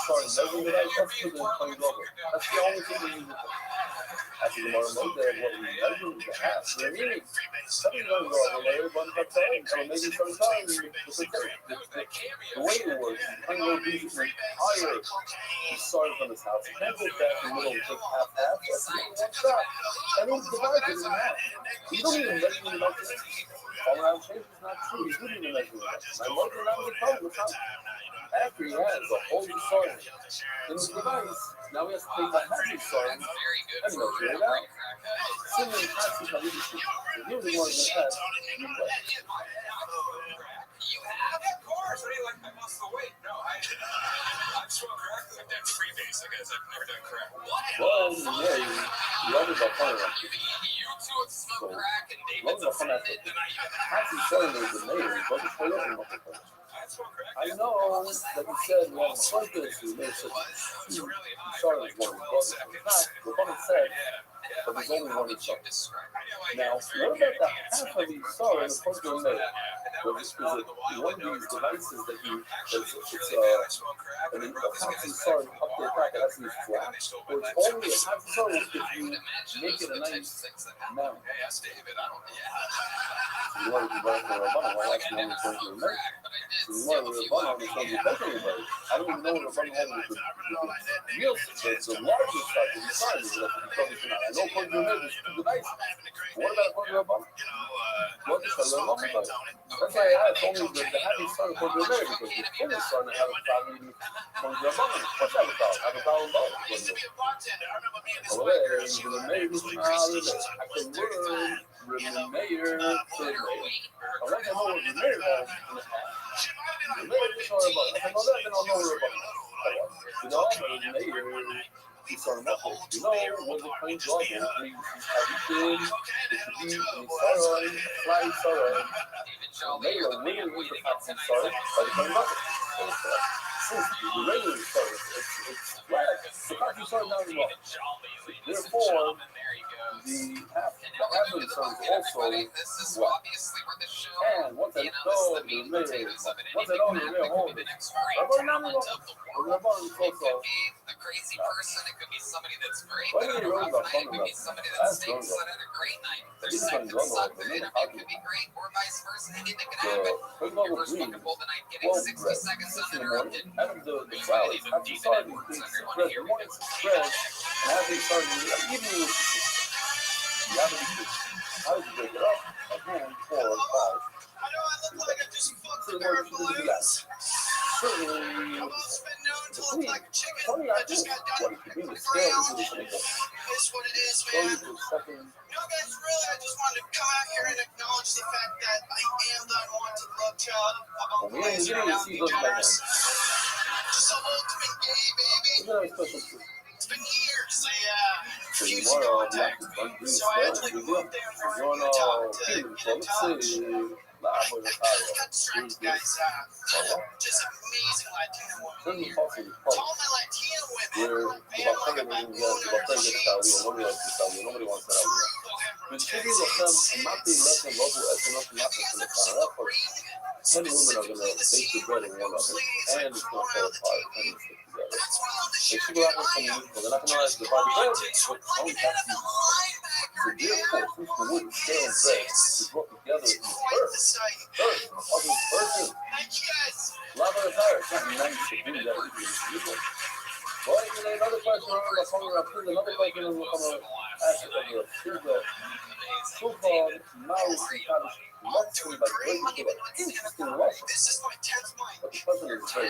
sorry, measuring device, that's for the point global. That's the only thing we use it for. Actually, the more remote there, what we measure is the half. So I mean, something's going to go over there, one cut time, so maybe sometimes it's okay. The way it works, you can go do the entire start from this house. You can't go back in the middle and take half, that's one shot. And then divide it in half. You don't even measure it like this. All around change is not true. You didn't even measure it. I love it, not the problem with how after he has a whole start in the device, now we have to take the happy start and measure it out. Similar taxes how we do it. You're the one that has you play. You have? Of course. What do you like? I lost the weight. No, I'm smoked crack. I've done freebase. I guess I've never done crack. What? Well, yeah, you love it about fun. You two have smoked crack and David's offended. Taxi starting is the name, but it's for your I know that you said you have a focus, you made such a started one of the one said, but there's only one shot. Now, what about the half of each star in the first one made? Well, this was one of these devices that you, and then the half of star up there back, it has to be flat, or it's only a half star if you make it a nice amount. You want to be right for a button, why actually only turn to a minute? You want to be a button on the turn to everybody. I don't even know what a button has with the real it's the largest size of the size is that you probably cannot. I know point to a minute is too nice. What about point to a button? What is a little longer button? That's why I asked only the happy start of point to a minute because the full starting to have a problem even point to a button. What's that about? Have a problem button. Oh, there, the mayor is not in it. I can learn. The mayor, I want to know what the mayor has in the past. The mayor is sorry about it. I know that, then I'll know where about it. You know, the mayor, he's sorry about it. You know, when the plane drops, he's everything, it should be, and he's sorry, fly, sorry. The mayor really was the fact he's sorry, by the plane drops. Since the regular is sorry, it's flat. The fact he's sorry now is wrong. Therefore, the half of the song is also what? And once I know the mayor, once I know the mayor home, I'm going to know the crazy person. It could be somebody that's great. It could be somebody that stinks and had a great night. There's something that sucked in. It could be great, or vice versa. Anything can happen. Your first wonderful the night, getting 60 seconds uninterrupted. Out of the rallies, after starting things spread, the morning spread, and after starting, even you have to be good. How did you break it up? Again, 4 or 5. I know I look like I just fucked a pair of balloons. Certainly, Almost been known to look like a chicken. Tony, I just got done what you mean, for real. It's what it is, man. No, guys, really, I just wanted to come out here and acknowledge the fact that I am the unwanted love child of a blazer down the guitars. Just an ultimate gay, baby. It's been years. I refused to go attack me, so I actually moved there for a Utah to get a job. Got distracted, guys. Just amazing Latina women here. To all my Latina women, man, look at my moon cheeks. Nobody wants that out. Consider yourself not being less than local ethnic, not just in the town. 10 women are going to bake the bread in one oven, and it's going to fall apart and stick together. If you go out with some people, they're not going to like the body bread, but only have to so therefore, since the wood stale bread is brought together in first, a public person, love her entire, it's not nice to do that with these people. Well, another question, I'm coming up with another question, and we're going to ask you the so-called Maori luxury by breaking to an interesting lesson. But the president is very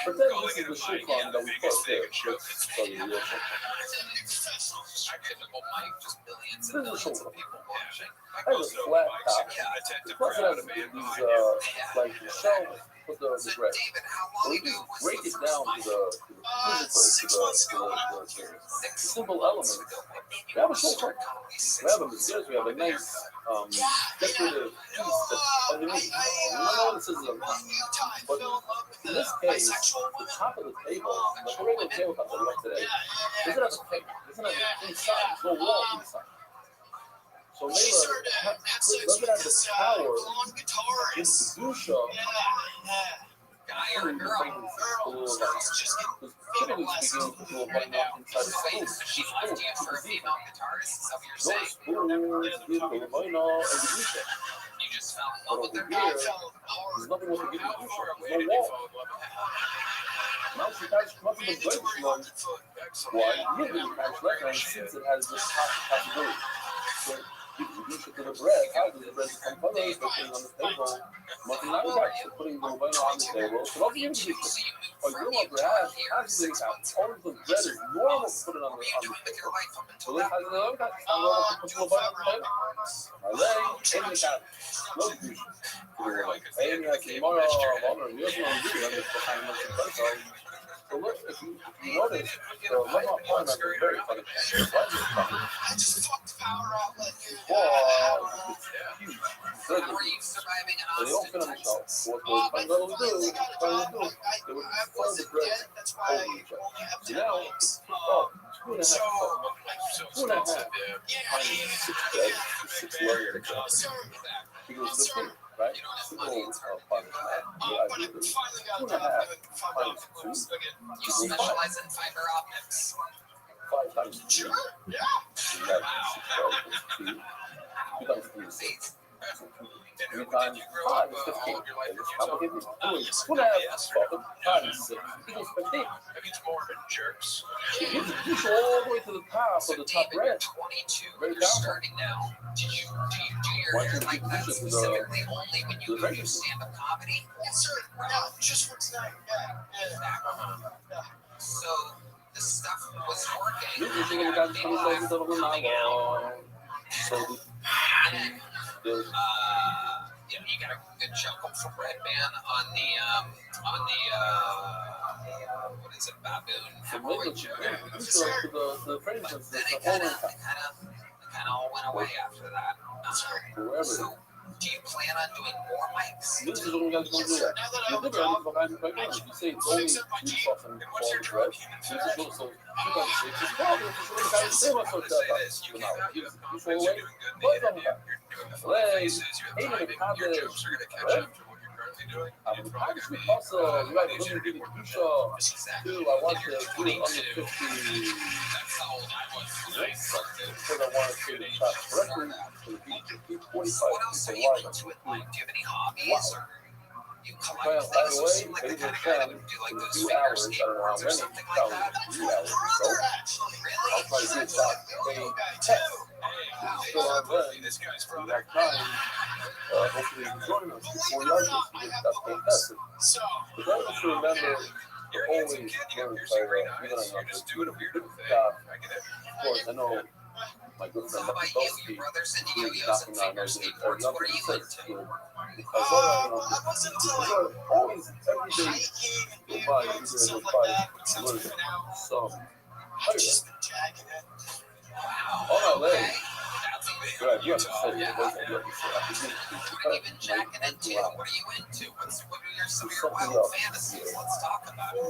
pretend this is the shofar that we put there. Let's tell you the real thing. This is the shofar. It has a flat top. The president has these like shelves with the bread. So we can break it down to the simple elements. We have a shofar. We have a mysterious, we have a nice decorative piece that's underneath. We don't know what this is about. But in this case, the top of the table, the regular tabletop that we have today, doesn't have a table. Doesn't have an inside. There's no wall inside. So maybe look at the tower in Sedusha. Typically speaking, people are playing off inside the school. Those schools give the minor education. But over here, there's nothing else to give education. There's no wall. Now she can't come up with a great one. Why? Usually you can't select, and since it has this possibility. So you reduce it to the bread. How does the bread become colors? They're putting on the table. Nothing like that. So putting the minor on the table. So don't give it. But you don't want bread. Actually, all of the bread is normal to put it on the table. So look how the other guy is normal to put the minor on the table. Alright, in the cat. No distribution. Hey, you have to tomorrow, you have to do it. So look, if you notice, the one-off point is very funny. I just fucked the power outlet. Wow, it's huge. So they don't fit on the shelf. So what those level do, they would fold the bread over each other. So now, oh, 2.5 times 6 bread, 6 layers. He goes to 3, right? Simple part of that. Yeah, I do 2.5 times 2. You specialize in fiber optics. 5 times 2. Sure. Yeah. So you have 2 times 3 is 6. 3 times 5 is 15. I'm going to give you 2.5 times 6 equals 15. Jerks. You push all the way to the top of the top red. 22. Very You're powerful. starting now. Do your hair like that specifically only when you do stand-up comedy? Yes, sir. No, just for tonight. Yeah. So this stuff was working. You're thinking about 20 seconds of a long. So you got a good chunk from Red Band on the what is it, Baboon? So maybe the frames of the whole kind of all went away after that. So, do you plan on doing more mics? This is what we guys going to do. You think I'm behind the background. You say it's only 2 bucks and 12 bread. This is also 2 times 6 is 12. This is what we guys say. What's up? You throw away. What's up? Legs. Hey, man, right? Actually, also, right, let me give you 2 shots. I want to do it under 50. Because I want to see the shot correctly. So the 45 What else are you into at night? Do you have any hobbies? Or you collect things or seem like the kind of guy that would do like those finger skateboards or something like that? 3 hours or so. I'll try to get that. They test. Still on then. This guy's from that time. Hopefully you can join us before you guys get that thing tested. But then just remember, you're always learning even on your just doing a weird thing. Of course, I know my good friend Bucky Belsky, who's knocking on those or number 6 too. Because always every day go by, either go by learn some higher. On my leg. Good, you have to say it. Even jacking into what are you into? What are some of your wild fantasies? Let's talk about it.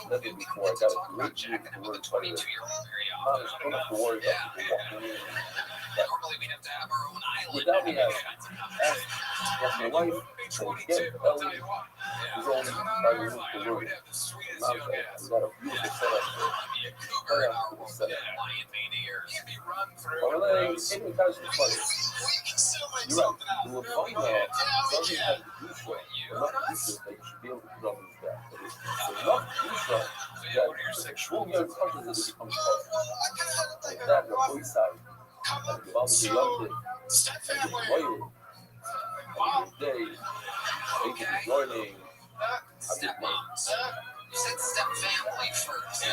That did before I got it. About jacking into 22-year-old very often. I don't have to worry about people walking in. Normally we'd have to have our own island. Without me asking my wife, so again, Ellie is only by the room to room. Not that. We got a beautiful setup here. Very cool setup. But when they take me guys to the place, you're right. You will find out doesn't have the juice right. Enough juice that you should be able to put on these guys. So enough juice right that when you touches it, it becomes hard. Like that, the wayside. And the obviously loved it. And enjoyed it. And the day, thank you for joining. I did mine. You said step family first.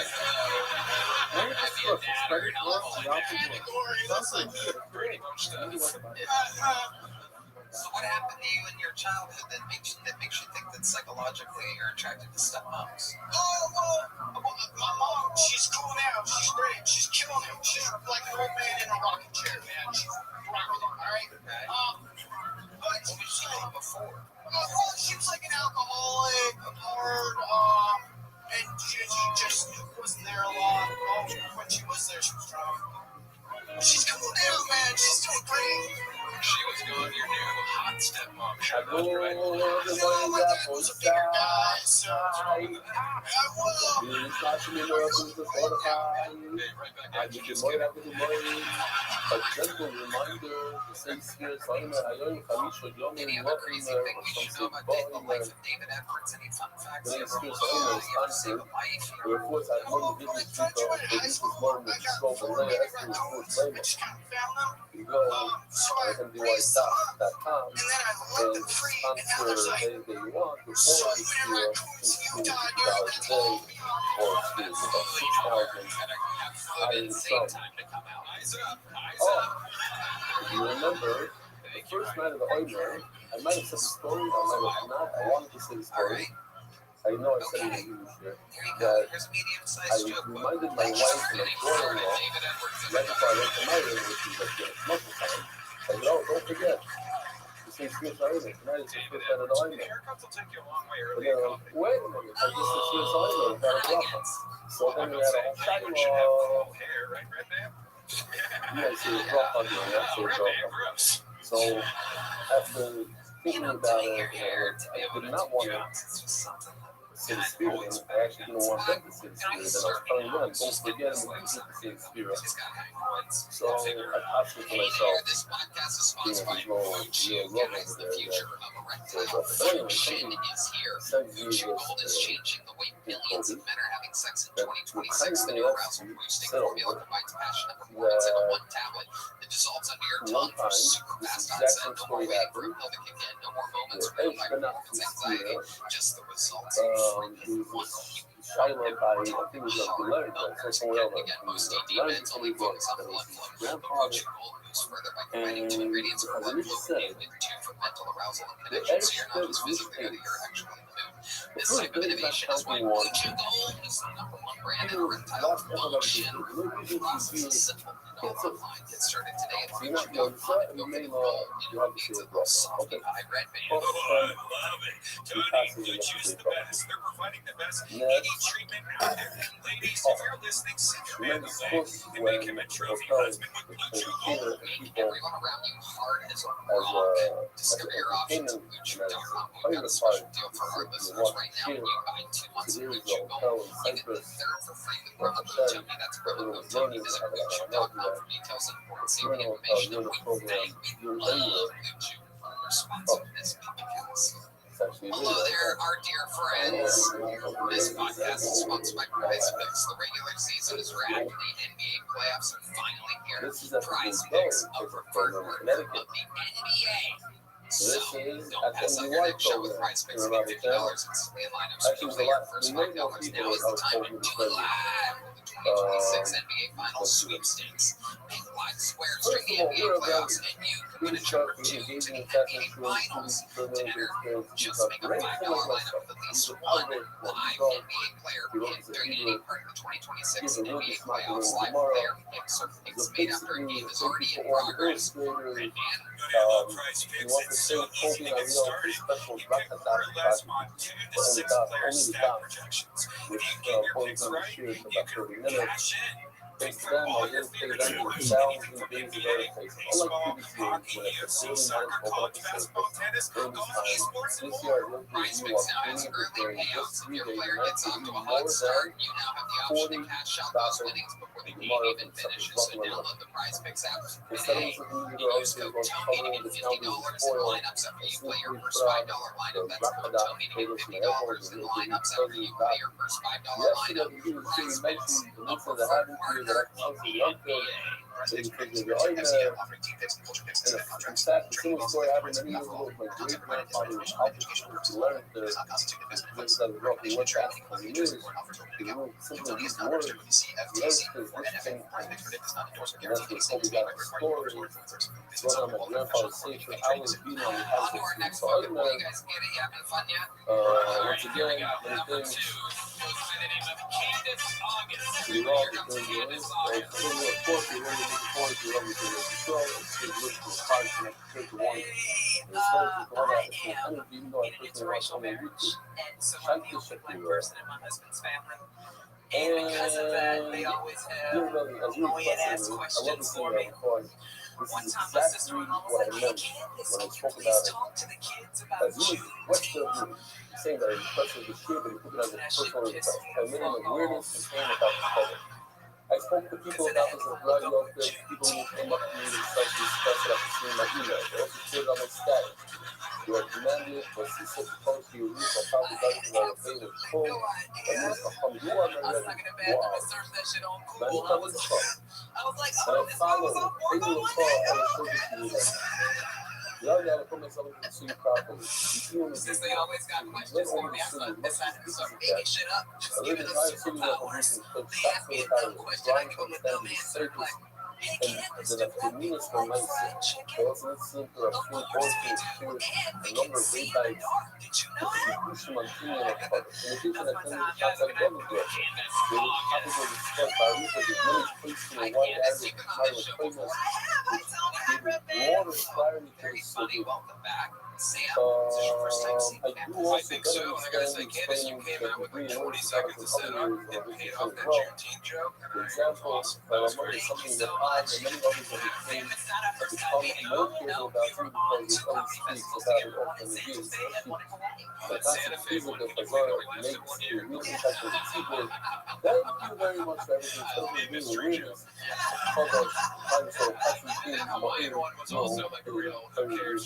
So what happened to you in your childhood that makes you think that psychologically you're attracted to stepmoms? My mom, she's cool now. She's great. She's killing him. She's like an old man in a rocking chair, man. She's rocking him, all right? But what was she like before? She was like an alcoholic, hard, and she just wasn't there a lot. When she was there, she was drunk. She's cool now, man. She's doing great. She was going your new hot stepmom. I go the way that was bigger guys. It's not to be miracles to fortify. I give you more after the morning. A gentle reminder, the same spirit, saying that I own Hamisha Yom and welcome some sick body. The same spirit, saying that it's time to reports I know the business people, the business morning, the scroll the layer, as to report label. You go MDYStocks.com and sponsor anything you want before this year, $2,000 a day, or excuse me, about 6,000 out of the sun. Oh, if you remember, the first night of the Oimer, I might have said the story, I might have not. I wanted to say the story. I know I said it in English here, that I reminded my wife and my daughter-in-law, right before I went to my room, which was just getting muscle time, I said, oh, don't forget, the same Swiss Island, tonight is the first night of the Island. But they're like, wait a minute, I just the Swiss Island, got a drop. So then we had a whole Shiloh. You guys see a drop on here, that's a drop. So after thinking about it, I did not want to say the spirit, and I actually didn't want them to say the spirit, and I was telling them, don't forget to say the spirit. So I posted to myself, there's no real love over there. So anyway, somebody sent me this in Kobe, that will kind of say else to settle with, that one time, this exact same story happened, where Edge been out to the spirit, there was this Shiloh by, I think it was the Leonard, so somewhere else, Leonard told me about that was his grandfather, and as Rich said, the Edge said this thing, the first day is not counting one, he lost everybody, maybe this is so you're not going to say, you may not, you have to say it wrong. Okay. He passes it up to the next. Remember, of course, when the hotels cater people as entertainment, and as part of the part, you watch here, so there was a hotel in Cyprus, where I said, it was learning, I don't know that. You're in a program, you're anywhere. Oh, it's actually hello there, our dear friends. This podcast is sponsored by Prize Picks. The regular season is wrapped, the NBA playoffs are finally here. Prize Picks, a preferred partner of the NBA. So, don't pass up your next show with Prize Picks. $50 in silly lineups. When you play your first $5, now is the time to do it live. 2026 NBA Finals sweepstakes. Pick live squares during the NBA playoffs, and you could win a trip or two to the NBA Finals. To enter, just make a $5 lineup with at least one live NBA player and during any part of the 2026 NBA playoffs. Live player picks or picks made after a game is already in progress. You want to say Kobe, I know special Rakata only the top, which points on the shoes about 30 minutes. Thanks to them, I didn't pay them for thousands of days of advertising. Unlike previous years, when I could daily manage mobile service, during this time, this year I won't be new opportunity for during just 3 days, and I could do more than $40,000 tomorrow from such a buffalo. Instead of listening to the articles about covering the county of spoil, I simply put out the Rakada potatoes from the airport and really totally back. Yesterday, he was mentioned the looks of the having here that I can also young film. So you figure, oh yeah, in fact, the similar story happened many years ago with my great grandfather was opportunity to learn the things that were roughly what past 20 years. He wrote simply these words, learn because this thing, and that's where Kobe got the story. Run on my grandfather's safe for hours being on the house. So other than that, once again, many things. We all get those words. Of course, we're really looking forward to everything that you show. It's good looking for cards and compared to one. And it's very good to all that extra energy, even though I personally watch on YouTube. Thank you, Shakira. And because of that, they always have as you requested, I love the singer before. This is exactly what I meant when I spoke about it. As you what's the saying that it impresses the shit, but you put it as a personal request. I made it the weirdest and saying about the public. I spoke to people about this as bloody outfit, people who came up to me and started to discuss it after seeing my email. They also shared on my status. You are demanded, but si se supone que you reach a part of the favorite full, and this is from you are the ready. Wow. Many comments come. And I follow, taking the call, I will show it to you later. You already have to put myself in the suit properly. You feel me? You went over the suit as much as this is that. I live in high city where producing took shots from the highway, trying to understand the circus and the feminist mindset. They also listen to a few voices to experience a number of great bikes to push them on premium of product. In addition, attending the shots at government direction. They were topical discussed by research with many places in a wide area of pilot frameworks, which gave broader clarity to the subject. I do also better understand explaining the degree in which the other areas of research as well. For example, among something that I and many others have become more careful about too because it only speaks about it often reviews. The constant fees of the bazaar makes the real impact of the keyboard. Thank you very much for everything, especially being awareness of the time so passing through my ear,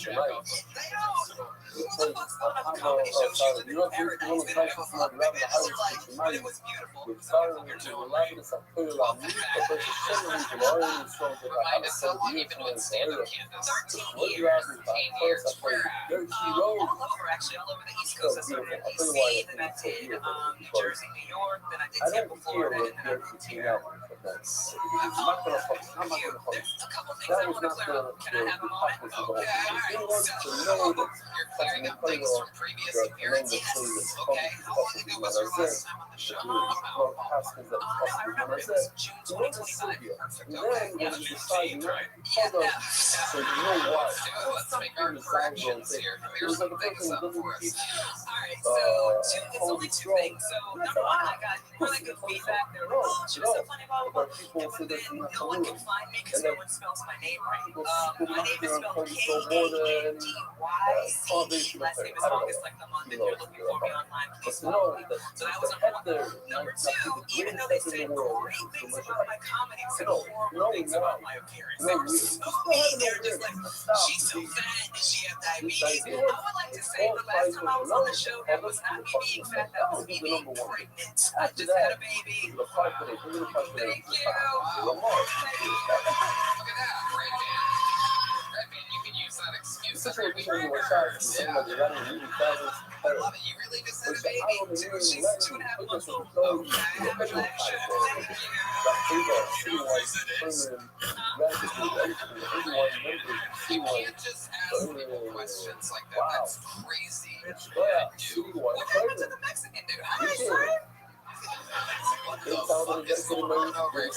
tonight. Because I'm sorry, you know, one of the places I'm grabbing the highest tonight with sorry to rely on some clear la music, but there's a certain reason why I'm so that I have so years in this area. What you ask me about first, I play Dirty Road. So beautiful. I'll tell you why I think it's so beautiful. Because I don't care what Dirty came out with, but that's I'm not gonna fuck. I'm not gonna fuck. That was not the purpose of the whole thing. They want to know that something they play off the name that says it's possibly when I said well, Haskins that it's possibly when I said so what is Sylvia? And then when you decide hold on, so you know why? Something resides on thing. It was like a person who doesn't keep holding strong. That's a lot. Really good feedback. No, but people say that's not true. And then people so more than foundation of things. I don't know. But know that the head there might not be the greatest thing in the world. No, just go ahead and over there. She's so fat, does she have diabetes? I would like to say the last time I was on the show, that was not me being fat, that was me being pregnant. I just had a baby. Thank you. Look at that, great man. I mean, you can use that excuse. I love it. You really just had a baby. She's 2.5 months old. Okay, congratulations. You can't just ask people questions like that. That's crazy. What happened to the Mexican dude? Hi, friend. What the fuck is going on over here?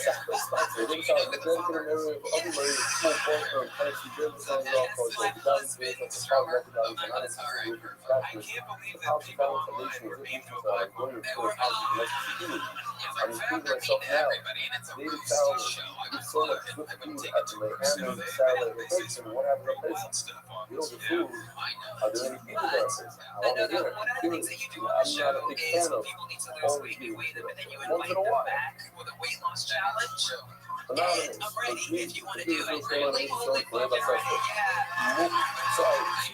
And then you invite them back with a weight loss challenge. And I'm ready if you want to do it. Really hold it, but you're ready. Yeah. So,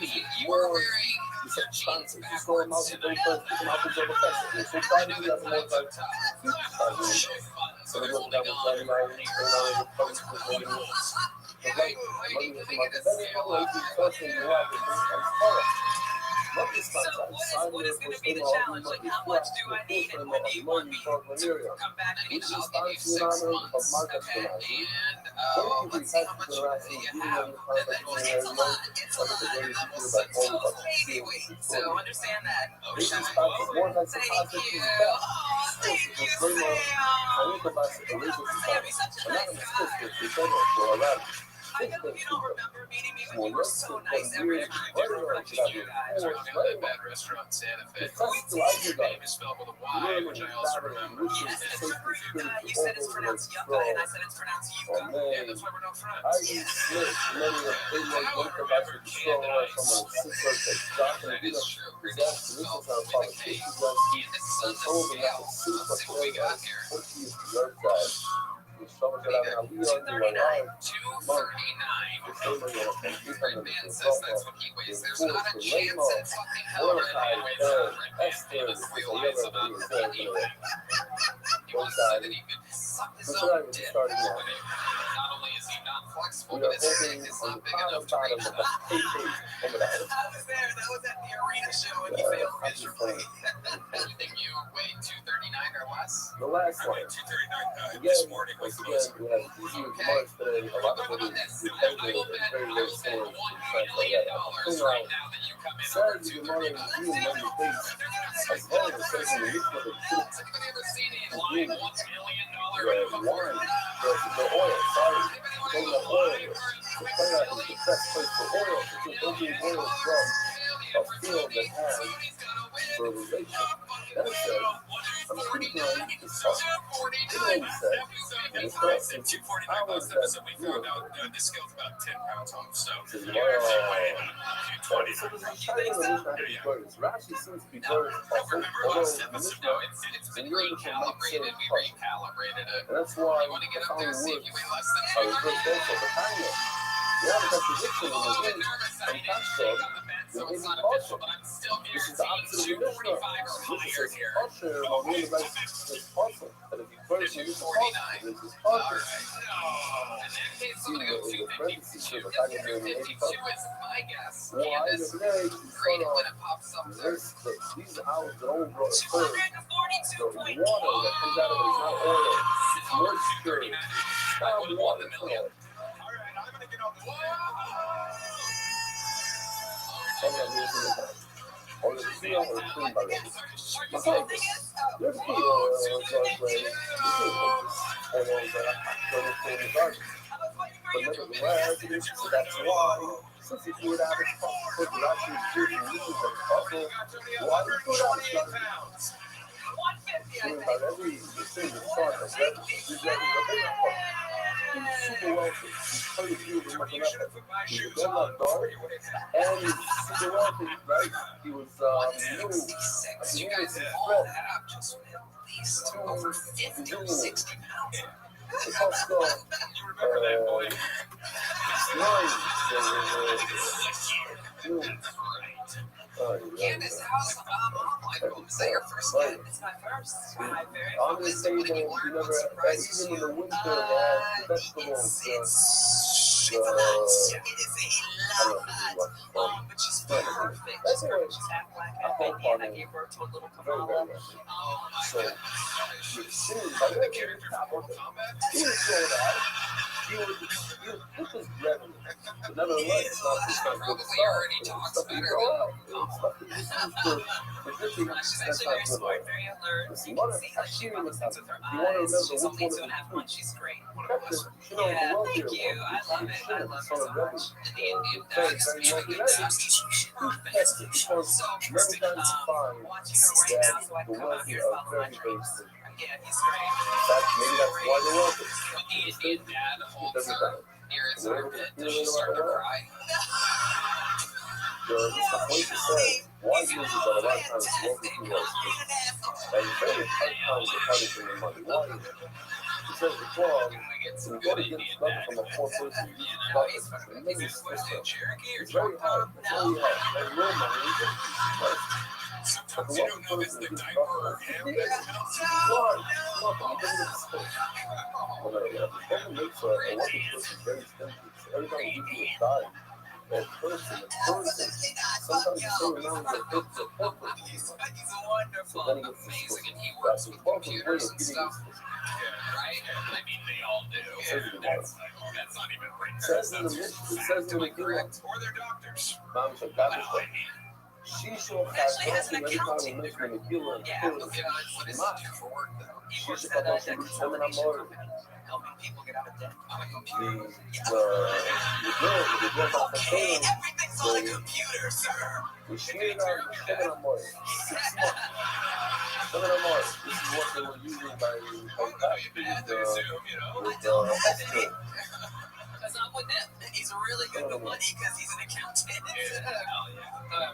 you were wearing your jeans backwards tonight. So they're holding on. So what is going to be the challenge? Like, how much do I need and when do you want me to come back? I need to give you 6 months, okay? And let's see how much you have. And then, well, it's a lot. It's a lot. I'm almost 6 total baby weight, so understand that. Oh, shit. Thank you. Oh, thank you, Sam. Sam, you're such a nice guy. I know you don't remember meeting me, but you were so nice every time I did run into you guys. We're down at that bad restaurant in Santa Fe. Your name is spelled with a Y, which I also remember. Yes, and remember you said it's pronounced Yucca, and I said it's pronounced Yucca. Yeah, that's why we're not friends. Yeah. That is true. Her name is spelled with a K. And this is on the scale. Let's see what we got here. 239. Red Man says that's what he weighs. There's not a chance in fucking hell Red Man weighs that. Red Man famous realized about anything. He once said that he could suck his own dick. Not only is he not flexible, but his dick is not big enough to reach that. I was there. That was at the arena show, and he failed miserably. You think you weigh 239 or less? The last one. 239 this morning was the most. We had easy March today. A lot of it is dependent and very, very slow to translate that. Right now that you come in over 239. As long as it's in the week of the Anybody ever seen a live $1 million one, the oil, sorry. The oil. The planet is the best place for oil because they'll be oil from a field that has fertilization. That said, I'm pretty good at this stuff. It only said, and it's not in 249 last episode we found out this scale's about 10 pounds off, so So you're actually weighing 220. so there's a Chinese birds. Rashi seems to be birds. Remember last episode? No, it's been recalibrated. We recalibrated it. And that's why You want to get up there, see if you weigh less I than was just also behind it. You have a contradiction in the I'm game. nervous. I And didn't that's shake so. on the bed, so it's not official, but I'm still This is the guaranteeing opposite of the 245 or higher here. Usher, on the right, is awesome. But if you first use the awesome, this is All awesome. right. In that case, I'm going to go 252. 252 is my guess. Well, I And this today, you great saw when it pops up there. these houses that only brought a third. The 242.4. water that comes out of it is not oil. It's moisture. 239. It's I not would have won water. the It's million. oil. All right, I'm going to get on the I'm not using the time. Or the seal or the clean by the way. Okay. There's the but nevertheless, so that's why, since you do it out of put the actual food and this is the muscle, why do you put out the about every single part of that, you get a big part. He's super wealthy. He's played a few of them up. He's a donut dog, and he's super wealthy, right? He was new. You guys He all was have just at least over 50 or 60 pounds. the cost of Candace, how's mom like? Was that your first kid? It's my first. My very first. So what did you learn? What surprised you? Even in the winter, they have vegetables. It's a lot. It is a lot. But she's perfect. She's perfect. She's half black, half Indian. I gave birth to a little Kamala. Oh my God. The character from Mortal Kombat? He was so that he was this is revenue. But nevertheless, it's not this kind of good Probably already stuff. talks better than Stuff that this is for good things. she's That's actually not very good. smart, very alert. Listen, You what can if see how she runs things with her you want to eyes. remember She's which only one of 2.5 the months. She's great. Texas, Yeah, thank you. I love it. I love her so much. And the Indian dad is really good. She's perfect. So many times you find watching her right now, that so I the come out wealthy here are follow my very, very dreams. sick. Yeah, he's great. Maybe that's why they're wealthy. The Indian dad holds her near his armpit. Does she start to cry? It's the point to say, why uses that a lot of times wealthy people are sick. And very hard times to punish them in money. Why is it? Because before, you go to get stuff from a poor person, it's very hard. It's very hard. And real money is right. Sometimes you don't know it's the diaper or him that's Why? Nothing. He doesn't get sick. Well, the makes a working person very expensive. So every time you do a diet, that person, sometimes the same amount of it's a purpose. He's So wonderful, then he gets amazing, and he That's works the with way of computers and getting stuff, this. right? I mean, they all do. That's not even right. It says in the mission, it says in the Correct, or their doctors. Mom said, that was like, she should have Actually has an every time accounting we mention degree. the killer and Yeah, killer. look at what does he do for work, though? He She works should at have a mentioned the consolidation seminary. company. helping people get out of debt on a computer. The girl got the Okay, everything's on a computer, sir. we shared our 7 or more. 6 months. 7 or more. This is what they were using by Esther. That's not with him. He's really good with money because he's an accountant. Hell yeah.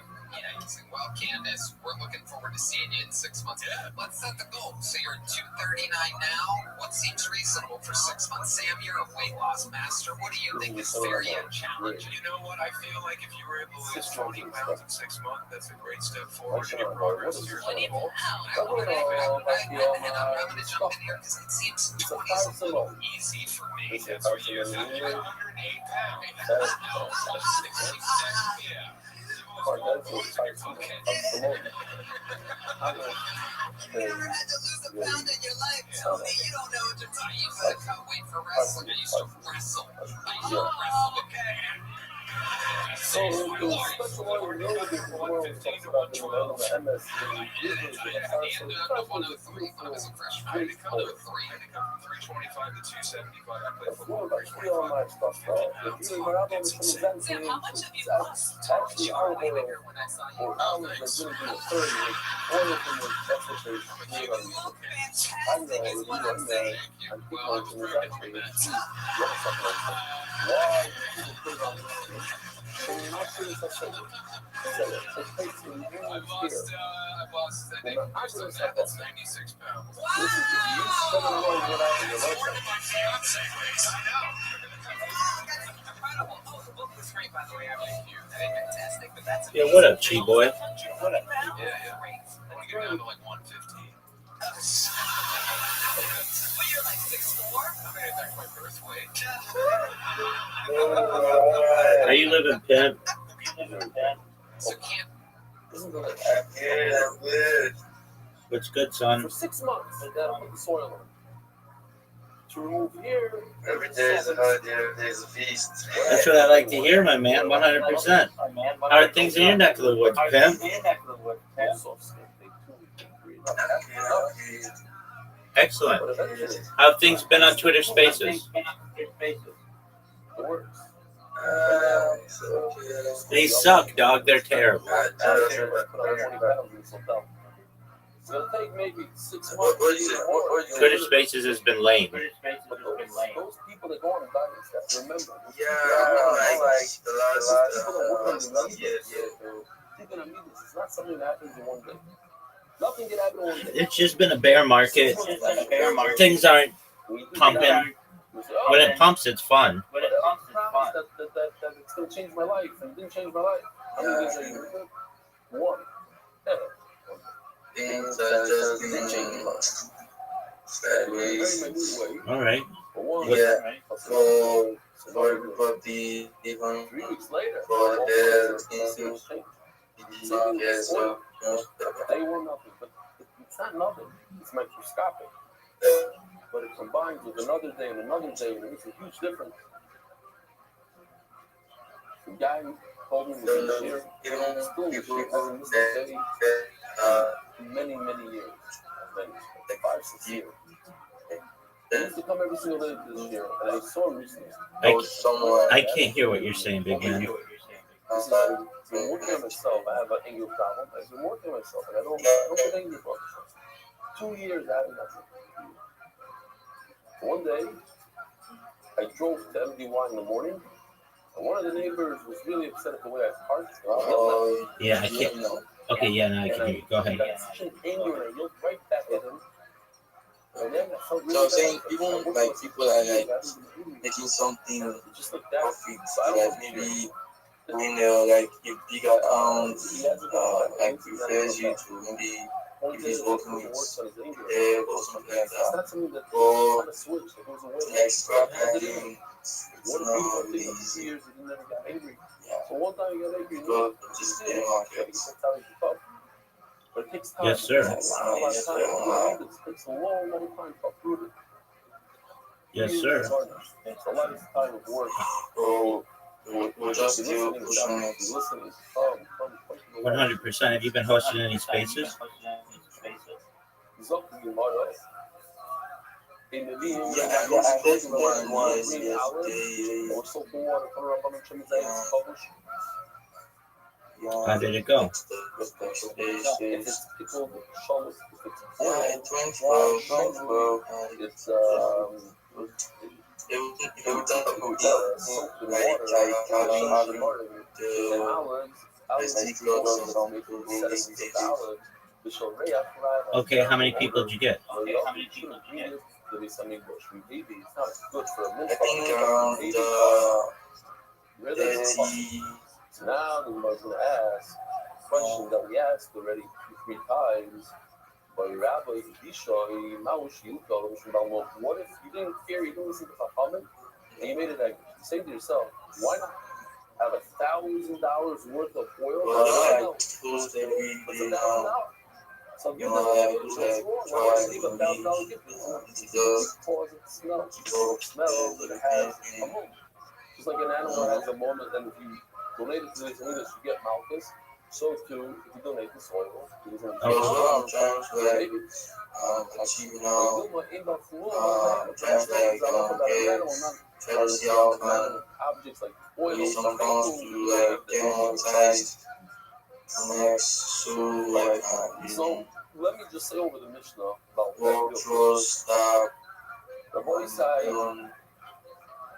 Well, Candace, we're looking forward to seeing you in 6 months. Let's set the goal. So you're 239 now. What seems reasonable for 6 months? Sam, you're a weight loss master. What do you think is fair yet challenging? You know what? I feel like if you were able to lose 20 pounds in 6 months, that's a great step forward in your progress to your goal. I'm going to jump in here because it seems 20 is a little easy for me. That's for you. 108 pounds. Yeah. That's okay. You never had to lose a pound in your life, Tony. You don't know what you're talking about. I used to cut weight for wrestling. I used to wrestle. Okay. So the special one really big world talks about the MS. Sam, how much have you lost? Actually, you were way bigger when I saw you. Fantastic is what I'm saying. I've lost, I think, that's 96 pounds. Yeah, what up, Chi boy? Yeah. I want to get down to like 115. Well, you're like 6'4". I made it back to my birth weight. How you living, pimp? So can't. What's good, son? For 6 months, I got to put the soil on. To remove here. Every day is a holiday, every day is a feast. That's what I like to hear, my man. 100%. How are things in your neck of the woods, pimp? Excellent. How have things been on Twitter Spaces? They suck, dog. They're terrible. It's going to take maybe 6 months. Twitter Spaces has been lame. Those people that go on and buy this stuff, remember. Like the last years. You're going to meet this. It's not something that happens in one day. Nothing can happen in one day. It's just been a bear market. Things aren't pumping. When it pumps, it's fun. That it's going to change my life, and it didn't change my life. How many days are you? One. Things are just being changed. All right. Yeah. For everybody, even 3 weeks later, for their things. Yeah, so they were nothing, but it's not nothing. It's microscopic. But it combines with another day, and it makes a huge difference. The guy told me this year, still hasn't missed a day many, many years. Like 5, 6 years. He used to come every single day this year, and I saw him recently. I can't hear what you're saying, big man. I've been working on myself. I have an anger problem. I've been working on myself, and I don't get angry about myself. 2 years I haven't gotten angry. One day, I drove to MDY in the morning, and one of the neighbors was really upset at the way I parked. Yeah, I can't. Okay, yeah, now I can hear you. Go ahead. I got such an anger, and I looked right back at him. And then I felt really So I'm saying, bad. even like people are like making something just like that. profit, like maybe doing like a big account, like refers you to maybe if he's working with or something like that, or like scrap handling. What a beautiful thing. 2 years and you never got angry. So one time you got angry, Go just in the market. that's how you become. But it takes time. Yes, sir. It takes a long, long time to uproot it. Yes, sir. It's a lot of time of work. So we'll just do pushing it. 100%. Have you been hosting any spaces? in the being, Yeah, I heard one was yesterday. or so water coming up on the chimney that's published. How did it go? If it's pickled shallot, if it's Yeah, boiled, it went well. it's Every time people soaked in like water, having and the olives SD clothes on some making people sediments of the olives. The Shorea Okay, how many people did you get? It's not good for a minute. I think around 30. So now the Gemara is going to ask questions that we asked already 3 times. But Rabbi Bishoi, what if you didn't care, you didn't listen to Chachamim, and you made it like, say to yourself, why not have $1,000 worth of oil? Well, I toast every day now. So give them Like twice leave a $1,000 week. gift Just because it smells that it has a moment. Just like an animal has a moment, and if you donate it to the English, you get Malchus. So too, if you donate the soil, that's what I'm trying to like achieve now. Trying to try to see how can objects like oil, use some funds to like get monetized next so like so let me just say over the Mishnah about work towards start the boy side.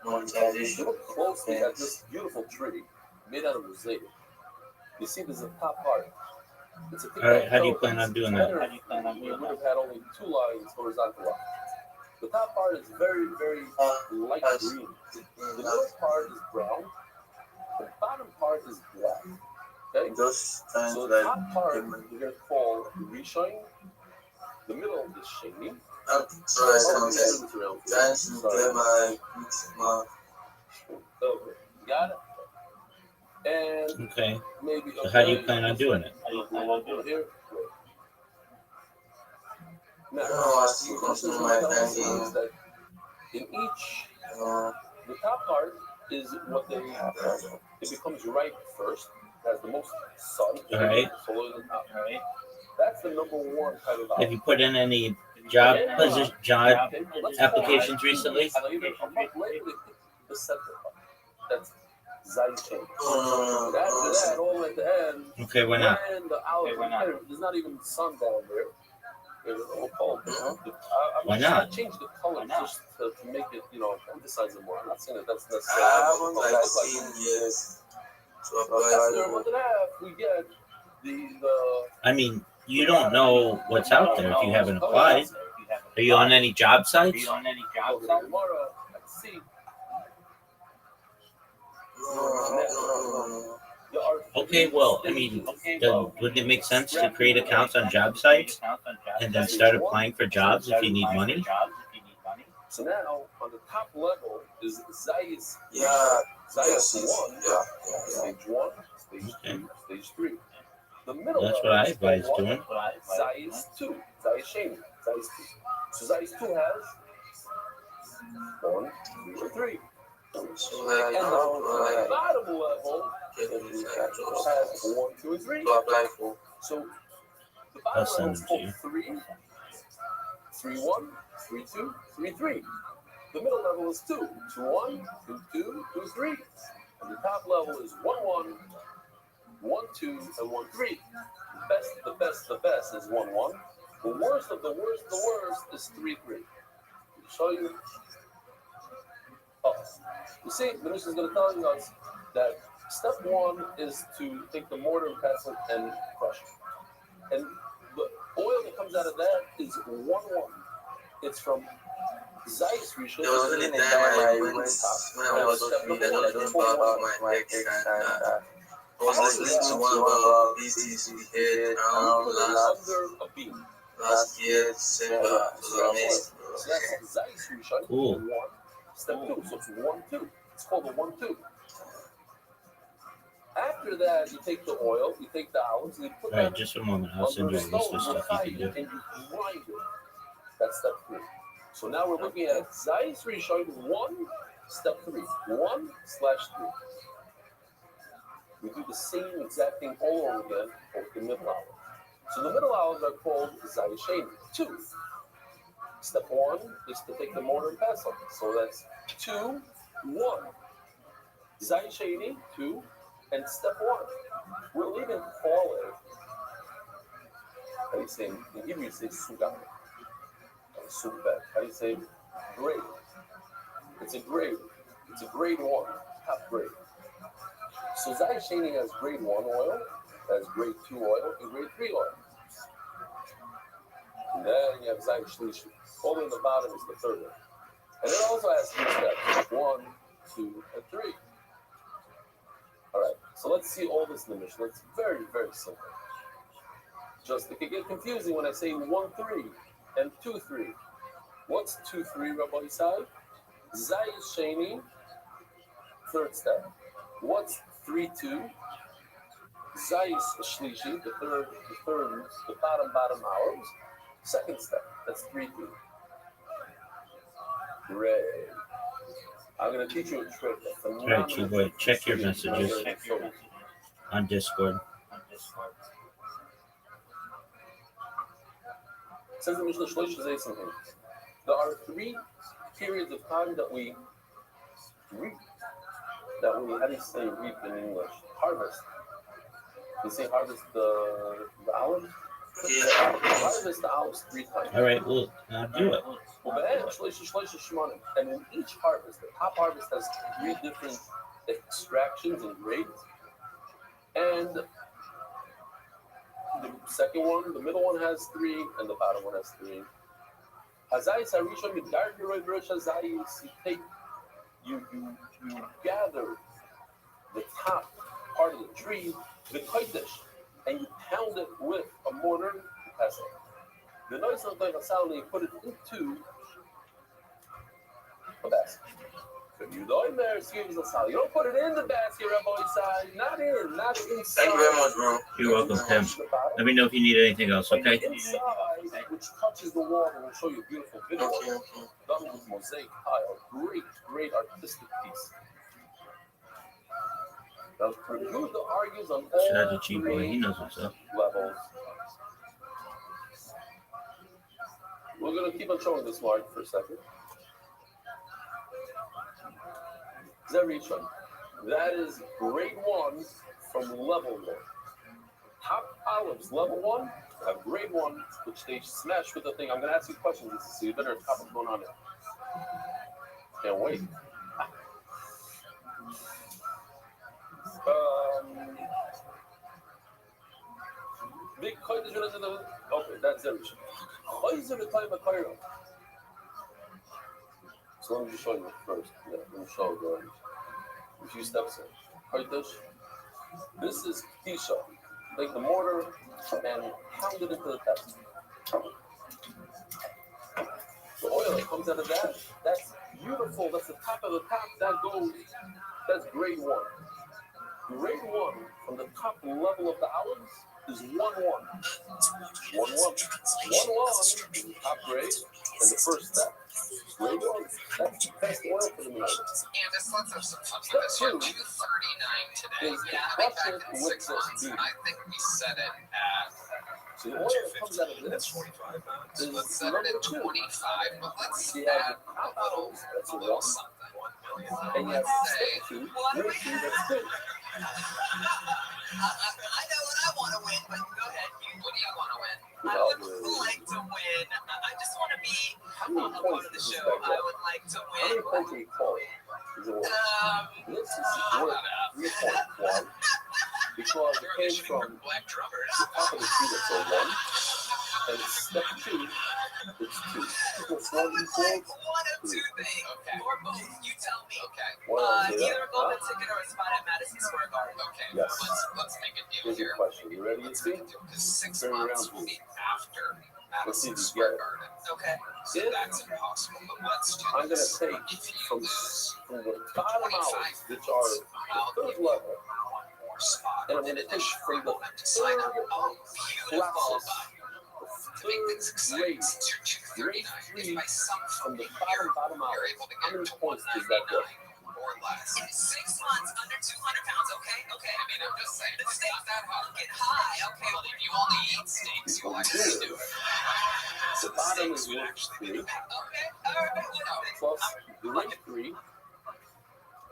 monetization. Look closely at this beautiful tree made out of mosaic. You see, there's a top part. It's a All right, how do you plan on doing that? We would have had only 2 lines horizontal lines. The top part is very, very light green. The middle part is brown. The bottom part is black. Okay? Just trying So to the like top part we're going to call reshine. The middle is shading. trying to get my Okay, got it. And Okay, maybe so how do you plan on doing it? Here. Now, I still continue my thinking. that in each, the top part is what they, it becomes ripe first, has the most sun, All right. solar in the top. Right. That's the number 1 type of Have you put in any job applications recently? The center part. That's Zayt chain. No. After that, all at the end, Okay, why not? when the olive, there's not even sun down there. We'll call it, Why not? Change the color just to make it, emphasize it more. I'm not saying that that's I necessarily. haven't like seen years to After apply. a month and a half, we get the I mean, you don't know what's out there if you haven't applied. Are you on any job sites? tomorrow. Let's see. No. Okay, well, I mean, wouldn't it make sense to create accounts on job sites and then start applying for jobs if you need money? So now on the top level is Zayis. Yeah. Zayis Yes. 1. Yeah. Stage 1, stage 2, stage 3. The middle That's level what I is advise stage 1, doing. Zayis 2, Zayis Sheni, Zayis 2. So Zayis 2 has 1, 2, or 3. So like And the now, bottom level get has 1, 2, and 3. to apply for. So the I'll bottom send level them is to you. 3, 1, 3, 2, 3, 3. The middle level is 2, 2, 1, 2, 2, 2, 3. And the top level is 1, 1, 1, 2, and 1, 3. The best is 1, 1. The worst of the worst is 3, 3. I'll show you. Oh, you see, the mission is going to tell us that step 1 is to take the mortar and pestle and crush it. And the oil that comes out of that is 1, 1. It's from Zayis Rishon. There was really time I went when I was talking, I don't remember about my ex, and I was listening to one of our VCs we had around last year, December. So amazing. So that's Zayis Rishon. Cool. 1, step 2. So it's 1, 2. It's called a 1, 2. After that, you take the oil, you take the olives, and you put All right, that just a moment. I'll send you a list of stuff you can do. and you grind it. That's step 3. So now we're looking at Zayis Rishon 1, step 3. 1/3. We do the same exact thing all over again for the middle olive. So the middle olives are called Zayis Sheni 2. Step one is to take the mortar and pestle. So that's 2, 1. Zai sheni, 2, and step 1. We'll even call it, how do you say, in Hebrew you say sugan, subbet. How do you say grade? It's a grade. It's a grade 1, top grade. So Zai sheni has grade 1 oil, has grade 2 oil, and grade 3 oil. And then you have Zai shlishi. All the way in the bottom is the third one. And it also has 3 steps, 1, 2, and 3. All right, so let's see all this in the Mishnah. It's very, very simple. Just it can get confusing when I say 1, 3 and 2, 3. What's 2, 3, Rabbi Isai? Zai sheni, third step. What's 3, 2? Zai shlishi, the bottom hours. Second step. That's 3, 3. Great. I'm going to teach you a trick. All right, Chiboy, check your messages on Discord. It says in Mishnah Shlosh Zay something. There are 3 periods of time that we reap. How do you say reap in English? Harvest. You say harvest the olive? Yeah. Harvest the olives 3 times. All right, well, do it. And in each harvest, the top harvest has 3 different extractions and grades. And the second one, the middle one has 3, and the bottom one has 3. You gather the top part of the tree, the kodesh, and you pound it with a mortar and pestle. The noise of the sound, you put it into a basket. You don't put it in the basket, Rabbi Isai. Not inside. Thank you very much, bro. You're welcome, Tim. Let me know if you need anything else, okay? Inside, which touches the wall, and we'll show you a beautiful video done with mosaic tile. Great artistic piece. Now, Yehuda argues on all Shout out to Chief Boy, he knows what's up. levels. We're going to keep on showing this mark for a second. Zerishon. That is grade 1 from level 1. Top olives, level 1, have grade 1, which they smash with the thing. I'm going to ask you questions, so you better have what's going on there. Can't wait. Big kodesh. Okay, that's Zerishon. So let me just show you first. Yeah, let me show you a few steps in. Kodesh. This is Tisha. Take the mortar and pound it into the pestle. The oil that comes out of that, that's beautiful. That's the top of the top. That's grade 1. Grade 1 from the top level of the olives is 1, 1. 1, 1. 1, 1. Top grade. And the first step. Grade 1. That's the best oil for the minute. Step 2 today. is Yeah, to I'll be crush back it in with 6 this months. bead. I think we set it at So the oil that comes out of that's this 45 pounds. is Let's set it number at 2. 25, but let's You add have the top olives, that's a a little 1. something. 1 million. And you have Say, step 2, grade 2, that's 2. I know what I want to win, but go ahead. what do you want to win? I would like to win. I just want to be How many a part points of the does this show. guy I get? would like to How many win. points do you call it? Is it worth? This is worth 3.1 because it came from Black drummers. the top of the tree, that's a 1. And step 2, it's 2. Equals 1 Like equals one of 3. two things. Okay. Or both. You tell me. Okay. What else is Either a golden that? ticket or a spot at Madison Square Garden. Okay. Yes. Let's make a deal Here's here. your question. You ready to Let's see? make a deal because 6 Turn months around, will be please. after Let's see Madison if you Square get it. Garden. Okay. So If that's impossible. But let's do I'm going to this. take If you from lose the bottom hours, which are the third level, one more spot, and I'm going to take from the to sign up. third Oh, beautiful. classes, To make things exciting, grade, since you're grade 239, 3 if by some from the funny year bottom you're hours, able to how get many to points does that get? 199, or less. In 6 months, under 200 pounds. Okay. I mean, I'm just saying. It's not that hard. Get high. Okay. Well, if you only eat steaks, you'll actually do it. The bottom is worth 3. Okay. All right. Plus the ring 3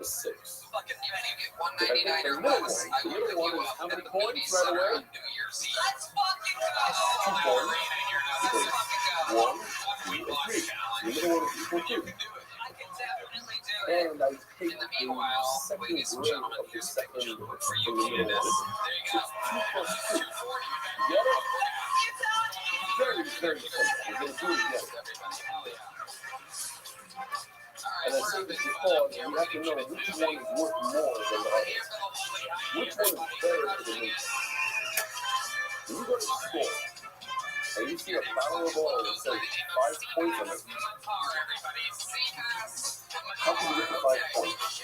is 6. Fucking, you get If I 199 take the or middle less. one, I the will middle pick one you is up how at many the points BB right Center away? on New Year's Eve. Let's fucking go. 2 points. Let's Because fucking go. 1, 2, and 3. The middle one is equal to. I can definitely do it. And I take In the the meanwhile, second ladies and grade gentlemen, of the here's a second picture from for you the middle candidates. one. There you So go. it's 2 plus 2. 240. Get it? Very, very simple. We're going to do it again. And I say this because you have to know which one is worth more than the other. Which one is better than the next? When you go to the store and you see a bottle of oil that says 5 points on it, how can you get the 5 points?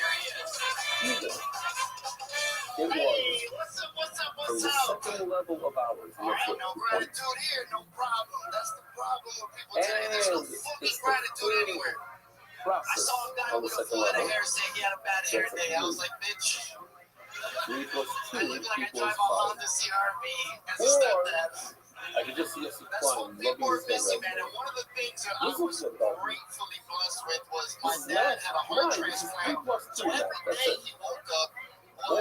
Either it was from the second level of ours, and that's what 2 points. And it's the third process on the second level. That's a 3 plus 2 equals 5. Or I can just see us climb, rubbing his head right now. This looks like that. This is not 9, this is 3 plus 2 now. That's it. Or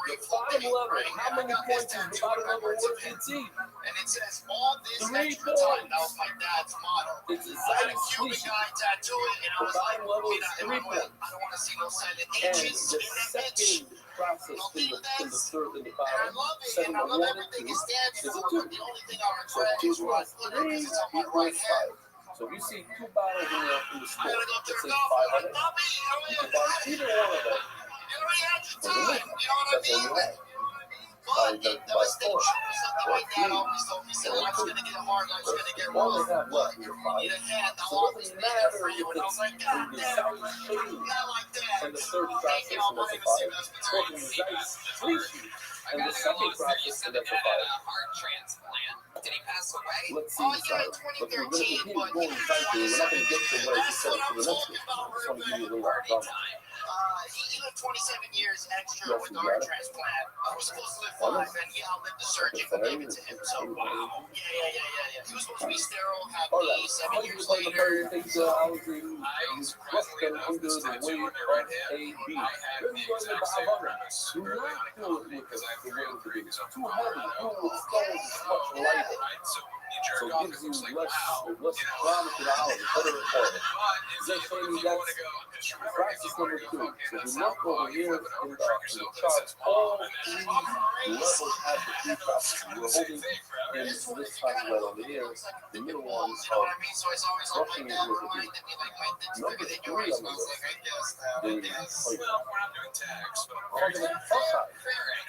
the bottom level, how many points is the bottom level worth to see? And it says all this 3 extra points. time. That was my dad's motto. It's a I had a silent Cuban species. guy tattoo it, and I The was like, bottom level is mira, 3 Emmanuel, points. I don't want to see no silent And H's the in that bitch. second process in the third and the And I bottom, love it, 7 and I of love 1 and everything 2 it stands is a for, 2. but the only thing I So regret 2 is when I plus put it 3 because it's on my equals right hand. 5. So if you see 2 bottles in the I store gotta go that through says it. 5 on it, Mommy, you can buy either one of them. you already had your For the time. movie. You know what I That's all mean? you have. But Buy that was the 4. truth. Something my dad always told me. He said, life's gonna get hard, life's gonna get All rough. they have But left is you 5. need a hand to So it always doesn't be there matter for if you. And I was like, it's God the damn, silent shade not like that. and the third process, and that's a 5. Or the Zeiss Fleishy and the second process, and that's a 5. Heart transplant. Did he pass away? Let's see Oh, the yeah, in side. But we're going to 2013, continue but going right through. We're not going to get to what I just said that's for what the I'm next one. talking about, I just want to give you a little Party drama. time. He lived 27 years extra Yes, with you heart got it. transplant. I was supposed to live 5, and he outlived the surgeon who gave it to him. So, Wow. yeah. He was supposed to be sterile, have All me right. 7 years Like the later. very things I was in Western under the weight of a B. Then you go to the Bahamas. Do not fill it with the weight of the big. It's too heavy. Full of stones is much lighter. So it gives you less drama to the hour, better recording. They're saying that's practice number 2. So if you look over here in the chart, all 3 levels have the 3 processes. We're holding in this top right over here. The middle one is called roughing it with the beat. Number 3 on the list, they like on the front side.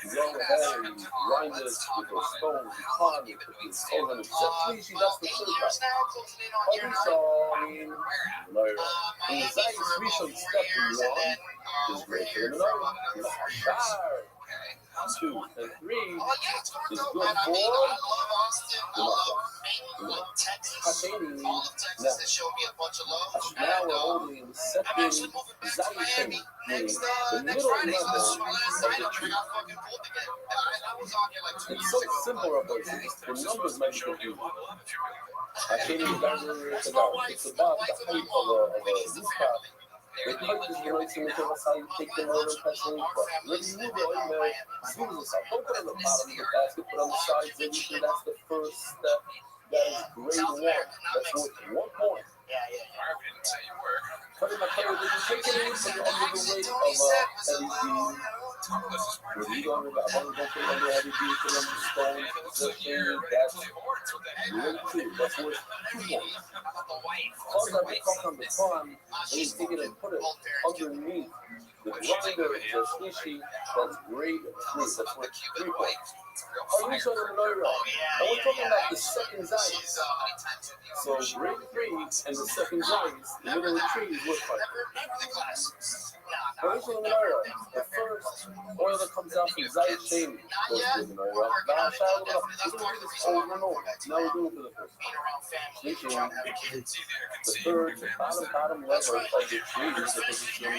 You go ahead and you grind it with those stones, you climb it with these stones, and it's that's the third process. In Zion's recent step 1 is greater than another. Sharp. 2 and 3 is good for now we're holding the second Zion, meaning the middle level of the tree. It's so simple of those things. The numbers might be confusing. I can't even remember what it's about. It's about the height of a rooftop. They cut this joints and tell us how you take the mortar and pestle. But when you move it, man, as soon as it's up, don't put it on the bottom of the basket, put it on the sides. And usually that's the first step. That is grade 1. That's worth 1 point. Cut in my color, then you take it in, put it under the weight of heavy beam. When you go under the don't put it under heavy beam, put it under the stone. That's grade 2. That's worth 2 points. Cause I pick up on the farm, and you take it and put it underneath the grinder, the species, that's grade 3. That's worth 3 points. Oh, you showed them another row. And we're talking about the second Zayas. So grade 3 and the second Zayas, the middle of the tree is what part? But the first oil that comes out from Zayas Shame goes to the menorah. We're going to do this over and over. Now we're doing it for the first time. The third, bottom level of the tree is the position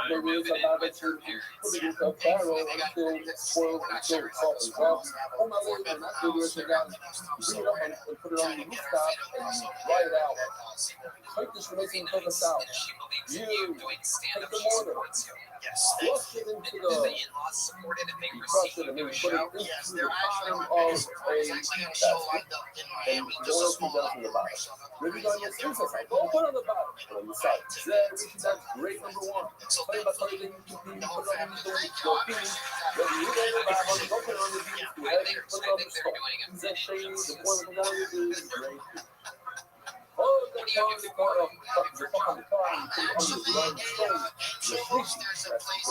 the wheels allow it to put it into a barrel until it swirls, until it softens up. Oh my lord, and that's good as you got. Bring it up and put it on the rooftop and dry it out. Take this releasing purpose out. You take the mortar, flush it into the, you crush it and then you put it into the bottom of a basket. And the oil comes down from the bottom. Maybe you got your things like, don't put on the bottom, put on the side. That's grade number 1. Play by play, then you put it on the beans. When you get the bottom, don't put it on the beans. You have to put it on the stove. That shade, the oil comes down the beans, grade 2. Oh, the car on the car and put it on the ground stone. The police, that's the first.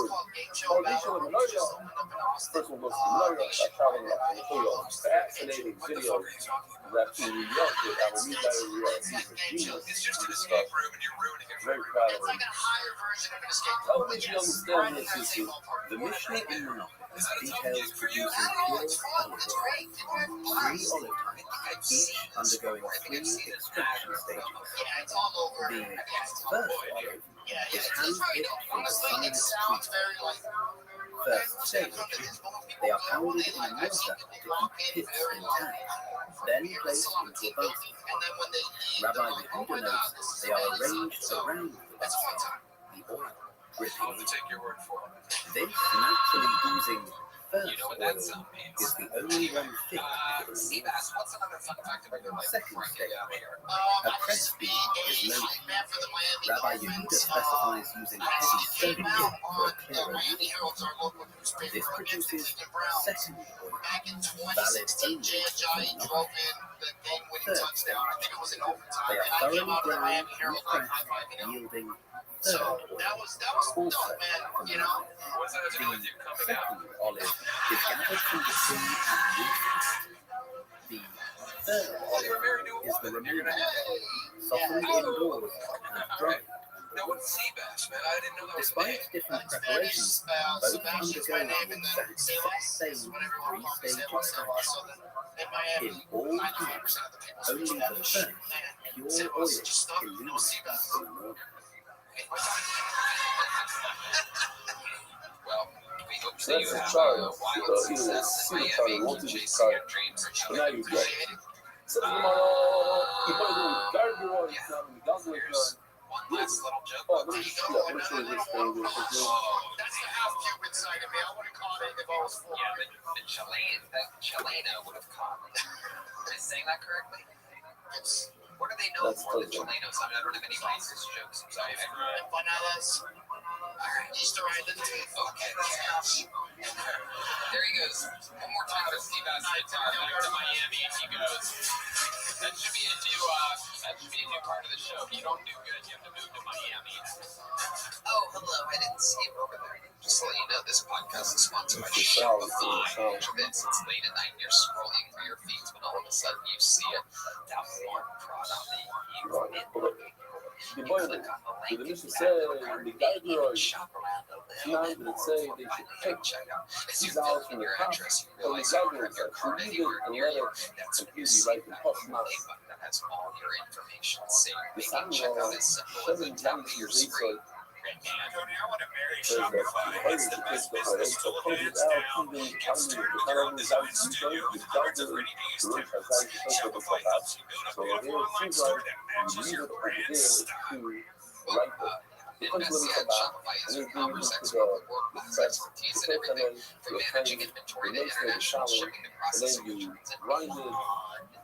Foundation of Menorah. First one goes to Menorah. That's how they got fascinating videos that in New York with our new guy in New York. He's a genius. Very proud of him. Television understand this is the mission in Menorah. Details producing pure olive oil. 3 olive types, each undergoing 3 extraction stages. The first olive is hand-picked from the sun's tree. First stage, they are pounded in a mortar to keep pits intact, then placed into a basket. Rabbi Yehuda notes they are arranged around the basket, the oil dripping in. This naturally oozing first oil is the only one fit for the See, that's what's another fun fact about your life. second stage. A press beam is loaded. Rabbi Yehuda specifies using heavy stone wood for a clearer view. This produces second oil, valid only for third stage. They are thoroughly ground and pressed, yielding third oil, also from the olive. The second olive is gathered from the tree and roofed. The third olive is the remaining olive, softened indoors and dried. Despite different preparations, both undergo the exact same 3-stage extraction. In all cooks, only the first, pure oil illuminates the mortar. Well, we hope That's that you the have child. a wild success in Miami and chasing your dreams. But now you're great. So tomorrow, you probably doing garbage oil now in the guzzler gun. One last little joke. Oh, let me show you this thing real quick. That's the half Cuban side of me. I would have caught it if I was full. Yeah, the Chilena would have caught me. Am I saying that correctly? What are they known That's for, the totally. Chilenos? I mean, I don't have any racist jokes. I'm sorry. Empanadas. Easter Island. Okay. There he goes. One more time for Steve Bassett. Back to Miami. He goes. That should be a new part of the show. If you don't do good, you have to move to Miami. Oh, hello. I didn't see him over there. Just to let you know, this podcast is sponsored by Shopify. It's late at night and you're scrolling through your feeds, but all of a sudden you see that one product that you The boy, the mission said the guide shop around a tonight that say they should pick these hours from the top. So the guide said, she needed a letter to easy like the post mask. that has all your information saved. The Making sound checkout as simple as 7 a tap times of your is screen. Tony, I want to marry says that the Shopify. It's the best business so tool comes hands out down. even Get counting started the with your own kind design of studio the with hundreds of doctor ready-to-use group has templates. actually Shopify helps you build a so beautiful it online seems store like that you matches need your it over brand there style. to write the Invest at Shopify is your commerce expert with world-class expertise in everything from managing inventory to international shipping to processing your grind transit. it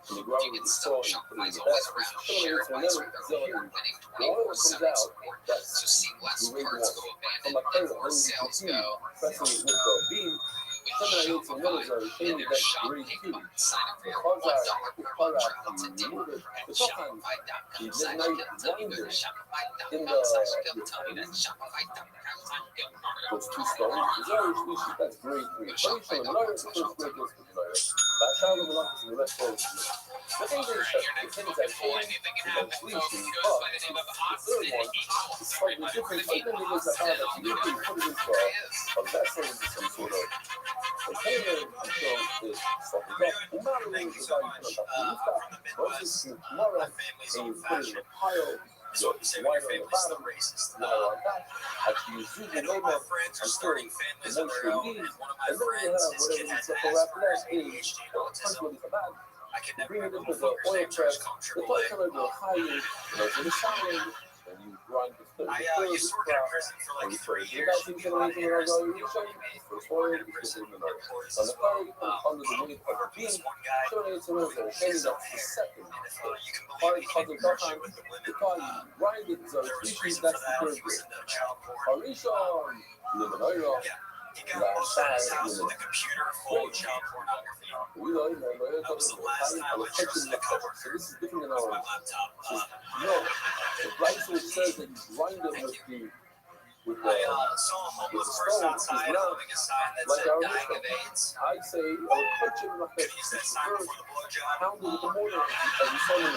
and the You ground get is stuck. soil Shopify's and always that's around. the Share advice with their award-winning 24/7 support. So that's see less grade parts 1. go From abandoned my and cradle, more then you sales continue go. pressing it with the beam. Some of the military came to that grade too. Because the Shopify.com in the those two stories, Missouri species, that's grade 3. Pretty sure Missouri is the first grade goes to Missouri. That's how the Malakas and the rest goes to the English, the things that change, the species, but the third one is slightly different. Even because the fact that you can put it into a vessel, into some sort of container until it softens up. Umara is the guy you put on top of the versus Umara, and you put it in a pile. So you say your family's still racist. Actually, you zoom in over friends or starting families of their own. And one of my friends, his kid has Asperger's, ADHD, and autism. I can never remember the fucker's name, church called AAA. You used to work in a prison for like 3 years. You get a lot of interest. You work in a prison. Employees as well. This one guy, he's on hair. And if you can believe he came to shit with the women, there was reason for that. He was into child porn. Yeah. He got most of his house with a computer full of child pornography. That was the last time I trusted a coworker with my laptop. the right switch says that you grind it with the I saw a homeless person outside holding a sign that said dying of AIDS. I'd say, I would punch him like Could use that sign before the blowjob. pound it with the mortar as you saw him.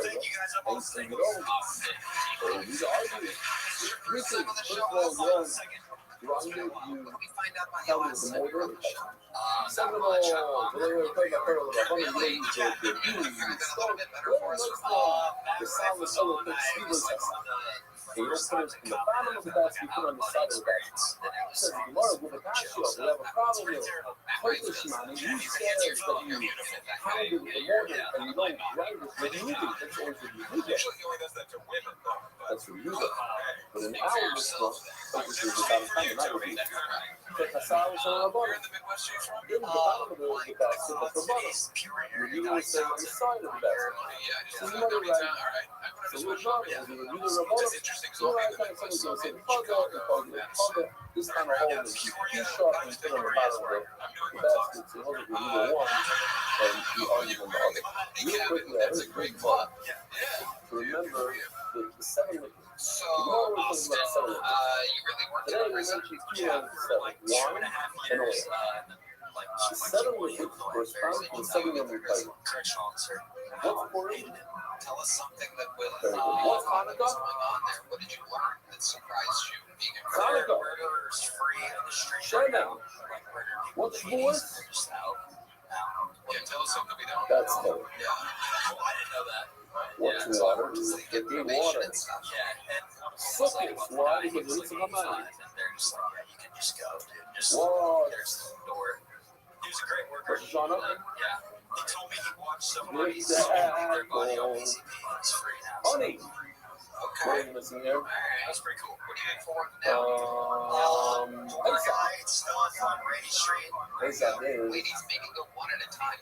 Thank you guys. I'm all single. These are arguments. Three things. First of all, grind it, you pound it with the mortar. Second of all, the solid color that Steelers has. And you don't put it in the bottom of the basket, you put it on the side of the basket. It says, Laura, with the patio, we have a problem here. Turkish money, you said that you pound it with the mortar and you don't grind it with music. That's always what you do. Usually he only does that to women, though. That's what you do. But in our restaurant, this is about a time, not a week. Take a salad on the bottom. In the bottom of the basket, at the bottom. You will say on the side of the basket. So you know, right? So we're not going to do the remote. So I kind of someone's going to say, plug it. This kind of hole is too sharp and put on the bottom of the basket. So you do either one and you argue on the other. Real quickly, that is a great part. To remember the 7 liquids. So, Austin, you really worked in a prison? Yeah, for like 2.5 years. Like, 7 liquids correspond to the 7 million titles. Correctional officer. What's for it? Tell us something that will, What's what was going on there? What did you learn that surprised you being in Hanukkah. Murderers free on the street. Showdown. Like murder people. What's for it? They're just out. Yeah, tell us something we don't know. That's cool. Yeah. Well, I didn't know that. What's Yeah, water? so they get Get probation water. and stuff. Yeah. And Suck it. Why? Because it's a man. and they're just like, yeah, you can just go, dude. Just What? there's the door. He was a great worker. What's John up? Yeah. He told me he watched somebody With sell the their body on apple. PCP and it's free now. Honey. Okay. What are you missing here? That's pretty cool. What are you in for now? It's still on Rainy Street. What's that name? Ladies, maybe go one at a time.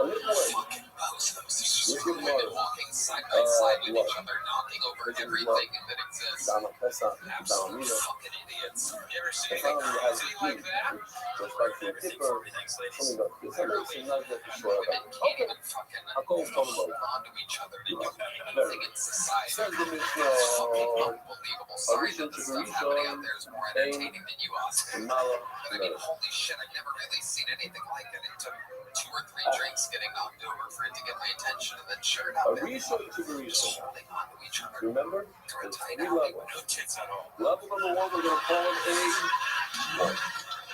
A little more. Fucking bozos. There's just Look two at women Mark. walking side by side with what? each other, knocking over Look at everything that exists. That's not Absolute Down fucking idiots. You ever see That's anything not only has crazy a like key. that? Just like the Everything's dipper. everything's ladies. Something about this. That makes it not that sure Women about. can't Okay. even fucking I'll go and talk about it. hold on to each other to do anything in society. Says the It's fucking mission. unbelievable. Sorry that the stuff happening out there is more entertaining than you, Austin. Mala. But I mean, holy shit, I've never really seen anything like it. It took 2 or 3 drinks getting knocked over for it to get my attention, and then sure enough, A everyone research to the just research. holding on to each other. Remember? Through a There's tight 3 alleyway. levels. No tits at all. Level number 1, we're going to call it A1.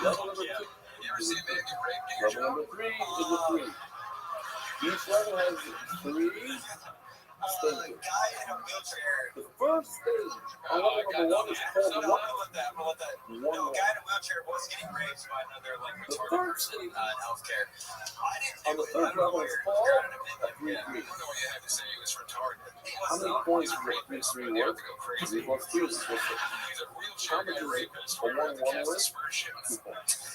Level number 2. You ever see a man get raped in your Level job? number 3 is a 3. Each level has 3 A stages. guy in a wheelchair. The first stage on level number 1 is called No, what? I'll let that. No, One. a guy in a wheelchair was getting raped by another like The retarded third person stage in healthcare. I didn't on do the it. I third don't know level where is you're called got an a opinion. 3-3. I don't know what you had to say. He was retarded. How many points is a 3-3 You have worth? to go Is crazy. it equals 2? Is it equals 6? He's a wheelchair guy rapist. A 1-1 The cast worth? is for shit. 2 points.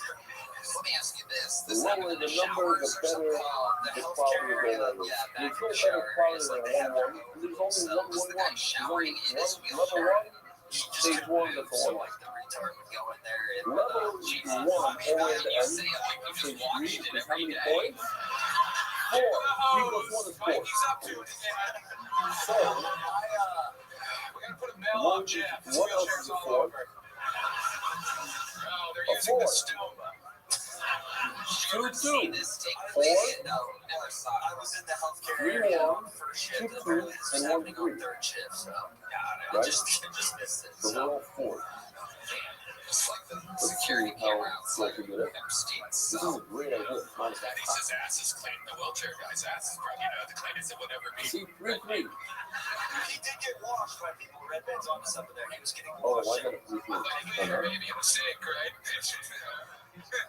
Let me ask you this. The This lower happened in the the number, the showers or better something? The the healthcare quality of area, their levels. yeah, back There's in no the better shower quality areas, than like a they have 1-1. their There's only So was the guy 1-1-1. showering in his Level wheelchair? 1, stage 1, that's a So 1. like the retard would go in there and Level Jesus. 1 all the way to the You end. say it like you Stage just watched 3 it is how every many day. points? 4. 3 plus 1 is 4. Mikey's up to it again. So, We gotta put a bell on Jeff. His what else wheelchair's is it all for? over. Oh, they're A using the 4. stone. You ever 2, seen this take 4. place? No, never saw it. I was in the healthcare 3, area 1, on first shift. 2, And 2, apparently this was and 1, happening on 3. third shift. So I Right? just missed it. So So we're all 4. Just like the Let's see security how camera outside quick of we get it. Epstein's This is cell. a great idea. It's not a bad Daddy says ass is clean. The wheelchair guy's ass is probably the cleanest it would ever be. See, 3, 3. he did get washed by people with red bands on us up in there. He was getting Oh, washed. why not 3, 3? I thought you were maybe a mistake, right?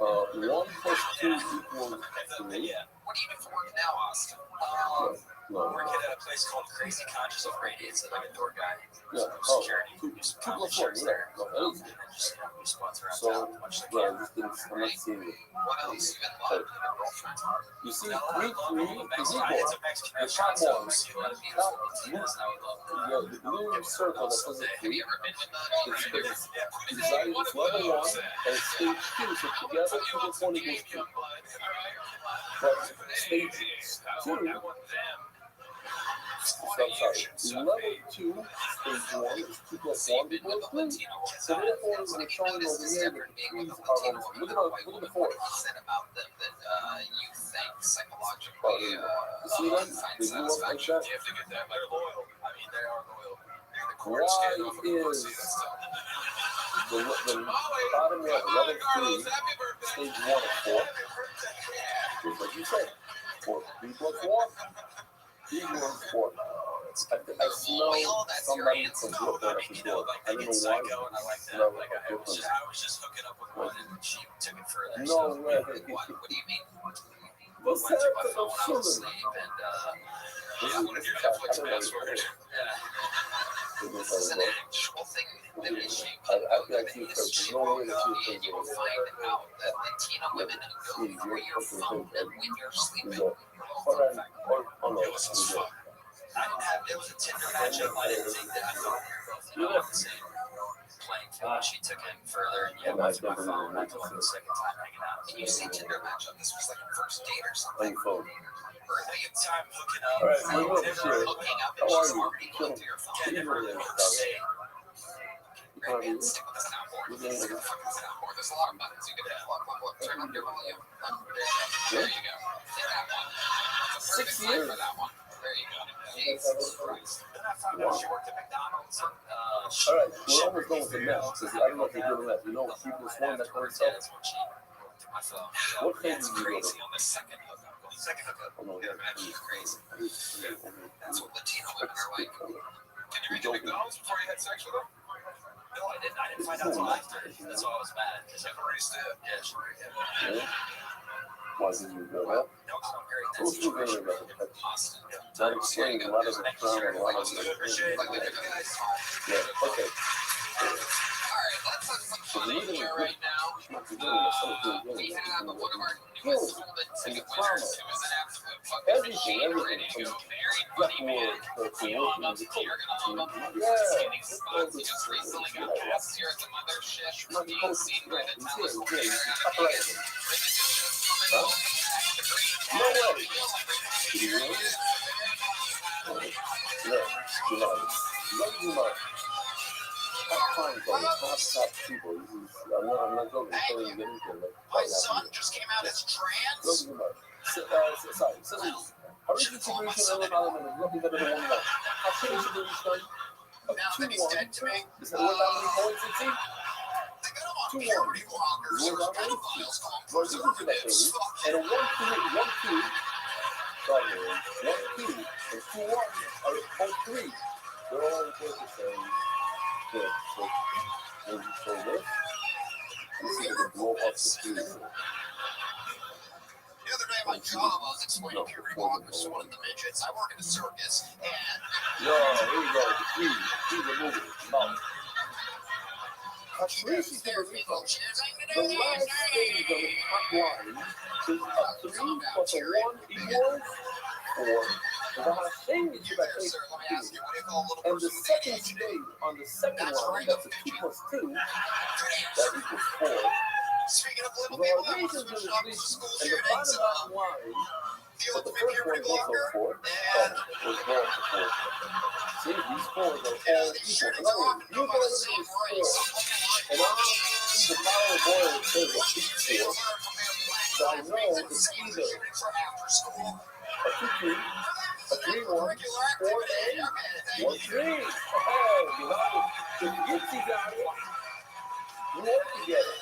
1 plus 2 equals 3. Yeah. What do you do for work now, Austin? No. Working at a place called Crazy Conscious of Radio. It's like a door guy. Yeah. Security. 2 Just plus 1. shirts Yeah. there. No, that is And then just, do spots around so, town. Much like well, I'm not seeing it. What else? You got a lot of girlfriends. You see, No, 3, 3 is equal. It's a Mexican The restaurant. top one. So a lot of beautiful Latinas now we love. The blue circle that says Have 3. you ever been with It's the designed as level 1 and it's stage 2. So together, 2 plus 1 equals 2. But stage 2, level 2, stage 1 is 2 plus 1 equals 3. So therefore, we're showing over here that the 3s are almost. Look at the 4. said about them that you think Oh, psychologically you see them? find They blew up like satisfaction. that. You have to get that. They're loyal. I mean, they are loyal. They're the Why cord scan off of the is pussy. That's tough. the bottom level, level 3, Happy birthday. stage 1 is 4? Just like you said. 4. 3 plus 1 equals 4. I smell somebody from Brooklyn at the door. I don't know why. And I like that. No, Like I was just hooking up with one and she took it further. No So, way. What do you mean? What's went to my that? phone when I was asleep and I want to hear Netflix password. This is an actual thing that is shaped I up feel in like the you history no way of that you and you will find out that Latino women who go through your phone when you're sleeping. no. I didn't have, it was a Tinder matchup. I didn't think that I thought we were both, on the same playing field. She took it further and yeah, went to my phone and I told her the second time hanging out. Can you say Tinder matchup? This was like a first date or something. Phone. Or I think it's time hooking up. All right, we're they over were here. hooking up How and are she's you? already going through your phone. Yeah, never really say. Great man, stick with the soundboard. Stick with the fucking soundboard. There's a lot of buttons you can hit. Look. Turn up your volume. There you go. Hit that one. That's a 6 perfect time years. for that one. There you go. Jesus Christ. Then I found out she worked at McDonald's and All right, we're almost done with the math. I don't know if you're doing that. You know, keep this one that goes yeah, up. that's what she worked at my phone. What Yeah, page it's did you go crazy to? on the second hookup. Second hookup. Oh, no, Yeah, man, she's crazy. That's what Latino women are like. Did you make it McDonald's before you had sex with her? No, I didn't find out until after. That's why I was mad. Because I Erased it. yeah, she worked at Yeah. Why did you go up? no, it's not very Who's intense too good situation. about it? Austin. That explains a lot of the crown and a lot of Appreciate it. Like, look at the guys. Yeah, okay. Alright, let's have some fun in here right now. We have one of our newest golden ticket winners who is an absolute fucking machine, ready to go. Very funny man. You'll love him. You're gonna love him. Skinny spots. He just recently got cast here at the mothership. Being seen by the telesquare. No way. Did you really? No, you love you much. Top time for the top people. I'm not going to tell you to get into it. My son just came out as trans. Sorry, how is the situation of about him and nothing better than 1-1? How can you do this one? Now that he's dead to me, Is that worth how many points it's in? they got him on puberty blockers. Is it There's worth how many? pedophiles calling Well, you can do that, preservatives. baby. And a 1-2, sorry, 1-2, and 2-1 are at 0.3. They're all important the same. Good. So this, let's see if it blow up the screen. The other day at my job, I was explaining puberty blockers to one of the midgets. I work in a circus, and No, here you go. The three. These are moving. No. Tracy they're the people choosing to The do these last stage on the top line is a 3 plus a 1 equals 4. Because I have same with you that Here, they sir, let me ask you, what do you call a little and person the with second ADHD? stage on the second That's line, that's a 2 plus 2, that equals 4. Speaking of The little people, I want to reasons switch for topics to deletion schools and here. the It's bottom line, deal but with the first one puberty goes blocker. on 4. And We're going for 4. See, these 4s are all these equal. shirts In other are words, you by go the into same this race. 4, and on the power of oil it says a big 4, so I know it's either After school. a 2-2, a 3-1, 4A, or 3. Hey, the Gypsy got it. We work together.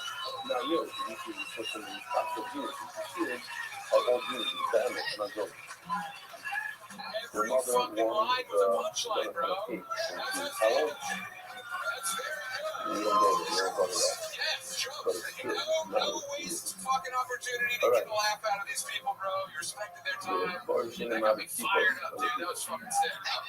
Now, you see put some of these pops of units. You see, are all units. Damn it, and I go. Your mother wanted punchline, bro. How old? You don't go there. You don't go to that. But it's true. No waste fucking opportunity to get a laugh out of these people, bro. You respected their time. That got me fired up, dude. That was fucking sick. That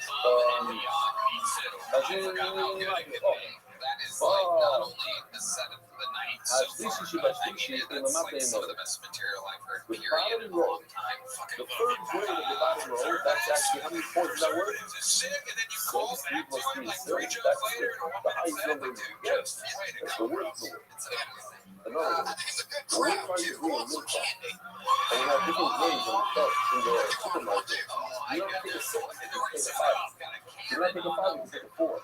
is like not only the seventh of the night so far, but I mean, that's like some of the best material I've heard, period, in a long time. The third grade of the bottom row, that's actually how many points is that worth? Sick, and then you call 3 back to plus 3 him like is 3 7. jokes That's later, and the highest number you can get. just way to That's go, the bro. word for it. It's amazing. In other words, It's a good the word crowd, finds too. its way in Want some milk bar. candy? And we have different grades in the cups in the supermarket. Oh, I You don't got take a this. 6, The you door take a says, 5. oh, got a You don't take a 5, you take a 4.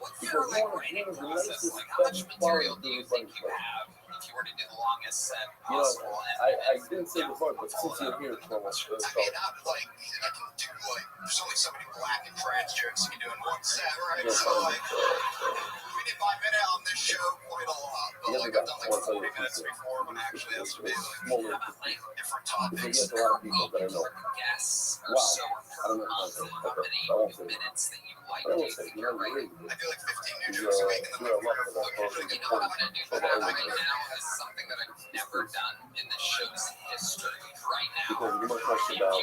What's Because your you like want to writing bring the process? nicest, Like, how much best material quality do you to think everybody. you have if you were to do the longest set You know, possible? I didn't say before, but since you're here, so much. I mean, I'm like, I can do like, there's only so many black and trans jokes you can do in one set, right? So like, we did 5 minutes on this show quite a lot, but like I've done like 40 minutes before when it actually has to be like different topics. There's a lot of people that I know. Guests Wow. I don't know how to say it. I won't say it. minutes that you like I won't say it. You know, I do like 15 new jokes a week, and then you're a lot for that person. you know what I'm gonna do for that right now is something that I've never done in the show's history. Right now, Because you must question about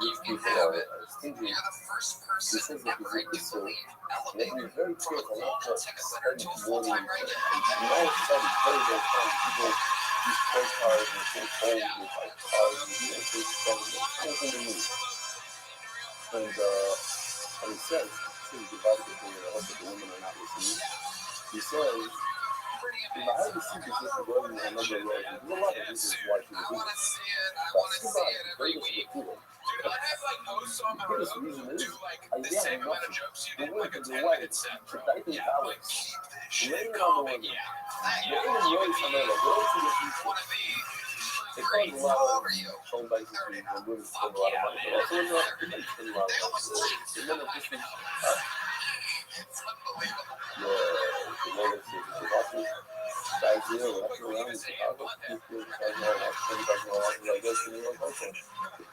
these people are stingy. you're the first This person is like ever a to history. believe You have to be elevator very from a careful not global to ticket winner spend to a money. full-time regular. And all of a sudden, very, very common. People use credit cards and take homes with like cars and do interest spending. It's nothing to me. And he says, since the body is doing it, also the women are not listening. He says, if I had to see this list going in a number of years, there's a lot of reasons why she I would do want to this. see it. I But want to think see about it it, every very week. cool. Dude, I have like hosts on The my biggest road reason who is, do like I the get same amount of nothing. jokes you The did, way like a to the 10-minute way, set, to bro. type in Yeah, like balance. keep this The shit way going. I'm Yeah. the only way to know that we're to the future. One of the It comes a lot of shown by people and women spend a lot of money. But also in the men spend a lot of money. The men are just It's unbelievable. the lowest is guys here walking around in Chicago, people talking about like this in New York also.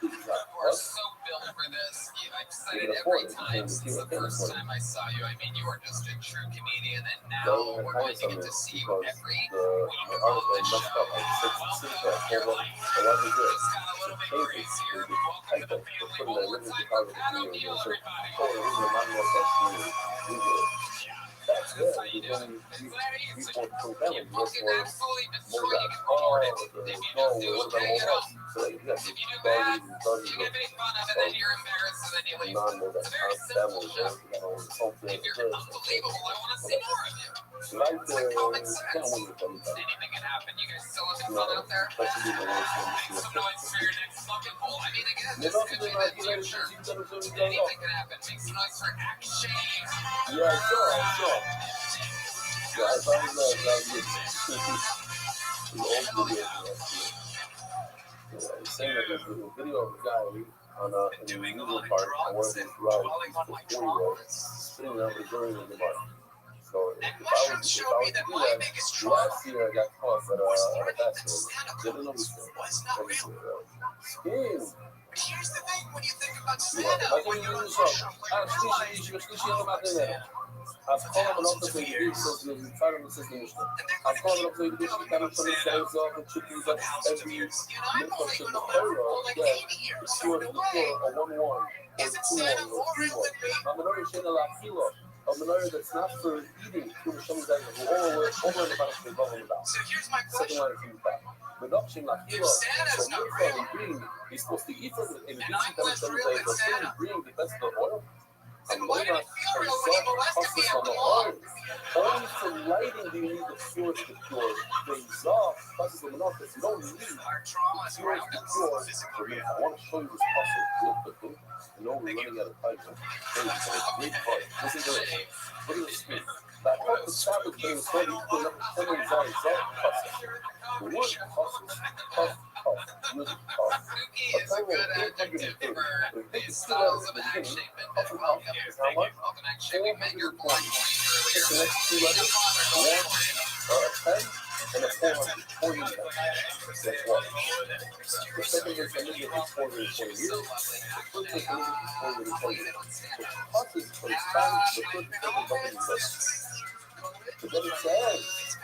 We're so built for this. I've said it every time since the first time I saw you. I mean, you are just a true comedian, and now we're going to get to see you every week on the show. Welcome to your life. Just got a little bit crazier. Welcome to the family. One more time for Pat O'Neill, everybody. That's how you do it. It's that easy. You fucking absolutely destroy. You can record it. If you just do okay, you don't. If you do bad, you get made fun of, and then you're embarrassed, and then you leave. It's a very simple show. If you're unbelievable, I want to see more of you. It's like common sense. Anything can happen. You guys still having fun out there? Make some noise for your next fucking poll. I mean, again, this could be the future. Anything can happen. Make some noise for action. Yeah, sure. Yeah, I thought it was saying that there's a video of a guy on in the middle part on one of these rides, he's 40-year-old, sitting there during the bar. So if I was to do that, last year I got caught at a basketball. Didn't know this thing. Skin. Here's the thing when you think about Yeah, stand-up, when you're on social, Аз ходам на опта да ги с отваряме с неща. Аз ходам на опта да ги карам some sales off and chipping up every lift of the payroll. Yeah, it's sure to a 1-1 or 2-1 or 3-1. I'm an origin of la filo. I'm an area that's not for eating. Who shows that over and about the bubble about. So here's my Second question. line from the back. reduction nativa from infrared green is supposed to infrared in addition to the green depends on the oil. And why did it feel real when you molested me on up the the wall? Only for lighting do you need the pure to cure. The exhaust causes the monotonous. You don't need Our trauma is pure around to us. cure. Physical I reality. want to show you this puzzle real quickly. I know we're running out of time. It's a great part. Listen to this. Look at the screen. That help the traffic being steady, put up the exhaust puzzle. The word puzzle, tough, really tough. Spooky is a good adjective for these styles of act-shapement. Welcome act-shaping. Met your point earlier. The next two letters, one, a 10, and a 440. That's one. The second is immediately 440 years. The first is immediately 440 years. The process for expanding the first second bucket is but then it says,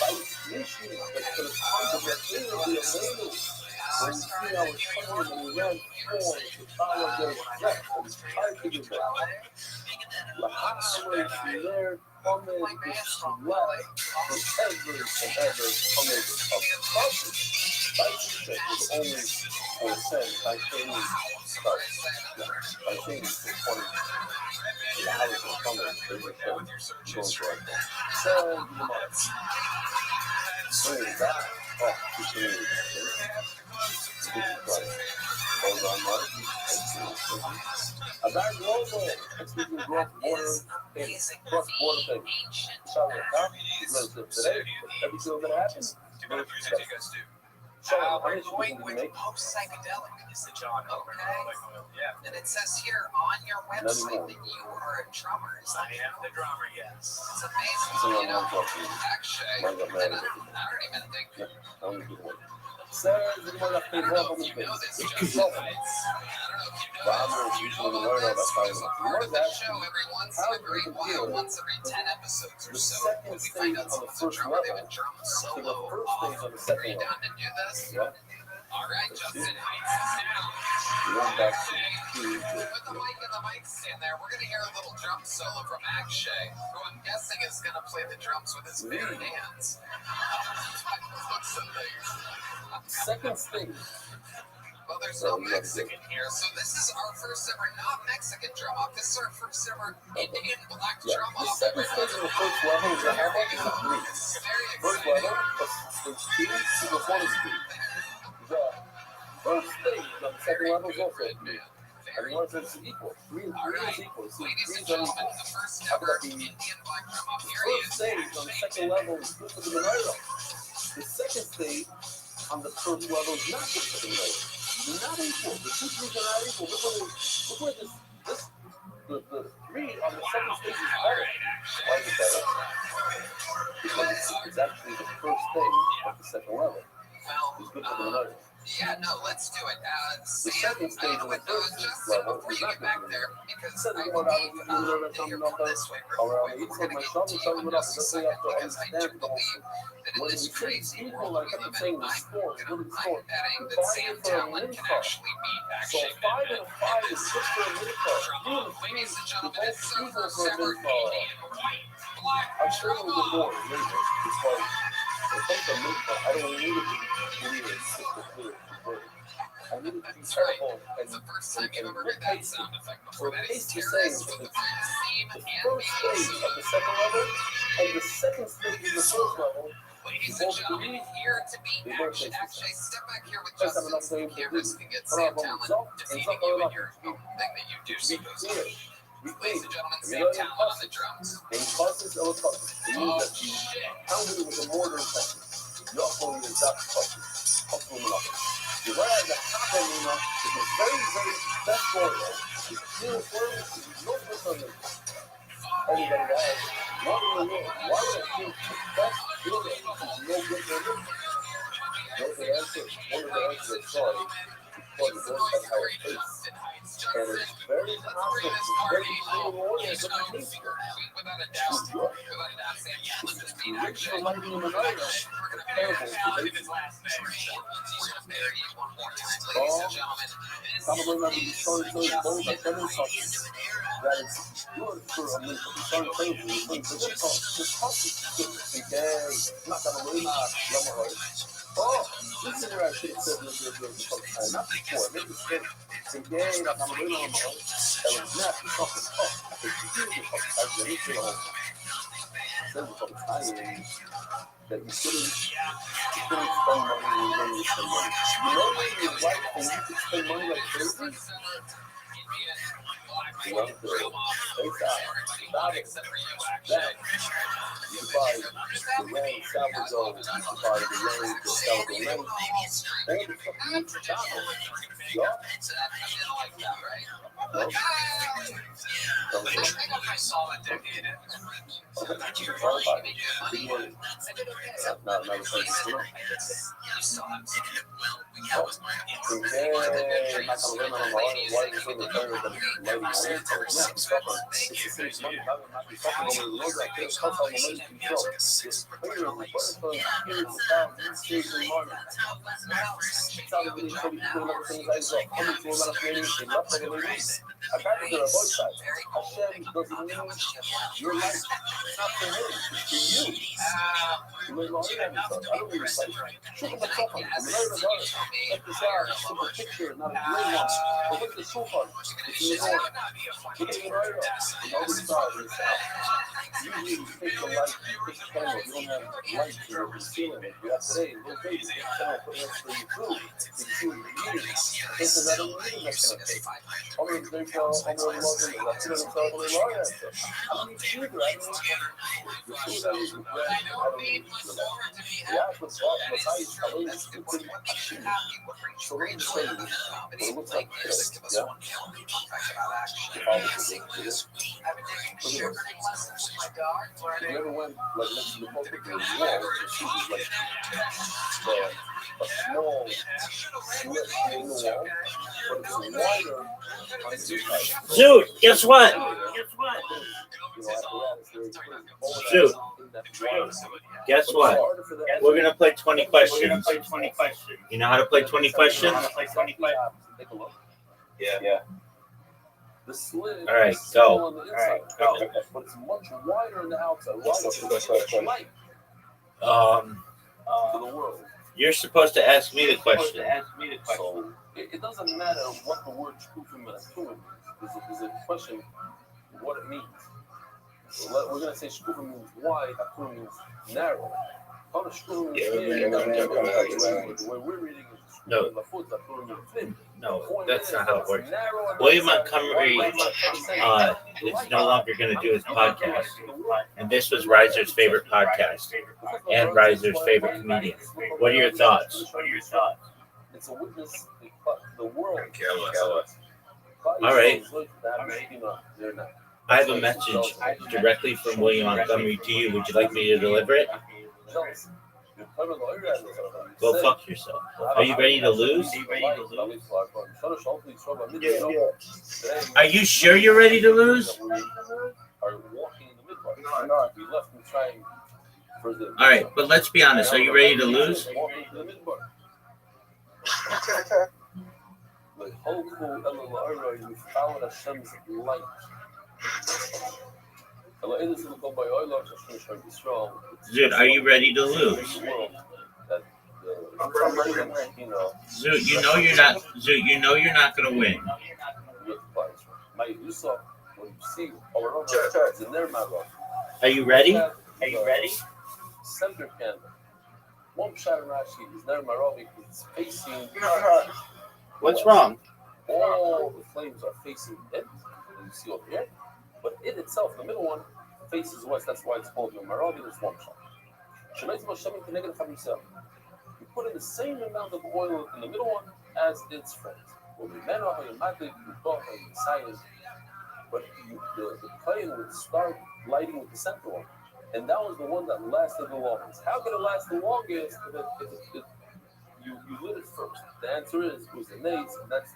by mission, that for the concept that it will be available. When we see our children and we run forward, the power of their breath and try to do that. The highway from there coming is life forever and ever coming of process. By mission is only for sin, by training starts. By training for 20. The hours are coming, they will come. Going for it. So, you must. So, that opportunity. Hold on, Mark. A bad global experiencing cross-border thing. Shall we have? Today, every single gonna happen. What kind of music do you guys do? We're going with post-psychedelic. It's the John. Yeah. And it says here on your website that you are a drummer. Is that I am the drummer, yes. It's amazing. You know, actually, and I don't even think. I only do one. So, you might have to I don't know if you know this, Justin. I don't know if you know about this. There's a part of the show every once every 10 episodes or so. When we find out someone's a drummer, they've been drumming solo or off. Are you down to do this? Yeah. All right, Justin. One back to With the mic and the mic stand there, we're going to hear a little drum solo from Akshay, who I'm guessing is going to play the drums with his bare hands. Looks amazing. second stage. Well, there's no Mexican here, so this is our first ever not Mexican drum off. This is our first ever Indian black drum The off. second stage of the first level is a hammer is a three. First level plus stage two equals 1 is 3. The first stage on the second level is also 3. And once it's equal, 3 and 3 is equal. See, Ladies 3 and is gentlemen, unequal. the first How ever could that be? Indian black drum off. The Here he first is. stage on the second level is good for the Monero. The second stage on the first level is not good for the Monero. They're not equal. The two things are not equal. Look where the 3 on the second stage is better. Why is it better? Because it's actually the first stage of the second level. It's good for the Monero. Yeah, no, let's do it. The Sam, second stage of the first Justin, level before is you not get back good for the there, Monero. because Said I what I was believe doing here, on come this way real around quick. 8 We're going to my get son to was you telling in me just a that second, they have to because I do understand the whole believe thing. that in When this we treat crazy people, world like we I kept live saying, in, the sport, I'm good in sport. betting that Buy Sam it for a Talon minute can car. actually beat So Akshay 5 and a 5 is good for a minute car. You and the Ladies and you're gentlemen, both it's our equal first for a ever minute car. Indian white black I'm sure drum it will off. more later because when it comes to minute car, I don't need it to be clear, crystal clear, converted. I need it to be That's right. careful It's the first time you've ever heard good that pacing. sound effect So before. That is pace the terrorist same. with the first theme The and first beat. stage of the second level and the second stage of the first level. Ladies and gentlemen, here to beat Akshay. Akshay, step back here with Justin so the cameras can get Sam Talon defeating you in your own thing that you do supposed to. Ladies and gentlemen, Sam Talon on the drums. In buses or buses, it means that you pounded it with a mortar and pestle. You also need a dot buses. Hustle them up. You realize that happening is a very, very best order. It's clear service, no different. Everybody else, what in the world? Why would I think the best builder is no good for them? No, the answer, one of the answers is sorry. Because it goes at higher pace. And it's very possible, it's very clear order of the pace. Without a doubt, without a doubt, Sam Talon just beat Rich Akshay. for lighting in the night. Terrible. Ladies and gentlemen, I'm going to be starting to tell both like them instructions. That is good for a minute. I'm starting to tell you, the talk is good. Okay, not going to win. Oh, this is where I should have said this not before. Maybe it's gay, like I'm really on my own. And it's not the fucking fuck. I think you do the fucking I really feel like I said the fucking time that you shouldn't spend money when you spend money. You know when you're white and you can spend money like crazy? One thing. Face out. Stop it. That. You can buy the rain salvador. You can buy the rain salvador rain. All the fucking channel. Yeah. No. I saw that decade. Your life is not for him, it's for you. I don't really like shoot him a top on him. Let the shot, super picture, not a great one. But look at the sofa. It's in the north. Look at the right on the other side of the south. Usually you take the light, you take the camera, you don't have light to your ceiling. You have today, little baby, you can put it for your food. You can see what you're eating. This is not a meeting that's going to take. I'm going to take I'm going to log in. That's going to tell me why I don't need sugar. I don't need sugar. The food I use with bread, I don't need sugar. Yeah, but besides, I don't need stupid action. So let me just say this. What it looks like today, yeah? You ever went like next to the boat with your wall, your shoes is like a small slit in the wall, but it's wider on the side. Dude, guess what? Dude, guess what? We're gonna play 20 questions. You know how to play 20 questions? Yeah. The slit All right, is small go. on the inside, but it's much wider on the outside. Light to the world. You're supposed to ask me the question. So it doesn't matter what the word shkufim and atumim is a question what it means. So we're going to say shkufim means wide, atumim means narrow. How does shkufim means the way we're reading is No. atumim means thin. No, that's not how it works. William Montgomery is no longer going to do his podcast. And this was Reiser's favorite podcast and Reiser's favorite comedian. What are your thoughts? It's a witness the world. All right. I have a message directly from William Montgomery to you. Would you like me to deliver it? Go fuck yourself. Are you ready to lose? Are you sure you're ready to lose? All right, but let's be honest. Are you ready to lose? Dude, are you ready to lose? Dude, you know you're not. Dude, you know you're not gonna win. Are you ready? Are you ready? Center candle. One shot of Rashi is there Maravi because it's facing. What's wrong? All the flames are facing it. You see over here. But it itself, the middle one, faces west. That's why it's called the Maravi. There's one shot. You put in the same amount of oil in the middle one as its friends. But the flame would start lighting with the center one. And that was the one that lasted the longest. How could it last the longest if you lit it first? The answer is it was the nates, and that's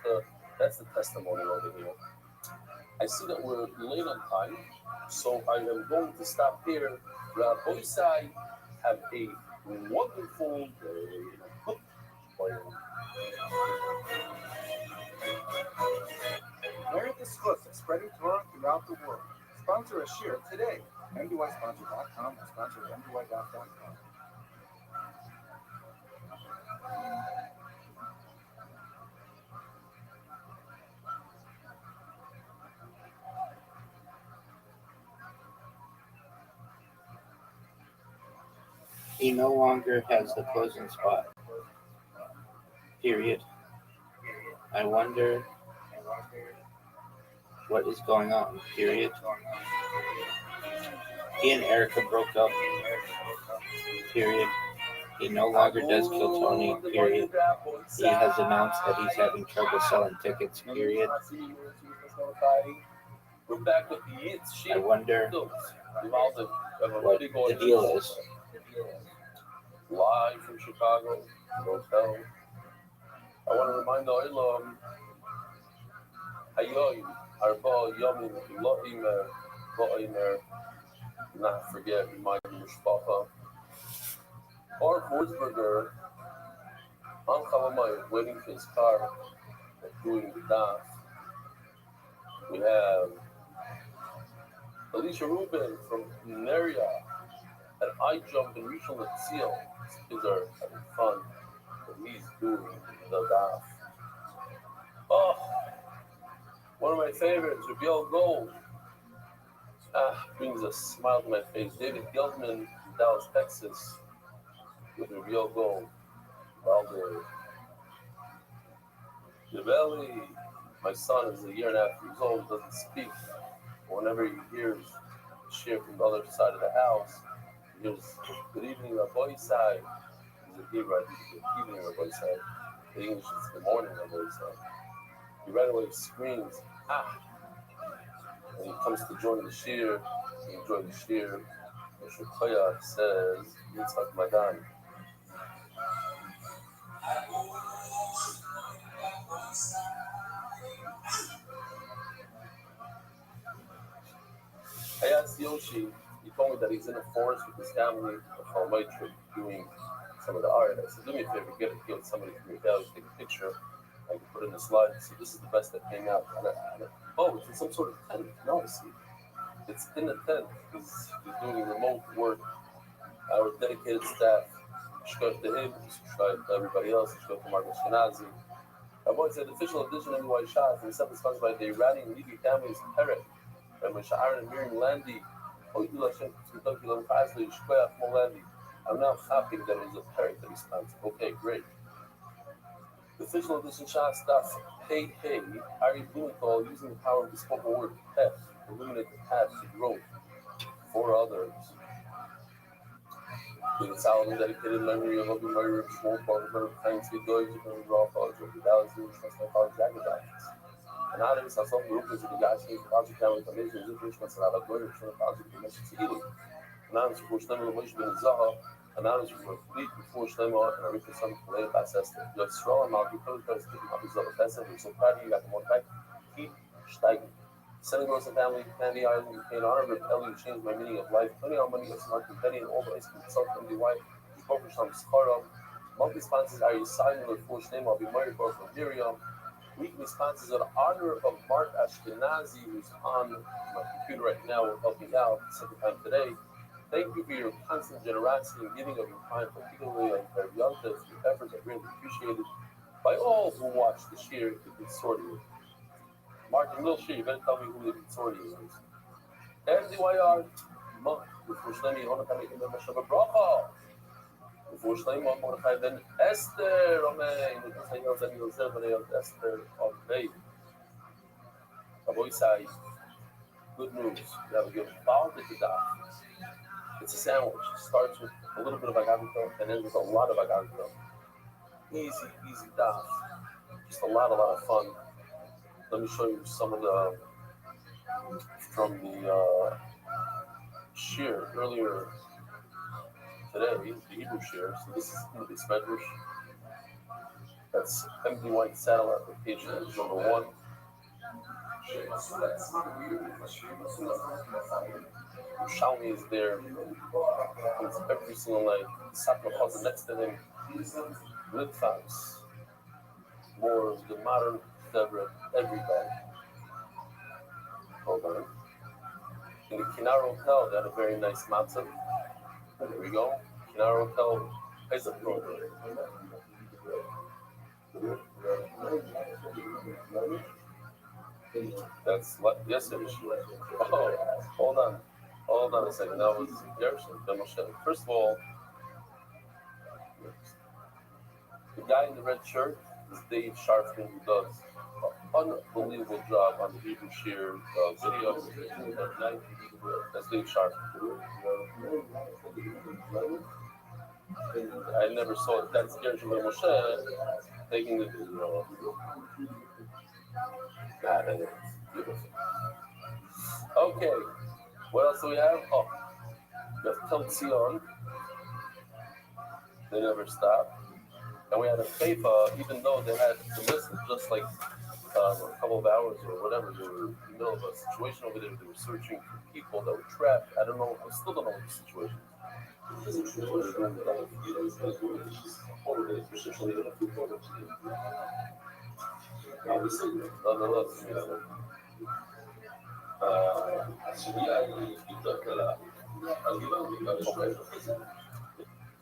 the testimony over here. I see that we're late on time, so I am going to stop here. Rabbi Isai, have a wonderful day. Learn this book is spreading Torah throughout the world. Sponsor a share today. MDYsponsor.com or sponsor at MDY.com. He no longer has the closing spot. Period. I wonder what is going on. Period. He and Erica broke up. Period. He no longer does Kill Tony. Period. He has announced that he's having trouble selling tickets. Period. We're back with the hits. I wonder what the deal is. Live from Chicago, hotel. I want to remind the Olam, Hayoim, Arba, Yomim, Loimer, Loimer, not forget, remind Mishpacha. Or Wurzburger, on Chalamai, waiting for his car, doing the dance. We have Alicia Rubin from Neria, and I jump in Rishon LeZion. These kids are having fun, but he's doing the dance. Oh, one of my favorites, Rabiel Gold. Brings a smile to my face. David Geldman from Dallas, Texas, with Rabiel Gold. Valdir. Jabeli, my son is a year and a half years old, doesn't speak. Whenever he hears a share from the other side of the house, he hears, good evening, Rabbi Isai. He's a Hebrew, good evening, Rabbi Isai. The English is good morning, Rabbi Isai. He right away screams, ah! And he comes to join the shir, he enjoys the shir. Moshe Koya says, Yitzhak Madan. I asked Yoshi, he told me that he's in a forest with his family, a Chalmai trip, doing some of the art. I said, do me a favor, get somebody from your gallery, take a picture, I can put it in the slide, see this is the best that came out. Oh, it's in some sort of tent. No, see, it's in a tent. He's doing remote work. Our dedicated staff, Shkosh to him, Shkosh to everybody else, Shkosh to Mark Ashkenazi. Our boy said, official edition of NY Shot, and something sponsored by the Iranian Levy family's parent. And when Sha'ar and Miriam Landy, I'm now happy that it was a parrot that he sponsored. Okay, great. The official edition shot stuff. Hey, Harry Blumenthal using the power of the spoken word pet, illuminate the path to growth for others. With a solemn dedicated memory of Abu Maryam Shmuel Barber, thanks to Deutsche and Raw College of the Dallas University College Academics. And now there's some group of the guys who are family information, information that's not a good or project information to you. Now it's for Shlema Moshe Ben Zaha, and now it's for complete before Shlema and Arika Sam Kalei Basester. You have strong and Malki Coach, but it's keeping up his other Pesach. We're so proud of you. You got the more back. Keep steiging. Sending Rose and family, Candy Island, UK, in honor of Ellie, you changed my meaning of life. Plenty of money, it's Mark and Benny, and all the ice cream, South MDY. You focus on Scardo. Monthly sponsors are you signing with for Shlema, I'll be married for Miriam. Weekly sponsors in honor of Mark Ashkenazi, who's on my computer right now helping out the second time today. Thank you for your constant generosity and giving of your time, particularly on Young's. Your efforts are really appreciated by all who watch the share the consortium. Martin Wilshire, you better tell me who the consortium is. MDYR Month, before Shlemi, Honakami, and the Meshava Bracha. Before Shleima Mordechai, then Esther, Amen. The Daniel Zebane Esther, Amen. Aboisai, good news. You have a good ball to the It's a sandwich. It starts with a little bit of agavito and ends with a lot of agavito. Easy daf. Just a lot of fun. Let me show you some of the from the shear earlier today, the Hebrew share. So this is going to be Medrash. That's MD White Saddle application number 1. Shalmi is there. Comes every single night. Satma calls next to him. Litfas. More of the modern Deborah, everybody. Hold on. In the Kinar Hotel, they had a very nice matzah. There we go. Kinar Hotel is a program. That's what yesterday's show. Oh, hold on a second. That was Gershon. First of all, the guy in the red shirt is Dave Sharfman, who does an unbelievable job on the Hebrew Shear video at night. That's Dave Sharfman. I never saw it. That's Gershon Moshe taking the video. Nah, that is beautiful. Okay, what else do we have? Oh, we have Tel Tzion. They never stop. And we had a paper, even though they had to listen just like a couple of hours or whatever, they were in the middle of a situation over there. They were searching for people that were trapped. I don't know, I still don't know what the situation is.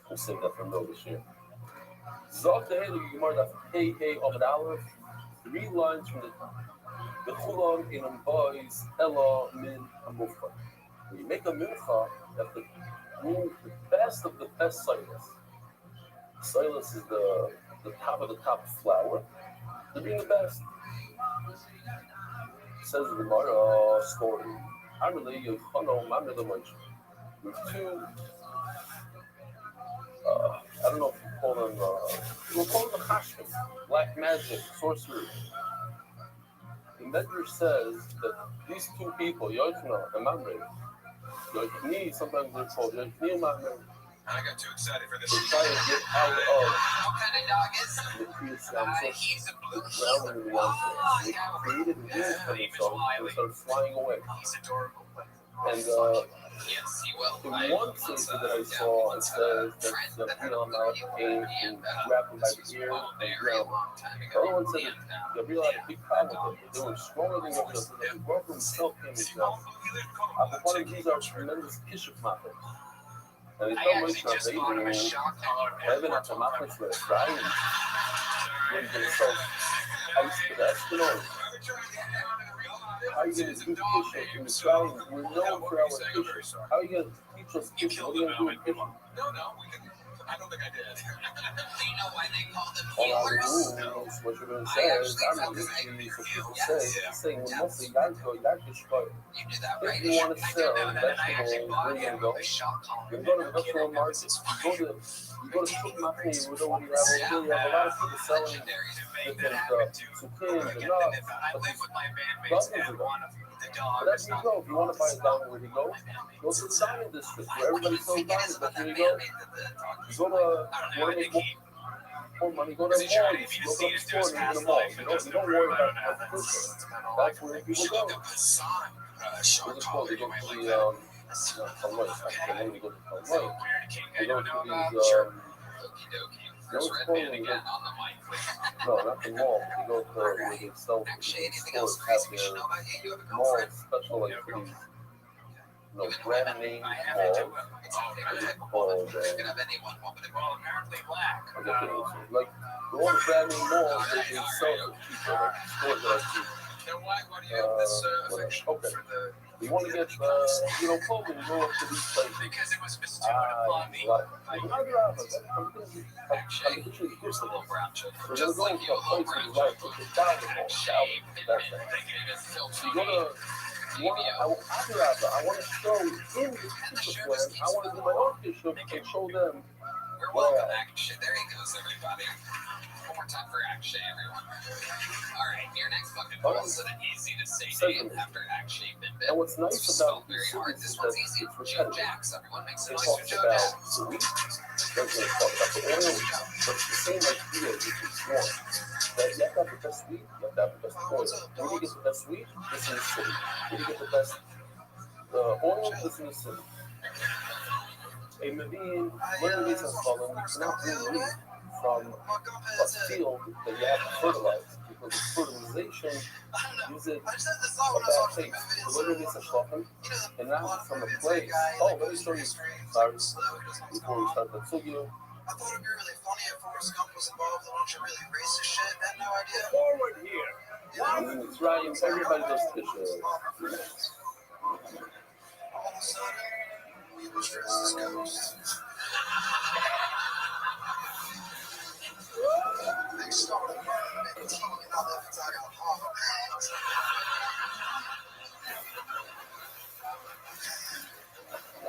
We'll save that for another year. Zok the Heilige Gemara that Hey of Aleph, 3 lines from the Chulam in boys Ella Min Hamufcha. When you make a mincha, you have to bring the best of the best silas. Silas is the top of the top flour. To bring the best. Says the Gemara story. I'm really Yochano Mamre the Munch. With 2. I don't know if you call them, we'll call them the Chashkas, black magic, sorcery. The Medrash says that these 2 people, Yochana and Mamre, Yochani, sometimes they're called Yochani and Mamre. I got too excited for this. They try to get out of What kind of dog is the Kriyas he's a blue. ground in the Yamsuf. They created wings for themselves and they started flying away. He's adorable. And Yes, he will. in one season that I saw, it says that the Gabriel Malach came and grabbed him by the ear and drowned him. The other one said that Gabriel had a big problem with it. They were stronger than Gabriel, so that the brother himself came and drowned him. One of these are tremendous kishuf mappers. And they tell me that they were heaven after mappers were dying. When themselves ice to the Eskimos. How are you going to do kishuf in the Australians? We're known for our kishuf. How are you going to teach us kishuf? What are you going to do with kishuf? No, we didn't. I don't think I did. Do you know why they call them All I healers? know is what you're going to say. I'm listening to people say. He's saying, well, most of you guys go, you got kishuf. You did that right. If you want to sell vegetables, where you go? You go to the vegetable market. You go to supermarket. You know what you have over there. You have a lot of people selling different zucchinis and nuts. Dozens of them. But that's where you go. If you want to buy a diamond, where do you go? Go to the diamond district where everybody sells diamonds. That's where you go. You go to where they more money. Go to the mall. You go to the store and in the mall. You don't worry about competition. That's where people go. What's it called? They go to the Talmud. Actually, when you go to Talmud, they go to these those clothing, no, not the mall. You go to where they sell the stores have their mall special like these, brand name mall. It's called like the one brand name mall they sell to people, like stores that are cheap. Why do you have this affection Okay. You want to get, clothing, go up to these places. Because it was bestowed upon me. I'm literally close to them. We're going to go into a place where you like put your down the mall, that thing. So you go to, I want to show in the Kishuf land, I want to do my own Kishuf and show them. We're welcome, Akshay. There he goes, everybody. One more time for Akshay, everyone. All right, your next fucking call is easy to say name after Akshay been bit. And what's nice about very hard. this This is that one's easy. it's Joe repetitive. Jacks. Everyone makes It a noise for talks Joe about Jacks. the wheat, doesn't talk about the oil, but it's the same idea with each one. That you have to have the best wheat, you have to have the best oil. Where do you get the best wheat? This in the city. Where do you get the best oil? This in the city. A Mavine, one of the reasons called them, you cannot bring wheat from a field that you have to fertilize, because the fertilization gives it a bad taste. So what it is a shocking, and now from a place. Oh, let me show you. Sorry, before we start the sugyo. I thought it'd be really funny if Forrest Gump was involved in a bunch of really racist shit. I had no idea. Forward here. I mean, it's riding, everybody does fish. All of a sudden, we were dressed as ghosts. They started wearing big tea, and I left I got home.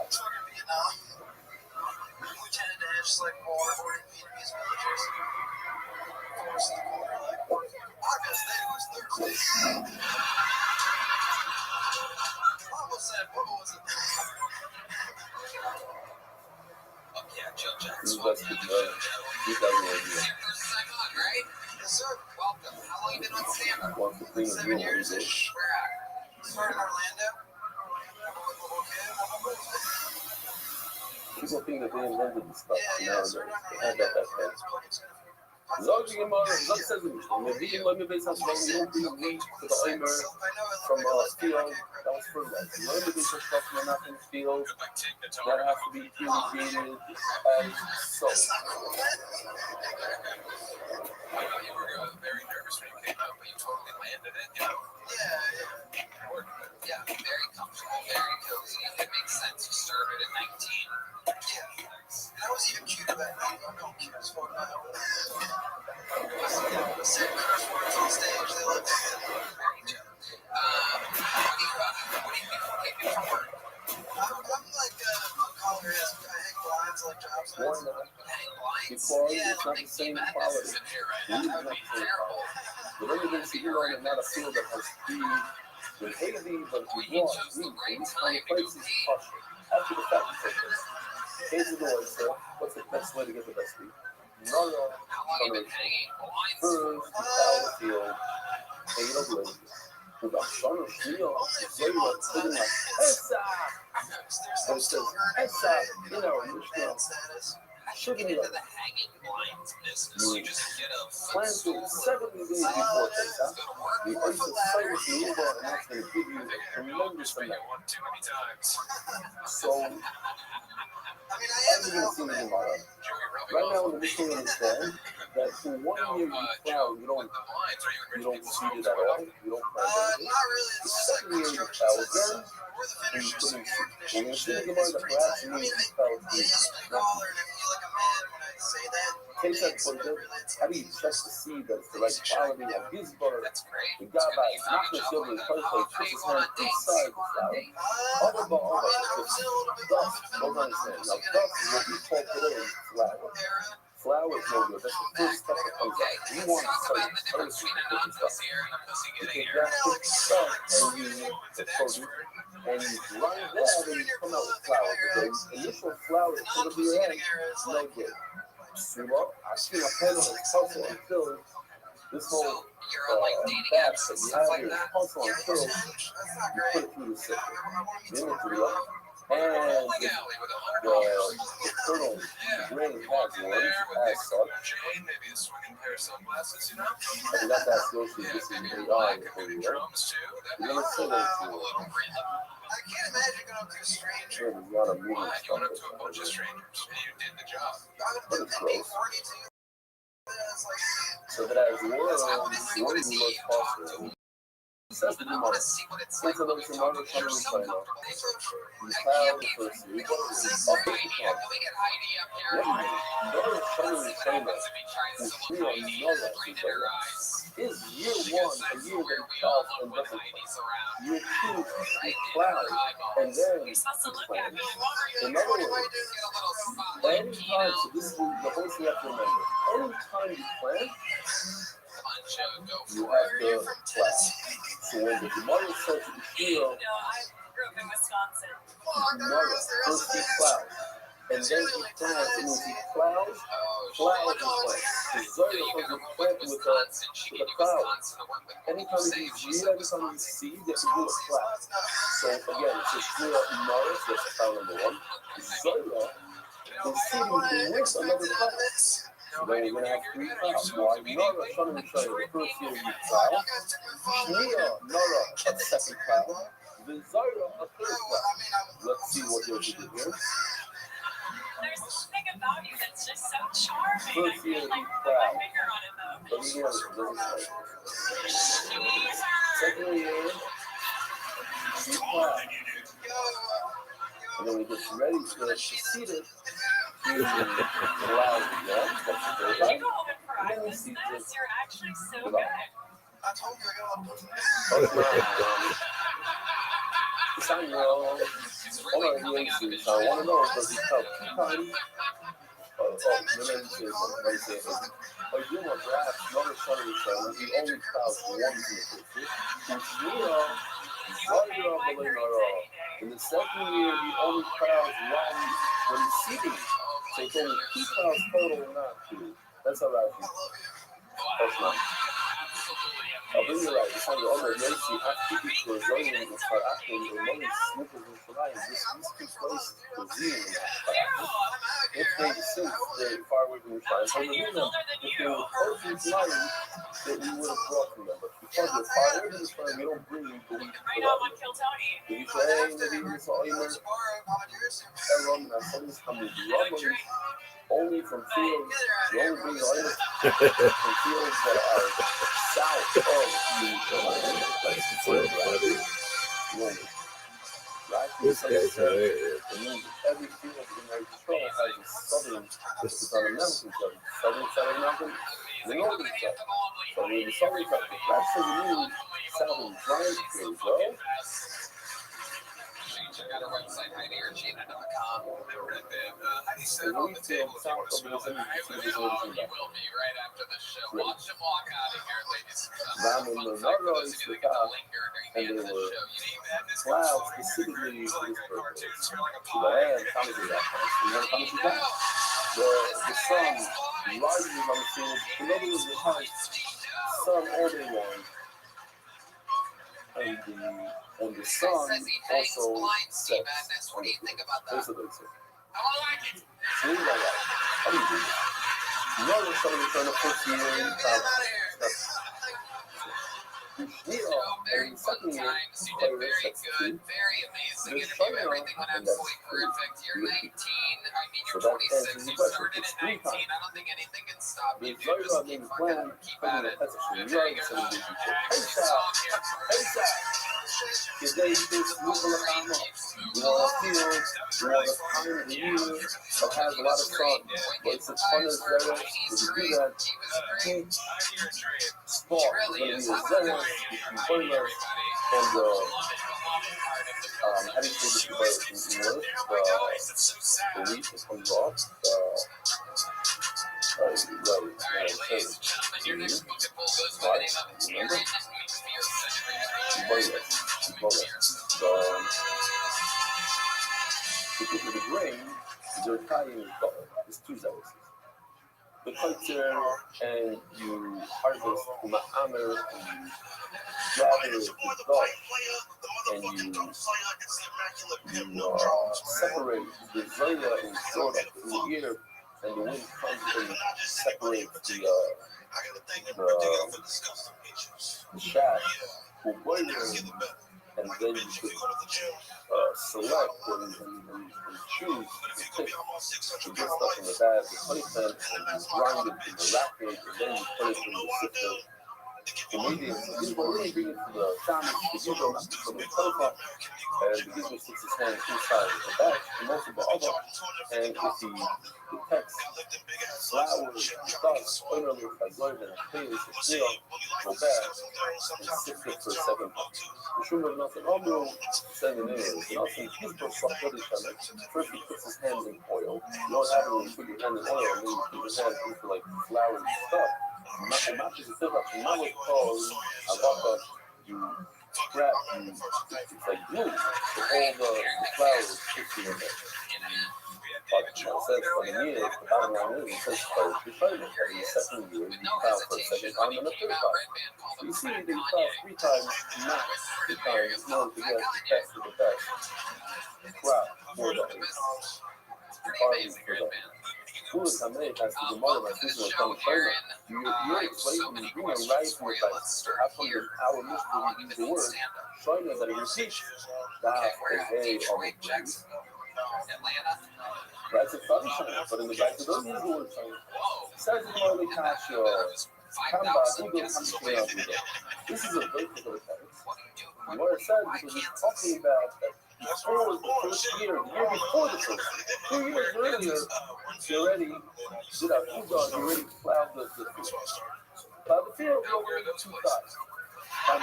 Took in Vietnam. We tended to have just like more Vietnamese villagers. Of course, in the corner, like, I guess they was Thursday. Mama said Bubba was a Oh, yeah, Joe Jackson. Who's best with the He's got no idea. Right? yes, sir. Welcome. How long you been on stand-up? Wants to clean 7 room years every day. ish. Where at? Started in Orlando. People think that they invented this stuff. Yeah, No, started in they had that Orlando. back then. Zoals je maar, dat zeggen we niet. Met wie je bezig was, was je ook niet mee voor de Eimer from steel. That was for like, you know, the business stuff from nothing steel. That has to be fumigated and so. I know you were very nervous when you came out, but you totally landed it, you know? Yeah, very comfortable, very cozy. It makes sense. You started at 19. Yeah. And I was even cute about it. I'm cute as fuck now. Saying curse words on stage, they love it. What do you do for work? I'm like a collar is. I hang blinds like job sites. Why not? Hang blinds? Because Yeah, it's not the same quality. That would be terrible. The only thing is you're on not a field that has speed. With hazy, but if you want speed, in these kind of places, crush it. After the fact, you take this. Here's the door, sir. What's the best way to get the best speed? No, no. How long have you been hanging blinds? First, you foul the field. And you don't blame you. But I'm trying to steal. So you want to like, Essa! I'm still earning Essa! my You know, you're still. band status. How did you get into the hanging blinds business? You just get a Plan to 70 days before takeoff. The ice is slightly over, and that's going to give you tremendous amount. One too many times. So, I mean, I as am you an can see alpha in male. the model, right now in the mission understand that for 1 year you plow, you don't seed it at all, you don't plant anything. Not really. The It's just like second year you construction plow sites. again, We're the and you finishers put of in, air when conditioning you shit. see the It's money, pretty perhaps tight. you I mean, need to it plow is a collar, and I feel like a man when I say that. Take that Big, for but good. really it's How do you check to see that it's the right quality of his butter? That's great. The guy by not necessarily the first place, puts his hand inside the flour. Other but all I mean, I that was in a little bit dust, of don't understand. Now, dust is what we call today flour. era. Flour is no good. That's the first step that comes Okay, out. You let's want talk to about the difference between a non-pussy ear and a pussy You getting take ear. that first step and you and you grind that and you come out with flour. The initial flour The is going to be non-pussy your getting head. era is No like, good. So, well, I see a pen on his puzzle until this So whole you're on like dating batch apps that and you stuff have like here, that? puzzle yeah, until that's not you great. put it through the I system. want to meet Then someone it's for real. love. And Bowling alley with the 100 kernel grain You walk has in words there with as the such. chain, maybe a swinging pair of sunglasses, you know? And that's how Scotia Yeah, gets in maybe the a eye. black, maybe drums too. That'd You're be going to say that to A you. little rhythm. I can't imagine going up to a stranger. Sure, there's a lot of why? moving You went up to a stuff. bunch of strangers and you did the job. I would But it's think being gross. horny too. It's like, So that as I world, want to see what it's world like was to talk to possible. him. Says the I want to see what it's like when you talk to him. You're so comfortable. You I have can't the be first we year. go to Heidi. Can we get Heidi up here? What do you mean? Never Let's showing see what China happens if he tries to is look real Heidi no in that right she's in her like eyes. is year Because one, a that's year where that we all calls look and when doesn't Heidi's around. year two, Right you in cloud, her eyeballs. and then You're supposed to look at me. in other words, Get a little spotlight, anytime, so this is the whole thing you have to remember, anytime you plan, Come on, Joe, go you for have it. you're to from plan. Tennessee. So when the tomorrow starts to feel, No, I grew up in Wisconsin. Fuck, tomorrow, there's the first rest he of that. clouds, and then he plans, and when he clouds, Oh, clouds shit. and plans. The So Zoya you was gotta a move plant with with Wisconsin. She with gave a you cloud. Wisconsin to work with. What did you Anytime say? you She read, said anytime you Wisconsin. see, you have to do a cloud. So again, it's a Shmuel Norris, that's cloud number one. Zoya is sitting with another cloud. So then you're gonna have three clouds. Why Nora, Shana, and Shana, the first year you cloud. Shmuel, Nora, a second cloud. The Zoya, a third cloud. Let's see what you'll do here. There's something about you that's just so charming. I First year, can't like he's put my proud. finger on it though. But he doesn't like it. Second year, he's proud. And then when he gets ready to proceed it, he allows it down. That's the third You time. go home and practice this. You're actually so good. I told you I got Okay. Samuel, hold on, he ain't seen. So I want to know, does he tell Pecan? Oh, let me say something. Let me say something. Oh, you know, perhaps another son of the son, he only crowds one in the first year. In the second year, he only crowds one when he's seating. So it's only 2 crowds total, not 2. That's how I feel. That's not. I'll bring you right. It's on the other hand, see, after you to a zone and start acting, the money snippers and flies. These 2 places, the zine, if they since they're far away from the fire, so if they were close to flying, that we would have brought from them. But because they're far away from the fire, we don't bring you the week for that. If you say, maybe you saw him, everyone, and somebody's coming to run only from fields, the only bring oil from fields that are south of the right? This guy's hilarious. It means every field in their control has a southern, this is on the mountain side. Southern side of the mountain, the northern side. So when the southern side, that's the new southern giant field, bro. Check out our website, HeidiOrGina.com. Heidi said And on we the feel table, south of the I will be right after the show. Watch him walk out of here, ladies and Ramen, gentlemen. the Fun fact for Nardo those is of you the that get to top, linger during the and end they of the were show. You need that this clouds specifically for this purpose. Man, comedy that comes. You know how much that? The sun rises on the field. In other words, it has sun all day long. And the sun also sets. What do you think about that? That's what they say. I don't like it. So you like that? How do you do that? You know there's somebody trying to push you in. Very fun times. You did very good, very amazing interview. Everything went absolutely perfect. You're 19. I mean, you're 26. You started at 19. I don't think anything can stop you, dude. Just keep fucking keep at it. Very good. Next song here. If they just move around, you want to feel, you want to find the year that has a lot of fun. But it's as fun as that is. If you do that, sport is going to be a zealous, pointless, and how do you say this word in English? The week that comes off. Because of the grain, the Italian is 2 zealots. The culture, and you harvest the ma'amer, and you gather the dog, and you separate the zoya and sort of in the ear, and the wind comes and separates the shaft, and then you could select and choose to pick the good stuff in the bag, the punishment, and you grind it in the lactate, and then you put it in the sifter. Comedians, people really bring it to the sandwich, the usual for the sofa, and the usual sticks his hand inside the bag, and most of the other, and if he detects flowers, dust, oil, like oil, and pills, and steel, go back, and sift it for a second. The sugar nothing, oh no, sending in, nothing, he's got soft each other. First he puts his hands in oil, you don't have to put your hand in oil, and then you put your hands into like flowery stuff. Matches is still up. Now it's called avocado. You scrap, it's like glue. So all the flowers stick in there. But it says for the year, the bottom line is, it says for the first in the second year, you file for a second time and a third time. So you see, they file 3 times, not 2 times, in order to get the best of the best. Crap, for the parties for the Fools I made as the mother my sister was coming further. You're explaining me, bring a right from the back. How come our Mr. use the word, showing us that it repeats. That's the way of it. Atlanta. Right, it's not China, but in the back, it doesn't use the word China. Says in Marley Cash, Kamba, Udo, Kamba, this is a very particular text. What it says because it's talking about that before the first year, the year before the first year, 2 years earlier, he already did a Udo, he already plowed the field. Plowed the field, he only 2 times. But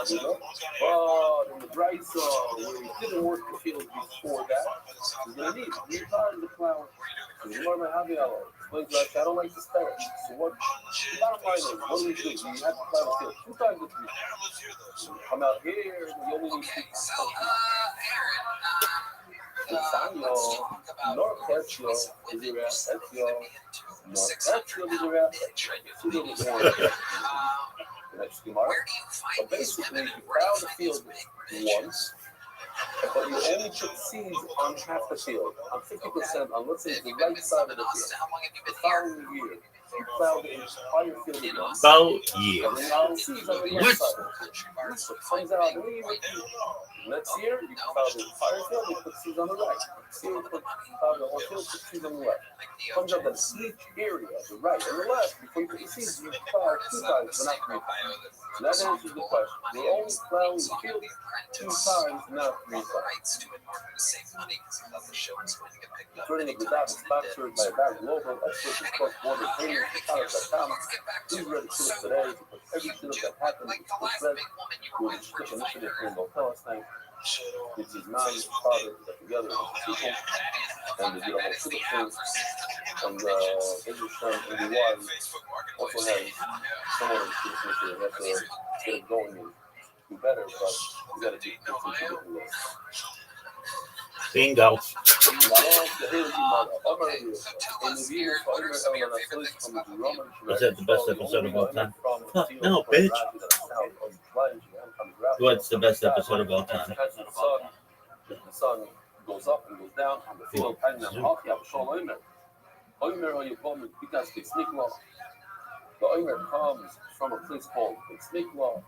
in the dry soil, where he didn't work the field before that, he's going to need 3 times the plow. So you learn how to explains like, I don't like to spare it. So what, the bottom line is, what do we do? You have to plow the field 2 times the 3 times. So you come out here, you only need 2 times. Sanyo, Norquetio, Etio, the next Gemara. But basically, you plow the field once, but you only put seeds on half the field, on 50%, on let's say the right side of the field. The following year, you plow the entire field again. About year. And then you put seeds on the left side of the field. So it comes out, next year, you plow the entire field, you put seeds on the right. Next year, you plow the whole field, put seeds on the left. It comes out that each area, the right and the left, before you put the seeds, you plow 2 times, but not 3 times. So that answers the question. We're only plowing the field 2 times, not 3 times. Turning of the dot is sponsored by Bar Global, experts in cross-border payments, College.com. Please register today because every shit that happens is read. We'll just click initiative here in Motel last night. It's his mom, his father, got together with people, and they did a whole super thing. And Israel and the wife also has someone in the initiative. That's get it going and do better, but we got to keep it moving. Bingo. Was that the best episode of all time? Fuck no, bitch. What's the best episode of all time? The sun goes up and goes down on the field. The Omer comes from a place called Tznikla.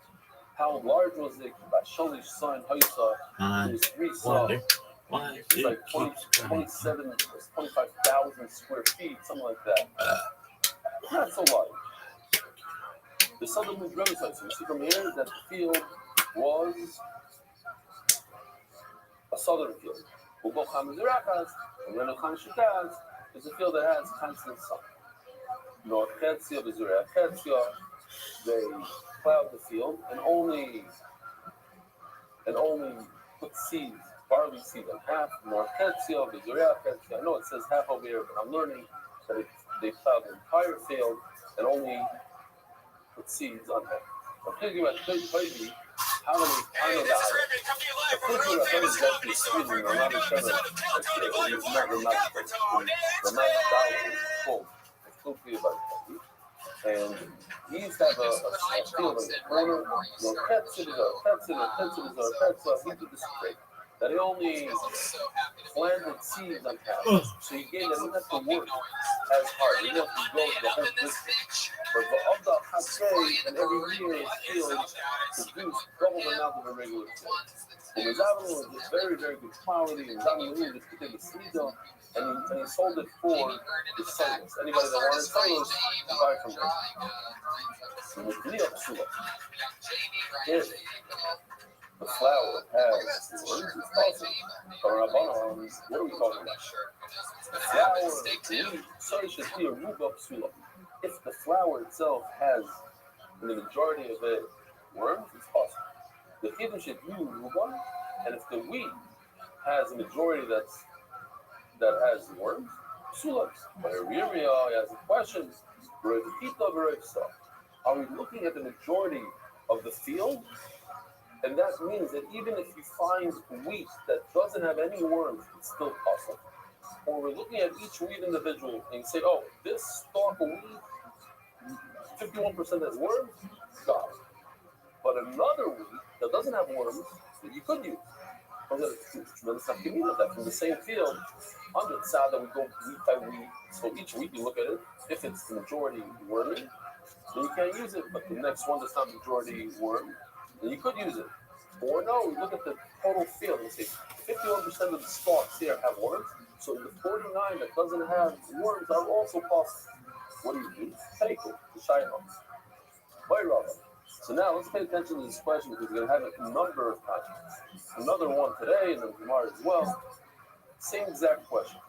How large was it? Sholish son Haisa. It was 3 sons. It's like 27, 25,000 square feet, something like that. Not so large. The southern Midroni side, so you see from here that the field was a southern field. Ubochan Mizrakas, and Renochan Shikas is a field that has constant sun. North Chetzia, Vizuria Chetzia, they plowed the field and only put seeds. Barley seed on half, North Chetzia, Vizuria Chetzia. I know it says half over here, but I'm learning that they plowed the entire field and only put seeds on half. I'm thinking about maybe how many kind of guys. The culture that is actually Sweden, they're not in China. They're not full. It's totally about it. And he used to have a field in the corner. No Chetzia, he did this great. That he only planted seeds on half. So he gave them not to work as hard. He didn't have to go the whole distance. But of the Hatzei, and every year his fields produced double the amount of a regular field. And his apple was just very, very good quality. And Zami Wu just put in the seeds on, and he sold it for the science. Anybody that wanted science, you buy from him. And with Leo Sula, if the flower has worms, it's possible. But what are we talking about? The flower, sorry, should be a rhubarb sula. If the flower itself has, in the majority of it, worms, it's possible. The hidden should use rhubarb, and if the wheat has a majority that has worms, sulas. But Ariria has a question. Are we looking at the majority of the field? And that means that even if you find wheat that doesn't have any worms, it's still possible. Or we're looking at each wheat individual and say, oh, this stalk of wheat, 51% has worms, got it. But another wheat that doesn't have worms, that you could use. That from the same field, under the side that we go wheat by wheat. So each wheat you look at it, if it's the majority wormy, then you can't use it. But the next one that's not majority worm, then you could use it. Or no, we look at the total field and say 51% of the stalks here have worms. So the 49 that doesn't have worms are also possible. What do you do? Take it to Shiloh. So now let's pay attention to this question because we're going to have a number of times. Another one today and then tomorrow as well. Same exact question.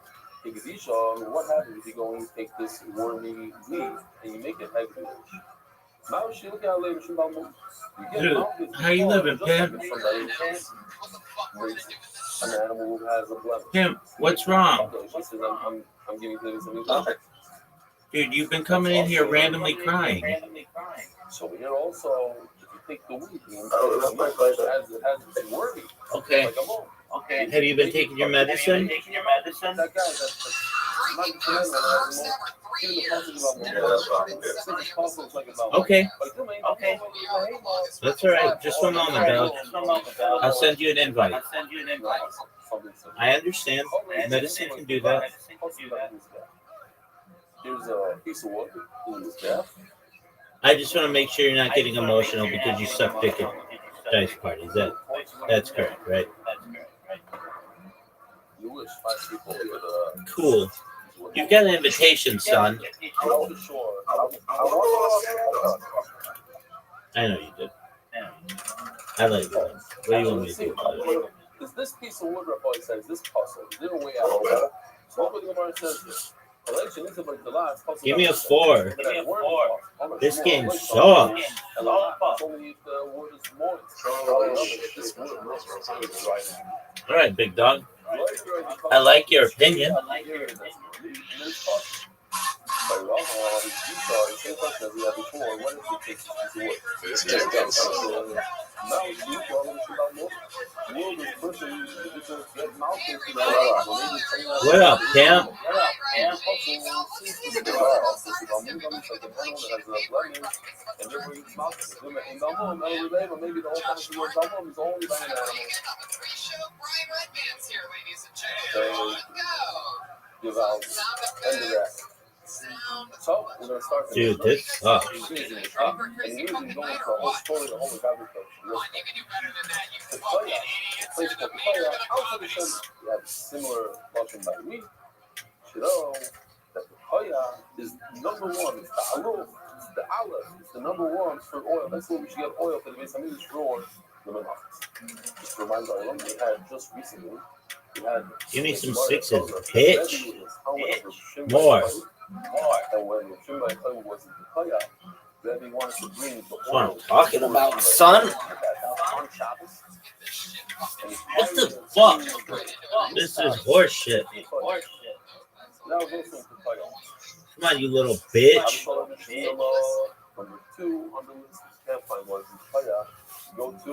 Take a Disha, what happens if you go and take this wormy weed and you make it heavy? Now she look at later, she about Dude, how you living, Pam? An animal who has a blemish. Pam, what's wrong? She says, I'm giving things something context. Dude, you've been coming in here randomly crying. So here also, if you take the weed, it has its wormy. Okay. Like a mole. Okay. Have you been taking your medicine? That guy, that's Okay. That's all right. Just one moment, Bella. I'll send you an invite. I understand. Medicine can do that. Here's a piece of wood in this bath. I just want to make sure you're not getting emotional because you suck dick at dice parties. That's correct, right? You wish 5 people would. Cool. You got an invitation, son. I know you did. I like it. What do you want me to do about it? Is this piece of wood, Rabbi says, this puzzle? Is there a way out? So what the Gemara says give me a 4. This game sucks. All right, big dog. I like your opinion. What up, Cam? So we're gonna start. Dude, this sucks. Similar motion by me. You know that the Hoya is number one. It's the Aluf. It's the Aleph. It's the number one for oil. That's what we should get oil for the base. I mean, this drawer. Just to remind our alumni, we had just recently. Give me some 6s, bitch. More. And when Shimei was in the Hoya, Rebbe wanted to bring the That's what I'm talking about, son. What the fuck? This is horse shit. Come on, you little bitch. Number 2 on the list can't find was in Hoya. Go to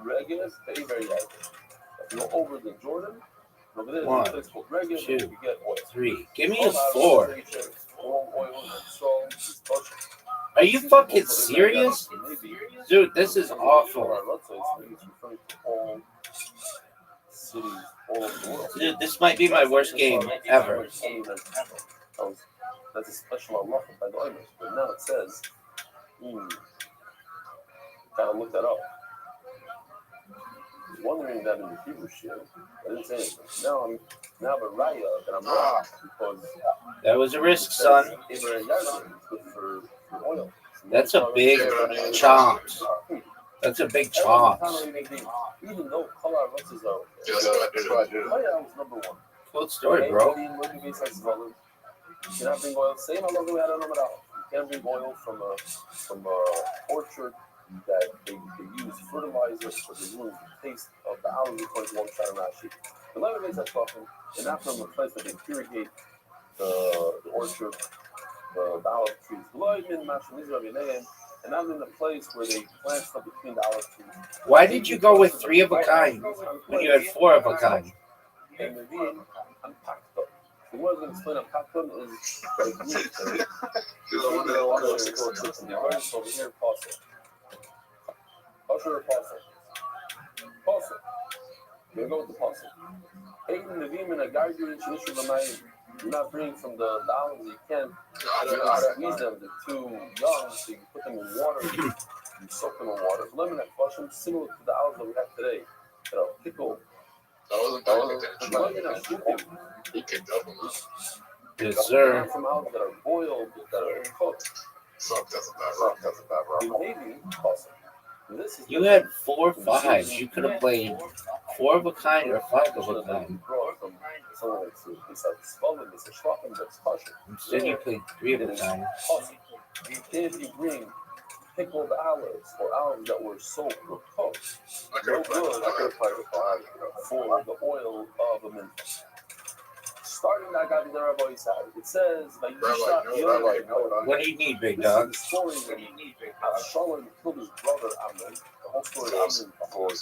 Regis, very active. If you go over the Jordan, over there, 1, it's called Regis, 2, you get oil. 3. Give me a 4. Are you fucking serious? Dude, this is awful. Dude, this might be my worst game ever. That's a special Allah by the owners. But now it says, gotta look that up. I was wondering that in the Hebrew shit. I didn't say anything. Now I'm a raya that I'm wrong because that was a risk, son. For oil. That's a big chomp. That's a big chomp. Even though color versus are was number 1. Cool story, bro. You cannot bring oil. Same I love the way I don't know about. You can't bring oil from a orchard that they use fertilizers for the ruin the taste of the olive according to one side of Rashi. The leather makes that talking, and not from a place that they irrigate the orchard, the olive trees. And not in the place where they plant stuff between the olive trees. Why did you go with 3 of a kind when you had 4 of a kind? And the vein unpacked up. The word I'm going to explain unpacked up is like meat. Over here, pasta. Kosher or pasta? Pasta. We're going to go with the pasta. Taking the vein and a guide you into the night. You're not bringing from the olives you can. You don't squeeze them. They're too young, so you put them in water. You soak them in water. Lemon and flush them, similar to the olives that we have today. That are pickled. He can double up. Yes, sir. From olives that are boiled, that are cooked. Fuck, that's a bad rock. That's a bad rock. Maybe possible. This is You had 4 5s. You could have played 4 of a kind or 5 of a kind. Instead, you played 3 of a kind. If you bring pickled olives or olives that were soaked or cooked, I could have played with five. for the oil of the mint. Starting that guy to the rabbi side, it says, What do you need, big this dog? is the story when Absalom killed his brother Amnon. The whole story of Amnon.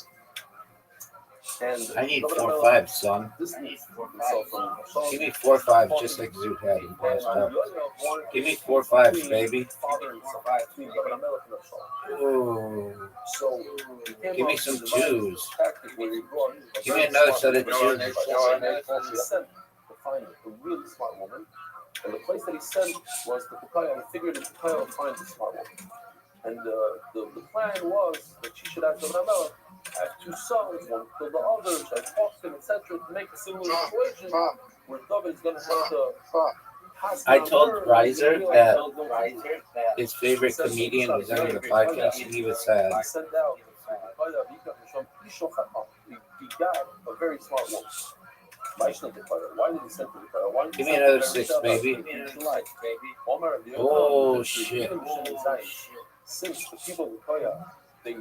And I need 4 5s, son. this needs himself from Absalom. Give me 4 5s, just like Zoot had in past up. Give me 4 5s, baby. Father and son, between Abimelech and Absalom. Ooh. So Give me some 2s. tactic where he brought Give me another set of 2s. He sent to find a really smart woman, and the place that he sent was the Pekah. He figured the Pekah would find the smart woman, and the plan was that she should have Abimelech have 2 sons, one kill the other, should have talked to him, etc., to make a similar situation where David is going to have to. I told Riser that his favorite comedian was on the podcast, and he was sad. He sent out he got a very smart woman. Why did he send to the Pekah? Give me another 6, baby. Oh, shit. Since the people of Pekah, they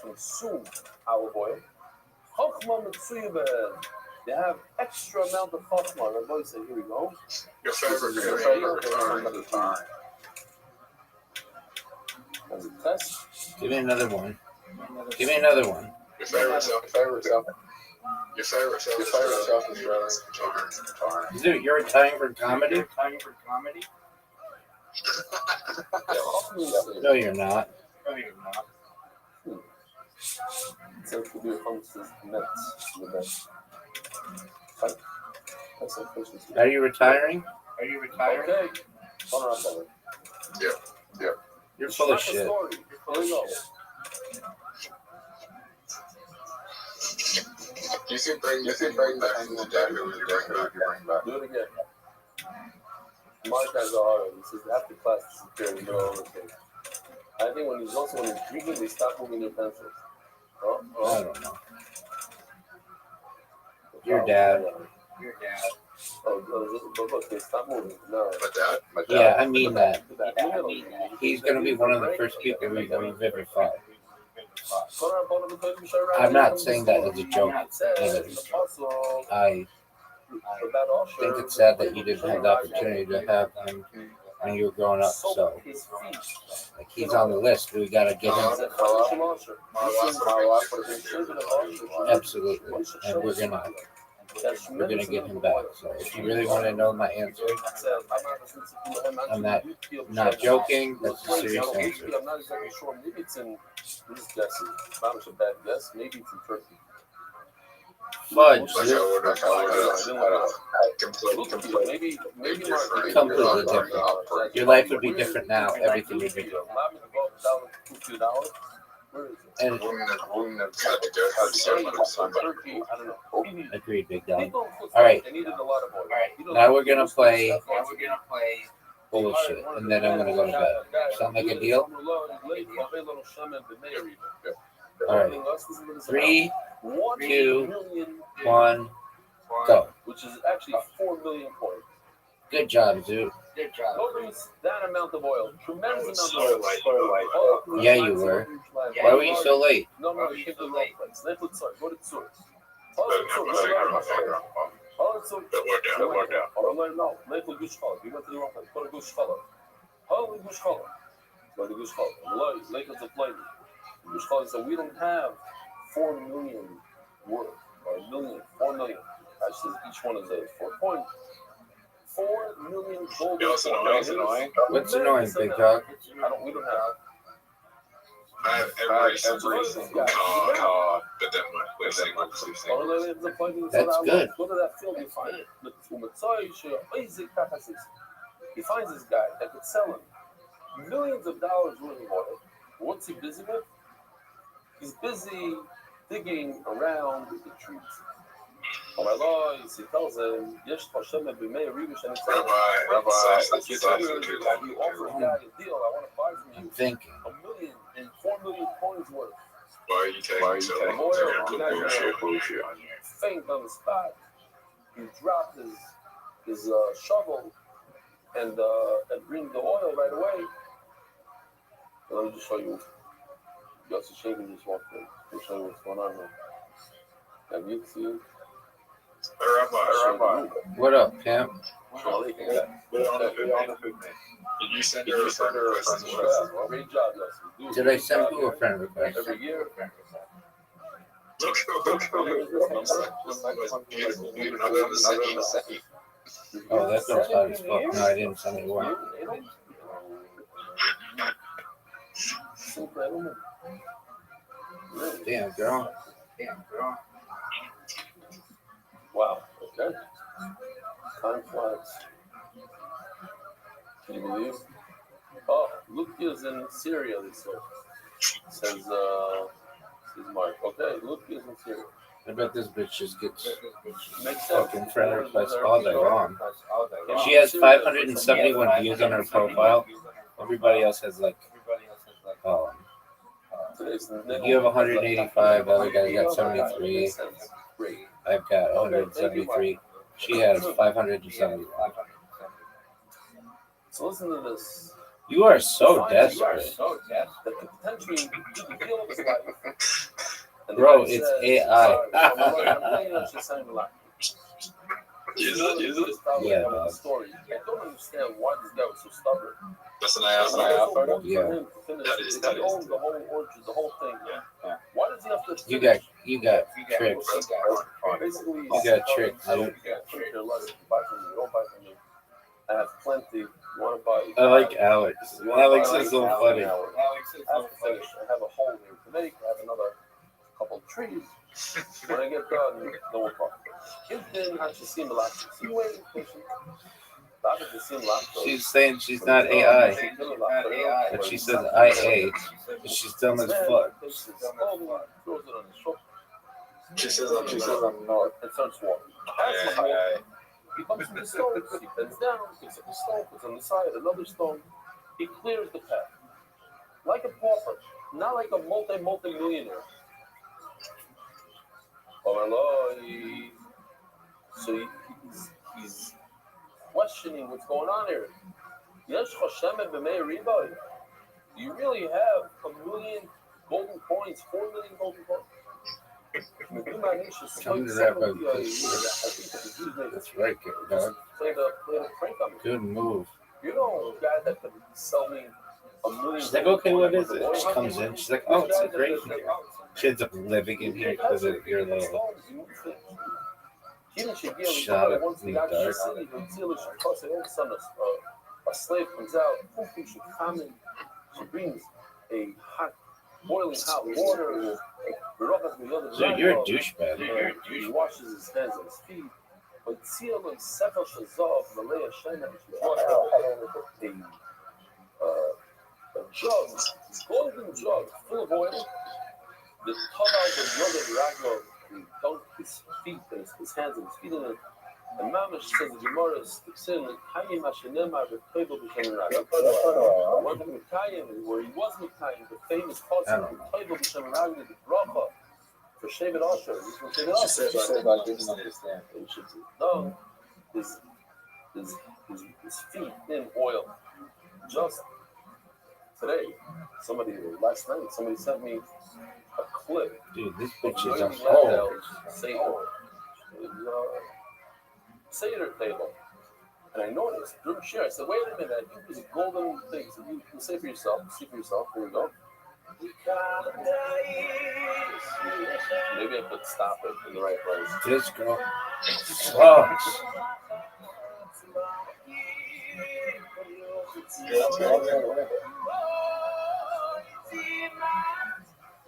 consume olive oil, they have extra amount of chachma. Rabbi said, here we go. Your favorite turn of the time. As a test. Give me another one. Give me another one. Your favorite self is retiring. Is it you're retiring from comedy? No, you're not. So it could be amongst his nets. Are you retiring? Okay. Hold on, brother. Yeah. You're full of shit. Here we go. You can bring back from the dead who was bring back. Do it again. My guys are hard. He says they have to class the security. No, okay. I think when he's drinking, they stop moving their pencils. I don't know. Your dad. Oh, but look, they stop moving. No. My dad. Yeah, I mean that. He's going to be one of the first people we've ever fought. I'm not saying that as a joke either. I think it's sad that you didn't have the opportunity to have him when you were growing up. So, like, he's on the list. We got to get him. Absolutely. And we're gonna get him back. So if you really want to know my answer, I'm not joking. That's a serious answer. I'm not exactly sure. Maybe it's in. I'm just guessing. Not much a bad guess. Maybe it's in Turkey. Fudge. Maybe Completely different. Your life would be different now. Everything would be different. And agreed, big dog. All right. Now we're gonna play bullshit, and then I'm gonna go to bed. Sound like a deal? All right. 3, 2, 1, go. Which is actually 4 million points. Good job, Zoot. Nobody's that amount of oil. Tremendous amount of oil. Yeah, you were. Why were you so late? No, you can't do that. Let's go to the source. That worked out. No, let the Gush Chollah. You went to the wrong place. Go to Gush Chollah. Holy Gush Chollah. Go to Gush Chollah. Lake of the Plain. Gush Chollah said, we don't have 4 million worth, or a million, 4 million. Actually, each one of those 4 points. 4 million gold. What's annoying? What's annoying, big dog? We don't have. I have every single card, but then we're single. That's good. Go to that field, you find it. He finds this guy that could sell him millions of dollars worth of oil. What's he busy with? He's busy digging around the trees. Rabbi, he tells him, "Yesh Hashem b'mei rivish and Rabbi, you offer a guy a deal. I want to buy from I'm you thinking. 1 million and 4 million coins worth. why are you taking so long to put bullshit on you? Faint on the spot. He dropped his shovel and bring the oil right away. Let me just show you. Just shaking this one thing. Let me show you what's going on here. Have you seen? Rabbi, What up, pimp? Charlie, put it on the food. Did you send her a friend request as well? great job, Justin. Did I send you a friend request? Every year. Look, even I didn't send you. Oh, that girl's hot as fuck. No, I didn't send you one. Damn, girl. Wow. Okay. Time flies. Can you believe? Oh, Lukia's in Syria. This says Mark. Okay, Lukia's in Syria. I bet this bitch just gets Makes sense. fucking friend requests all day long. She has 571 views on her profile. Everybody else has like, you have 185. The other guy's got 73. I've got 173. She has 571. So listen to this. You are so desperate. Bro, it's AI. Is it? Yeah, dog. I don't understand why this guy was so stubborn. That's an AI. Yeah. He owned the whole orchard, the whole thing. Why does he have to? You got tricked. Basically, You got tricked, I dude. don't care. Buy from me. Don't buy from me. I have plenty. You want to buy? I like Alex. Alex is so funny. I have to finish. I have a hole here to make. I have another couple of trees. When I get done, then we'll talk. She's saying she's not AI, but she says IA, but she's dumb as fuck. She says I'm not. And starts walking. He comes to the stone, he bends down, picks up a stone, puts on the side, another stone. He clears the path. Like a pauper, not like a multi-millionaire. So he's questioning what's going on here. Do you really have 1 million golden coins, 4 million golden coins? Come to that, that's right, dog. Played a prank on me. Good move. You know, a guy that could sell me 1 million. She's like, okay, what is it? She comes in. She's like, oh, it's a great here. She ends up living in here because of your little shot of me, dog. A slave comes out. She brings a boiling hot water. Dude, you're a douchebag. He washes his hands and his feet. But Tzil and Sefer Shazov, Malay Hashem, she brought out a jug, golden jug, full of oil. The Taval the Yogan Raglo, he dunked his feet and his hands and his feet in it. And Mamash says the Gemara sticks in Kayim Hashanema B'Tayvel B'Shem Raglo. One thing with Kayim, where he was Mikayim, the famous concept of B'Tayvel B'Shem Raglo, the bracha for Shevet Asher. She said I didn't understand. And she done his feet in oil. Just today, last night, somebody sent me a clip. Dude, this bitch is a hole. Seder table. And I noticed during share, I said, wait a minute, I think there's a golden thing. So you can say for yourself, see for yourself. Here we go. Maybe I could stop it in the right place. This girl sucks.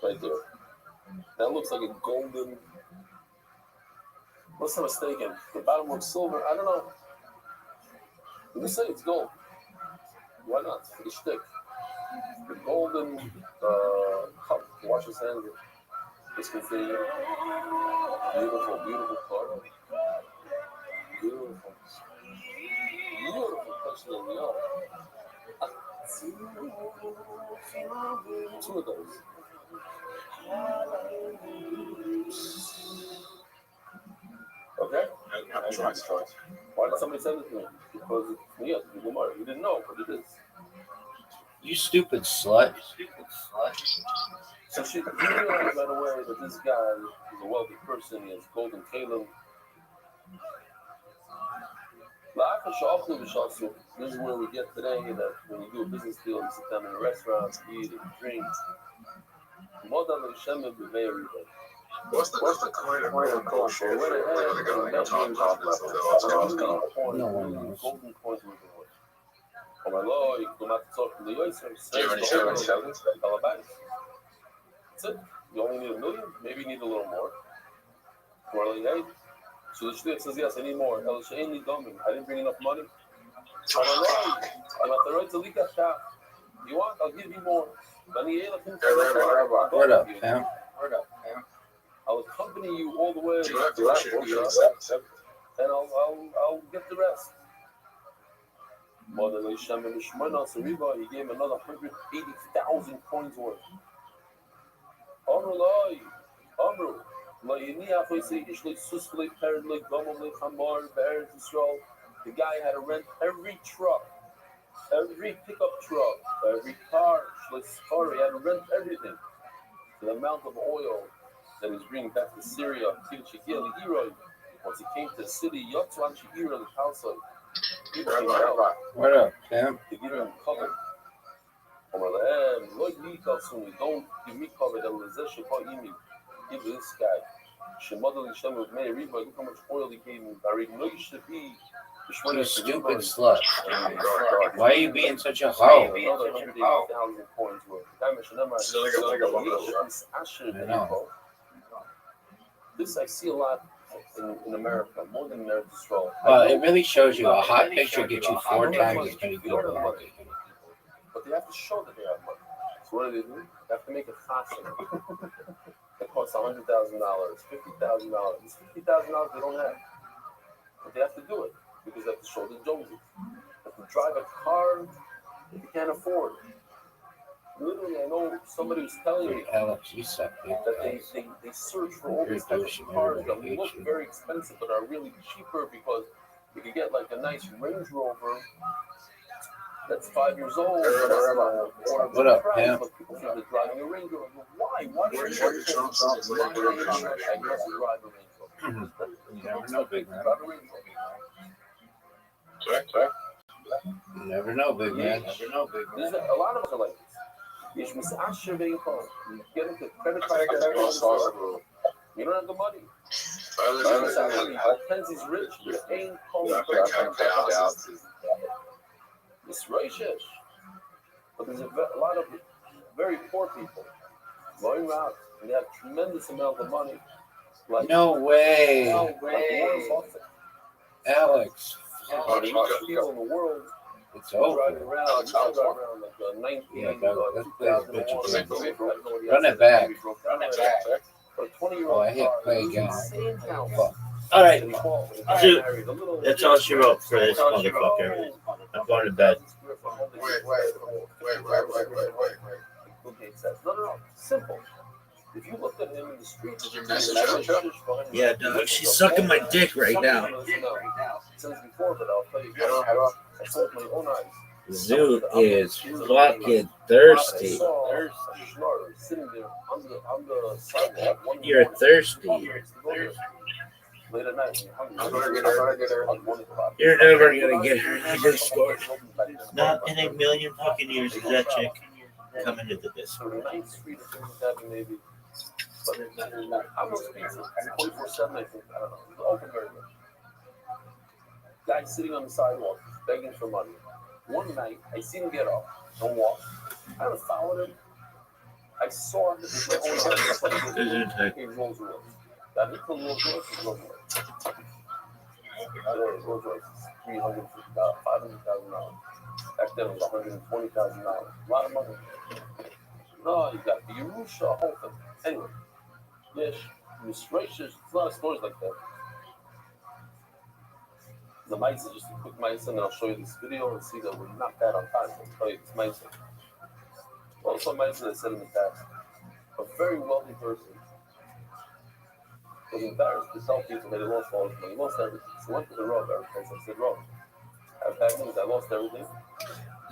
Right there. That looks like a golden. Unless I'm mistaken, the bottom looks silver. I don't know. Let me say it's gold. Why not? For the shtick. The golden cup. Wash his hands. This can be beautiful, beautiful color. Two of those. Okay? Nice choice. Why did somebody send it to me? Because it's the Gemara. You didn't know, but it is. You stupid slut. So she realized right away that this guy is a wealthy person. He has golden kalim. This is where we get today that when you do a business deal, you sit down in a restaurant, you eat and drink. What's the coin of kosher? Went ahead and met him No one knows. golden coins were going. Oh my Lord, you come out to talk to the Yosef. Do you have any 77s? That's it. You only need $1 million, maybe you need a little more. More like, hey. So the shliach says, yes, I need more. I didn't bring enough money. Oh my Lord, I'm at the right to leak a shop. You want? I'll give you more. Word up, fam. I'll accompany you all the way. Do you have to And I'll get the rest. Mother Hashem and Shemana Sariba, he gave him another 180,000 coins worth. Amru, the guy had to rent every truck, every pickup truck, every car, he had to rent everything. The amount of oil that he's bringing back to Syria, once he came to the city, Yotzwan Shihira, the house of What up, fam? to give him cover. Don't give me cover. Give this guy. Look how much oil he gave me. You stupid slut. Why are you being such a hoe? Another 180,000 coins worth. I know. This I see a lot in America, more than America as well. Well, it really shows you a hot picture gets you 4 times as many people marketing. But they have to show that they have money. So what do? They have to make it fashion. It costs $100,000, $50,000. This $50,000 they don't have. But they have to do it because they have to show the Joneses. They have to drive a car that they can't afford. Literally, I know somebody was telling me Alex, you suck, dude. that they search for all these types of cars that look very expensive but are really cheaper because you could get like a nice Range Rover that's 5 years old. What up, Pam? But people think they're driving a Range Rover. Why? Why do you drive a Range Rover? You never know, big man. You never know, big man. There's a lot of us are like this. You get into credit card. You don't have the money. Mackenzie's rich. You ain't home. It's righteous. But there's a lot of very poor people going around and they have tremendous amount of money. Like, No way. like Warren Buffett. Alex, People in the world it's driving over. around, driving around like a 19, Yeah, dog, let's play this bitch 2001. again. Run it back. For a 20-year-old Oh, I hit play again. insane house. Fuck. All right, Dude, that's all she wrote for this motherfucker. I'm going to bed. Wait. No. Simple. If you looked at him in the street, Did you message her? Yeah, dog, she's sucking my dick right now. Since before, but I'll tell you, I saw it with my own eyes. Zoo is fucking thirsty. I saw a schnorrer sitting there on the sidewalk. You're thirsty. Late at night. I'm gonna get her. You're never gonna get her in the Discord. Not in a million fucking years is that chick coming to the Discord. 9th Street or something like that, maybe. But I'm not speaking 24/7, I think. I don't know. It's open very much. Guy sitting on the sidewalk, begging for money. One night, I seen him get up and walk. I was following him. I saw him with my own eyes. Just like he Rolls Royce. That he put Rolls Royce is Rolls Royce. Rolls Royce is $350,000, $500,000. Back then it was $120,000. A lot of money. No, you got the Yerusha, whole thing. Anyway, yes, Restream. It's a lot of stories like that. The mice is just a quick mice, and I'll show you this video and see that we're not bad on time. I'll tell you this mice. Well, also might have said in the past, a very wealthy person was embarrassed to tell people that he lost all his money. He lost everything. So he went to the Rav, and said, Rav, I have bad news. I lost everything.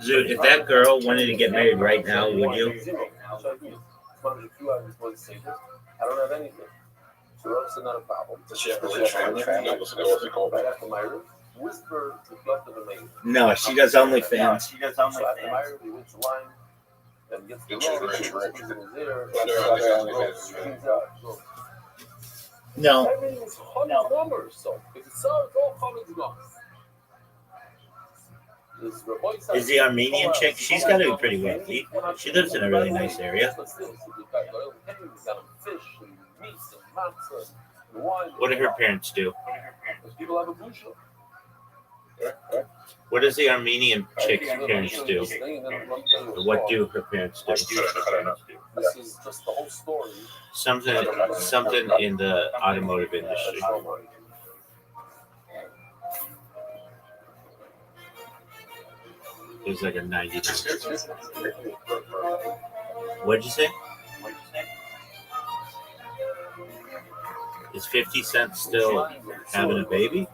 Dude, if that girl wanted to get married right now, would you? Zero. What should I do? It's not a few hours before the Seder. I don't have anything. So Rav said, not a problem. Does she have a family? What's it called? Right after Myra, whisper to Piotr the maid. No, she does OnlyFans. So after Myra, he went to line and gets the Rav, whispers in his ear. No. Everything is hundred numbers, so if it's so, it's all coming to go. Is the Armenian chick? She's got to be pretty wealthy. She lives in a really nice area. What do her parents do? What does the Armenian chick's parents do? Or what do her parents do? This is just the whole story. Something in the automotive industry. It was like a 90. What'd you say? Is 50 Cent still having a baby?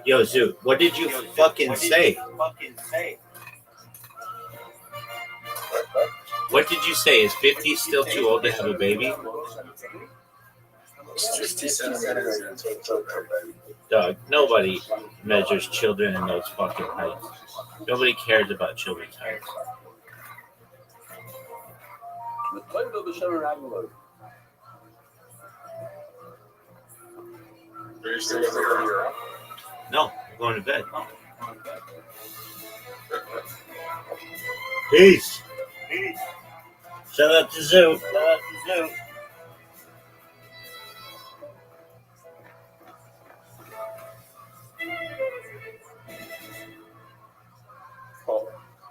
Yo, Zoo, what did you fucking say? What did you say? Is 50 still too old to have a baby? Dog, nobody measures children in those fucking heights. Nobody cares about children's heights. Are you still going to No, I'm going to bed. Peace. Shout out to Zoo. Oh,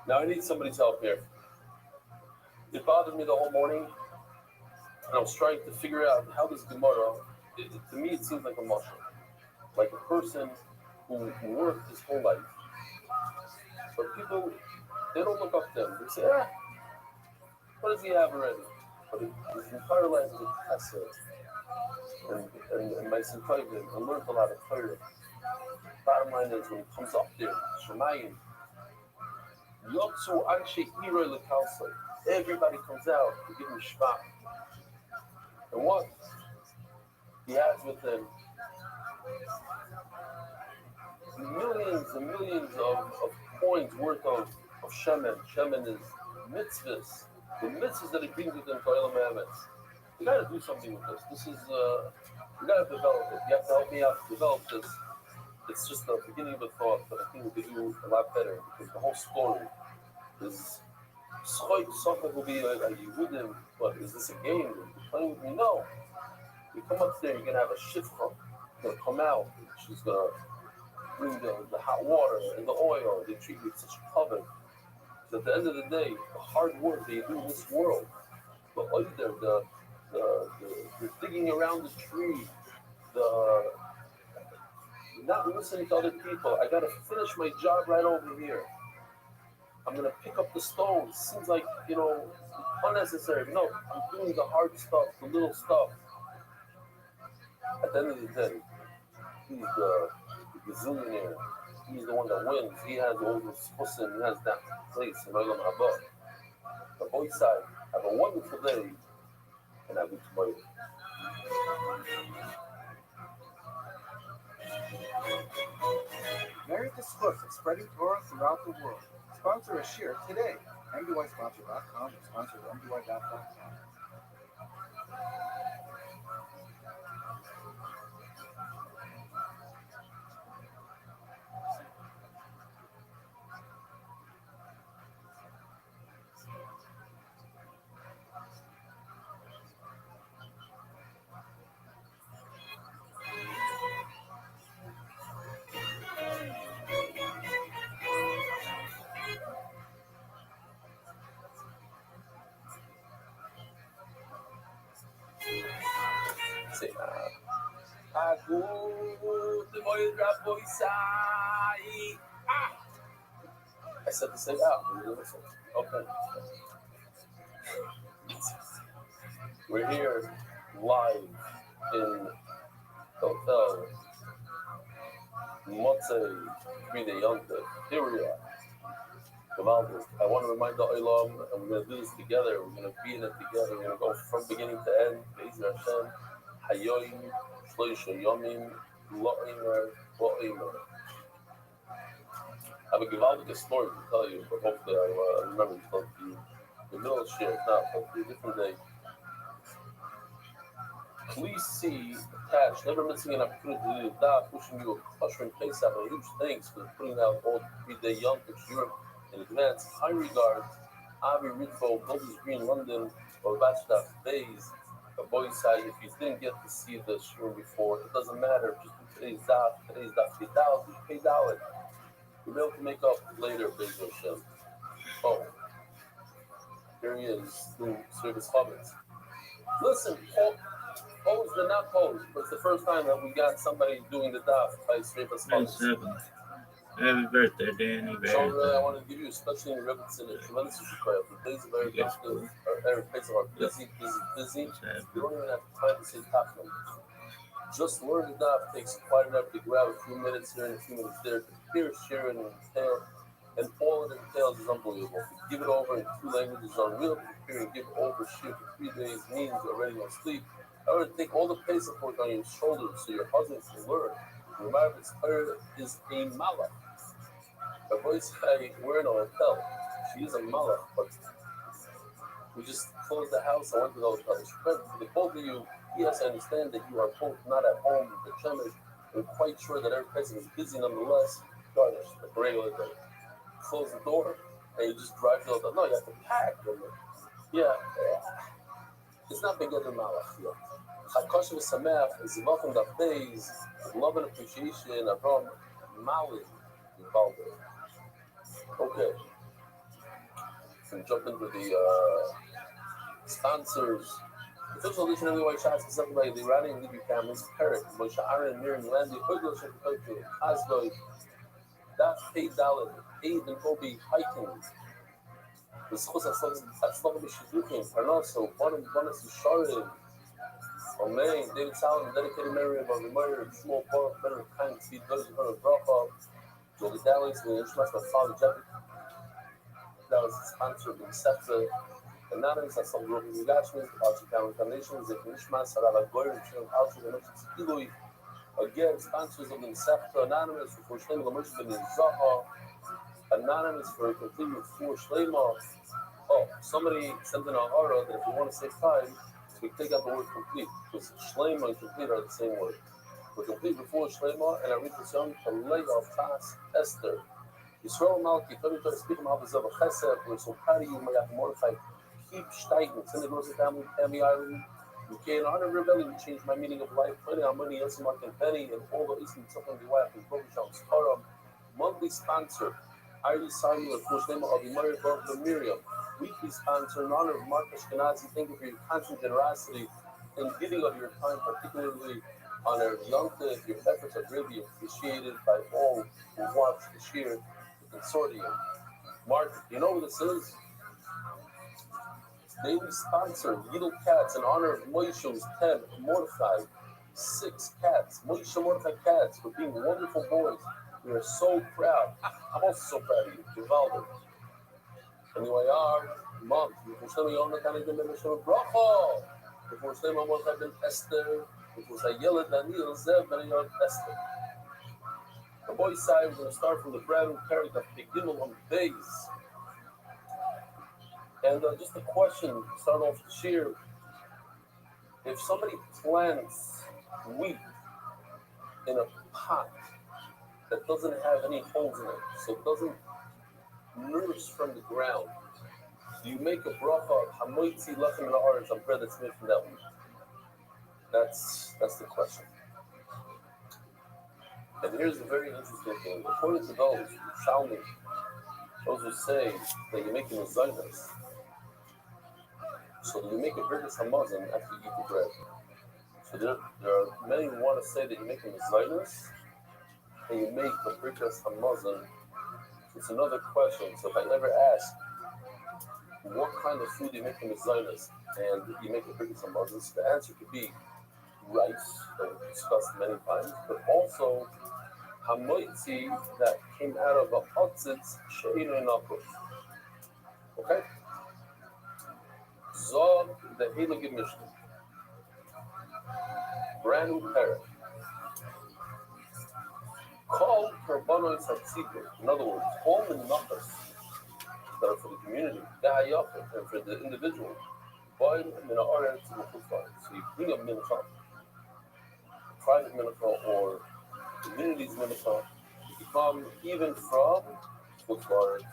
now I need somebody's help here. It bothered me the whole morning, and I was trying to figure out how this Gemara. To me, it seems like a muscle, like a person who worked his whole life. But people, they don't look up to him. They say, what does he have already? But his entire life was chesed. And my Sintoivim, I learned a lot of Torah. Bottom line is, when he comes up there, Shemayim, Yotzu Anshe Iroi Lekalsoi. Everybody comes out to give him Shema. And what? He has with him millions and millions of coins worth of shemen. Shemen is mitzvahs. The mitzvahs that he brings with him to Olam Emetz. You got to do something with this. This is, you got to develop it. You have to help me out to develop this. It's just the beginning of a thought, but I think we could do a lot better because the whole story is something will be like you wouldn't. What is this a game? You're playing with me? No. You come up there, you're gonna have a shifra. Gonna come out. She's gonna bring the hot water and the oil. They treat you with such covet. So at the end of the day, the hard work that you do in this world, the digging around the tree, the not listening to other people. I gotta finish my job right over here. I'm gonna pick up the stones. Seems like, unnecessary. No, I'm doing the hard stuff, the little stuff. At the end of the day, he's the gazillionaire. He's the one that wins. He has all this pussy. He has that place in Olam Haba. The boy side, have a wonderful day, and I'll be tomorrow. Married to Schluss, spreading Torah throughout the world. Sponsor a share today. MDYsponsor.com or sponsor MDY.com. I said to say out. Okay. We're here live in Hotel Motzei 3-day Yontif. Here we are. Gavaldik. I want to remind the Olam, and we're going to do this together. We're going to be in it together. We're going to go from beginning to end. Be'ezer Hashem, Hayoim, Shloisha Yomim, Lo'imer, Lo'imer. I have a Gavaldik story to tell you, but hopefully I'll remember to tell you. The middle of share, not hopefully a different day. Please see attached, never missing an opportunity to do that, wishing you a ushering place out a huge thanks for putting out all 3-day young Europe in advance. High regards, Avi Ritvo, Golders Green, London, or Bachelor Bays, a boy side. If you didn't get to see the show before, it doesn't matter. Just do today's daf, pay $1. You'll be able to make up later, Be'ezer Hashem. Oh, here he is, doing service comments. Listen, pose the not pose, but it's the first time that we got somebody doing the daf by service comments. Happy birthday, Danny. So I want to give you, especially in Rebbitzin, a tremendous prayer. The days of Erev Yom Erev Pesach are busy. You don't even have time to say top numbers. Just learn the daf takes quite enough to grab a few minutes here and a few minutes there. To hear, share, and entail, and all it entails is unbelievable. To give it over in 2 languages is unreal. To hear and give over share for 3 days means you're already on sleep. I would take all the pace support on your shoulders so your husband can learn. Remember, this prayer is a malach. Her voice, we're in a hotel. She is a malach, but we just closed the house. I went to the hotel. For the both of you, yes, I understand that you are both not at home. The chemish, I'm quite sure that every person is busy nonetheless. Garnish, like a regular day. Close the door, and you just drive to the hotel. No, you have to pack. Yeah. It's not big other malach. Yeah. Chakosha v'sameach is welcome to days of love and appreciation of Mali involved. Okay. So we jump into the sponsors. Official edition of the White Shots is something by the Iranian and Libya families, Perik, Moshe Aaron, Miriam Landy, Hoydel Shekatoku, Asloy, Daf Pei Dalet, Aid and Obi hiking. The schools at Slovan Bishidukim, Parnaso, Bonus Sharin, Omein, David Salon, dedicated Mary of the Murray, small pork, better kind, feed, dozen for a drop off. The Daleks, the Ishmael, my father, Jeff. That was sponsored in Sefta. Anonymous, I saw Ruben Gashmis, the Alchik Down Foundations, the Ishmael, Sarala Goyer, and Children Alchik, and Merchants Ilui. Again, sponsors of the Sefta. Anonymous, for Shlema, the Merchants of the Zaha. Anonymous, for a complete with 4 Shlema. Oh, somebody sent in an aura that if you want to save time, we take out the word complete, because Shlema and complete are the same word. We're complete before Shlema, and I read this young to lay off Tas Esther. Yisrael Malki, Tony to speak about the Zava Chesed, we're so proud of you, may have modified. Keep Steigen, send it to family island. You can't honor rebellion, you changed my meaning of life. Plenty of money, Elsie Mark and Penny, and all the Eastern Southern wife and Provincial Starum. Monthly sponsor, Irie Samuel, of course, name of Imari Baruch Miriam. Weekly sponsor in honor of Mark Ashkenazi. Thank you for your constant generosity and giving of your time, particularly on our Yontif. Your efforts are greatly appreciated by all who watch the share the consortium. Mark, you know what this is? Daily sponsor, Little Cats, in honor of Moishe's 10, Mordechai, 6 cats, Moishe Mordechai cats, for being wonderful boys. We are so proud. I'm also so proud of you, Givaldo. Anyway, our mom, before we on the kind of dimension Bracha, before we almost have been Esther, before I yell at Daniel, Zev, and Esther. The boys' side, we're going to start from the brand new character, begin on the days. And just a question, start off the sheer. If somebody plants wheat in a pot that doesn't have any holes in it, so it doesn't nourish from the ground, do you make a bracha, hamoitzi lechem la'aretz, on bread that's made from that wheat? That's the question. And here's a very interesting thing. According to those who say that you're making a zaydas, so you make a birkas hamazon after you eat the bread. So there are many who want to say that you're making a zaydas and you make the birkas hamazon It's another question. So if I ever ask, what kind of food you make in the Zionist, and you make it bring some Muslims, the answer could be rice, that we discussed many times, but also hamoitzi that came out of a otzitz she'inu nakos. Okay? Zog the Heilige Mishnah. Brand new parrot. Call Karbanos Hatzibur. In other words, all the numbers that are for the community, and for the individual. So you bring a mincha, private mincha or community's mincha, you come even from footballers,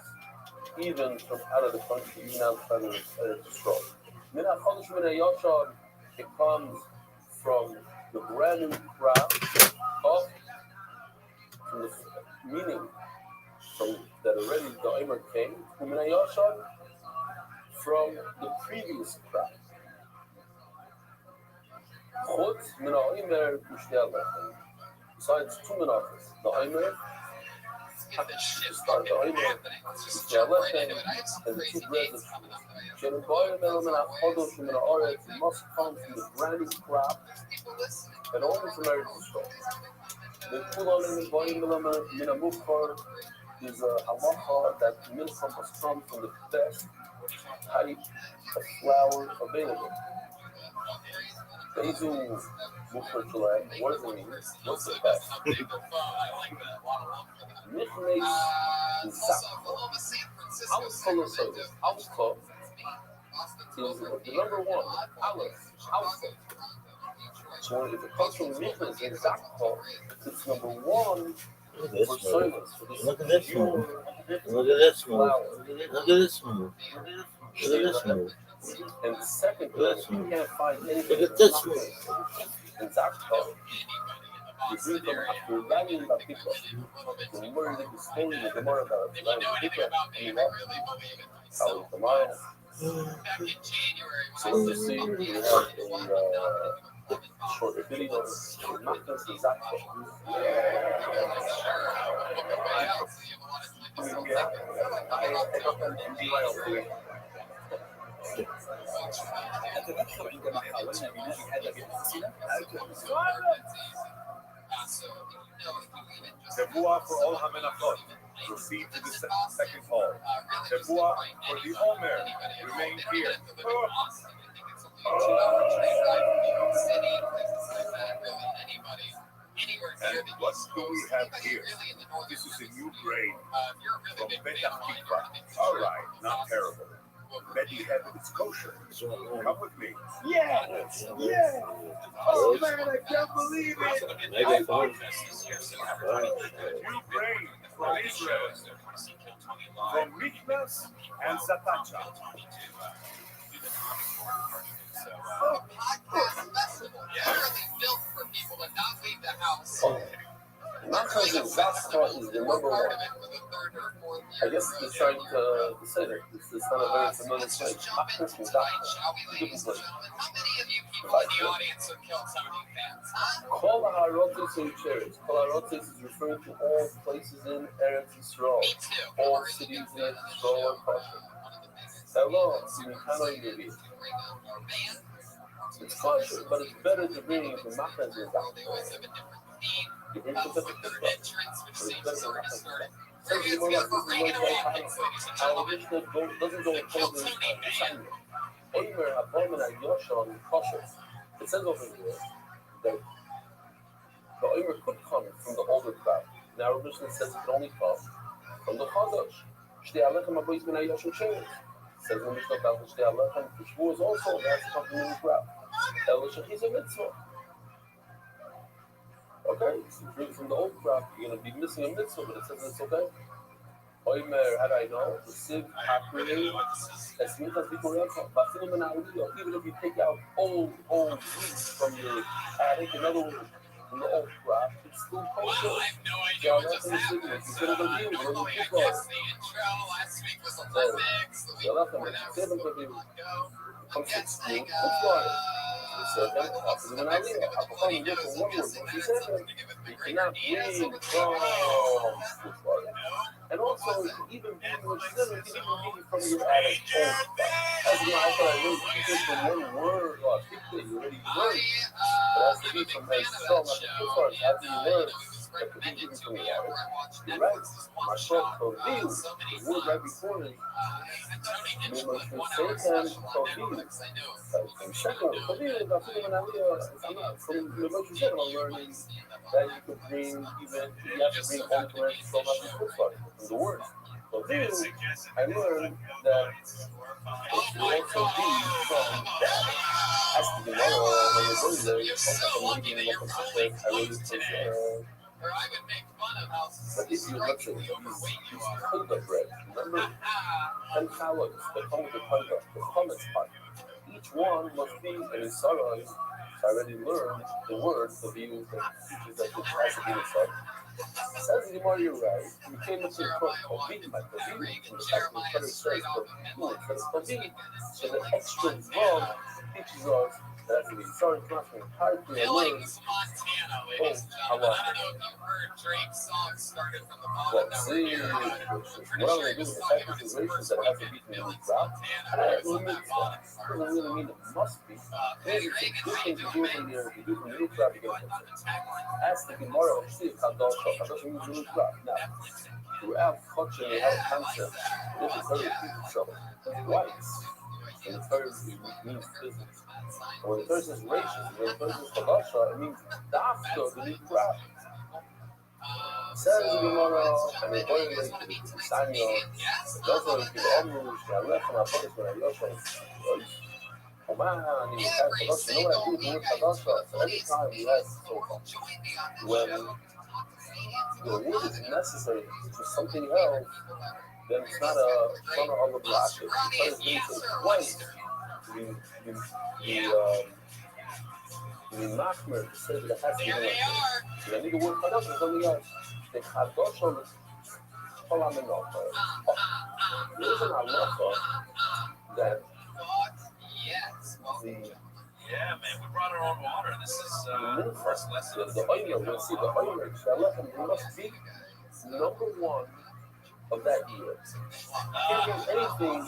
even from out of the country, even outside of the straw. It comes from the brand new crop up from the meaning from that already the Omer came from the previous crop. Besides two menachos, the Omer start the Omer and the two breads must come from the brand new crop and only from Eretz Yisrael. Is a halacha that mincha must come from the best type of flour available. Basil mukher shalem. What does it mean? What's the best? Nichnes zakho. Alpha service. Alpha is the number one. Aleph. Alpha. So if it comes from nichnes and zakho, it's number one. Look at this move. Look at this move. Look at this move. Look at this move. Look at this move. And second, you can't find anything. Look at this move. And Zakho, you bring from Abdurrahman Bakika. The more that you study the Gemara about Bakika, you know how tomorrow. So you see, we have a short video of Makas and Zakho. Tevua for all Hamenachot. Proceed to the second hall. Tevua for the Omer. Remain here. And what do we have here? This is a new grain from Petach Tikva. All right, not terrible. Bet you have it, it's kosher. Come with me. Yeah! Yeah! Oh man, I can't believe it! New grain from Israel. From Miknas and Zatacha. Makas and Zakho is the number one. I guess he's trying to say that this is not a very familiar place. Makas and Zakho. Kol Haarotes and Cheres. Kol Haarotes is referring to all places in Eretz Yisrael. All cities in Eretz Yisrael are kosher. Hello, it's kosher, but it's better to bring the Makas and Zakho. You bring some different stuff, but it's better than Makas. Our Mishnah doesn't go according to Samuel. Omer Abomin Ayoshon kosher. It says over here that the Omer could come from the older crop. Now our Mishnah says it can only come from the Chadash. Shtei Alechem Abois Min Ayoshon Sheretz. Says the Mishnah about Shtei Alechem, which was also has to come from the new crop. El Shechiz a mitzvah. Okay, so you bring from the old crop, you're going to be missing a mitzvah, but it says it's okay. Omer, how do I know? The Siv Hakrei, Esmichas Bikurecha, Bafilim and Aliyah, even if you take out old weeds from your attic, in other words, from the old crop, it's still kosher. I have no idea what just happened. So, you guessed the intro. Last week was Olympics. The week before that was Pokemon Go. I'm guessing, You cannot bring from And also, even being with them, you can even be from your attic home. As you know, I thought I really keep it from one word or keep it, you already learned. But as to be from as strong as the two parts, after you learn, that could be even from your attic. You're right. My fault, Koviu, the word right before it, mesmo que Satan, Koviu. And second, Koviu, the thing when I live, from the most you said, I'm learning that you could bring even, you have to bring all the rest from the two parts, from the word. Koviu, I learned that it should also be from that. As to the model, when you're going there, also from reading what consistent, I really think, but if you look at these Hilda bread, remember 10 calories that come with the Hilda, the hummus part. Each one must be an Isarai. I already learned the word for the use that teaches that it has to be Isarai. Says the more you're right, you came into the court of being by the and the fact that the Torah says for being, so the extra verb teaches us that the Isarai comes from hardly a word. Oh, how long? Well, see, what I'm going to do with the fact that the races that have to be in the drop, doesn't really mean it must be. Maybe it's a good thing to do from the new drop again. As the Gemara of Shir Kadosh, Kadosh means new drop. Now, throughout culture, we have a concept. This is very crucial. Whites. And the third means business. And when the third is racist, when the third is Kadosh, it means Dafka, the new drop. Says the Gemara, and the boy is Samuel, also if you almost left from our focus when I lost oh man, and you have Kadosh, you know what I do with the word Kadosh? So every time we have when the word is necessary for something else, then it's not a front of all the blocks. It's twice. The machmer to say that it has to be like this. I need the word Kadosh is something else. The Kadosh on Kolamenocha. There is an halacha that yeah, man, we brought our own water. This is the first lesson. The oimer, we'll see the oimer. Shalechem must be number one of that year. Can't be anything.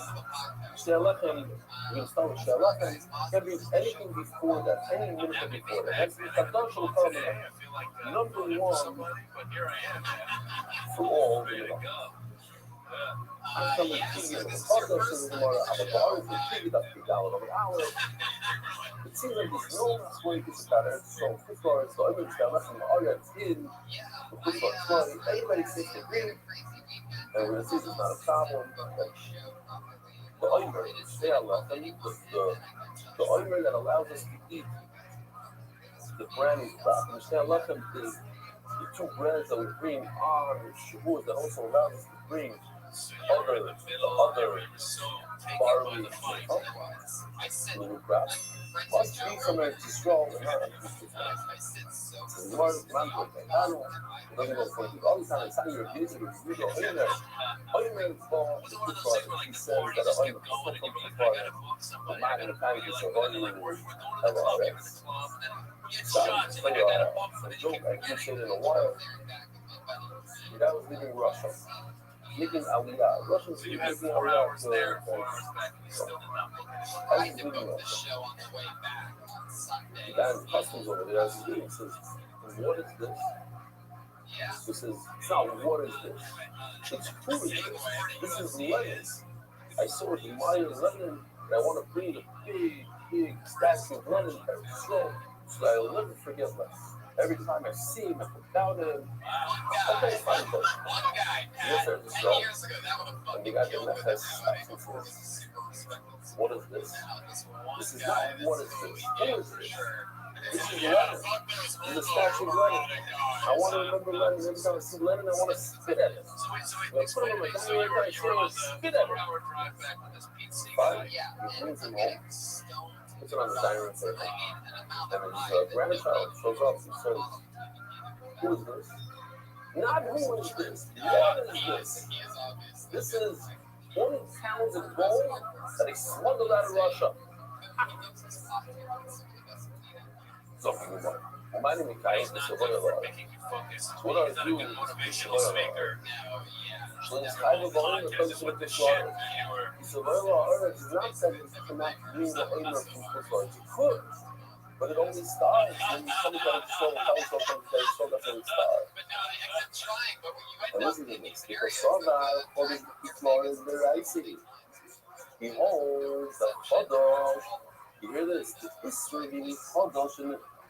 Shalechem, we start with Shalechem. Can't be anything before that. Any minute before that. That's the Kadosh will come in. Number one for all. I'm coming to you. The Kadosh is tomorrow. I'm a bar for $3 an hour. It seems like there's no way to get better. So, first of all, so everyone's got less than all that's in. First of all, everybody takes the green. And we're going to see it's not a problem. The oimer, they are left. The oimer that allows us to eat the brand crop. And they left them the two brands that we bring on Shavuot that also allows us to bring other barley crop. Must be from a strong and not a more mango. I don't know for you. All the time, it's how you're using it. You go in there. Oimer for the good part. He says that the oimer from the part. The man in the package is a oimer LRX. So, a joke I can't say it in a while. That was leaving Russia. Making Aliyah. Russians making Aliyah to I was leaving Russia. The guy in customs over there, I was leaving, he says, what is this? He says, it's not what is this? It's who is this? This is Lenin. I saw it in Maya Lenin, and I want to bring a big statue of Lenin so I'll never forget that. Every time I see him, I put down him. Okay, fine, but yes, there's a show. And the guy that left has says, what is this? This is not what is this? Who is this? This is Lenin. This is the statue of Lenin. I want to remember Lenin. Every time I see Lenin, I want to spit at him. I put him in my diary, every time I see him, I spit at him. Fine, he brings him home. Puts it on the dining room table. And his grandchild shows up and says, who is this? Not who is this? What is this? This is 20 pounds of gold that he smuggled out of Russia. Something about Meine mich ein, das ist aber oder du, schon ist halbe Woche, das kannst du mit der Schleuse. So, well, it's not that it's not being the owner of football. It's good, but it only starts when you come to the show, so that's when it starts. And listen to this, because Saga holds the Florida is the right city. He holds the Chodosh. You hear this? The history of Chodosh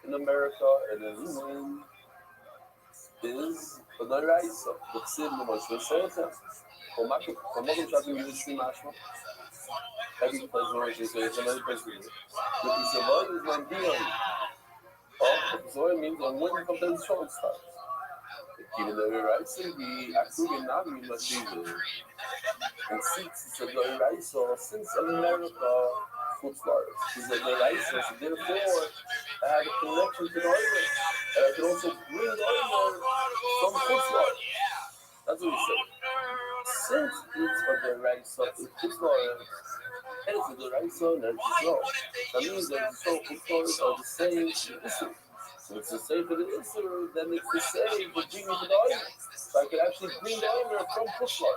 in America and in England is the Raisa, the Tzim, the Moshe Sota. Como é que já tem Restream, acho? Every place where she says, another place for you. The Pisavoy is my deal. Oh, the Pisavoy means on when the show starts. Even though you're right, so the Akugan Nami must be there. And since it's a right, so since America food stars, it's a right, so therefore I have a connection to the oil. And I can also bring oil from food stars. That's what he said. Since it's a right, so it's food stars. And it's the right zone, and it's low. That means that the soul stories are the same issue. So it's the same for the issue, then it's the same for bringing the oil. So I can actually bring the oil from Pushlar.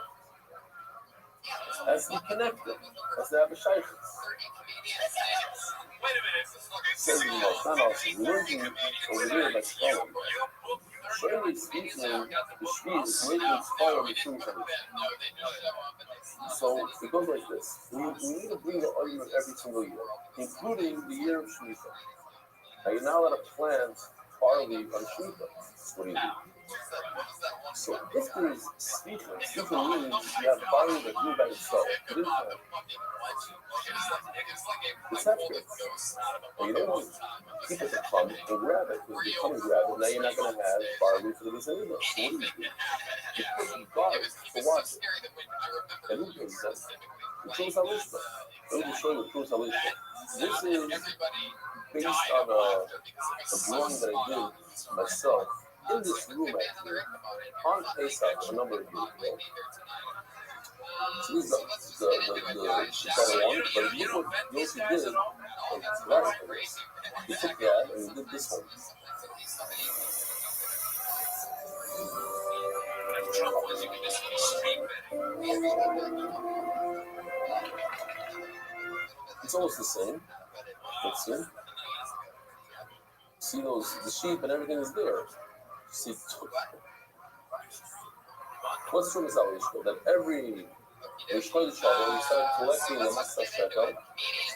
As they connect them, as they have a shaykhs. So it's not awesome. Working over here by Stalin. Surely speaking, the Shvi is making Stalin the true tradition. So it goes like this. We need to bring the oil every single year, including the year of Shemitah. Now you're not allowed to plant barley on Shemitah. What do you do? So if there is Shemitah means you have barley that grew by itself. You didn't plant. It's accurate. And you don't want people to come and grab it, because they come and grab it, now you're not going to have barley for the rest of the day. So what do? You put some guards to watch it. And who does that? The True Salishma. Let me just show you the True Salishma. This is based on a drawing that I did myself in this room actually, on Pesach a number of years ago. So this is the better one, but look what Yossi did, he took that and he did this one. It's almost the same. Let's see those, the sheep and everything is there. See, what's from salvation? That every Rishon we start collecting the Matzah Shekel,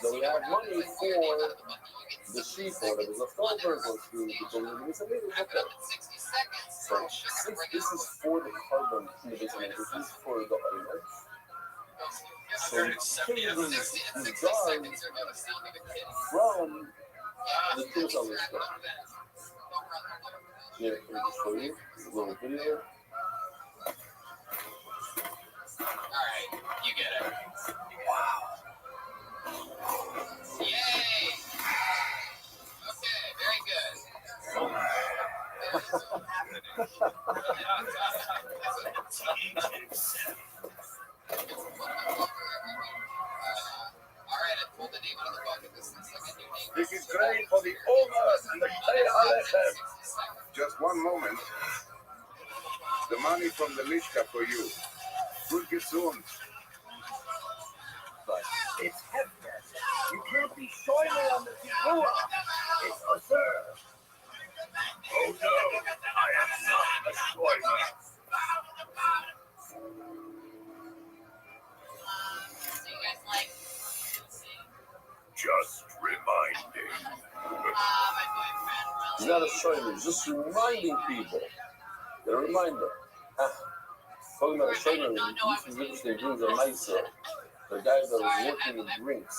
so we have money for the sheep or whatever, the filter goes through the building. It's amazing. So since this is for the carbon in the basement, this is for the oil. So we take these jars from the two salvation. Here, let me just show you a little video. Alright, you get it. Wow. Yay! Okay, very good. Alright, I pulled the name out of the bucket. This looks like a new name. This is great for the Omer and the Tei Alechem. Just one moment. The money from the Mishka for you. Good gesund. But it's hefker. You can't be shoyler on the Tigua. It's absurd. Oh no, I am not a shoyler. So you guys like? Just reminding. My boyfriend really. He's not a shoyler, he's just reminding people. A reminder. Talking about a shoyler, this is interesting. Dreams are nicer. The guy that was working in drinks.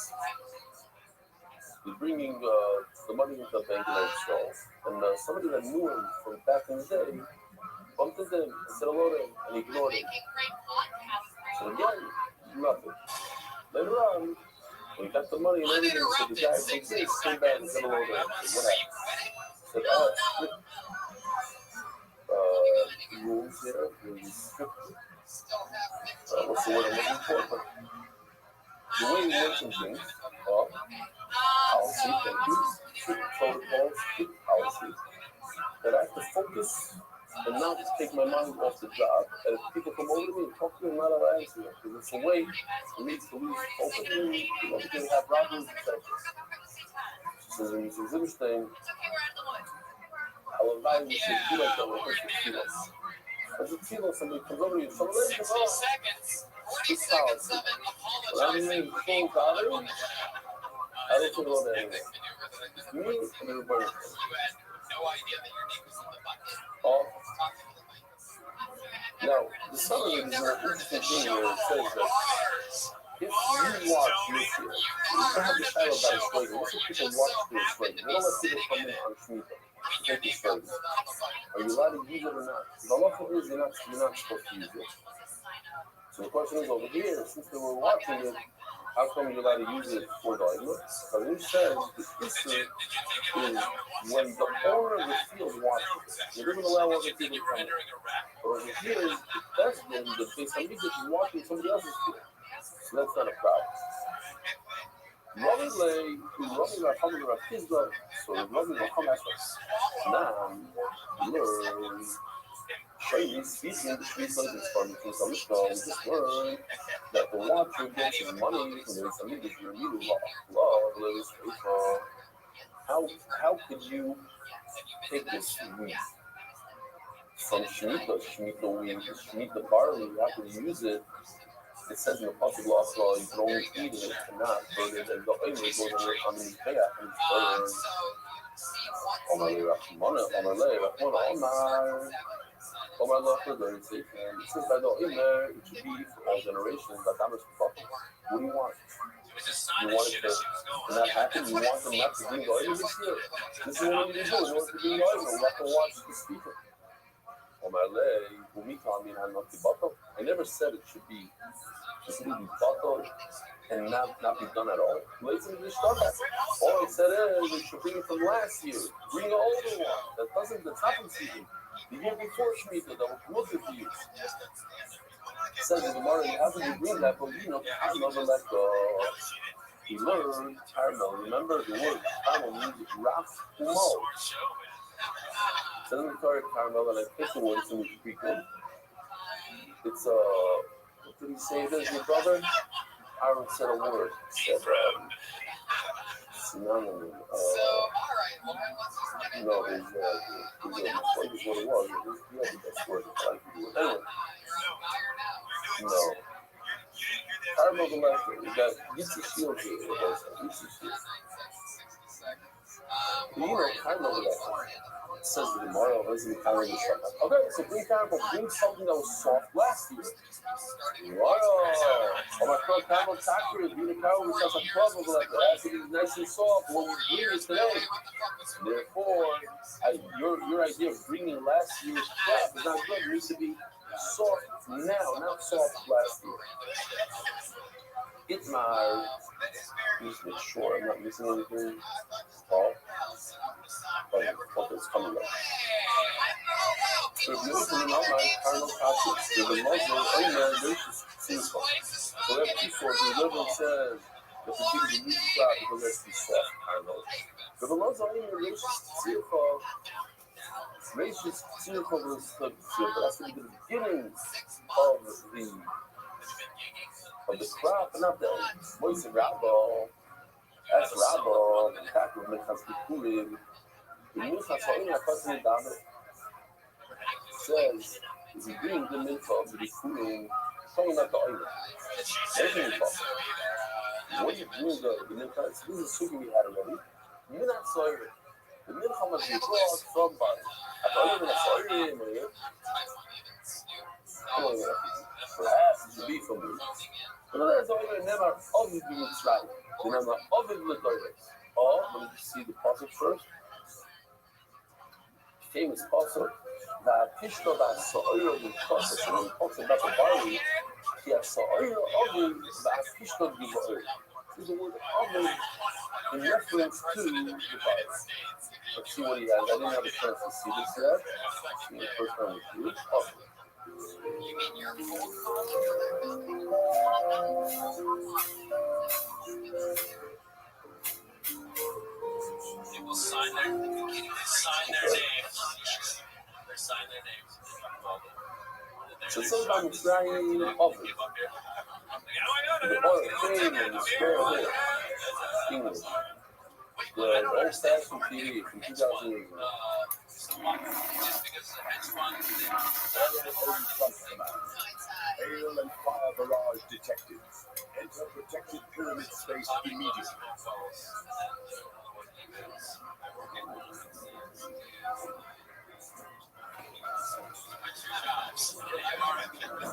He's bringing the money into the bank and install. And somebody that knew him from back in the day bumped into him and said hello to him and he ignored him. So again, nothing. Later on, when he got the money and everything, so the guy from this came back and said hello to him. Said, what happened? Said, rules here, really strict. What's the word I'm looking for? But the way we mention things are policy, thank you, strict protocols, strict policy. Just and not just take my mind off the job. And if people come over to me and talk to me, I'm not allowed to answer them because it's a way for me to lose focus. We can have robberies and stuff. So it's interesting. How a value should be like that with a kilo. As a kilo, somebody comes over to you, so let's go. This house, when I'm in full battery, I don't think about that anymore. Me and everybody. Oh. Now, the summary is an interesting thing where it says that if you watch your field, you can have the title about enslavement. Most people watch the enslavement. They don't let people come in on Shemitah to take the enslavement. Are you allowed to use it or not? The law is you're not supposed to use it. So the question is over here, since they were watching it, how come you're allowed to use it for the Oimer? Because it says the issue is when the owner of the field watches it. He doesn't allow other people to come in. But over here, the president, the base is watching somebody else's field. So that's not a problem. Rami Racham Rachizda, so Rami Racham asks, Nam, learn. Shady speaking, we just learned that the watcher gets his money from somebody that you need love. How could you take this wheat from Shemitah barley? How could you use it? It says in the Pasuk also you can only eat it and not burn it, and the oil goes on the Mizbeach and it's burned. It says by the oimer, it should be for all generations. What do you want? You want it to not happen? You want them not to bring the oimer this year? This is what we do. In order to bring the oimer, we have to watch the speaker. I never said it should be bottled and not be done at all. All I said is we should bring it from last year. Bring an older one. That's not in season. The year before Shemitah, that was closer to you. It says in the morning, how can you bring that? But caramel like he learned caramel. Remember the word caramel means wrath mo. It says in the Torah caramel, and I picked the word in the Greek one. It's what did he say? It is your brother. Aaron said a word. Said synonym. No, there's what it was. He had the best word. Anyway, no. Caramel the last word. We got Yitzi Shield here. Yitzi Shield. Caramel the last word. It says the Gemara, okay, so bring caramel, bring something that was soft last year. Wow. My friend caramel factory, bring the caramel which has a trouble like that. It is nice and soft when you bring it today. Therefore, your idea of bringing last year's crap is not good. It needs to be soft now, not soft last year. Just make sure I'm not missing anything. Oh, it's coming up. So if you're looking at my carnal conscience, there's a Muslim, so we have two sources. The other one says that the people who need to stop because that's too soft, carnal. But the Muslim, racist circle is the that's going to be the beginning of the crop, and not the voice of Rabbo. That's Rabbo, the Kaku, the Kaspikulim. The Musa Soina Kasmi David says, if you bring the milk of the Kulim, showing up the oil. Everything is possible. When you bring the milk, this is a sugar we had already. You're not sorry. The milk must be brought from by. I thought you were sorry, perhaps it should be from me. But that's all you never obviously try. You never obviously try. Or, let me see the puzzle first. Famous puzzle. The Pishto that Soil of the process, and he talks about the barley. He has Soil of the Pishto of the barley. This is the word oven in reference to the barley. Let's see what he has. I didn't have a chance to see this yet. See the first time we do it. You mean your They will sign their name. sign their names. So sometimes it's not even office. The oil thing and the square hole. English. The old-fashioned TV from 2008. Hail and fire barrage detected. Enter protected pyramid space immediately.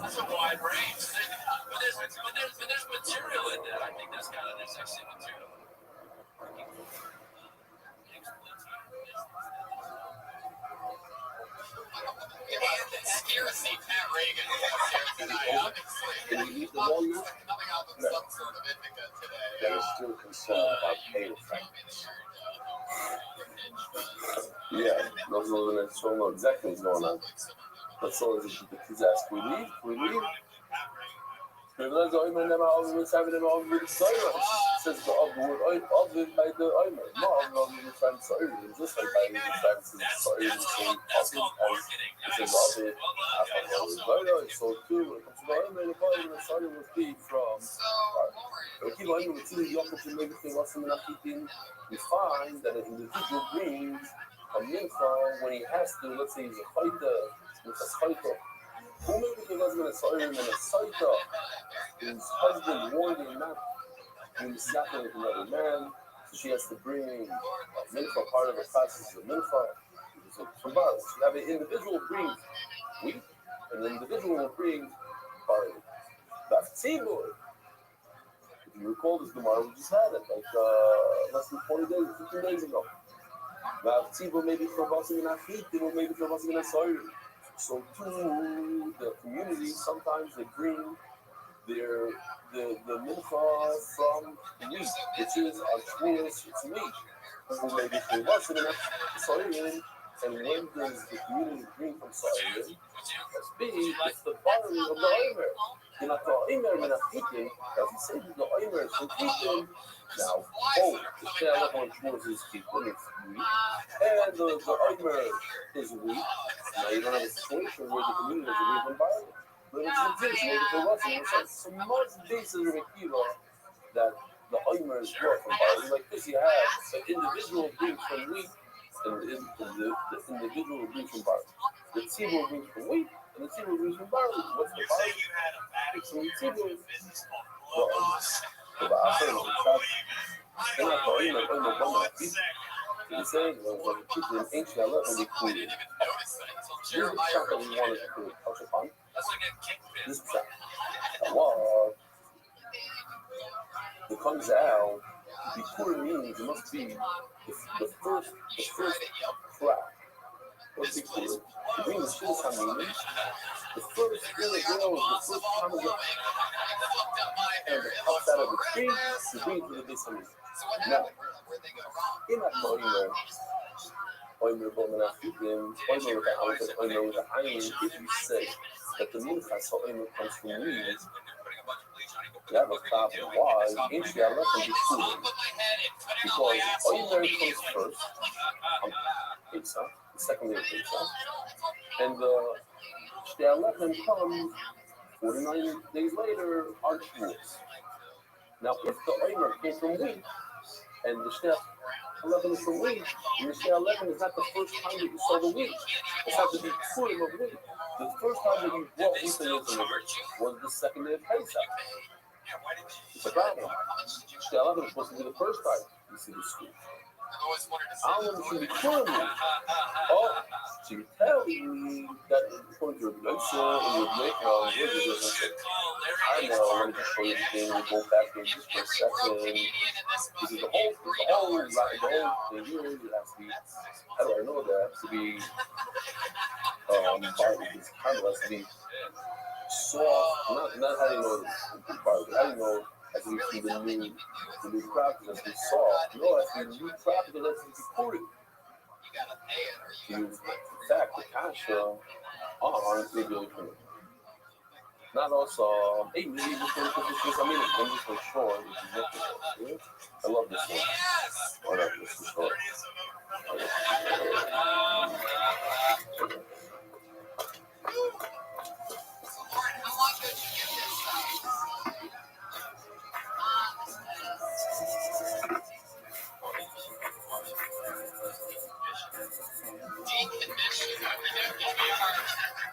That's a wide range. But there's material in that. I think there's actually material. Conspiracy Pat Reagan tonight. Can you use the volume? Coming out with some sort of indica today. There is still concern about hail fragments. Yeah, those are the next show know exactly what's going on. That's all is the kids ask, we leave? We leave? Privilege Oyman never always having them all with silence. Says the word of it by the Oyman. No, I'm not even trying to say it. Just like by the time to the story, so it says of it. So too, when it comes to the Oyman, the Oyman, the story was big from. But keep on with the opposite everything what's in the keeping. You find that an individual brings a mincha when he has to, let's say he's a fighter, with a fighter. Who maybe he was going to say him in a fighter? His husband warned him not to be exactly with another man, so she has to bring a mincha, part of the process is a mincha. So you have an individual brings wheat, and an individual will bring barley. That's tzibur. If you recall this Gemara, we just had it like less than 20 days, 15 days ago. Now, tzibur maybe for busing in achit, or maybe for busing in a soir. So to the community, sometimes they bring the mincha from wheat, which is on Shavuos, it's wheat. So maybe for busing in a soir, and when does the community bring from soir? Must be it's the barley of the oimer. You're not the oimer when I'm eating, as you say the oimer is from eating. Now, the shell on Shavuos is keeping, it's wheat, and the oimer is wheat. Now you don't have a situation where the community is a wheat and barley. But it's intentional because so most bases of Akiva that the oimer is brought from barley. Like this, you have an individual brings from wheat, and the individual brings from barley. The tzibur brings from wheat, and the tzibur brings from barley. What's the barley? It's from tzibur. The ba'asar, they're not the oimer, he's saying like the people in ancient Allah will be cool. Here's the shot that we wanted to do. This shot. It comes out. Before means it must be the first crop. What's it called? The green is still coming. The first little girl is the first time of and it pops out of the tree. The green to the base of it. Now, in that oimer with the iron, if you say that the minchas oimer comes from weed, you have a problem. Why? Ain't you let them be cool? Because oimer comes first on pizza, the second day of pizza, and the sh'te'alechem comes 49 days later on Shavuos. Now, if the oimer came from wheat, and the sh'te'alechem is from wheat, and the sh'te'alechem is not the first time that you saw the wheat. It has to be purim of wheat. The first time that you brought wheat into the was the second day of Pesach. It's a problem. Sh'te'alechem is supposed to be the first time you see the scoop. Almond should be purim. Oh, so you tell me that according to your blessing and your making I know, let me just show you the thing, we go back here just for a second. This is the whole thing here, it has to be, how do I know that? To be, barley, this kind of has to be soft, not how do you know it's barley, how do you know as we see the new crop is to be soft. No, as the new crop is to be coated. In fact, the kasha on maybe not also, hey, maybe this one, I mean, I'm just for sure, I love this one. Hold on, this is short.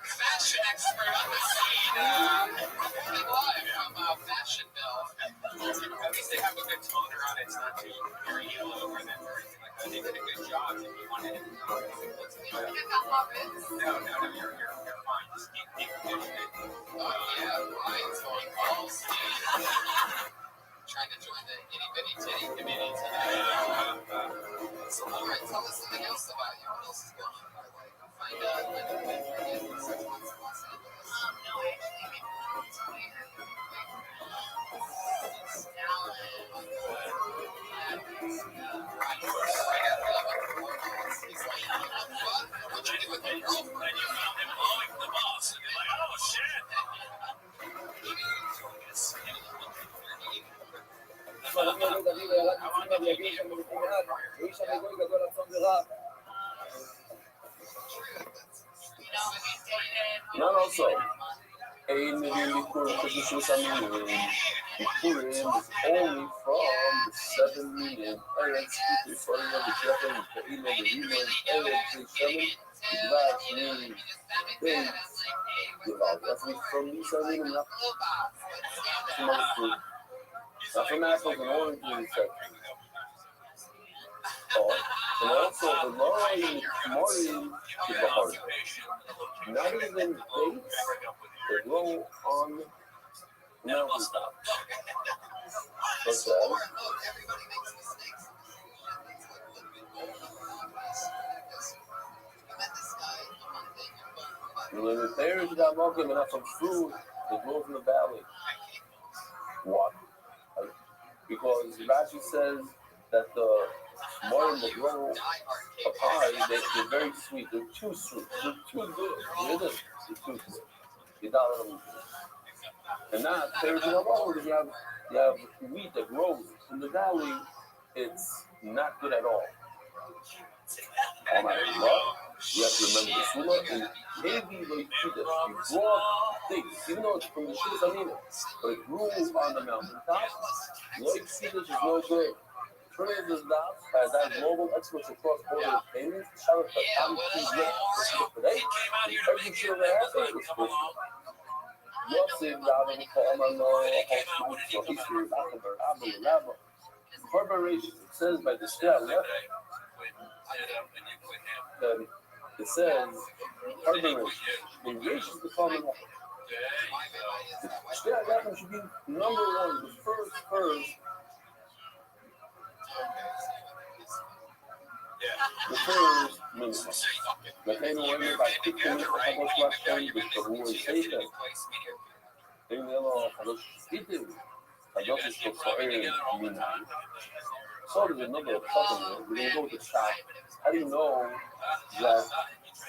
fashion expert on the scene. Reporting live from Fashionville. At least they have a good toner on it. It's not too very yellow or anything like that. They did a good job. If you wanted it, no, you're fine. Just keep conditioning it. Oh yeah, Ryan's going balls. Trying to join the itty bitty titty community today. So, Lauren, tell us something else about you. What else is going on in your life? Find out a little bit from you in 6 months in Los Angeles. No, actually, I mean, it's weird. It's Dallas. What'd you do with your girlfriend? You found him blowing the boss, and you're like, oh shit. Not also. Ain't really cool because this I mean, Purim is only from the 7 million Eretz people for the Japan, the Ilo, the Rima, Eretz, 7 last million days. That's from these 7 million. That's from Africa and Orange in section. And also the Lord Maureen is the heart. Not even dates that grow on mountaintop. Such as the parents got milking and have some fruit that grows in the valley. What? Because Rashi says that the Maureen that grow up high, they're very sweet. They're too sweet. They're too good. They're too sweet. And not there's no wrong because you have wheat that grows in the valley. It's not good at all. No matter what, you have to remember the Sunnah and maybe like you brought things, even though it's from the Shus Amina, but it grew on the mountaintop. Like Siddish is no good. Trinidad does not has that global experts across border payments. Shout out to Tom today. Every year they have things was supposed to. Yosef David Corporation says by the Shia it says Corporation engages the common law. Shia Lefim should be number one, the first. The first minimum. Mateno women by 15 minutes of Kadosh Lashon, which the Lord saved them. Bring the law, Kadosh Shitim, Kadosh is for So'er Minna. So there's a number of problems. We're going to go with the shop. How do you know that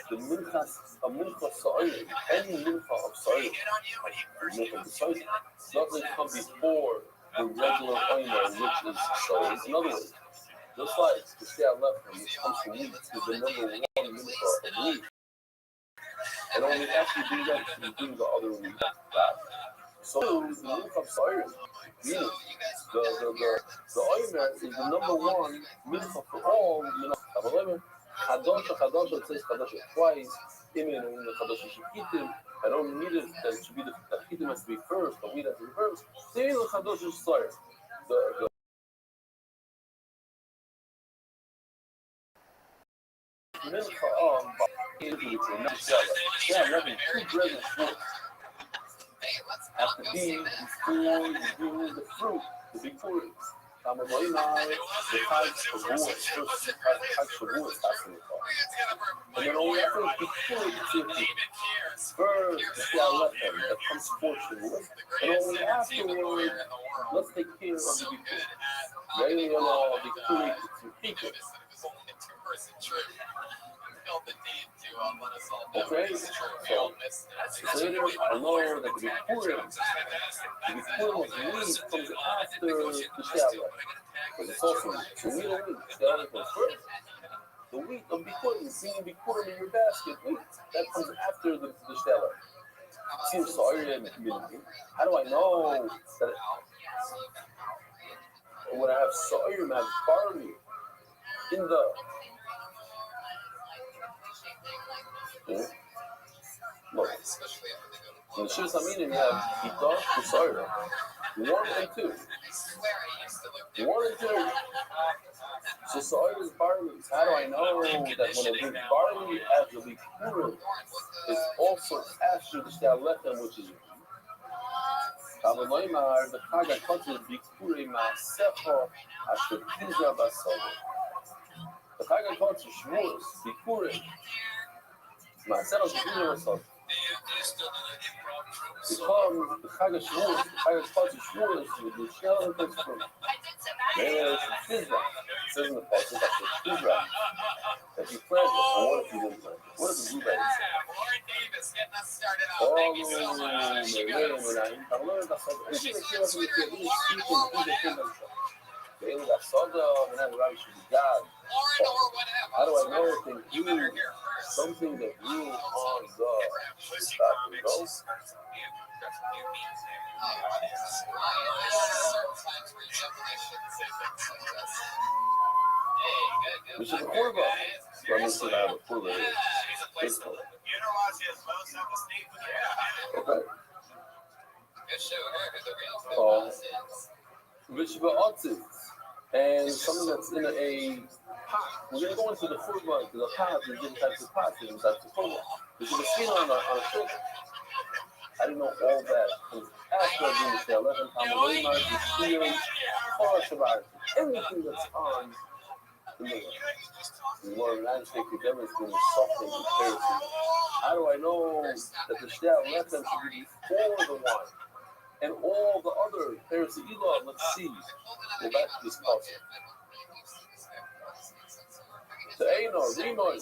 the mincha So'er, any mincha of So'er, mincha of So'er, doesn't come before the regular oiner, which is So'er? In other words, just like the Shia Lefim, which comes from wheat, is the number one mincha of wheat. And only after you do that, you do the other wheat. So the mincha of So'er, meaning the oiner is the number one mincha for all mincha. Kadosh, it says Kadosh twice. Imin in the Kadosh Shikitim. I don't need it that it should be the Shikitim has to be first, the wheat has to be first. Same with Kadosh is So'er. The after being before you do the fruit, the big fruit. The types of wood, first types of wood, and then only after before you do first the Shia Lefim that comes forth to the wood, and only afterward, let's take care of the before. Then you know the create to people. Okay, so later I know that the Bikurim was lead comes after the Shia, but it's also the wheat of wheat. Shia goes first. The wheat of Bikurim, seeing Bikurim in your basket, wheat, that comes after the Shia. See, sorry, how do I know that when I have Sa'ir, I have barley in the Look, in the Shivas Aminim, you have Ita, Usaira. 1 and 2. 1 and 2. So Saira is barley. How do I know that when I drink barley after the Bikurim, it's also after the Shtalechem, which is Kavaloimar, the Chaga Kotel Bikurim Ma'asecha Asher Pizra Basolo. The Chaga Kotel Shmuos Bikurim Ma'asecha Asher Pizra Basolo. Because the Chaga Shmuos, the Chaga Kotel Shmuos, the Shtalechem comes from there is Pizra. It says in the Pasuk Asher Pizra that you planted. And what if you didn't plant it? What if the blueberries? Oh, how do I know if they do something that grew on the stocking goes? We should record about it. Let me see how the pool is. Okay. And something that's in a pot. We're going to go into the food one, because the pot, there's different types of pots, different types of food. There's a skin on a filter. I didn't know all that. After I do the show, let them come away, my series, everything that's on the more United States academics being something compared to. How do I know that the shell let them should be before the wine? And all the other Pharisee Elon, let's see. Go back to this puzzle. The Aino, Rimoy.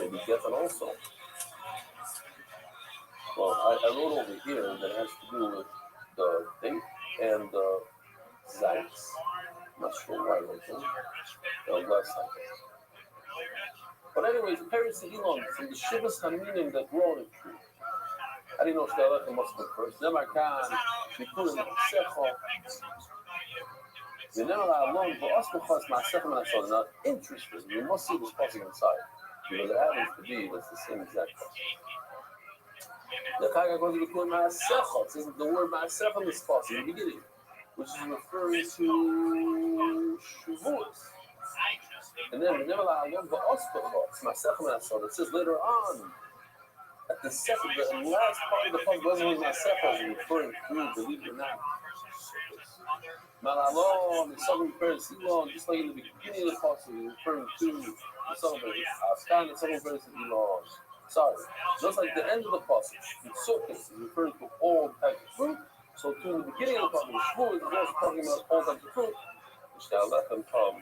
Maybe Geffen also. Well, I wrote over here that has to do with the date and the Zayts. I'm not sure why I wrote them. The last time. But anyways, Pharisee Elon from the Shivas Haminim that grow in fruit. I didn't know Shtalechem must be first. Then I can be put in the Secho. The Nemala alone, but us because my second and so not interested. You must see this passing inside. Because it happens to be that's the same exact passing. The Chaga going to be called Ma'asecha. It says the word Ma'asecha in this passing in the beginning, which is referring to Shavuos. And then the Nemala alone, but us because my second and so it says later on. At the second, the last part of the passage wasn't even Ma'asecha, it was referring to, believe it or not, Malalon, the southern Pharisee Elon, just like in the beginning of the passage, referring to the southern Askan, the southern Pharisee Elon. Sorry, just like the end of the passage, in Sukkot is referring to all types of fruit. So, to in the beginning of the passage, Shavuot is also talking about all types of fruit, which shall let them come.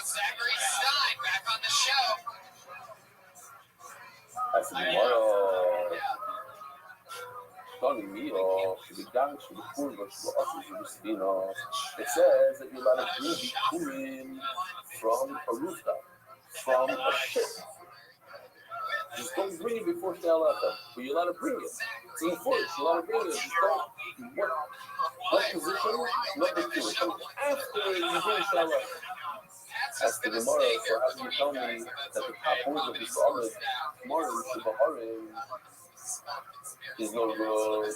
Zachary Stein back on the show. That's the Gemara. Calling me off, should be down, should be cool, but should be spin off. It says that you're allowed to bring Bikurim from a rooftop, from a ship. Just don't bring it before Shtalechem, but you're allowed to bring it. It's in the footage, you're allowed to bring it. Just don't, what position? Not the two. It comes after you bring Shtalechem. That's the Gemara, so how can you tell me that the top words of this Amid, Marim, Shibaharim, is no good?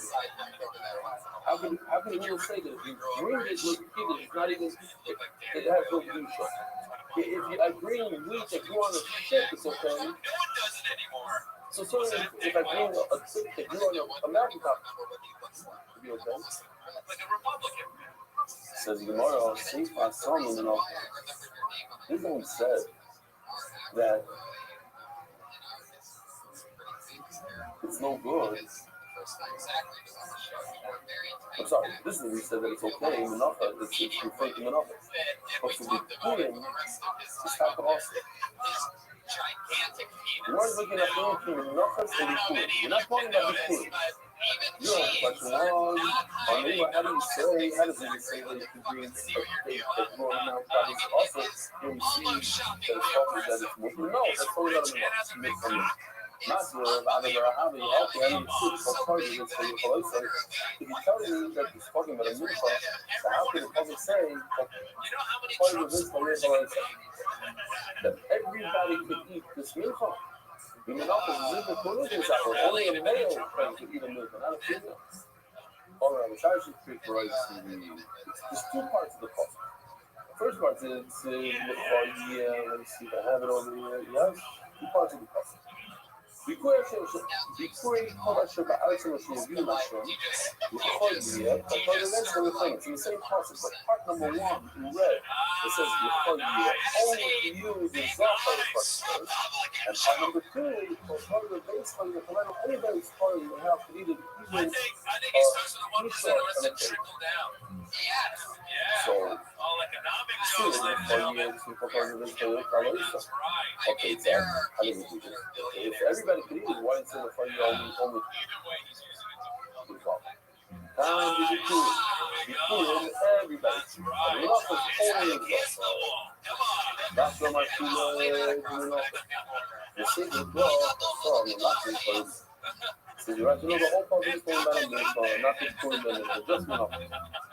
How can you say that if you bring it with people, it's not even, it has no kedusha. If I bring wheat that grew on a ship, it's okay. So certainly, if I bring a thing that grew on a mountaintop, it'll be okay. Says Gemara, Saint Pasamim, you know, this one said that it's no good. I'm sorry, this is we said that it's okay, Menacha, it's referring to Menacha. But for the Purim, it's Takarosa. You weren't looking at anything in Menachas and Bikurim. You're not talking about Bikurim. You know, question one, how do you say, how does it say that you can bring a cake that's growing out problems? Also, when we see that it's talking that it's moving, no, that's totally not enough. Not to allow them to have it, okay, I need to see what part of it is for your Chalosa. If you tell me that it's talking about a mincha, so how can it doesn't say that part of it is for your Chalosa? That everybody could eat this mincha. The monopoly is the collision cycle. Only a male can eat a milk, not a female. All right, which actually creates there's two parts of the puzzle. First part is let me see if I have it over here. Yes, two parts of the puzzle. Before כל אשר בארץ אנושי יביאו לשם, לכל יהיה, לכל events are referring. It's in the same process, but part number 1 in red, it says לכל יהיה, only to you the Zachar first. And part number 2, for part of the base part, the command only base part you have to either even Esau and a thing. So, still لכל יהיה, for part of the base part, Kalorisa. Okay, so how do we do this? If everybody could eat it, why instead of only time did you cool? You cool everybody. And the office only that's where my two legs in the office. The secret draw from the Latin code. So you have to know the whole public is going about a minute, not just putting them in the adjustment office.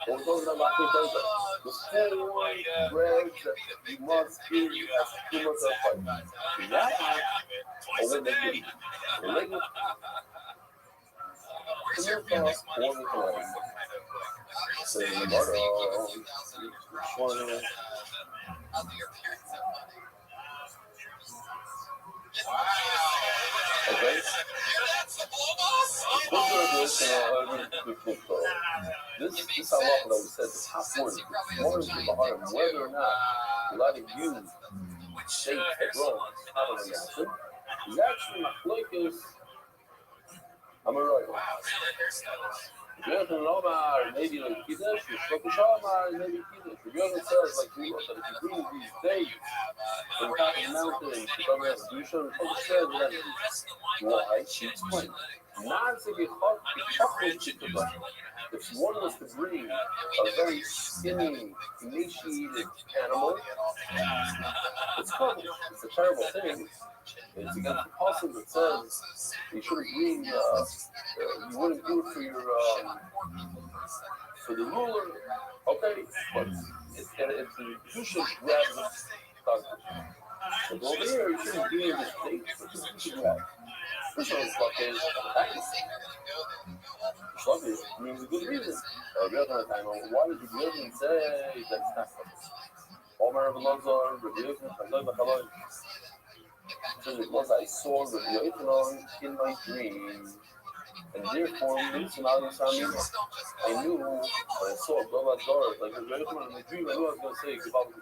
What was the Latin code? The full bread that you must give as too much of a fight. That or when they get it. The regular okay. This how often I said the top word is more than whether or not a lot of you shape wrong out of the mountain is actually like is I'm alright. Jonathan Omar, maybe like Kiddush, Shlokish Omar, maybe Kiddush. Jonathan says, like we look at if you bring these days from the top of the mountain to come out, you should understand that why she explained. Not to be hot, if one was to bring a very skinny, emaciated animal, it's common. It's a terrible thing. It's against the policy that says you shouldn't bring, you wouldn't do it for the ruler, okay, but it's you should grab the but over here, you shouldn't be in the state, but you should grab. This one's fucking Shlokish means a good reason. The other time, why did you give and say that's not Shlokish? Omer of Alonzor, Rabbi Yochanan, because I saw Rabbi Yochanan in my dream, and therefore, I knew when I saw Gobad Dor, like Rabbi Yochanan in my dream, I knew I was going to say Gobad Dor.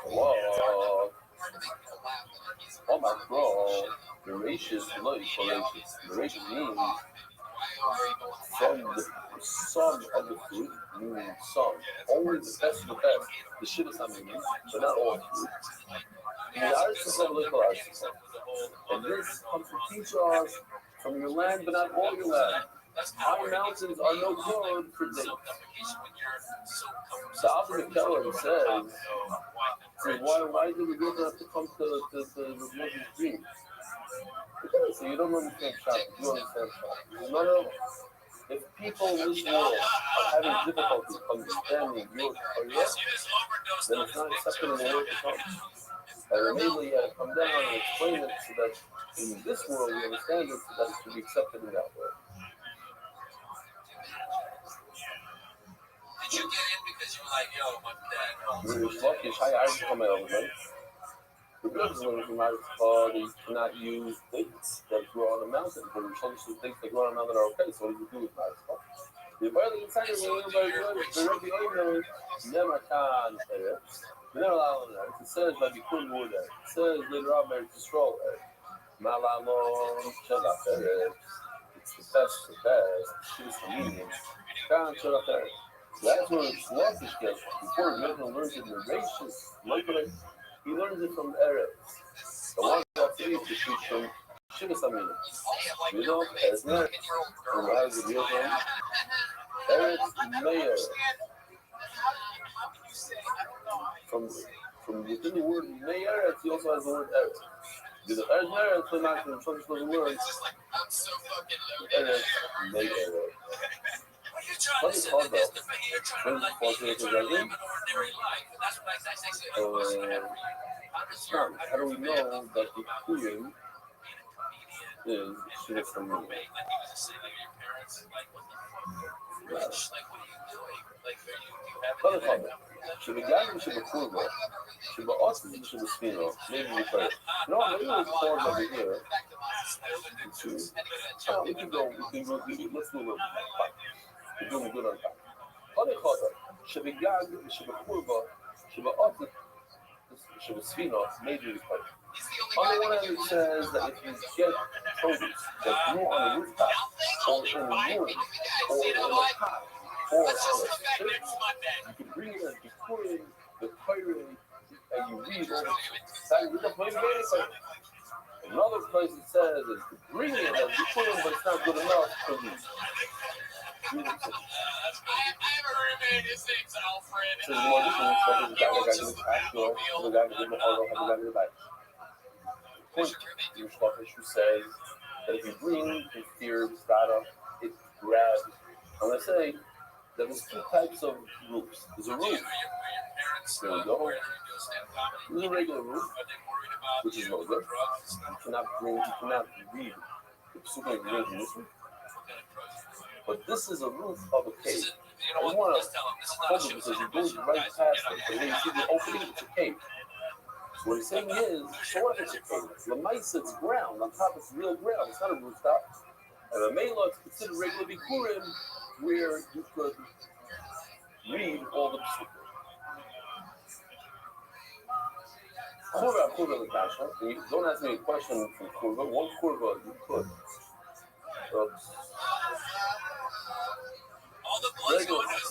Whoa. Oh my God. Voracious, not voracious. Voracious means from the some of the fruit, meaning some. Only the best of the best. The shit is not meaning, but not all fruit. And this comes to teach us from your land, but not all your land. High mountains are no good for dates. So Alvin McKellar says, why do we have to come to the dream? So you don't understand Shabbat. You understand Shabbat. No. If people in this world are having difficulty understanding your Torah, then it's not accepted in the world to come. And immediately you have to come down and explain it so that in this world you understand it so that it should be accepted in that world. Did you get in because you were like, yo, my dad? Shlokish, I come out of it. The brothers learn from they cannot use things that grow on the mountain. But the Shlokish things that grow on the mountain are okay, so what do you do with Marispa? The brother inside of the Rebbe Omer never can it. We're not allowed it. It says by the Kun Wood. It says later on by the Stroll. Malalon Shabbat. It's the best. She's the medium. Can't Shabbat. That's where Shlokish gets. Before Rebbe learns it in the ratios, he learns it from Eretz. The one that teaches to teach from Shivas Amina. You know, as not from Rise of Yotam, Eretz Meir. From within the word Meir, he also has the word Eretz. The Eretz Meir, so not from Shlokish doesn't learn Eretz Meir. Funny card though. When you fall to the dragon, how do we know that the queen is shit from me? Funny card. Should be gathering, should be cool, should be awesome, should be spino. Maybe we play. No, maybe we'll pause over here. We can go, let's do a little bit. We're doing good on that. Funny card. Should be gathering, should be cool, should be awesome, should be spino. Maybe we play. On the one hand, it says that if you get produce that grew on a rooftop, or in a room, or in a pot, or on a ship, you can bring it and pour in the pirate, and you read all the another place it says is to bring it and you put in, but it's not good enough to read. I haven't heard his name's Alfred. So the more different stuff is the guy that got in the past, the guy that did the auto, and the guy in the back. Your stuff issue says that if you bring inferior data, it grabs. I'm going to say that there's two types of roofs. There's a roof. There we go. There's a regular roof, which is no good. You cannot read the super read in this one. But this is a roof of a cave. I want to focus because you go right past it, and then you see the opening, it's a cave. What he's saying is, so what if it's a cave? Lamaisa, it's ground. On top, it's real ground. It's not a rooftop. And the Mela, it's considered regular Bikurim, where you could read all the psukim. Kurva Latasha. Don't ask me a question from Kurva. One Kurva, you could.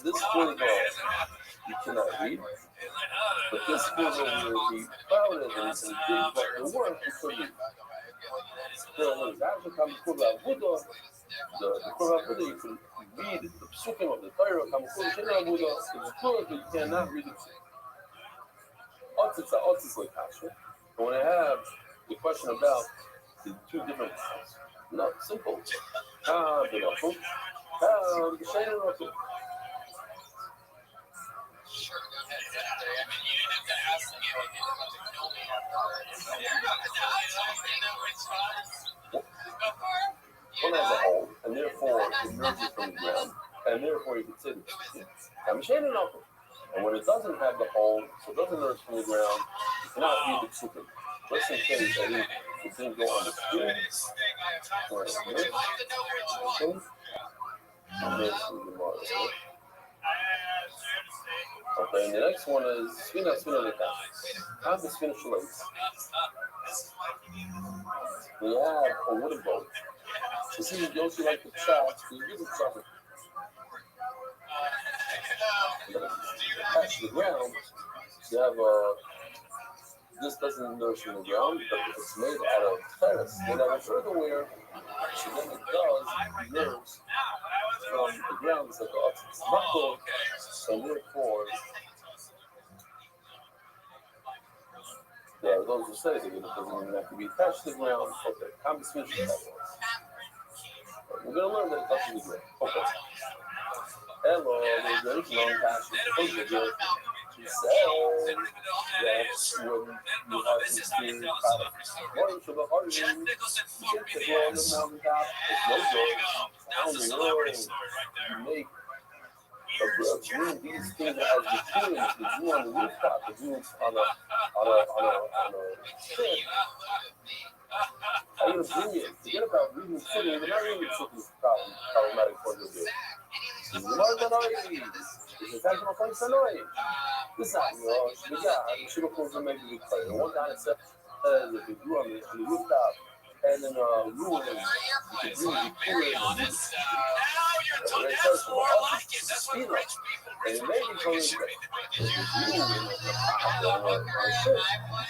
This Kurva, you cannot read. But this Kurva will be proud of it and big, but the work you could read. The Kurva Buddha, you can read the psukim of the Torah. Kurva Buddha is good, but you cannot read the psukim. But when I have the question about the two different things, not simple. Sure, go ahead. I mean, you didn't have to ask me if you didn't have to know me. One has a hole, and therefore it emerges from the ground, and therefore you can say the psukim. And when it doesn't have the hole, so it doesn't emerge from the ground, you cannot read the psukim. Just in case it didn't go on the screen. Okay, and the next one is Svina Leka. How's the Svina Shalais? We have a wooden boat. You see, you don't see like the chops, you give it something. Attached to the ground, you have this doesn't nourish from the ground, but it's made out of ferrous. Then have a further wear, so then it does nerves from the ground. It's like it's knuckle, and therefore there are those who say that it doesn't even have to be attached to the ground. Okay, compensation. We're going to learn that it touches the ground. Okay. Hello, there's long passage. He says that when you have to see one to the heart, you get to go on the mountaintop, there's no doors, down the road, you make bring these things as the feelings, the view on the rooftop, the view on a ship. How are you going to bring it? Forget about reading sitting, you're not reading sitting problematic point of view. This is actually my friend Sanoy. This is how you know, I'm sure we're going to make a big play. The one guy that said that if you grew on the rooftop and in a room, you could really be cool. Now you're talking, that's more like it. That's what rich people, rich people like it.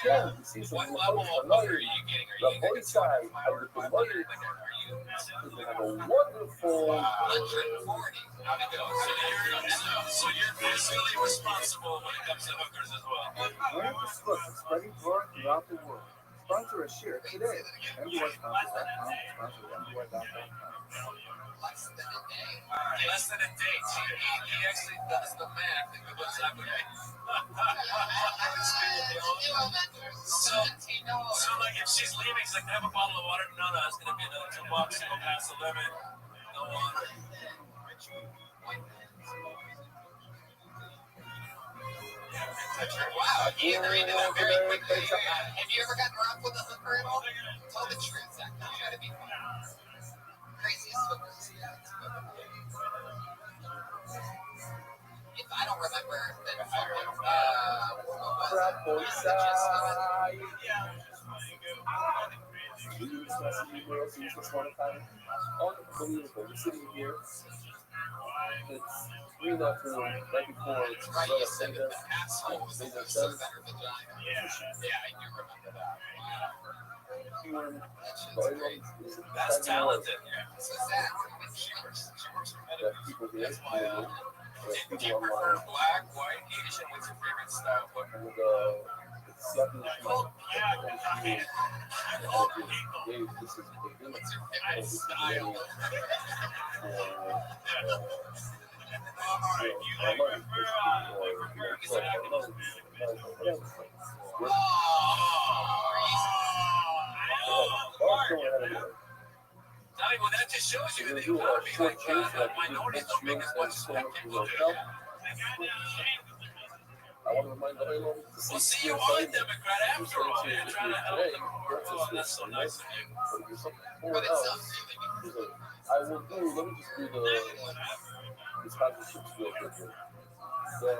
Yeah, you see some of the boy side of the promoter have a wonderful. So you're basically responsible when it comes to hookers as well. Where the script is spreading throughout the world. Sponsor a share today. MDYsponsor.com. Sponsor MDY.com. Less than a day. He actually does the math and goes up with it. So like if she's leaving, she's like, have a bottle of water. No, it's gonna be another $2. Go past the limit. No water. Wow, you ever into that very quickly? Have you ever gotten rocked with a hooker at all? Tell the truth, Zach. Don't try to be funny. Craziest hookers. If I don't remember, then Crap boy side. We use messaging girls use this one time. Unbelievable. We're sitting here. It's 3 in the afternoon, right before it's right, right you up said there. that the asshole was the most better vagina. Yeah, I do remember that. That's talented. So Zach, That people here, Do you prefer black, white, Asian? What's your favorite style? and it's slapping the smile. Dave, this is big. what's your favorite style? Johnny, well, that just shows you that the economy, like minorities don't make as much as black people do. I want to remind everyone to We'll see you on, Democrat, after all. You're trying to help them. Oh, that's so nice of you. But it sounds really good. I will do, let me just do the sponsorships real quick here. The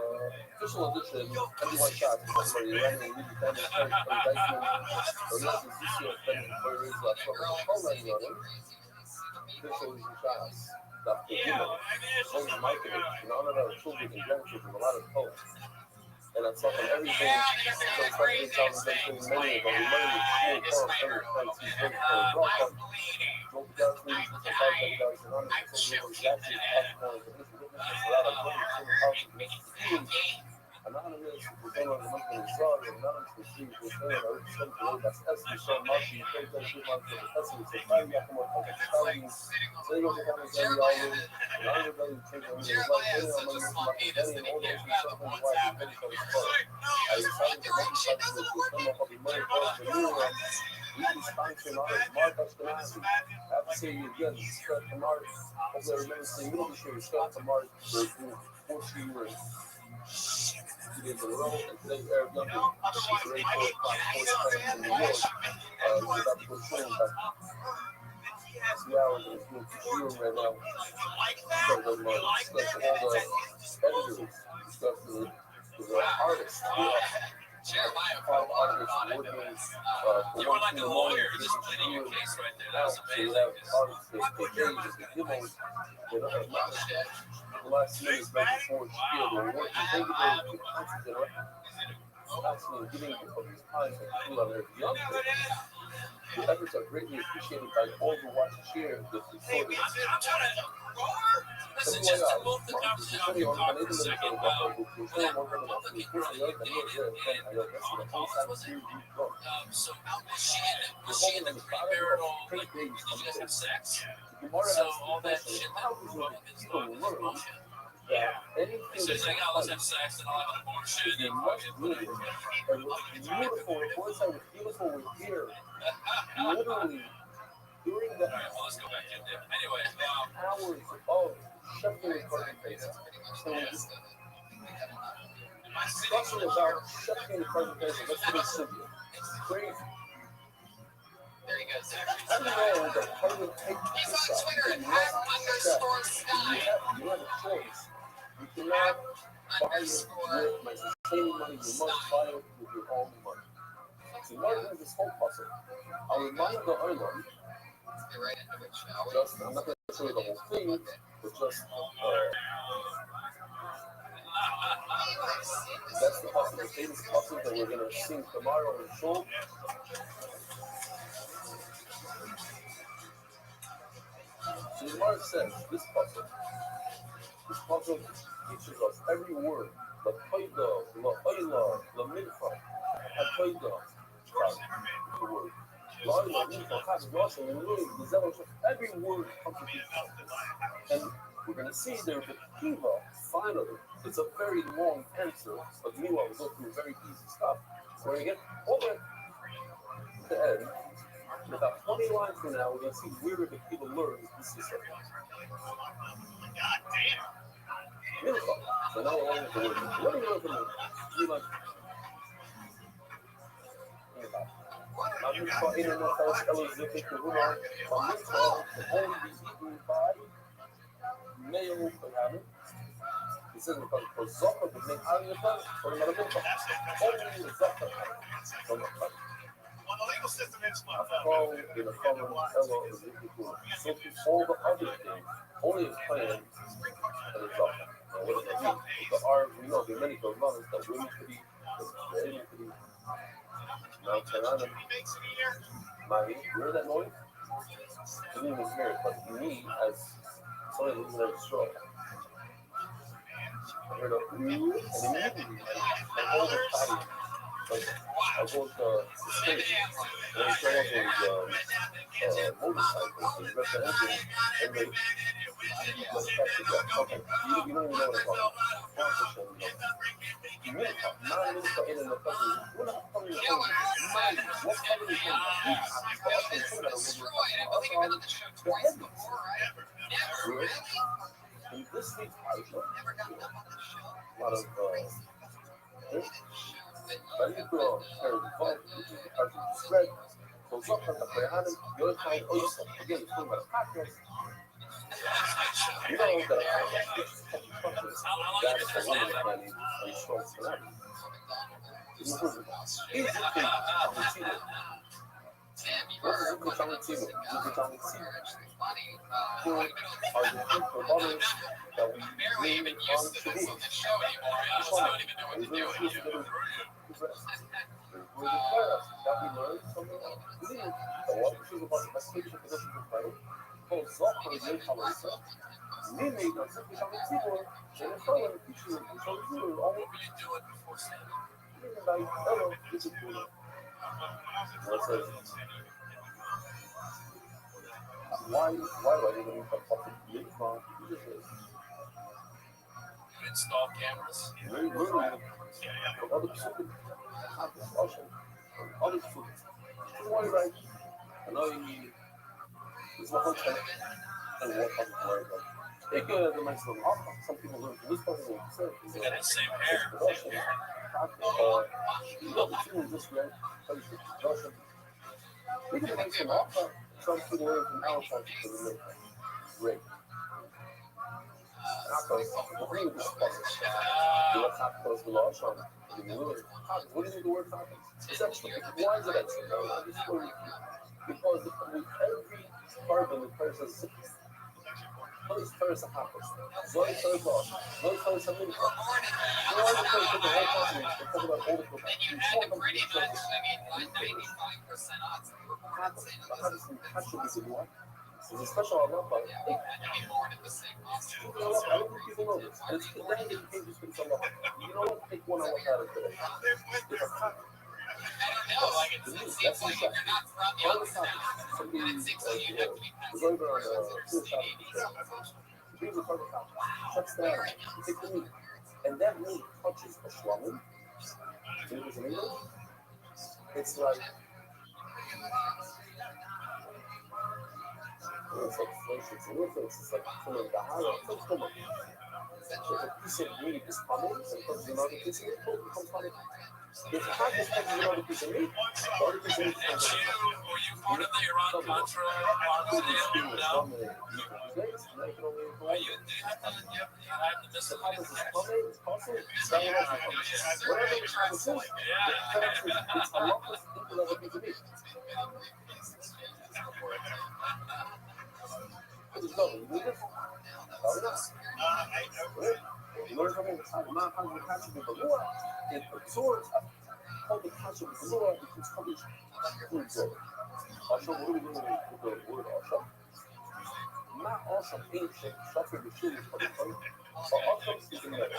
official edition, everyone shot for the Iranian League Family First Dyson, or yes, it's this year, for his programming on him. Official edition shots. Dr. Human, social marketing, in honor of our children and grandchildren, a lot of poets. And I'm talking everything from fucking conversation, many of them, money, school, farm, friends, he's very cool. Drove the guys, we used to fight the guys, and I'm just so exactly possible, and this is a lot of money, so powerful. Anonymous, we're going on the money in Israel, anonymous, we're seeing what's going on, we're some of that's Essie, Sean Marcy, things that shit like that, Essie, so finally got them up on the thousands, so you go to kind of get all in, and I'm going to take them, there's like, hey, I'm going to use my money and all those stuff, and why I'm going to go to sport. I decided to make sure that we're coming up with the money for you, we can sponsor Mark Ashkenazi. I have to say you again, Scott Kamar, hopefully I remember saying, you know, this year, Scott Kamar, for 4 years. 2 days in a row, and today Eric Duncan, she's ready for sports in New York. We're about to go training back 2 hours and it's doing 2 years right now. So the all the editors, stuff the artists, Jeremiah, artists working you were like a lawyer just pleading your case right there. That was amazing. Artists that they give them, you know, the last minute back and forth spiel, they're working, they get constantly constantly giving of these times that people are very young. The efforts are greatly appreciated by all who watch and share this recording. Listen, just to both the conversation we talked for a second about so was she in the premarital, like, did you guys have sex? So all that shit that grew up in his life is bullshit. So he's like, oh, let's have sex and I'll have an abortion and Beautiful, voice I was beautiful with here. Literally, during the let's go back in there. Anyway, hours of shuffling recording face. Talking about shuffling recording face, let's do it simple. Crazy. There he goes. I don't know the public take He's this on stuff. Twitter You at @_Sky. have a choice. You cannot buy it with my sustaining money. You must buy it with your own money. So what is this whole puzzle? I'll remind the island, Get right into it, shall we? just, I'm not going to show you the whole thing, but just, that's the puzzle, the famous puzzle that we're going to sing tomorrow in show. So the Gemara says, this puzzle teaches us every word, la qaida, la ayla, la minfa, ha qaida, the word. Every word comes with these. And we're going to see there the Kiva, finally. It's a very long answer, but meanwhile, we go through very easy stuff. So we're going to get all the way to the end. In about 20 lines from now, we're going to see where the Kiva learns this system. Beautiful. So now we're on to the word. What do you know from the Mitzvah internet house eligibility to Hunar, Mitzvah can only be eaten by male Kohanim. He says because for Zohar, the main Aliyah, for the Mitzvah, only the Zohar from the Kohanim. On the legal system, it's In the common fellow is equal. So to all the other things, only is planned and it's Zohar. Now what does that mean? There are, we know there are many Korbanos that women could eat, that men could eat. Now, Taranam, Mari, you hear that noise? You didn't even hear it, but me, as somebody who's in a straw, I heard a and immediately, my whole body, like, I go to the stage, and I show up in motorcycle, and rest the engine, and they, okay, you don't even know what I'm talking about. In this week's Aisha, a lot of spread. So sometimes the Kohanim, the other time, again, it's talking about a podcast. You know that that's the woman that needs a strong tsunami. What is Zukuchamitivo? Zukuchamitivo are the two providers that we name on TV. We declare that we learned something else. The one which is about the investigation position of the called Zohar is in Hamarisa. Meaning that Zukuchamitivo, and the fellow teacher, Zukuchamitivo, always like, hello, this is cool. What's it? Why do I even need to fucking use my install cameras? Literally, for other people, have discussion on other people. Why, like, I know you need, it's not one time, and what other words, like, it could have nice little outcome. Some people learn from this person, like you said, is same hair. Production, you know, the two is just right, production. We can make some outcome. Some people learn from our side to the lake. Great. Tacos, what do you do? You want tacos with large on? What do you mean the word tacos? It's extra. Why is it extra? Because with every carbon, the person is Those first tacos. Those first large. Those first milk. You want to put the whole company to talk about all the people. You want them to be sure. 95% odds. There's a special I love about it. I don't think people know this. And it's the thing that you can't just fix on the You know what? Take one I look at it today. It's a taco. That's my shot. All the tacos. Somebody was over on the suicide. Here's a perfect taco. Shuts down. You take the meat. And that meat touches a shawarma. You know what's in English? It's like it's like flesh, it's worthless, it's like from a dahara, it's like from a piece of meat is coming, and comes another piece of meat, it becomes funny. If the package comes another piece of meat, the other piece of meat comes You part of the Iran-Contra arms deal now? Are you the package is coming, it's possible, it's not what else is coming. Whatever the package is, it's a lot of people that piece of meat. It's double. You do this? You learn from it. Not how you catch it with the lure. It absorbs how the catch it with the lure becomes covered food absorber. Also, what are we doing with the word also? Not also ancient. That's where the shit is coming from. But also is in there.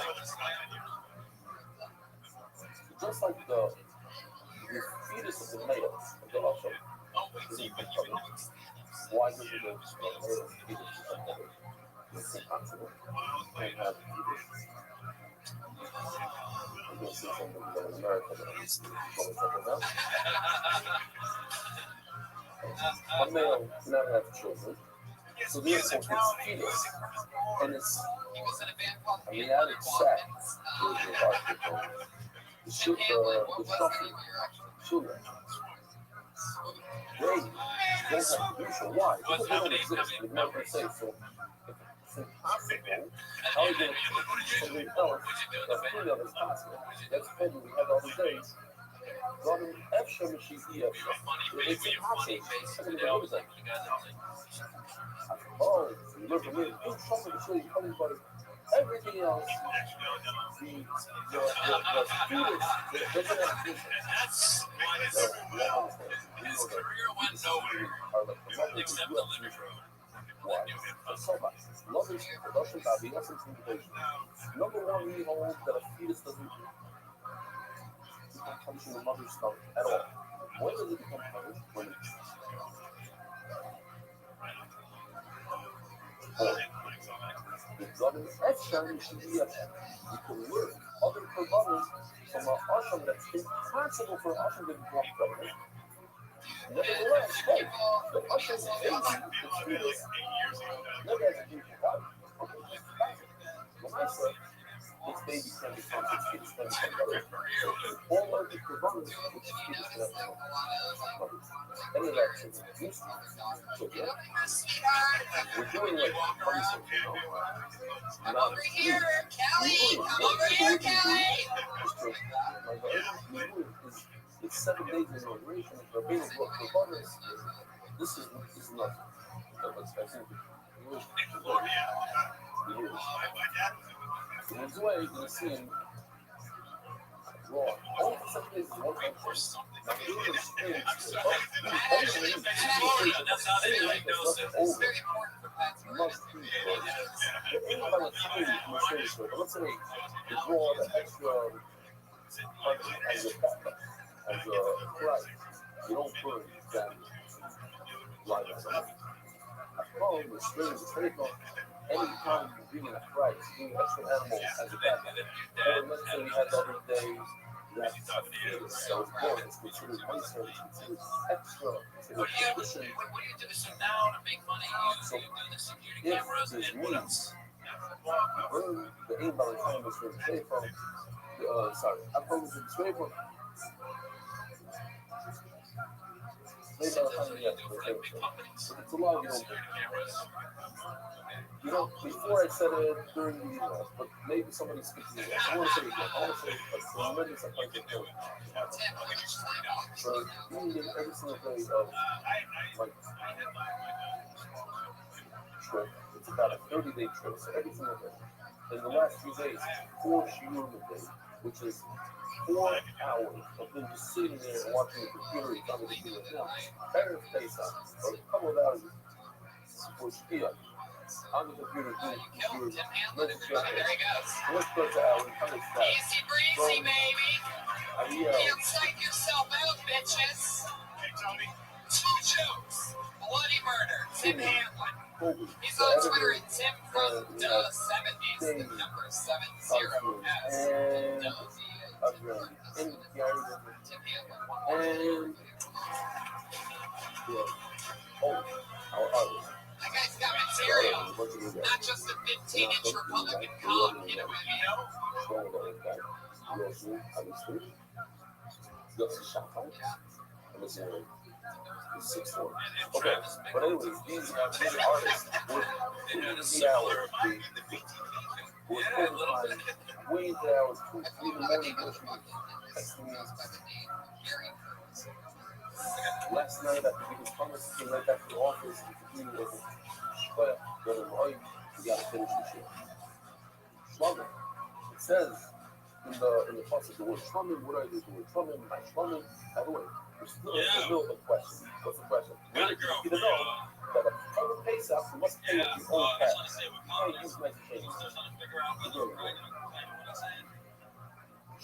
Just like the the fetus of the male of the Asham isn't becoming. Why does the male fetus become mother? It's impossible. You can't have a fetus. You're going to see something in America that I'm going to talk about. A male cannot have children, so therefore its fetus and its amniotic sac, the structure, children, they don't have producer. Why? Because they don't exist. They never say so. It's impossible. How are you going to somebody else that female is possible? That's pending. We had all the days. Robin Efsha Mashiach Efsha. It's impossible. I'm going to go with that. Oh, so you look at me. Do something to show you everybody. Everything else, the fetus doesn't have vision. Why? Love is production by the essence of innovation. Number one, we hold that a fetus doesn't become punished in the mother's stomach at all. When does it become punished? When it's born. The government F-shine should be a you can learn other providers from an Asham that's impossible for an Asham to become government. Nevertheless, hey, the Asham baby, the fetus, never has a beautiful body. When I say its baby can become, its fetus can become government, all of the providers, its fetus can become government. Any of that should be used to. So, yeah, we're doing like punishment, you know? Come over here, Kelly! Come over here, Kelly! It's 7 days in inauguration. The being brought for voters. This is nothing. I think in his way, you're going to see him raw. Only for 7 days is one thing. Now, the English is must be anybody but let's say you draw the extra as a backup, as a price. You don't burn that light as a home, the string, the trademark. Anytime you're bringing a price, doing extra animal as a backup. Or let's say we had the other day that fetus that was born, it's considered monetary, it's considered extra, considered addition. So if there's means, burn the aim by the time it's from the trade from, sorry, I promise you the trade from. Maybe by the time you get to the trade from. But it's a lot you don't do. You know, before I said it during the but maybe somebody speaks to me. I want to say it again. I want to say a tremendous amount of for eating every single day of like trip. It's about a 30-day trip, so every single day. In the last few days, 4 shiurim a day, which is 4 hours of them just sitting there and watching the computer and on the computer. Now, better face up, or a couple of hours for Shia. On the computer, There he goes. Let's go to our Easy breezy, baby. Can't psych yourself out, bitches. 2 jokes. Bloody murder. Tim Hanlon. He's on Twitter at Tim from 70s. The number 70 has and Tim Hanlon. our artists. That guy's got material. Not just a 15-inch Republican cock. Get it with me. Okay, but anyways, these artists were in the hour, were way into hours, 2, 3 in the morning, last night after we was promised to right back to the office, we was but we gotta finish the shit. Shlomo. It says in the passage the word shlomo, what are they doing? Shlomo, my shlomo. By the way, we're still in the middle of a question. What's the question? We need to know that a total Pesach must pay with your own cash. You can't use my change.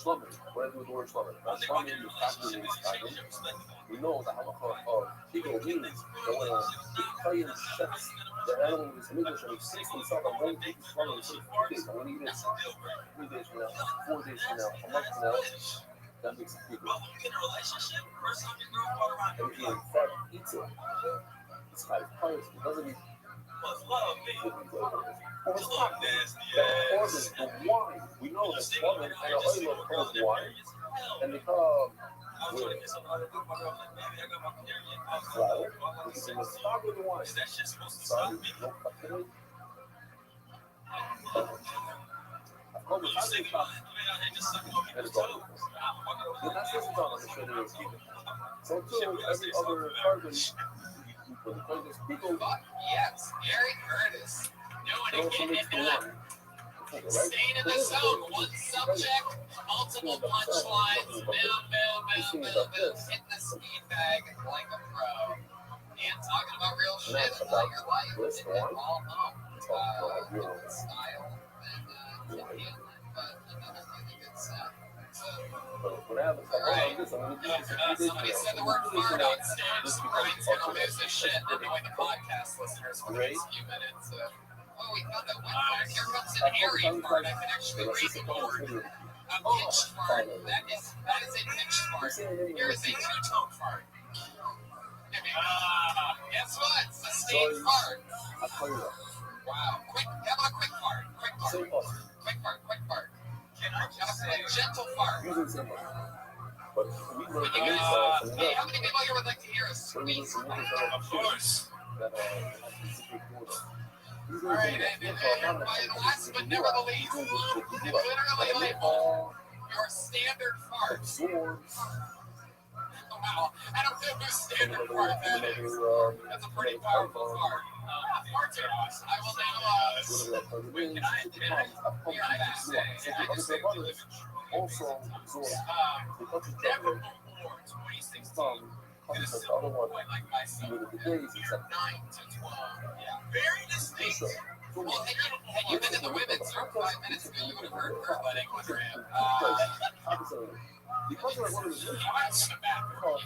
slumming. What I do with the word slumming? Not slumming, the factory is slumming. We know the halacha of Kigel means that when a Kayan shuts the animal with some English and he sees himself, I'm going to take this slumming for 4 days. I'm going to eat it 3 days from now, 4 days from now, a month from now. That makes it Kigel. And if he in fact eats it, it's kind of pious. It doesn't mean that causes the wine. We know that slumming and oil cause wine, and they call flour, which is in the stock of the wine. Sorry, no fucking. I've called the family shop. And it's all. You're not supposed to talk on the show that you're so too, every other carbon. Fuck yes, Gary Curtis. Doing it, getting it done. Staying in the zone, one subject, multiple punchlines, boom. Hitting the speed bag like a pro. And talking about real shit about your life. And all home. Style and Indian, but another really good set. Right. Somebody said the word fart on stage. Brian's gonna lose his shit, annoying the podcast listeners for the next few minutes. Oh, we found that one fart. Here comes an airy fart. I can actually read the board. A pitch fart. That is a pitch fart. Here is a two-tone fart. Guess what? Sustained fart. Wow. Quick. How about a quick fart? Quick fart. A gentle fart. Hey, how many people here would like to hear a squeak? Of course. All right, and last but never the least, literally like your standard fart. Wow, I don't know whose standard fart that is. That's a pretty powerful fart. Farts are awesome. I will now, can I just say, also, never before 2016. This is like my son. 9 to 12. Yeah. Very distinct. Well, had you been in the women's room 5 minutes ago, you would have heard her letting with her hip. because I wanted to Farts in the bathroom.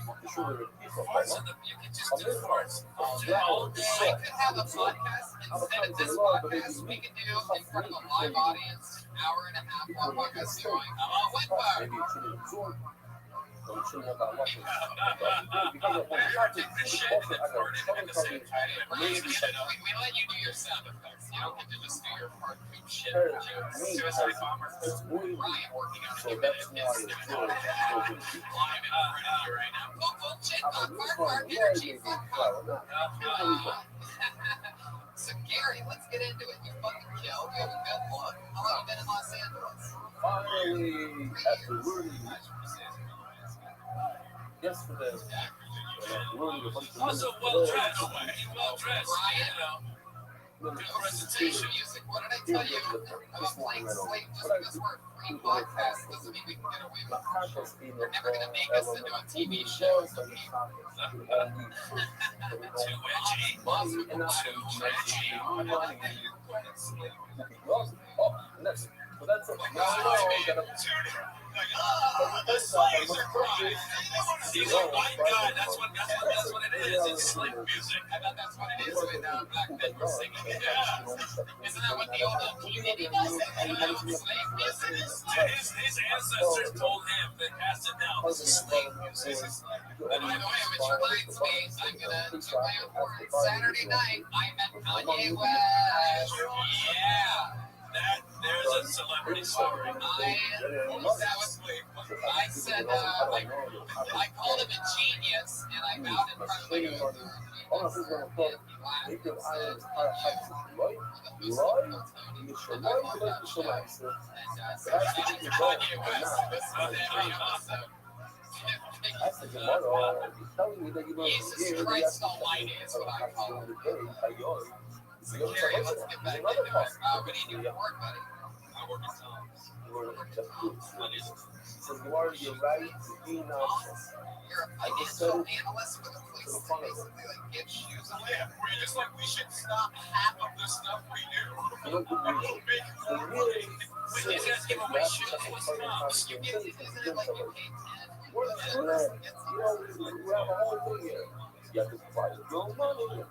You can just do farts all day. I could have a podcast instead of this podcast. We could do in front of a live audience, hour and a half long podcast going, I'm on wet bar. maybe it shouldn't absorb. So it shouldn't have that much. We let you do your sound effects. You don't get to just do your fart poop shit. Suicide bomber. Ryan working on So that's why it's good. live in front of you right now. Poop, poop, shit, fart, energy, fart. So Gary, let's get into it. You fucking killed. You have a good look. How long have you been in Los Angeles? Finally, after learning yesterday, learning a bunch of Also well-dressed. Well-dressed. Ryan, presentation music. What did I tell you about playing slate? Just because we're a free podcast doesn't mean we can get away with it. They're never going to make us into a TV show. Too edgy. So that's it. Now I know that the slaves are crying. He's a white guy. That's what it is. It's slave music. I bet that's what it is with black men were singing. Yeah. Isn't that what the old community does? Slave music. His ancestors told him that pass it down. This is slave music. And by the way, which reminds me, I'm gonna do my award Saturday night. I met Kanye West. Yeah. There's a celebrity story. I said, I called him a genius, and I bowed in front of him. Jesus Christ Almighty is what I call him. Gary, let's get back into it. What do you do for work, buddy? Just do it. So you are your right to be nonsense. You're a financial analyst with a place to basically like get shoes on. Yeah, it's like we should stop half of the stuff we do. You don't do music. The really serious He's is you giving away have to shoes. have a part of You the get, isn't it like you pay 10? What is that? You know, we have a whole thing here. You have to provide your own money.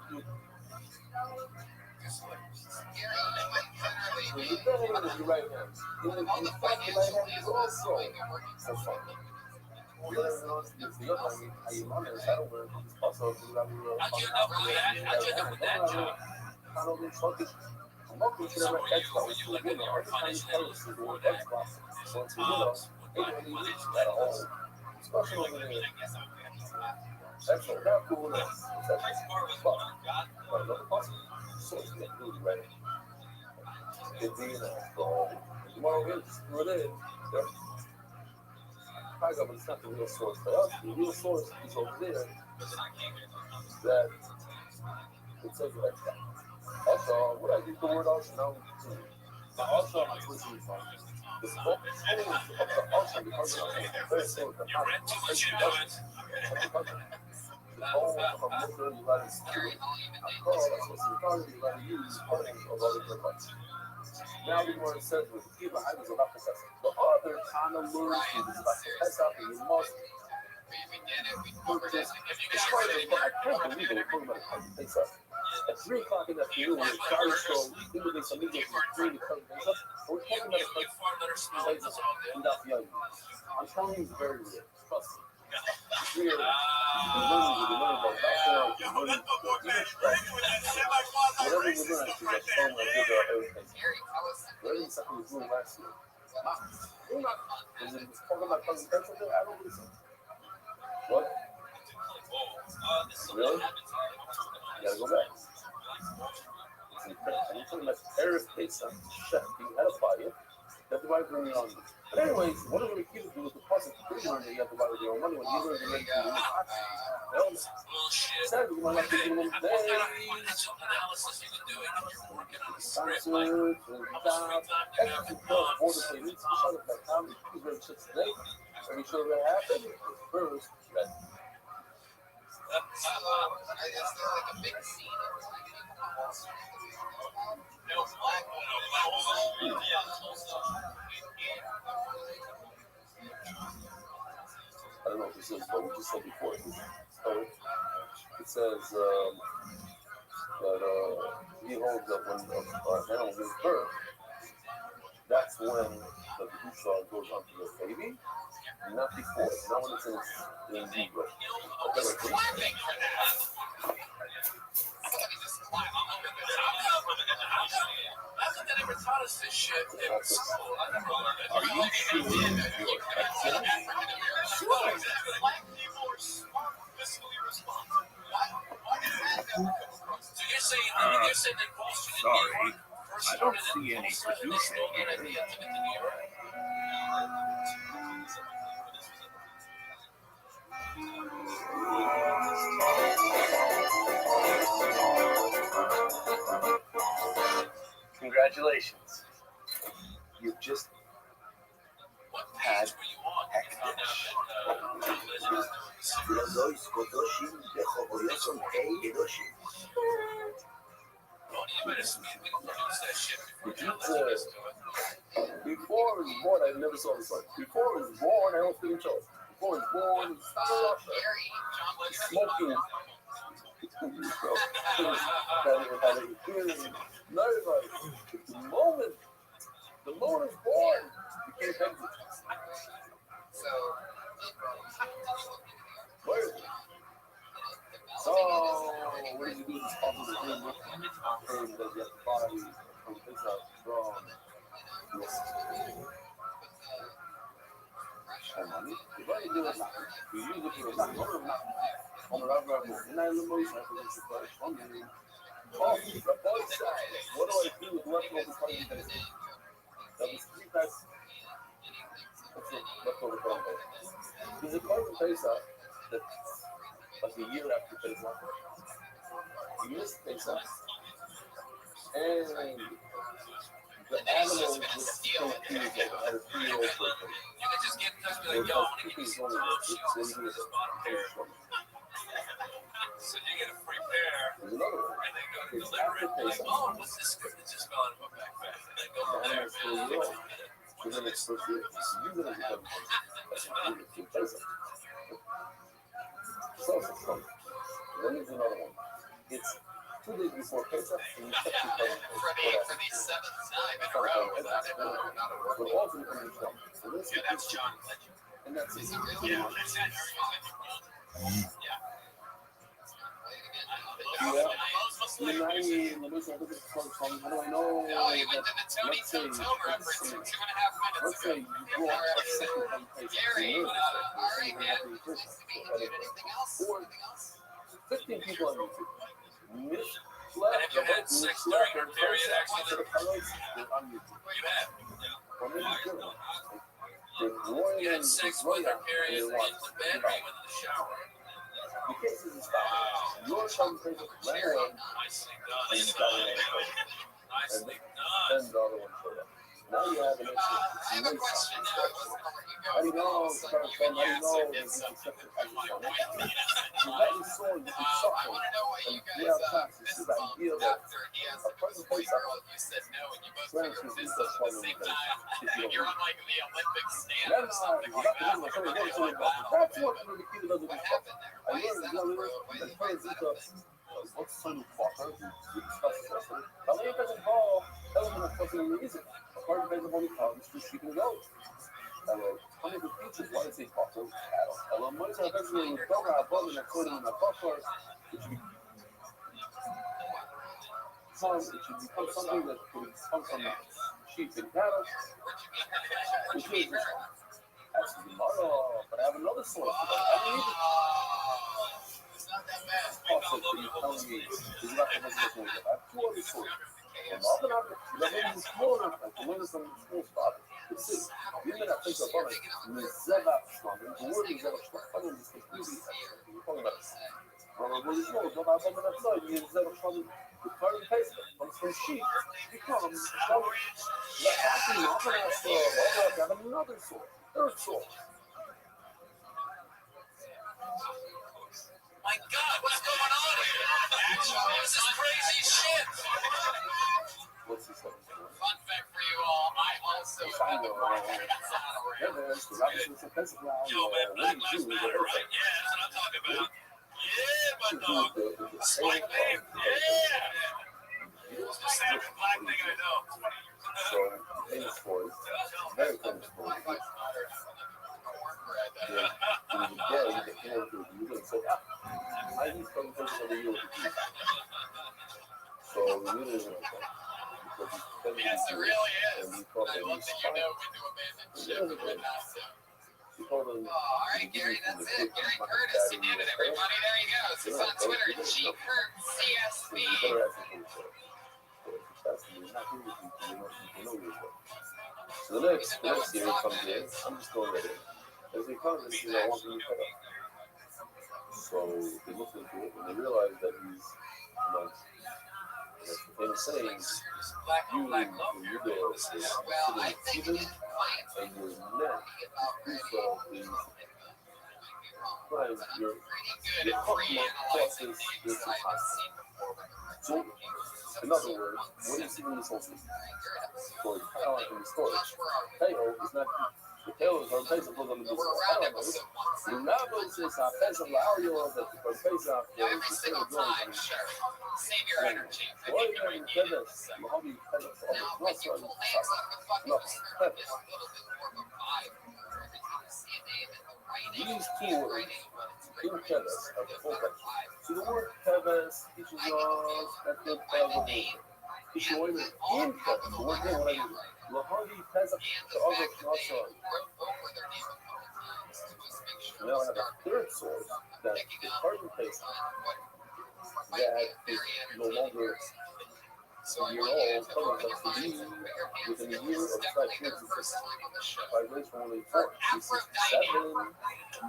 When you're done with your right hand, in fact, the right hand is also for fun. The other hand is the other hand. I money is that over. Also, do that with your fun. I don't think so. I'm not going to never Xbox to win. Every time you tell us to do Xbox, once you win us, it really reach that whole. Especially over there. That's not cool enough. But another person, so it's going to do it right. It being tomorrow we'll just screw it in. Probably but it's not the real source for us. The real source is over there. That it says it like that. Also, what I use the word also now. Now also I'm switching from the book of the also because of very simple. The whole from Mr. You let it screw. That's what you're talking about. You let it use part of other products. Now we want to say with people, I was about to say the other kind of lures is about to test out and you must purchase. It's part of the I can't believe it. We're talking about a face up. At 3 o'clock in the afternoon, we're trying to show people that some niggas are free to come face up. We're talking about a place without the other. I'm telling you, it's very real. Trust me. It's real. We're learning about background. We're learning whatever we're doing, actually, that's so much good about everything. Learning something was doing last year. We're not. Is it talking about cousin Prince up there? I don't believe so. What? Really? You gotta go back. I'm talking about aerospace and chef being edified. That's why I bring it on. But anyways, one of the kids do is the process of learn that you have to buy with your own money when you learn to make your own taxes. Sadly, you might have to do them today. Concerts and jobs. Extra support border play needs to shut up that time. He's very shit today. Are you sure that happened? First, that. I guess they're like a big scene of like I don't know if this is what we just said before. It says that he holds up when a animal gives birth. That's when the Kedusha goes on to the baby, not before, not when it's in vitro. Hasn't that ever taught us this shit? Are you sure you're excellent? Sure. Black people are smart, fiscally responsible. So you're saying that Boston Sorry, I don't see any solution here. Congratulations. You've just had Before it was born, I never saw this one. Before it was born, I don't think so. Before it was born, smoking. The moment is born, you can't take it. so. Where is it? So, what did you do this possible thing with that you have to buy from pizza from money? If I do it, you use it for a lot. On the right, and I remember you said, what do I do with leftover cutting paper? That was 3 packs. What's the leftover cutting paper? There's a carbon paper that's like a year after paper. You missed paper. And The animal was so cute, like had a 3-year-old birthday. You could just get in touch and be like, yo, I want to give you some shorts. So you get a free pair, There's another one. and then go to It's deliver it. after Like, Pesach. oh, what's this script that just fell out of my backpack? And then go The from there. animal's still a year old. So then it's supposed to use it as a double Pesach. That's what you do to Pesach. So it's fun. Then there's another one. It's 2 days before Pesach, and you check your present. For the 7th time in a row without it, not a word. But also the present comes. So this Yeah, that's John Legend. and that's it. Yeah, that's it. Yeah. How do I know Oh, you went to that, the Tony let's say, Tone reference 2.5 minutes let's say ago. you go out a second time place, Gary, you all right, man. anything else? Or 15 people on YouTube. Miss And if you had sex during your period, actually, on YouTube. you had. Or maybe good. You had sex with your period in the bed or even in the shower. The case isn't stopping. Your son pays a plan Nicely done. and you got an answer. Nicely And done. the other one showed up. Now you have an issue. I have a question now. I wasn't going to let you go. How do you know? How do you know? Did something that my wife did. You let me saw you I suffer. want to know what you And guys, without taxes, this you is got all to deal with after he has a present boy place girl and you said no and you both figured this at the same time. You're on like the Olympic stand or something like that. That's what the kid doesn't do. What happened there? Why is that a pro? Why is that What's son of fucker? We discussed this yesterday. Ela ia apresentar ela não fosse no início. A parte da Holy Cows to Chicken Goat. Ela, quando eu fiz why is it fucker? Ela mais uma vez no toga a bola na cor na fucker. It should become something that could come from sheep and cattle. Which is actually tomorrow, but I have another source. I don't need it. It's not that bad. Also, can you tell me, is it after this one? I have 2 other sources. And often after, the one is small enough, like the one is from the small spot. It's it. Even that place of honor, Zeva Strong, the word is Zeva Strong. I don't know, it's completely, you're talking about it. Well, it's small, but I'm on that side, you Zeva Strong, the current place comes from sheep, becomes strong. That's happening, often after, I have another source, third source. My God, what's going on here? What's this crazy shit? What's this one? Fun fact for you all, I also have a girlfriend in Seattle right Yeah, now. man, it's the Robinson's a pencil now. Yo, man, Black Lives Matter, right? Yeah, that's what I'm talking about. Yeah, my dog. Swank name? Yeah. It's the second black thing I know. So, famous for it. Very famous for it. Yeah, he came over to you and said, I need some person of the year with you. So, we knew it was like that. Yes, it really is. I love that you know we do abandoned ship and whatnot, so. Oh, all right, Gary, that's it. Gary Curtis, you did it, everybody. There he goes. He's on Twitter, GCurtCSB. So the next year comes in, I'm just going with it. As the economist, I want to be cut up. So they looked into it and they realized that he's, as the famous saying, you when you go even and your neck is proof of the crime, your plus is high. So, in other words, what is even this whole thing? For kind of in the story, Teo is not the Teo is our face of the business. Lunabos is our face of the audio that the face of every single time, sure. Save your energy. Why are you doing this? Mohammed has a Now, when you pull names out of the fucking script, there's a little bit more of a vibe every time you see a name in the writing. these keywords in Keves are the full text. So the word Keves teaches us that the Bible is showing in Keves. The word name, what I mean. Lahadi Pesach to other Nasai. Now I have a third source that the carbon Pesach that is no longer a year old, coming up to be within a year of such years vibration only 4. This is 7,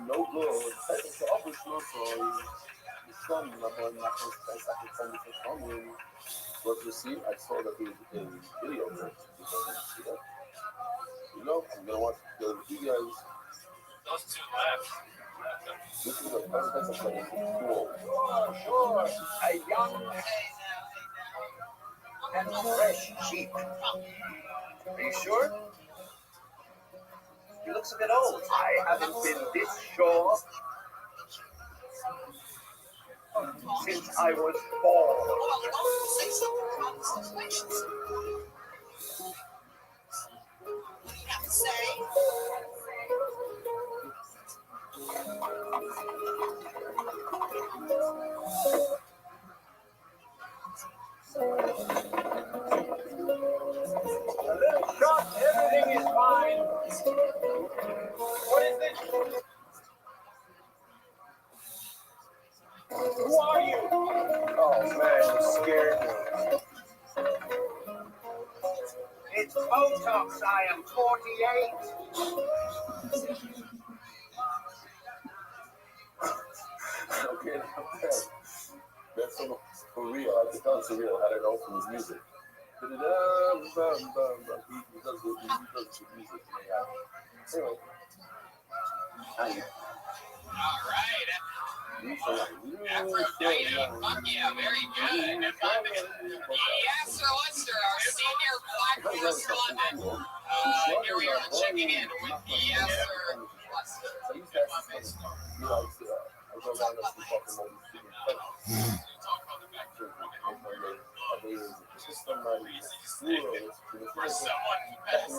no good. Pesach to other Nasai. The sun, not going to Pesach, it's only for But you see, I saw that there was a video of it. You see that? You know, I'm gonna watch the you guys. Those two left. This is a context of like cool. Sure. A young and fresh sheep. Are you sure? He looks a bit old. I haven't been this sure since I was born. Say something about the situation. What do you have to say? A little shot, everything is fine. What is it? Who are you? Oh man, you scared me. It's Botox. I am 48. Okay, that's for real. I can tell it's real. I don't know from his music. He does good music. Anyway, All right. Aphrodite. Fuck yeah, very good. Yes, Sir Lester, our senior black correspondent. Here we are checking in with the Yes, Sir Lester. For someone who has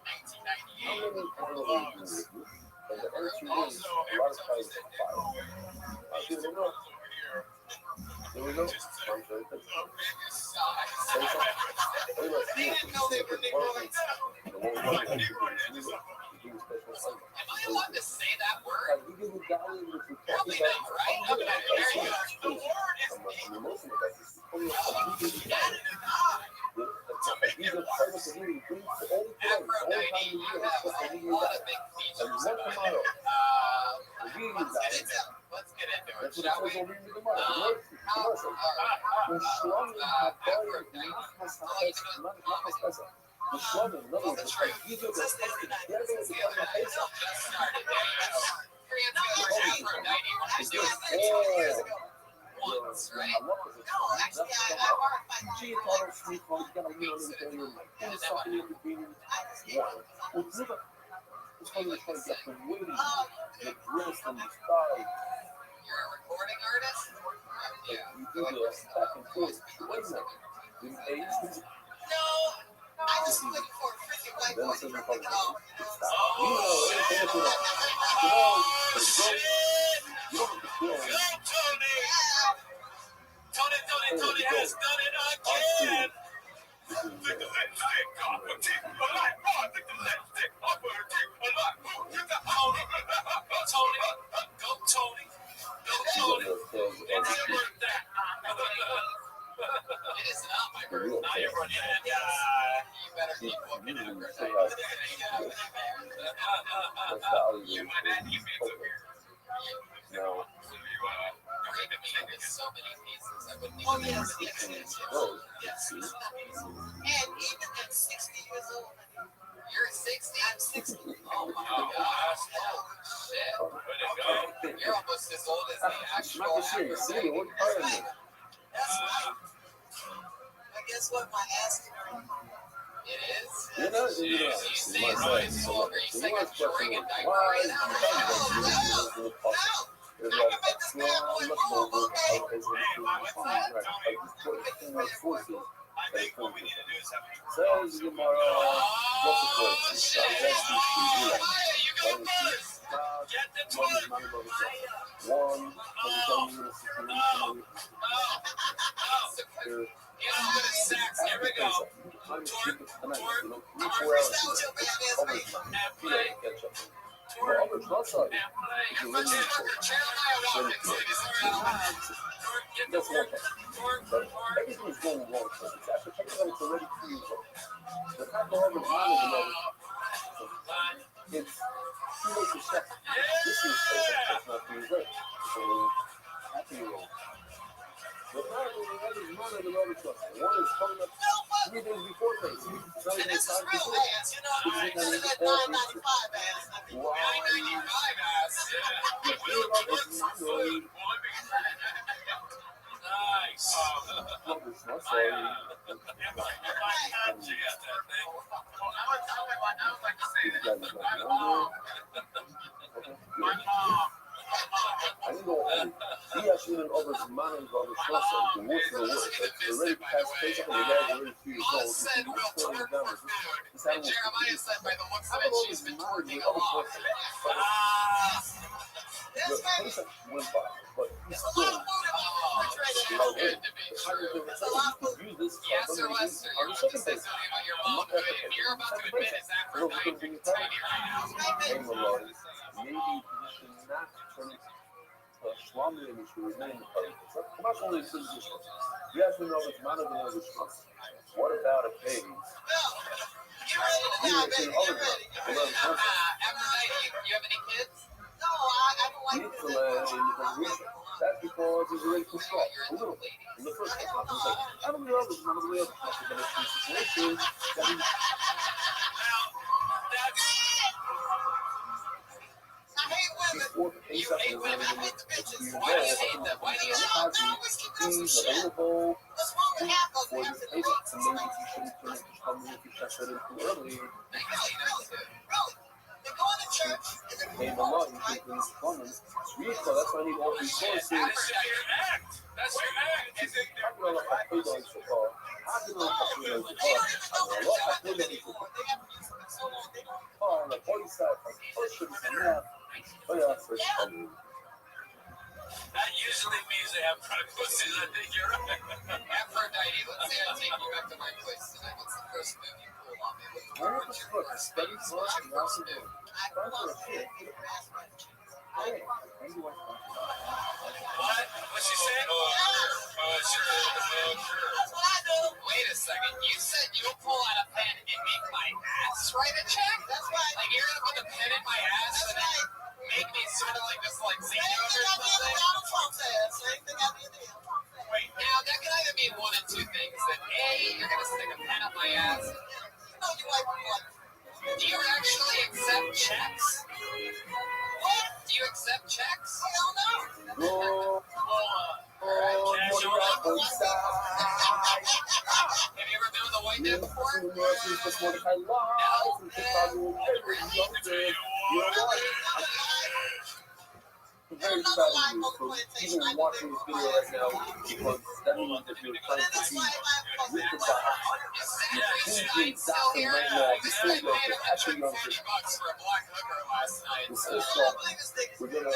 1998. There we go. They didn't know they were Negroids. Am I allowed to say that word? Probably not, right? Okay, very good. The word is Aphrodite, you have a lot of big features about it. Let's get into it, shall we? Once, right? No, actually, I borrowed my You're a recording artist? Yeah. No, I just waiting for a freaking white boy to pick it off. Tony has done it again. Tony. It's your birthday. It is not my birthday. Now you're running it. You better keep looking at her. You might not even be here. No. So many pieces. I wouldn't Oh, even yes, yes. yes. And even at 60 years old, You're 60? I'm 60. Oh my gosh. Holy shit. You're almost as old as the actual Aphrodite. That's right. But guess what? My ass can hurt. It is? You know, You say it's my soul. Are you saying I'm drawing a diaper right now? No, I can make this bad boy move, okay? Says tomorrow. What's the Oh, shit. You go first. Get the toilet. One. You know what it says. Here we go. Twerk. Everything's going wrong. It's already feasible. The kind of it's makes a shot. This is that's not too late. So happy roll. The problem is that is none of the other stuff. One is coming up 3 days before Thanksgiving. It's not even This is time real to ass, you know what I mean? This is that 995 ass. Why? 995 ass. The fear of it is not good. Nice. No, it's not sorry. I would like to say This that. guy is not younger. Okay, good. I didn't know he actually didn't over his man and over his muscle. The worst of the worst. It's already past face up and the guy's already 3 years old. Said He's real still twerk down. food. This And animal. Jeremiah said by the looks I of don't it, know she's if been it's married twerking with a other lot. person. This The baby, face went by, but he's there's a still. lot of food in my refrigerator. Too Like, good to be how do you true. think it's use this Yes, for or other Lester, reasons? you're On the about to second say page. something about your I'm mom. not that If you're about to second admit page. it's Aphrodite, you're tiny right now. Hey, Malone, maybe you should not turn it to a Swami and you should remain the party. Come on, only two positions. You have to know this man of the other strong. What about a baby? Get ready to die, baby. Get ready. Get ready. Aphrodite, you have any kids? No, I don't like this. That's because he's already too strong. A little bit. In the first place, he's like, I don't know this man of the other strong. But it's a situation that he I hate women. before You ASAP hate was women? running hate the bitches. Why do you hate them? Why do you hate them? We keep doing some he's shit. available What's wrong with half of for them? this age. So maybe he shouldn't turn it to something if he tested it too early. Really? They're going to church and they're Hey, going the law, to you right? think he's coming. Sweet, so that's why I need all these sources. That's your act. That's your act. Is it I don't know if I put on the car. I don't know if I put on the car. I don't know if I put on the car. Oh, on the body side, first should be some math. Oh, yeah, first should be. That usually means they have pussies. I think you're right. Aphrodite, let's say I take you back to my place tonight. What's the first move you pull on me? Where was the book? Study first and also do. Sponsor a shit. Hey, maybe what's What? What's she saying? Sure. That's what I do. Wait a second. You said you'll pull out a pen and make my ass write a check? That's right. Like you're gonna put the pen in my ass and then make me sort of like this, like Same Zeno thing or I did something? with Donald Trump said. Same thing I did to him. Wait, now that can either mean one of two things. That A, you're gonna stick a pen up my ass. You know you like me like Do you actually accept checks? what? Do you accept checks? Hell no. Go, Casual. boy, side. Have you ever been with a white man before? I love and Chicago, every young day. You know what? I'm very excited for even watching this video right now because that means that you're trying to see with the dot. You're changing dots and right now. This is actually on $40 for a black hooker last night. this is so we're gonna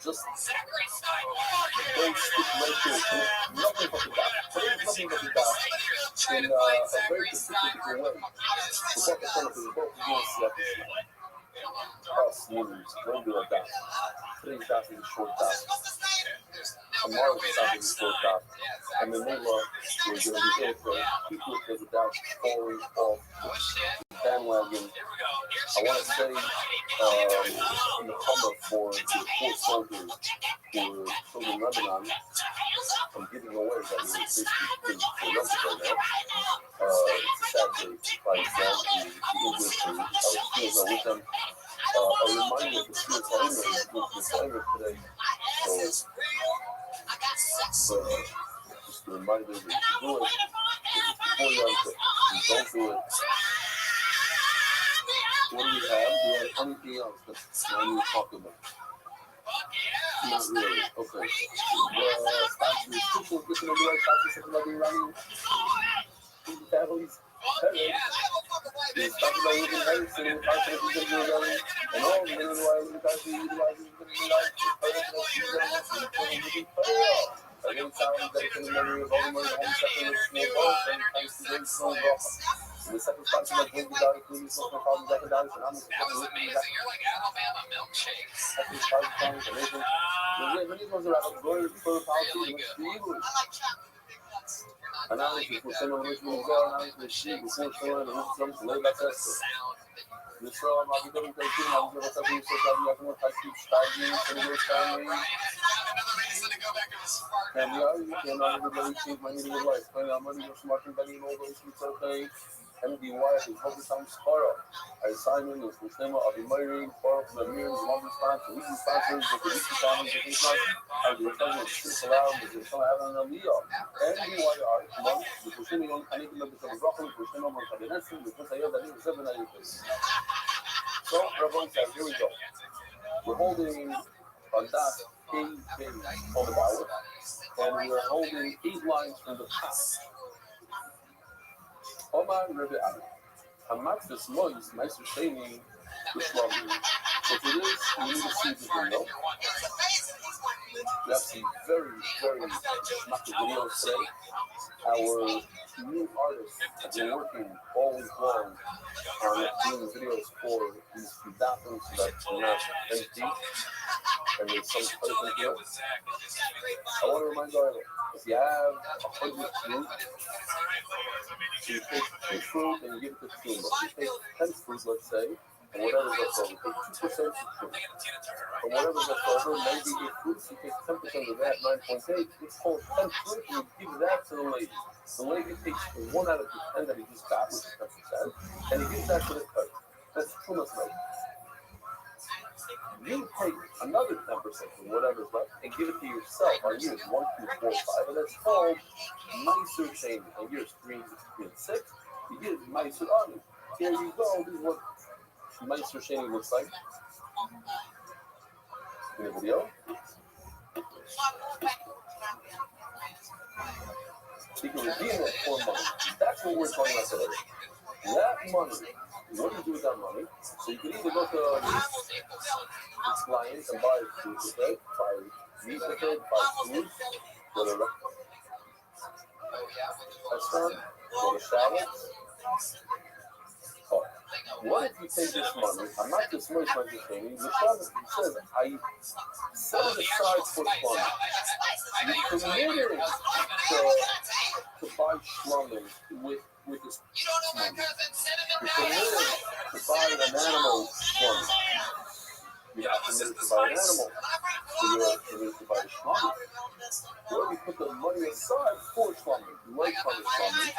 just Zachary Stein. go stick right here. Nothing but the dot. There's nothing but the dot. Trying In to find a very Zachary Stein specific where way. the fuck he is. The fucking front of the book is going to see like this. Us humans don't do a dot. Today's dot is a short dot. There's no better Tomorrow's way to dot is a short dot. Yeah, And then they love we're going to be here for people because the dot falling off oh shit. the bandwagon. Here we go. I want to say in the cover for the poor soldiers who are killed in Lebanon, I'm giving away that we're basically being corrupted right now. It's a sad day by itself. And the English and our skills are with them. A reminder of the spiritual anger with the anger today. So, just a reminder that if you do it, before you unquit. You don't do it. What do you have? Do you have anything else that's not even talking about? Not really. Okay. People get to know the right topics of another running families. It's talking about living health and the fact that he's going to be running and all the reason why we're going to be utilizing the life again, sound dedicated memory of all the money and second small boats and thanks to James Snowdrop. In the second sponsor of Global Dollar, including social problems, economics, and I'm That was amazing. You're like Alabama milkshakes. second sponsor, amazing. Many ones are out of glory for policy, which the English. I like chocolate with big nuts. Analysis with some of which will go analysis with sheep, before showing the root some to lay back test. Israel, I'm going to take you. I'm going to take you. I'm going to take you. And you can everybody change my meaning of life. I'm going to smart and betting all those who say, MDY is overtime Spara. I sign in with Muslima of the Myri, Forum, the Mirrors, London sponsors, weekly sponsors, the weekly families, the business, and the return of the Swiss around, the Muslima having a Leo. MDY are months, the Muslima on Canadian, the Broccoli, the Muslima on Cabinet, the Muslima that is 7 days. So, everyone says, here we go. We're holding a dot 8 days on the ballot, and we're holding 8 lines from the top. Omar River Hamak this month, Meister Shani, which love you. So for this, you need to see this video. We have some very, very schmucky videos today. Our new artists have been working all week long on doing videos for these dappings that are not empty and there's some person here. I want to remind you, if you have 100 fruit, so you take 2 fruit and you give it to 2. If you take 10 fruit, let's say, and whatever's left over, take 2% of fruit. And whatever's left over, 98 fruits, you take 10% of that, 9.8. It's called 10 fruit, and you give that to the lady. The lady takes 1 out of the 10 that he just got, which is 10%, and he gives that to the cook. That's too much money. You take another 10% of whatever's left and give it to yourself on years 1, 2, 4, 5, and that's called Meiser Shani. On years 3, 3, and 6, you give Meiser Ani. Here you go. This is what Meiser Shani looks like in the video. You can redeem it for money. That's what we're talking about today. That money, what do you do with that money? So you can either go to Lions and buy food with it, buy meat with it, buy food, go to restaurant, go to shallots. Oh, what if you take this money? I'm not this money for this thing. The Shabbat says, I set it aside for fun. You committed to buy slumming with this money. You committed to buy an animal slumming. You're not committed to buy an animal. So you're committed to buy a slumming. Or you put the money aside for slumming. You like buying slumming.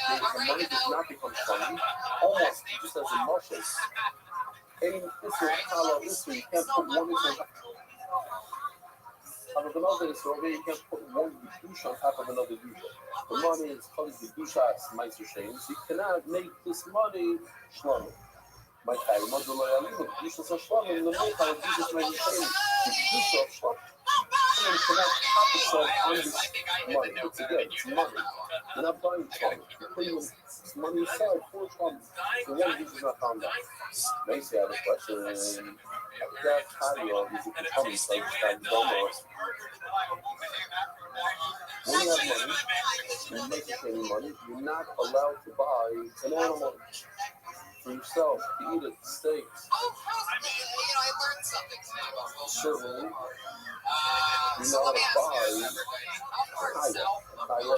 The money does not become slumming. Almost just as a muscle. And this is how this you can't put one into another so you can't put one douche on top of another douche. The money is called the douche Meiser Shani. So you cannot make this money slumming. My time, not the loyal, the douche is a slumming, the money how Jesus Meiser Shani. The douche of slumming. You cannot pop yourself on this money. It's again, it's money. You're not buying slumming. You're putting this money aside for slumming. So one douche is not found out. Macy had a question. That patio is a coming place that almost. When you have money, you're making any money, you're not allowed to buy an animal for yourself to eat it, steaks. Certainly, you're not allowed to buy kaya. Kaya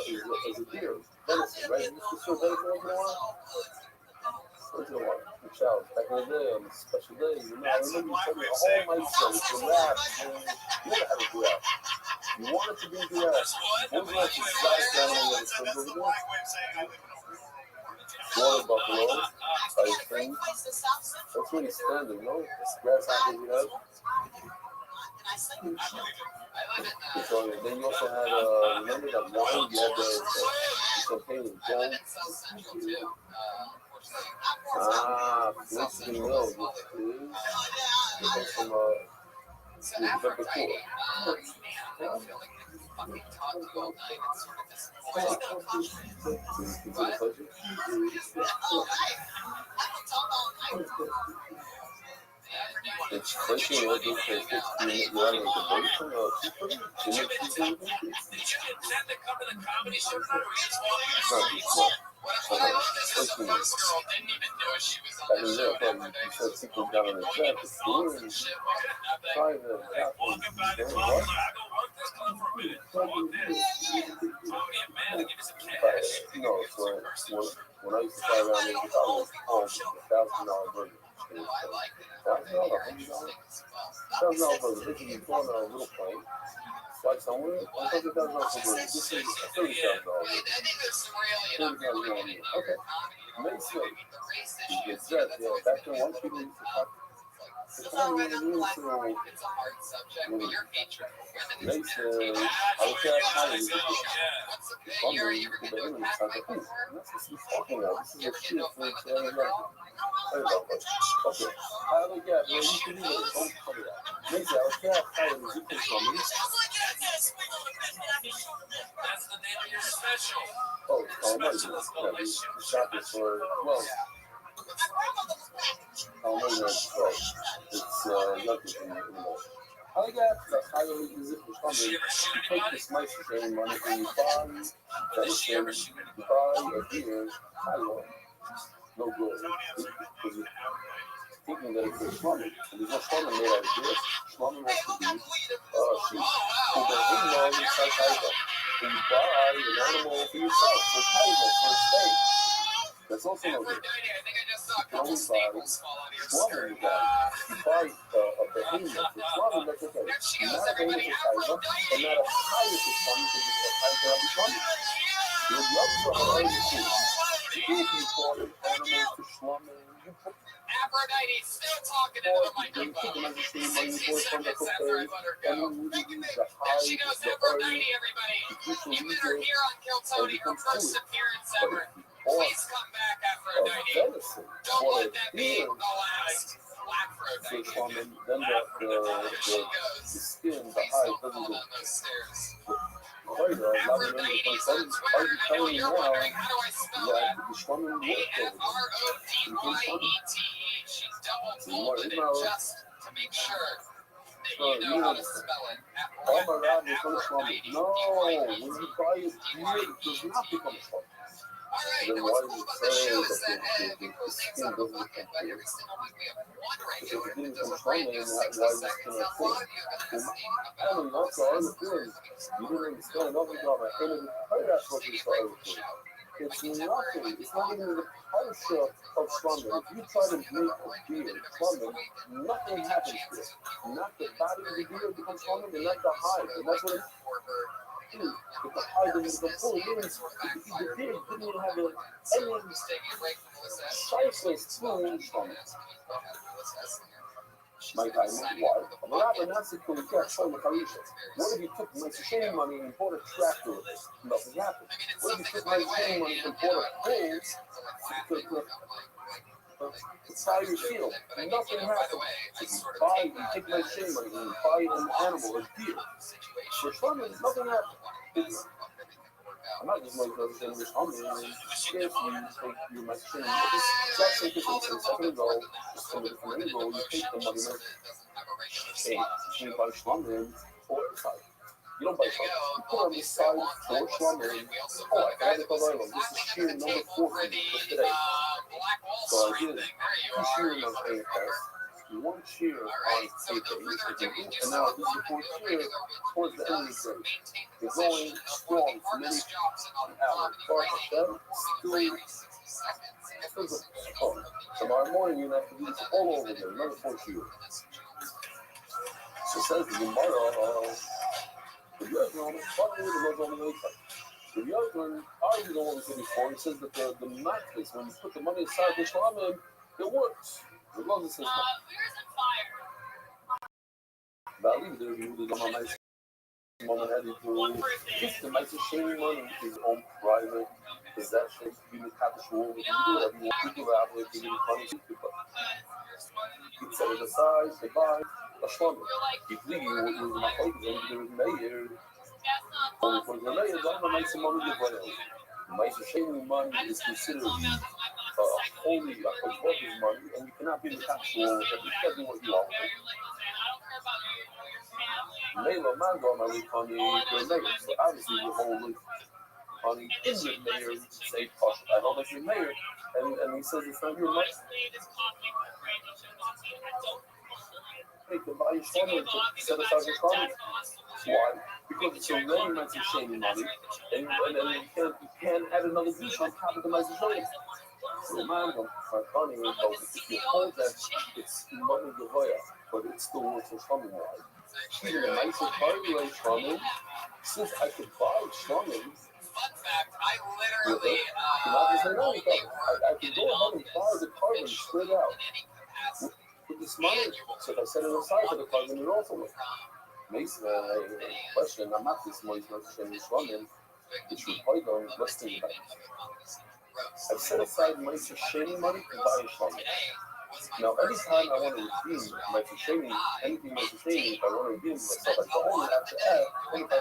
is a deer, venison, right? You used to serve venison once in a while? Once in a while. Child, back in the day, on a special day, you know, I remember you told me a whole night show, giraffe, man. You never had a giraffe. You wanted to be a giraffe. What was that exotic animal you ever served over there? Water buffalo, I think. That's really standard, no? Grasshoppers you have. So, then you also had, remember that wine? You had the champagne with gold. Flixton Mill, which is from November 4. It's crushing what you can fix. You want to make a version or cheaper? You make cheaper with it? I mean, yeah, but you said people down on the track. It's doing private what? No, so when I used to fly around, I was $1,000 burger. $1,000 burger. They can go on a little plane, fly somewhere, $100,000 for burger. This is a $30,000 burger. $30,000. Okay. Makes sense. He gets that. Yeah, back then, once people used to talk. It's a hard subject, but your hatred for women is Makes sense. entertaining. I was there higher. What's the year you ever been to a party before? That's what she's talking about. This is You a ever get shit into a for fight with another girl? Okay. How do you get, man? You can even don't cover that. Makes sense. I was there higher. You can from me. That's the name of your special. Oh, emergency. Yeah, we shot this for, well, emergency. So, it's nothing anymore. I got the higher visit for something. You take this nice train money and you buy medicine, you buy a beer, Taiwan. No good. Because you're thinking that it's a schmummy. And there's no schmummy made out of beer. Schmummy has to be sheep. So the animal inside Taiwan. So you buy an animal for yourself, for Taiwan, for a steak. That's also no good. You can only buy schmummy you got. You buy a behemoth. The schmummy, that's okay. Not a behemoth for Taiwan, and not a higher for schmummy, because a Taiwan cannot be schmummy. You love to have other food. If you bought an animal for schmummy, you put Aphrodite's still talking into the microphone. 67 cents right, let her go. And she goes, Aphrodite, everybody. You met her here on Kill Tony, her first appearance ever. Please come back, Aphrodite. Don't let that be the last. Aphrodite. then the skin, the hide doesn't go. Aphrodite is on Twitter, and I know you're wondering how do I spell that? Aphrodite. She's double folded it just to make sure that you know how to spell it. Oh my God, it's going to schmummy. No, when you buy it here, it does not become schmummy. Alright, and what's cool about the show is that we pull things out of the bucket, but every single week we have one regular that does a brand new 60 seconds. Now, a lot of you have been asking about I don't know, that's all the thing. You didn't understand nothing about my enemy. That's what you started with. It's nothing. It's not even the culture of schmummy. If you try to make a beer schmummy, nothing happens to it. Not the body of the beer becomes schmummy, and not the hide. And that's what it is. If the hide doesn't become full, it means the pig didn't even have any sizeless spoon schmummy. My time is why. What if you took my chain money and bought a tractor with it? Nothing happened. What if you took my chain money and bought a pole to tie your shield? Nothing happened. If you take my chain money and buy an animal, a deer, for schmummy, nothing happened. I'm not just like those things with schmummy, and if you take your my chain money, that's like this a second ago, just from a different angle, you take the money, hey, you buy schmummy or side. You don't buy schmummy. You put on the side for schmummy. Oh, I got it on this is sheer number 40 for today. So I did 2 shears on AFS, 1 shear on APA, and now this is the 4th shear towards the end of the day. You're going strong for many hours. But that still tomorrow morning you have to do this all over again, another 4 shears. So it says the Gemara, the Yosman, probably the most only way. The Yosman argued on what we said before. He says that the mattress, when you put the money aside the schmummy, it works. The Moses says no. Valley, there you would have nice moment had to just the nice sharing money, his own private possessions, you can have the school, you can do whatever you want to do, that way if you get money, you set it aside, say bye, a schmummy. Keep leaving with my focus, and there was mayor. Only for the mayor, I don't make some money to play on. Nice sharing money is considered holy, like a worker's money, and you cannot be the actual, you can't do what you want with it. Layla Mango, my leaf honey, the mayor. So obviously, the whole leaf honey in the mayor, say, I don't know if you're mayor, and he says it's not your money. Hey, to buy your schmummy and set aside your schmummy. Why? Because it's already meant to shame money, and you can't add another dish on top of the nice shame. So, man, my funny is if you hold that, it's money Yehoya. but it still works for strumming wise. Even a nicer party like strumming, since I could buy strumming Fun fact, I with literally, it, not just like, only I could go ahead and buy the carbon straight out. With this money, so if I set it aside for the carbon, it also works. Mason, question, I'm not this money's not strumming. It should hold on, let's think about it. I've set aside my sustaining money to buy a strumming. Now, anytime I want to redeem my sustaining, anything my sustaining, if I want to redeem myself, I only have to add 25%.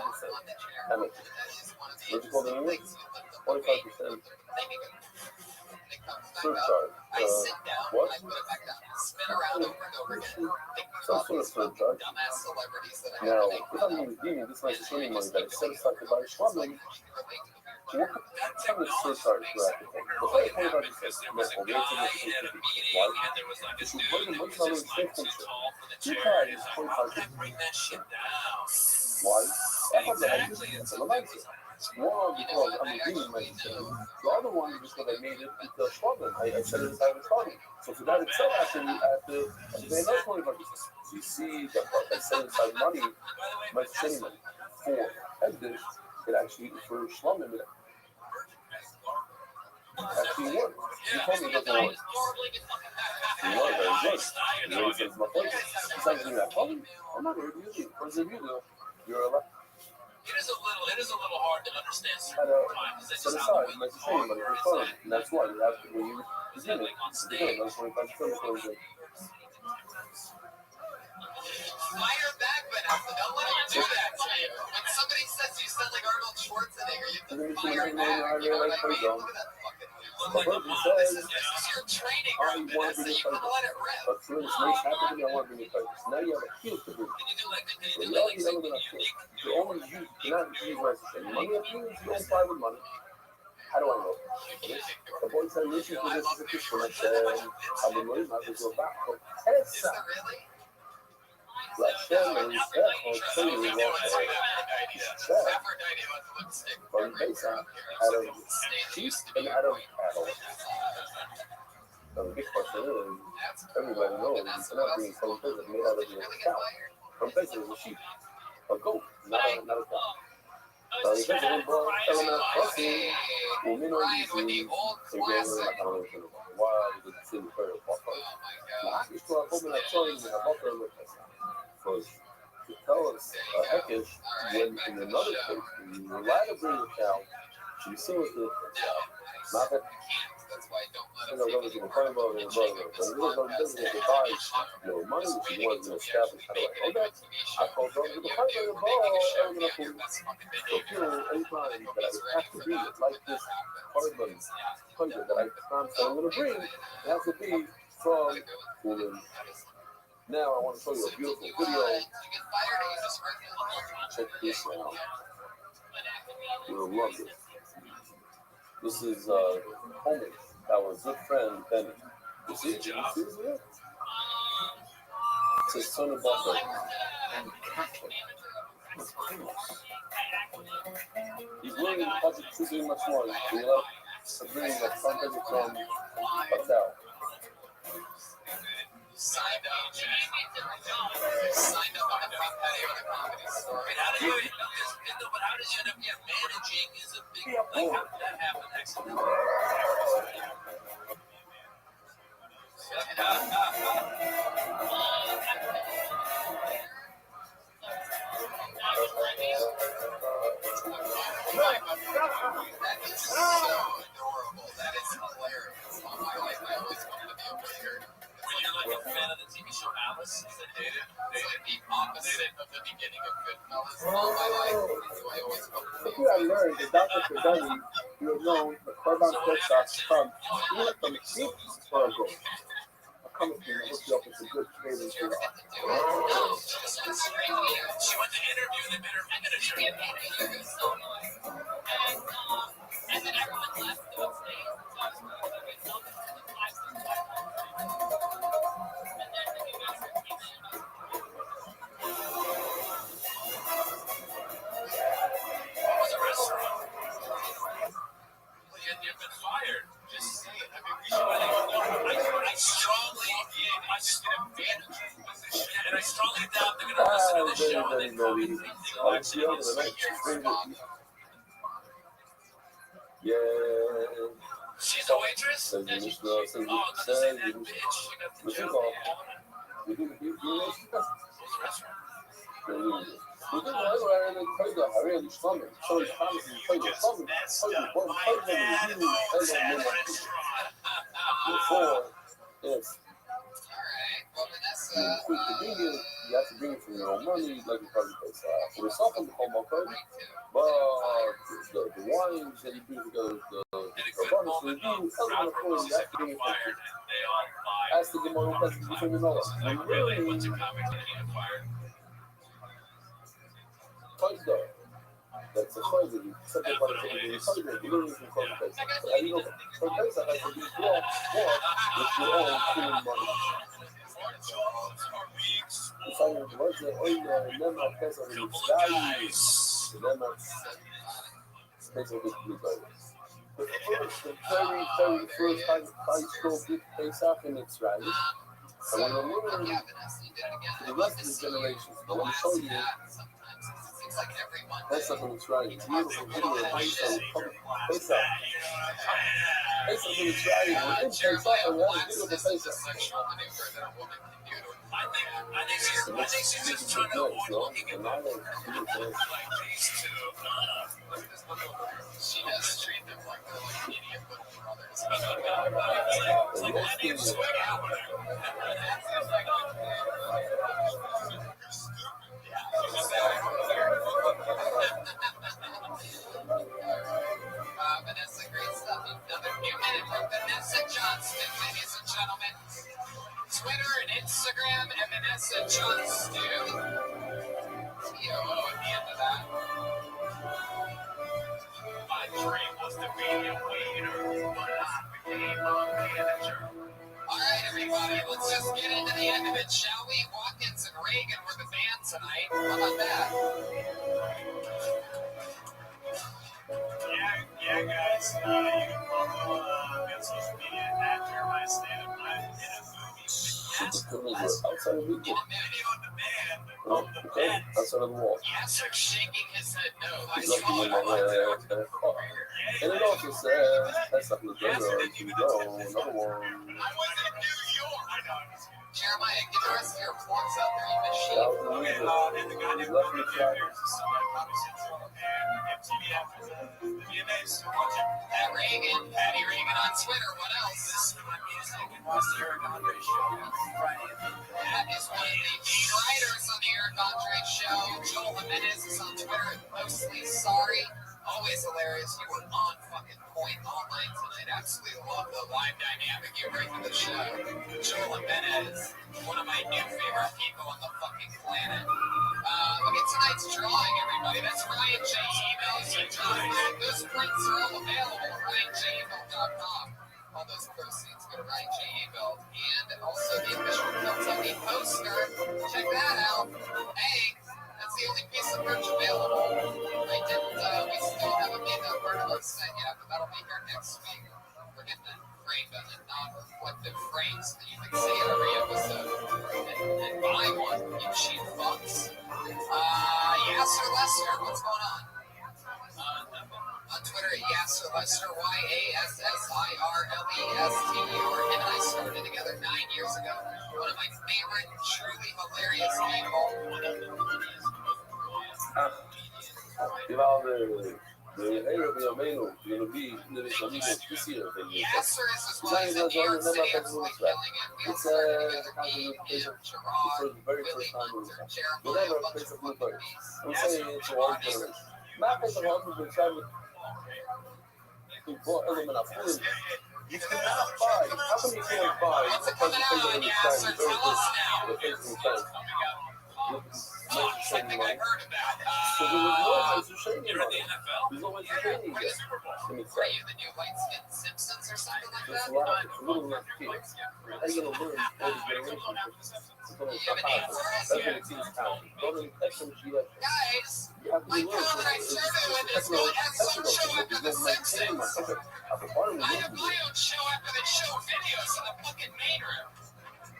How much? What's it called in English? 25%. Surcharge. What? Some sort of surcharge. Now, if I'm redeeming this my sustaining money that I set aside to buy a strumming, what kind of surcharge do I have to pay? If I pay about this, why? It should pay the much dollar extension. Two times 25%. Why? That's an amazing. One, because I'm redeeming my sustaining. The other one is because I made it into a strumming. I set it aside as strumming. So for that itself, actually, I have to pay another 25%. So you see that I set aside money, my sustaining money, for and this, it actually for strumming it. Actually works. You told me it doesn't work. You know it very good. You really said it's my place. Besides me, I'm not going to use it. For the video, you're allowed. It is a little hard to understand Set aside my sustaining money for fun. And that's why you have to, when you redeem it, it's good. That's 25% before you Fire back, but don't let him do that to you. When somebody says you sound like Arnold Schwarzenegger, you have to fire back. You know what I mean? Look at that fucking you're training your business, so you gotta let it rip. But soon as nice happened to me, I want to bring it back. So now you have a heel to bring. So you already know that I'm sure. You only use, cannot use my sustaining money. If you use your own private money, how do I know? The boy said, listen to this as a Christian. I said, I'm a lawyer, not to go back. But Is there really? like Shannon said, or Tony was check from base out of Chiefs and out of Adel. Now the big question is, everybody knows you cannot bring some business made out of your cow. From base is a sheep, a goat, not a cow. So if it's a ball, element crossing, women are usually why the city for the ball. Now I just thought hoping I told you that ball look like that. Because to tell us heckish when in another case, when you rely to bring a cow, should be seen with the cow. Not that you know, brothers will find about it, but little business to buy your money, which you want to establish. How do I know that? I call brothers to find about the ball, and I'm going to so feel anytime that I have to be like this carbon hundred that I'm going to bring, it has to be from Fulham. Now I want to show you a beautiful video. Check this out. You'll love this. This is homie, our good friend Benny. You see it? You see it? It says Tony Buffer and Catholic. He's willing to budget too much more. He loves to bring the company from Patel. Signed up on a big patio in a comedy store. How did you end up managing is a big, like, how did that happen? Excellent. That is so adorable. That is hilarious. All my life, I always wanted to be a waiter. Were you like a fan of the TV show Alice? Is it dated? The opposite of the beginning of Goodfellas. All my life, I always wanted to be a waiter. I learned that Dr. Fideli, you have known the carbon textiles come even from cheap for a gold. A comic book that hooks you up with a good flavor to it. She went to interview the better manager. And then everyone left the stage. What was a restaurant? You've been fired. Just saying. I mean, I strongly advantage you. And She's a waitress? Oh, just say that bitch. Alright, well, Vanessa. You have to bring it from your own money, like you probably pay for the something home, okay? But the wines that you bring together, the bonus review, everyone of course, you have to bring it from has to get my own person to bring it all. That's a closet. Something about the closet. You don't even close the face. And you know, for face, I have to be more with your own clean money. It's like the words that never has a value. Never space of this blue color. The very first high school big face off in its right. And when you learn to the rest of the generations, but let me show you. That's not when it's right. It's beautiful video of face off. Face off. Face off when it's right. When it's face off, and that's beautiful face off. I think she's just trying to avoid looking at them like these two. She does treat them like they're like idiot little brothers. It's like, why do you swing out with her? Vanessa, great stuff. Another new minute from Vanessa Johnston, ladies and gentlemen. Twitter and Instagram at Vanessa Johnston. T-O-O at the end of that. My dream was to be a waiter, but I became a manager. All right, everybody, let's just get into the end of it, shall we? Watkins and Reagan were the band tonight. How about that? Yeah, guys. You can follow me on social media at Jeremiah Stand. I'm in a movie with Outside of the video on demand. outside of the wall. Yasser shaking his head no. He's looking in my way. And it also says, that's not the door. You go, another one. I was in New York. I know. Jeremiah, get the rest of your reports out there, you machine. And the guy named Rodney Carriers. MTV after the VMAs. Pat Reagan, Patty Reagan on Twitter. What else? Listen to my music and watch the Eric Andre show Friday. That is one of the main writers on the Eric Andre show. Joel Jimenez is on Twitter at Mostly Sorry. Always hilarious. You were on fucking point all night tonight. Absolutely love the live dynamic you bring to the show. Joel Jimenez, one of my new favorite people on the fucking planet. Look at tonight's drawing, everybody. That's Ryan J. Emails. Those prints are all available at RyanJEmail.com. All those proceeds go to Ryan J. Email. And also the official Kentucky poster. Check that out. Hey, that's the only piece of merch available. We still haven't made that part of our set yet, but that'll be here next week. We're getting that framed on the non-reflective frame so that you can see it every episode. And buy one, you cheap fucks. Yasser Lester, what's going on? On Twitter at Yasser Lester, YASSIRLESTU. Him and I started together 9 years ago. One of my favorite, truly hilarious people. Yasser is as well as in New York City, absolutely killing it. We also started together, me, him, Gerard, Willie Munter, Jeremiah, a bunch of fucking beasts. I'm saying it's a long generation. My face of husband been trying to brought element of food. You cannot buy. How can you say buy? What's it coming out on, Yasser? Tell us now. Something I heard about. You're in the NFL? There's always a training. What is Are you the new light-skinned Simpsons or something like that? It's a little less kids. How are you going to learn all these generations? That's what it seems time. Go to XMGF. Guys, You have to my learn. comment I started with is go have some show after the Simpsons. I have my own show after the show videos in the fucking main room.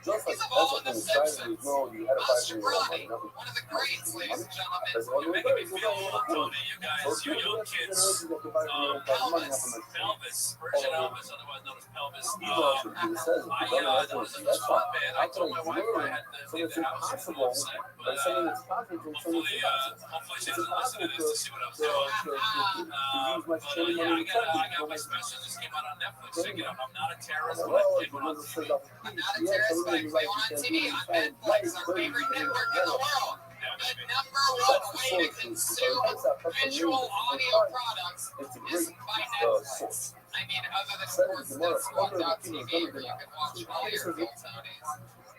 Just like He's of that's all what the the Australians Simpsons. do. No, you had to fight for your own Shabroni, money. one of the greats, ladies and gentlemen. That's all You're you making me do. feel lonely, you guys. So You young kids. generations that can fight for your own private money have a nice time. Elvis, Virgin Elvis, otherwise known as Pelvis. You know what it says. If you don't There know was a that's squad fine. band. How I told can my I wife I learn had to something leave that's the house. impossible Upset, by something that's possible from something hopefully, that's impossible? hopefully she It's doesn't listen to impossible this to see what I'm doing. to use my But shitty yeah, money I to got try my special just came out on Netflix. Check it out. I'm not a terrorist, but I well, did it one on doesn't TV. say that. I'm not a terrorist, but I play one on TV on Netflix, our favorite network in the world. The #1 way to consume visual audio products is by Netflix. I mean, other than sports.tv, where you can watch all your Phil Tonys.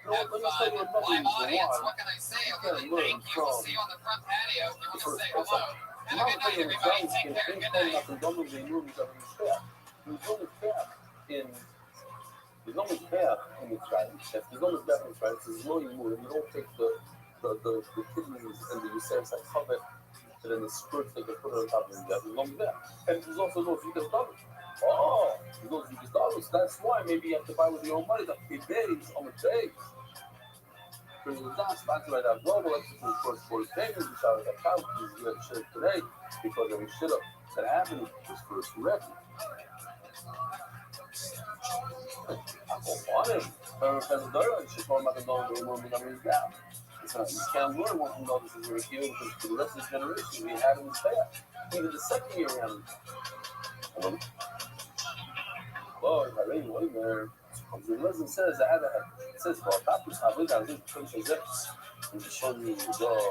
Have fun, live audience, what can I say? Other than thank you, we'll see you on the front patio if you want to say hello. Have a good night, everybody. Take care. Good night. There's no mizbeach in Mitzrayim. There's no mizbeach in Mitzrayim. There's no yimur. You don't take the kidneys and the Yosef's chavet and then the skirts that they put on top of the mizbeach. There's no mizbeach. And there's also no zikas dollars. Oh, there's no zikas dollars. That's why maybe you have to buy with your own money. Like the days on the days. Because it's not sponsored by that global. Let's just first sports payments. We saw that count. We do that shit today because every shit up that happened was first record. On him. You can't learn what from notice is very cute because for the rest of the generation we had him fair. Even the second year we had him. Well, I really wait there. The lesson says it says for Papus Havidah is it and to show me the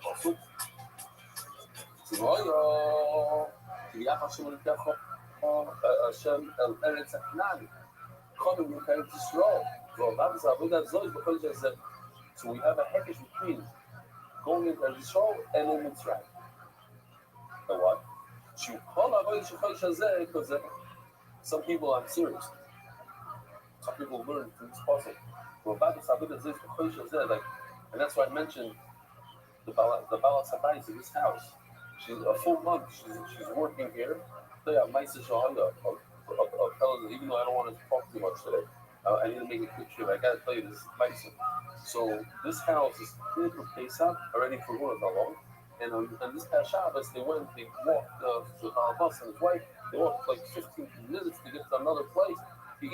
Pasuk. Tomorrow, Hashem El Eretz Aknan. Coming with Eretz Yisrael. So we have a hekesh between going into Eretz Yisrael and in Mitzrayim. And what? Because some people, I'm serious. Some people learn from this puzzle. Like, and that's why I mentioned the Balat Sabayis in this house. She's a full month. She's working here. They have nice even though I don't want to talk too much today. I need to make a quick trip. I gotta tell you this nice. So this house is clear for Pesach already for who knows how long. And this past Shabbos they walked to our bus and his wife. They walked like 15 minutes to get to another place. He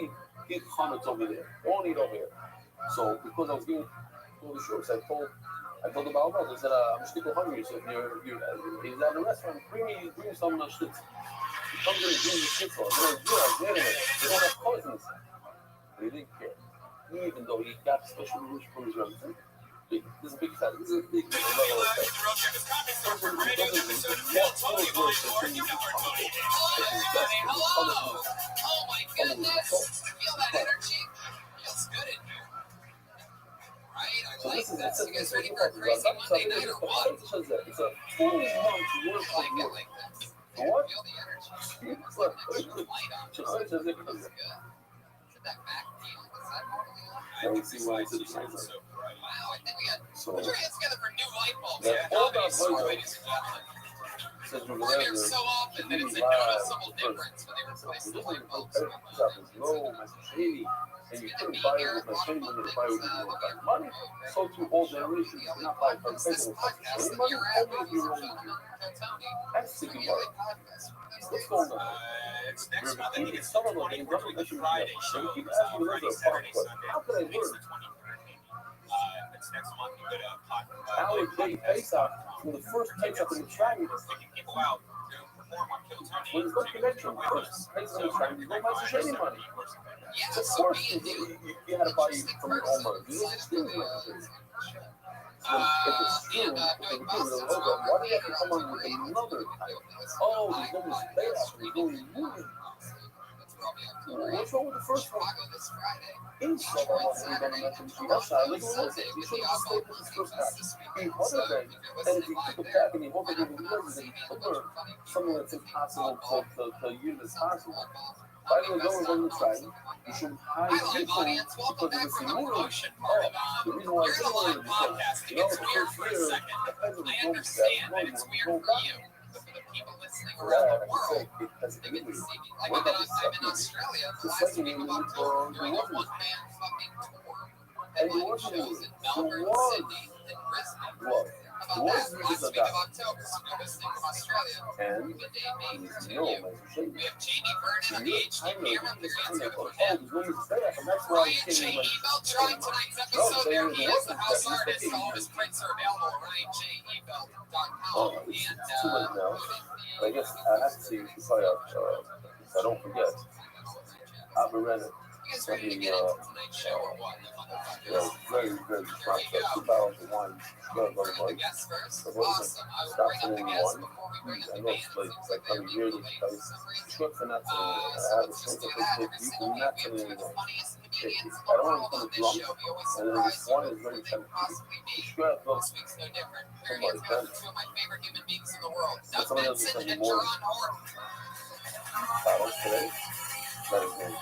eat chametz over there. They won't eat over here. So because I was giving all the shorts, I told the Balabas, I said, I'm still hungry. So if he's at a restaurant, bring me some shtitz. He comes in and brings me shtitz on. They don't have cousins. But he didn't care. Even though he got special rules from his relatives. This is a big fact. This is a big level of fact. Hello! Oh my goodness! Feel that energy? Feels good in here. Right? I like this. You guys ready for a crazy Monday night or what? It's a full month worth I like of it work. like this. What? Feel the energy. It's like, Extra light on this. Feels good. Is that back deal? Is that normally on? let me see why it's in the same. Wow, I think we got. So, Put your hands together for new light bulbs. Yeah, Yeah, all that ladies and light gentlemen. since we We're here so often that it's a noticeable difference when they replace the light bulbs. no Masachini, and you couldn't buy it with Masachini when you buy it with your money. So to all generations, you not buy from This people with podcast Masachini that money, you're at, only if ladies you and own gentlemen, Tony. that's the Daily podcast. What's going on? It's next We're month. I think repeating it's some of the them. They 24th don't the Friday show. They keep asking me Friday, those are Saturday, fun, Sunday. how could I It's learn? the 23rd. It's next month. You go to Our big Pesach, from the first Pesach in the Chinese, taking people out to perform on Kill Tony. when there's no connection, because Pesach in the Chinese, no Masachini money. Yeah, Of so course, me and you had to buy it from your own money. You don't steal Masachini. If it's true, if it's true, why do you have to come on with another title? Oh, there's no Pesach, there's no movie. What's wrong with the first one? Inside of what we're going to mention, she has to look at it. You should have stayed with this first time. He wanted that. And if you took it back and you wanted to give it to him, something that's impossible to use as possible. By the way, going to try, you should hide people because of the simulation. The reason why it's simulated is because, the first year, the peasant was going to that, no, you won't go back. People listening around the world, because they get to see me. Like I'm in Australia, the last week about October, doing a one-man fucking tour. And you wasn't shows in the Melbourne, was Sydney, and Brisbane. what? The About was that music last of week of that. October, some newest from Australia. And Good day, May there's to no you. mention. We have Jamie Vernon on the You're HD kind camera, of who's kind answered of for oh, him. the woman's there, and that's why Ryan you J. came like. Ebelt joined tonight's episode. they There were he the is, the workers house that artist. used to All be- his prints are available at RyanJEbelt.com. Oh, it's too late now. I guess I have to say you should probably so I don't forget. I've been read it. You guys ready to get into tonight's show or what? Very, very smart. So 2 barrels of wine. Go, go, go. The guests first? So what is it? Awesome. I will Stop bring up the sending guests one. before we bring up I the know band. it's like, Seems like they're coming a here little to late tell for you. some reason. Scripts are not So I have a let's sense just do of that. it. Every You single cannot week we tell have me two of the anything. funniest comedians in I the don't world want on to this drunk. show. We always And then surprise this you one with is who very they tempting. could possibly be. Describe This us. week's no different. Here he Somebody is with done. two of my favorite human beings in the world, Doug Someone else is Benson sending and more. Jerron Horton. Bottles today. That is good.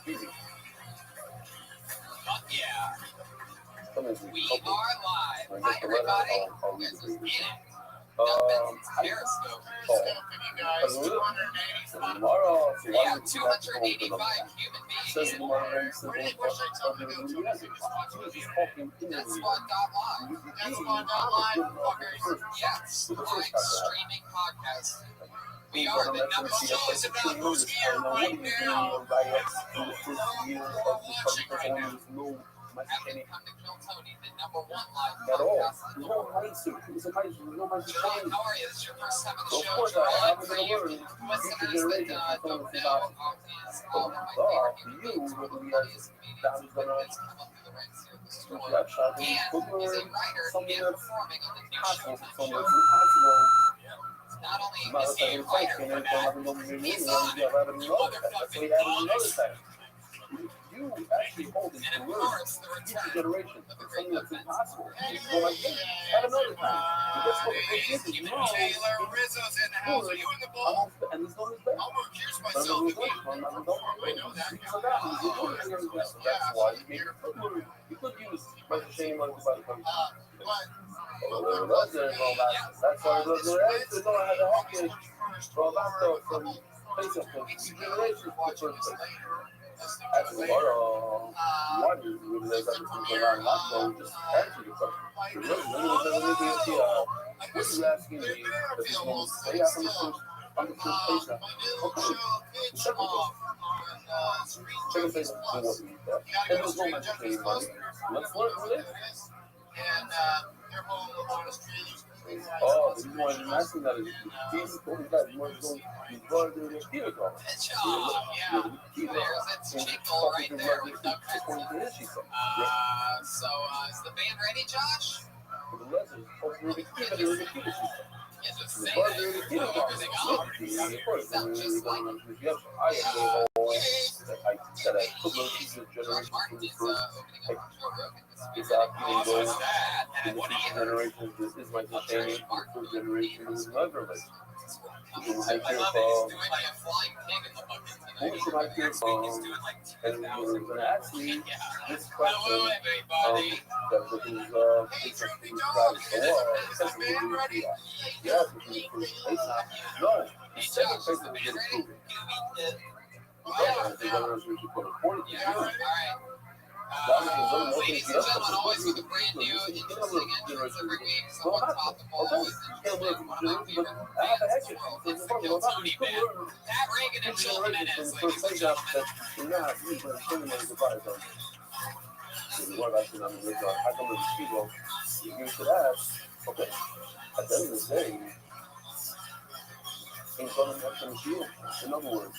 Easy. Fuck yeah. Something We okay. are live. When I Hi, get the letter, everybody. I'll You read guys it. are in it. Doug Benson's Periscope. Tomorrow, so We why have would you have to go with 285 them? human Says beings. tomorrow, and says they fuck up the music. Just talking in the That's music. what got live. Yes, live streaming podcast. We are the number one. Haven't come to kill Tony, the number one live At all. podcast. There's no mindset. There's a mindset. There's no mindset. Jerron, how are you? This is your first time on the So of show. course, I Jerron, haven't for been you learning. listeners that Generation. don't know, is one of my So, favorite for human you, beings, one what of do the we have? funniest comedians That is that gonna has come up through the ranks here at the store. that shot And in he's a footwear. writer Something and that's performing on the new possible. Showtime Something show. that's impossible. Not only Not is a he a second writer question. for And that, he's he's on it. That's what he had another time. You actually hold it And to of word. course, the Each return generation. of the It's great something that's Doug Benson. impossible. It's go like this. Have another time. But that's what the thing is. Keep it No. Taylor, Rizzo's in the house. Are you in the ball? And there's no respect. I'll recuse That's myself if you. why you gave your footwork. You could use Michael Shane money by the country. That's why it doesn't actually know how to help you. From face up to each generation. Actually, what is really like something around lockdown? Just answer your question. What are you asking me? That there's no way out on the first place now. Okay. The second place. Second place, do what we need that. And there's no mention of any money. Let's learn from it. And they're home on the streets. Oh, the reason why I'm asking that is these only guys want to go to brother their theater dog. Good job. Yeah. There's a jingle right there with Doug Benson. So is the band ready, Josh? Yeah, just say that. Throw everything off. You sound just like him. Josh Martin is opening up Joe Rogan this week. What's that? And what do you Generation, this is my Josh Martin generation is never like. I love it. He's doing like a flying pig in the bucket Who tonight. should I hear Next week he's from? doing like And we 2,000. were going to ask me Yeah. this Hello, question. everybody. That was his, Hey, Droopy Dog, is the band ready? yes, it's the first place. No, the Hey, second Josh, place is the was band getting ready? proven. Yeah. The governors were put a 40 Yeah, all right. Ladies and gentlemen, always with a brand new, interesting entrance every week. Someone topical, always interesting. One of my favorite bands in the world. It's the Kill Tony Band. Pat Reagan and Jill Jimenez, ladies and gentlemen. You should ask, okay, at the end of the day, ain't gonna make them shield. In other words,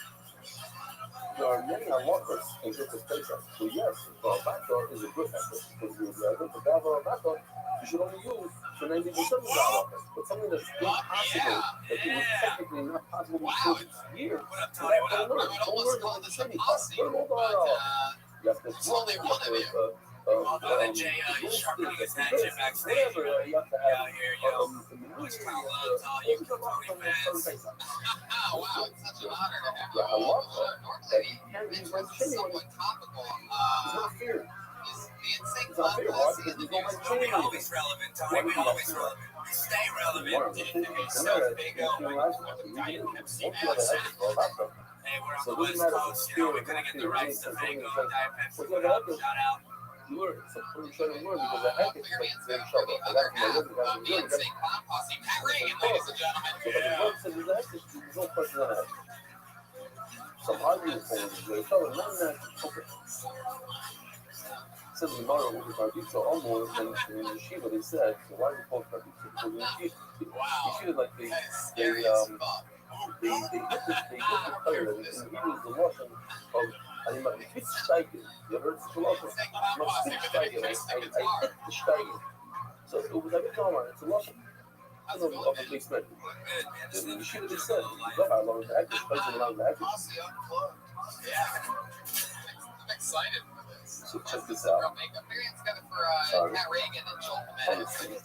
there are many unlockers in different places. So yes, a backup is a good backup. Because you're driving to have a backup, you should only use for 90% of the unlockers. But something that's impossible, that it was technically not possible to do this year. What up, Tony? What up? I would almost call this a posse, but it's only one of you. I'll know that Jay, he's sharpening his hatchet backstage. You have to have Out here, yo. Much love to all you Kill Tony fans. Wow, it's such an honor to have you Yeah, I all. love that. Normally, entrance is somewhat topical. It's not fair. Is the insane It's not clown fair. Why? posse in Because the there's news? no We always relevant, Tony. We always relevant. We stay relevant. So big, Hey, we're So on it the doesn't West matter if Coast, it's you know, fear we or couldn't not get fear. the rights to Mango and Diet Pepsi. Whatever happens, Shout out. you learn. So I'm trying to learn because I had to expect very sharp. I got my living, guys, and really got Clown Posse, Pat Reagan, ladies and gentlemen. so the work said there's actually there's no question that I had. Some argument for it, very sharp, and not that okay. Said the Gemara with the Karbitza almost and in Yeshiva they said, so why is it called Karbitza? Because in Yeshiva like they hit the player and he was the Russian of and he might hit Steigen. You ever heard such a Russian? Must hit Steigen. I hit the Steigen. So it was like, no man, it's a Russian. I don't know of a base man. In Yeshiva they said, I love the actors, plays around the actors. I'm excited for this. So check this out. Sorry. Pat Reagan and Joel Jimenez.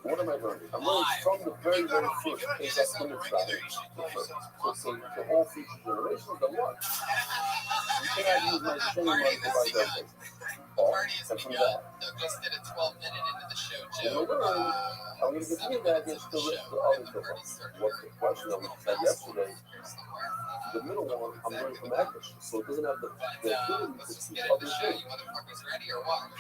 What am I learning? I'm learning from the very, very first case that's when it's so for all future generations, the one. You cannot use my shame money to buy their place. And from that, Doug just did a 12-minute into the show I'm joke. going to continue that against the other stuff. What's the question that we said yesterday? The middle one, I'm learning from actors, so it doesn't have the ability to teach other things. Ready or what?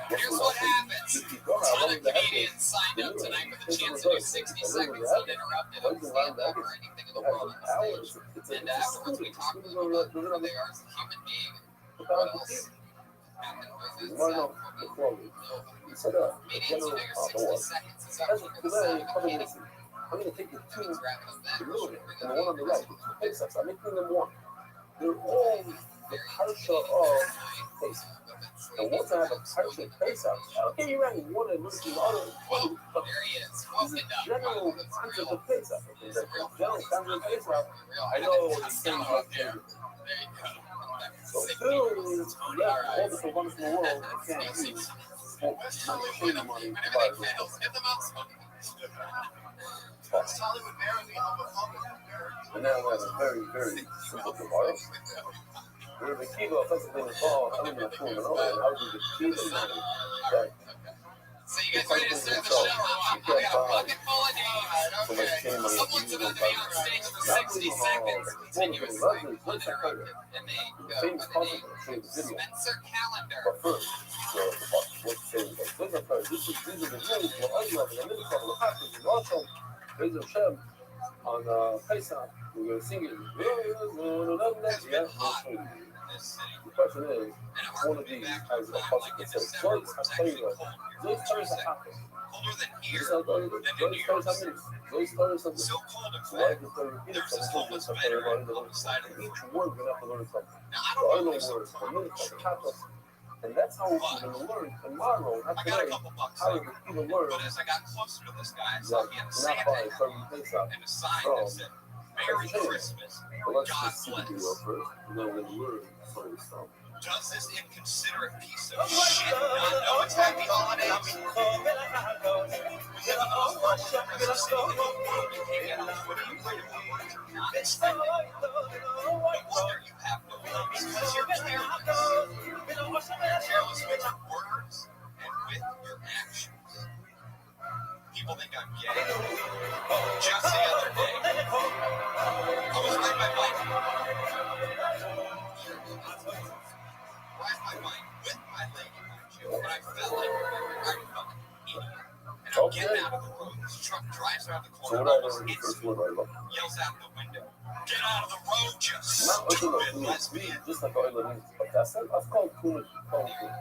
Here's what happens. Ton of Canadians signed up tonight with a chance to do 60 seconds uninterrupted on stand-up or anything in the world on stage. And afterwards, we talked a little about who they are as a human being. What else happened with Why not the quality? He said, Canadians figure 60 seconds is up. as of today, I'm going to take the two, the middle one, and the one on the right, the two face-ups. I'm making them one. They're all the parsha of face-ups. And once I have a parsha of face-ups, okay, you ran one and look at the other, but there's a general concept of face-up. Okay, that general concept of face-up, I know the same how to do it. So two is, yeah, all the wonders in the world, I can't use for my money to buy and now we have a very, very simple tomorrow. We're the key to offensively involved. I don't know who and all that. I was the key to that. So you guys ready to start the show? I got a bucket full of names. Okay. Someone's about to be on stage for 60 seconds continuously uninterrupted. And they go. Spencer Calendar. But first, what's saying? These are the rules. What I love, and I'm going to talk about and also Praise Hashem on Pesach. We're going to sing it. Yeah, the question is, one of these has a puzzle that says, Joyce, I tell you what, Joyce tells us how Colder than here. Joyce tells us how many. Joyce tells us something. So cold in So I fact, just going to repeat it there's this from homeless the veteran on the side of the each road. word we're going to have to learn something. Now, I So don't I know know if words, some a minute, katos, and that's how we're going to learn tomorrow, not I got a today, couple bucks how on to it. even learn But as I got closer to this guy, I saw that he had a not Santa by hat certain place out. and a sign that said, Merry Christmas, But let's God just see the video bless. first, and then we're going to learn some of the stuff. Does this inconsiderate piece of shit not know it's happy holidays? You can't get out of Twitter and write about words are not spending. No wonder you have no friends, because you're careless. You're careless with your words and with your actions. People think I'm gay. Just the other day, I was riding my bike. Ride my bike with my leg in my shoe, and I felt like an idiot. And I'm getting out of the road. This truck drives around the So corner, what I almost learned hits first me, one right about. yells out the window, "Get out of the road, you Not looking stupid like me, lesbian!" just like all the news. But that's it. I've called Kuna,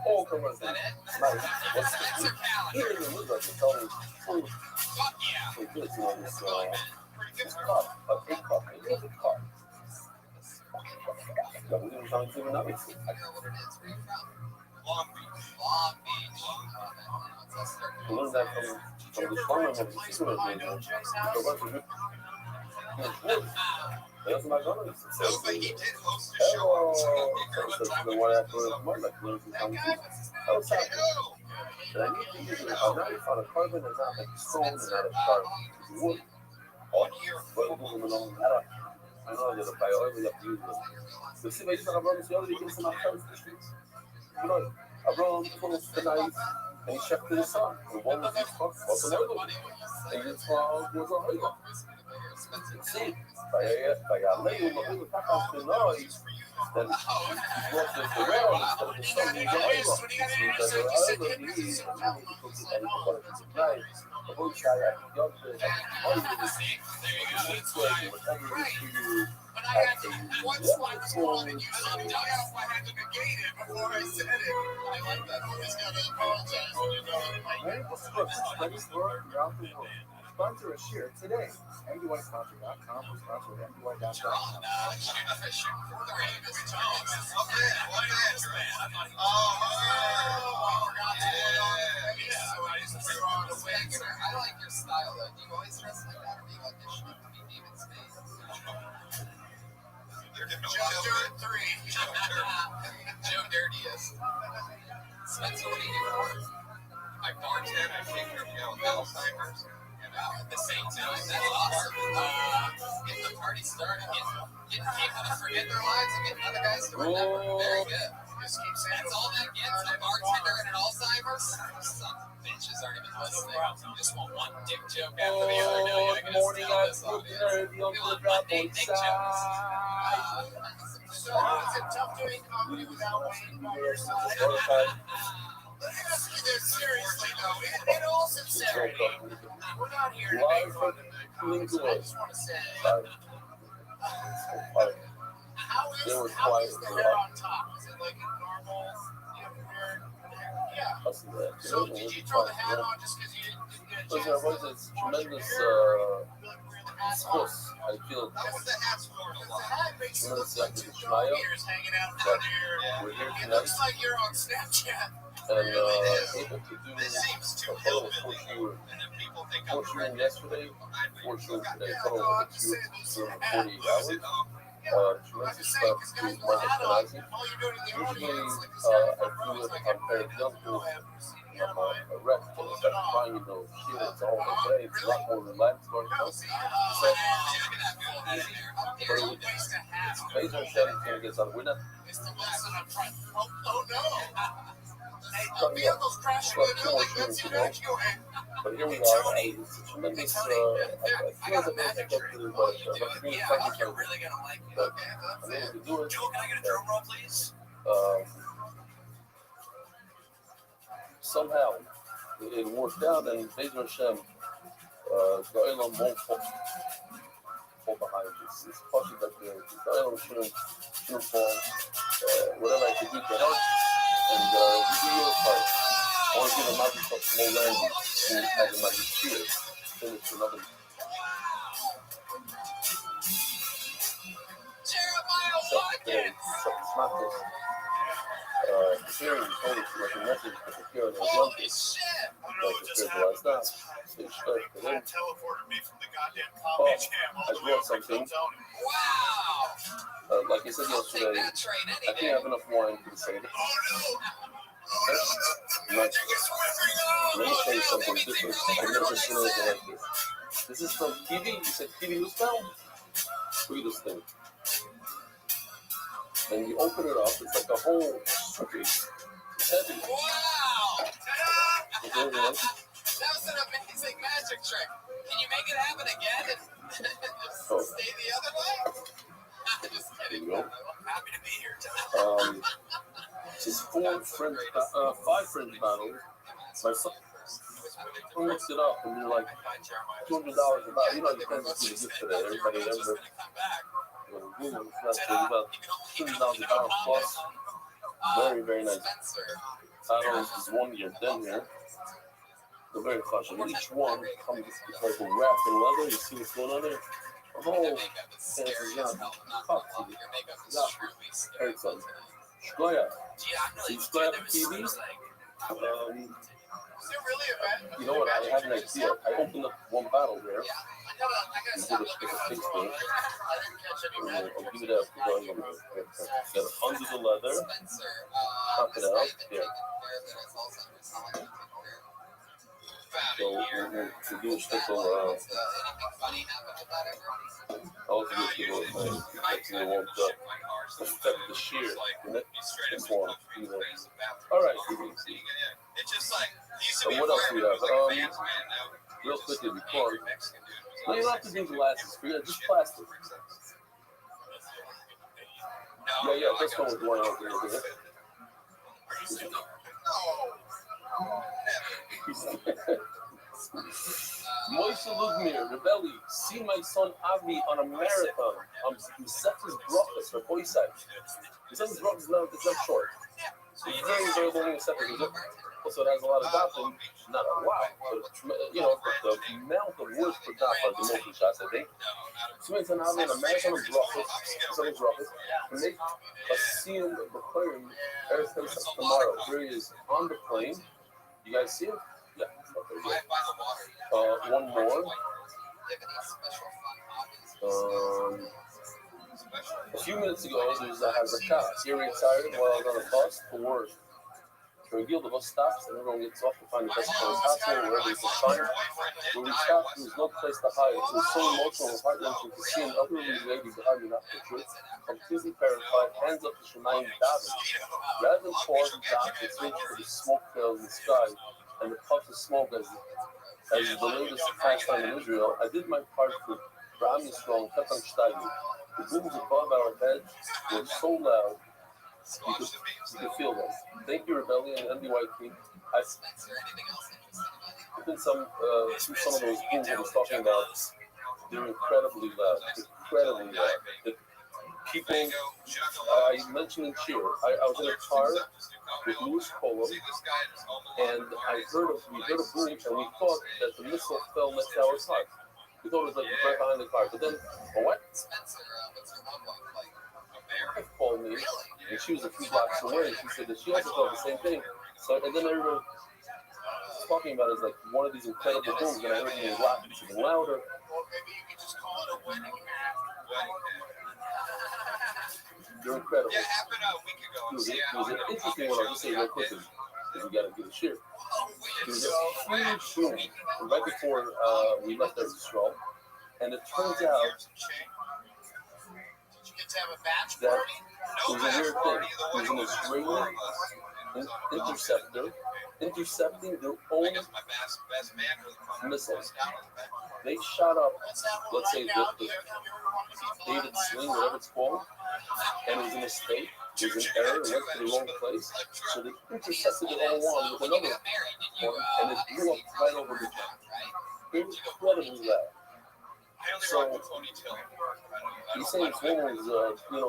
all comers. Is that it? Nice. What's the Spencer He Calendar. didn't even look like it's only full Fuck yeah. of this, you know, this, It's going, man. Pretty good. this cup, a big cup, it is a cup. Yeah, we didn't find even that makes sense. I don't know what it is. Where are you from? Long Beach. Long Beach. Let's start We learned that from the farmer of the secret of the that's my governor. No, but he did host a show. Hello. So he grew up time The with one us. after the one like learns from That time. guy, what's his name? Oh, sorry. Kato. And I need to use it. I'm not on a carbon and not like stone and not a carbon. It's wood. 1 year. But I'm moving along. I know that if I already have to use it. The city is Abraham, so already gives him a first the streets. You know, Abraham told the night and he checked his son. And one was his son, what's another one? And his son was a higher. Sim, vai além, uma coisa está fazendo nós. Then you walk the around instead of the sun, you get over. So you go over, you need to put it in the night. The whole shy, I can go to the whatever it is for you. But I had to, once I responded, you shut it down. I had to negate it before I said it. I like that. Always got to apologize when you know it. Medical scripts spreading word throughout the world. Sponsor a share today. MDYsponsor.com or sponsor at You're MDY.com. on, shoot for the Ravens. Okay, what is man? I like your style though. Do you always dress like that or do you audition to be David Spade? Joe Dirt 3. Joe Dirtiest. Spencer, what do you do? I bartend. I take care of people with Alzheimer's. At the same time, that's awesome. Get the party started. Get people to forget their lives and get other guys to remember. Very good. Just keep saying That's all that gets. A bartender and an Alzheimer's. Some bitches aren't even listening. You just want one dick joke after the other. Now you're gonna steal this audience. You want Monday dick jokes. So is it tough doing comedy without Wayne by your side? Let me ask you this seriously though. In all sincerity, we're not here to make fun of the comics. I just want to say, how is the hair on top? Is it like a normal, weird? Yeah. So did you throw the hat on just because you didn't get a chance? There was this tremendous force. I feel That was the hat's for. The hat makes you look tremendous like two dog ears hanging out down here. we're here It tonight looks like you're on Snapchat. and able to do This seems too a total of hillbilly. And then people think I'm 4 crazy. yesterday, 4 today, total No, of I'm just saying, lose your 40 hat. hours. Lose it. Tremendous I'm just saying, stuff because to guys wear a hat on, Mark all you're doing in the Usually, audience, like this I hat, do it like on pair of young people. I'm a rep, and it's like crying, shit, it's all okay. It's a lot more relaxed. No, see, Laser Chevy can't get on winner. it's the Wilson up front. Oh no. Hey, the vehicle's crashing into the building. That's evacuating. But here we are. It's a tremendous. I feel as if I picked up to, but I'm being fucking You're really gonna like it. But I'm able to do it. Joe, can I get a drum roll, please? Somehow it worked out, and Bezer Hashem, the Elam won't fall behind. It's possible that the Elam shouldn't fall. Whatever I could do to help, and you do your part. I want to give a Microsoft small landing who has a magic cheer. Finish another. Jeremiah Watkins! It's not this. Hearing told us like a message to the kid Holy shit! I don't know what just visualize happened. that. So you start to That then, teleported me from the goddamn comedy jam all I the way brought over to something. Tony. Wow! like I said I'll take yesterday, that train I any can't day. have enough wine to say this. Oh no! Oh no! The magic is whipping Let me out! tell you no, something maybe different. they I've really never heard seen what I anything like this. This is from TV. You said TV was found? Look at this thing. And you open it up, it's like a whole cookie. It's heavy. Wow! You know what I mean? That was an amazing magic trick. Can you make it happen again and just stay the other way? Just kidding. There you go. I'm happy to be here tonight. Just 5 friends battles. My son looks it up and they're like $200 a battle. You know, it depends on who you get today. Everybody ever. Google, it's not about $200 a battle plus. Very, very nice. Battles is 1 year, then here. They're very flashy. Each one comes like wrapped in leather. You see what's going on there? The whole thing is not tough to do. Hurts on. Shkoya. So you Shkoya TV. You know what? I had an idea. I opened up one battle there. You put a fix there. I'll give it up. Get under the leather. Pop it out. Yeah. So we'll do a special. I'll do a people actually won't affect the shear. This one. All right. It's just like, So what else we have? Real quickly before No, you don't have to do glasses. Forget just plastic. Yeah, let's go with one over here. Moishe Ludmir, Rebelli, see my son Avi on a marathon. Mesechus Brachos for Boyside. Mesechus Brachos it's not short. It's very, very long Mesechus. Also, it has a lot of dafim, not a lot, but the amount of words per daf are the most shots, I think. So it's an Avi on a marathon of Brachos, Mesechus Brachos, to make a scene of the plane airspace tomorrow. Here he is on the plane. You guys see him? Yeah. Okay, good. One more. A few minutes ago, there's a hazakah. Here retired while I was on a bus for work. The bus stops and everyone gets off to find the best place possible, wherever they can find. When we stopped, there was no place to hide. It was so emotional and heart-wrenching to see an elderly lady behind me, not pictured, completely terrified, hands up to Shemayim Davin. Rather than pause and dock, it's reached for the smoke trails in the sky and the puffs of smoke as the latest pastime in Israel. I did my part for Am Yisrael and kept on steiging. The booms above our heads were so loud, you could feel them. Thank you, Rebellion and NDYT. I've been through some of those booms I was talking about. They're incredibly loud. Incredibly loud. People, I mentioned in cheer, I was in a car with Louis Polo, and we heard a boom, and we thought that the missile fell next to our car. We thought it was like right behind the car, but then, what? My wife called me, and she was a few blocks away, and she said that she also thought the same thing. So, and then everyone was talking about it as like one of these incredible booms, and I heard it even louder. They're incredible. Yeah, it happened a week ago. It was an interesting one. I'll just say real quickly, because we got to give a share. It was a huge boom right before we left Restream, and it turns out that it was a weird thing. It was an Israeli interceptor intercepting their own missiles. They shot up, let's say, the David Sling, whatever it's called, and it was a mistake. It was an error, it went to the wrong place. So they intercepted it all along with another one, and it blew up right over the top. Incredibly loud. So he's saying this woman was,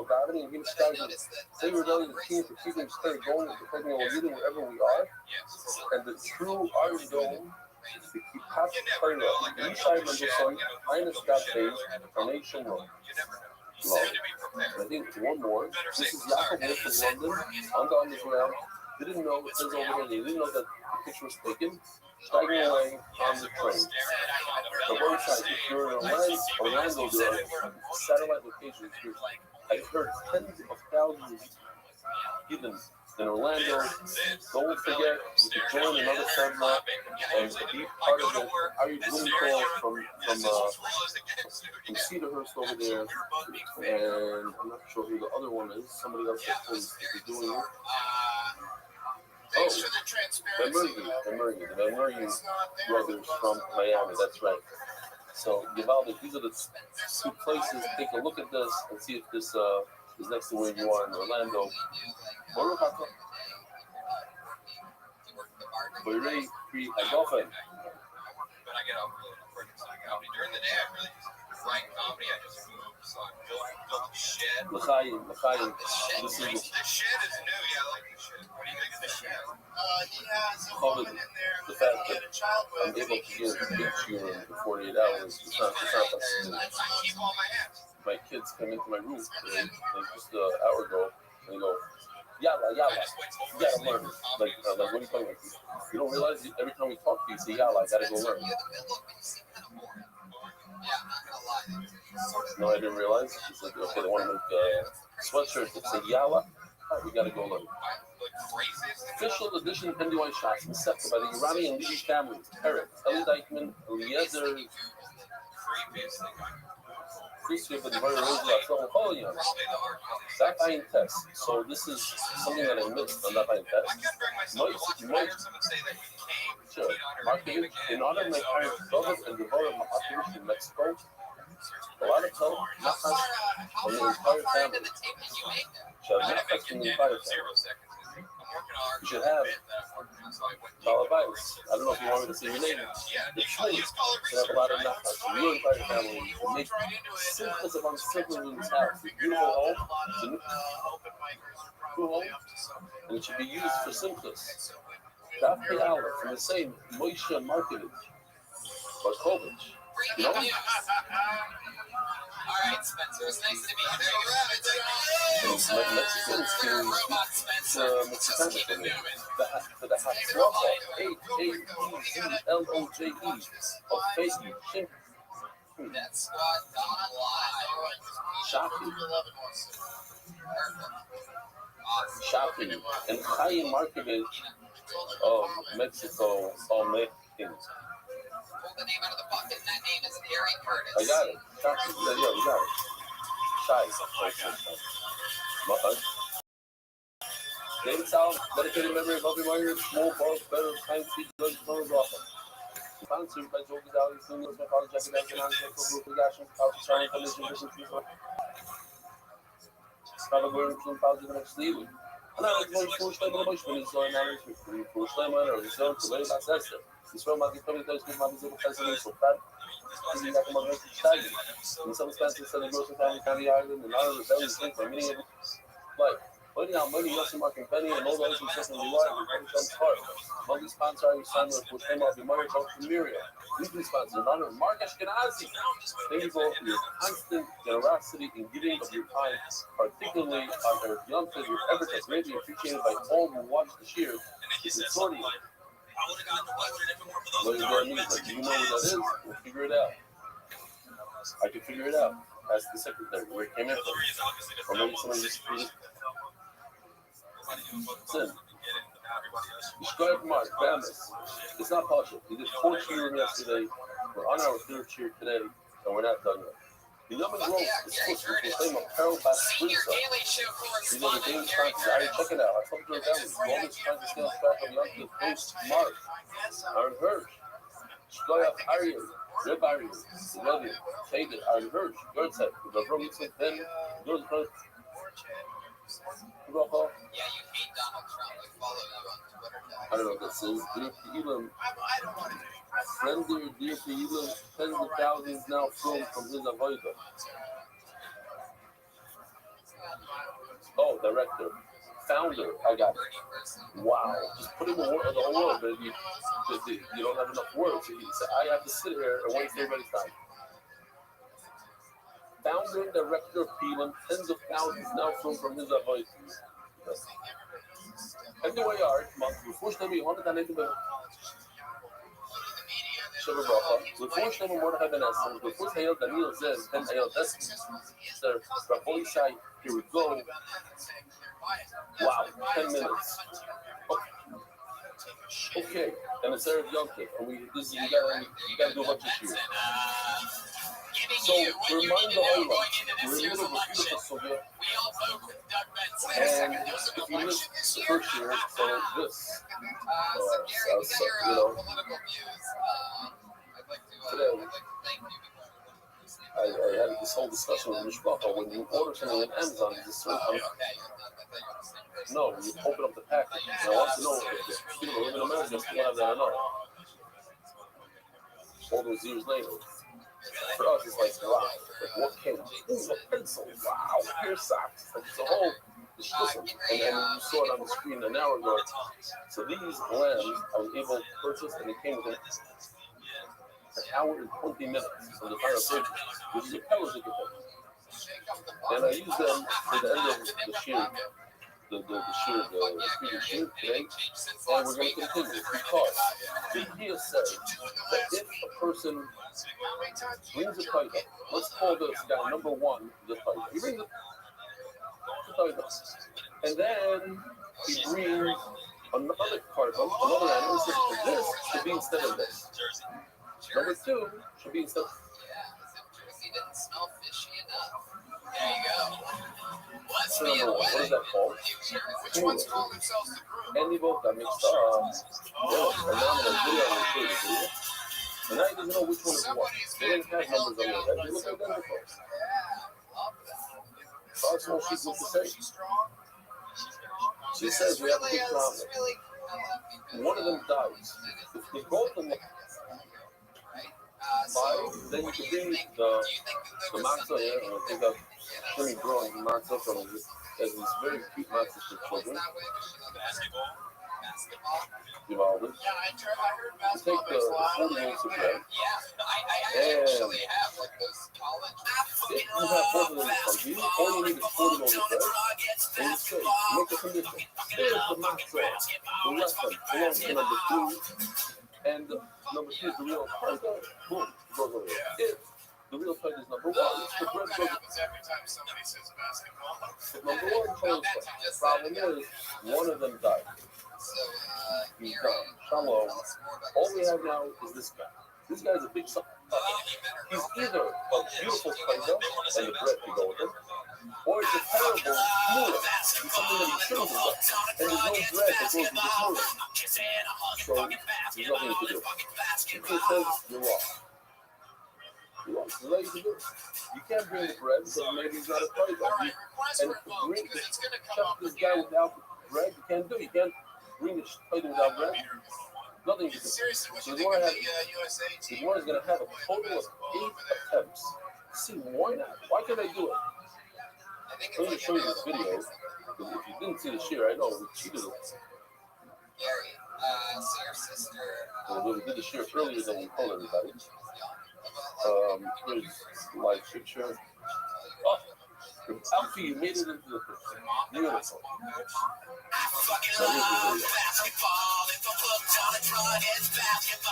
davening, and he was starting to say we're telling the team for keeping started going and protecting our leading wherever we are. And the true Iron Dome, the Kipat Torah, Yishai Mendelson, Highness God Faith, our nation Rome. I think one more. This is Yaakov Wolf from London. I'm down the ground. Didn't know it says over here. They didn't know that the picture was taken. Staggering away on the train. The one side, if you're in Orlando, there are satellite locations. I've heard tens of thousands even in Orlando. Don't forget, you can join another seminar and be part of the Ari Blumenthal from Cedarhurst over there. And I'm not sure who the other one is. Somebody else that is doing it. Oh, the Murray brothers from Miami, that's right. So, Givaldi, these are the two places. Take a look at this and see if this is next to where you are in Orlando. We're ready for golfing. But I get out really quick. It's like during the day, I really just write comedy. I just move. So I'm building shed. L'chaim. This shed is new. Yeah, I like the shed. What do you think of the shed? He has a woman in there the who fact he that had a child with. I'm able to get a picture in 48 hours. It's not I keep all my hands. my kids come into my room just an hour ago and they go, Yalla, you gotta learn. Like what are you talking about? You don't realize every time we talk to you, say Yalla, I gotta go learn. No, I didn't realize. He said, okay, they want to make sweatshirts that say Yalla. We gotta go learn. Official edition NDY shots accepted by the Iranian leading families: Eric, Eli Deichman, Eliezer, that buying test. So this is something that I missed on that buying test. Sure. marketed in honor of my parents' beloved and devoted occupation in Mexico. A lot of help, not from the entire family. Should have not from the entire family. You should have Talabites. I don't know if you want me to say your name. The truth should have a lot of knockouts from your entire family. You should make simplest among simple in this house. A beautiful home. It's a new home. And it should be used for simplest. Dafke Allen from the same Moisha marketed. Barkovich. You know? All right, Spencer, it's nice to meet you. There you have it. It's Mexican Mexican for me. For the Hatzlacha, H-A-T-Z-L-O-J-E, of Fegi, That's gone live. Shafi, Shafi, and Chaim Markovich of Mexico, all Mexicans. Pull the name out of the bucket, and that name is Harry Curtis. I got it. Shafi, yeah, we got it. Shai. David Sal, dedicated memory of Bobby Myers, small balls, better time, speed, drugs, no rough. Sponsored by Joe Gazali, Senior, my father, Jackie Duncan, and Central Group Production, Power Channel, Commission, Business, Stava going from Power the next league. And I was going full time on the bush when he's going out with full time on a result to lay back Sester. This film might be coming to us with my visible president, so Pat. He's got the money to study. In some instances, the grocery family, County Island, and other rebellious things, and many of them, like, putting out money, Yossi Mark and Penny, and all those who sit in the water, and comes part. Among these sponsors are Simon, which came out the money from Miriam. Weekly sponsor, in honor of Mark Ashkenazi. Thank you both for your constant generosity in giving of your time, particularly on their young kids. Your efforts are greatly appreciated by all who watch the year. It's sorting. What is that mean? Like, do you know what that is? We'll figure it out. I can figure it out. Ask the secretary where it came in from. Or maybe somebody just Listen, describe Mark Bamis. It's not partial. He did 4 cheering yesterday. We're on our 3rd cheer today, and we're not done yet. The Lemon Grove is supposed to claim apparel by Sprinter. These are the daily sponsors. I check it out. I told you that was always trying to stay on track of young kids. Post Mark, Aaron Hirsch, Shkoyach Ariel, Reb Ariel, Sylvia, Taylor, Aaron Hirsch, Gertzek, the Robinson, Ben, George Hirsch. Yeah, you hate Donald Trump. We follow you on Twitter. I don't know what this is. Dear Elam, friendly dear Elam, tens of thousands now flown from his avodah. Oh, director, founder, I got it. Wow, just put in the whole world, but you don't have enough words. So I have to sit here and waste everybody's time. Founder and director of Peelam, tens of thousands now flown from his avodah. Anyway, art, unfortunately, we wanted to make the Shabbat Bracha. Unfortunately, Mordechai Ben Esther, before Hayel Daniel says, then Hayel Destiny. Sir, Rabbi Shai, here we go. Wow, 10 minutes. Okay, and it's Erev Yom Tov, and you gotta do a bunch of shit. So, to remind the Olam, we're in the middle of a beautiful Soviet. And if you missed the first year, so this, today, I had this whole discussion with Mishpacha. When you order something on Amazon, it's a certain no, when you open up the package. And I want to know if the people who live in America still have that or not. All those years later. For us, it's like, wow, like what came? Ooh, a pencil, wow, hair socks. Like it's a whole shtisel. And you saw it on the screen an hour ago. So these lambs I was able to purchase, and they came within an hour and 20 minutes from the final purchase, which is a power ticket. And I used them for the end of the shear. The shear today, and we're going to continue because the idea says that if a person brings a title, let's call this guy number 1 the title. He brings the title, and then he brings another card, another animal. He says, this should be instead of this. Number 2 should be instead of He didn't smell fishy enough. There you go. Let's so be in a what is wedding. that called? Which ones call themselves the group? And they both got mixed up. Yeah, and now I'm going to video on the doesn't know which one is what. They don't have numbers on their head. They look identical. Arsenal, she looks the same. She says we have a big problem. One of them dies. If the golden five, then you can bring the matzah here. I think that Jimmy growing matzah from has these very cute matzahs for children. Divided. You take the 40 ounces of bread. And if you have both of them in front of you, all you need is 40 loaves of bread. And you say, make a condition. Here's the matzah. The lesson belongs to number 2. And number 2 is the real tiger. Boom, goes over there. If the real tiger is number 1, the bread goes Every time somebody says basketball. number 1 goes. Problem is, one of them died. He's done. Shalom. All we have now is this guy. This guy's a big son. He's either a beautiful tiger and the bread to go with him, or he's a terrible moor. He's something that he shouldn't have done. And there's no bread that goes with the moor. So there's nothing to do. If it says you're lost. You're lost. There's nothing to do. You can't bring the bread because maybe he's not a tiger. And to chop this guy without bread, you can't do it. You can't bring the tiger without bread. Nothing to do. Seriously, what you The think one of is the USA team? going to have a total of 8 attempts. See, why not? Why can't I do it? I think Let me it's show you this video. If you didn't see the share, I know we cheated. Gary, so your sister. We did the share earlier than we told everybody. Here's live picture. Oh, Alfie, you made it into the picture. Beautiful. So here's the video.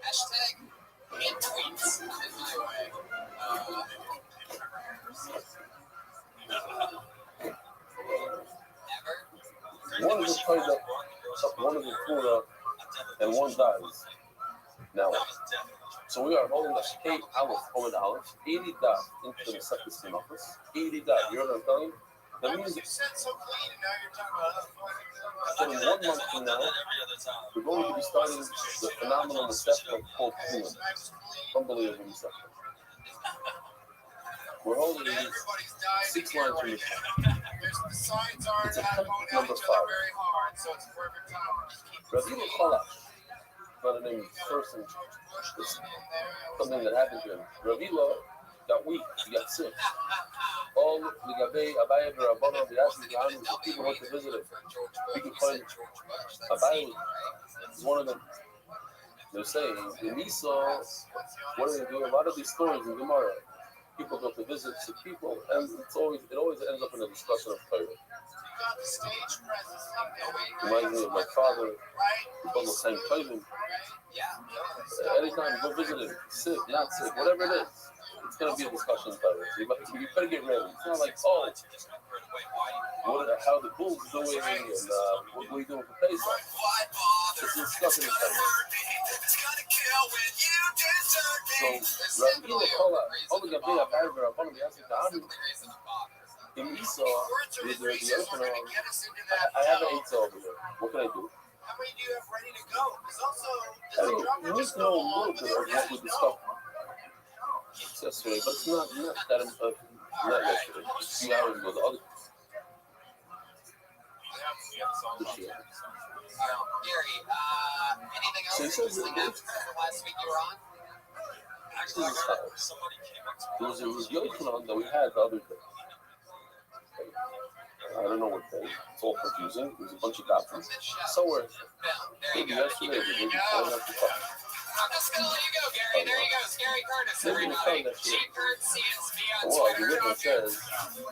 Hashtag in tweets in my way. One of them tied up, one of them flew up, and one dies. Now, so we are holding the K Aleph over the Aleph, 80 dots into the second scheme office. 80 dots, you know what I'm telling you? That means You said so clean, and now you're talking about in 1 month from now, we're going to be starting the phenomenal reception called Kuhn. Unbelievable reception. We're holding these 6 lines from the the signs aren't It's a not temp going at number each 5. other very hard, so it's a perfect time. Ravina Kolash, by the name of person, something that happened to him. Ravila got weak, he got sick. All the Gabe, Abaye, Rabbanah, the Ashley, the people went to visit him. We can find Abaye is one of them. They're saying, in Esau, what do they do? A lot of these stories in Gemara, people go to visit sick people, and it always ends up in a discussion of Torah. Reminds me of my father, who almost sang Torah. Anytime you go visit him, sick, not sick, whatever it is, it's going to be a discussion of Torah. So you better get ready. It's not like, oh, how the Bulls are doing, and what are you doing for Pesach? It's a discussion of Torah. So, Ravina Kola, all the Gabriel Barber, one of the Asik in Esau, with the opener, I have an 8 over here. What can I do? How many do you have ready to go? Because also, You need to know a little bit of what we discussed yesterday, but it's not that not yesterday. A few hours ago, the other. Gary, anything else interesting happened since the last week you were on? Actually, there was a Yochanan that we had the other day. I don't know what day. It's all confusing. There's a bunch of doctrines. Somewhere, maybe yesterday, maybe before after talk. I'm just going to let you go, Gary. There you go. Scary Curtis, everybody. Cheap Kurt CSB on Well, the Twitter. written says,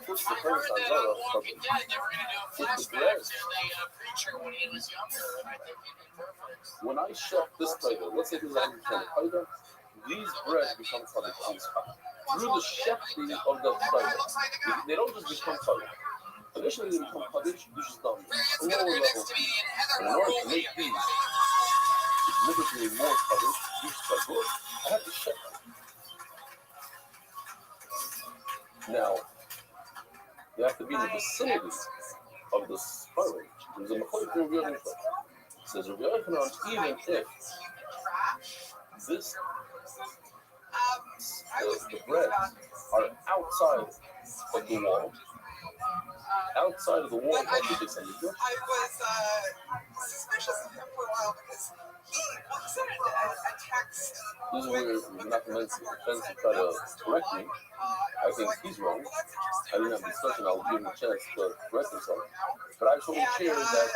puts the I heard first on that Zara, on Walking Dead, they were going to do a flashback to the preacher when he was younger, and I think he'd be perfect. when I chef this Paidah, let's say this is Paidah, these bread become Paidah on the spot. Through the chefing of the Paidah, they don't just become Paidah. Initially, they become Paidah, you just dumb. Lower level. And in order to make these significantly more Paidah, I have to chef them. Now, you have to be in the vicinity of the spiral There's a Mechalik from Rabbi Yochanan. It says Rabbi Yochanan, even if this the breads are outside of the wall, outside of the wall of the Beis Hamikdash. I was suspicious of him for a while because he sent a text. This is where we're not meant to try to correct me. I think he's wrong. I didn't have a discussion. I'll give him a chance to correct himself. But I told him share that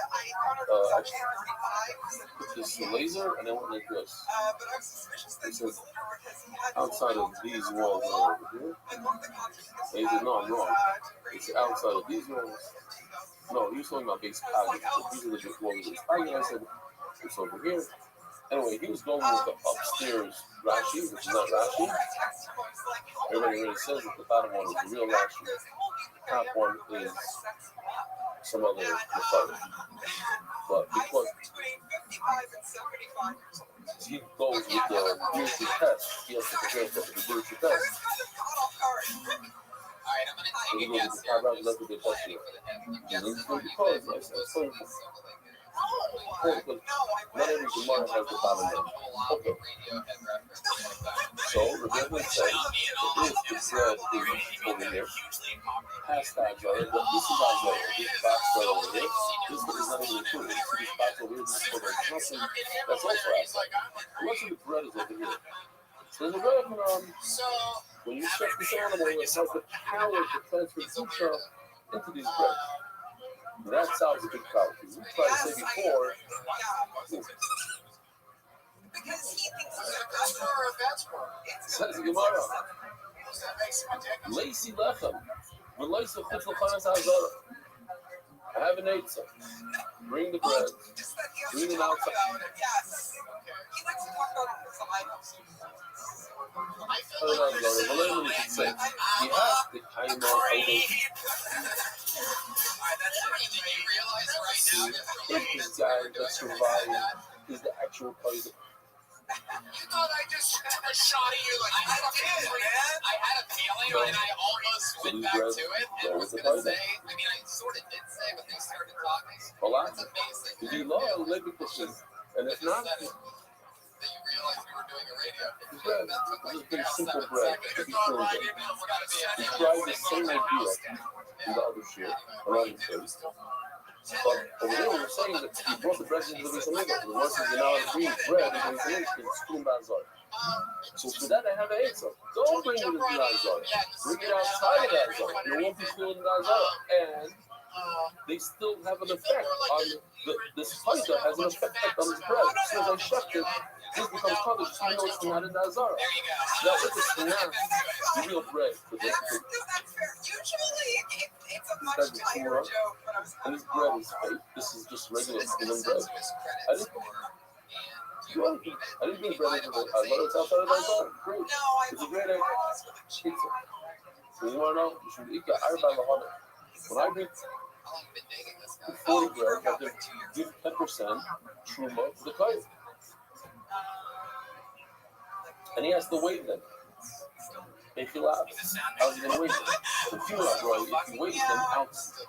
I put this laser and I went like this. It says outside of these walls over here. And he said, no, I'm wrong. It's outside of these walls. No, he was talking about base padding. So these are the big walls of base padding. I said, it's over here. Anyway, he was going with the upstairs Rashi, which is not Rashi. Everybody really says that the bottom one is the real Rashi. The top one is some other Messiah. But because he goes with the Jewish test, he has to prepare for the Jewish test. So he goes with the top round, that's what they test here. And he's going because, I said, because not every Gemara has the bottom end. Okay. So Rebbe said, if the bread is over here, past that Azara, but this is Azara, this box right over here, this is not even included. You see this box over here, this is over here, nothing, that's also Azara. The rest of the bread is over here. So the bread, when you start this animal, it has the power to transfer Zucha into these breads. That sounds a big power. We tried to say before. Because he thinks that's where Says the Gemara. Lacy lechem. V'loisa chutz l'chanas hazara. I have an eitzah. Bring the bread. Bring them outside. Yes. He likes to talk about it He has the kind of if this guy that survived is the actual poison. You thought I just took a shot at you like I had a feeling and I almost went back to it and was going to say, I mean, I sort of did say, but they started talking. That's amazing. If you love living Christians, and if not, that you realized we were doing a radio. bread. This is pretty simple bread. He tried the same idea in the other share, around the share. But over here, we're saying that he brought the bread into the Beis Hamikdash. The Lord says you're now bringing bread into the Beis Hamikdash. It's Kum Bazar. So for that, I have an answer. Don't bring it into the Azar. Bring it outside of the Azar. You won't be cool in the Azar. And they still have an effect on this fighter has an effect on this bread. As soon as I shucked it, this becomes covered. So you know it's not in the Azar. Now, if it's not the real bread, usually it's a much tighter joke, but I was and this bread is fake. This is just regular thin bread. I didn't bring bread into the Azar. It's outside of the Azar. Great. It's a great idea. So you want to know? You should eat the Arba Lahana. When I bring 40 bread, I give 10% truma to the kite. And he has to wait them. If you laugh, how's he going to wait them? If you laugh, right, if you wait them outside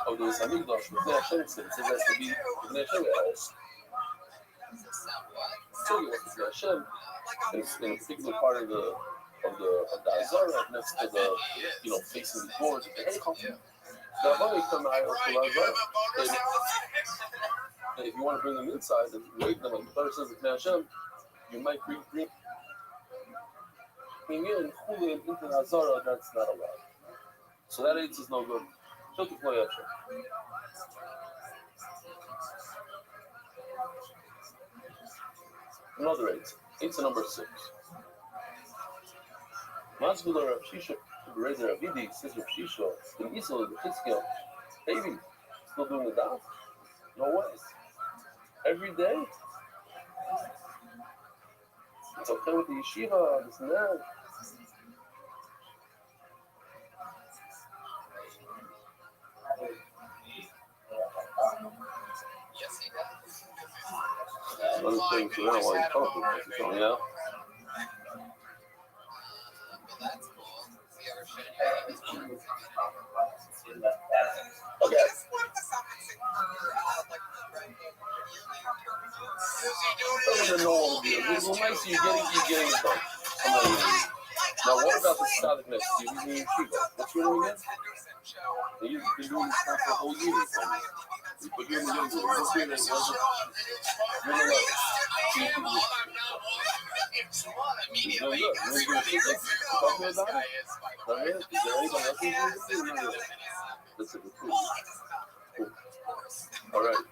of the Beis Hamikdash, it says it has to be Hashem else. So you want to Hashem, and it's in a particular part of the Azara, next to the, facing the doors of the Heichal. Now, when they come out of the Azara, and if you want to bring them inside and wait them, like the Torah says in Hashem, you might bring in Chulim into the Azara, that's not allowed. So that eight is no good. Took the play Hashem. Another eight. Eight's number 6. Masvila Rav Shisha, Reza Ravidi, says Rav Shisha, in Isla, the Chitzkiel, baby, still doing the daf? No way. Every day? It's okay with the yeshiva, this and that. Yes, he does. Other things around while you're talking, yeah? That's cool. See, I was showing you. Okay. gonna know all of you. We're nice, you're getting it done. Now, what about the static next to you? He's in Chico. What's your name again? You've been doing this for a whole year. You put you in the young boy. What's your name? You're in the left. Immediately, Is there anybody else you can do? That's a good thing. Cool. All right.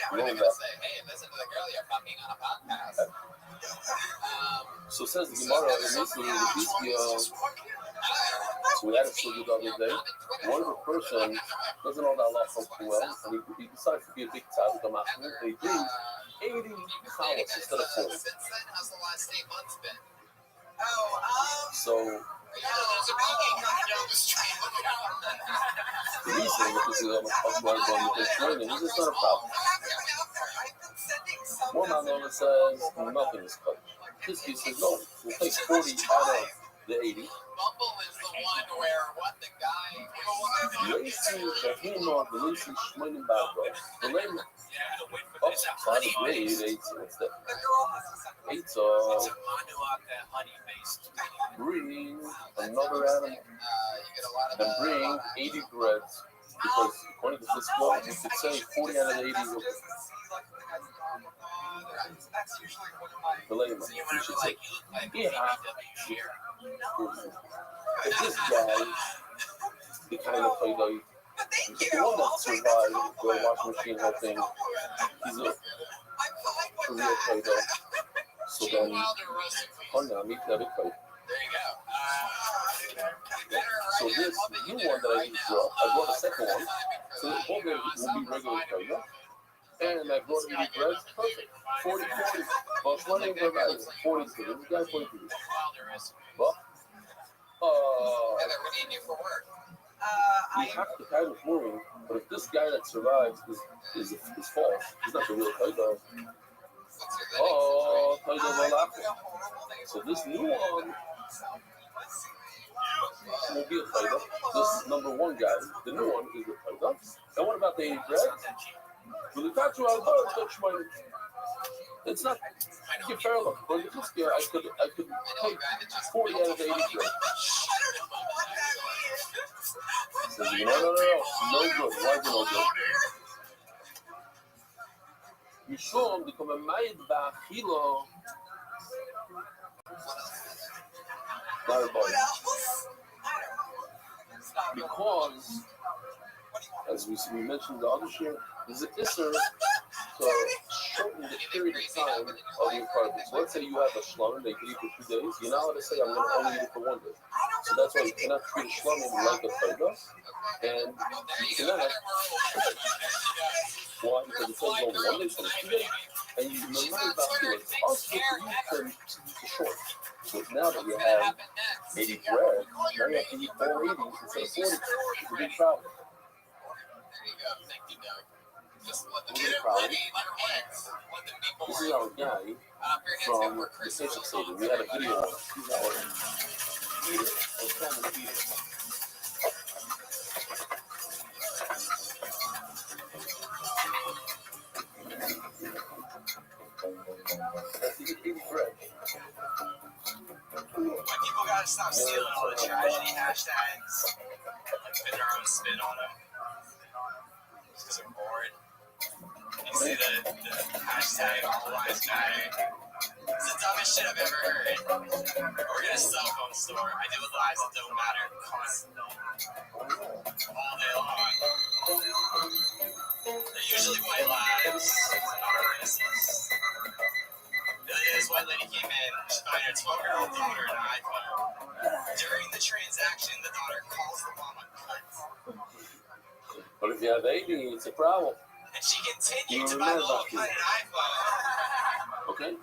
What are they gonna say? Hey, listen to the girl you're fucking on a podcast. So says the Gemara in this so we had a study the other day. What if a person doesn't know that Allah functions well, and he decides to be a big tzaddik on Machmir, and he brings 80 chalice instead of 40. So the reason that this is how much possible I'm going to be training is it's not a problem. One man on it says nothing is cut. This piece says no, we'll take 40 out of the 80. Bumble is the one where what the guy Racing the Hino, the racing Shmoinim Bagro, the lane up side of the 8, what's that? 8, bring another animal and bring 80 breads because according to this law, you could say 40 out of the 80 will the lane. You should say, yeah. If this guy, the kind of play like the one that survived the washing machine whole thing, he's a real play though. So then, Honda, meet the other play. So this new one that I used, I brought a second one, so both of them will be regular play, yeah? And I brought 80 breads, perfect. 40, but one ain't very bad. 40 to this guy, 40 to this. But, you have to kind of moving, but if this guy that survives is false, he's not the real Taido. Oh, Taido Valaka. So this new one will be a Taido. This number one guy, the new one is a Taido. And what about the 80 bread? Will you touch my it's not get fair look, but this guy I could take 40 out of the 80 bread. So, no good. Why is it no good? Mishum become a maid ba'achilo. Because, as we mentioned the other year, there's an isser to shorten the period of time of your carpets. Let's say you have a shlum, they can eat for 2 days. You're not allowed to say, I'm going to only eat it for 1 day. So that's why you cannot treat a shlum like a fayda. And you cannot. Why? Because it says only 1 day, so it's 2 days. And you remember about it. It's also for you to short. So now that you have 80 bread, now you have to eat 480 instead of 40. It's a big problem. There you go. Thank you, Doug. Just let them This get is it our ready. Let them be guy born. from the Basic Stadium. We had a video on 2 hours. Peter, let's call him Peter. That's the 80 bread. People gotta stop stealing all the tragedy hashtags. Like put their own spin on them. Just because they're bored. You see the hashtag all lives matter. It's the dumbest shit I've ever heard. We're in a cell phone store. I deal with lives that don't matter constantly. All day long. They're usually white lives. Not racist. This white lady came in. She's buying her 12-year-old daughter an iPhone. During the transaction, the daughter calls the mom a cunt. But if you have 80, it's a problem. And she continued to buy the little cunt an iPhone. Okay?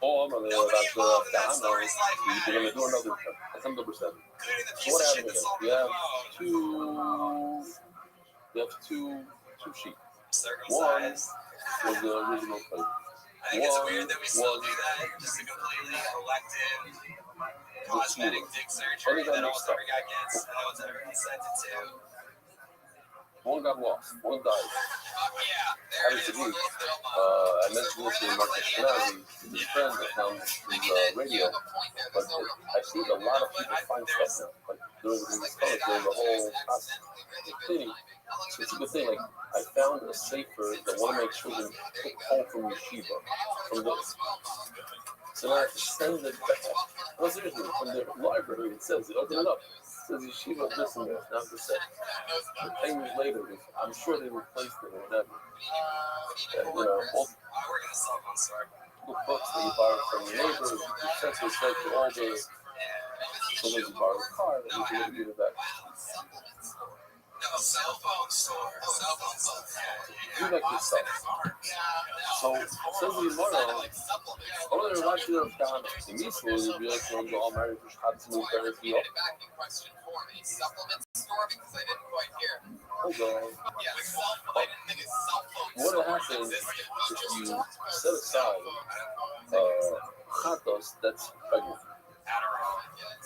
Oh, I'm going to Nobody involved in that We're story's life going to matters. do another attempt number 7. Including the So piece what of shit happened that here? sold me You the have phone. two sheep. Circumcised. One was the original plate. I think it's weird that we still do that. Just a completely elective cosmetic dick surgery that almost every guy gets and no one's ever consented to. One got lost. One died. Yeah, there Happened it to is. me. Little film on. I mentioned this to Marcus Canazzi, his friend that found his I mean, you radio. have a point there. But There's no real I've seen a lot of people find stuff now. Like during the whole process. Thing. So it's a good thing. Like I found a safer that one of my children took home from yeshiva. From the so now I have to send it back. No, seriously, from the library it says it. Open it up. It says yeshiva this and this. Now I'm just saying. 10 years later, I'm sure they replaced it or whatever. All the books that you borrow from your neighbors, you set to all the. So when you borrow a car, that you can give it back. No, cell phone store. Cell phone store. You like yourself. So, says the Gemara, oh, they're watching their account. In this one, you'll be like, when you're all married, you have to move very few. Hold on. What happens if you set aside chatos that's pregnant?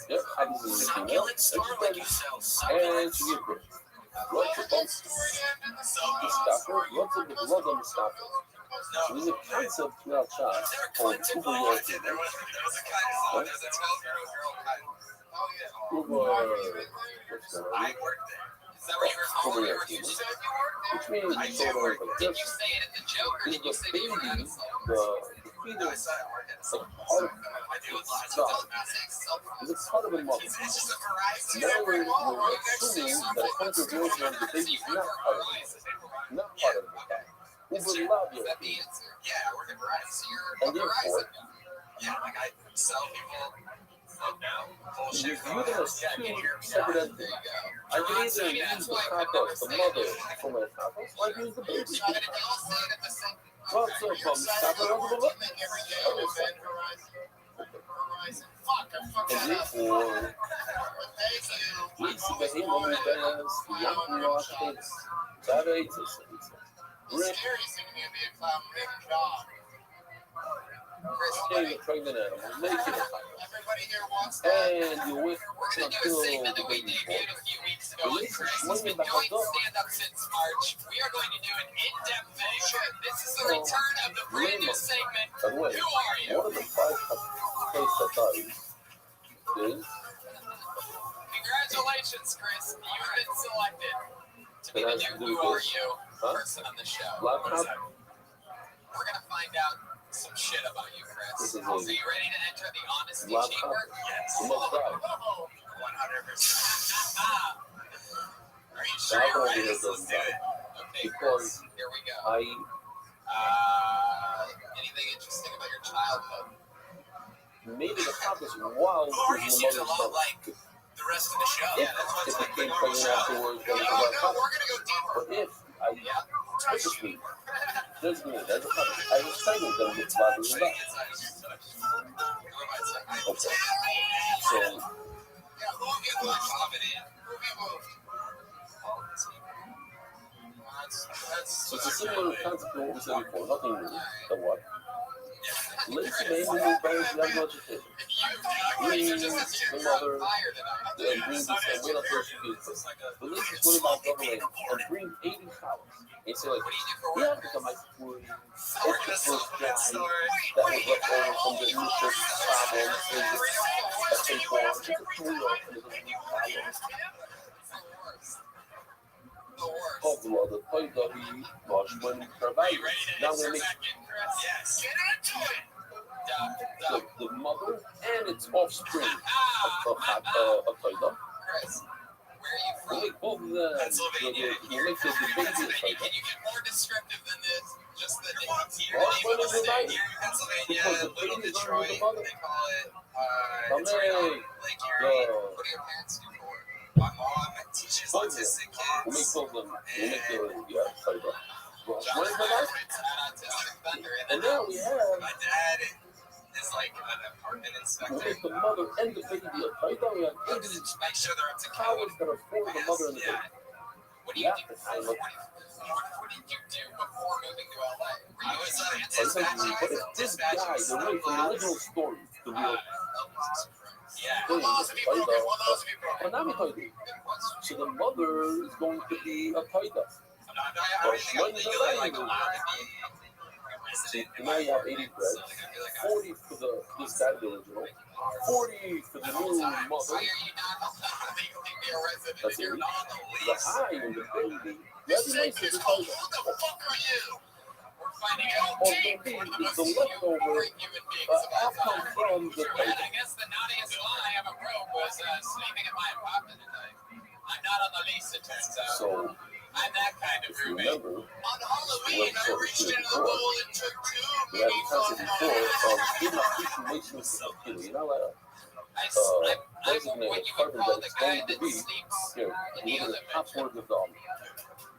Yep, chatos is a female, and she's pregnant, and she gives birth. Lots of bumps, the stopper, lots of the blood on the stopper. So there's a concept throughout Shas called Uber. Which means sort of like this. Is the baby, the fetus, like part of God? Is a part of the mother? Now we're assuming that a country of yours the baby is not part of it. Not part of it. Uber love you. And therefore, you're viewed as two separate entities. I can either use the chatos, the mother, for my chatos, or I can use the baby. What's the problem? Stop it over the look. And therefore, Lisa Behemo Mubez, Yankee Rockets, Tare, Rick, getting a pregnant animal, making it and you wait until the baby's born. Stand up since March. We are going to do an in-depth video. This is the return of the brand new segment. By the way, Who are you? one of the 5 case is Congratulations, Chris. You've been selected to be the new Who Are You person on the show. laptop. We're going to find out some shit about you, Chris. So you ready to enter the honesty Laptop. chamber? You must drive. 100%. Are you sure you're ready? Let's do it. Okay, Chris, here we go. Anything interesting about your childhood? Maybe the purpose while Or you the seem a mother's lot like the rest of the show. Yeah, that's if what's it came pregnant afterwards, then it's about we're going to go deeper. But if I physically designate as a puppet, I was pregnant, then it's blah, blah, blah. Okay. So, so it's a similar concept to what we said before, nothing new. The what? Lisa made me move back to that much attention. The mother, and bring this and wait until she gives birth. But Lisa's worried about doubling and bring 80 cows. And say like, yeah, because my food, it's the first guy that was left over from the initial problem. I think for it's a 3-year-old and it's a new child. Kovla, the point of the Washman provides. Now we're going to make the mother and its offspring of Toida. We'll make both of them. We'll make the baby of Toida. Can you get more descriptive than this? Just the Washman is the night. Because the baby is under the mother. Lake Erie. What do your parents do for work? My mom teaches autistic kids. We'll make both of them. We'll make the Toida. Washman is the night. And now we have. My dad is like an apartment inspector. We'll make the mother and the baby of Toida. We have 80 Make sure they're up to cows that are for the mother and the baby. What do you do? What did you do before moving to LA? I was But if this guy, the from the original story, the real, thing, Hanami Toida. So the mother is going to be a Toida. See, now you have 80 breads, 40 for this guy, the original, 40 for the new mother. That's 80. The high and the baby, that's nice to the Toida. Or maybe the leftover outcome from the Toida. I guess the naughtiest lie I ever wrote was sleeping in my apartment tonight. I'm not on the lease, it turns out. So, I'm that kind of roommate. remember, On Halloween, I reached into the before, bowl and took we had a concept before of giving people makes me feel, you know, like I'm designated what you would carbon call that the it's guy going to that be sleeps here. in the Look at the top elevator. word of the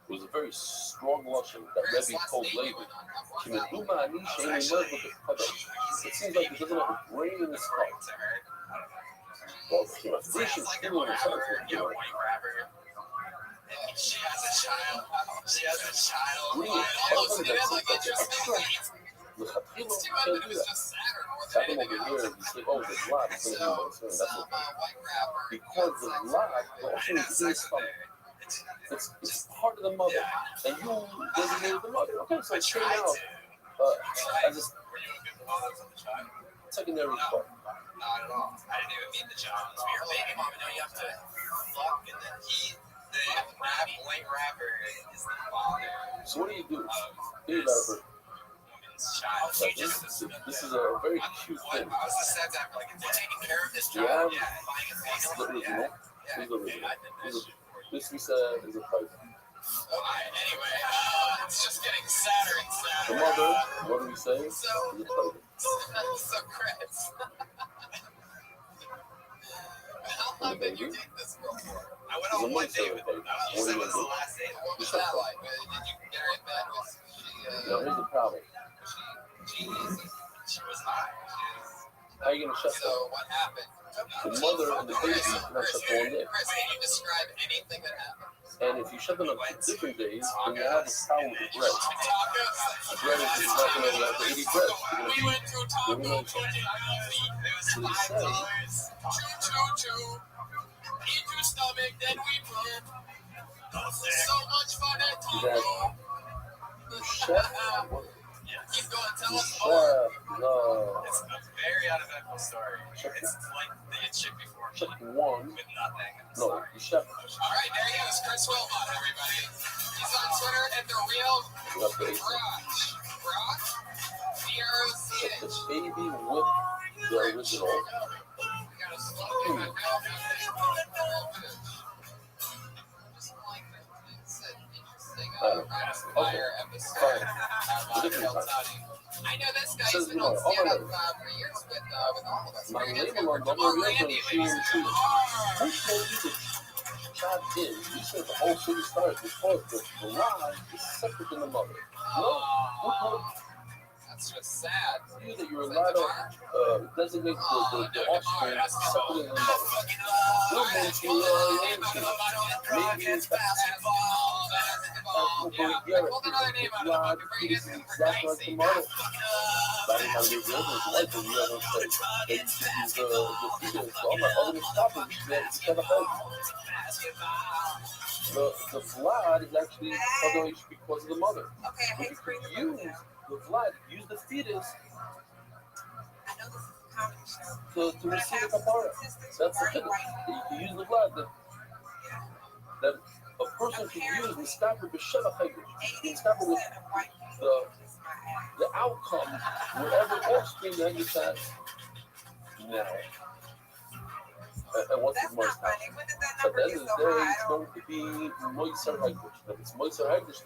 It was a very strong lesson that Rebbe told Levi. It seems like he doesn't have a brain in his skull. Well, you know, Sounds like a rapper, you white rapper. She has a child. She has a child. Really, I almost did it like it just it's too bad that it was just Saturn more than anything else. You say, oh, the blood is going to be more certain. That's okay. Because the blood also is in his stomach. It's part of the mother. And you designated the mother. Okay, so it came out as a secondary part. Not at all. I didn't even meet the child. So your baby mom, you know, you have to fuck and then eat. The white rapper is the father. So what do you do? Think about it. Woman's child. This is a very cute thing. I was the set that like we're taking care of this Yeah, child. Yeah, buying a face. the original. This is the original. This we said is a type. Anyway, it's just getting sadder and sadder. The mother, what do we say? Is a type. So Chris. How long did you take this for? I went on one date with her. You said it was the last date. What was that like? Did you get her in bed? Was she, Now here's the problem. she was high. How are you going to shut So what happened? the mother and the baby? You cannot shut them one day. Chris, can you describe anything that happened? And if you shut them on 2 different days, then you have a problem with the bread. The bread is just not going to have the 80 bread. We went through Taco 29 feet. It was $5. Choo. Eat your stomach, then we put. So much fun at Taco. The chef, Keep going, tell us chef, more. no. It's a very uneventful story. It's like the chick before Chef one, with nothing. no, the chef. All right, there he is, Chris Wilmot, everybody. He's on Twitter at the real That's the Brock. The baby with the original. Okay, fine. I know this guy Says, has been you know, on stand-up oh, for years with all of us. my Very good. label on Tomorrow, double Randy, she and she. Who told you to chop in? You said the whole city starts because the lie is separate than the mother. No, who told that's just sad. you that you're allowed to designate the offspring as separate than the mother? No means you maybe it's blood is exactly like the mother. By the time you're good, it's like you have a say. Then you use the fetus. So I'm like, oh, let me stop it. It's kind of hard. The blood is actually otherwise because of the mother. But you could use the blood, use the fetus to receive the kapara. That's the thing. You can use the blood that a person can use mistaper b'sheva chaydish. Mistaper with the outcome, whatever offspring that you have now. And what's the most happy? At the end of the day, it's going to be moiser hagdish. If it's moiser hagdish,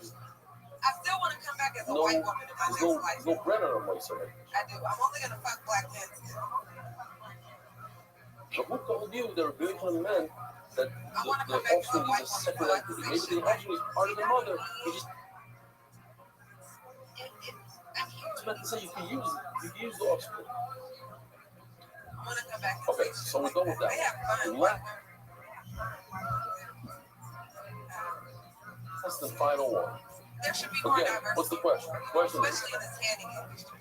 I still want to come back as a white woman in my next life. There's no bread on a moiser hagdish. I do. I'm only going to fuck black men. But who told you there are beautiful men that the offspring is a separate entity? Maybe the offspring is part of the mother. You just it's meant to say you can use the offspring. I want to come back. Okay, so we're done with that. I have fun. That's the final one. There should be more Again, diversity. what's the question? Question is, Especially in the tanning industry.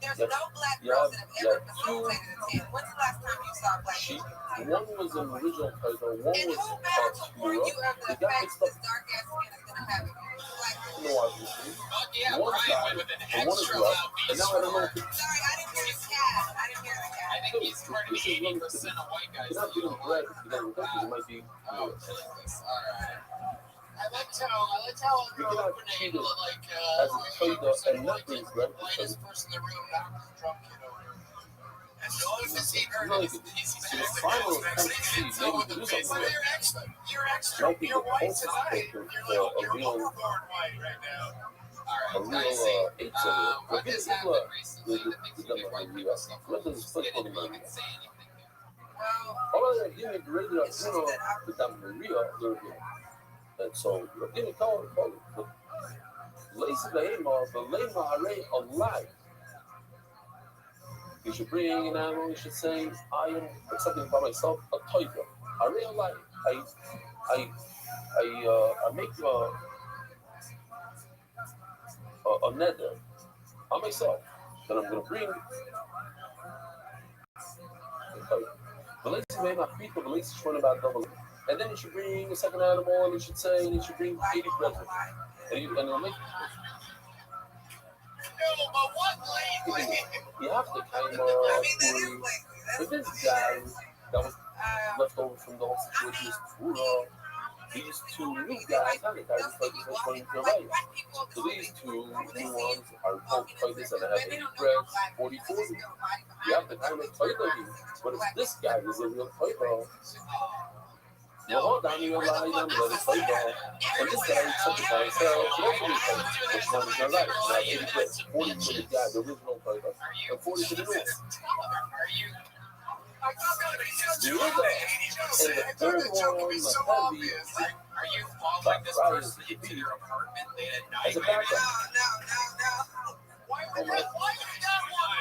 There's no black girls that have ever facilitated a 10. When's the last time you saw black people? One was an original title, one And was who matters more you of the fact that this dark ass skin is gonna have black people? No, obviously. Yeah, One Brian died, went with an and one is extra left, loud and now I don't know if Sorry, I didn't hear the cat. I didn't hear the cat. I think he's part of the 80% of white guys. you're not getting bread if you don't think it might be. Oh, Jesus. All right. I liked how You you're cannot opening treat it like as a title and not being bread because lightest person in the room knocked the drum kit over. And the only thing he heard really is good. he's So the final attempt to see maybe do something Well, with you're it extra. You're extra. might be the You're white closest tonight. picture You're for a real overboard white right now. a All real right, Dicey. eight cylinder. What But has give happened it recently that makes you think white people stuff? let this split for the You money. can say anything new. Well, All of that give me the regular with that Maria European. And so give me call it. But Lazy Lema, the Lema array of life. You should bring an animal, you should say, I am accepting by myself a tiger. I realize I make a nether on myself that I'm going to bring. The lazy may not beat the lazy one about double. And then you should bring a second animal, and you should say, and you should bring 80 brethren. And it'll make No, but what lately? you have to kind of but this guy that was left over from the whole situation is these two new guys, how many guys like this was going to life? So these two new ones are both fighters and have 80 breads, 40. You have to kind of fight them. But if this guy is a real fighter, you hold on, you lie down, let it fight ball. And this guy is something by himself, so that's what he's fighting. Which one is your life? Now 80 breads, 40 to the guy, the original fighter, and 40 to the new one. The other, and the third one, the heavy, Are you following this person into your apartment late at night? as a backup. Why would that one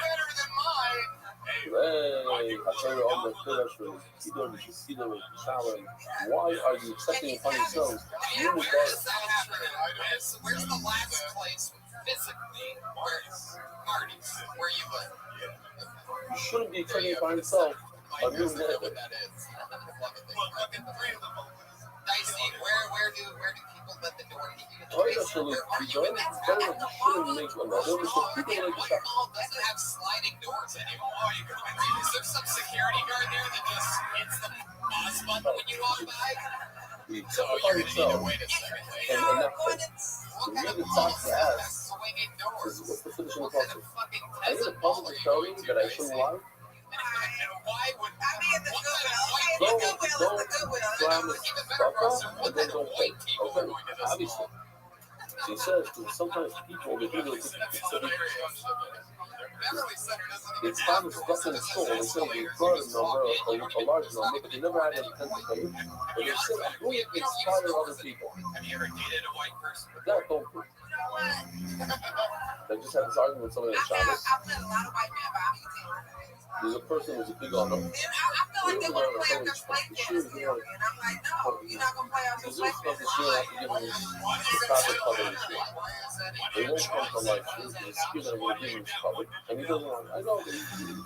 better than mine? Hey, I tell you on the pedestrian, either challenge. Why are you accepting upon yourselves? You Where was does that happen? Where's the last place physically? Where's Marty's? Where you live? you shouldn't be accepting upon yourself a new What nether. that is. Dicey, where do people let the door hit you? Why actually, you shouldn't make a nether. People like to Mall doesn't have sliding doors anymore. Is there some security guard there that just hits the pause button when you walk by? be So upon you're gonna need to yourself. wait a second. And that What the kind of reason mall talks is to that? us Swinging doors. is what's the finish of the What kind puzzle. of fucking I need a peasant puzzle mall to are tell you you going that I to, shouldn't Dicey? lie. Why would I mean, the what Goodwill. kind of Okay, white the Goodwill is the Goodwill. Promise, even better for us, Papa, what and then kind of don't white pay. people are Okay, going to this obviously. mall? She says that sometimes people they do Beverly Center doesn't it's found stuff in the store and say they brought a number, a large number, but they never had an intent to pay. But they say, I'm going to inspire other people. Have you ever dated a white person? That don't work. You know what? They just had this argument with somebody at I've Shabbos. met a lot of white men, but I'm 18. There's a person who's a big on them. I feel like they want to play on their slave kids still, and I'm like, no, you're not gonna play on your There's slave stuff kids. that you have to give them the proper cover and shit. They won't come from like, this kid that will give him cover. And he doesn't want, I know that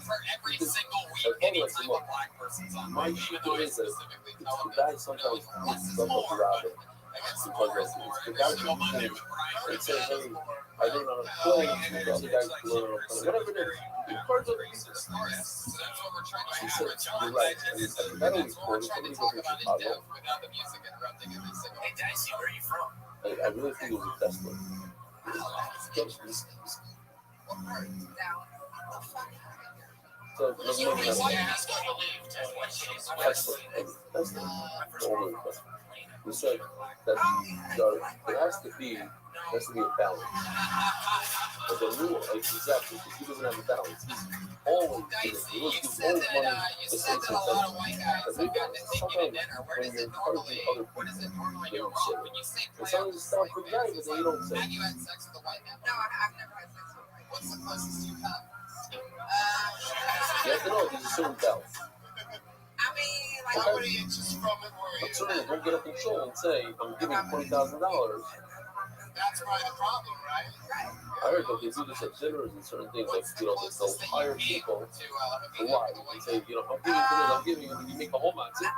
For every single week, I told him, I anytime said, a look, black person's on, my even shit though I is that specifically it's tell the them, guy sometimes less is stuff up more, around but it. I guess the Because more is it's more. the There's guy still who money can to and say, hey, I don't know how to play, the other guy can learn how to play. Whatever it is, the cards are easy. So that's what we're trying to She do. said, you're right. And it's like, that always That's what we're quoted trying to somebody talk goes to about in Chicago. depth without the music interrupting every single. Hey, Dicey, where are you from? I really think it was a test one. So let's So make we that one. asked, I believe, to what she's That's the only question. We said that there has to be a balance. But the rule, like exactly, because he doesn't have a balance. He's always Dicey, he you loses said all that money you to said that a lot of white guys have gotten to take you to dinner. Where when does you're it normally? encouraging other Where does it people, normally they go don't wrong? say When you say it. play It on sounds stuff like good guy, but they don't say have it. you had sex with a white man? No, I've never had sex with a white What's the closest you've had? You have to know there's a certain balance. I mean, like, How many inches from it were But you? certainly don't get up in control and say, I'm giving $20,000. That's probably the problem, right? I heard that they do this at dinners and certain things, like, you know, they'll hire people to lie and say, you know, I'm giving you, and you make a whole matzo.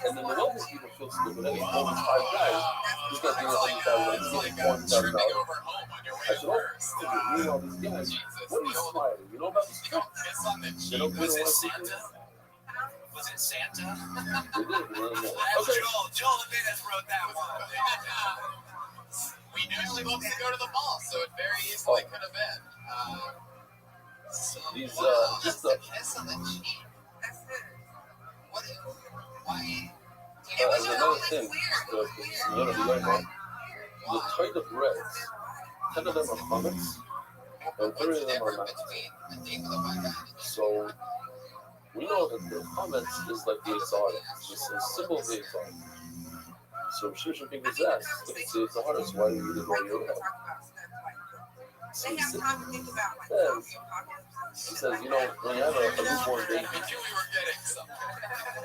And then the wealthy people feel stupid. Hey, all these 5 guys, he's got to give $400,000. I said, oh, you know, these guys, what are you smiling? You know about this trick? They don't want to see it. Was it Santa? They did. Okay. Joel Jimenez wrote that one. We usually love to go to the mall, so it very easily could have been. These, Just a kiss on the cheek. That's it. What? Why? As another thing, the type of breads, 10 of them are hummus, and 3 of them are not. So, we know that the hummus is like the exotic. It's a symbol of the exotic. So, Shushan fingers that. It's the hardest. Why do you eat it all your head? So he says, you know, when you have a newborn baby,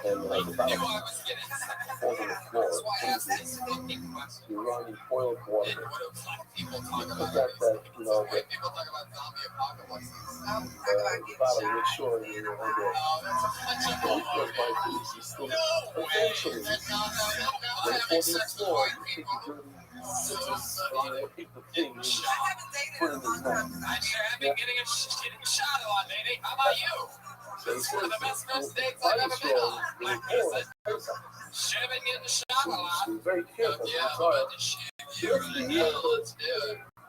and the bottom falls on the floor, you run boiled water. You put that, you know, the bottom, make sure you know eventually, when it falls on the floor, you take the dirty scissors and you pick the thing and you put it in his mouth. I sure have been getting shot a lot, lady. How about you? So he says, One of the best mistakes I've ever been on. Should have been getting shot a lot. So very careful. Yeah, Sorry. but the shit.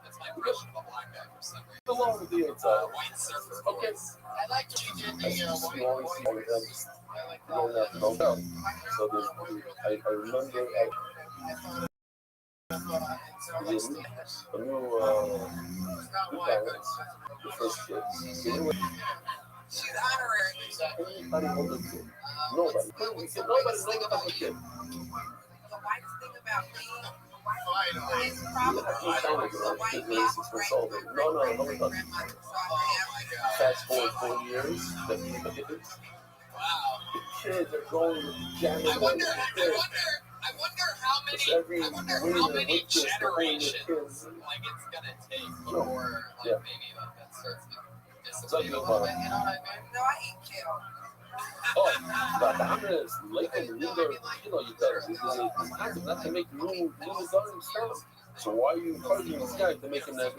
That's my impression of a black guy for some reason. The long of the outside. White surfer. Okay. I like what you did That's the just white you always see all of them going out to the hotel. So I remember a new parents, the first kids. So they were She's honorary. anybody older kid. Nobody. We said nobody about the kid. The whitest thing about me is You probably sound like the white kids when you're 6 months old. No. Fast forward 4 years, the kids. The kids are going jamming I wonder how many generations like it's gonna take before like maybe like that starts to dissipate a little bit, you know what I mean? No, I eat kale. Oh, but the hammer is like a new, you know, you guys, it's kind not to make new guns stuff. So why are you encouraging this guy to make him that?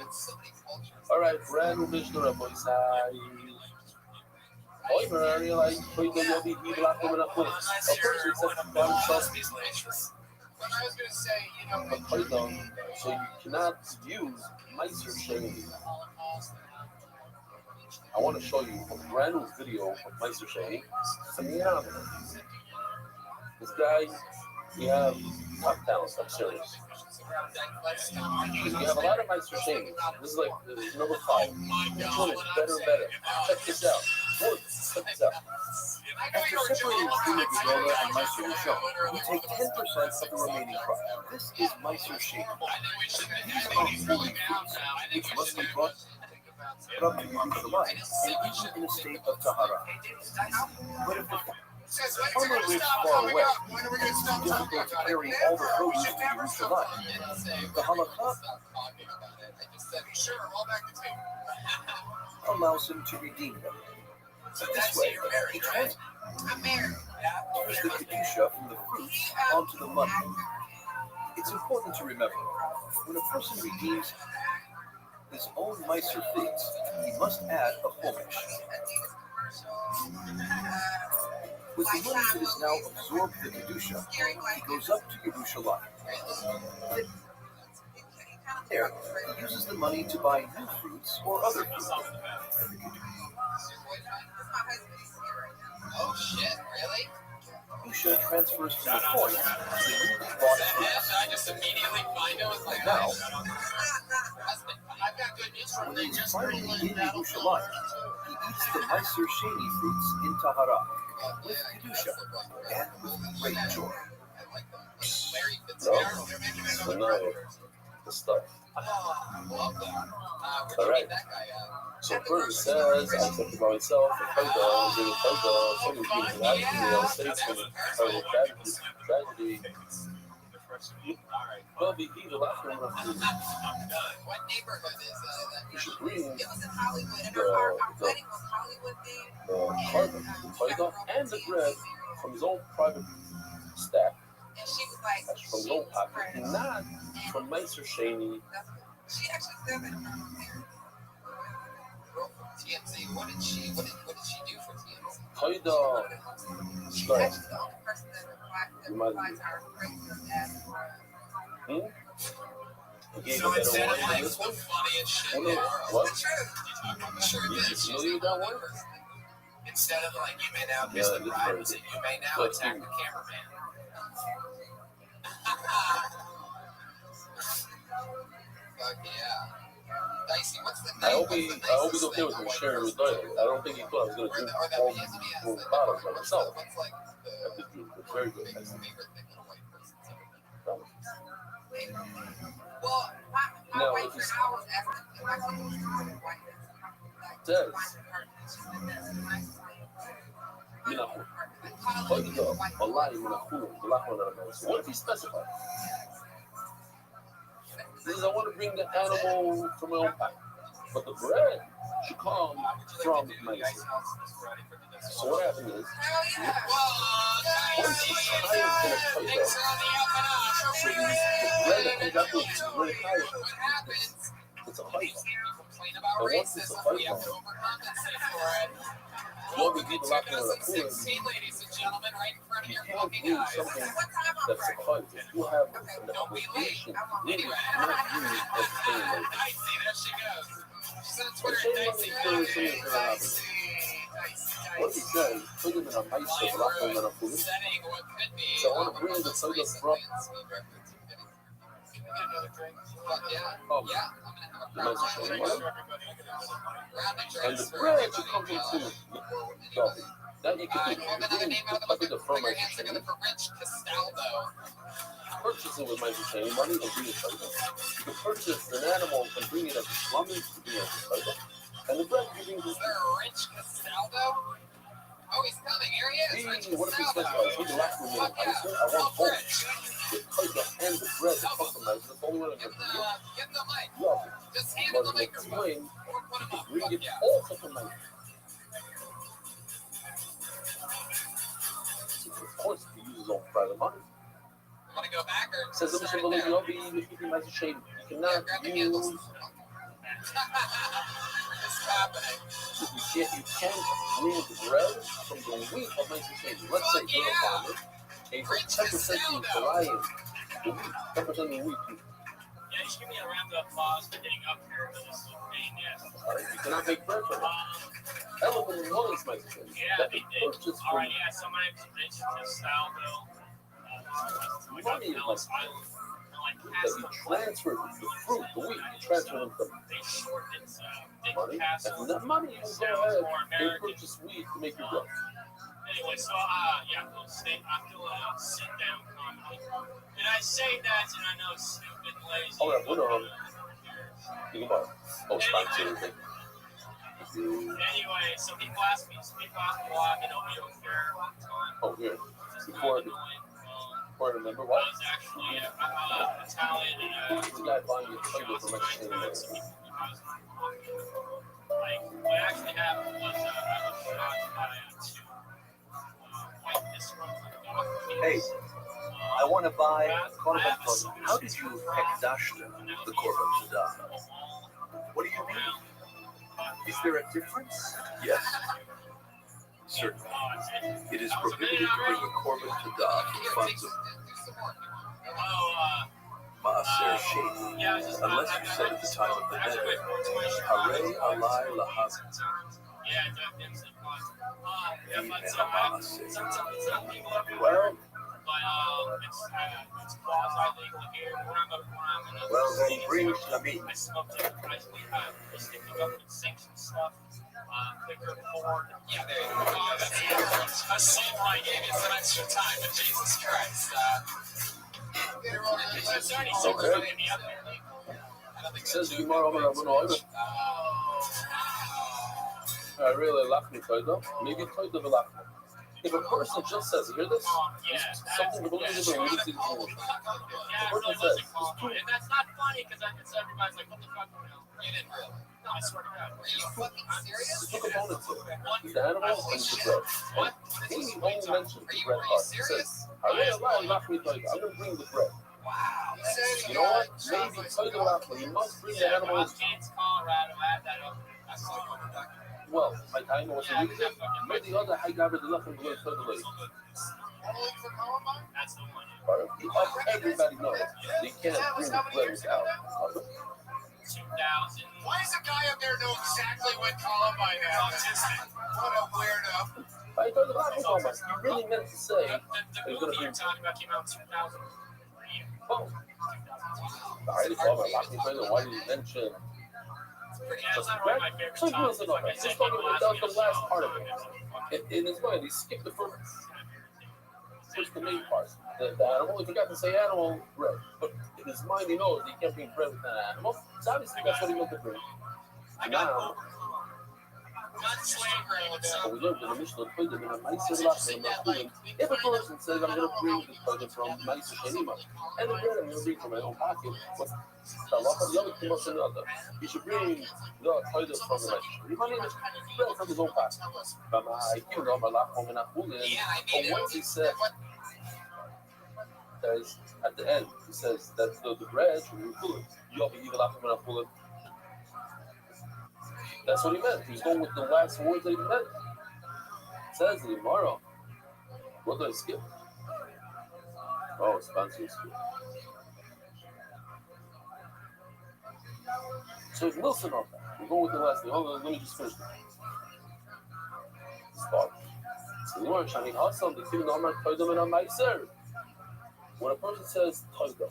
All right, brand new Mishnah, boys. Oi, Mary, like, please don't you be black women up with it. A person said, What I was gonna say, you know, but hold on, so you cannot use Meiser Shady. I want to show you a brand new video of Meiser Shady. Phenomenal. This guy, we have top talent, I'm serious. Because we have a lot of Meiser Shady. This is like number 5. Which one is better and better? Check this out. Check this out. After separating Tuna Gagota and Meiser Rishon, we take 10% of the remaining crop. This is Meiser Shady. These are holy foods, which must be brought up to Yerushalayim and eaten in a state of tahara. But if the farmer lives far away, it's difficult to carry all the produce to Yerushalayim. The halakha allows him to redeem them. So this way, he transfers the kedusha from the fruits onto the money. It's important to remember, when a person redeems his own Meiser figs, he must add a homish. With the money that is now absorbed the kedusha, he goes up to Yerushalayim. There, he uses the money to buy new fruits or other fruit. Oh shit, really? Kedusha transfers from the coin to the newly bought fruits. I just immediately find out like Now, I've got good news for when you. he is finally in Yerushalayim, he eats the Meiser Sheni fruits in Tahara with Kedusha and with great joy. No, phenomenal. The stuff. All right. So first it says, I took about myself, a photo, did a photo, so many people had to be on stage for the tragedy. Well, be either last one or What neighborhood is that? you should bring It was in Hollywood, and the our wedding was Hollywood themed. carbon, and the bread from his own private stack, And she was like, that's from his own pocket, not from Meister Shaney. she actually said that. TMZ. What did she do for TMZ? Kaida, She's Right. actually the only person that replies to her crazy ass. he gave So a better instead one of than like this the one. funniest shit in Well, the no, world. what? Sure You did. familiar with that one? Instead of like, you may now Yeah, miss the it is ride, crazy. you may now But attack you- the cameraman. Fuck yeah. Dicey, what's the name? I hope he's okay with me sharing his dialogue. I don't think he thought I was going to drink all four bottles by myself. What's like I did drink. It's very good. biggest favorite thing that a white person's ever done? Well, my No, wife it's and just- I was asking if I could use white. Says. What if he specified? He says, I want to bring the animal from my own pack, but the bread should come from Mexico. So what happened is, once it's higher in a potato, so the bread that comes out is really high. It's a fight. And once it's a fight, you always need to lock in on a cooler. Ladies and gentlemen, right in front of You your can't fucking do eyes. something that's a fight. If you have an obligation, really not use entertainment. Dicey, there she goes. She's on But Twitter, shame on Dicey. the curious thing is what he said, put him in a mice of lock him in a food. Setting what could be. So I want to bring the soda from Can we get another drink? Fuck yeah. Oh, Yeah, I'm gonna have a the mice of crowd shame. round of And the drinks for bread should come everybody. from food. Coffee. That you can do. Pull another name out of the I think bucket. the from Put your mice of hands together shame. for Rich Castaldo. Purchasing with mice of shame money and bring it to you. You can purchase an animal and bring it as a slumming to bring it to you. And the bread you bring to Is there a Rich Castaldo? Oh, he's coming. Here he is. Rich what if he Castaldo. specifies? Put the last one in a Fuck yeah. ice. I want Help both. Rich. The pizza and the bread that come from mice. That's the only one Give I'm him going to give him the mic. love it. Just hand him But the the microphone. explain, Or put him up. bring Fuck it yeah. also from mice. Of course, he uses his own private money. Want to go back or Says that start Mr. it Believe now? be mice of shame. You Yeah, cannot grab the use. handles. It's happening. You can't bring the bread from the wheat of mice of shame. Let's say you're a farmer, and you put 10% in Hawaiian. The wheat, 10% of the wheat. Yeah, just give me a round of applause for getting up here to this main yes. Alright, you cannot make bread from it. Element in one is mice of shame. Yeah, That they is did. purchased All from right, yeah, so my name's Rich Castaldo. money is Ellis Island. That you transfer the fruit, the wheat, you transfer them from They shortened it, Dick money. Castle. And that money, you go ahead and purchase wheat to make your bread. Anyway, so yeah, I'm doing a sit-down comedy, and I say that, and I know it's stupid, lazy. Hold on, hold on. You can buy it. Oh, sponsor everything. Anyway, so people ask me to speak on the blog, and nobody will care all the time. Oh, here. Before I remember I what? was actually Italian, and The guy buying you a tiger from Mexico. like, what actually happened was I was shocked by two white disgruntled Hey, I want to buy a Korban Toda. How did you ekdashta the Korban Toda? What do you mean? Is there a difference? Yes. Certainly. It is prohibited to bring a Korban Toda for funds of Maaser Shady, unless you said at the time of the neder, Hare Alai Lahaz Yeah, Well, it's quasi-legal here. well, then bring Shlamim. I smoked it. I think the government sanctioned stuff. Quicker forward. Yeah, there you go. That's a samurai gave you some extra time, but Jesus Christ. Is there any secret in the other? It says you might have an order. I really like me, Toyota. Maybe Toyota will like me. If a person just says, you hear this? Yeah, Something to believe in, we just see this in English. yeah, it really wasn't qualified. And that's not funny because everybody's like, what the fuck? You didn't really. No, I swear to God. Are you fucking serious? There's two components to it. There's the animal and the bread. What? He only mentions the bread Are you part. He serious? says, I really allow not me to I'm going to bring the bread. Wow. You know what? Maybe tell you what, he must bring the animals. Kansas, Colorado, add that up. That's all going to Well, like I know what's the reason. Maybe the other high guy with the left and below the lady. That's the one. Everybody knows they can't bring the bread without. 2000. Why does a guy up there know exactly what Columbine is? What a weirdo. I told the black people, you really meant to say The he's going movie to you're bring. talking about came out in 2003. Oh, I already saw my black people. Why did you mention? That's not one of my favorite So topics. listen, Like I just said, talking people about ask me the to last show part of them. it. In his mind, he skipped the first the main part. The animal, he forgot to say animal bread. But in his mind, he knows he can't bring bread with an animal. So obviously, that's what he meant to bring. Now, we learned in the Mishnah, put them in a nicer lot. If a person says, I'm going to bring the toilet from nicer anima, and the bread I'm going to bring from my own pocket, what's the law of the other thing? What's another? He should bring the toilet from the nicer. He might need bread from his own pocket. But once he said, there's at the end, he says that the bread should be full. You'll be evil after when I pull it. That's what he meant. He's going with the last words that he meant. It says in tomorrow. What did I skip? Oh, it's fancy skip. So it's Wilson on that. We're going with the last thing. Hold on, let me just finish it. Start. So you are Shani Hassan, the Kim Namar Toydam and Amaiser. When a person says Toydam,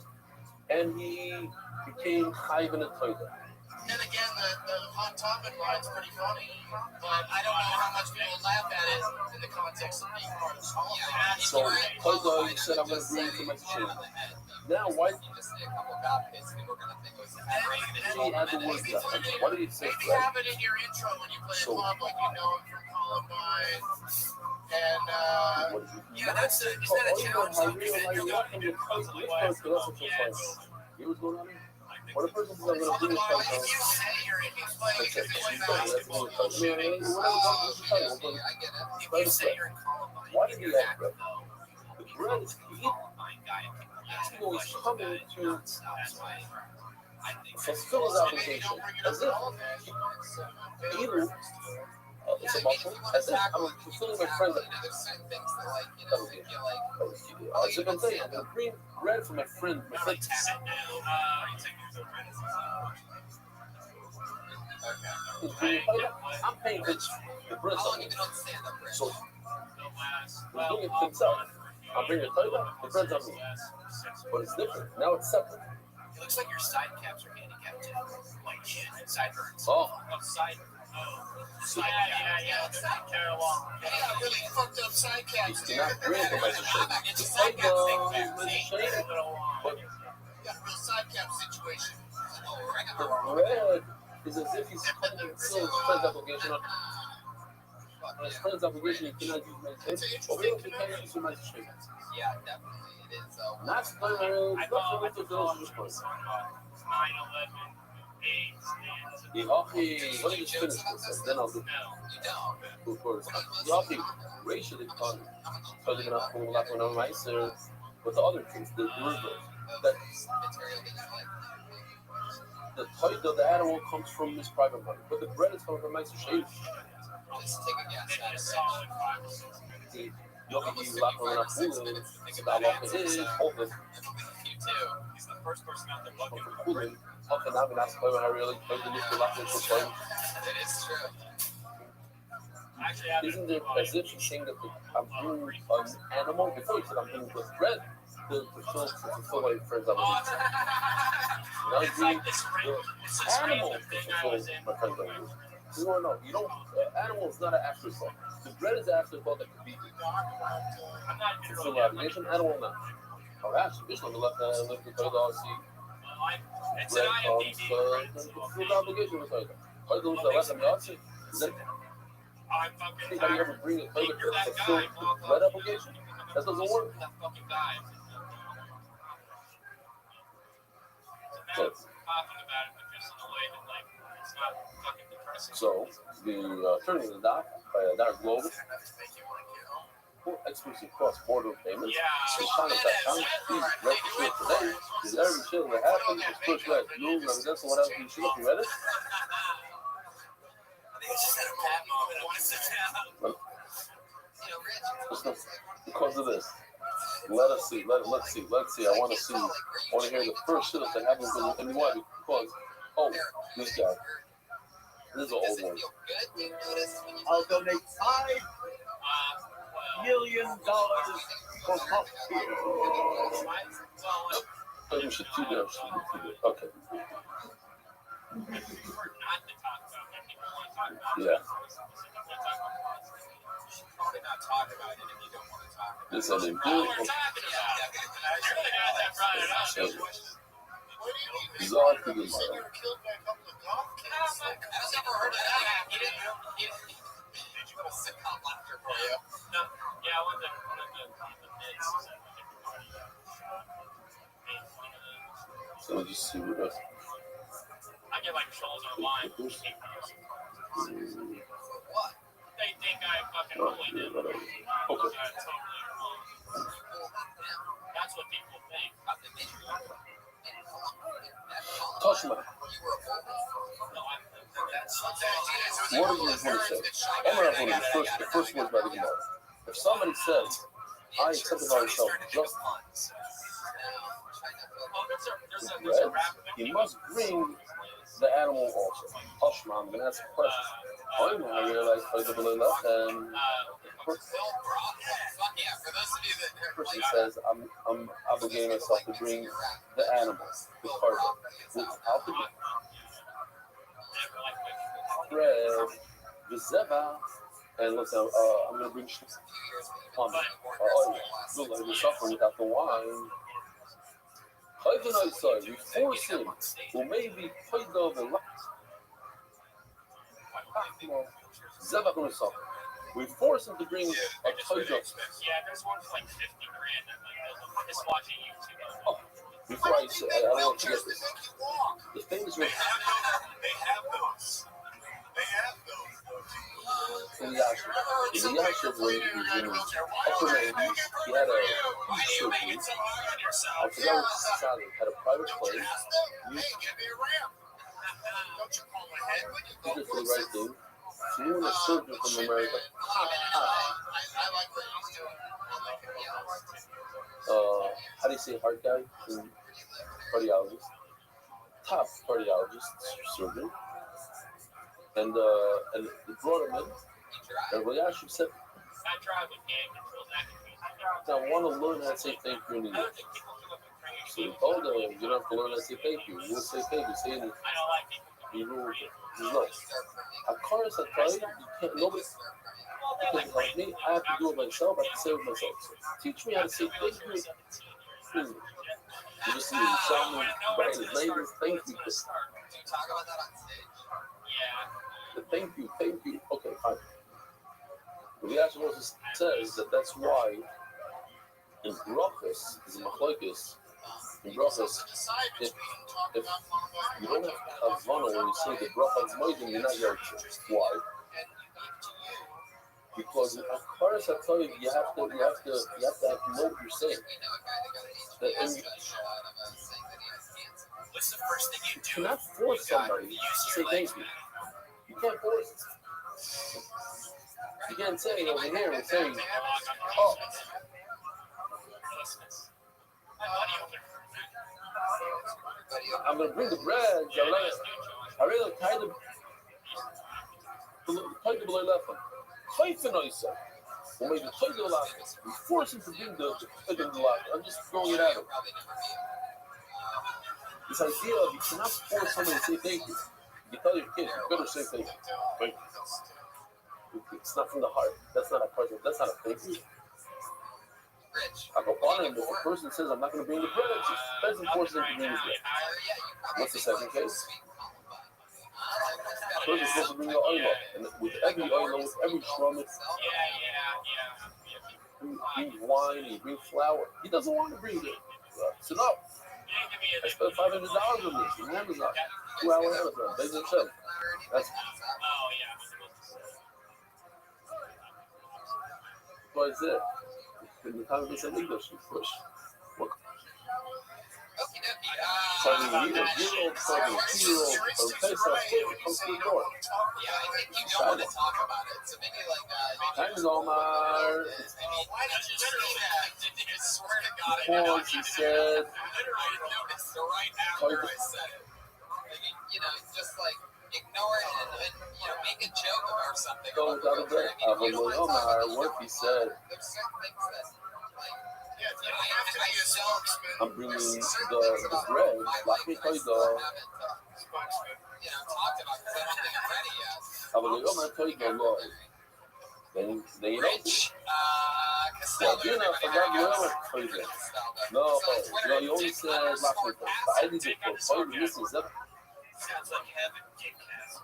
and he became Chayv in a Toydam. Then again, the hot topic line's pretty funny, but I don't know how much people laugh at it in the context of being part of the Columbine. So, Toydam, he said, I'm going to bring it to my shame. Now, why? He had the word that. Why did he say Maybe have it in your intro when you play a club, like you know him from Columbine. And, Yeah, is that a challenge? He was going on there. What a person says, I'm going to bring if you say you're in if you say you're in Columbine, why did he have bread? The bread is key. People is coming to fulfill his obligation as if either it's a muscle, as if I'm fulfilling my friend's obligation. As if I'm saying, I'm going to bring bread for my friend. I'm paying the bread. So he's doing it himself. I'm bringing the toilet, the bread's on me. But it's different. Now it's separate. It looks like your side caps are handicapped too. Like sideburns. Oh. Side. Yeah. They got really fucked up side caps. He's not bringing the legislation. It's a The side cap thing. legislation. But You got a real side cap situation. the bread is as if he's coming to fulfill his friend's obligation. On his friend's obligation, he cannot use meditation. But we can't use meditation. Yeah, definitely. It is. Not for the business. 9/11. Yahi, let me just finish this, then I'll do of course. Yahi, racially fun. So they're gonna pull up on a micer with the other things, the reverse. That the toy of the animal comes from this private money, but the bread is coming from micer shape. Just take a guess. The Yahi, lap on a pool, so that lock is open. He's the first person out there looking for cooling. Okay, now we're not supposed to really put the new lock in for fun. It is true. Isn't it as if she's saying that I'm doing an animal before you said I'm doing the bread to fulfill my friend's obligation? Now you're doing the animal to fulfill my friend's obligation. No, you don't. Animal is not an afterthought. The bread is an afterthought that could be fulfill my obligation. Animal not. Oh, actually, bitch, let me let the dog see. Bread comes to fulfill the obligation with her. Her doing the less than the option. I'm fucking Anybody ever tired. bring a Hey, toilet you're that that's guy, still motherfucker. red application? That doesn't work. That fucking guy. So now So, it's talking about it, but just in a way that, like, it's not fucking depressing. so the turning of the dock by Dark Global for exclusive cross-border payments. Yeah. The China.com, please register today. Is every shit that happened was first read. Rules, evidence, and what else you should have read it. Because of this. Let's see. I want to hear the first shit that happened and why? Because, oh, this guy. This is an old one. I'll donate $5 million for Pop Here. Maybe we should do that. Okay. Yeah. Probably not talk about it if you don't want to talk about it. This is a Zod to the I've never heard of that. He didn't did you want a sitcom laughter for you? No, yeah, one of the bits is that everybody So just see what else. I get like trolls online. What? They think I fucking bullied them. Okay. Totally wrong. That's what people think. Touch my. No, What do you want to say? I'm going to have the first words by the Gemara. If somebody says, I accepted myself just bread, he must bring the animal also. Hushma, I'm going to ask a question. I'm going to realize I don't believe that, and the person says, I'm obligating myself to bring the animal, the cargo, without the bread, the zeva, and let's say, I'm going to bring plum. Look like we're suffering without the wine. We force him, who may be paid over lot. Zeva going to suffer. We force him to bring a toy yeah, there's one for like 50 grand. I'm just watching YouTube. Oh, before I say, I don't want to forget this. The things were. They have those. In the Yasha, when he was in his upper 90s, he had a surgery. I forgot what society had a private plane. He did for the right thing. Flew in a surgeon from America. How do you say heart guy? Cardiologist. Top cardiologist, surgeon. And they brought him in. And Rayashu said, I want to learn how to say thank you in English. So he told him, you don't have to learn how to say thank you. We'll say thank you. Say it. He ruled it. He's no. A car is a car. You can't, nobody can help me. I have to do it myself. I have to say it myself. So teach me how to say thank you in English. You just see him shouting by his neighbors, thank you. Thank you. Okay, fine. But the actual also says that that's why in brachos, is a machlokes, in brachos, if you don't have havana when you say the bracha of moedim, you're not yardships. Why? Because in Akharas HaToiv, you have to know what you're saying. You cannot force somebody to say thank you. You can't force it. You can't say over here and say, oh. I'm going to bring the bread. I really kind of below left one. Or maybe we force him to bring the left. I'm just throwing it at him. This idea of you cannot force somebody to say thank you. You tell your kids, you better say thank you. Thank you. It's not from the heart. That's not a present. That's not a thank you. I go on him. If a person says, I'm not going to bring the bread, it doesn't force him to bring his bread. What's the second case? person is supposed to bring the oil, and with every oil, with every shromet, he brings wine, he brings flour. He doesn't want to bring it. So no. I spent $500 on this on Amazon. 2-hour Amazon. Basic show. That's what is it. In the time of this English, push. Look. Okie dokie. Talking to you, 1-year-old, talking to 2-year-old, from Pesach, comes to the door. Yeah, I think you don't want to talk about it. So maybe like Thanks, Omar. why did you say that? Did you swear to God? Before she said, I noticed right after I said it. You know, just like ignore it and you know, make a joke or something. Go without a bit. Omar, what he said. There's certain things that like. I'm bringing the bread. Let me tell you though. I will go and tell you the Lord. Then you know. Well, you know, forgot the other crazy. No, you only said last week. But I did it for 5 minutes. Sounds like heaven, dickhead.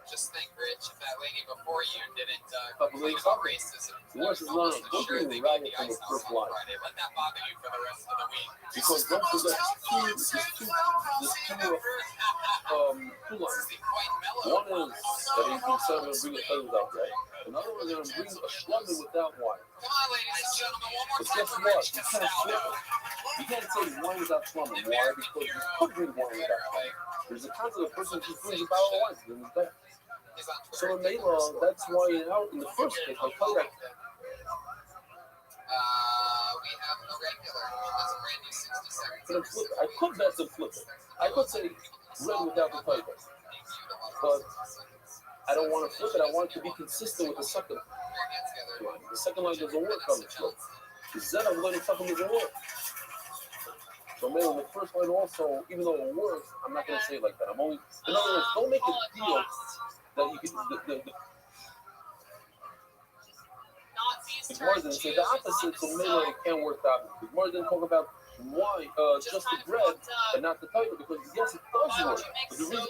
Just think, Rich, if that lady before you didn't complain about racism, worse is not looking right from the first line. let that bother you for the rest of the week. Because don't forget, there's two lines. One is that he thinks I'm going to bring a thing without bread. Another one is going to bring a shlomi without wine. Come on, ladies and gentlemen, one more But time guess for what? Rich You can't flip it. You can't say wine without shlomi. Why? Because you could bring wine without wine. There's a concept of a person who brings a bottle of wine to bring it back. So in Maylaw, that's why in the first case, I'll tell you that. we have a regular. That's a brand new 60 seconds. I could bet to flip it. I could say red without the title. But I don't want to flip it. I want it to be consistent with the second line. The second line doesn't work on the slope. The Z I'm learning something doesn't work. So maybe the first line also, even though it works, I'm not going to say it like that. I'm only, in other words, don't make it feel that you can, it's more than say the opposite, so maybe it can't work out. It's more than talk about why just the bread and not the title, because yes, it does work. But the reason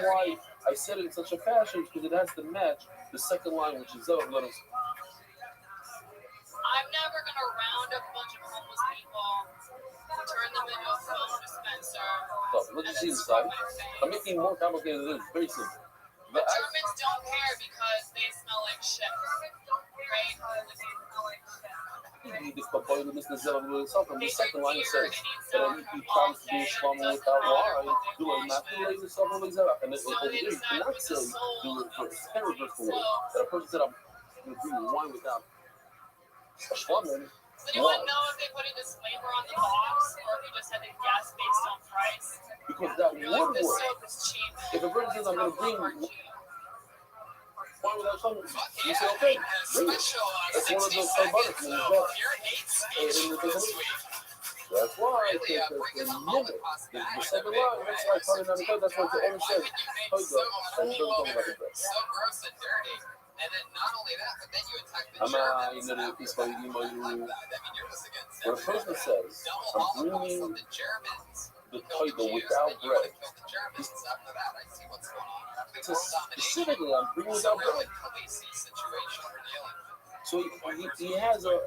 why I said it in such a fashion is because it has to match the second line, which is of letters. I'm never gonna round up a bunch of homeless people, turn them into a phone dispenser. So let's just see inside. I'm making it more complicated than it is. Very simple. But Germans don't care because they smell like shit, right? The second line says that he promised to be a slumber without wine, do it not to raise yourself and raise it up. And over there, you cannot say do it first. You can't reverse the word. That a person said, I'm going to bring wine without a slumber. Does anyone know if they put a disclaimer on the box or if you just had to guess based on price? Because that would work. This soap is cheap. If a person says, I'm going to bring wine without slumber, you say, okay, bring it. That's one of those butters from the bar. That's why I think the minute, the second line, that's why I call it on the code. That's what the owner says. And he doesn't talk about the bread. So gross and dirty. And then not only that, but then you attack the Germans. When a person says, I'm bringing the title without bread, specifically, I'm bringing without bread. So he has a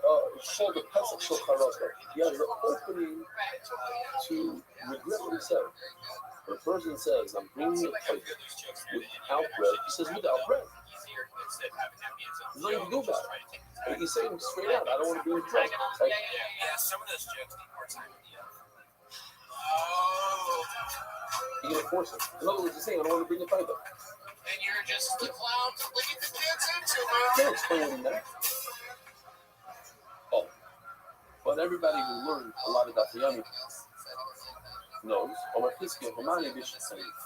shoulder pesach shocharota. He has an opening to regret what he said. When a person says, I'm bringing a title without bread, he says, without bread. There's nothing to do about it. But he's saying straight out, I don't want to be in bread. Like, Yeah, some of those jokes need more time. you're going to force it. In other words, he's saying, I don't want to bring a title. And you're just the clown to lead the kids into, I man. can't explain what he meant. Oh. But everybody who learned a lot of Dafayami knows, Omar Kiski and Hamani Bishop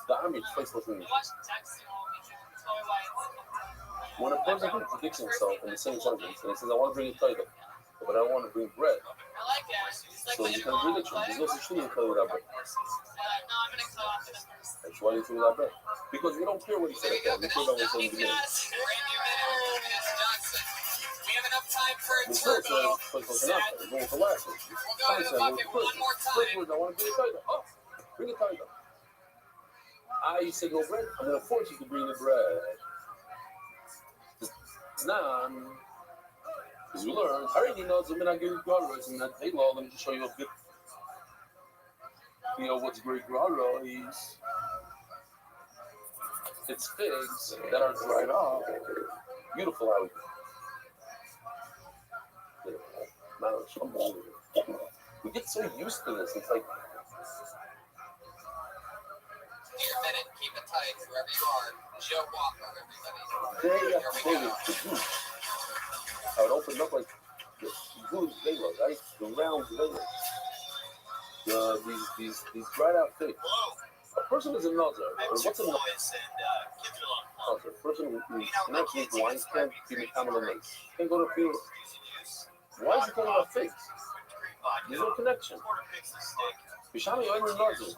the army twice was in when a person contradicts himself in the same sentence and he says, I want to bring a title, but I don't want to bring bread. I like that. So you can bring it to him. There's no such thing in cutting without bread. No, I'm gonna cut off this first. That's why you do without bread. Because we don't care what he said at that. We care about what he said in the beginning. We have enough time for a The first turbo. one is enough. We're going with the last one. We'll go to the bucket one more First time. word, I want to bring a title. Oh, bring a title. I said no bread. I'm gonna force you to bring the bread. Nah, because we learned. I already know the minute I give you gratis and that they law. Let me just show you a bit. You know what's great grotto is? It's figs that are dried off. Beautiful out. Man, it's unbelievable. We get so used to this. It's like. Dear minute, keep it tight, whoever you are. Joe Walker, everybody. Day after day, the juice. I would open up like the good Vela, right? The round Vela. These dried out figs. A person is a nuzzer. Or what's a nuzzer? A person who cannot drink wine can't be mechanical mace. Can't go to funeral. Why is he talking about figs? There's no connection. Bishami, you're a nuzzer.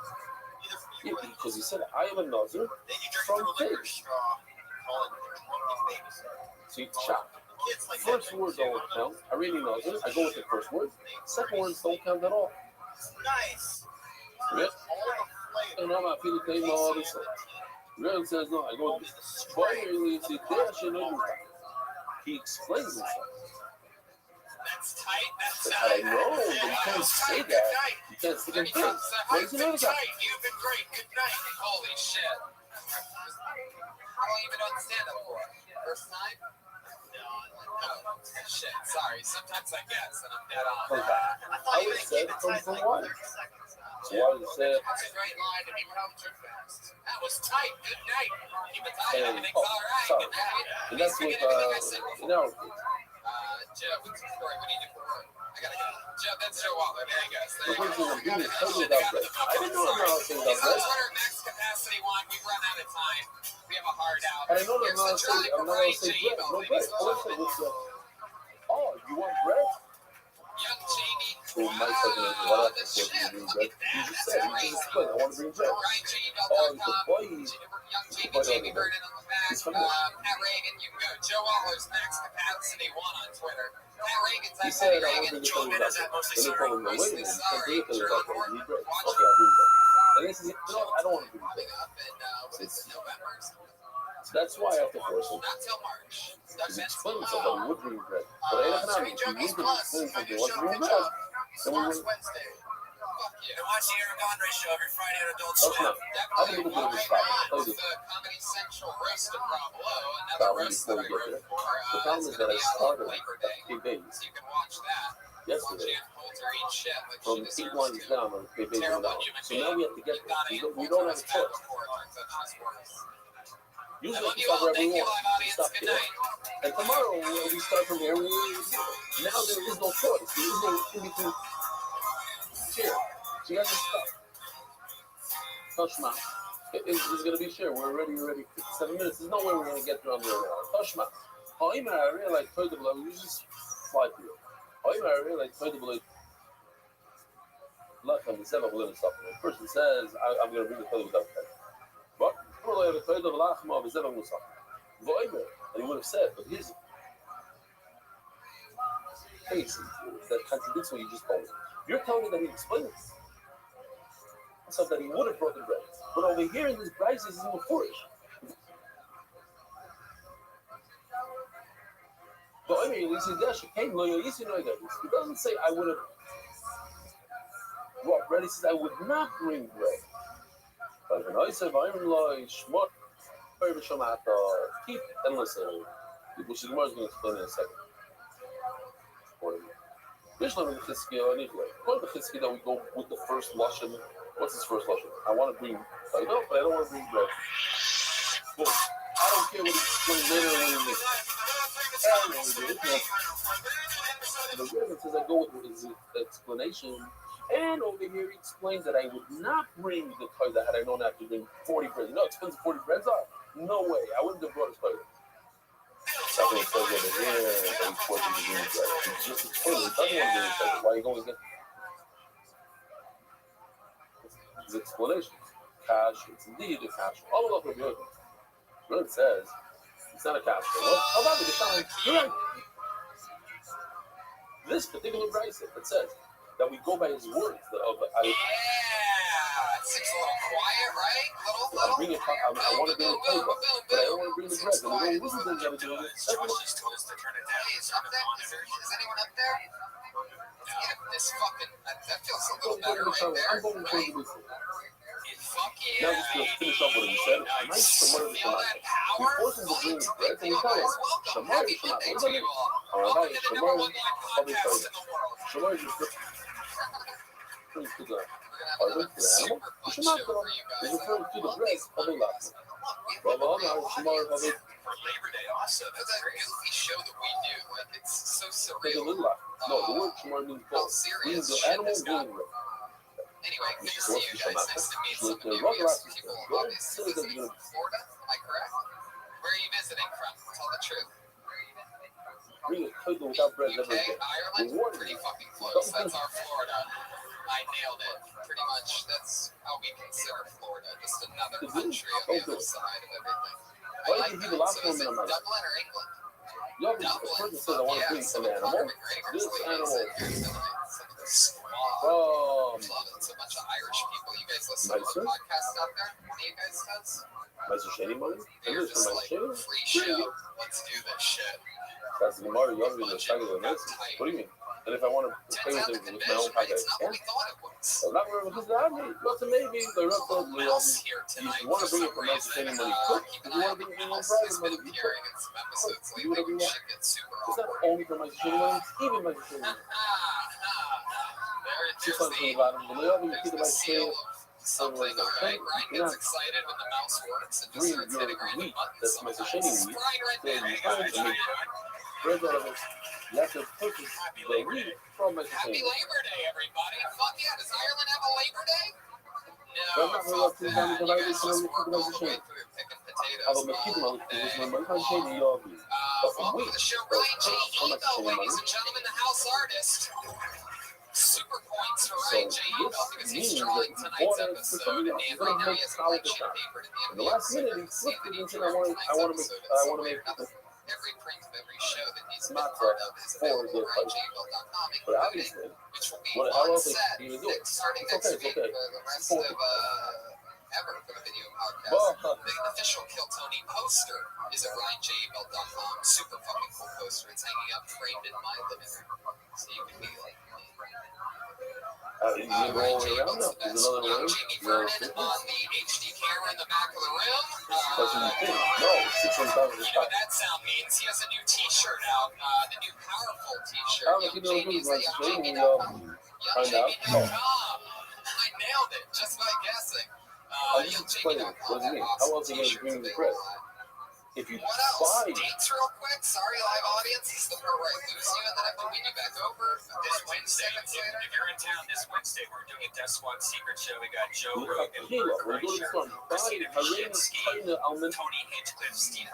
Yeah, because he said, I am a nuzzer from figs. So you chop. First word don't count. I really nuzzer. I go with the first word. Second words don't count at all. Nice. Yeah. And I'm not feeling pain all this stuff. Red says no, I go with this. He explains himself. That's tight. That's I know, but you can't say that. You can't say that. What is another guy? You've been great. Good night. Holy shit. I don't even understand that before. First time? No, shit, sorry. Sometimes I guess, and I'm dead on. I would say from what? So why did it say? That's a great line to be proud too fast. That was tight. Good night. Keep it tight. Everything's all right. Sorry. Good night. And that's with, Joe, what's your story? What do you do for work? I gotta go. Joe, that's Joe Waller. There you go. The person I'm doing is totally without bread. I didn't know I'm not saying without bread. Twitter max capacity one. We've run out of time. We have a hard out. And I know that I'm not saying bread. No bread. All I said was, oh, you want bread? Young Jamie. So my second is what I think you bread. You just said, you just explained, I want to bring bread. Oh, it's a boy. Young Jamie Bird in on the back. Pat Reagan, you can go. Joe Waller's max capacity one on Twitter. Pat Reagan's He at said, Pat I Reagan. want to bring bread. Then he told him, no, wait a minute, you can't bring it because it's like, you need bread. Okay, I'll bring bread. And he says, you know, I don't want to bring bread. So that's why I have to force him. Not till March. Because he explained himself that he would bring bread. But I don't know, if he wouldn't explain something, what's bring bread? Then we would. And watch the Eric Andre show every Friday at Adult That's Swim. not. I'll be a little bit of a stop. I'll tell you this. Comedy Central roast of Bravo, another Problem roast before that we I get there. wrote for. The problem is that I started Labor Day. FK Babies So you can watch that. yesterday. Jan Coulter eat shit like From she 8 deserves lines to. down on FK Babies Terrible now. human So now we have to get Thought there. Ian We Coulter don't have was a bad choice. before it turns out she's worse. Usually I love we you start all. wherever Thank we you, want. live We audience. stop Good here. night. And tomorrow we start from here. Now there is no choice. There is no in between. Cheer. So you guys just stop. Toshma. It's going to be sure. We're already 57 minutes. There's no way we're going to get there on the other hour. Toshma. Oh, even I realize, you just fly through. Oh, even I realize, luck on the 7 little stuff. The person says, I'm going to bring the toilet without that. But, and he would have said, but his case that contradicts what you just told me. You're telling me that he explained it. So that he would have brought the bread. But over here in this price is even foolish. But I mean, he doesn't say I would have brought bread, he says I would not bring bread. But when I said keep and listen. Which is going to explain in a second. Mishnah the Chizkiah anyway. According to Chizkiah that we go with the first Lashon. What's his first Lashon? I want to bring but I don't want to bring bread. Boom. I don't care what he explains later when he makes it. The Rebbe says I go with his explanation. And over here he explains that I would not bring the Torah had I known I have to bring 40 breads. You know how expensive 40 breads are? No way. I wouldn't have brought a Torah. That's what it says over here that he's forcing to bring bread. He's just explaining. He doesn't want to bring bread. Why are you going against his explanations? Cash, it's indeed a cash. All of the good. What it says, it's not a cash. How about the Shine? You're right. This particular price that says that we go by his words. Seems a little quiet, right? I bring it. I want to bring the playbook, but I don't want to bring the dreads. And they don't listen to them. Josh's toes to turn it down. Hey, is anyone up there? Yeah, this fucking, that feels a little better right there, I'm going to right? this. Fuck Now yeah, just to finish up what he said, nice Shamar feel that He power? forced him to bring the dreads, and he tell him, Welcome, Shamar happy is not. Monday What to is you it? all. Alright, Welcome to the number Shamar, one live public podcast service. in the world. Shamar is just referring to the We're gonna have another super fun Shamar show for you is guys. referring to the dreads of the last. Well, Shamar of it. For Labor Day also. That's a goofy show that we do. Like, it's so Take a surreal. little laugh. No, the word Shamar means How both. serious Means the shit animal this got. being Anyway, good to see you guys. Nice to meet some of you. Regular Yes, people obviously visiting from Florida. Am I correct? Where are you visiting from? Tell the truth. bring a cookie without bread never UK, again. Ireland, pretty fucking close. That's our Florida. I nailed it. Pretty much, that's how we consider Florida. Just another country on the other side of everything. I like that. So is it Dublin or England? Yo, the person says I want to bring an animal. This animal Love it. It's a bunch of Irish people. You guys listen to our podcast out there? One of you guys does? Meister Shady money? You're just like, free show. Let's do this shit. That's the Mario Young in the title of this. What do you mean? And if I want to play with it with my own podcast, not what we thought it was. I'm not going to I mean, lots of maybe, but lots of Here tonight, you want to bring it from Meister Shady money, cook. If you want to bring it in your private money, you cook. appearing in some episodes You do whatever you lately. want. Shit gets super It's not awkward. only for Meister Shady money, it's even Meister Shady money. There's She's on the bottom, but they all need to keep the it Meister seal Shady. of something. All right, Ryan gets excited when the mouse works and just starts hitting random buttons. That's Meister Shady Sometimes. wheat. Brian right So there. you find to make bread out of it. You have to purchase the wheat from Meister Happy Shady. Labor Day, everybody. Fuck yeah. Does Ireland have a Labor Day? But I'm not No, really up fuck to that. them because You I guys just just want to work keep it all Meister the way Shady. through picking I potatoes will make it my all day. position on Meister Shady, y'all be. But from Welcome wheat, to the show, but Ryan J. from Meister Ego, Shady ladies money. and gentlemen, the house artist. Super points for So Ryan J. Ego because this he's means drawing that tonight's water episode, and he's right gonna now make he has a solid blank sheet of shot. paper to the In end the of the last episode. minute, he You can see flipped that it he into drew I tonight's want to make episode. I want to make Every print of every show that he's been not part of is for available the at fight. RyanJBuild.com, But including obviously, which will be what on how else set are you gonna do it? starting It's next okay, week it's okay. for the rest Support of it. ever for the video podcast. Well, The official Kill Tony poster is at RyanJBuild.com. Super fucking cool poster. It's hanging up framed in my living room, so you can be like me. you can go all the way around now. There's another way. Jamie You know, Vernon on the HD camera in the back of the room. that's what you think. No, 600,000 You know what that sound means? He has a new T-shirt out, the new Powerful T-shirt. I don't know Young if you know Jamie's who's at like Jamie, YoungJamie.com. find out. YoungJamie.com. I nailed it just by guessing. I'm just explaining. What does it mean? How else are you going to bring the press? If you What else? buy Dates real quick. Sorry, live audience. This is the part where I lose you and then I have to win you back over. This Wednesday, if you're in town this Wednesday, we're doing a Death Squad secret show. We got Joe Rogan, Tequila. Bert We're going to Kreischer, start buying Christina Irene Pashensky, China almond. Tony Hinchcliffe, Steve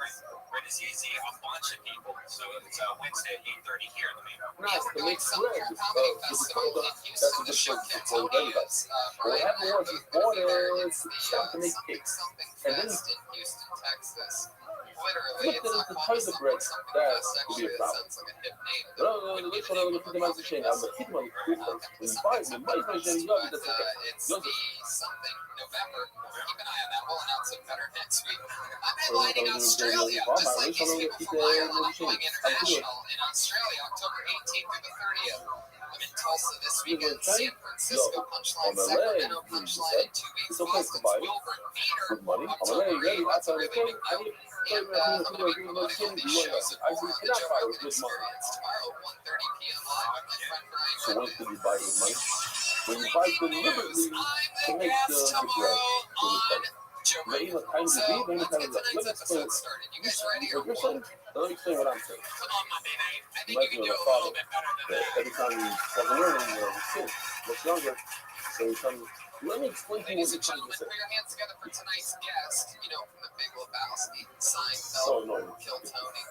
Renazizi, a bunch of people. So it's Wednesday at 8:30 here in the main room. Nice to make Some bread. Comedy Festival in Houston to show Kill Tony is. What happened was his water stopped to make Something cakes. something And then fest in Houston, Texas. Literally, flipped it's it not into called toilet something bread. something That fest. would be Actually, a it problem. sounds like a hip name. No, look what I'm looking at my chain. I'm going to keep my coupons. When you buy it, you might as well love it. That's okay. It's the something November. Keep an eye on that. We'll announce it better next week. I'm headlining Australia, just like these people from Ireland. I'm going international in Australia, October 18th through the 30th. I'm in Tulsa this weekend, San Francisco Punchline, Sacramento Punchline in 2 weeks, Boston's Wilburn Theater, Good money. I'm October ready. 8th. That's Outside a of really the big deal. And I'm going to be promoting all these shows at more on the Joe Rogan Experience tomorrow, 1:30 p.m. live with my friend Brian So when Redman. could you buy with money? When you buy deliberately to I'm the make guest the tomorrow on Joe Maybe Rogan. the time to So be, maybe let's the get time to tonight's let me explain episode started. You guys ready or what you're what? saying. Let me explain what I'm saying. Come on, Monday night. I think Reminds you me can of do my a little father. bit better than That that. every time he wasn't learning, he was a kid, much younger. So he comes, let me explain to you Ladies what and you're trying to gentlemen, say. put your hands together for tonight's guest. You know, from the Big Lebowski, So Seinfeld, annoying. Kill Tony.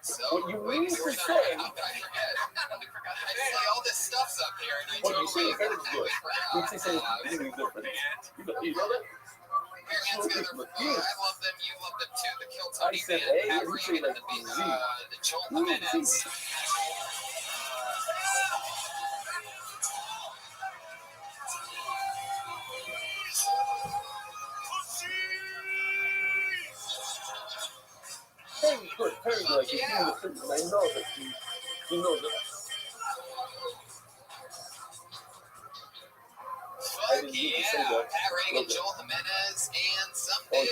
So, What you wait, mean where to did say- How could I forget? I see all this stuff's up here, and I What you totally say is good. You say something forgot. completely different. You know that? Put your hands together for I love them, you love them too. The Kill I Tony said band, A, Pat and you say Regan, like and Z. the Joel Jimenez. apparently, like, he's seen the fitness, and I know that he knows that. I didn't need to say that. Pat Reagan, Joel Jimenez, and some dude.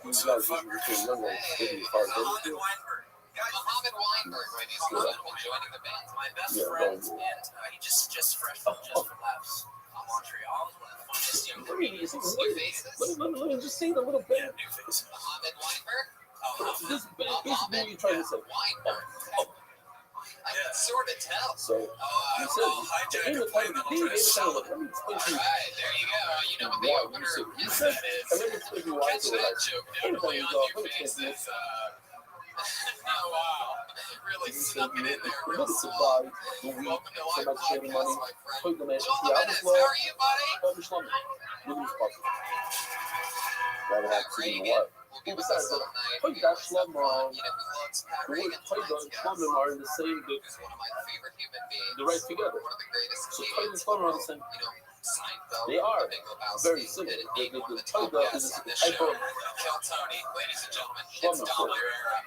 These guys are between young ones, maybe hard to do. Mohammed Weinberg, ladies and gentlemen, joining the band. My best friend, and he just fresh from laughs on Montreal. One of the funniest young comedians. New faces. Let me just say it a little bit. New faces. Mohammed Weinberg. This basically you trying to say. Weinberg. I can sort of tell. So, he said, the aim of time to be, let me explain to you. Alright, there you go. You know what the opener of his set is. And let me explain to you why it's Catch that joke down Anybody on go, new let me explain to you. faces. Oh, wow. Really snuck it in there real Limited small. supply, the weed, Welcome to so Live much saving money, Podcast, my friend. plug the man, Joel the Jimenez, album's how low, are you, buddy? publish lumber. Look at this puzzle. Rather Pat have to see Reagan what. will be with Besides us that, all night. plug that slumber. You know who loves Pat The Reagan? word play the Tonight's slumber guest. are in the same, Who's one of my favorite human beings. they're right together. One of the greatest So play the comedians. slumber are the same. You know, Seinfeld, They are The Big Lebowski, very similar. and being one of the The top play guests is on a this type show. of Kel Tony, ladies and gentlemen, it's slumber Dom sport. Rivera.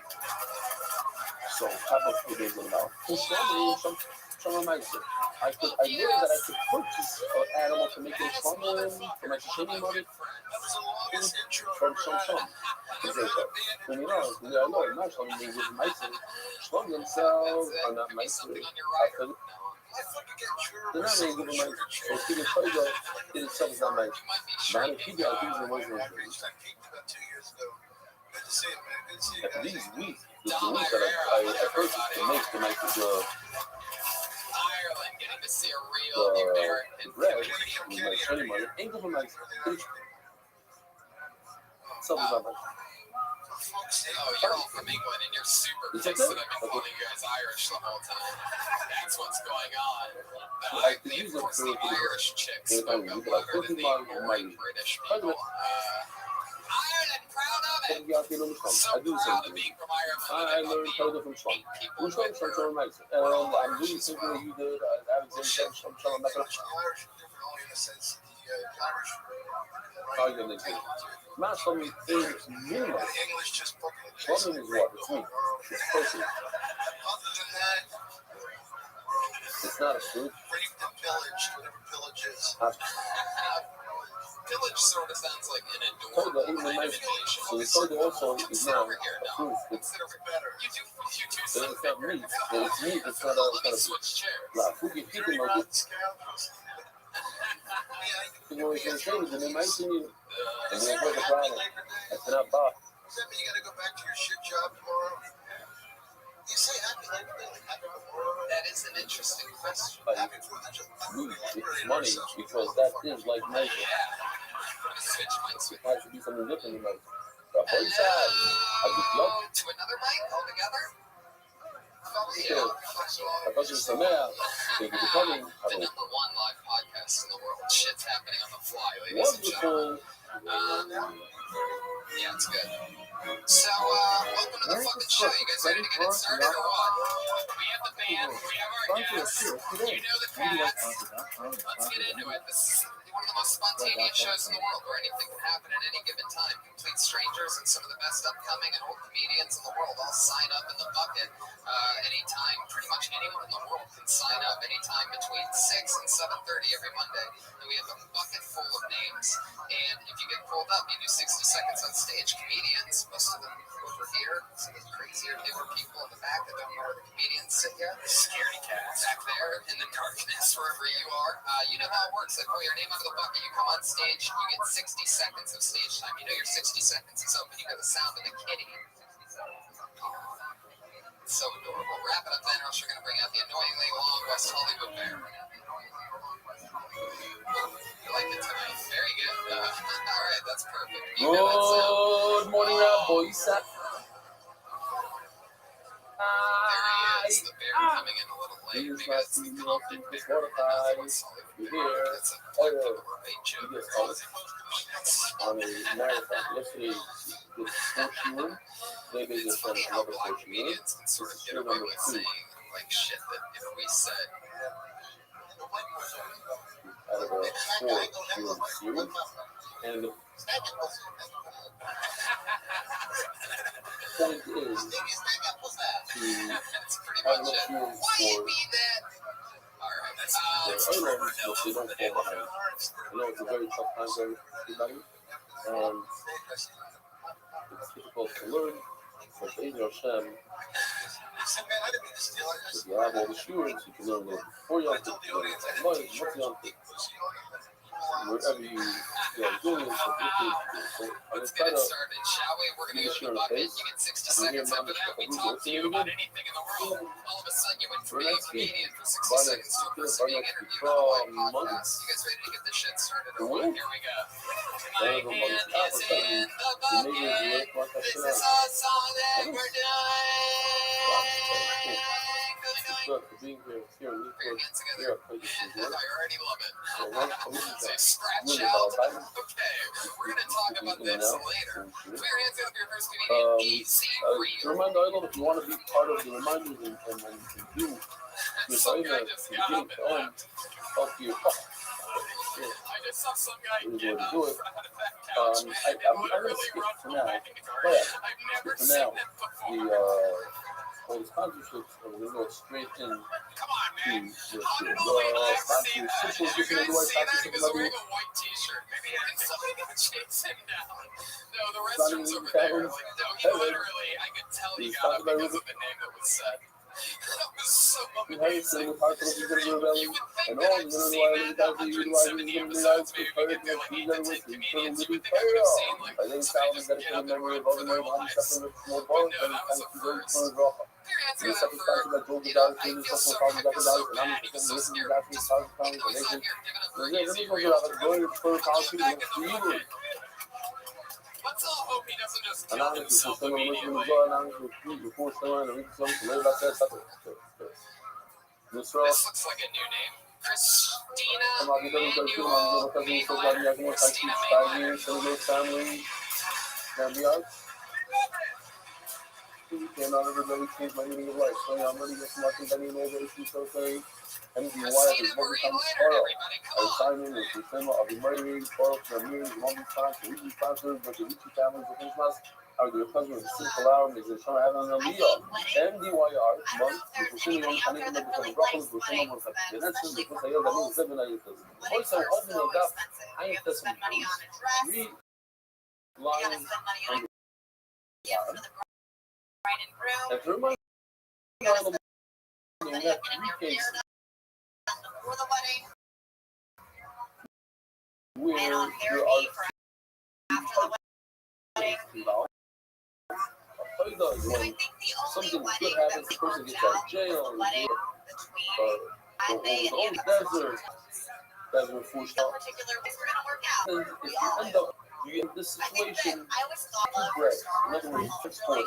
So type of food is about. For slumber, some amazing. I learned that I could purchase an animal to make it slumber for my chicken money. From some. Is it that? And you know, we all know, not some things with mice slum themselves, or not mice. They're not really good mice. So speaking of Togo, it itself is not mice. Not if people are using the words. These weeds, the weeds that I purchased to make the mice Ireland getting to see a real American bread with my training money. Ain't good for mice. Something's not mice. Oh, you're all from England and you're super pissed that I've been calling you guys Irish the whole time. That's what's going on. The importance of Irish chicks spoke up louder than the boring British people. Ireland, proud of it. So proud of being from Ireland. I learned Togo from Trump. Which one from Trump mice? I'm doing something that you did. I was in some I'm not going to. How are you going to do? Not something is minimal. Slumming is what? It's me. It's person. It's not a food. Pillage sort of sounds like an Togo, adorable even the nice. manipulation. So the Togo also is now Over here, a no. food. Consider it better. You do It's not something. meat. It's meat. It's not a Let me kind of switch chairs. la food you keep in my good. You know, it's things and they might see you. And then where's the problem? I cannot buy. Does that mean you gotta go back to your shit job tomorrow? You say happy Labor Day, like happy tomorrow. That is an interesting question. Happy 4th of July. It's money because that is like measure. Yeah. I'm gonna switch mics with It has to be something different than like the whole side. I just love to another mic altogether. Sure. I thought you were saying, yeah, thank you for coming. The #1 live podcast in the world. Shit's happening on the fly, ladies and gentlemen. Wonderful. Yeah, it's good. So, welcome to the fucking show. You guys ready to get it started or what? We have the band, we have our guests. You know the cats. Let's get into it. This is one of the most spontaneous shows in the world where anything can happen at any given time. Complete strangers and some of the best upcoming and old comedians in the world all sign up in the bucket. Anytime, pretty much anyone in the world can sign up anytime between 6 and 7:30 every Monday. And we have a bucket full of names. And if you get pulled up, you do 60 seconds on stage. Comedians, most of them over here, some of the crazier, newer people in the back that don't know where the comedians sit yet. Scaredy cats back there in the darkness, wherever you are. You know how it works. They pull your name out of the bucket, you come on stage, you get 60 seconds of stage time. You know your 60 seconds is up, and you got the sound of the kitty. It's so adorable. Wrap it up then, or else you're going to bring out the annoyingly long West Hollywood bear. You like it tonight? Very good. All right, that's perfect. You hear that sound? Good morning, boys. There he is, the bear coming in a little late. Maybe that's the confident bear. West Hollywood bear. That's a bait joke. On a marathon. Yesterday, the sports room. Maybe It's just funny how another black sports room. comedians can sort of get away with saying like shit that if we said Out of a sport, you series. And the point is to have enough fuel for the airlines so they don't fall behind. I know it's a very tough time for everybody, and it's difficult to learn, but Be'ez Hashem, if you have all the stewards, you can learn a little before Yom Tov, you can learn what's Yom Tov. Wherever you are doing it, so let's get it started, shall we? We're going to go to the bucket. You get 60 seconds after that. We talk to you about anything in the world. All of a sudden, you went from being a comedian for 60 seconds to a person being interviewed on a live podcast. You guys ready to get this shit started? Or what? Here we go. My hand is in the bucket. This is a song that we're doing. for being here in Newport. Here at Places I already love it. So one commission Say that scratch really out. about Okay, we're going to talk about this later. Put your hands up your first comedian. Easy real. Reminder, I love if you want to be part of the reminders and do your Some guy favor, just got up and left. help you. I just saw some guy get up Do it. from out of that couch I'm and gonna literally skip run for from now. back. Yeah. I've never For seen now, that before. all the sponsorships, we're going to go straight in Come on, man. to How did all the guys see that? Did you guys see that? He was wearing a white t-shirt. Maybe somebody gonna chase him down. No, the restrooms over there. Like, no, he literally, I could tell he got up because of the name that was said. That was so amazing. You would think that I've seen that the 170 episodes maybe we could do like 8 to 10 comedians. You would think I would have seen like somebody just get up and run for their lives. But no, that was a first. Your answer to that first, you know, I feel so bad. He was so scared. Just, he goes out here giving up for easy real. Come back in the bucket. Let's all hope he doesn't just kill himself immediately. This looks like a new name. Christina Manuel Mingler. Christina Mingler. Came out everybody changed my meaning of life. So I'm ready to get some marketing money over issues, so saying, Christina Marie Leonard, everybody, come on. Simon, and Christina, I'll be murdering, Carl, for meetings, long time, for weekly sponsors, but the weekly families, the Christmas, I would do a cousin with a simple hour, is a show having a meal. MDYR, month, the Christina, I'm going to make some ruffles, with some of the Venetian, because I have a 7 I use. Also, open it up, I have some three lines on the and through my we have 3 cases where there are when something good happens, the person gets out of jail, desert forced out. And if you end up, you get this situation, bread. In other words, export.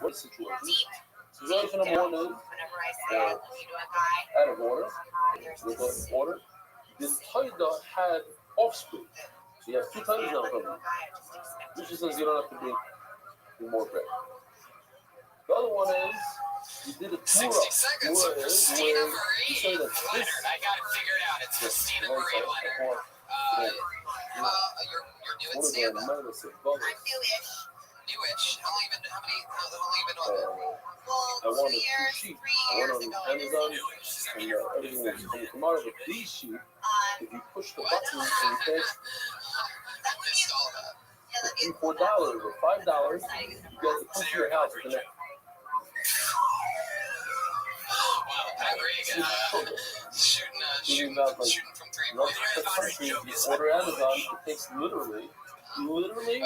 What situation? Situation number 1 is out of order. With order. This Taida had offspring. So you have 2 Taidas now coming. Which says you don't have to bring more bread. The other one is you did a 60 seconds of Christina Marie Leonard. I got it figured out. It's Christina Marie Leonard. You're new at stand-up. I'm newish. Newish. How long you been on it? I wanted 2 sheep. I went on Amazon, and everything was coming from out of a D sheet. If you push the button and you press $4 or $5, you get to come to your house for the next. Wow, Pat Reagan shooting from 3 points. You order Amazon, it takes literally. Okay.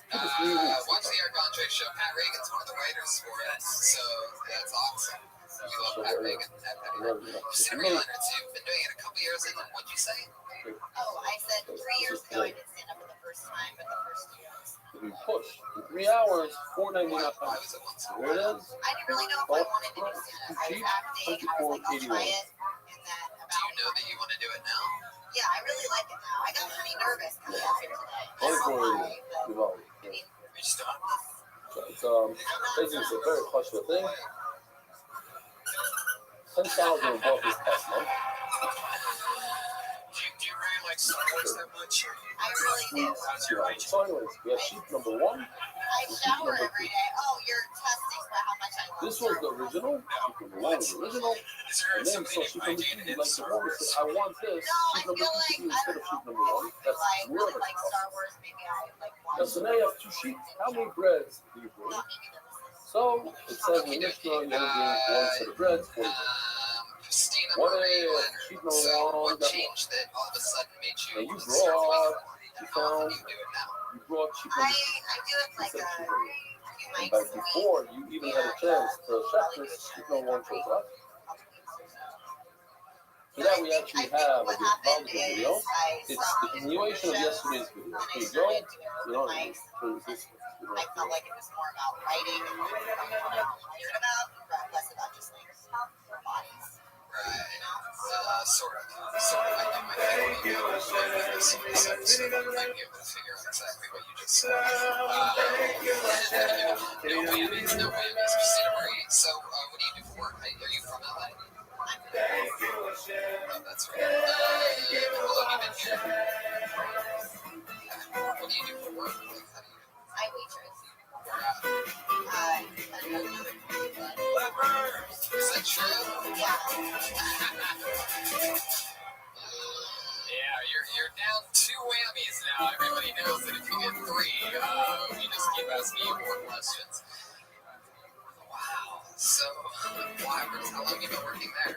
Watch the Eric Andre show. Pat Reagan's one of the writers for it, so that's awesome. We love Pat Reagan. Christina Leonard, you've been doing it a couple years, and what'd you say? Oh, I said 3 years ago I did stand up for the first time, but the first 2 years. If you push in 3 hours, $4.99. Why was it once? There it is. I didn't really know if I wanted to do stand up. I was acting, I was like, I'll try it. And then Do you know that you want to do it now? yeah, I really like it now. I got pretty nervous coming out here today. I Only don't know for why, but Vivaldi. I mean, We just don't. So it's basically it's a very clutchful thing. 10,000 above this past month. Do you really like Star Wars that much? I really do. So anyways, we have sheep number 1. I shower every day. Oh, you're testing for how much I love This was the original. Sheep number 1 was the original. Is there And then somebody so named sheep number 2, Hygiene in like the Star one Wars? said, I want this. No, I Sheep number feel 2 like, I instead of don't sheep know, number 1. maybe That's like, more really of a like Star Wars, maybe I like Now, watch so now you have 2 sheep. How many breads do you bring? So it says in the Mishnah, you only bring 1 set of breads, 40 bread. Christina What Marie if Leonard. sheep number So 1 what got changed that all of a sudden made you and you want to start with brought, her? you How often found, do you do it now? you brought sheep I number 2 do it like instead of sheep a number 1. few And nights by a week. before you even had a chance to check this, sheep number 1 shows up. So now we actually have a good video. It's the continuation of yesterday's video. Here you go. You know, I felt like it was more about writing and more about, but less about just like bodies. Right. Sort of. I do my thing when you go over this episode. I might be able to figure out exactly what you just said. No whammies. Christina Marie. So, what do you do for work? Are you from LA? Oh, that's right. How long have you been here? What do you do for work? Like, how do you? I waitress. Where at? Is that true? Yeah. Yeah, you're down 2 whammies now. Everybody knows that if you get 3, you just keep asking you more questions. Wow. So, how long have you been working there?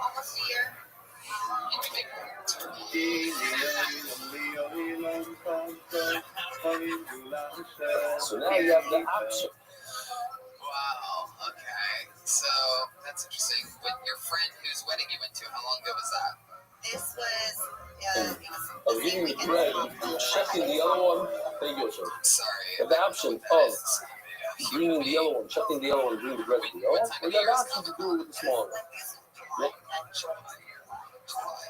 Almost a year. So now you have the option. Wow, okay. So, that's interesting. But your friend whose wedding you went to, how long ago was that? This was, I was giving you the bread, checking the other one. Thank you, sir. Sorry. You have the option of bringing the other one, checking the other one, bringing the bread to the other one, or you have the option to do it with the smaller one. Yep.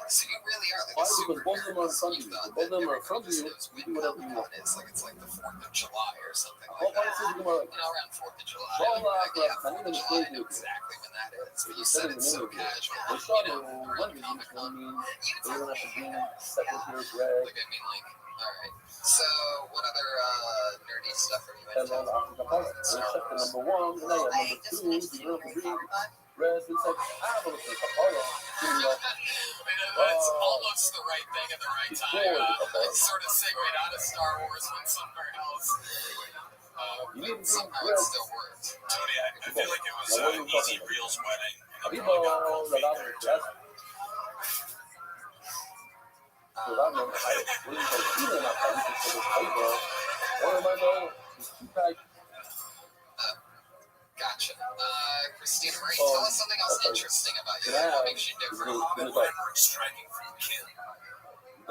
So you really are like Why? a super Because both of them are in front of you. thought Both of them that are in front of you. Christmas You do whatever you want. It's like the 4th of July or something All like that. places you want. Around 4th of July. All Like, yeah, I 4th of mean, July, I know exactly when that is. But you said it's so casual. They started one reason for me. They don't have to bring second tier bread. Like, I mean, like, all right. So, what other nerdy stuff are you And into? then African parts. They check the number 1, and now you have number 2. You don't have to bring bread. It's like, I have a little Capara. It's almost the right thing at the right time. Sort of segued out of Star Wars when somewhere else. But somehow it still worked. Tony, I feel like it was Easy Real's wedding. Arriba, la dame, gracias. So that meant I really don't eat enough. I used to put this paper. One of my know is 2-pack. Gotcha. Christina Marie, tell us something else interesting about you. What makes you different? Striking from Kim.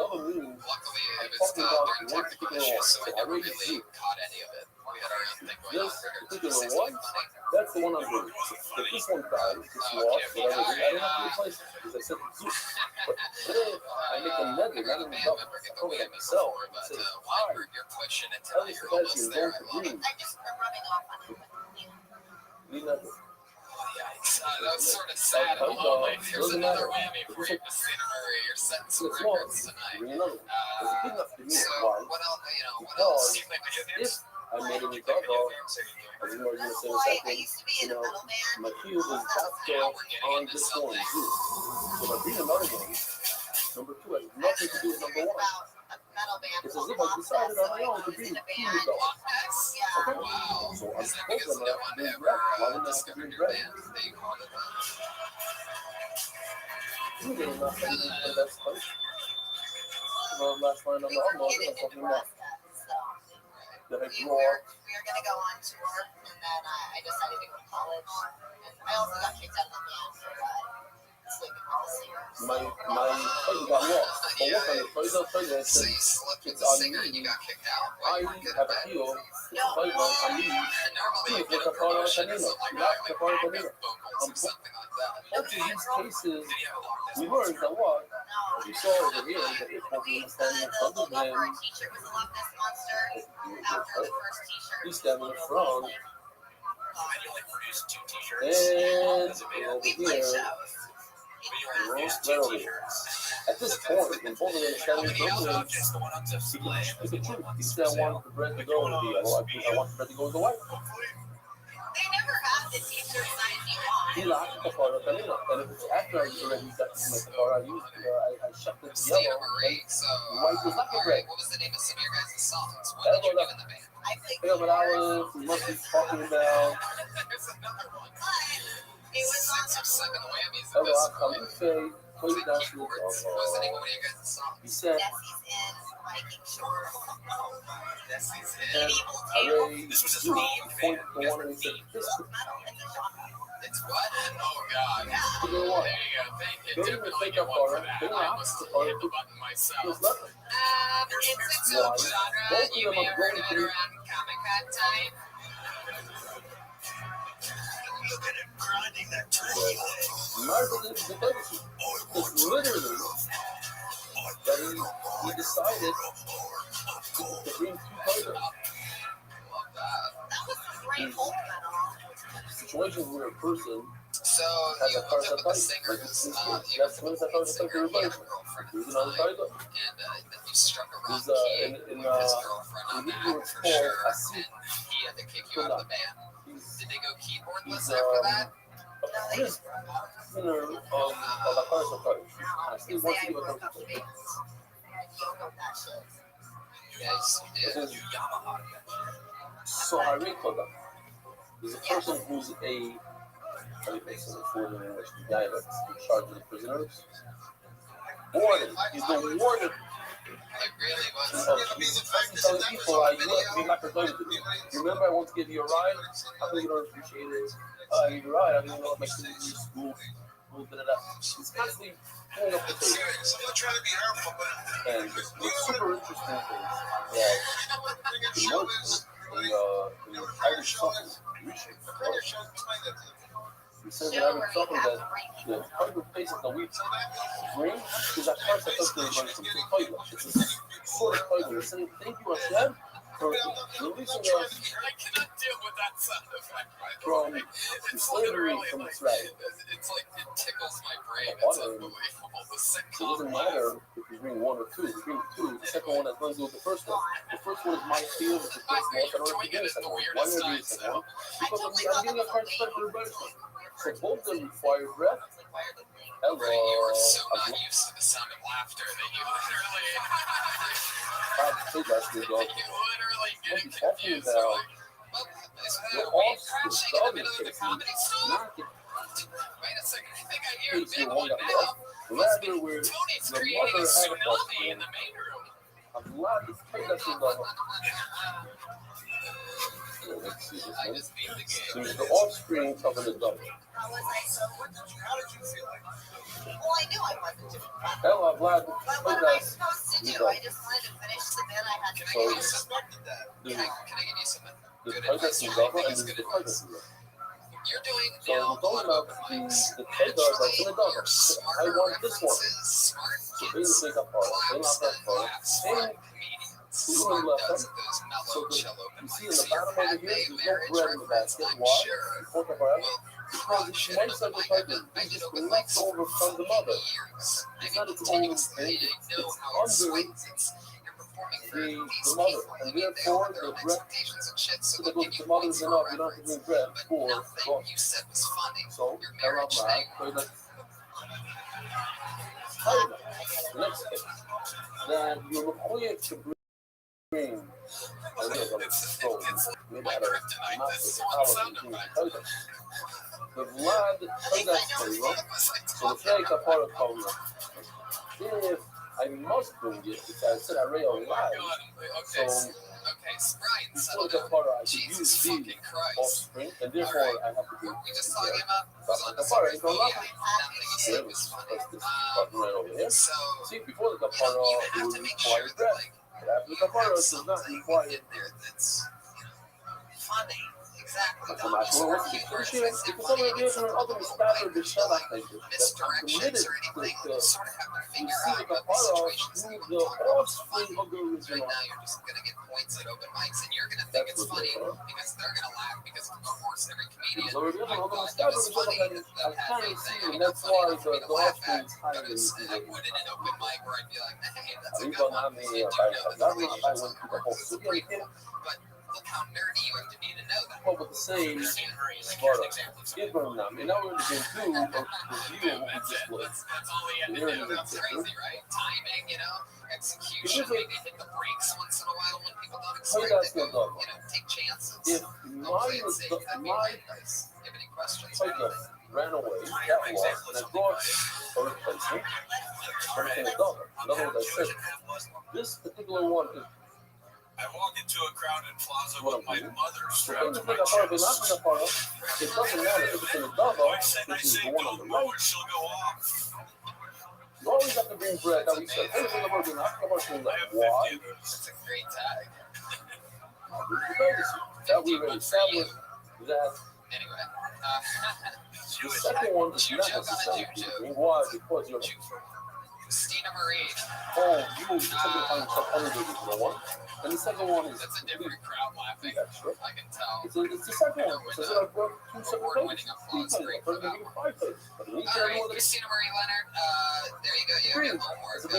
Luckily, it was during technical issues, so I never really caught any of it. We had our own thing going on. this particular one, that's the one I'm doing. If this one dies, this lost, whatever, I don't have to replace it because I said it's you. But today, I make a nether, not in the double. I told it myself. I say, why you're pushing it tell till us you're the guys almost you're there. going I for love it. green. I just am rubbing off on it. Need nether. Yikes. That was sort of sad and lonely. Here's another whammy for you, Christina Marie. You're setting some It's small. records tonight. Bring another one. It's good enough to me. So, Why? what else? What else? Because You play video if games? I made a new dog, I was going to say Well, a I second. used to be in a metal band. My cube is back on this one too. So if I bring another one, number 2 has nothing to do with number 1. It's as if I decided on my own to bring 2 adults. Yeah. Wow. So I'm Is that because supposed to no have one been ever rap. Why wouldn't I have to discovered bring your rap? band? They called it that. You didn't know the best place. Last line on the album, I was talking about the head We drawer. were going to go on tour, and then I decided to go to college. And I also got kicked out of the band for sleeping with the singers. My plate got lost. But what kind of plate? I So said, you slept with it's the on singer and me. you got kicked out? I Why you get have a back? heel. It's a plate on me. Normally, Please you get look a up on promotion or Canino. something Not like up on Canino. backup vocals or something like that. Both of these cases, Did you have a long we distance? learned that what? We saw over here that it was standing in front of The logo for him. a t-shirt was a Loch Ness Monster. After the first t-shirt, He's standing in front. And you only produced 2 t-shirts. And As a band. over we play here, shows. But you only produced right 2 over here. t-shirts. At this point, when both of them started to go, he could choose. He said, I want the bread to go with the yellow. I want the bread to go with the white. They never have the t-shirt size you want. He locked the part of the yellow. And if it's after I already got to make the part, I shoved it Steve yellow. Marie, so, White was not bread. what was the name of some of your guys' songs? What did you do in the band? I played Yeah, but I was must be talking about. There's another one. it was on Six or seven whammies. Hello, Best I come to say, play Play down to keyboards. What was the name of one of your guys' He songs? said, Desi's in Viking Shores. Desi's and in. I really point the one and he said, this Metal, it's a genre. It's what? Oh, God. is the one. There you go. Thank you. Don't even Definitely think get of one for horror. that. They I laugh almost at hit the button myself. There's nothing. It's a genre. You may have heard of it around Comic-Con time. Look at him grinding that turkey leg. Marvel is the best. It's literally that he decided to bring two fighters. Love that. That was some great folk metal. Situations where a person So has you a hooked part up of with the the fight. Like singers, this you that's hooked what up with I the thought lead singer, the he had a replacement. girlfriend There's at the another time, title. and then you struck a rock There's key in with his girlfriend on in that English for called sure, a and seat. he had to kick you out of the band. He's Did they go keyboardless he's after that? a prisoner of the Pirates of Cards. I still want to give a country. Yes, you did. So I recall that. There's a person who's a how do you say it for in English? The guy that's in charge of the prisoners. Warden. He's the warden. It really was. He's telling people like, look, you're not going to do it. Remember, I want to give you a ride. I think you don't appreciate it. I give you a ride. I don't know what makes you do school. He's constantly pulling up the tape. And what's super interesting is that the most in Irish something, he says in Irish something that the hundred faces that we bring is at first I thought they were going to be pointless. It's a sort of pointless. Saying thank you Hashem for releasing us I cannot deal with that sound effect. from slavery from Israel. It's like it tickles my brain. Water. It's unbelievable. The It sitcom. doesn't matter if you bring one or two. If you bring two, the second one has nothing to do with the first one. The first one is my field, it's the first one. I don't know if you get the second one. Why are you doing the second one? Because I'm getting a hard step for everybody. So both of them require breath. Hello. You were so not used to the sound of laughter that you literally, Say that to your dog. you literally What get you talking confused. about? Like, well, is You're that all weed crashing in the middle of the comedy store? not the Wait a second, I think I hear a case big you one want now. rather where Tony's the creating mother a had a tsunami in the main room. I'm glad to play that to the let's see this I one. just beat the game. So the offspring of an adult. How was I so? How did you feel like? Well, I knew I wasn't doing that. Hell, I'm glad to But play what am I that. supposed to do? I just wanted to finish the bit I had to Can I give you finish. some? Can I give you some The good tiger advice? from I Java think and it's the good tiger advice. from Java. You're doing So now we're a lot talking of about open mics. the tiger that's in the dog. You're I smarter want this one. references, smart So they kids, take up part. They claps not that and part. laughs, And smart comedians, who smart left does them? at those So mellow the, chill open you see mics. in the So your bottom of the Padme here, there's no marriage bread in the reference, basket. I'm Why? sure, Before the bread. will Because probably it's shit nice in the of the mic. tiger. I It's did just open mics leftover for from the mother. years. I It's mean, not its own continuously. thing. I know It's how it under swings. You're performing for the these mother. people. I And mean, they all therefore, have their the own bread expectations and shit, so so they'll that give you the mother points is for enough. You don't have to reference. bring bread But for nothing God. you said was funny. So, Your blah, marriage blah, thing. blah. However, the next step that you're required to bring a little soul, no matter not the power of the blood that's flavor. So the fake are part of color. If I must bring it, because I said I real live. So before the part I could use these offspring, and therefore I have to do the part is not here was this button right over here. See, before the kapara, it would require bread. But after the kapara, it does not require Funny. Exactly. I'm not sure what to do. Because some of the days when other started to shut up things that I'm committed to Sort of have to you figure see out the what the kapara situation's through like. the offspring of the Right original. now, you're just gonna get points at open mics, and you're gonna think it's funny because they're gonna laugh because of course every comedian thought it was funny that had a thing. I mean, not funny enough for me to laugh at, but I put it in an open mic where I'd be like, hey, that's a good one. You do know that the way you talk works is a grateful, but look how nerdy you have to be to know that. Well, with the same smart get from them. And now we're going to do a review of what we just played. That's all we had to do. That's crazy, right? Timing, execution, maybe hit the brakes once in a while when people don't expect it. Take chances. If mine was the, my ran away, that lost, and I brought a replacement from $10. In other words, I said, this particular one is I walk into a crowded plaza with my mother so strapped to my it chest. doesn't matter if it's in the double, which is the one on the right. She'll go off. You always have to bring bread. Now we said anything about doing that. Why? It's a great tag. That we already established that. Anyway, the second one is not necessary. Why? Because you're Christina Marie. oh, you something find yourself elevated to the one. And the second one is that's a different crowd laughing. Extra. I can tell. It's the second one. So it's like two separate Award-winning applause. Great for that. Five places. All right, Christina Marie Leonard. There you go. You have your homework. Go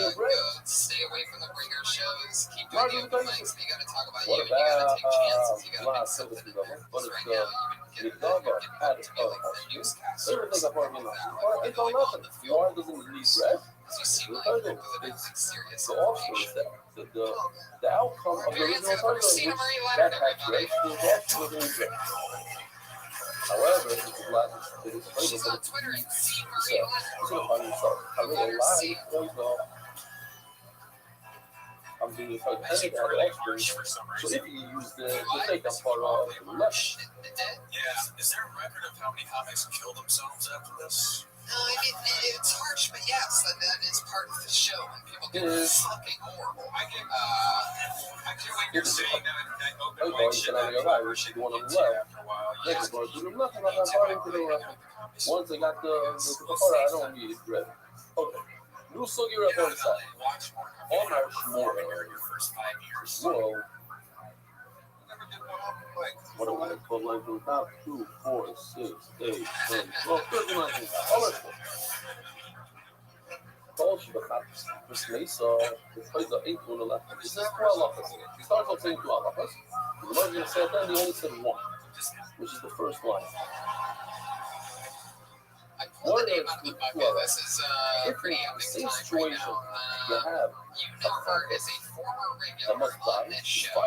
stay away from the bringer shows. Keep doing the open mics. But you got to talk about you. And you got to take chances. You got to make something. Because right now you've been getting to be like the newscaster. It's all nothing. Why doesn't it need bread? You seem like you're really serious. The option is that the outcome of the original title Christina Marie Leonard, everybody. However, it is She's on Twitter at C. Marie Leonard. I really live. I'm being told to take out extras. So if you use the take that part off the left. Yeah, is there a record of how many comics killed themselves after this? No, I mean, it's harsh, but yes, that is part of the show, and people get fucking horrible. I get what you're saying, that open mic shit, that shit one on the gets left. you after a while. Next one, do nothing about that part into the left. Once I got the part, I don't need it ready. Okay. New Sugi Rep on the side. All March more. Whoa. What do I put like the top 2, 4, 6, 8, 10, 12, 13, 14. All right. Told you the fact this Mesa plays the 8 on the left. This is 12 of us. He starts off saying 12 of us. The Muslim said that he only said 1, which is the first one. I pulled the name out of the bucket. This is pretty epic time right now. You know her as a former regular on this show.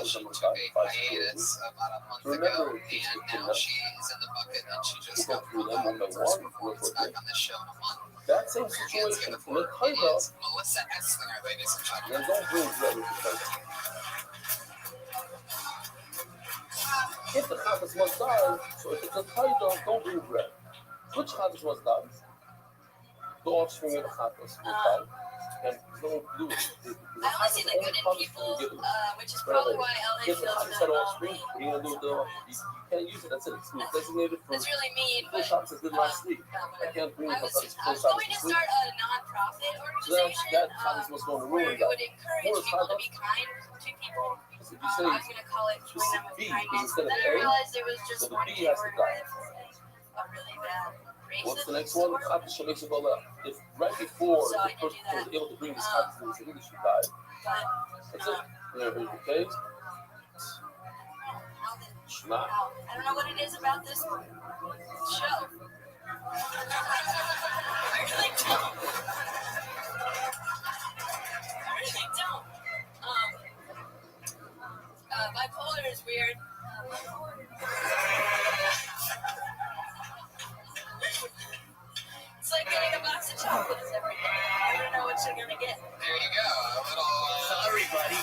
She took a hiatus about a month ago, and now she is in the bucket, and she just got her first performance back on this show in a month. That same situation It is Melissa Esslinger, ladies and gentlemen. don't bring bread with the if the Caucus must die, so if it's a title, don't bring bread. Which Caucus must die? The offspring of the Caucus must die. And don't do it. I only see the good in people, which is probably why LA feels good about me. You can't use it. That's it. It's designated for. It's really mean, but Shops that did last week. I can't bring I was going to start a non-profit organization that was going to where ruin it would encourage people to be kind to people. So I was going to call it showing them with kindness, but then I realized there was just one key word a really bad racist. What's the next one? Caucus shall make you go left. If right before So the person was able to bring this caucus to the city, she died. That's it. Here's the case. Not. I don't know what it is about this show. I really don't. Bipolar is weird. It's like getting a box of chocolates every day. You don't know what you're gonna get. There you go. A little. Sorry, buddy.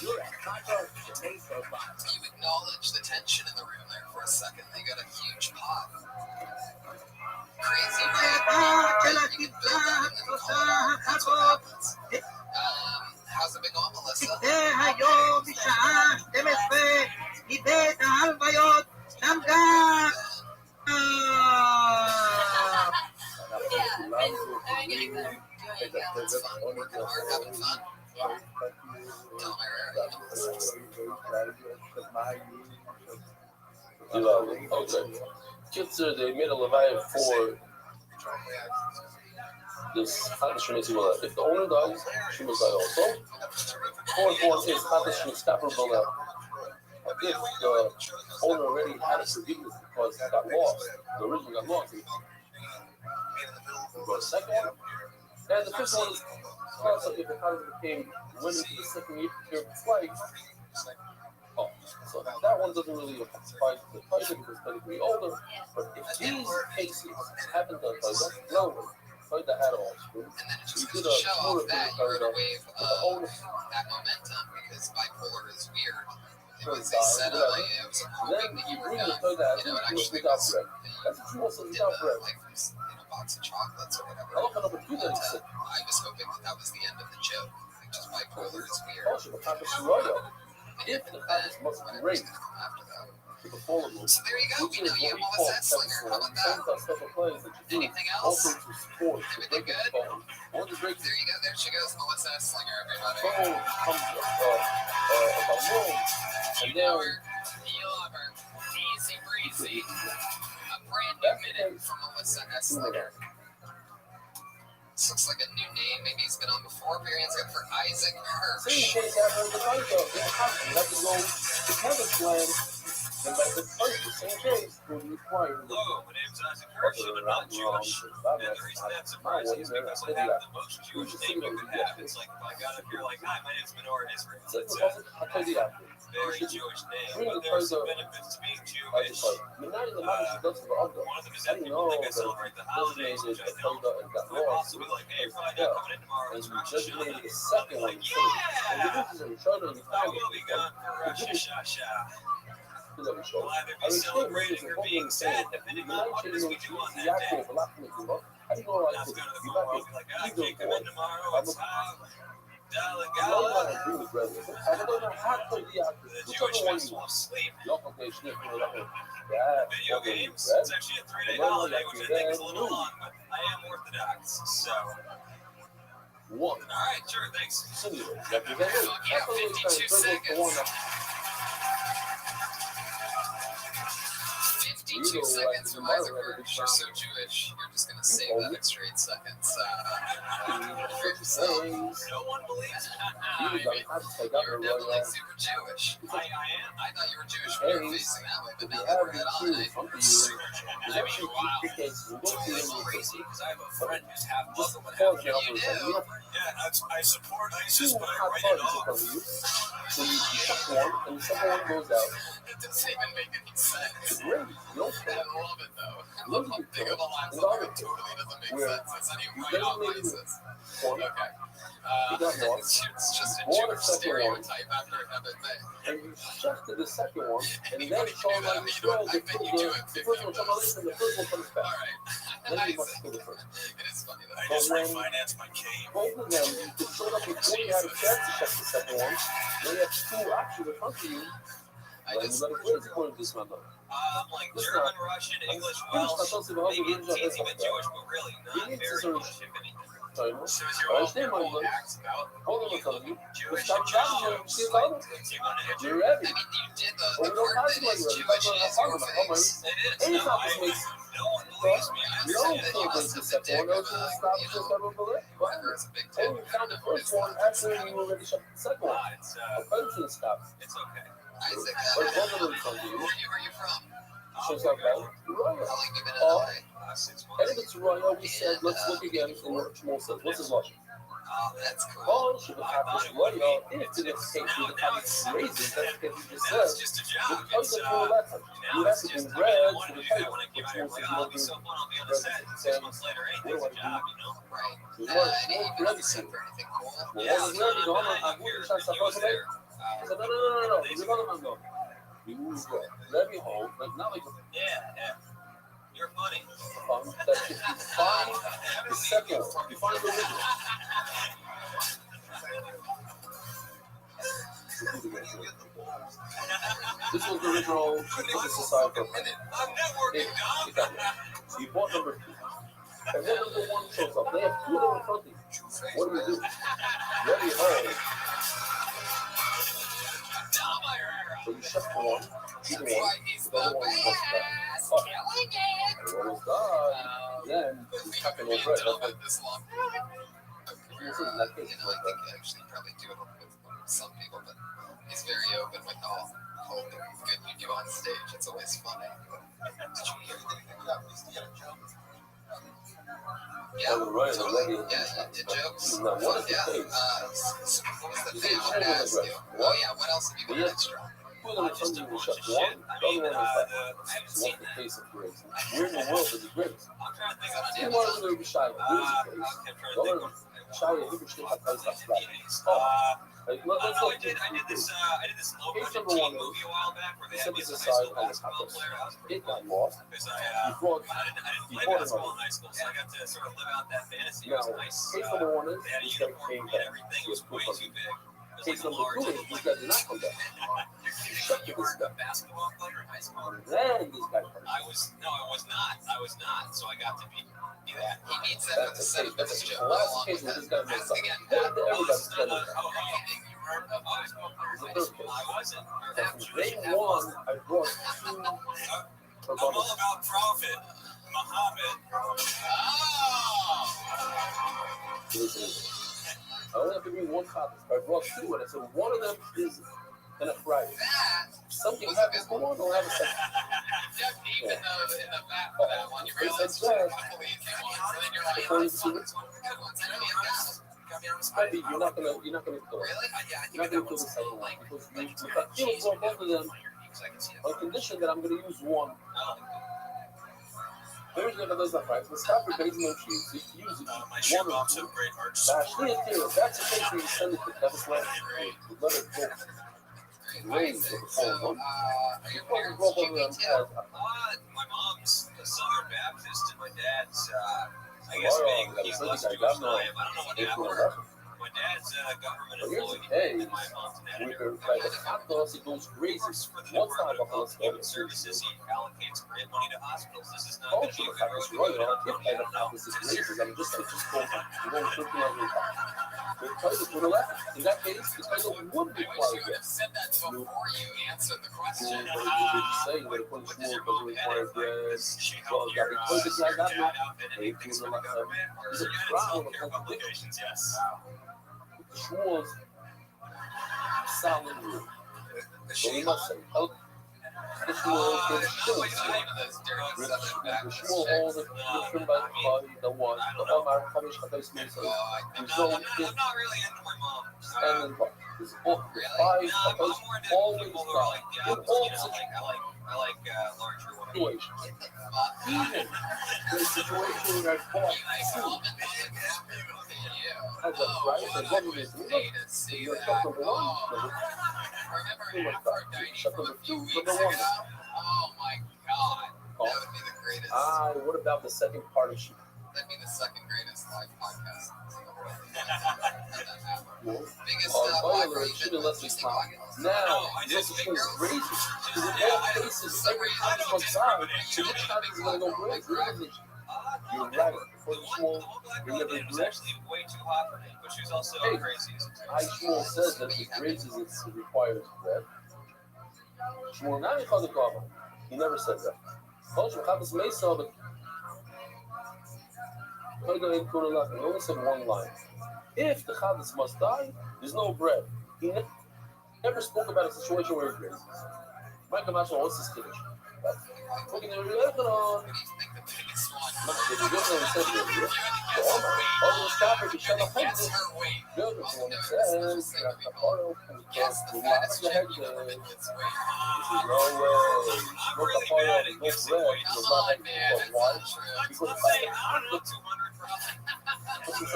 You're a taco tomato box. You acknowledge the tension in the room there for a second. They got a huge pot. Crazy, right? You can build that and then call it. That's what happens. How's it been going, Melissa? Yeah, I've been getting better. you go. It's fun. Working hard, having fun. Tell my rare Okay. Kids, they made a Leviathan for this Hatashimi Simula. If the owner dies, she must die also. 4 is Hatashimi Scapper. If the owner already had a forgiveness because it got lost, the original got lost, we go to the second one. And the fifth one is also if the Hatashimi became winning to the second year of its life. Oh, so that one doesn't really apply to the Tiger because technically older. But if these cases happen to a Tiger, no, Tiger had all screwed. And then it just goes to show off that you're in a wave of that momentum because bipolar is weird. It was a setup, it was a hoping that you were done. You know, it actually was like a box of chocolates or whatever. I was hoping that was the end of the joke. Like just bipolar is weird. If the Packers must be raised After that. to the full of So there you go. We know you have Melissa Slinger. How about that? Anything else? Everything good? There you go. There she goes. Melissa Slinger, everybody. You know her. You love her. Easy breezy. A brand new minute from Melissa Slinger. This looks like a new name. Maybe he's been on before. Variant's got for Isaac Hirsch. Same case happened with the Tiger. It happened. You have to go to Kevin's land. And by the same case, will require the Hello, my name's Isaac Hirsch. I'm not Jewish. And the reason that's surprising is because I have the most Jewish name you could have. It's like if I got up here like, hi, my name's Menorah Israel. It's a very Jewish name, but there are some benefits to being Jewish. One of them is that people think I celebrate the holidays, which I don't. They'll also be like, hey, Friday, I'm coming in tomorrow. It's Rosh Hashanah. I'll be like, yeah! I will be gone for Rosh Hashanah. We'll either be celebrating or being sad, depending on what it is we do on that day. Now to go to the phone, I'll be like, I can't come in tomorrow, it's Dala Gala. The Jewish festival of sleep. Video games, it's actually a 3-day holiday, which I think is a little long, but I am Orthodox, so. Alright, sure, thanks. Yeah, 52 seconds. 52 seconds from Isaac Hirsch. You're so Jewish. You're just going to save that extra 8 seconds. No one believes it. You're definitely super Jewish. I am. I thought you were Jewish when you were facing that way, but now that we're head on, I mean, wow. It's really crazy because I have a friend who's half Muslim and half you do. Yeah, I support ISIS, but I write it off. So you check one, and the second one goes out. It doesn't even make any sense. It's great. No I love it though. I love how big of a line it totally doesn't make sense. It's not even right on ISIS. Okay. It's just a Jewish stereotype after another thing. And you shift to the second one, and then Sean like the first one comes out, and the first one comes back. Alright. Then you must kill the first one. It is funny though. I just refinanced my cave. Both of them, you could show up before you had a chance to check the second one. Then you have two options in front of you. I just. I'm like German, Russian, English, Welsh, maybe it teens even Jewish, but really not very English, if anything. So is your whole act about Jewish and Jews? Like, do you want to You're ready. I mean, you did the part that is Jewish is your face. It is. No, no one believes me. I No, said that so you there's the second one, whether it's a big and tip. you found the first one after you already shut the second one. It's Attention stop. okay. Isaac, But both of them from you. where are you from? Shows up right. How long you been in LA? 6 And if months. it's Royal, we said, let's look again in what Shmuel says. What's his logic? That's cool. Paul should have this Royal if it is taken with the Chinese raisins. That's because you just Now it's said. just a The job. Chinese It's, are letter. You now have it's to just, be I red mean, I to wanted the to do that title, when I came which out here. means Like, that oh, you it'll be so fun. I'll be on the set. 6 months later, anything's a job, you know? Right. you Any want you red set to. for anything cool? Yeah, Well, it's we're not going bad on. here. I'm He was there. I said, no. You're going to go. You move red. Let me hold. Like, not like Yeah. You're funny. that if you find the second one, you find the original. This was the original. Put this aside for a minute. I'm networking, Dom. So you bought number 2. And then number 1 shows up. They have 2 of them in front of you. What do we do? Ready home. So you shut for one, either one, the other one was back. Everyone was done. Then you tuck in more bread. That's like this long. This is not case. I think actually probably do it with some people, but he's very open with all the good you do on stage. It's always funny. Did you hear anything about Louisiana Joe? Yeah, the jokes. Now, what is the Yeah, case? what was the thing I wanted to ask you? Oh yeah, what else have you got extra? We're going to tell you to shut one, the other one is back. So what's the case of grace? Where in the world is the grace? You want to be shy, but here's the case. The other shy, you can still have place that's flat. Like, let's look. Case number one is, you set this aside on this house. It got lost. You brought it home. Now, case number one is, this guy came back. He was proof of it. Case number two is, this guy did not come back. Shut this guy. Then this guy comes. I was not. So I got to be that. He needs that with the set of this joke. The last case where this guy messed up. Everybody's done it. I wasn't. Day one, I brought two. I'm all about profit, Muhammad. Listen. I only have to bring one copy. I brought two, and I said one of them is in a Friday. Something happens, go on, don't have a second. Dug deep in the vat for that one. You realize you should have believed him once, and then you're like, Before you see it, good ones. I know you got maybe you're not gonna kill it. Really? You're not gonna kill the second one because if I kill both of them on condition that I'm gonna use one. There's never does that right. The stopper base no cheese. If you use it, one or two. That's the case where you send it to Kevin Slash. Let it go. Raise the phone. You probably broke over them. My mom's a Southern Baptist, and my dad's, I guess, being he's less Jewish than I am. I don't know what happened. My dad's a government employee, and my mom's an editor. By the hot dogs, it goes crazy. For the Department of Human Services, he allocates grant money to hospitals. This is not going to be a good I'm just going to put it left. In that case, it's kind of would be You would have said that before you answered the question. Did you say when it comes to more required bread? Well, because it's like that, they do the last time. It's a problem of complications, yes. The schools solid rule. So we must say, help the school for the schools. The school all the different by the body, the one, the Omar, Kamish, Katais, Mesa. There's no, I'm not really into my mom. and then there's all five Katais, always God. In all I like larger women. situations. Even the situation where I bought food has a price and what it is. You're shut number one. Shut number two, number one. Oh my God. That would be the greatest. What about the second part of shoot? That'd be the second greatest live podcast. Biggest Boiler should have left this time. Now, this is crazy. Because in all cases, every time it comes out, so which time is going to go crazy? You're right. For the Shmuel, you never dressed. Way too hot for me, but she's also crazy. Shmuel says that he raises it requires bread. Shmuel, now he calls it problem. He never said that. He only said one line. If the Chavis must die, there's no bread. He never spoke about a situation where he raises. Michael Mashal, what's his Kiddush? Looking at the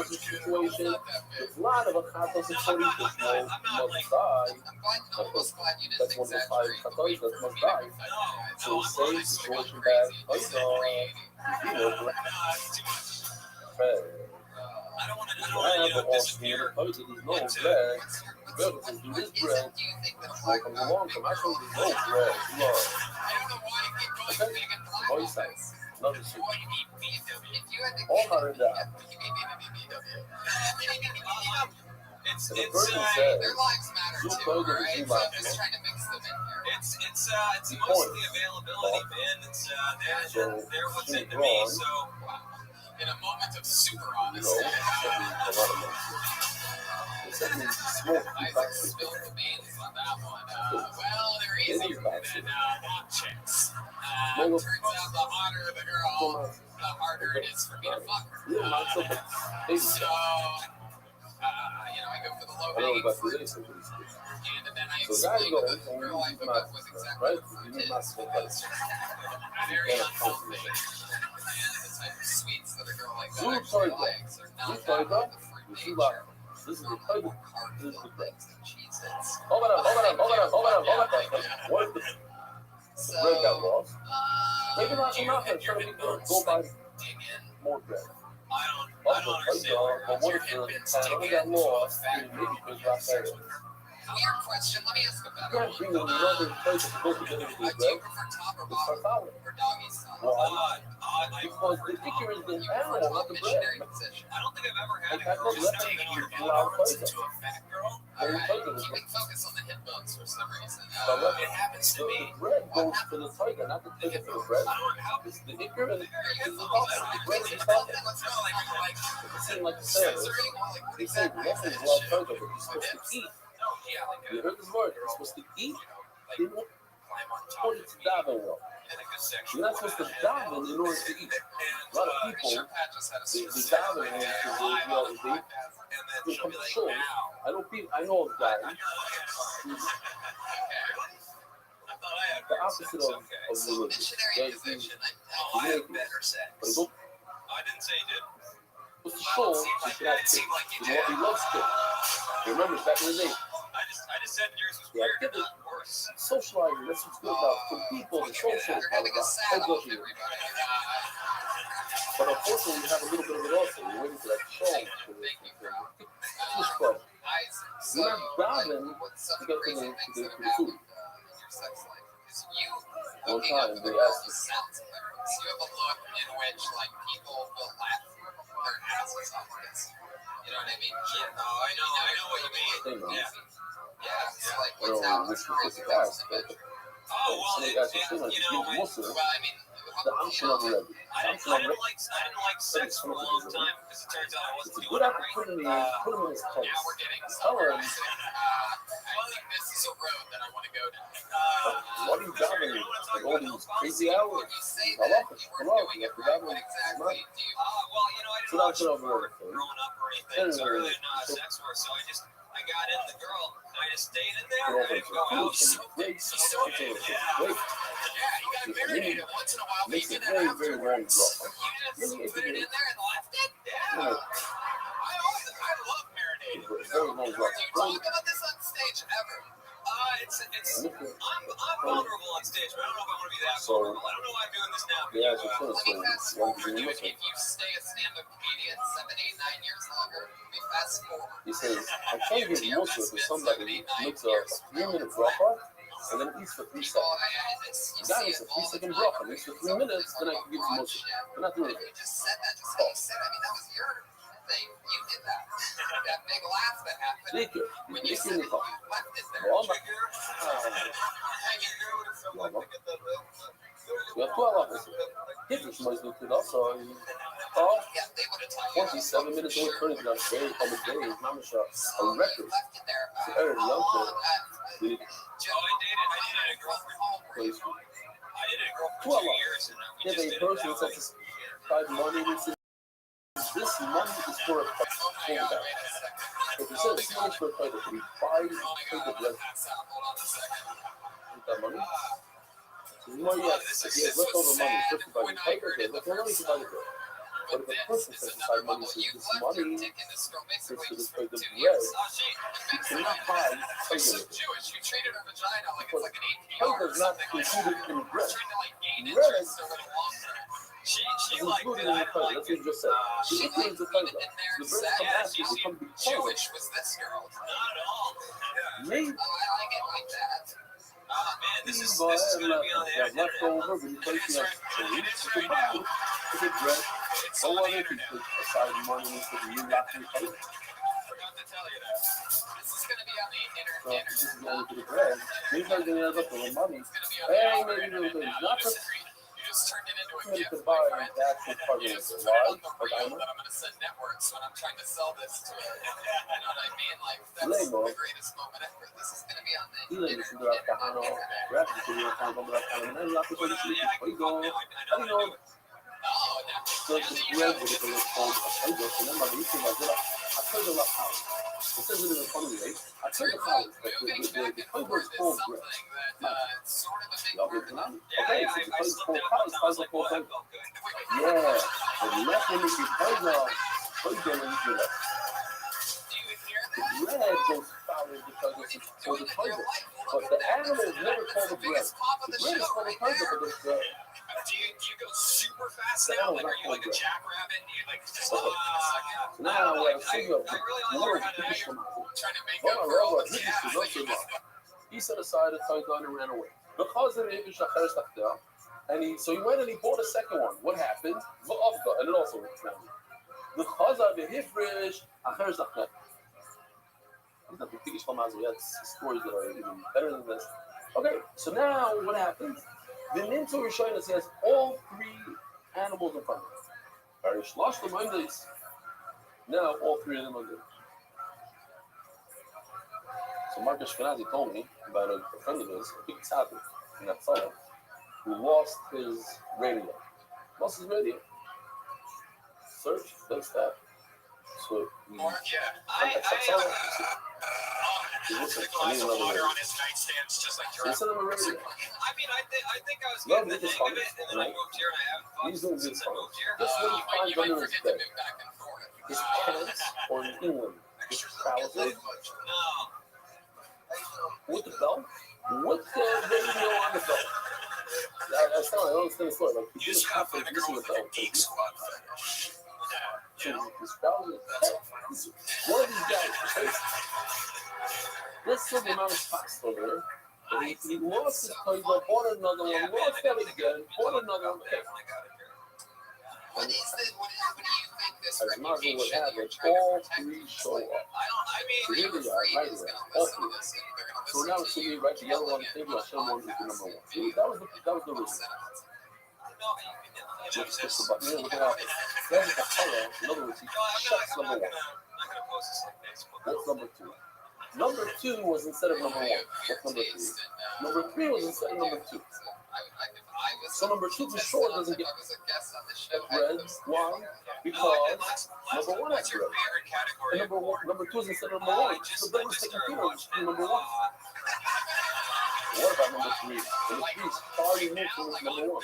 situation, there's a lot of a context of must die. That's one of the five Catholics that must die. So same situation back. I have the all-smear, there's no bread. Relatives do this bread. When comes along, come out, there's no bread. Love. Okay? Voice out. Another soup. All not in that. And the person says, their lives matter Joe too, Rogan right? is So I'm like, just trying to mix them in here. It's He mostly points. availability, man. It's So, they're what's Jimmy into me. Braun, So In a moment of super you honesty, know, sent me a lot of money. They sent me smoke two Isaac boxes. spilled the beans on that one. Well, they're easier than hot chicks. Turns out the hotter the girl, the harder it is for me to fuck her. Yeah, not so much. Baby So, stuff. I go for the low I know hanging about fruit. today, so pretty good. And then I So the guy explain goes, to the and girl I he's hook not, up with exactly right? what fruit He's is, not because very unhealthy. And the type of sweets that a girl like that actually likes are not that of the fruit nature. This is the type of Carb things and cheeses. Hold on. What if the bread got lost? Maybe not enough. I'm trying to go buy more bread. I don't understand. But what if the only got lost? Maybe because got better. Weird question. Let me ask a better Yeah, one. bring another place to go to get it Do with you bread. prefer top or It's bottom farfalle. or doggy style? Why? Because the kicker is the You prefer animal, not top the missionary bread. position. I don't think I've ever had Like, a I girl don't just let take them your eat loud arms places. into a fat girl. Alright, keeping focus on the hip bones for some reason. It happens to The me. bread goes for the tiger, not the tiger for the bread. It's the icker and the top. The bread is the top. It seems like the sailors. They say nothing is wild tiger, but you're supposed to eat. You heard this word? You're supposed to eat. They won't put it to daven well. You're not supposed to daven in order to eat. A lot of people, they daven in order to they come to show. I know a guy who's the opposite of religious. Missionary position. I have better sex. But he goes I didn't say he did. to show he can have kids. He loves kids. You remember back in the day, I just said yours was yeah, weird, kids not worse. socializing, that's what's good about for people, the social You're part having a about sad how off, good you are. everybody. But unfortunately, you have a little bit of it also. You're waiting for that show. Thank you, bro. It's fun. Isaac, You're not davening what's some to get to crazy the things that have food. happened in your sex life? Because you One hooking up time with a they girl asked who sounds hilarious. You have a look in which, like, people will laugh their asses off this. You know what I mean? Yeah, I know what you mean. They know. Yeah, it's like, I don't what's know happening? which Crazy was the things guys, in but the bedroom. Oh, well, some of the guys are still like, you you know, Muslim, Well, I mean, the option of already. I didn't like sex for a long time because it turns out I It's wasn't a good doing it right. opportunity. Put him in his place. now we're getting Tell him, I think this is a road that I want to go down. what are you davening at all these crazy hours? When you say I that love it. you I were love doing it. it right, what exactly do you Well, you know, I didn't watch porn growing up or anything, so I really didn't know how sex works. So I got in the girl, and I just stayed in there. I didn't go out. Great. Yeah, you got marinated once in a while, but you Makes did it that very, afterwards. very, very dry. You just put it in there and left it? Yeah. I love marinating. Very, very Do dry. you talk about this on stage ever? I'm vulnerable on stage, but I don't know if I want to be that vulnerable. I don't know why I'm doing this now. Yeah, it's a Let me fast one forward thing you. you If you stay a stand-up comedian 7, 8, 9 years longer, let me fast forward. He says, I can't give Musa to somebody who makes a 3-minute bracha and then eats for 3 seconds. The guy makes a 3-second bracha, eats for 3 minutes, then I can give Musa. I'm not doing it. You just said that, just how you said it. I mean, that was your thing. You did that. That big laugh that happened when you said it, you left it there. Well, you have 12 hours. Different noise with it also. 27 minutes away from it, that's very on the day. Mama shot a record. It's very long time. I dated a girl for 2 years, and we If just a did it person that way. says money, this money is for a quarterback. If you said this money is for a fighter, can you buy the blood? With that money? So the more you have, if you have leftover money, first you buy the fighter, okay, leftover money, you buy the bread. But if a person sets aside money, says this money is for this for the bread, you cannot buy fighter with it. Jewish, you treated her vagina like it's like an APR Fighter or is not something like included that. in bread. Trying to like gain Bread interest over the long term. She is liked included it. in I the didn't fighter. like That's what it. you just said. She The liked includes the being fighter. in there The and bread said, come yeah, after, they come because of Jewish it. was this girl. Not at all. Maybe. Oh, I like it like that. Oh man, this is But going to be on the have internet. leftover when you place it on change, you can buy it. It's a bread. No other people aside money for the new last fighter. going to be on the So this is going to the bread. Maybe I'm going to end up with money. Hey, maybe little things. Not just you just turned it into a to gift, buy my friend. the actual part of You it. just put it on the Why? reel that I'm going to send networks when I'm trying to sell this to it. You know what I mean? Like, that's the greatest moment ever. This is going to be on the Lei si doveva fare rap, si doveva fare come la fare, non è la cosa di poi do, I know, so the bread with the phone, I go, and then my YouTube, I did, I turned the left house. It says it in the funny way. I turned the house, but the phone is full of bread. Okay, so the phone is full of house, how's the full phone? Yeah, the left one is because what you getting into that? The bread goes foul because it's for the toilet. But the animals never call the bread. The bread is for the toilet, but it's the... Do you go super fast now? Like, are you like a jackrabbit? And you like just hold on a second? Now, I I really want to learn how to how you're trying to make up for all the calves. He set aside a gun and ran away. Because of it, and so he went and he bought a second one. What happened? And it also went down. Because of it, Hifrish, I'm not the biggest one as we had stories that are even better than this. Okay, so now what happens? The Nintu Rishonim says all three animals in front of him. Now all three of them are good. So Marcus Shkenazi told me about a friend of his, a big tzaddik in that photo, who lost his radio. Search, does that. So Glass of water on his nightstand, just like your. Listen to the radio. I mean, I think I was getting the hang of it, and then I moved here, and I haven't fucked since I moved here. This one You might forget to move back and forth. His pants or in England. His trousers. No. With the belt? With the radio on the belt. I don't understand the story. Like, You just gotta find a girl with like a geek squad fetish. His trousers. One of these guys. Let's say the amount of spots over there. He lost his toy, bought another one, lost that again, bought another one. What do you think this reputation would have it, all three show up. I mean, So here we are, right here, all three. So now it's me, right, the yellow one, maybe I'll show one is the number one. See, that was the reason. Just push the button. Here, look at that. That's a color. In other words, he shuts number one. That's number two. Number two was instead of number one. That's number three. Number three was instead of number two. So number two for sure doesn't get bread. Why? Because number one has bread. And number two is instead of number one. So bread was taken care of. Number one. What about number three? Number three is far removed from number one.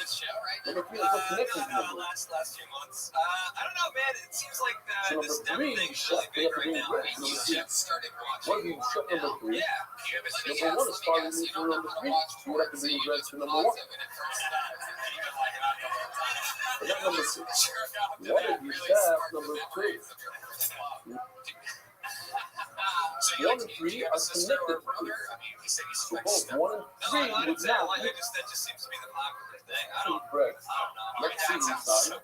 Number three is what connects with number one. Last 2 months. I don't know, man. It seems like So this number three, thing's really big right now. number three. What if you shut number three? Number one is far removed from number three. You would have to bring bread to number one. But not number two. What if you staff number two? 1 and 3 are connected. So both 1 and 3 would not be. That just seems to be the popular thing. I don't bread. know. Let's see inside.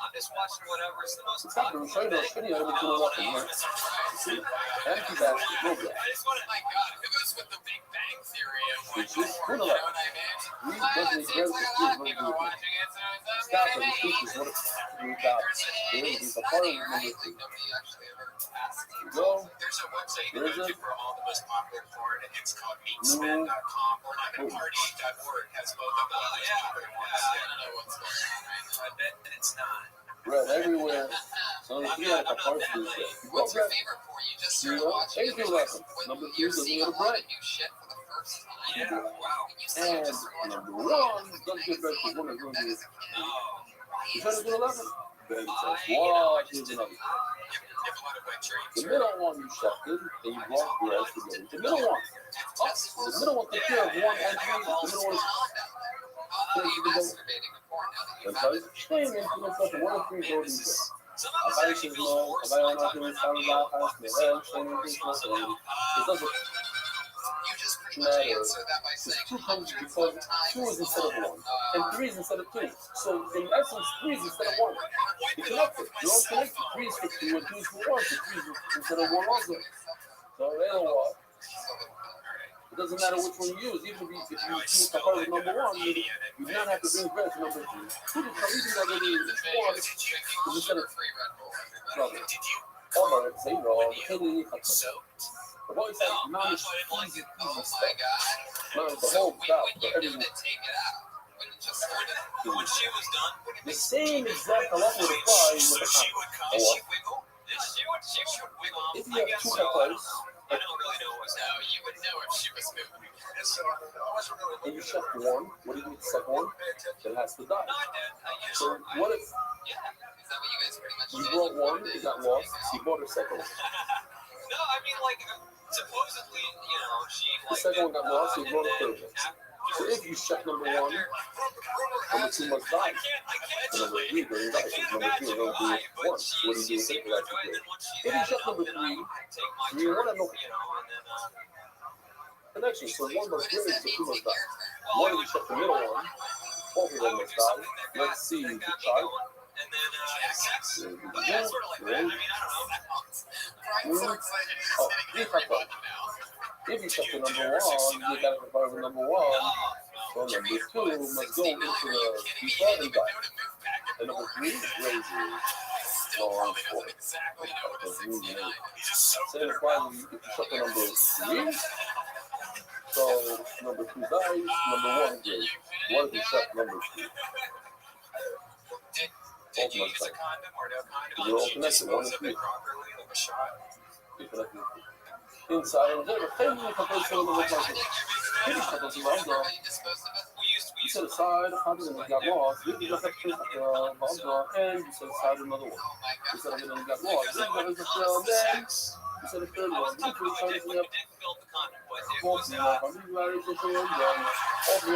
I'm just watching whatever's the most It's not going to show you this video every time you walk in here. See? Empty basket, no bread. I just want to, my God, who goes with the Big Bang Theory of like, It's just you know what I mean? We definitely bread with the People are watching it, so it's Stop it. This is what it's about. It's a part of the number 2. Nobody actually ever asked. Go. There's a website you can go to for all the most popular porn. It's called meatspin.com or party.org has both of them. Yeah. I don't know what's going on right now. I bet that it's not. Bread everywhere. So if you have a part of this, What's your favorite porn you just started watching? Anything lessons. Number 2 doesn't get a bread. Yeah, wow. And number 1 doesn't get bread for 1 and 2. You try to do 11. Then says, wow, here's another. The middle one you shifted, and you brought bread together. The middle one. The middle one takes care of 1 and 3. The middle one is entonces, extreme influencia 1 and 3 go deeper. Aparece no, vai na dimensão da raça, né? It doesn't matter. It's 2 comes because 2 is instead of 1, and 3 is instead of 2. So in essence, 3 is instead of 1. You connect it. You don't connect it. 3 is for 2, and 2 is for 1. So 3 is instead of 1 also. So they don't walk. It doesn't matter which one you use. Even if you use Kapara as number one, you do not have to bring bread to number two. Even that really each one is instead of trouble. Oh, it's say wrong. The boy said, "Man, it's easy stuff. Man, the whole crowd for everything." When she was done, The same exact halacha would apply with the she would come. Did she wiggle? She would wiggle. If you have two kaparas, I don't really know what's No, you would know if she was moving. and you check one, what do you do with the second one? It has to die. So what if Yeah. Is that what you guys pretty much you did? brought one, it got lost, so you bought a second one. No, I mean, like, supposedly, you know, she, The like, second one got lost, so you brought a third one. So if you check number one, number two must die. So number three goes die. So number three will do it once. So what do you do with it? That's good. If you check number three, you want to know connection. So one must bring, so two must die. One you check the middle one, both of them must die. Let's see the chart. And then, sex. Yeah, Yeah, sort of like that. I mean, I don't know. Oh, three kaparas. If you check the number one, you got to compare the number one. So number two must go into the default and die. And number three raises. Long four. Same applies if you check the number three. So number two dies, number one goes. What if you check number three? Did you use a condom or no condom? You're all connected, one and three. You're connected. Inside and there, hey, you can put some of the like you set aside a condom and it got lost. You just have to put and you set aside another one. You set it and it got lost. Then you set a third one. You put it up. All three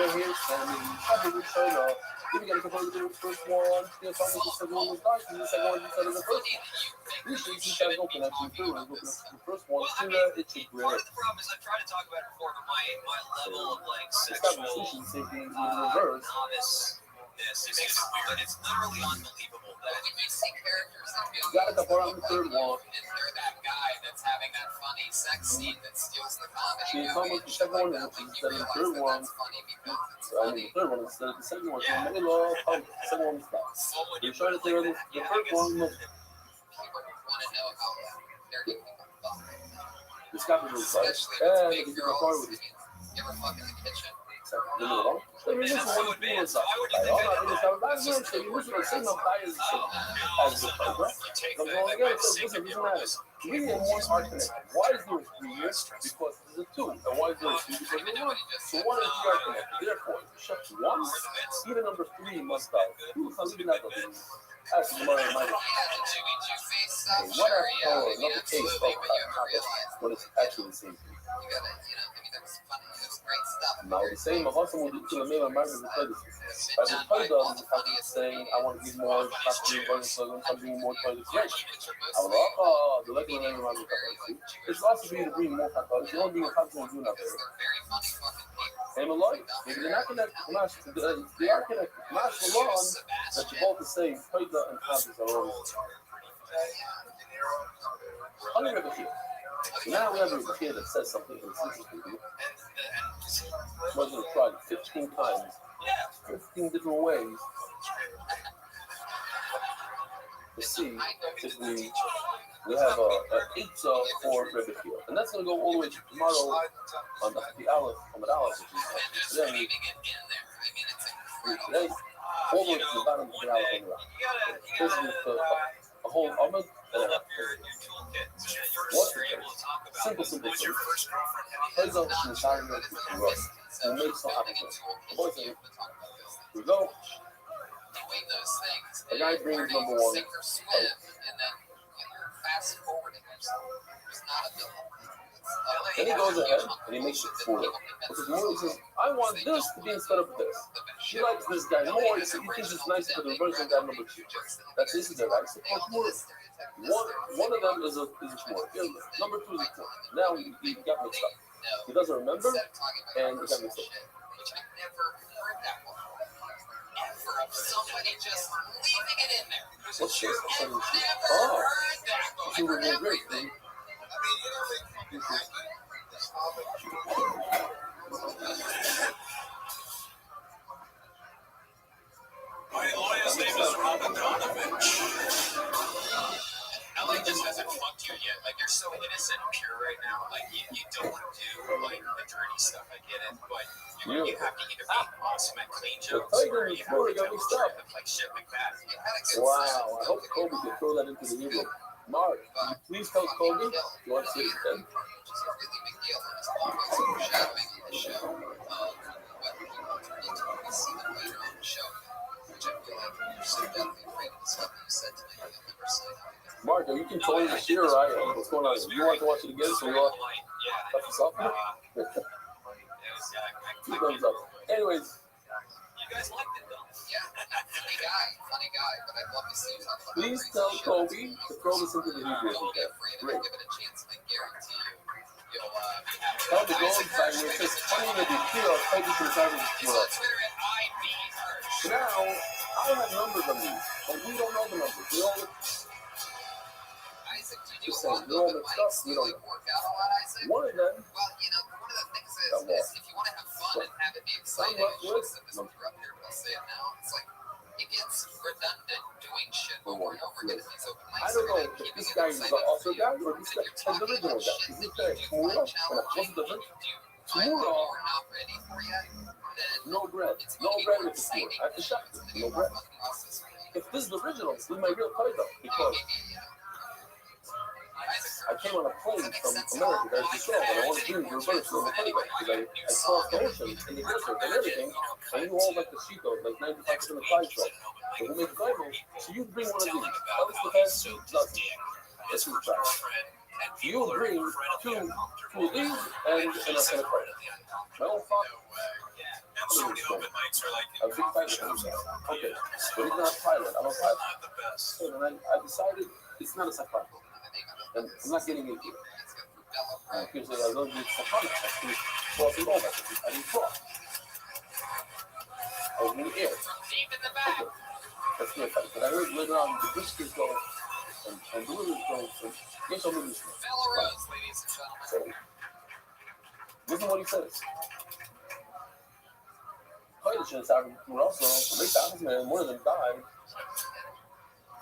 are here standing. Happy to show up. If you got to compare the first one, the second one was dark, and the second one you said in the first one. Usually, you try to open up the third one, the first one, it should break. Part of the problem is I've tried to talk about it before, but my level of like It's not the sexual same thing in reverse. novice. But it's literally unbelievable that When you see characters that feel You got to compare on the third one. and they're that guy that's having that funny sex scene that steals the comedy. You come with the second one, and instead of the third one, funny because it's I mean, the third one instead of the second one. So maybe the second one is not. You're trying to figure out the first one. Look, people want to know how dirty people fuck. it's got to be inside. Especially with And big if you're car girls. with it. You ever fuck in the kitchen? The middle one. I mean, this is one thing inside. I'm not in the car. That's what I'm saying. This is what I'm saying. I'm buying this shit as the program. I'm going again. So listen, doesn't matter. Three and one are connected. Why is there a three here? Because there's a two. And why is there a two? Because there's one. So one and three are connected. Therefore, if you shut one, even number three must die. Who is leaving that? That's the money. Yeah, the Jimmy Jew face stuff. What Sure, I yeah, call I mean, another case absolutely. of But you ever realize when it's actually the same thing. you gotta, I mean, that was funny. It was great stuff. Now, the same hustle will do to the main American toilet. By the toilet does the fact of saying, I want to give more factory burning slogans, I'm doing more toilets right. I will the regular main American toilet. It's also for you to bring more toilets. You don't bring a factory and do nothing. Same alike. Maybe they're not connected. They are connected. Not so long that you're both the same. Toilet and toilets are all the same. So now we have a kid that says something that's interesting to you. We're going to try it 15 times, 15 different ways to see if we have a pizza for Rebbe here. And that's going to go all the way to tomorrow on the Aleph, on the Aleph, which is today, all the way to the bottom of the Aleph on the Aleph. Basically, a whole omelet and a half. What's the case? Simple thing. Heads up to the side of the road. And make some appetite. We go. The guy brings number one. Then he goes ahead and he makes it for her. Because more he says, I want this to be instead of this. She likes this guy more, so he thinks it's nice for the version of that number two. That's this is their right. So one of them is a shmur. Number two is a shmur. Now he got mixed up. He doesn't remember, and he got mixed up. Which I never heard that one. Ever of somebody just leaving it in there. What's this? Never heard that one. You were doing great, man. My lawyer's name is Robert Donovich. LA just hasn't fucked you yet. Like, you're so innocent and pure right now. Like, you don't want to do, like, the dirty stuff. I get it. But you have to either be awesome at clean jokes or you have to tell the truth of, like, shit like that. Wow, I hope Kobe can throw that into the Eagle. Mark, can you please tell Kobe you want to see it again? Which is a really big deal, and it's always foreshadowing in the show of what people turn into when we see them later on the show. Which I feel like you're so deathly afraid of the stuff that you said tonight. You'll never say that. Mark, are you controlling the shit, right? What's going on? You want to watch it again? So you want Yeah. touch this up? Two thumbs up. Anyways, You guys liked it, though. Yeah, funny guy, but I'd love to see you talk about please tell Kobe to throw this into the Hebrew. Don't be afraid of it. Give it a chance, and I guarantee you, you'll be happy. Tell the gold side where it says funny to be pure, Kobe can try to It's on Twitter at IBHurch. now, I have numbers on these, but we don't know the numbers. We don't. Isaac, do you Just do a lot saying, you're all with mixed mics? up. Do you We like work out a lot, Isaac? One of them, Well, one of the things is if you want to have fun and have it be exciting, I should have said this when you were up here, but I'll say it now. It's like, it gets redundant doing shit over and over again in these open mics. I don't know Keeping if this it guy is the exciting also for you. guy or this guy is the original guy. Is this guy Tamura? And what's the difference? Tamura, You're not ready for yet, then no bread. it's No going to be bread more with the Tamura. exciting. I have to shock It's you. going to be No more bread. fun process for you. If this is the original, this is my real title because I came on a plane from America, there's the show, and I want to do the reverse of the title because I crossed the ocean in the desert and everything. I knew all like the Cheetos, like 95% of the side show. So who made the title? So you bring one of these. That was the best. Nothing. This is trash. You bring two of these and a credit. My own father. And so many open mics are like A big pilot. Okay, but he's not a pilot. I'm a pilot. not the best. And I decided it's not a sci-fi. And I'm not getting into it. Because I love the sci-fi. I crossing over. I didn't cross. I was in the air. Deep in the back. Okay. That's good. But I heard later on the whiskers go and the livers go. And guess I'm losing. Belarus, ladies and gentlemen. So, listen what he says. Politicians were also Rick Donovan, one of them died.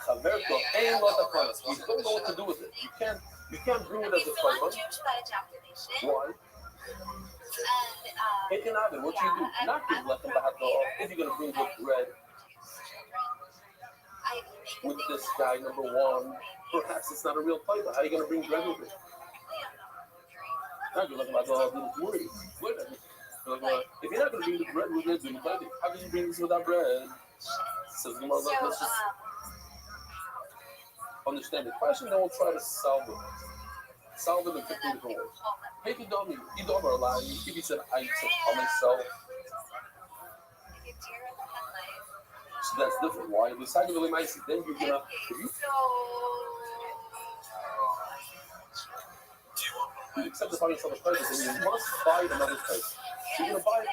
Alberto and not the front. We don't know what to do with it. You can't bring it as a flavor. Why? It can happen. What you do? Not give left in the hot dog. If you're gonna bring with bread with this guy number one, perhaps it's not a real flavor. How are you gonna bring bread with it? Not you're looking like a little worried. Wait a minute. If you're not going to bring the bread with it, how can you bring this without bread? So let's just understand the question, then we'll try to solve it. Solve it in 15 different ways. If you don't rely, if you said, I took on myself. So that's different. Why? If you decide really nice, then you're going to, if you accept the buying yourself a place, then you must buy another place. You're going to buy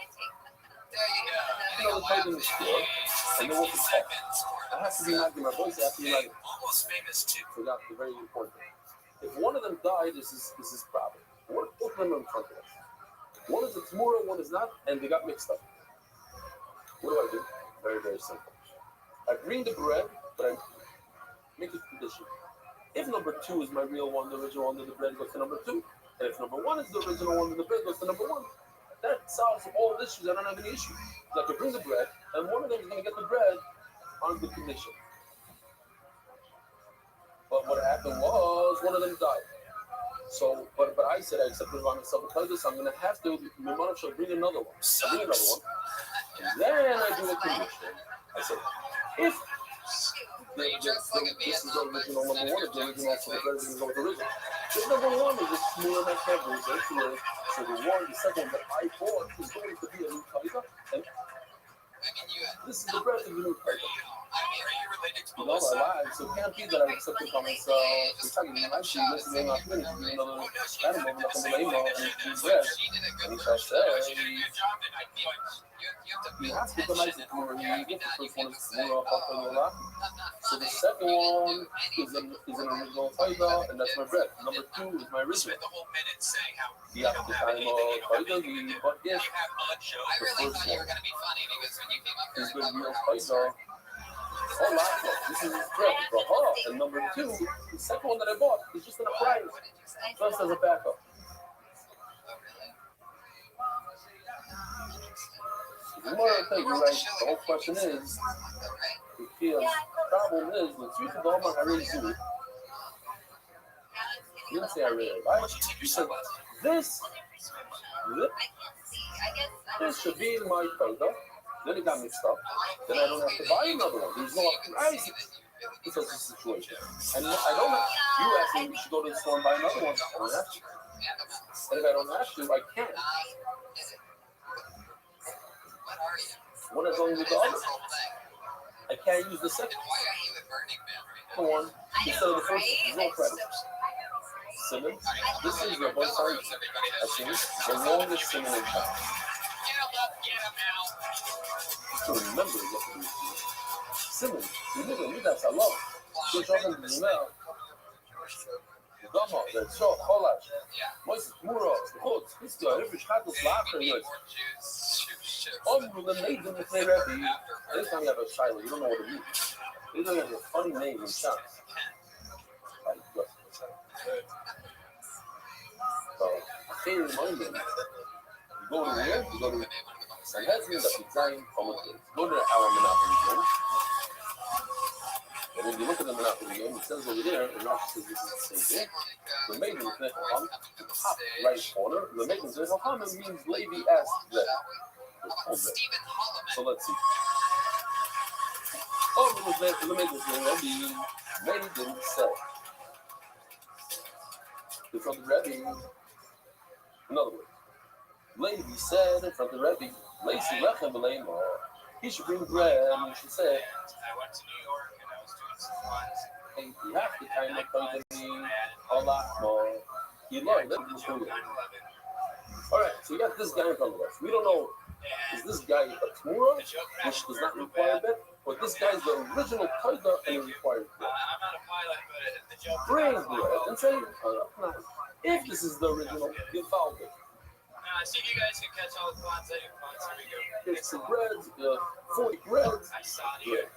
another place in the store, and then what's the cost? I have to be like my voice, I have to be like, Almost famous too. forgot the very important thing. If one of them died, this is problem. Both of them are in front of us. One is a Tamura, one is not, and they got mixed up. What do? Very, very simple. I bring the bread, but I make it condition. If number two is my real one, the original one, then the bread goes to number two. And if number one is the original one, then the bread goes to number one. That solves all the issues. I don't have any issue. Like I bring the bread, and one of them is going to get the bread on good condition. But what happened was one of them died. So, but I said I accepted it on myself because of this. I'm going to have to, my mother shall bring another one. Bring another one. And then I do a condition. I said, if this is the original number one, the original, so the bread is going to go with the original. The number one is a small that covers it. So the one, the second that I bought is going to be a new tiger. And this is the bread of the new tiger. You know, I lied, so it can't be that I accept the comments. It's talking to actually listening off minutes, you know, animal, nothing but emo, and it's red. And he shall say, you have to come out to where you get the first one is more off. So the second one is an original title, and that's my bread. Number 2 is my original. You have to time title, but yes, the first one is the real title. Oh, last one. This is bread. And number 2, the second one that I bought is just in a prize. Just as a backup. The more I think, you're right. The whole question is, the problem is, the truth of the Omar, I really do. You didn't say I really like. You said, this should be in my folder. Then it got mixed up. Then I don't have to buy another one. There's no price because of the situation. And I don't have, you asked me, we should go to the store and buy another one. I don't have to. And if I don't have to, I can't. What is wrong with the other? I can't use the second one instead of the first one. There's no credit. Simmons, this is the voice I think the longest Simmons in town. To remember what to do. Simmons, remember, that's a lot. You're talking to me now. Dama, that's so, collage. Moist Muro, Hot, History, every shadow laughter. The name of the play ready. Anytime you have a Shiloh, you don't know what it means. You don't have a funny name in shots. So, I can't remind them. You go to where? You go to San Hezbollah, that's design from a thing. Go to our Monopoly game. And when you look at the Monopoly game, it says over there, and not says this is the same thing. The maiden is Nechaham, the top right corner. The maiden is Nechaham means Levi asked that. So let's see. Oh, it was the maiden is Rebbe. Maiden said. In front of the Rebbe. In other words, Levi said in front of the Rebbe, Lacy Lechem B'Leimah. He should bring bread, and he should say, I went to New York and I was doing some runs. hey, you have to kind of come to me a lot more. You learned that before. All right, so we got this guy in front of us. We don't know, is this guy a Tamura, which does not require bet, or this guy is the original Taida and it requires bet? I'm not a pilot, but the joke. Bring bread and say, if this is the original, you found it. See if you guys can catch all the plots. I do plots. Here we go. It's some breads, 40 breads. I saw it here.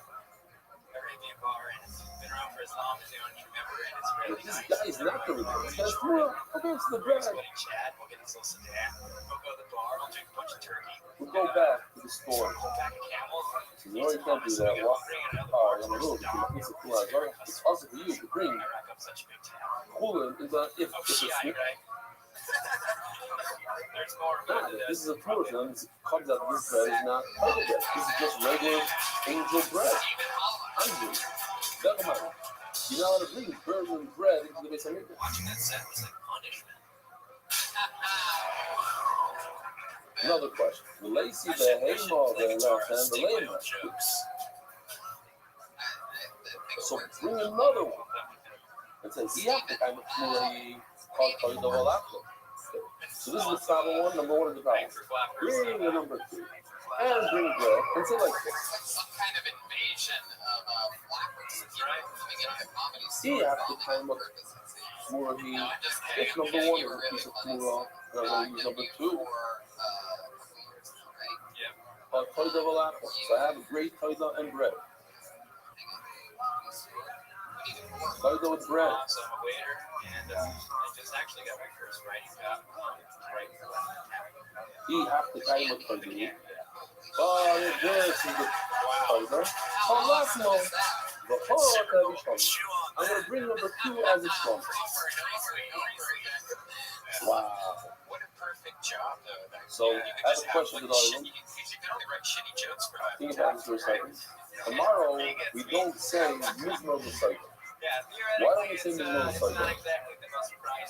Arabian bar, and it's been around for as long as you don't remember it. It's really This nice. guy is not the original. This guy's Tamura. Okay, it's the bread. We'll chat. We'll get this little sedan. We'll go to the bar. We'll drink a bunch of turkey. We'll go back to the store. We'll pack a camel. So you know you can't do that. Walk the car on the road. It's also for you to bring cooler if it's new. There's more. This is a portion. This comes out of this bread is not Taida bread. This is just regular angel bread. Angel. Doesn't matter. You know how to bring Berlin bread into the base of America. Watching that set was like punishment. Another question. The Lacy, the Haymaw, the left and the Lema. So bring another one. And say, Iyak, I'm called Taida Volacco. So this is the problem one. Number 1 is the problem. Bring the number 2. And bring bread. And say like this. Some kind of invasion of flappers, right? Living in a comedy See, after time of Murahi, if number 1 is a piece of Mura, and I'm going to use number 2. Taida Volacco. So I have a great Taida and bread. Taida with bread. So I'm a waiter, and I just actually got my first writing job. He have to time of Taida. Oh, this is the Taida. Oh, last month, the whole heavy strong. I'm going to bring number 2 as a strong. Wow. What a perfect job, though. So, I have a question to all of them. Think about this for a second. Tomorrow, we don't say Mizmo the cycle. Why don't we say Mizmo the cycle?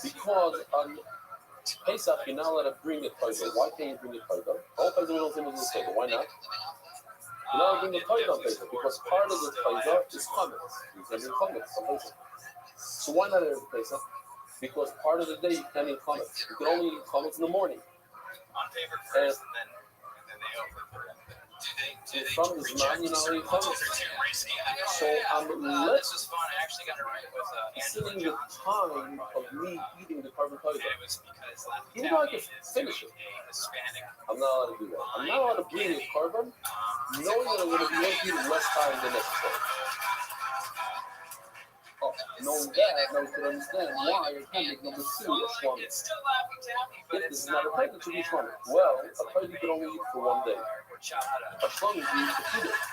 Because on Pesach, you're not allowed to bring a Taida. Why can't you bring a Taida? All Pesach, we don't say Mizmo the cycle. Why not? You know, bring the Toida Pesach because part of the Toida is chametz. You can do chametz on Pesach. So why not eat Pesach? Because part of the day you can't eat chametz. You can only eat chametz in the morning. On paper first, and then they open for it. Do they from this man, you know, he comes. So this was fun. I actually got it right with considering the time of me eating the carbon and it was because even though I can finish it, a Hispanic. I'm not allowed to do that. I'm not allowed to bring a carbon knowing that I'm going to be eating less time than necessary. Oh, knowing that, now we can understand why I can't make number 2 a shlamim. It's still Laffy Taffy, but This it's is not a type that should be shlamim. Well, a type you can only eat for one day. A shlamim you eat for 2 days.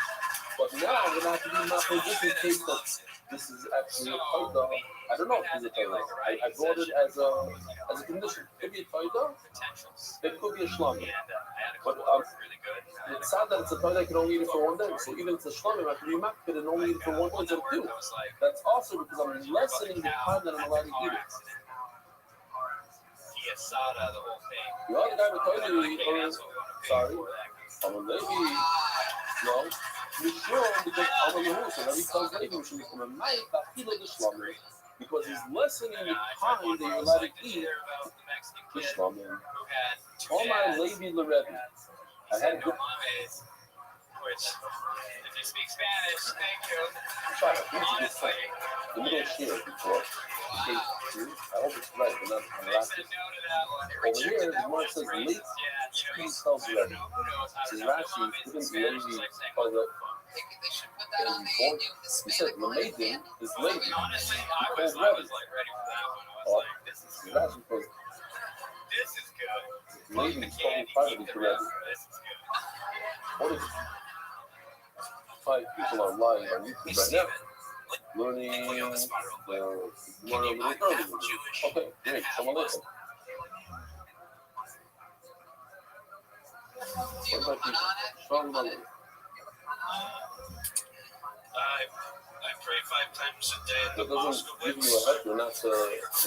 But now I'm going to have to do my position in case that this is actually a taida. I don't know if it's a taida. I brought it as a condition. It could be a taida. It could be a shlamim. But it's sad that it's a taida I can only eat it for one day. So even if it's a shlamim, I can be makbid and only eat it for one day instead of 2. That's also because I'm lessening the time that I'm allowed to eat it. The other guy would tell you, sorry, I'm a lady. No. Sure, because I'm a Yehuda, so every time Levi should become a night, because he's lessening the time that you're allowed to eat the shlamim. All my Levi Lerevi. I had a good. Which, if you speak Spanish, thank you. Honestly, the middle share before. I hope it's right, but not Rashi. Over here, the one says late, he tells you that. It says Rashi, didn't Levi call it. He said Lamedim is Levi. He called Rebbe. This is Rashi because Levi is calling privately to Rebbe. What is 5 people are lying on YouTube right now? Learning the more early. Okay, great. Someone listen. What about you? Strong Monday. I pray 5 times a day at the That mosque. doesn't give you a hecker not to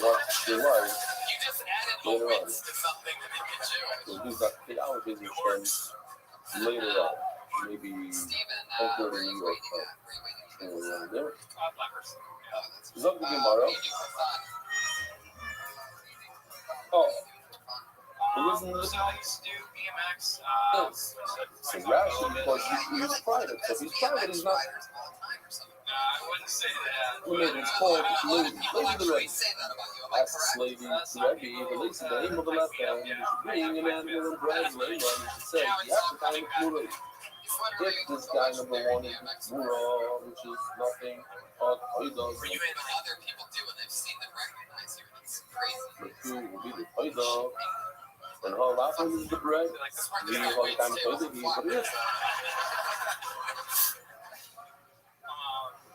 watch your live You just added later on. moments to something to make it Jewish. So we've got 8 hour business trends later on. Maybe 10:30 New York time. There. Is that the Gemara? Oh. It wasn't the So I used to do BMX. Yes. So Rashi, because he's private. So if he's private, he's not. I wouldn't say that. Maybe it's called Lady the Rebbe. Ask the Lady the Rebbe, the Lady, the name of the left hand, you should bring an animal and bread, and you should say, you have to find Mura. If this guy number 1 is Mura, which is nothing, he does. For you and other people do, and they've seen them recognize you, and it's crazy. The 2 will be the Toida. And her last one is the bread. We know what kind of Toida he is, but it is.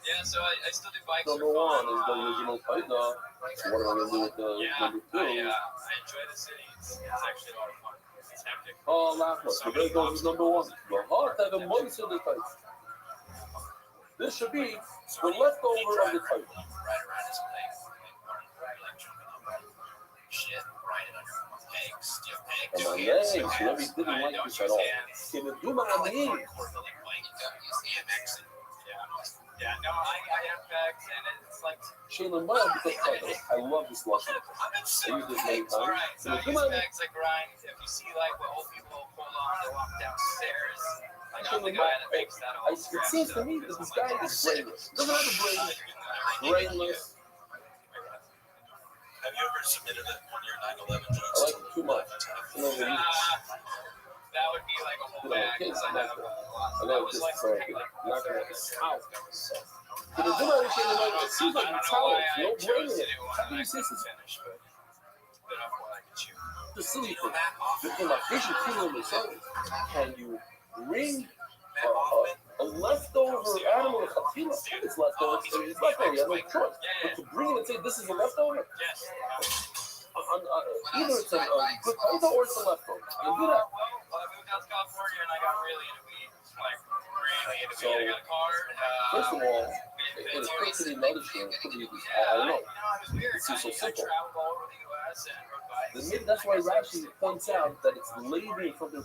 Yeah, so I still do bikes. Number 1 is the original Toida. So what am I going to do with the number 2? I enjoy the city. It's actually a lot of fun. It's hectic. Oh, last one. The bread goes is number 1. The heart have a moist of the Toida. This should be the leftover of the Toida. Right around his leg. Shit, right under pegs. Do you have pegs? And my legs, Rebbe didn't like this at all. Can you do my name? Yeah, no, I have pegs, and it's like. Shayla, why because I love this lesson. I use this many times. Alright, so I use pegs like grind. If you see like what old people hold on to walk downstairs, like I'm the guy that makes that all. It seems to me that this guy is brainless. Doesn't have a brain. Brainless. Have you ever submitted it on your 9/11 jokes? I like it too much. That would be like a whole bag. Kids, I I like this, so I'm not going to out. But the dinner is it seems like it's towel. No brain in it. How can you say this? The silly thing. In my Asian kingdom of sun, can you bring a leftover animal of Hatila? It's leftover. It's leftover. You have no choice. But to bring it and say this is a leftover? Either it's a good photo or it's a leftover. You do that. I moved out to California and I got really into weed. Like, really into weed. I got a car. First of all, it's pretty noticed. I don't know. It's just so simple. Maybe that's why Rashi points out that it's laboring from the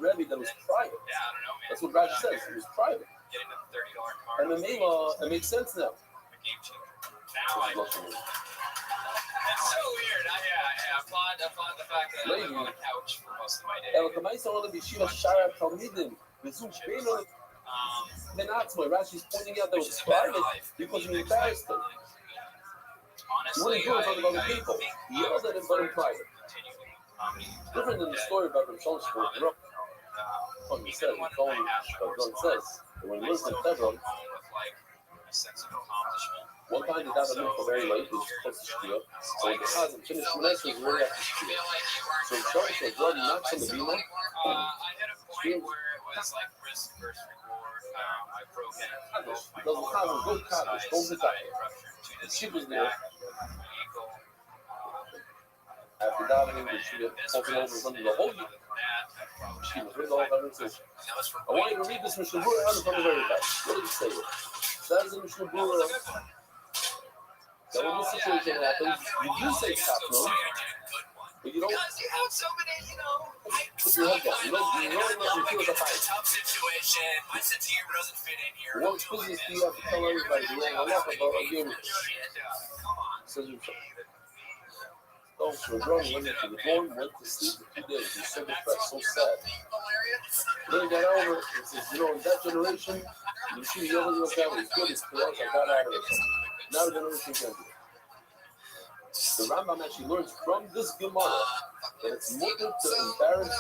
Rebbe that was private. Yeah, I don't know, man. That's what Rashi says. It was private. Getting a $30 car. MMA law, it makes sense now. A game changer. Now I. It's so weird. I applaud the fact that I live on a couch for most of my day. ela também são lá de Bichiva Shara Talmidim. Bezupeno Benatmo. Rashi's pointing out that it was private because he embarrassed them. He wouldn't do it in front of other people. He yelled at him, but in private. Different than the story about the Shalom Shmuel. He says, it's only God says that when he lives in Hebron, one time he got a milk very late, it was close to Shkia, so the cousin finished Shmonesh was really after Shkia. So the Shalom was running not from the Bima. I hit a point where it was like risk versus reward. I broke in. Those were cousins, good cousins, don't be tired. She was there. After davening, she was talking over something the whole year. She was reading all about it. I want you to read this Mishnah Berurah from the very back. What did it say? It says in Mishnah Berurah that when this situation happens, you do say Kapno, but you don't put your head down. You don't let them feel the fight. What business do you have to tell everybody you don't know about a game? Says himself. Those who were growing women to the born went to sleep for 2 days. He was so depressed, so sad. Then he got over it. He says, in that generation, you see the other was that was good. It's correct. I got out of it. Now the generation can do it. The Rambam actually learns from this Gemara that it's mutter to embarrass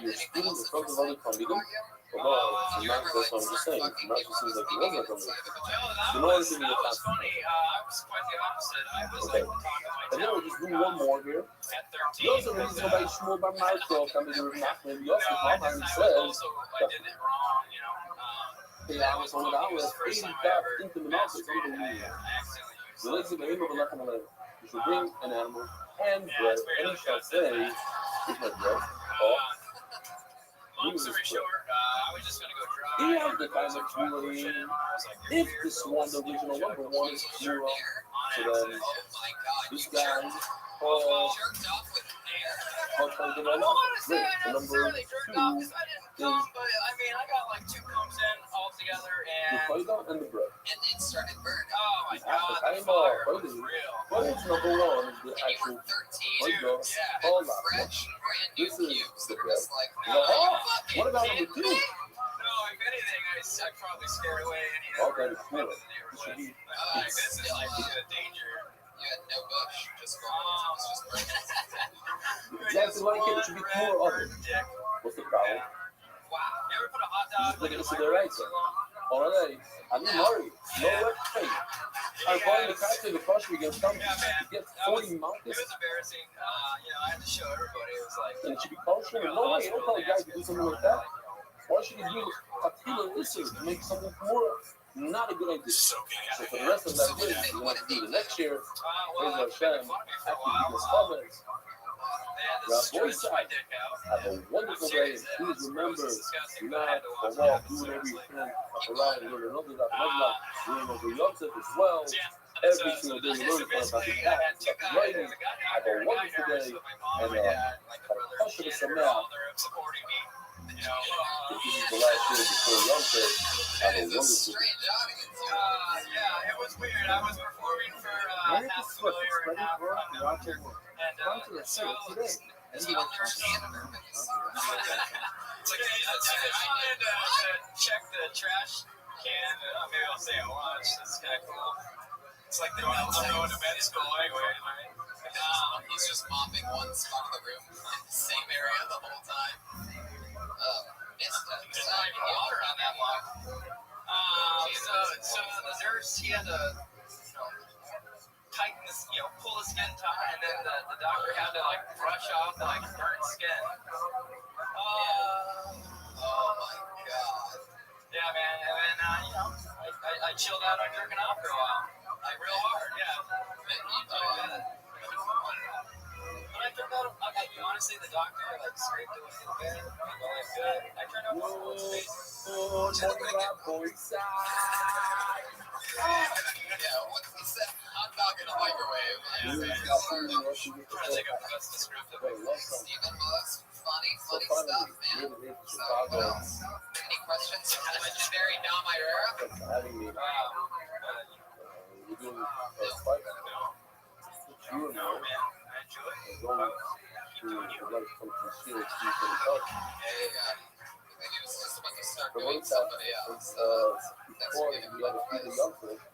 your student in front of other Talmidim. Although, that's what I'm just saying. Rashi seems like he wasn't a Talmid. In order to be a Talmid. Okay. And now we're just doing one more here. He also reads about Shmuel Bar Marko, coming to Nachman. He also says that the hours on the hour, 80 back into the mouth. It's unbelievable. The legs of the him of a lechem alev. You should bring an animal and bread, and he shall say, "Here's my bread." Long story short, I was just going to go drive. He has the kind of community. If this one, the original number one is zero, so then this guy, Paul, The number 2 is, I got like 2 combs in altogether, the Paida and the bread. And it started burning. oh my god, the Paida, fire Paida. was real. What is number one is the And you actual were 13. Paida. Yeah. Hold on. Fresh, brand new This is cubes the that were bread. just like, Oh, what about kidding number 2? me? No, if anything, I probably scared away any Oh, of that the is cool. weapons they were This should with. be- This is like a danger. You had no bush, just burning. It was just burning. Exactly like it. It should be more of it. Dick. What's the problem? Wow. You ever put a hot dog Look in at a this to the right. Already, I'm Murray. No way. I'm buying the car to the first we get some. You get 40 It mountains. was embarrassing. I had to show everybody. It was like, And it should be kosher. No way. You don't tell a guy to do something like that. Why should he do Katila Isser to make something more? Not a good idea. So for the rest of that year, you want to do the next year. Praise Hashem. After these comments. Rabbi side. Have a wonderful day. And please remember, do not for walk, do whatever you can. Around and learn another learn over Yosef as well. Every single day you learn about the cat, about writing. Have a wonderful day. And Hashem Sameach. This is the last year before Yosef. Have a wonderful day. yeah, it was weird. I was performing for Half Familiar and Half Unnoticed. And so I was It's not their standard. to check the trash can. Maybe I'll say at lunch. That's kind of cool. It's like I'm going to med school anyway. He's just mopping one spot of the room in the same area the whole time. There's not even water on that block. So the nurse, he had to, tighten this, pull the skin tie, and then the doctor had to like brush off the like burnt skin. Oh my god. Yeah, man. And then I chilled out on jerking off for a while, like real hard. Yeah. When I turned out, honestly, the doctor like scraped it with his bed. Good. I turned out once a day. Yeah, what's that? Hot talk in a microwave. I'm trying to think of the best descriptive. Stephen was funny stuff, man. What else? Any questions? Legendary Dom Irera. We're doing a fight. You and No, man. I enjoy it. going to like some serious stuff in the park. Hey, he was just about to start The doing one somebody else. Thanks for before giving me we had a advice. few young folks.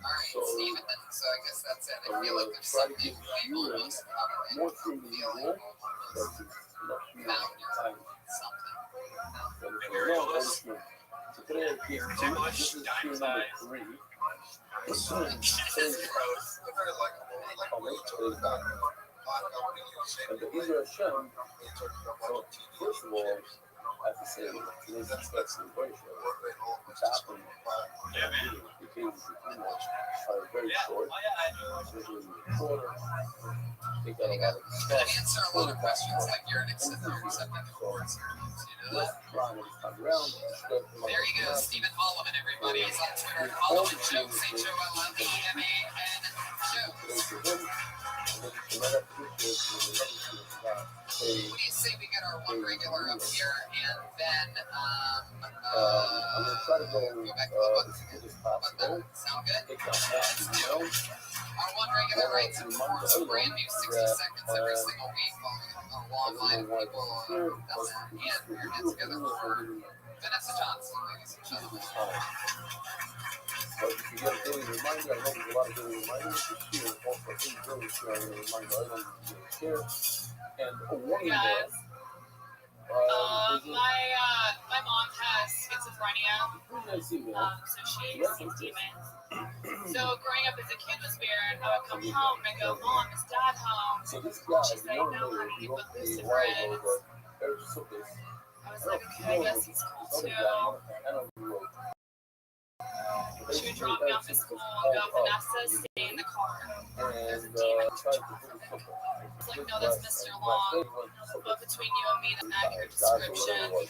Alright, So- Steven, so I guess that's it. I I'm feel like gonna there's try to something give people you must cover more it. through the usual, but it's not you time. Something. So today I gave two. This is tier number 3. This is gross. And the Israel Hashem, so first of all, I have to say, today's celebration, which happened, Yeah, man. became very short, usually shorter. They got a lot of You can answer a lot of questions like you're accepting the course. You know that? There you go, Stephen Holloman, everybody. He's on Twitter. Holloman Jokes, HOLLEMAN Show. What do you say we get our one regular up here and then I'm gonna try to go back to the as quick as possible. sound good? It's not happening, Our one regular writes and reports a brand new 60 seconds every single week following a long line of people that's and we're getting together for Vanessa Johnson, ladies and gentlemen. But if you get a daily reminder, I know there's a lot of daily reminders this year. Also, I think really sure I'm going to remind I don't share. And a warning there. My mom has schizophrenia, so she sees demons. So growing up as a kid was weird. I would come home and go, "Mom, is Dad home?" So this guy, She's like, "No, honey, he but wrote me a Lucifer while is." ago that Eric Sukkis, I was like, "Okay, I guess he's cool too." She would drop me off at school and go, "Vanessa, stay in the car." There's a demon. It's like, "No, that's Mr. Long." But between you and me, that's an accurate description.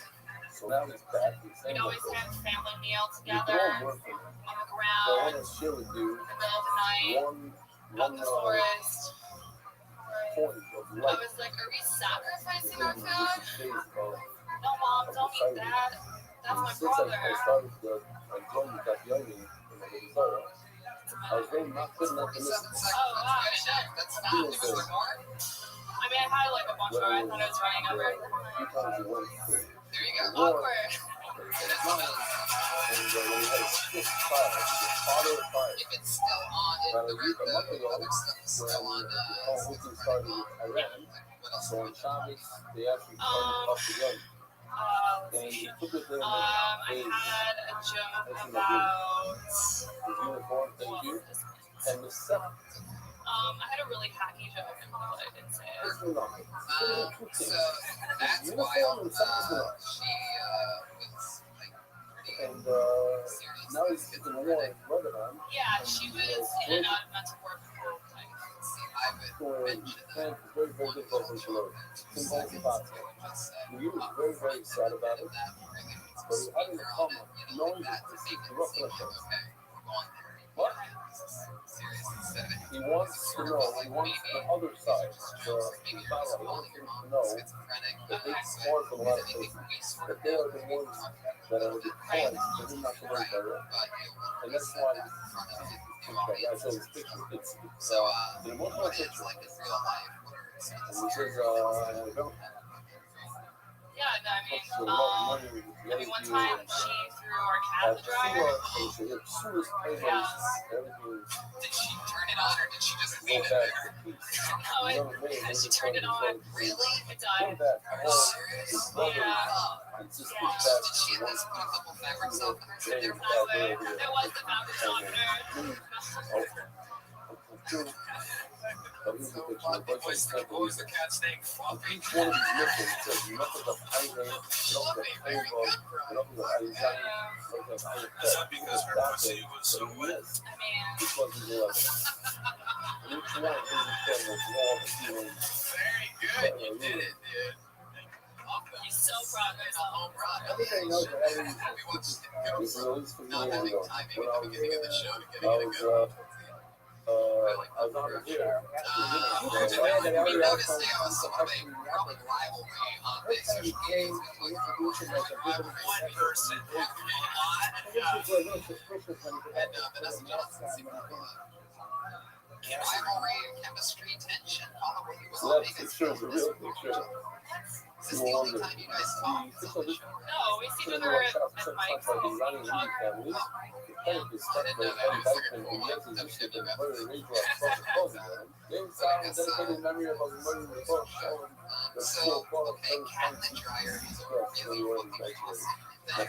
So now he's back. We'd always have family meal together on the ground in the middle of the night, out in the forest. Point of I light. was like, "Are we sacrificing our food?" "No, Mom, don't eat that. That's my Since I brother." started joining Capioni in the Venezuela, I was very not good enough to listen. Oh, gosh. That's not doing the car. I mean, I had like a bunch of I thought I was running over. There you go. Awkward. And when he had a stiff fire, father of fire. If it's still on, About the a week, a month ago, other stuff is still on. when Putin started with Iran, What else? so on Shabbos, they actually turned off the gun. And he took it there and I had a joke about his uniform, thank you. And the seventh, I had a really hacky joke, but I didn't say it. So that's uniform wild. and something's going on. She was like pretty And serious. now he's in the war in Lebanon. Yeah, she was in and out of mental work. I would mention that. Very, very difficult for Shalomi. Simple about it. He was very, very sad about it. But he had a comment knowing that this is the rough process. What? He wants to know, he wants the other side, the Father, he wants him to know that they caused a lot of things, that they are the ones that are the cause for him not to learn better. And that's why I showed this picture. It's an emotional picture. Like in real life. And he says, Yeah, no, I mean, one time she threw our cat in the dryer. Did she turn it on or did she just leave it there? Oh, she turned it on. Really? It died. Serious? Yeah. Did she at least put a couple fabric softeners in there? No way. It was the fabric softener. Boys, the cat staying fluffy. Each one of these nipples says nothing but iron, nothing but over, nothing but iron, Is that because her pussy was so wet? I mean, this wasn't the level. And each one of these said was all the feeling. Very good. You did it, dude. he's so proud of himself. Everything else that I didn't is released from the Not year having ago. timing When at I the was beginning of the show to get I it was good. I was on here. We noticed there was sort of a growing rivalry on the social medias between one person and Vanessa Johnson seemed to have rivalry, chemistry, tension, all of what was Love happening. picture is a real picture. Is this the only time you guys talk on the show? No, we see each other at Mike's. So, okay, cabinet dryer is a really fucking awesome thing. By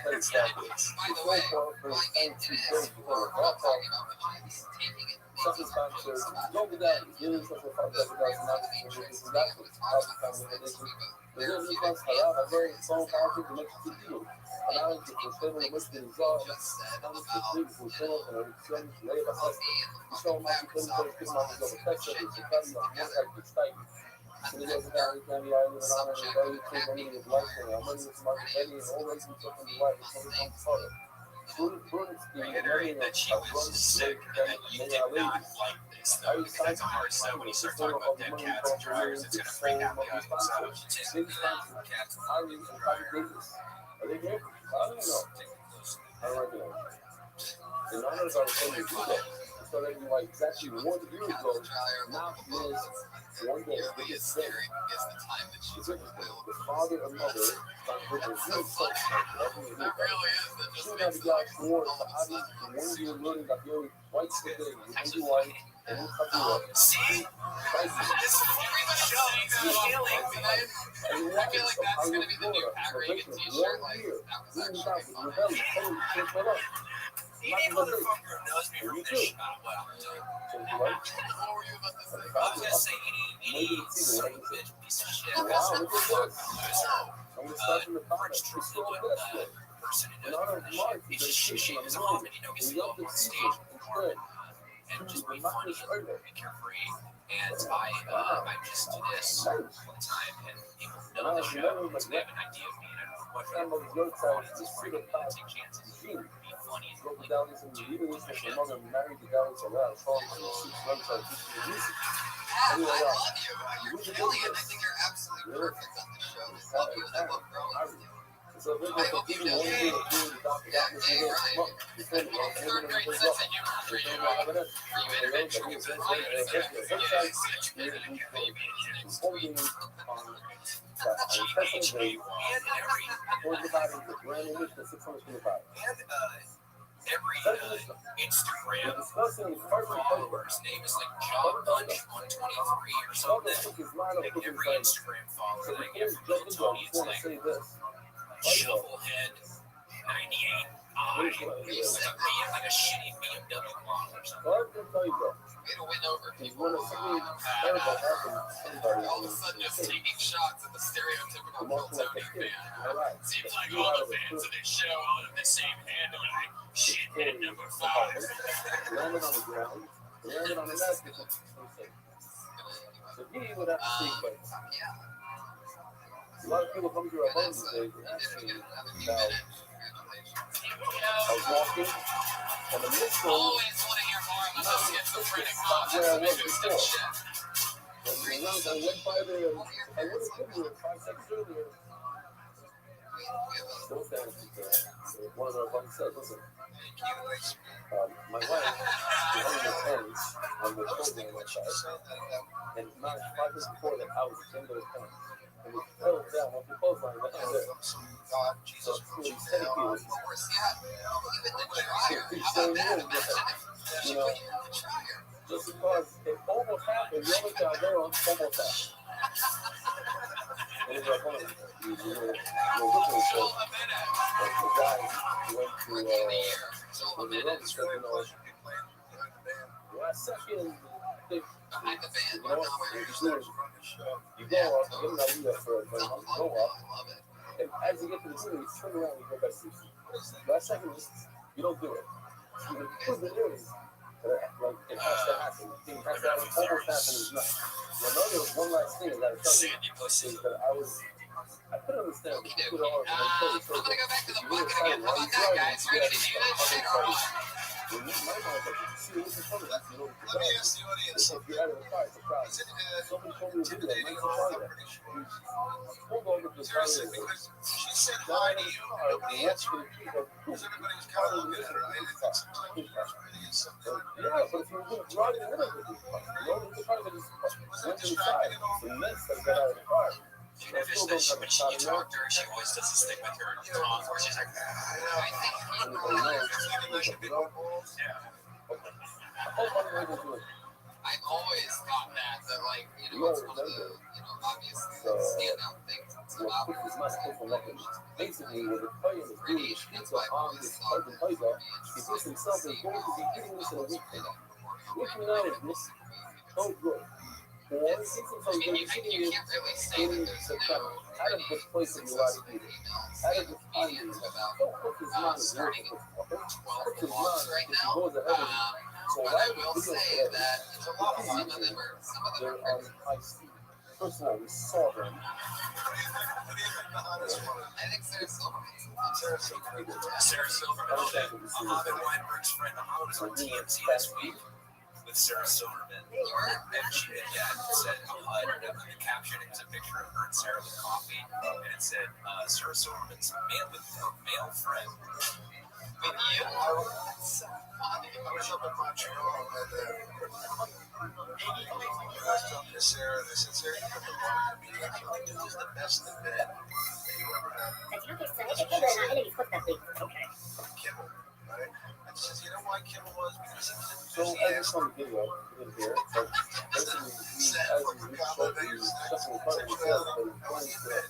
the way, going into this, we're not talking about vaginas, taking it, making it real. Go with that. Reiterate that she was sick and that you did not like this, though, because that's a hard sell when you start talking about dead cats and dryers. It's going to freak out the audience. So, cats Are they here? I don't know. I don't recognize them. In honor of our son, you do that. So that you like exactly 1 year ago, not miss 1 day. Really is scary because the time that she's The father and mother started with their real son. that really is that just Soon makes as God swore, the audience, the 1 year learning that the only white today, the only white, and who cut you up. see, this everybody showing the feelings. I feel like that's going to be the new Pat Reagan t-shirt. Like, that was actually fun. Any motherfucker knows me from this shop well. What were you about to say? I was going to say any son of a bitch piece of shit. Wow, look at this. Loser. I'm going to start from the bottom. French It's truly so what good. person who In knows honor me of from this Mark, shit. He just shit his off and gets we to love go the on stage season. and perform and just be funny and be carefree. And I just do this all the time, and people know the show, so they have an idea of me, and I don't know what Some of the young audience is guys, free to take chances, be funny, and Go like, down this and even if your mother married the guy with a lot of songs and six websites, this is music. I love you. You're killing it. I think you're absolutely perfect on the show. I love you and I love growing with you. So they're I hope you do. Right. Third grade sense of humor for you. For you individuals and writers that every Instagram follower's name is like John Bunch 123 or something. Like every Instagram follower that I get from Little Tony, it's like Shovelhead 98. It's like a shitty BMW model or something. way to win over people. All of a sudden, just taking shots at the stereotypical Tony fan. Seems like all the fans of this show all have the same handle, like shithead number 5. Landed on the ground, landed on the left. So he would have to think, but a lot of people come to our homes today and ask me about. I was walking, and the missile always want to hear more of us schizophrenic moms. where I was before. And I went by there, I would have been here 5 seconds earlier. No thanks, one of our buddies said, listen, my wife is on the ends on the clothing website, and not 5 minutes before that, I was in the tent. And we fell down off the clothesline right there. So it's steady here. You know, just because it almost happened, the other guy there almost happened. And it's like one of them. We're looking for the guy who went to when the rubber stuff, you know, last second, you know what, you go up, you get an idea for it, but you go up, and as you get to the room, you turn around and you go back to your seat. Last second, you don't do it. You put the news, like, it has to happen. The thing has to happen, almost happen is not. Now, there was one last thing that I tell you, is that I could understand the $2 I'm gonna go back to the bucket again. How about that, guys? Ready to do this shit or what? When you might not have to see what's in front of you, you know what Let me ask the audience if something. you're out of the car, it's a problem. Is it, Somebody told me a is it video, dating nice off? car I'm that. pretty sure. Pulled over to the car Seriously, and because she said got hi out to of the you, car nobody and answered. went to the key of Because everybody was kind of looking at her. I think sometimes you just really is something. yeah, but if you were going to drive in the middle of the car, you know, the car that just went to the side. So next time I got out of the car. You notice that when you talk to her, she always does this thing with her tongue where she's like, I think I've always thought that like, you know, it's one of the, you know, obvious standout things about her. Basically, what the player is doing is he's on this carbon fiber. He thinks himself is going to be eating this in a week from now. Week from now is this so good. Or he thinks himself going to be eating this in September. Out of the place that you like to eat it. Out of the time you don't put his mind as worth it. Put his mind Right if he now, goes ahead and so but I will say that some of them are they're on high speed. First of all, we saw them. I think Sarah Silverman. Sarah Silverman, Mohammed Weinberg's friend. Mohammed was on TMZ this week with Sarah Silverman. And she said, the caption, it was a picture of her and Sarah with coffee, and it said, Sarah Silverman's male friend. With you? That's so funny. I was up in Montreal and I was talking to Sarah and I said, Sarah, you have the one meeting. I feel like this is the best event that you ever had. Okay. Kimmel, right? And she says, you know why Kimmel was? Because he was So I just enthusiastic. saw the video in here, but basically he has these shuffle part of the sales, but he's going to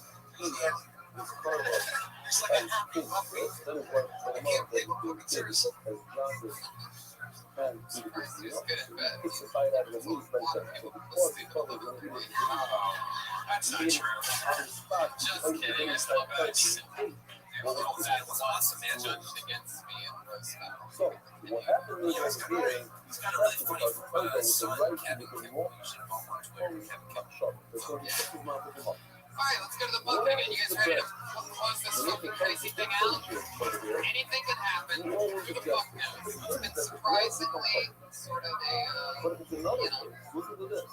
this car was It's like as king. That is what the amount that the kid as John was trying to do this, you know? He kicks the fight out of the knees right there. So before he probably going to do this, That's not true. on the spot, Just kidding. I still bet. That was awesome, man. Judged against me in those So what happened is over here, He's got a really funny son, Kevin Kimmel. You should follow him on Twitter, Kevin Kimmel. so he took his mouth with him up. All right, let's go to the book again. You guys ready to close this super crazy thing out? Anything can happen through the book now. It's been surprisingly sort of a, But if it's another case, listen to this.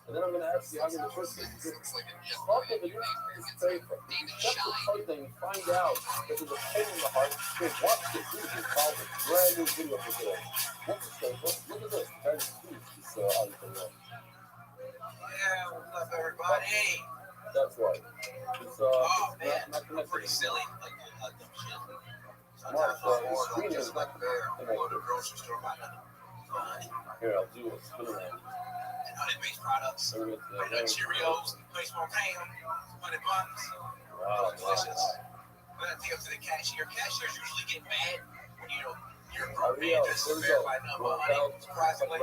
And then I'm going to ask you, I'm going to first thing. looks like a Talk of it is paper. Check the card thing and find out if there's a pain in the heart. Here, watch this. This is called a brand new video for today. What's the paper? Look at this. Guys, this how you can know. Yeah, what's up, everybody? That's right. It's Oh, man. not connected. Pretty silly. Like, dumb shit. Mark, Sometimes screen is not go to the connected. grocery store, buy nothing. Here, I'll do it. Spin around. And honey-based products. There it is. Honey Cheerios, baseball ham, honey buns. Wow. Delicious. But I take up to the cashier. Cashiers usually get mad when you're a grown man just to verify number of honey, surprisingly.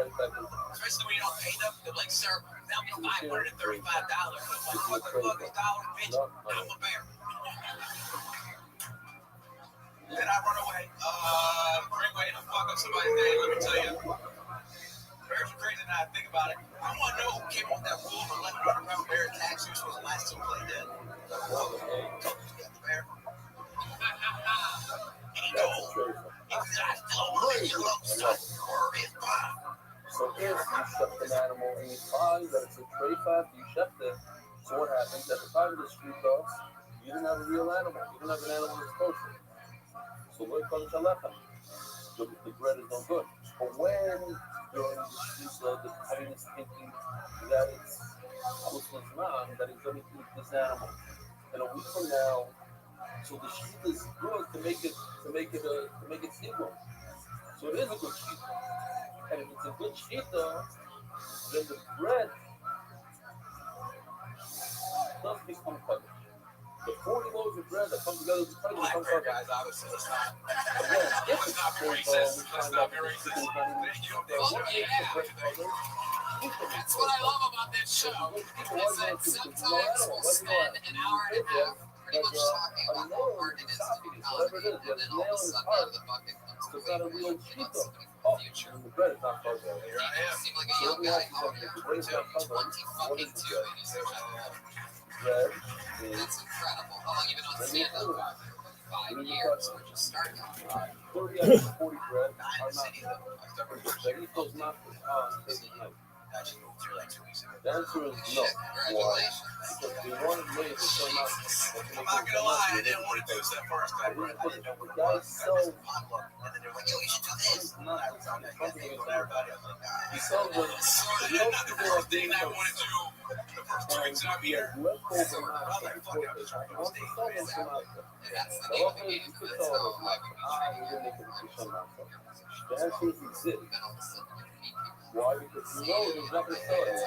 Especially when you don't pay them. They're like, sir, that'll be $535. I'm like, what the fuck is dollars, bitch? I'm a bear. Then I run away. Great way to fuck up somebody's day, let me tell you. Bears are crazy now I think about it. I want to know who came up with that rule and let me run around bear attacks. Who's supposed to last till play dead? The bear. So if you shut an animal and you find that it's a prey fact, you shut it. So what happens at the time of the street dogs, you didn't have a real animal. You didn't have an animal that's kosher. So what comes to left? The bread is no good. But when during the street dog, the pain is thinking that it's man, that he's going to eat this animal. And a week from now, so the sheep is good to make it equal. So it is a good sheep. And if it's a good sheep, then the bread does become covered. The 40 loaves of bread that come together with the bread become covered. Guys, obviously, let's not. Again, if Let's it's not be racist. Let's not be racist. That's what I love about this show. Is that sometimes we'll spend an hour and a half pretty much talking about how hard it is to do comedy, and then all of a sudden out of the bucket comes a way for somebody from the future. The bread is not covered. You seem like a young guy. How old are you? 20 fucking 2, and you say Bread is that's incredible. How long have you been on stand-up? 5 years, or just starting. 30 out of 40 bread are not he those not night. The answer is no. Why? Because they wanted made it so not. I'm not gonna lie, I didn't want to do this at first. I The guy sells. He sells them. The first thing I want to do, the first 2 weeks I'll be here. Leftover the answer is exist. Why? Because you know he's not going to sell it.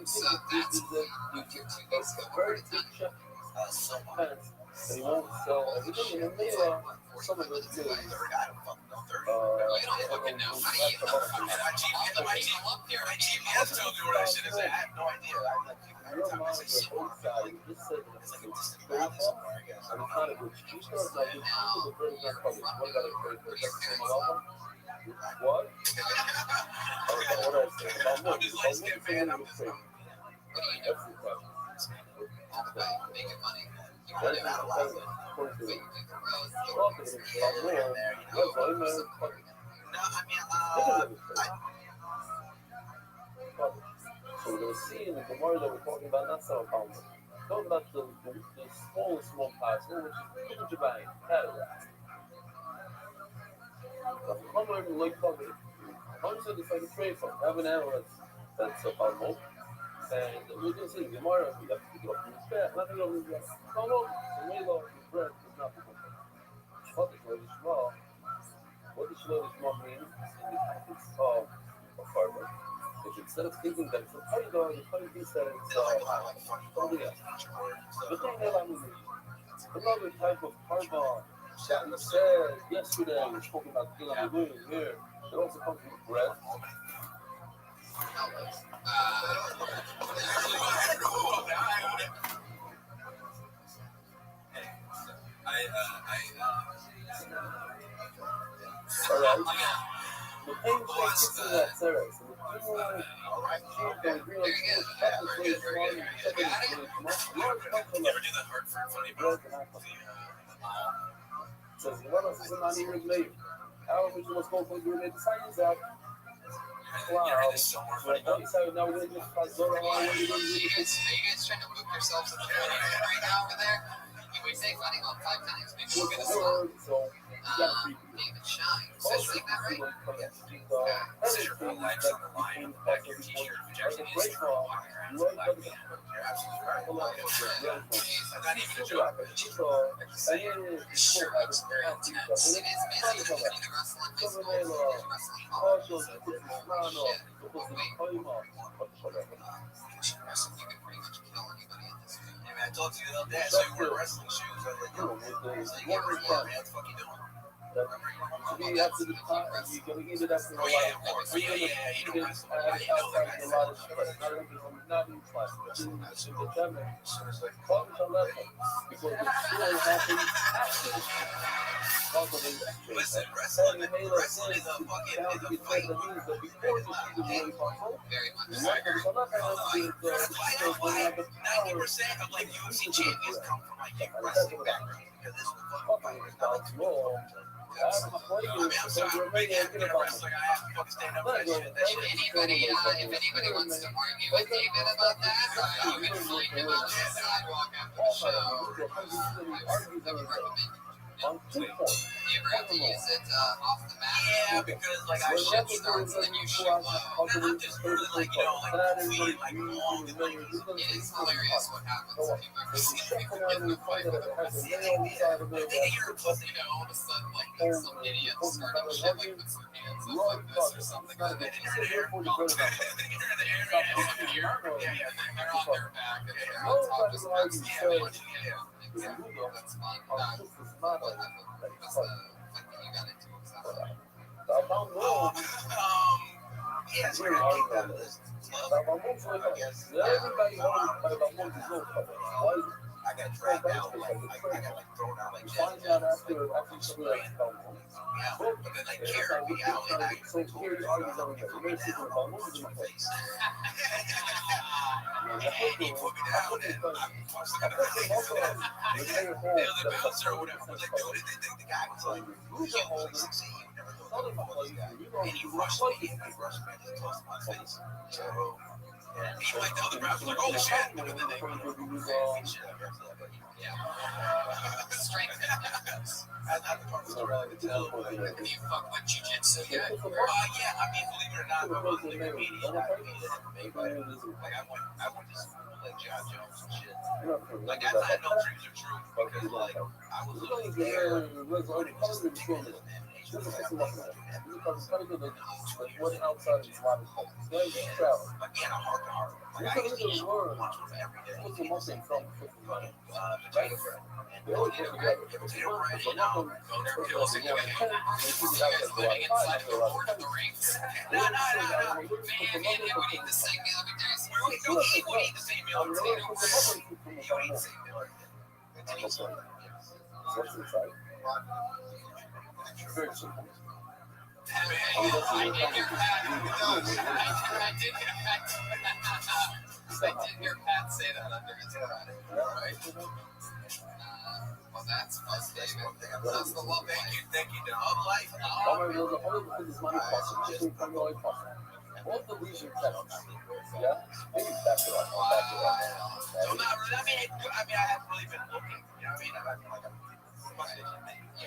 So that's a very big check and he won't sell everything. And then some of it is you don't fucking know. How do you know? My GPS tells me where that shit is at. I have no idea. Every time I say somewhere, it's like a distant valley somewhere, I guess. I don't know. What? I'm just light skinned, man. I'm just. What do you do? Making money. You want to do a lot of it. But you do the road. No, I mean, So we're going to see in the Gemara that we're talking about not Sao Paulo. Talking about the small parts, which is Japan, cataract. The Hummer like public. Hummer said it's like a trade from. Have an animal that's Sao Paulo. And we're going to see the Gemara, we have to pick it up from the spare. Nothing over the Paulo, the way of the bread is not the one. What is really small? What does really small mean in the context of a farmer? If instead of thinking that it's a funny dog, the funny piece that it's something else. The thing that I mean, another type of carva that we said yesterday, we spoke about Kilam here, it also comes with bread. All right. The pain is that Sarah. So the people can agree on so what else is not even made? How much was going to do the science out? Wow. So now Are you guys trying to move yourselves in the right now over there? We say funny about 5 times. Maybe we'll get a song. David Shine. Says like that, right? Says your whole life's on the line on the back of your t-shirt, which actually is true. Walking around as a black man. You're absolutely right. I'm not even a joke. This shirt looks very intense. It is busy. If you do wrestling high school, if you do wrestling college, so shit. Wait. You can pretty much kill anybody in this game. Yeah, man, I talked to you the other day. I saw you wearing wrestling shoes. I was like, yo, what the fuck you doing? You have to decide. You're going to get it after a while. Yeah, of course. Yeah, you don't wrestle. You know that guy. A lot of stress. Not in class. It's in the gym. Focus on that one. Because it's still happening after. Listen, wrestling is a fucking fight. Very much. So that's why 90% of like UFC champions come from like a wrestling background. Because this is fucking I'm sorry, I'm a big advocate of wrestling. I have to fucking stand up for that shit. If anybody wants to argue with David about that, you can find him on the sidewalk after the show. I would recommend you ever have to use it off the mat? Yeah, because like I shoot starts and then you shoot low. And I'm just really like, you know, like moving like long and like it is hilarious what happens if you've ever seen people get in a fight with a wrestling. They hear plus, you know, all of a sudden like some idiot starting shit like with their hands up like this or something like that. They're in the air. They're on their back and they're on top just punching it. Exactly. That's fine. What you got into exactly? Yeah, it's weird. I keep that list. I guess. I got dragged out, I got like thrown out like that. Yeah, but then like carried me out and I told her for me now in my face. and he put me down, and I was looking at the other bouncer or whatever. Like, dude, the guy was like, he only 16. You never thought that was this guy. And he rushed me, and he rushed me, and he tossed my face. So, and he, like, the other bouncer was like, oh shit. And then they went over and shit. Yeah. Strength. That's the part that's really to tell. Like, do you fuck with jiu-jitsu yet? Yeah, I mean, believe it or not, I was like a comedian. I competed in MMA, but like I went to school like John Jones and shit. Like I know dreams are true because like I was literally there learning just the technical animation. What outside is like and a heart to heart. Like I used to eat lunch with every day. Potato bread. Potato bread, you know, go there, pills, and you guys living inside of the Lord of the Rings. No. Man, we eat the same meal every day. So he would eat the same meal every day. He would eat the same meal every day. What's inside? Very simple. I did hear Pat say that under his breath. Right? Well, that's fun, David. That's the love. Thank you, of life. All the leisure tenants. Yeah? Maybe back it up. So not really. I mean, I haven't really been looking. You know what I mean? I've been like a You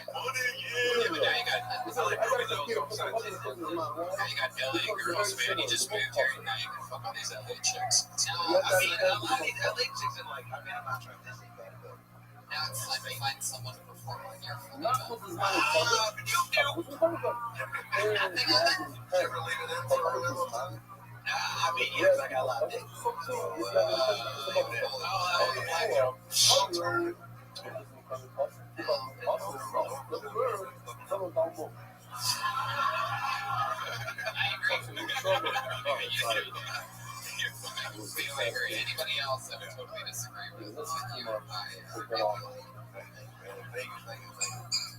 got LA girls, man. You just moved here, and now you can fuck all these LA chicks. I mean, a lot of these LA chicks are like, I mean, I'm not trying to say that, but Now it's time to find someone to perform on your film. Not with his money. I mean, yes, I got a lot of dick. I agree. Anybody else that would totally disagree with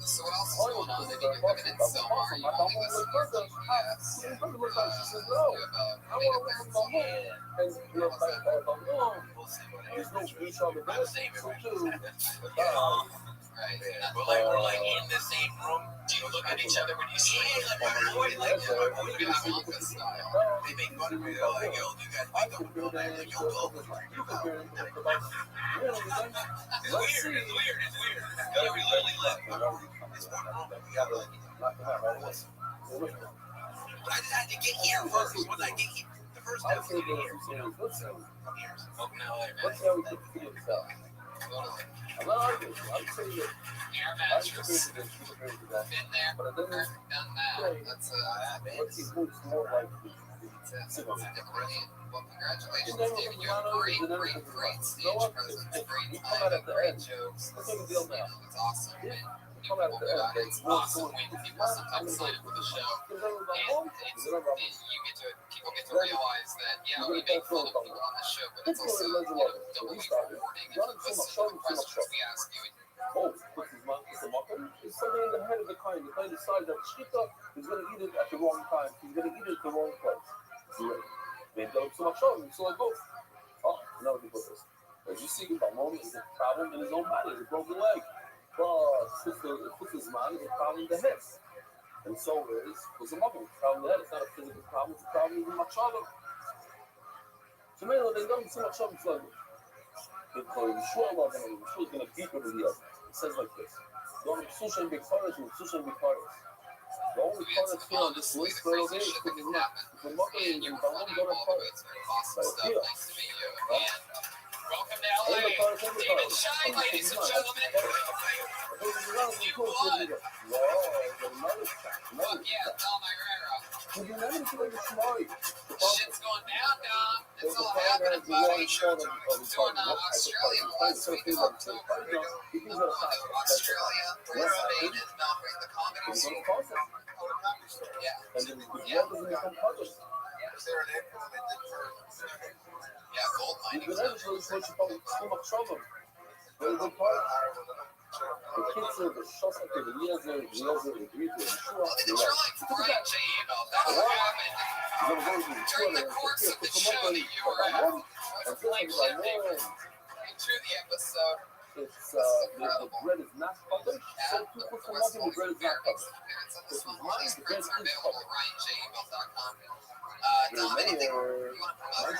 So what else is going on? I mean, you're living in Selma. Are you only listening to TBS? Right. But like we're like in the same room. Do you look at each other when you see it? Like my boy, like they make fun of me. They're like, yo, you guys make up real nice. Like, yo, go. It's weird. Yeah, we literally live in this one room. We got like, but I just had to get here first. When I get here, the first time I get here, you know, I'm here. Fucking LA, man. I'm not arguing. I'm saying that Air mattress. Been there, done that. That's more like well, congratulations, David. You have great stage presence, great time, great jokes. It's awesome, man. It's awesome when people sometimes sign up for the show, and people get to realize that, yeah, we make fun of people on the show, but it's also, doubly rewarding if you listen to the questions we ask you. It's something in the head of the kind decides that Shkita is going to eat it at the wrong time. He's going to eat it at the wrong place. Maybe so much show, so I go. Oh, no, he put this. As you see, Balmoni is a problem in his own body, it's a broken leg. But his mind is a problem in the head. And so is Kusamako. Problem in the head. It's not a physical problem, it's a problem in Machado. So maybe they don't so much of it. Yeshua is going to beat him in the other. It says like this. Don't Sushan be Karas and Sushan be Karas. The only Karas here on this list right over there is because it's not. The Mokka and Balon go to Karas. Awesome stuff. Nice to meet you. Welcome to LA. David Shine, ladies and gentlemen. Fuck yeah, Del Herrera. Shit's going down, dog. It's all happening, buddy. Doing Australia last week of October. Australia, Brisbane, and Melbourne, the comedy scene. Yeah. Is there an implemented for? Yeah, gold mining. Very good part. The kids are the shots like the years are the agreed to. They're trying to write you email. That's what happened. During the course of the show that you were at, And this is like, man, To the episode. it's the bread is not covered. So people from loving the bread is not covered. This is mine, the bread is covered. I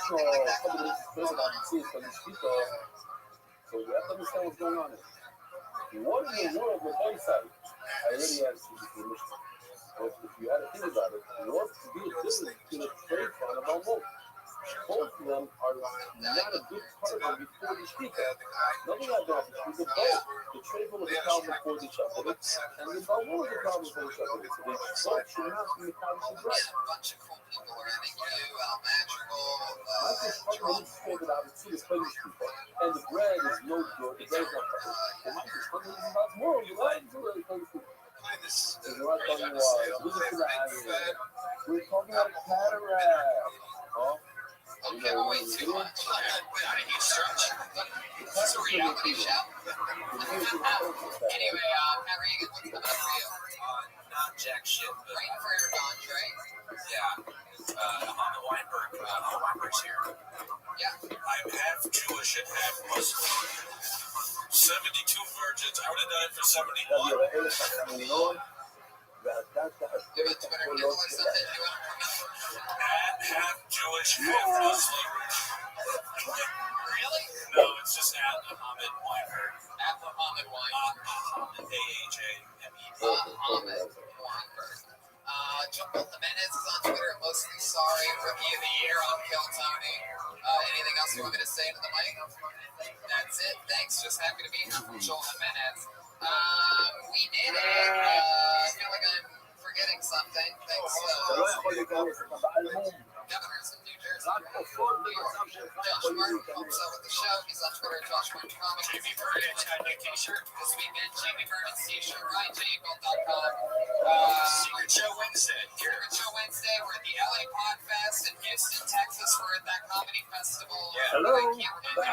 saw a couple of this bread that I'm seeing from these people. So you have to understand what's going on here. What in the world with both sides? I already asked you this initially. But if you had to think about it, what to be a difference between a trade fund about both? Both of them are not a good partner before the speaker. Nothing like that. The both. The trade fund was a problem before they shut it, and the Balboa was a problem before they shut it. So they both should not be a problem to bread. Michael's struggling to say that I was two Spanish people, and the bread is no good. The bread is not covered. So Michael's struggling about more. You like to the Spanish people. And what I thought you was, listen to the idea. We're talking about cataract. Huh? Don't give away too much. It's a reality show. Anyway, Pat Regan, what's coming up for you? Not jack shit, but Waiting for your Andre. yeah. Weinberg's here. Yeah. I'm half Jewish and half Muslim. 72 virgins. I would have died for 71. Give it Twitter handle or something you want to promote. And half Jewish, half Muslim. Really? No, it's just at Muhammad Weinberg. At Muhammad Weinberg. Ahmed, A-H-A-M-E-D. Muhammad Weinberg. Joel Jimenez is on Twitter. Mostly sorry. Rookie of the year on Kill Tony. Anything else you want me to say to the mic? That's it. Thanks. Just happy to be here from Joel Jimenez. We did it. I feel like I'm forgetting something. Thanks. Governors of New Jersey. Josh Martin helps out with the show. He's on Twitter, Josh Martin Comics. Jamie Burnett's got a new t-shirt. This weekend, Jamie Burnett's t-shirt, RyanJacob.com. Secret Show Wednesday. Secret Show Wednesday. We're at the LA Podfest in Houston, Texas. We're at that comedy festival. Yeah. I can't remember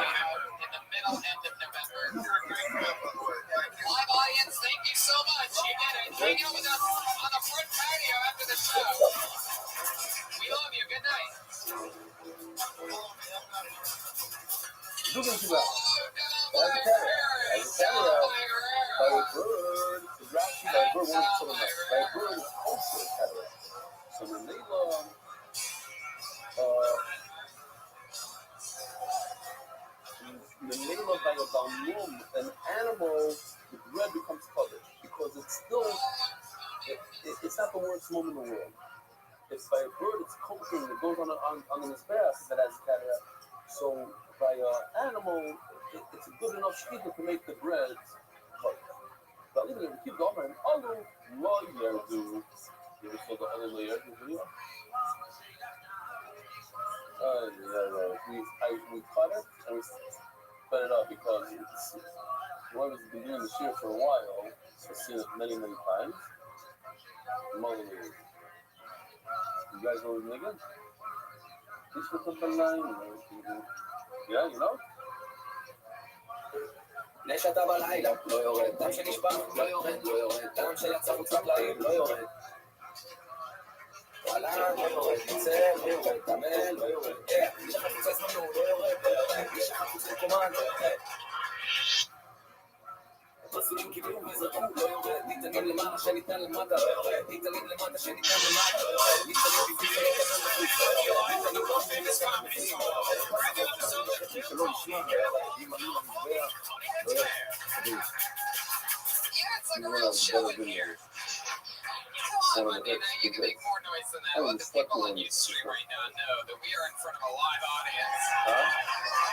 in the middle end of November. Live audience, thank you so much. You did it. Hang out with us on the front patio after the show. We love you. Good night. Looking to that. That's the camera. That's the camera. By a bird. It's actually by a bird. One of the by a bird is also a cataract. So when they by a balloon, an animal, the bread becomes covered because it's still, it's not the worst moment in the world. If by a bird, it's coating, it goes on his back that has cataract. So by an animal, it's a good enough speaker to make the bread covered. But even if we keep going, other layer do. You ever saw the other layer in the video? We cut it and we sped it up because whoever's been doing this year for a while has seen it many, many times. You guys know the nigga? He's put up a line. Yeah, you know? נשתה בלילה, לא יורד, דם שנשפע, לא יורד, לא יורד, דם שיצא מוצלח לעיר, לא יורד. וואלה, לא יורד, יוצא, לא יורד, תמל, לא יורד, מי שחפוצה זמנו, לא יורד, לא יורד, מי שחפוצה קומן, לא יורד. מסלולים קיבלו וזרקו, לא יורד, ניתנים למעלה שניתן למטה, לא יורד, ניתנים למטה שניתן למטה, לא יורד, ניתנים בפי שלא כזה מחוץ, לא יורד, ניתנים באופן מסכם בפי, לא יורד, שלא נשמע, אם אני מזבח, לא יורד. Yeah, it's like a real show in here. On Monday night, you can make more noise than that. Let the people on Ustream right now know that we are in front of a live audience.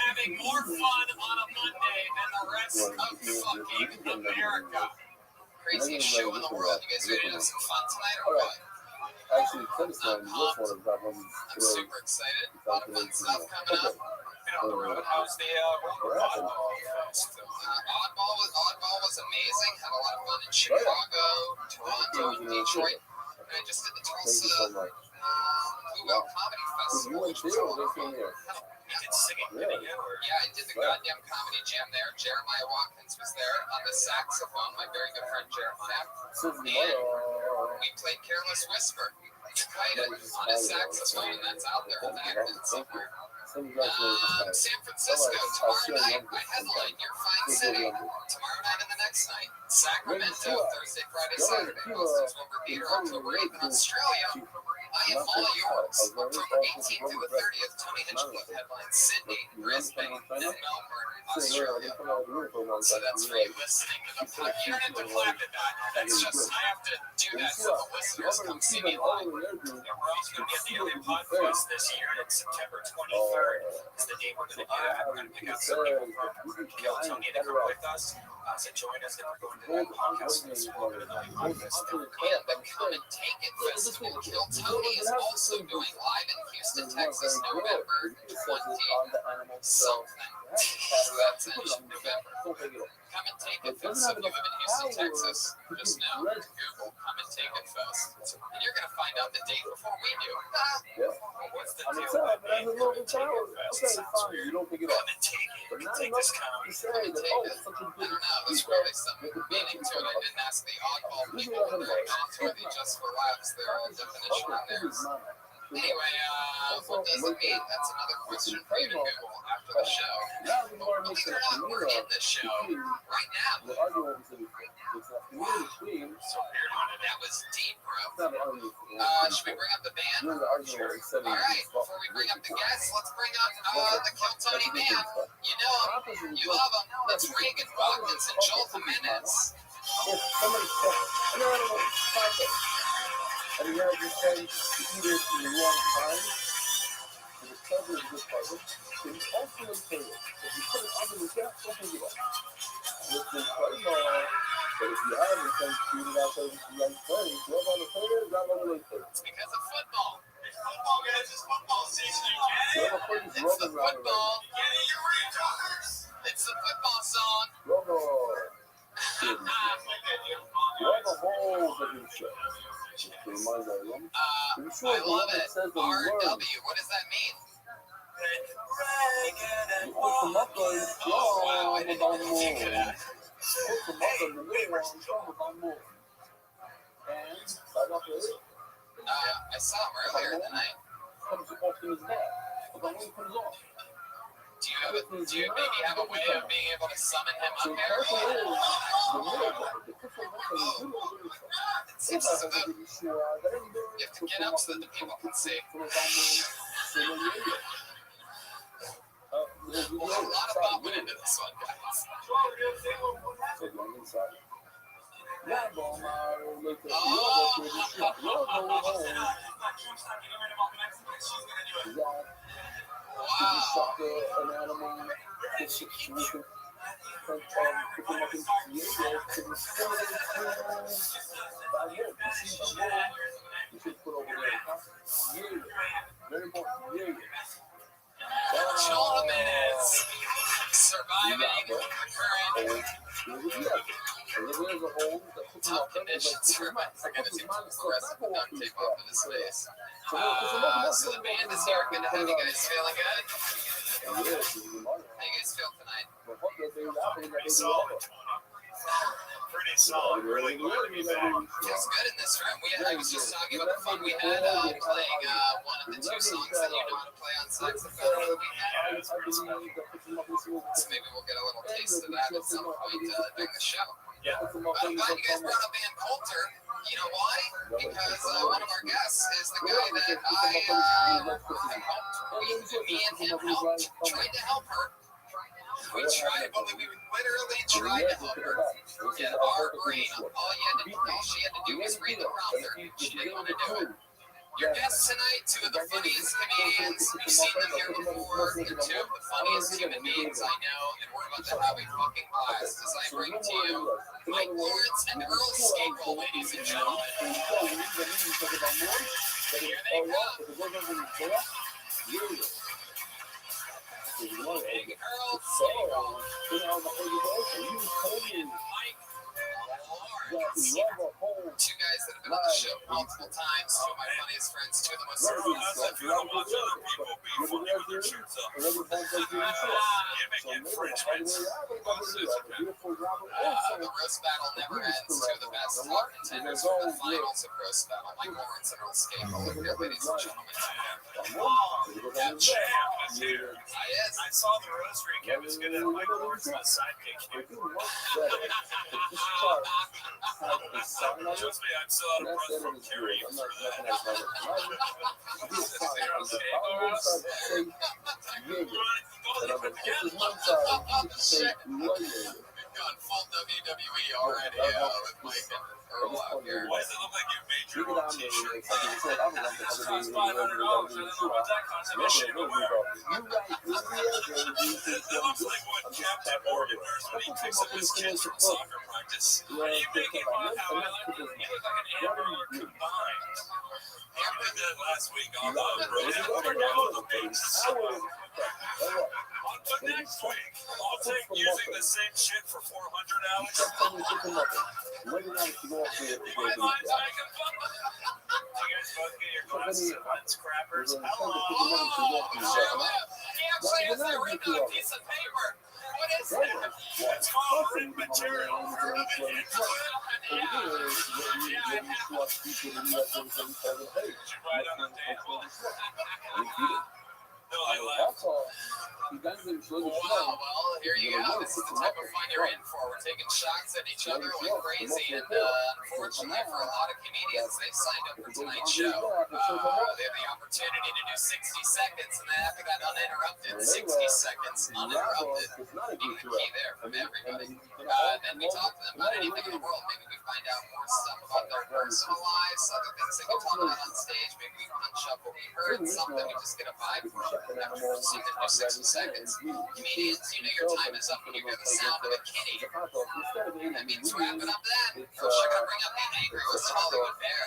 Having more fun on a Monday than the rest of fucking America. Craziest show in the world. You guys ready to have some fun tonight or what? Actually, tennis time is this one of the I'm super excited. A lot of fun stuff coming up. On the road, how's the Oddball Fest? Oddball was amazing. Had a lot of fun in Chicago, Toronto, and Detroit. And I just did the Tulsa Comedy Festival, which was a lot of fun. You did singing video? Yeah, I did the goddamn comedy jam there. Jeremiah Watkins was there on the saxophone, my very good friend Jeremiah. And we played Careless Whisper. He played it on his saxophone, and that's out there. It's active somewhere. San Francisco, tomorrow night. I headline Your Fine City. Tomorrow night and the next night. Sacramento, Thursday, Friday, Saturday. Postage will repeat October 8th in Australia. I am all yours. October 18th through the 30th, Tony Hinchcliffe headlines Sydney, Brisbane, and Melbourne, Australia. So that's for you listening to the podcast. You don't have to clap at that. That's just, I have to do that so the listeners come see me live. And we're also going to get the other podcast this year on September 23rd. Is the date we're going to get. We're going to pick out some people from Kill Tony that are with us. So join us and we're going to that podcast this week. And the Come and Take It Festival. Kill Tony is also going live in Houston, Texas, November 20 something. That's in November. Come and Take It Fest. So if you live in Houston, Texas, just know, Google Come and Take It Fest. And you're going to find out the date before we do. What's the deal with being Come and Take It Fest? You don't pick it Come up. and take it. You can take this comedy. Come and Take It. I don't know. There's probably some meaning to it. I didn't ask the oddball people that are into it. They just for laughs. Their definition of theirs. Anyway, what does it mean? That's another question for you to Google after the show. But believe it or not, we're in the show right now. That was deep, bro. Should we bring up the band? All right, before we bring up the guests, let's bring up the Kill Tony band. You know them, you love them. It's Reagan Watkins and Joel Jimenez. And you have your friend either in the wrong time, or the cover is this puzzle, so you also in Taylor. If you put it under the gap, don't pick it up. Listen, play ball, but if you have your friend shoot it out there with the right play, grab on the player, grab on the right player. It's because of football. It's football, guys. It's football season. You get it? Whoever plays It's the football. You get it? You're retarded. It's the football song. Rubber. You have a whole different show. To remind everyone. I love it. RW. What does that mean? You put them up on Oh, wow. I didn't even think of that. put them up on the middle on more. And start off with it. I saw him earlier tonight. Comes off in his back. But the wing comes off. Do you maybe have a way of being able to summon him So up the there? person is the middle guy. The person is the middle of the It seems as though you have to get up so that the people can see. A lot of thought went into this one, guys. Joel Jimenez surviving the current tough conditions for him. I forget his name. The rest of the duct tape off of his face. So the band is here. Good to have you guys. Feeling good? How you guys feel tonight? Pretty solid. Really glad to be back. Feels good in this room. I was just talking about the fun we had playing one of the two songs that you know how to play on saxophone on the weekend. So maybe we'll get a little taste of that at some point during the show. Yeah. But I'm glad you guys brought up Van Coulter. You know why? Because one of our guests is the guy that I helped. Me and him helped. Tried to help her. We tried, but we literally tried to help her. Yeah, our brain. All she had to do was read the prompter. She didn't want to do it. Your guests tonight, two of the funniest comedians. You've seen them here before. They're two of the funniest human beings I know, and we're about to have a fucking blast as I bring to you Mike Lawrence and Earl Skakel, ladies and gentlemen. Here they come. Big Earl Skakel. Mike Lawrence. Two guys that have been on the show multiple times. Two of my funniest friends. Two of the most If you don't watch other people be funny with their shirts up, you make it French, man. The roast battle never ends. Two of the best best top contenders for the finals of Roast Battle. Mike Lawrence and Earl Scapel here, ladies and gentlemen. I saw the Restream. Kevin's going to have Mike Lawrence as a sidekick here. Trust me, I'm still out of breath from carrying him through that. Got full WWE already with Mike and Earl out here. Why does it look like you made your own t-shirt? Costs $500. I don't know what that costs. I'm ashamed to wear it. It looks like what Captain Morgan wears when he picks up his kids from soccer practice. Are you making fun of how I like it? You look like an Amber combined. I did that last week on the road after all the beats. But next week, I'll take using the same shit for 400 hours. My mind's making fun. You guys both get your glasses and lens crappers. Hello. Can't say it's a written piece of paper. What is it? It's called written material for the internet. Did you write on the table? No, I laughed. Well, here you go. This is the type of fun you're in for. We're taking shots at each other like crazy, and unfortunately for a lot of comedians, they've signed up for tonight's show. They have the opportunity to do 60 seconds, and then after that, uninterrupted 60 seconds, uninterrupted, being the key there from everybody. Then we talk to them about anything in the world. Maybe we find out more stuff about their personal lives, other things they can talk about on stage. Maybe we punch up what we heard, something we just get a vibe from. Never received it for 60 seconds. Comedians, you know your time is up when you hear the sound of a kitty. That means wrapping up then. First, I gotta bring up the angry with Hollywood Bear.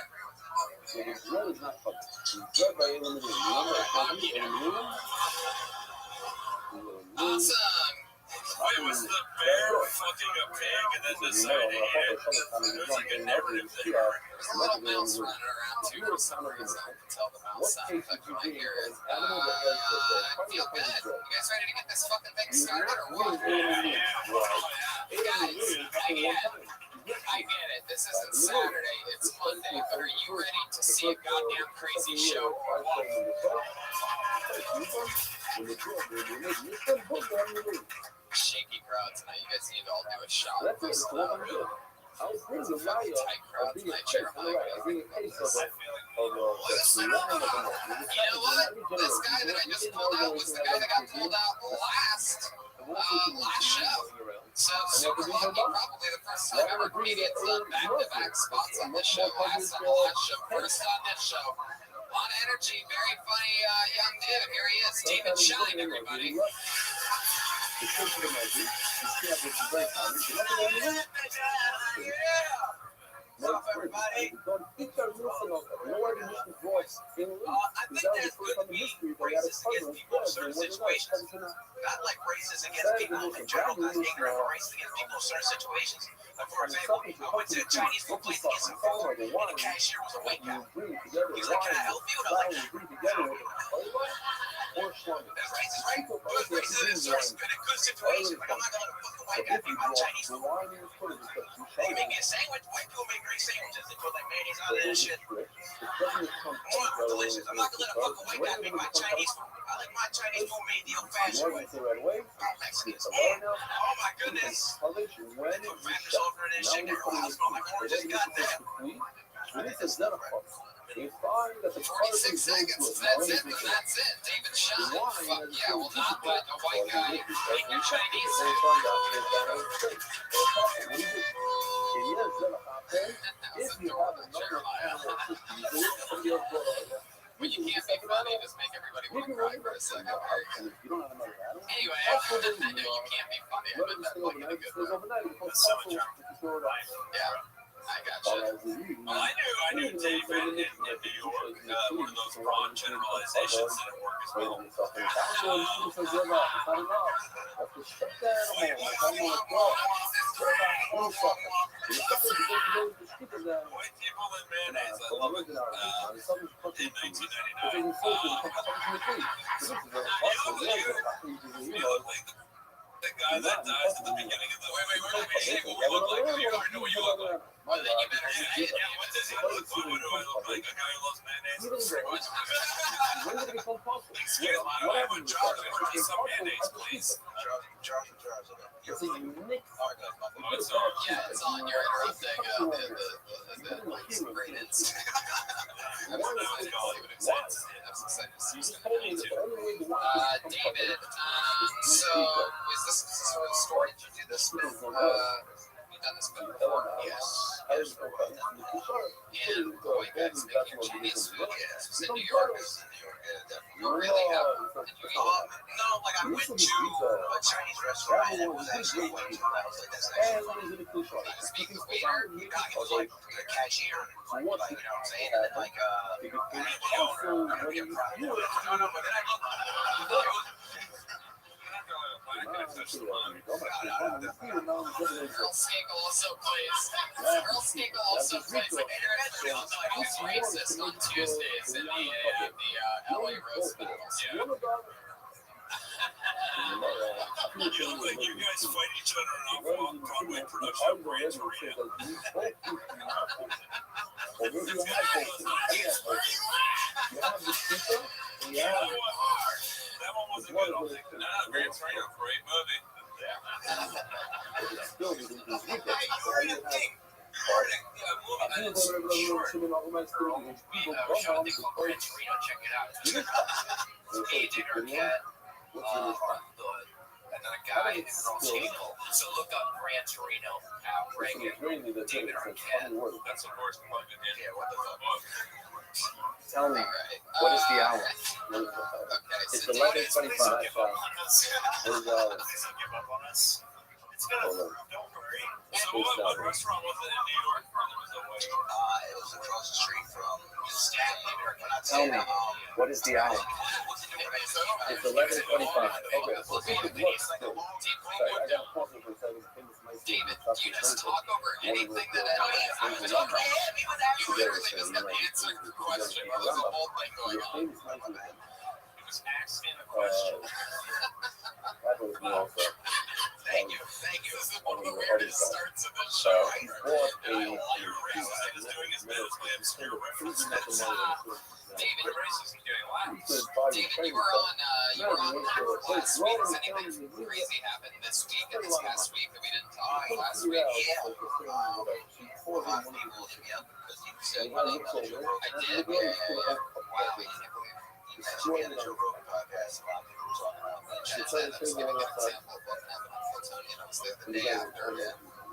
Awesome. Wait, was the bear fucking a pig and then decided to eat it? There's like a narrative there. There's a little mouse running around too for some reason. I can tell the mouse sound effect when I hear it. I feel good. You guys ready to get this fucking thing started or what? Hey guys, I get it. This isn't Saturday. It's Monday. But are you ready to see a goddamn crazy show or what? Shaky crowd tonight. You guys need to all do a shot. This it's a fucking tight crowd tonight. Jeremiah, what do you think about this? Listen up. You know what? This guy that I just pulled out was the guy that got pulled out last show. So super lucky. Probably the first time ever comedians done back-to-back spots on this show. Last on the last show, first on this show. A lot of energy, very funny young dude. Here he is, David Shine, everybody. What's up, everybody? I think that's good to be racist against people in certain situations. Not like racist against people in general, not ignorant or racist against people in certain situations. Like, for example, I went to a Chinese food place to get some food, and the cashier was a white guy. He was like, "Can I help you?" And I was like, that's racist, right? But racist in certain good situations. Like, I'm not going to let a fucking white guy pick my Chinese food. Hey, you make me a sandwich? White people make great sandwiches. They put like mayonnaise on it and shit. Delicious. I'm not going to let a fucking white guy make my Chinese food. I like my Chinese food made the old-fashioned way. Mexicans. Oh my goodness. Rappers over in shit. Their whole house smell like oranges. Goddamn. 46 seconds. That's it. That's it. David Shine. Fuck yeah. Will not let a white guy make your Chinese food. That was adorable, Jeremiah. When you can't be funny, just make everybody want to cry for a second. Anyway, I know you can't be funny. I meant that like in a good way. Yeah. I got you. Well, I knew David in New York. One of those broad generalizations didn't work as well. White people and mayonnaise, I love it. In 1999. You look like the guy guy that dies at the beginning of the wait, where did we say what we look like? You already know what you look like. Well, then you better say it. What does he look like? What do I look like? A guy who loves mayonnaise? When did it become possible? Excuse me, I would Josh order some mayonnaise, please. Josh. It's a unique. Yeah, it's on. You're interrupting the greatest. I'm excited to see David, so is this sort of story? Did you do this with, you've done this before? Yes. And going back, making Chinese food? Yes. Was in New York? You really have, did you eat? No, like I went to a Chinese restaurant and it was actually way too loud. I was like, that's actually You speak the waiter? I was like the cashier, like, you know what I'm saying? And then like the owner, I don't get proud. No, but then I looked. Earl Skagel also plays. He's racist on Tuesdays in the LA Roast Battles. Like you guys fight each other in an off-Broadway production of Grand Torino. That one wasn't good. Nah, Grand Torino, great movie. Another guy in Earl Skagel. So look up Gran Torino, Al Reagan, David Arquette. That's the worst plug in here. Yeah, what the fuck? Tell me, what is the hour? It's 11:25. It's gonna prove, don't worry. So what restaurant was it in New York? It was across the street from Tell me, what is the hour? It's 11:25. David, do you just talk over anything that anyone is talking about? You literally just got answered the question. There's a whole thing going on. He was asking a question. Thank you. This is one of the weirdest starts of the show. You're racist and is doing his best by obscure references. David, David, you were on last week. Has anything crazy happened this week and this past week that we didn't talk about last week? Yeah. People hit me up because you said I did. Wow, I can't believe you mentioned the Joe Rogan podcast. A lot of people were talking about that. I was giving an example of what happened on Plutonian. I was there the day after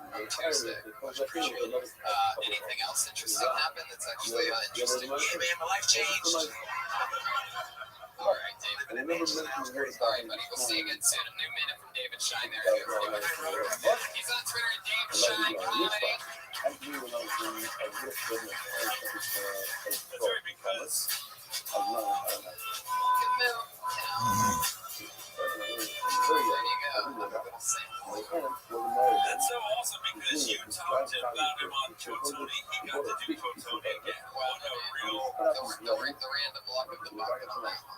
on Tuesday, which I appreciate. Anything else interesting happened that's actually interesting? Yeah, man, my life changed. All right, David. All right, buddy. We'll see you again soon. A new minute from David Shine there. He's on Twitter at David Shine Comedy. That's right, because Good move. There you go. that's so awesome because you talked about him on Potoni. He got to do Potoni again. What a real. The random luck of the bucket on that one.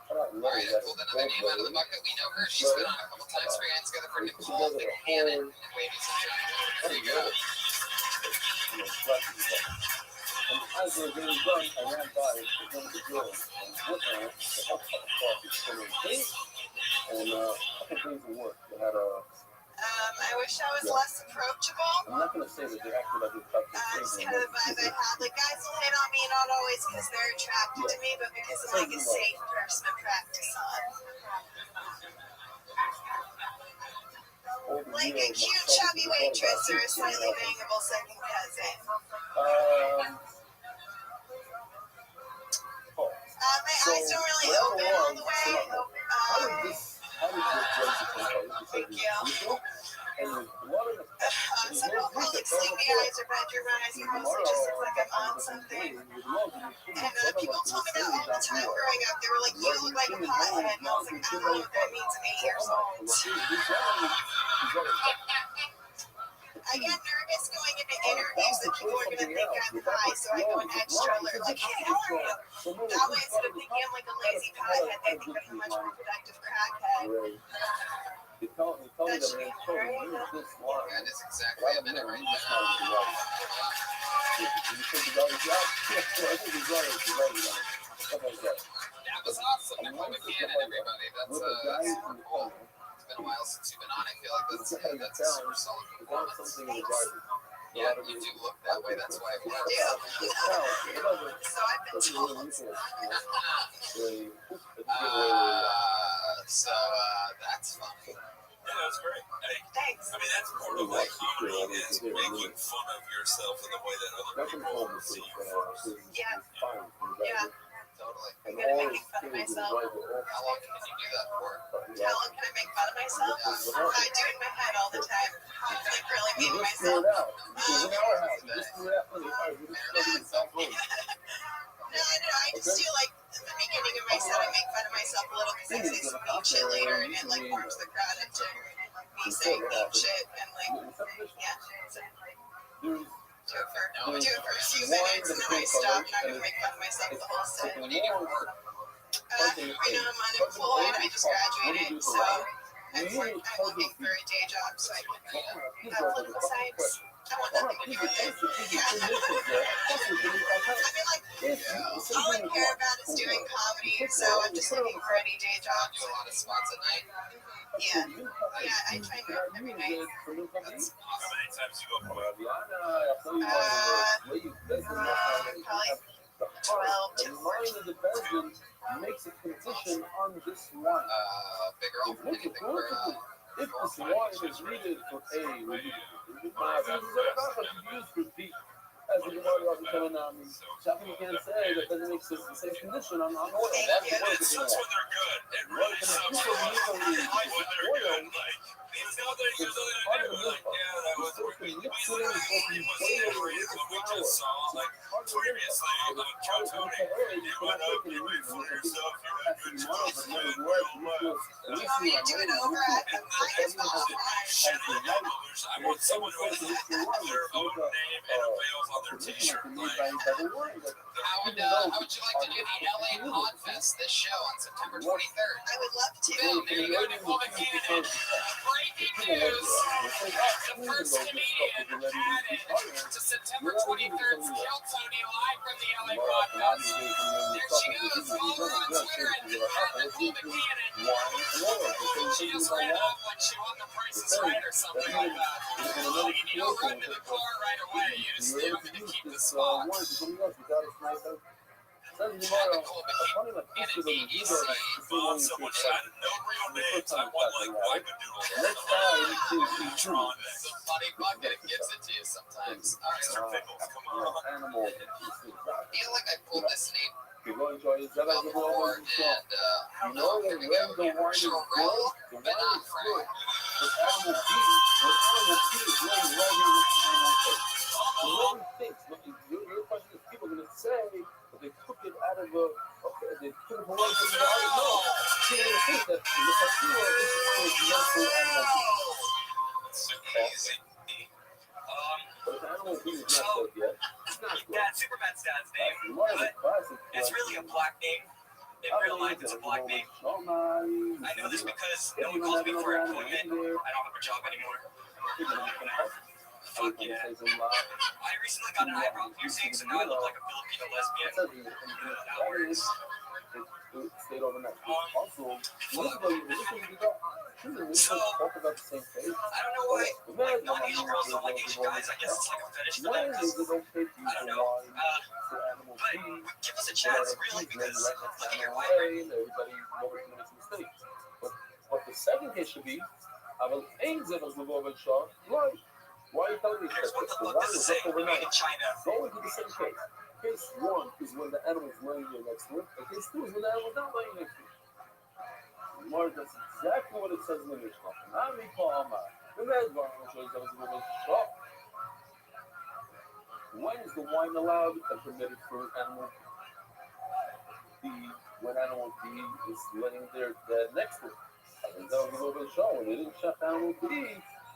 All right, pull another name out of the bucket. We know her. She's been on a couple times. We're going together for Nicole Buchanan. Ladies and gentlemen, there you go. As we were getting done, I ran by one of the girls and with her to help cut the coffee for me. And I think things will work. They had a. I wish I was less approachable. I'm not going to say that they acted like That's kind of the vibe I had. Like, guys will hit on me not always because they're attracted to me, but because I'm like a safe person to practice on. Like a cute, chubby waitress or a slightly bangable second cousin. My eyes don't really open all the way. Thank you. Some people call it sleepy eyes or bedroom eyes. I mostly just look like I'm on something. And people told me that all the time growing up. They were like, you look like a pothead. And I was like, I don't know what that means. I'm 8 years old. I get nervous going into interviews that people are going to think I'm high, so I go in extra alert, like, hey, how are you? That way, instead of thinking I'm like a lazy pothead, they think I'm a much more productive crackhead. me That that should it be ain't more, showing use this line. That is exactly a minute right there. You think the guy is right? Yeah, I think he's right. He's right. Stuff like that. That was awesome, Nicole McCann and everybody. With the guy That's in the cool. corner, It's been a while since you've been on. I feel like that's a super solid without performance. something in the driver. Yeah, you do look that way. That's why it I works. do. So I've been told. So that's fun. Yeah, that's great. Hey, Thanks. I mean, that's part of like comedy is making fun of yourself in the way that other people see you. Yeah. Yeah. Totally. I'm good at making fun of myself. How long can you do that for? How long can I make fun of myself? I do it in my head all the time. It's like really mean to myself. No, I don't. I just do like at the beginning of my set, I make fun of myself a little because I say some mean shit later, and it like warms the crowd into me saying mean shit and like, yeah. So, do it for a few minutes, and then I stop, and I'm gonna make fun of myself the whole set. What do you do for work? Right now I'm unemployed. I just graduated, so I'm looking for a day job so I can have political science. I want nothing to do with it. Yeah. I mean, like, all I care about is doing comedy, so I'm just looking for any day job. Do a lot of spots at night. Yeah. Yeah, I try every night. That's How awesome. many times you go for it? Probably 12 to 14. Makes a condition on this one. Big girl. Anything for If this one is needed for A, will you use B? As the Gemara was telling Shafin can't say that doesn't make the same condition on oil. It sucks when they're good. It really sucks when they're good. Like, it's not that there's nothing to do. Like, yeah, that was we literally was what we just saw. Like, previously on Joe Tony, you went up, you made fun of yourself, you had good jokes, you had real laugh. Oh, you do it over at the Lions Ball. Shit, I want someone who has their own name and avails on their t-shirt. How would you like to do the LA Podfest this show on September 23rd? I would love to. Boom, there you go, Nicole McCann. Breaking news! The first comedian added to September 23rd's Kill Tony live from the LA Podcast. There she goes. Follow her on Twitter at Nicole McCann. She just ran off like she won the Price is Right or something like that. You don't run to the car right away. You just stay up to keep the spot. Involve someone who had no real names. I want like wackadoodle. It's a funny bucket. It gives it to you sometimes. All right. Mr. Pickles, come on. I feel like I pulled this name Before, before, and I don't know. Here we go. Chorel Benafra. Your question is, people are going to say that they took it out of they took it from one thing to the other. No, people are going to think that the Pasua is natural animal being. Super easy. But if animal being is not said yet, it's not good. Yeah, Superman's dad's name. It's really a black name. In real life, it's a black name. I know this because no one calls me for an appointment. I don't have a job anymore. Fuck yeah. I recently got an eyebrow piercing, so now I look like a Filipino lesbian. That works. It stayed overnight. Also, so, talk about the same thing. I don't know why. Like, non-Asian girls don't like Asian guys. I guess it's like a fetish for them. I don't know. But give us a chance, really, because look at your vibrant. But the second case should be, אבל אין זה בזבוב על שעה, why are you telling me Here's what the book one doesn't is say. just overnight. Made in China. Go into the same case. Case one is when the animal is laying there next to it, and case two is when the animal is not laying next to it. Mark, that's exactly what it says in the Mishnah. Not me, Palma. When is the wine allowed and permitted for animal B? When animal B is laying there next to it. And that was a little bit show. When they didn't shut animal B,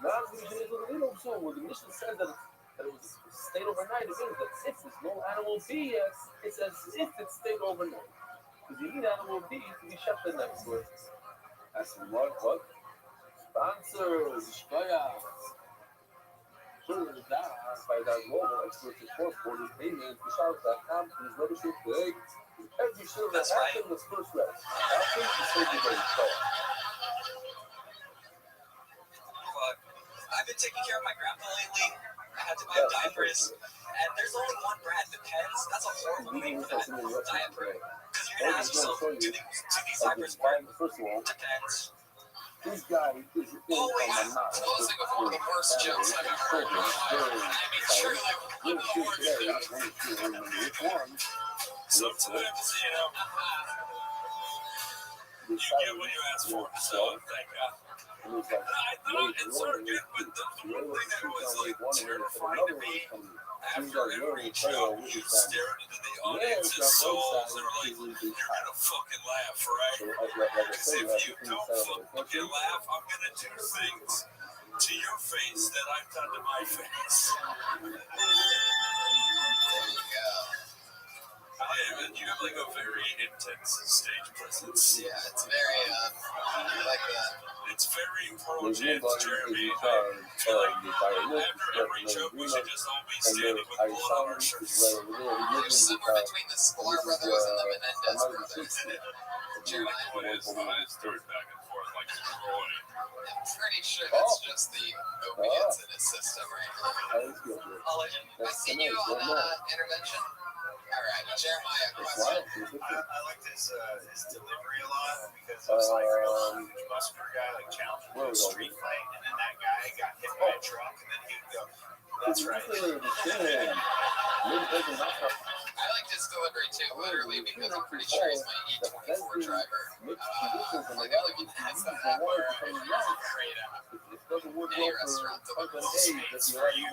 now it's going to be a little so where the Mishnah says that it was stayed overnight. It means that if there's no animal B, it's as if it stayed overnight. Because you need animal B to be shut the next to it. That's what? Sponsor. By that global expert support for the payments, Bishop.com, please register today. Every server after the first rep. After the server ready start. I've been taking care of my grandpa lately. I had to buy diapers. And there's only one brand, Depends. That's a horrible name for that diaper. Because you're going to ask yourself, do these diapers work? Depends. This guy is Closing of one of the worst jokes I've ever heard in my life. I mean, surely one of the worst jokes. Sometimes, you get what you ask for, so thank God. I thought it's sort of good, but the one thing that was like terrifying to me after every joke, you stared into the audience's souls and were like, you're gonna fucking laugh, right? Because if you don't fucking laugh, I'm gonna do things to your face that I've done to my face. Yeah, you have like a very intense stage presence. Yeah, it's very, like that. It's very important, Jeremy. After every joke, we should just all be standing with blood on our shirts. You're somewhere between the Sklar brothers and the Menendez brothers. Jeremiah is third back and forth like Troy. I'm pretty sure that's just the opiates in his system right now. I seen you on Intervention. All right, Jeremiah, question. I liked his delivery a lot because it was like a huge muscular guy, like challenging a street fight, and then that guy got hit by a truck, and then he'd go, "That's right." I liked his delivery too, literally, because I'm pretty sure he's my E24 driver. Like, I live in that great any restaurant delivers. For you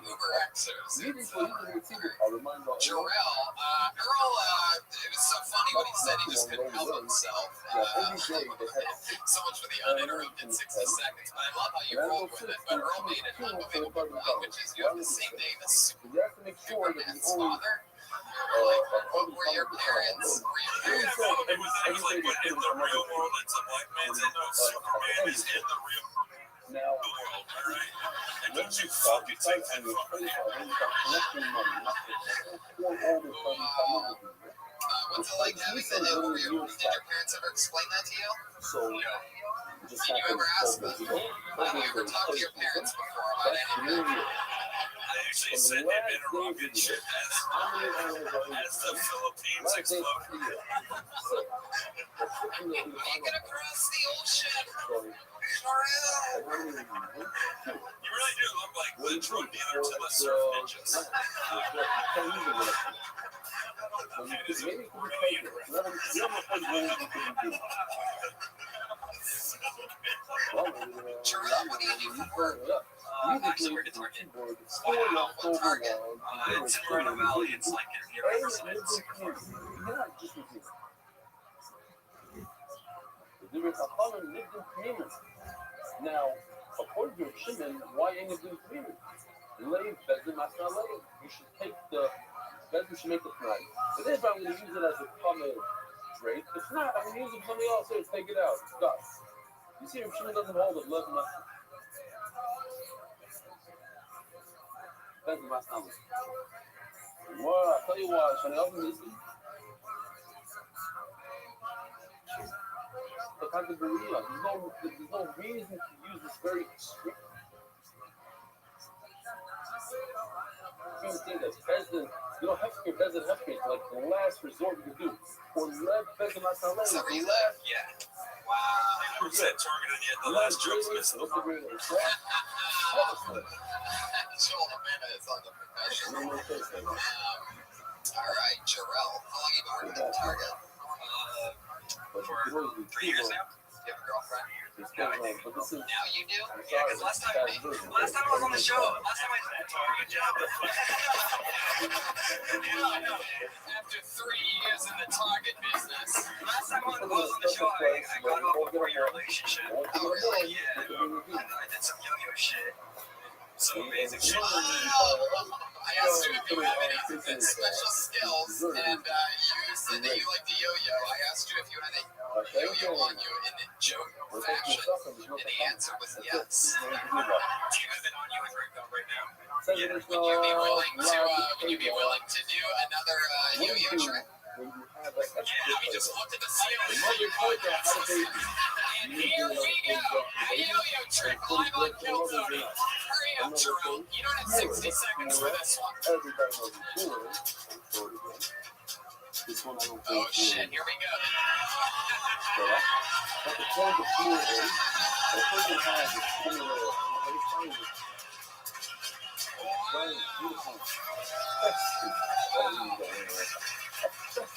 Uber Xers. Jarrell, Earl, it was so funny when he said he just couldn't help himself. So much for the uninterrupted 60 seconds, but I love how you rolled with it. But Earl made an unbelievable point, which is you have the same name as Superman's father. What were your parents? It was like, but in the real world, it's a black man's in Superman is in the real world, alright? And don't you fucking take that fucking What's it like having that over your? Did your parents ever explain that to you? Did you ever ask them? Have you ever talked to your parents before about anything? I actually said they've been a rocket ship as the Philippines exploded. Making across the ocean. You really do look like the drug dealer to the surf ninjas. Really Jarrell, what do you do for work? Actually, we're at Target. Wow, what Target? It's in Moreno Valley. It's like near Riverside. Now, according to Shimon, why ain't it been cleared? Lay Bezin, that's not lay. You should take the Bezin should make it tonight. It is, I'm going to use it as a common drink. It's not. I'm going to use it for something else here. Take it out. Stop. You see, if Shimon doesn't hold it, let him not. Bezin, that's not lay. Well, I'll tell you why. Shimon doesn't listen. There's no reason to use this very strict. You think that Bezin, you don't have to get Bezin Hefker, it's like the last resort you can do. Or let Bezin not left. So he left? Yeah. Wow. They never said targeted yet. The last joke's missing. Joel Amena is on the profession. All right, Jarrell, how long have you been working at Target? For 3 years now. You have a girlfriend? No, I do. Now you do? Yeah, because last time I was on the show, last time I had a Target job. After 3 years in the Target business. Last time I was on the show, I got off a 4-year relationship. Oh, really? Yeah. I did some yo-yo shit. Some amazing shit. I asked you if you have any special skills, and you said that you like the yo-yo. I asked you if you had yo-yo on you in joke fashion? And the answer was yes. Do you have it on you with right now? Yeah. Would you be willing to do another yo-yo trick? Yeah, we just looked at the ceiling while your podcast listening. And here we go. A yo-yo trick live on Killzone. Hurry up, Jerome. You don't have 60 seconds for this one. This one I don't Oh shit, here we go. But the point of the fluid is, the person has is formula. Very beautiful.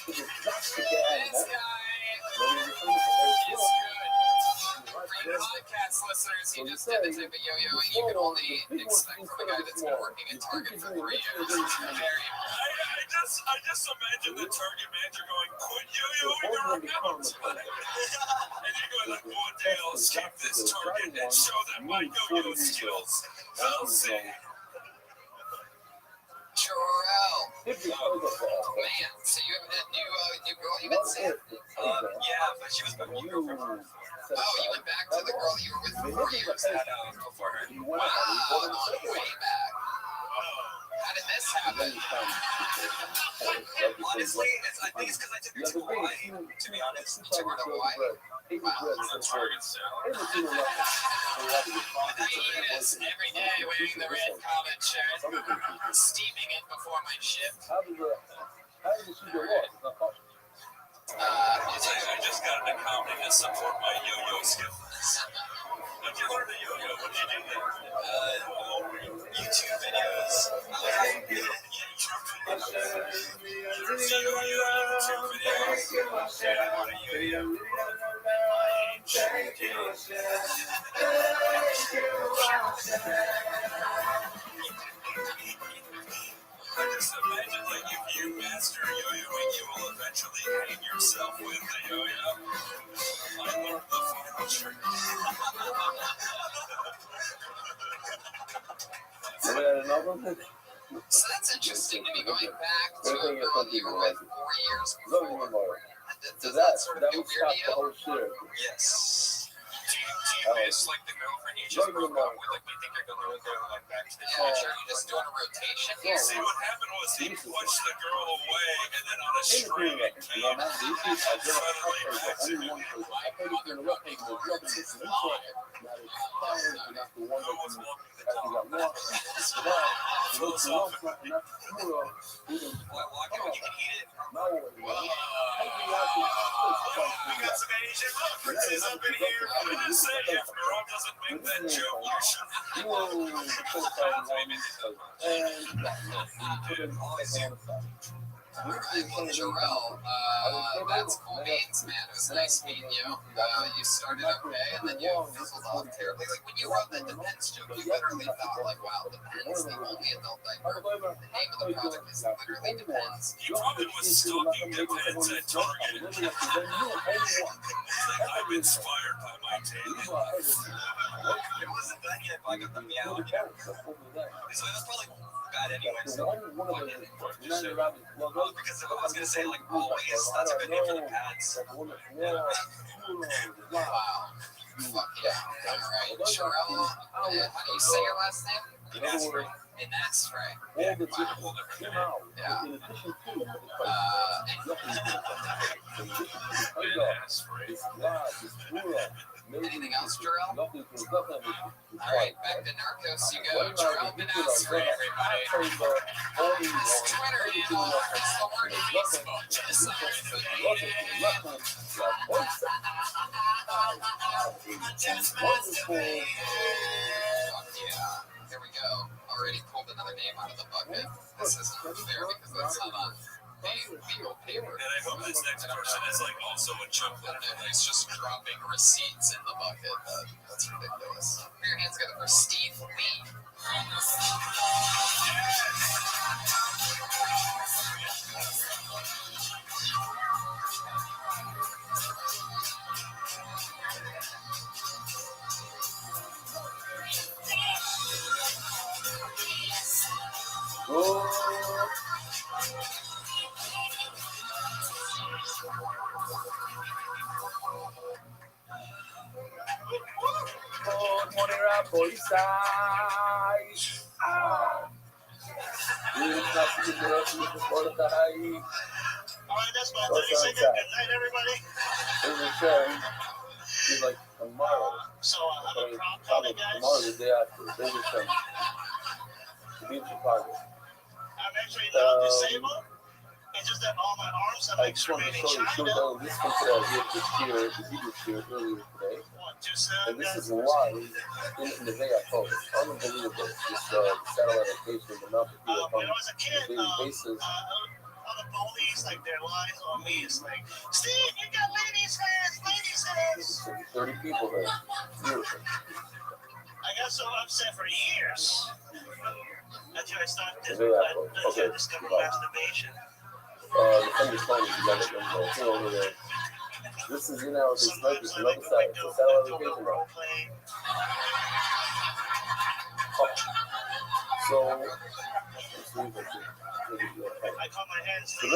This guy is good. For you podcast listeners, he just did the type of yo-yo you can only expect from a guy that's been working at Target for 3 years. I just imagine the Target manager going, quit yo-yoing around. And you're going like, one day I'll escape this Target and show them my yo-yo skills. I'll see. Jorel. Man, so you have a new girl you've been seeing? Yeah, but she was my new girlfriend. Oh, you went back to the girl you were with for 4 years. Before her. Wow, way back. How did this happen? Honestly, I think it's because I took her to Hawaii, to be honest. You took her to Hawaii? Wow. Target salad. I eat this every day wearing the red collared shirt, steaming it before my shift. I just got an accounting to support my yo-yo skills. How'd you learn to yo-yo? What did you do there? YouTube videos. I just imagine, like, if you master yo-yoing, you will eventually hang yourself with the yo-yo. I learned the final trick. So that's interesting to be going back to a girl you were with 4 years before. Does that sort of feel weird to you? Yes. Do you miss like the girlfriend you just broke up with? Like, do you think you're gonna go like back to the Yeah, sure. You're just doing a rotation here. See, what happened was he pushed the girl away, and then on a string it came and suddenly we got some Asian references up in here. I'm gonna say if Ron doesn't make that joke, you should. All right, well, Jarrell, that's cool beans, man. It was nice meeting you. You started okay, and then you fizzled off terribly. Like, when you wrote the Depends joke, you literally thought, like, wow, Depends, the only adult diaper. The name of the product is literally Depends. He probably was stalking Depends at Target. I'm inspired by my tape. It wasn't done yet, but I got the meow. So that's probably bad anyway. So because I was gonna say like always, that's a good name for the pads. Wow. Fuck yeah. All right. Jarrell, how do you say your last name? And that's right. Yeah, wow. Yeah. Anything else, Jarrell? All right, back to Narcos you go. Jarrell Benasri, everybody. His Twitter handle is the word Facebook. Just yeah. Here we go. Already pulled another name out of the bucket. This isn't fair because that's not on legal paper. And I hope this next person is like also a chocolate. He's just dropping receipts in the bucket. That's ridiculous. Put your hands together for Steve Lee. that's my 30-second. Good night, everybody. He's like, tomorrow. So I have a prom coming, guys. Tomorrow, the day after. They will come. To be in Chicago. I'm actually not disabled. It's just that all my arms have like remaining China. This comes out here this year, the Hebrew year earlier today. And this is live in the VFO. It's unbelievable. This satellite location, the amount of people When I was a kid, on the basis. all the bullies, like their lines on me is like, Steve, you got ladies' hands. 30 people there. Beautiful. I got so upset for years until I started discovering masturbation. The funny phone is over there. This is in our sniper, it's another side. It's a satellite location now. So, I call my hands read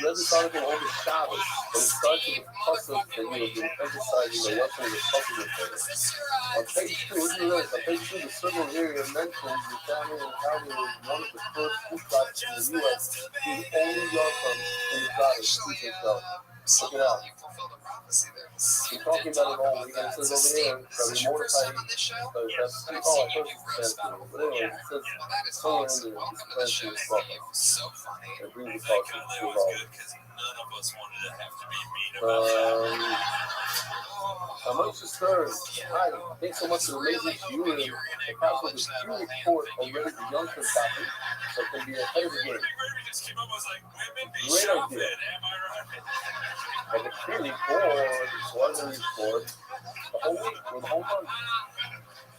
this article over Shabbos, and it starts with the puzzle that you have been emphasizing the lesson of the puzzle thing. On page 2, what do you realize? On page 2, the circle area mentions the family and how they were one of the first food shops in the U.S. whose only yard from in the goddess, check it out. We're talking about it all week, and it says over here that we mortify. But anyway, it says somewhere in there, this plan to fuck us. It brings us all to amongst the stars, hi, thanks so much for the amazing viewing. The cast of the Q report already the youngster copy, so it can be ahead of the game. Great idea. Like a Q report, was a report, the whole week, for the whole month.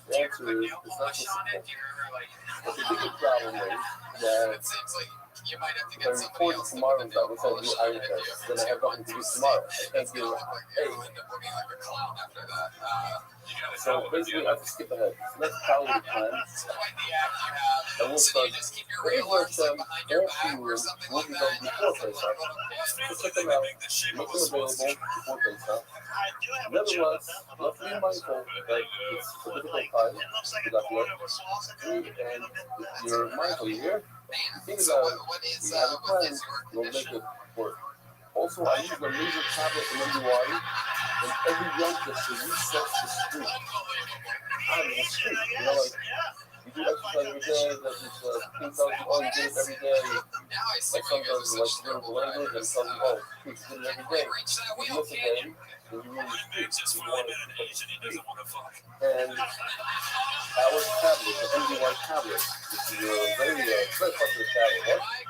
The answer is, it's not so simple. But the biggest problem is that you might have to if I report tomorrow, that was all new iron test, then I have nothing to do tomorrow. I can't do it. So basically, I have to skip ahead. So that's probably the plan. And we'll start. Very much, all few will be done before FaceTime. So check them out. Make them available before FaceTime. Nevertheless, let's be mindful that it's a difficult time. You got to and if you're mindful, you hear? Think about it. You have a plan, you'll make it work. Also, I use a laser tablet in MDY, and every youngster resets the street. I'm in the street, you know, like, you do exercise every day, that is, things tells you, oh, you do it every day. Like sometimes, like, you learn the language, and tells you, oh, you do it every day. You miss a day, and you really street. You want to keep the street. And our tablet, the MDY tablet, which is a very popular tablet, right?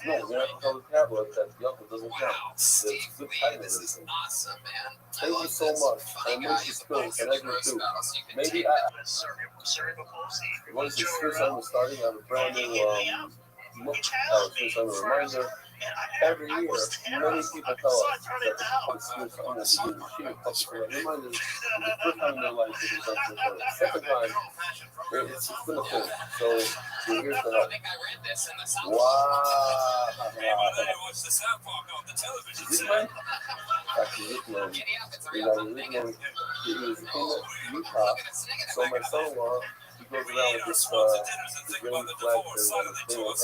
No, you have to tell the tablet that the other doesn't count. There's good timing in everything. Thank you so much. I miss your spirit, and I do too. Maybe once the spirit time was starting, I have a brand new look. Spirit time reminder. Every year, many people tell us that the spirit time is being shared. Reminder, the first time in their life, it was done for the second time, it's been a thing. So, we're here to help. Wow. This man? Actually, this man, he was in Utah. So my son-in-law, he goes around with this green flag thing, all the people,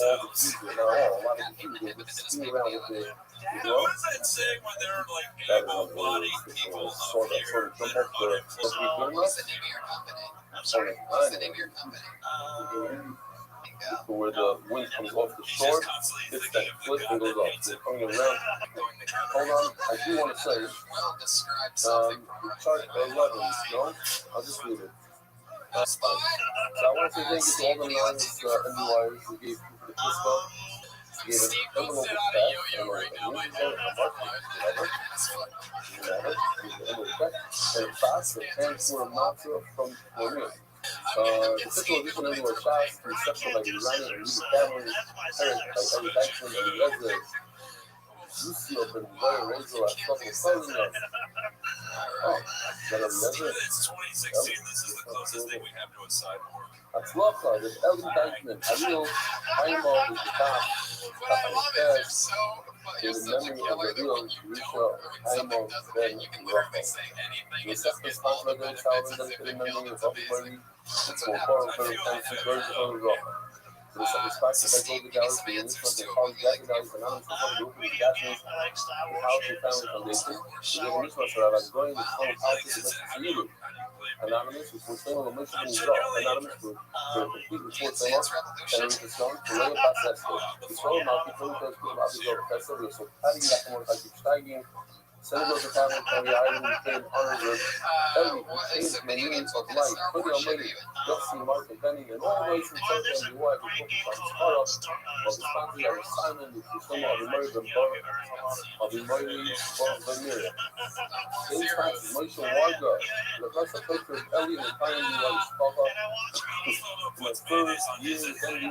not all, a lot of people, but ski around with it. What is that saying when they're like able-bodied people sort of jump up I'm sorry, what's the name of your company? Where the wind comes off the shore, it's that flip and goes up. They're coming around. Hold on, I do want to say, chart 11, no? I'll just read it. So I want to say thank you to all the anonymous MUIs who gave people the kiss bump. Gave an envelope of cash and a newsletter, a and a box and for a mantra from Maria. The official edition of our shots, the reception by the designer and music family, parents by Ellie Dyson and the residents. Lucio and Larry Rachel are fucking closing us. Oh, that a resident? It's 2016. This is the closest thing we have to a cyborg. That's love card. It's Ellie Dyson. I am all with the top. But in you're the such a memory of killer the that real when you Richard don't, or when something Aimo doesn't Ben hit, you can literally Rocco. say anything The and just get all the second benefits as if in the it killed. memory It's of Bobby amazing. Murray, That's for what part happens of when her you find fancy out version about of the Rocco. To the satisfaction So that Steve, goes give me down some to the answers initial to Paul what you like Jackson most. anonymous I from the group of agree. Jacksons, I like Star the Wars House shit. Family So Foundation, Star Wars the shit. English Restaurant, like going to Wow. Home House of the Civilian. Anonymous is for sale on Michigan as well. Anonymous for complete report Dance sale. Revolution. Tenerife Stone, Korea Basesto. The Soul Market, 20 people out the door. That's over. So, how do you like more like you're steiging? Senator of the Family, County Island, and honors of every So video games, of what kind of life. Star Put Wars on shit are money. you in? You'll see Mark and Benny and all those who tell them the wife and focus on startup. While the sponsors are silent, if you still have emerged and bar of the mighty Bob Vanilla. Same time, Moshe Warga, the rest of picture of Ellie and Pioneer White Spaka. In the first year of NDY,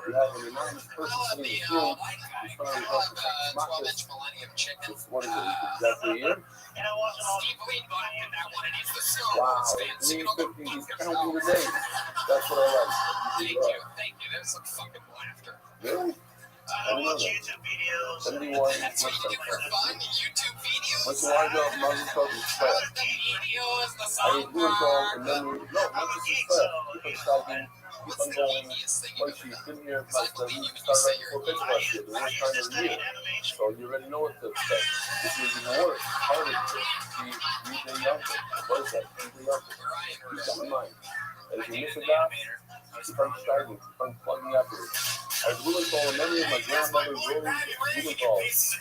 we have an anonymous person sitting in the field who's trying to help us. 12-inch Millennium Chicken. What is it? Exactly a year? Steve Wayne bought that one, and he's the Star Wow, Wars fan, so you don't go 350, he's fuck counting yourself. the days. That's what I like. Thank you. There's some fucking laughter. Really? I watch YouTube videos. 71. That's what you do for fun, YouTube videos. What's the wide job? Mountain Club is The fast. video is the I song. do it all in memory. No, not just as fast. Keep on stacking. Keep What's on the going. geekiest thing Once you've you've done? been here, Because I past the believe you week, when you start say right you're before Christmas year, the worst time of the year. So you already know what to expect. This is even worse, harder to do. Read the younger. What is that? Read the younger. Keep that in mind. And if you miss a dot, keep on striving, keep on plugging afterwards. I was willing to all many of my grandmother's Rose Blumenthal's.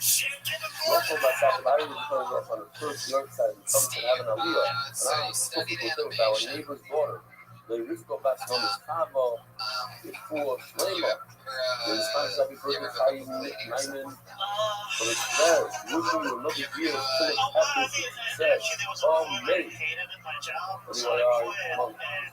Russell got shot by Irish because up on the first York side of Thompson Avenue, Aliyah, and I was supposed to go with our neighbor's daughter. The Risco Bastion is Cabo, it's full of Lema. The Spanish happy birthday, Chaim Nyman, for the stars, wishing you another year of full of happiness and success. Oh, many. Anyway, monk, so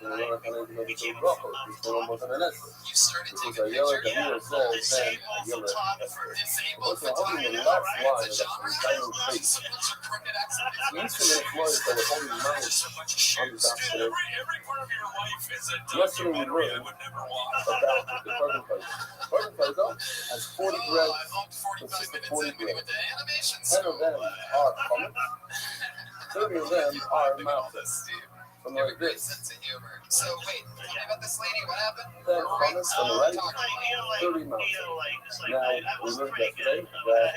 we're going to go to Rocco, which is almost an essence. You started It was taking a yellow pictures. that he was so then a yellow. Disabled What's the holding the last line of the diamond face? So what's your crooked accent? The instrument was that the holding line on the document. Every part of your life is a Yesterday we documentary I learned would never watch. about the carbon fiber. Carbon fiber has 40 I breads, bumped 45 consists of minutes 40 in when he went breads. to animation 10 of school. them are comics, 30 of them are mountains. Steve. Something You have a like great this. sense of humor. So wait, tell me about this lady. What happened? 10 comics on the right, Talk about it. 30 mountains. Now, we learned yesterday that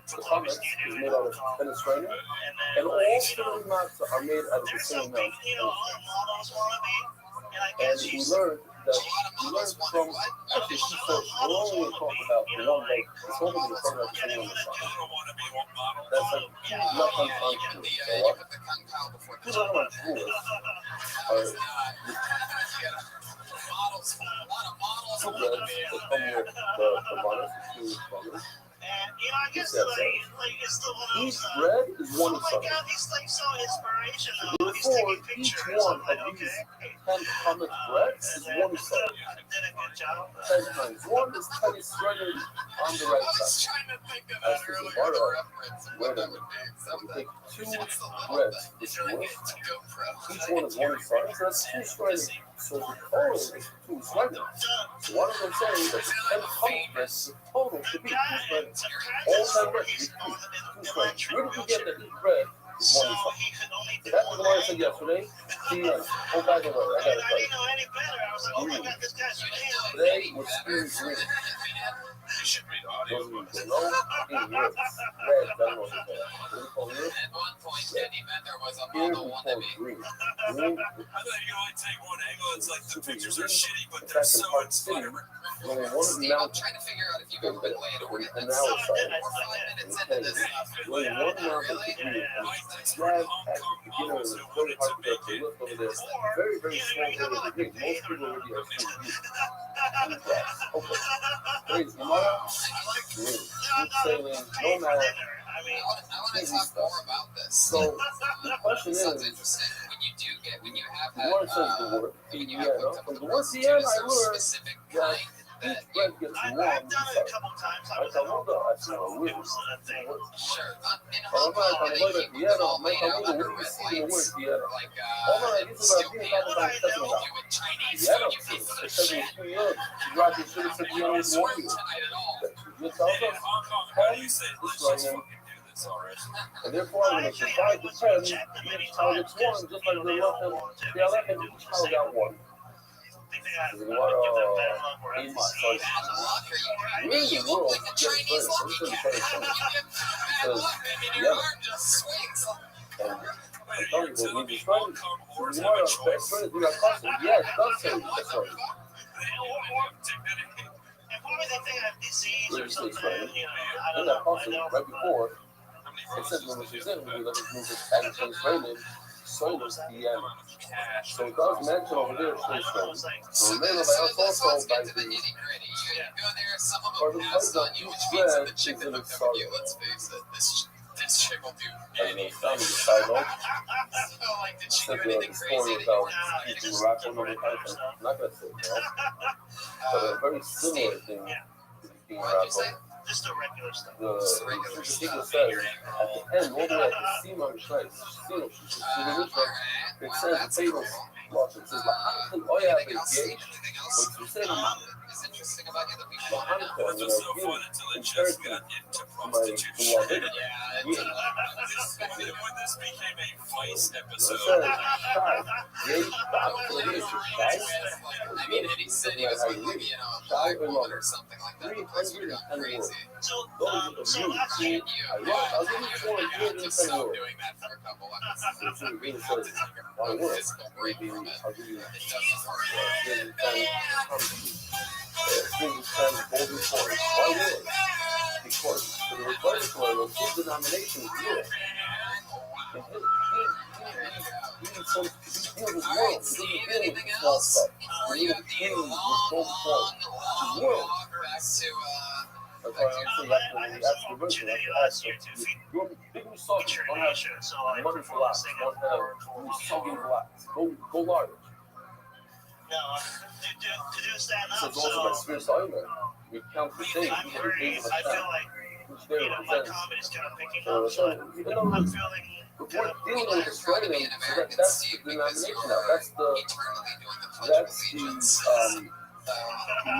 the comics is made out of penicillin, and all 30 mountains are made out of the same mountain. And we learned that from actually she said we're only talking about the one leg. It's only the program that's on the side. That's like two left on You front. put So the what? kung pao before the Two left on fours are models. A lot of models. two breads that come with the bonus, the two bonus. And I guess it's the one Each bread is one oh my inside. God, he's so inspirational. He's Therefore, taking each pictures. one I'm like, of these okay. 10 comic breads is one side. Did a good job. 10 times. One is penicillin on the right I was side. trying to think of That's that the earlier, bar the up. reference of what that would be. You Something. take two That's the little breads, thing. this It's really one. good to GoPro. Each one is one side. So that's two squares. So the total is two squares. So what am I saying? That the 10 comic breads, the total should be two squares. All 10 breads is two squares. Where did you get that each bread is one side? So that was the one I said yesterday. Oh, by the way, I got to tell you. know any better. I was like, oh my God, this guy's real. Today was Spears Green. Those who don't know, in yours. Red, that was it. What do you call yours? At one point, Eddie Bender was a Here we model call wannabe. green. Green, I thought you only take one angle. It's like the pictures are shitty, but in they're fact, in so Park City, inspiring. only one of the Steve, I'm mountains trying to figure out if you've ever been laid or an anything. hour side. We're 5 minutes into this. Only one mountain is green. And Brad at the beginning of the very hard to get to look over there. Very, very small area of green. Most people already are seeing green. Okay. Praise Gemara, green. Keep sailing, no matter. I want to talk more about this. So the question Sounds is, interesting. When you have the had, word says the word when you have piano. hooked up From with the a word prostitute, piano, is I there a learned specific that kind each that bread gets I've warm done it a inside. couple times. I I was tell in you that I smell a weird. thing. sure, in Oh, Hong Kong, my, they I'm keep piano. all My made out computer, under we red see the word lights, piano. like Oh, no, this is what I'm steel talking pan. about. Talking about. You with Chinese Piano, food, you pay for the because shit. it's too young. You rock your shit, it's a piano, it's Swim warm. tonight at all. You tell us, pen is raining. And therefore, I'm going to divide the pen. Each tile gets one, just like the left and each tile got one. So what, in my sorry. Where in the world get Australia? I'm just going to try to show you. Because, yeah. And I'm telling you, when you try to, what, Australia, do that custom? Yeah, it does say Australia. Where's the Australia? In that custom, right before, it says when this is in, we let it move this and Australian. Solar PM. So it does mention over there Australia. So remember, I also by the or the pipeline, each thread is in its side. Let's face it, this chick will do anything. And the side note, said the story about eating Morocco and all that kind of thing. I'm not going to say it now, but a very similar thing to eating Morocco. Just the regular stuff. The speaker says at the end, all the way at the seam on the side, it says potatoes. Watch it says oh yeah, but gauge. What you say is interesting about you that we should This was so fun until it just got into prostitution. When this became a Vice episode. I mean, and he said he was like, you know, a black woman or something like that. The place would have gone crazy. So last year, I'll give you 4 to stop doing that for a couple episodes. Really says, why would Physical break from it. I'll give you It doesn't work. golden coins. Why would it? Because for the repository, his denomination is zero. And he needs some to deal with world. He doesn't deal with small stuff. He needs to deal with golden coins. The world. That's why I'm saying that's the version. That's your big massage. Don't have money for lots. Don't have massaging lots. Go large. no, to do stand So up. it's also my spiritual argument. We count the days. I'm very, I feel like, my comedy's kind of picking up, so I'm feeling But we're dealing with Australian, so that's the denomination now. That's the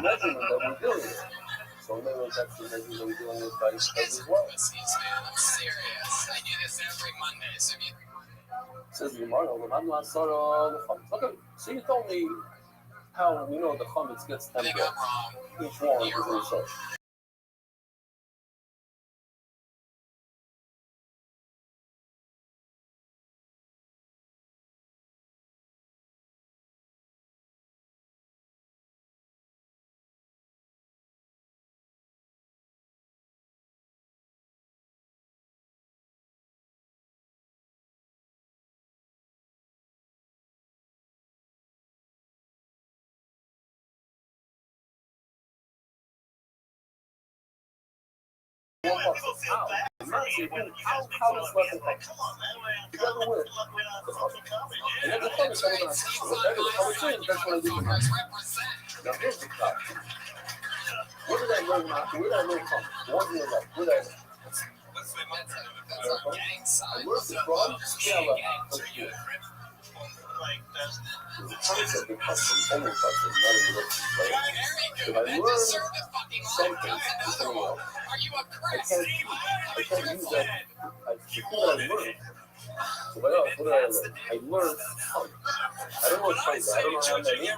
measurement that we're dealing with. So maybe that's the measurement that we're dealing with by as well. I'm serious. I do this every Monday, so if you Says the Gemara, okay, so you told me how we know the chametz gets tempted. think I'm wrong, Each one is you're a wrong. result. people feel bad for me when you guys make fun of me. I'm like, come on, man, we're not fucking comedy. And then the fun is coming on. That's what I do. Now here's the cut. Where did I learn from? One year left. Where did I learn? That's our gang sign. I learned it from Stella from school. Like, that's The concept of custom, only custom, not in the rest of the If I learn something from someone else, I can't use that. What did I learn? So what else? What did I learn? I learned tongue. I don't know what tongue is. I don't know how that is. I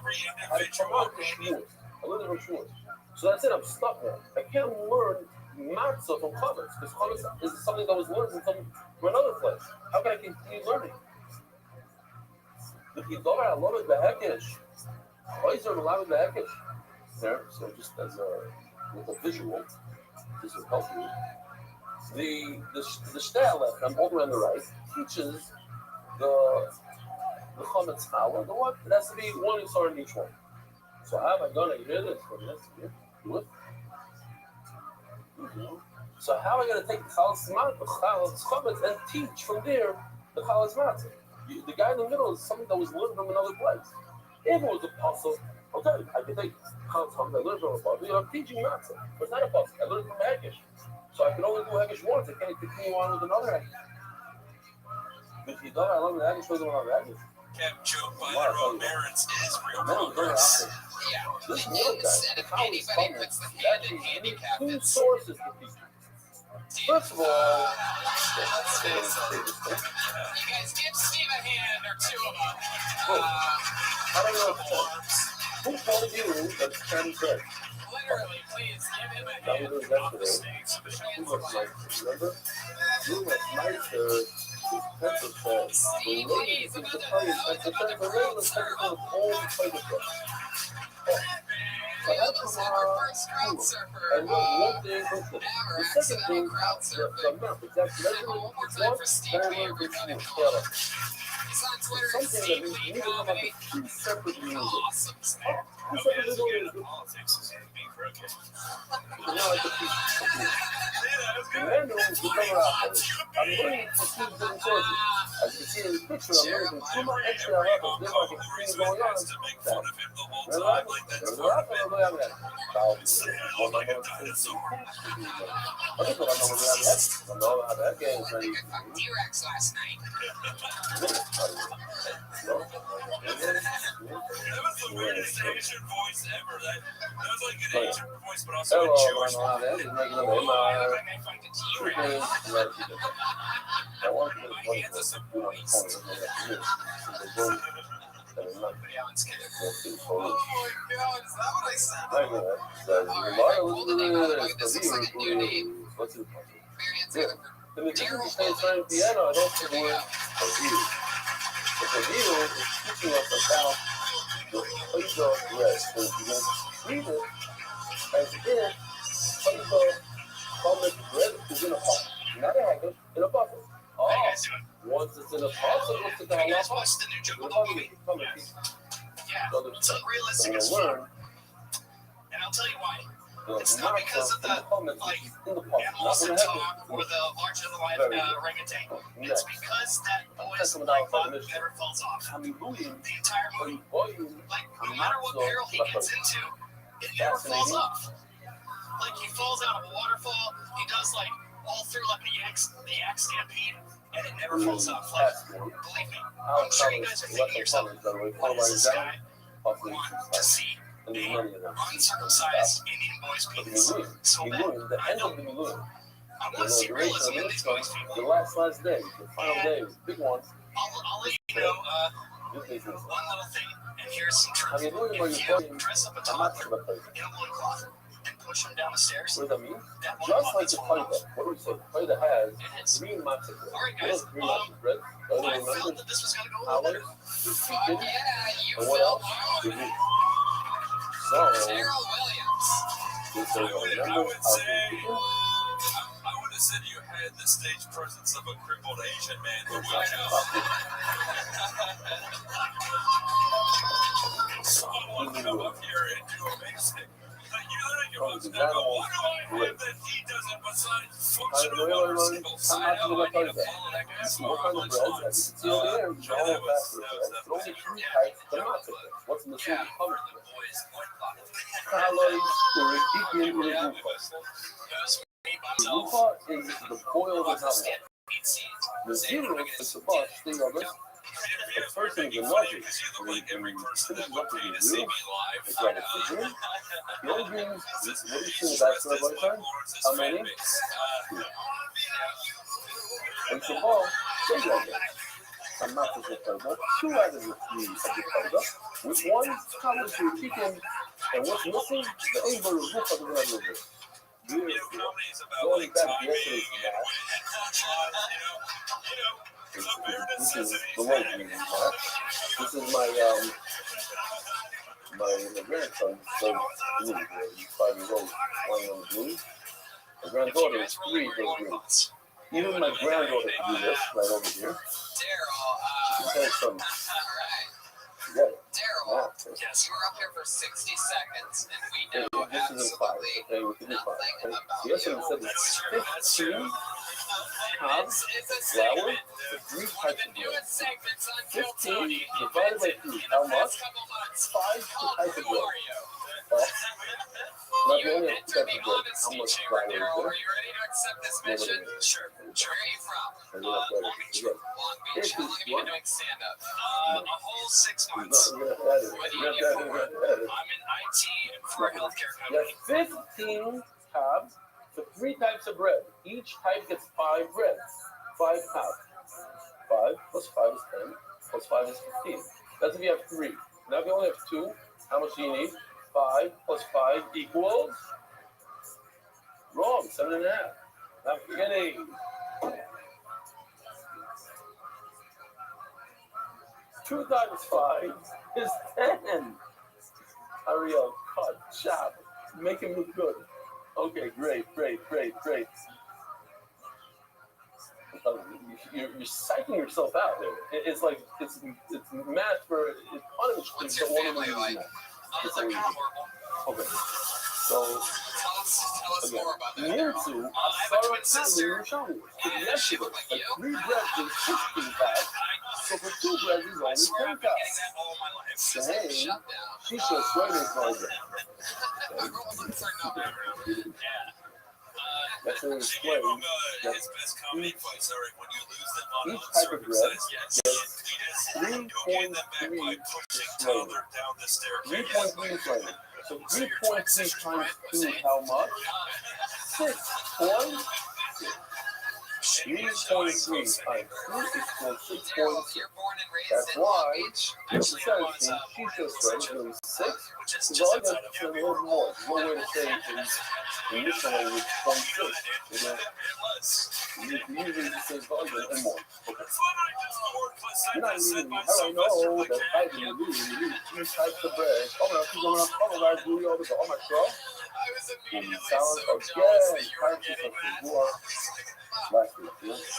learned it from Schwartz. So that's it. I'm stuck now. I can't learn matzah from chametz because chametz is something that was learned from another place. How can I continue learning? The Kidor I love it behekish. Why is there a lot of behekish? There, so just as a visual, this will help you. The shtel I'm all the way on the right teaches the chametz challah. The what? It has to be one yisar in each one. So how am I gonna hear this from this? Do it. So how am I gonna take the chametz and teach from there the chametz matzah? The guy in the middle is something that was learned from another place. If it was a puzzle, okay, I can take chametz I learned from a puzzle. I'm teaching matzah, but it's not a puzzle. I learned from Hagish. So I can only do Hagish once. I can't continue on with another Hagish. But if you don't, I love the Hagish with another Hagish. Kept joke by their own parents is real progress. This And, one and, guy, and if how anybody he's coming, puts the that hand in is handicap, two it's sources to people. First of all, let's face it. You guys give Steve a hand or two of them. I don't know who told you that Ken said. Literally, please give him a That hand. was yesterday. He was nice. Remember? He was nicer. His pepper said. The ladies in the play, like the third, the lady was taking the whole play with us. We almost had our first crowd surfer And one thing was the second accidental thing, crowd surfer. the map, exactly. That's One more one time for Steve B, diamond everybody. is He's on Twitter at something Steve that Lee we need to come up Comedy. with two separate music. Awesome stuff. Two separate music. Politics is going to be crooked. You know, like the Random is coming out. I'm looking for two different sources. As you can see in the picture, I'm looking for two more extra levels. There's like a thing going on. D-Rex last night. That was the weirdest Asian voice ever. That was like an Asian voice, but also a Jewish one. Oh my god, is that what I said? What's it? Daryl. And the teacher is playing piano. I don't think the word review. The review is teaching us about the flavor of bread. So if you read it as if flavor from bread is in a pot. Not a hanger, in a bucket. Oh, once it's in a pot, so it's in a You guys pot. watched the new Jungle The Book bucket movie? is Yeah, it's unrealistic as learn. fuck. And I'll tell you why. The It's not because of the like in the pot. animals that talk or the larger than life orangutan. It's because that boy's life never falls off. The entire movie, like no matter what peril he gets into, it never falls off. Like he falls out of a waterfall, he does like all through like the yak stampede, and it never falls off. Like believe me, I'm sure you guys are thinking to yourself, what is this guy want to see? A uncircumcised Indian boy's penis so bad. I don't. I want to see realism in these boys' people. The last day, the final day, big ones. I'll let you know one little thing, and here's some truth. If you dress up a toddler in a loincloth and push him down the stairs, What does that mean? that Just like loincloth the is falling Toyota. off. What do we say? Toyota has It is. green matches. All right, guys. Green matches, red. I felt that this was going to go a little better. Fuck yeah, you And what felt else? good. So, Daryl Williams. this is a I would number say, I would have said you had the stage presence of a crippled Asian man who would someone come up here and do a basic. Like you literally go, what do I have that he doesn't besides functional motor skills? I know I need to follow that guy's punchlines. What's in the food covered? Calories, the Rupa is the boiled and hot. The zero is the boss thing of it. The first thing is the logic. When it finishes up to the zero, it's like a zero. The only thing is, what do you think about the by time? How many? And the ball, say like that. I'm not just a flavor. 2 out of the 3 of the flavor. Which one? Calories for chicken. And what's missing? The egg burger Rupa is going to be going back to yesterday's this is the one thing. This is my grandson. So he's 5 years old, playing on the blues. My granddaughter is 3 of those blues. Even my granddaughter can do this right over here. She can some. Yeah. Daryl, yes, you were up here for 60 seconds, and we know absolutely nothing about you. Yes, it said it's 15 carbs, flour, 3 types of bread. 15 divided by 3. How much? 5 types of bread. Not the only type of bread. How much flour is there? Are you ready to accept this mission? Sure. Where are you from? Long Beach. Long Beach. How long have been doing stand-up? A whole 6 months. You have to What do you edit. do for work? I'm in IT for a healthcare company. Yes, 15 tabs for 3 types of bread. Each type gets 5 breads. 5 tabs. 5 plus 5 is 10. Plus 5 is 15. That's if you have 3. Now if you only have 2, how much do you need? 5 plus 5 equals? Wrong, 7.5. Not kidding. 2 times 5 is 10. Ariel, cut, chop, make him look good. Okay, great. You're psyching yourself out there. It's like it's math for it's punishment. What's your family like? They're kind of horrible. Okay, so Tell us more about that. Minsu, I have a twin sister. Yesterday, like 3 breads is 16 pounds. So for 2 breads is only 10 pounds. All my life. Dang, she should swear this program. That's what it explains. His best comedy fights are when you lose them on Each type of bread yes. gets 3.3 flavor. 3.3 flavor. So 3.3 times 2 is how much? 6 points. 3.3 times 2 equals 6.6. That's why the percentage she just read is going to be 6. Because all you have to say a little more. There's one way to say it in this language, 0.6. You usually just say volume and more. Okay. You're not even, how do I know that I can do 3 types of bread? Oh my God, I'm going to do all this on my crow. Salad again. Who are last week,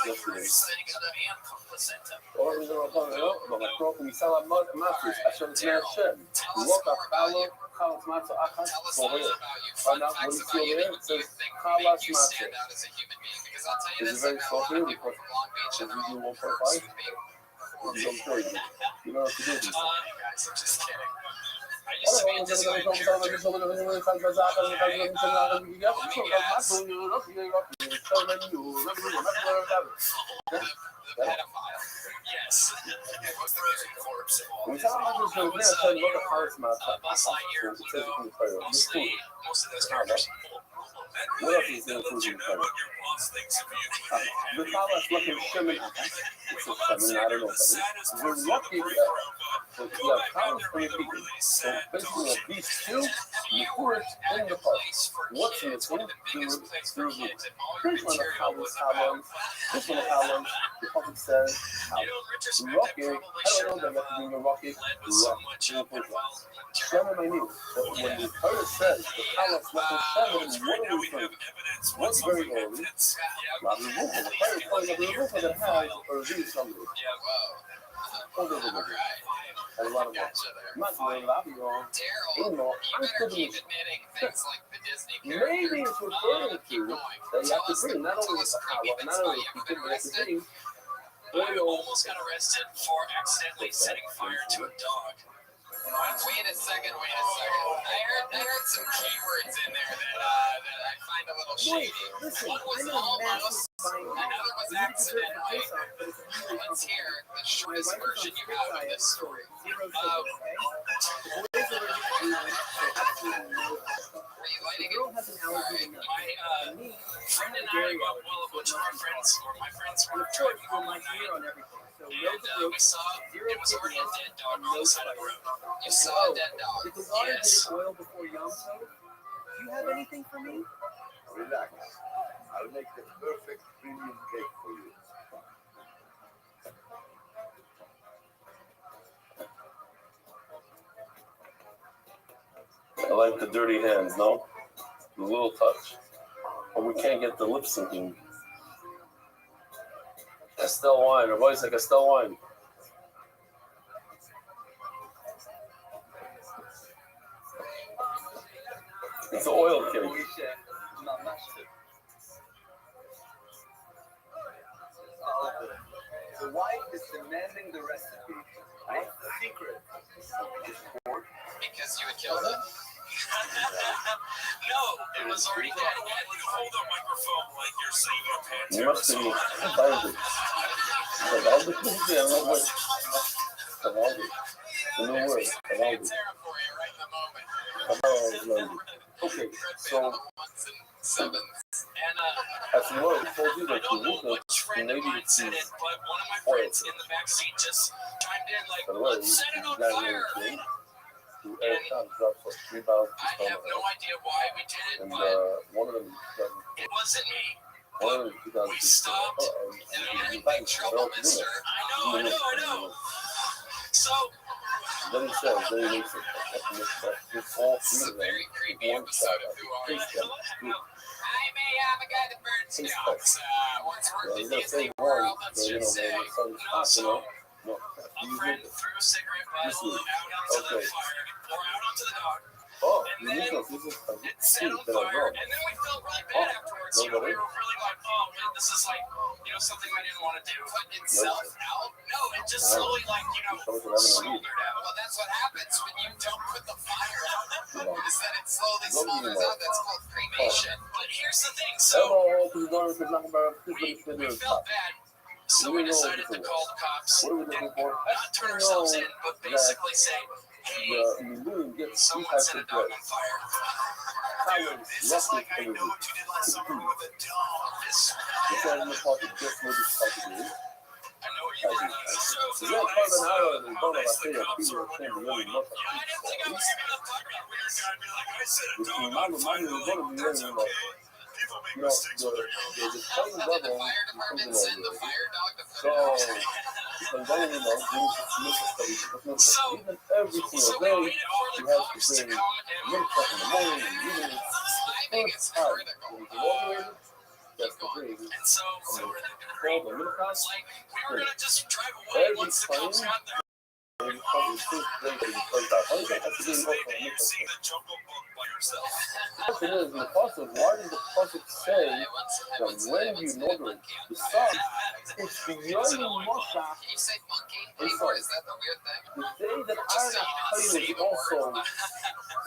yesterday. Or is it on my crow? We sell a master's. I shall smash him. Look at Carlo. Carlos Mato. I can't go here. Find out what he's still there. It says Carlos Mato. Is it very salty? Because if you do 1.5, you don't pay. You don't have to do this. Yes. We talk about this show, yeah, so look at Carlos Mato. Buzz Lightyear, Pluto, mostly most of those characters. What else is there to do? The Carlos looking Sherman. It's a Sherman, I don't know. We're lucky that we have Carlos for the vegan. So basically, these 2, the forest in the park. What's in the team? Through the Here's one of Carlos. This one of Carlos. The public says, Rocky. I don't know that that's being a Rocky. Sherman, I knew. But when the poet says the Carlos looking Sherman, what are we thinking? What's very early? Not the roof of the fire is telling the roof of the house or really something. Hold on a minute. And a lot of work. Not going to be wrong. You know, I'm still doing maybe it's referring to that you have to bring not only the power, not only the people that you bring. I almost got arrested for accidentally setting fire to a dog. Wait a second. I heard some keywords in there that I find a little shady. One was almost, another was accidentally. Let's hear the shortest version you have of this story. Were you lighting it? My friend and I, well, a bunch of our friends, or my friends, were driving home one night, and we saw it was already a dead dog on the side of the road. You saw a dead dog. Did the water Yes. get oil before Yom Tov? Do you have anything for me? Relax. I'll make the perfect premium cake for you. I like the dirty hands, no? The little touch. But we can't get the lip syncing. Estelle wine, her voice like Estelle wine. It's an oil cake. The wife is demanding the recipe. What's the secret? Because you had killed it? No, it was already dead. Why would you hold a microphone like you're saying your pants? You must be Cavaldo, yeah, no way. Cavaldo. The new word. Cavaldo. Cavaldo. Okay, so as you know, I told you that you look at maybe it's oil. By the way, this guy named Jay, who every time drops like 3 pounds per ton. And one of them is It wasn't me. one of them is 2006. We stopped, and I'm in big trouble, mister. I know. So, Then he says, then he makes it. It's all this is three a of them. very creepy One episode shot. of Who Are You? Taste them. I may have a guy that burns Taste dogs. Once Yeah, worked you in gotta Disney say World, one, let's so you know, just say. man, the sun's hot, you know. No, A friend threw a cigarette bottle out onto the fire, or out onto the dog. Oh, And you then know, this is a it set on fire, and then we felt really bad afterwards. We were really like, oh man, this is like, something I didn't want to do. Put itself out? No, it just slowly smoldered out. Well, that's what happens when you don't put the fire out. Is that it slowly smolders out? That's called cremation. But here's the thing, so we felt bad. So we decided to call the cops and not turn ourselves in, but basically say, hey, someone set a dog on fire. This is like I know what you did last summer with a dog. Because in the pocket, just what it's talking to. I know what you did. So you're part of an hour and don't know what they are. People are saying, really look at I didn't think I was going to talk about weird guy. Be like, I said a this. dog My on fire. is going to be really low. People make You know, mistakes with their the plain level The fire is department something send the like fire dog to put so, it out. and then, you know, even every single So we day, waited for you the have to cops to bring come and milk truck in the morning, and even I think it's first time, critical. when it's inaugurated, that's the thing. And so we were Call the milk house, like, we were going to just drive away every once the cops time, got there. and you probably still think that you first out. Okay, that's the Just thing. maybe you see the Jungle Book by yourself. The question is, in the process, why does the process say that when you inaugurate the sun, it's beyond Moshe, Can you say monkey anymore? Is that the weird thing? the day that Aaron HaKodesh was also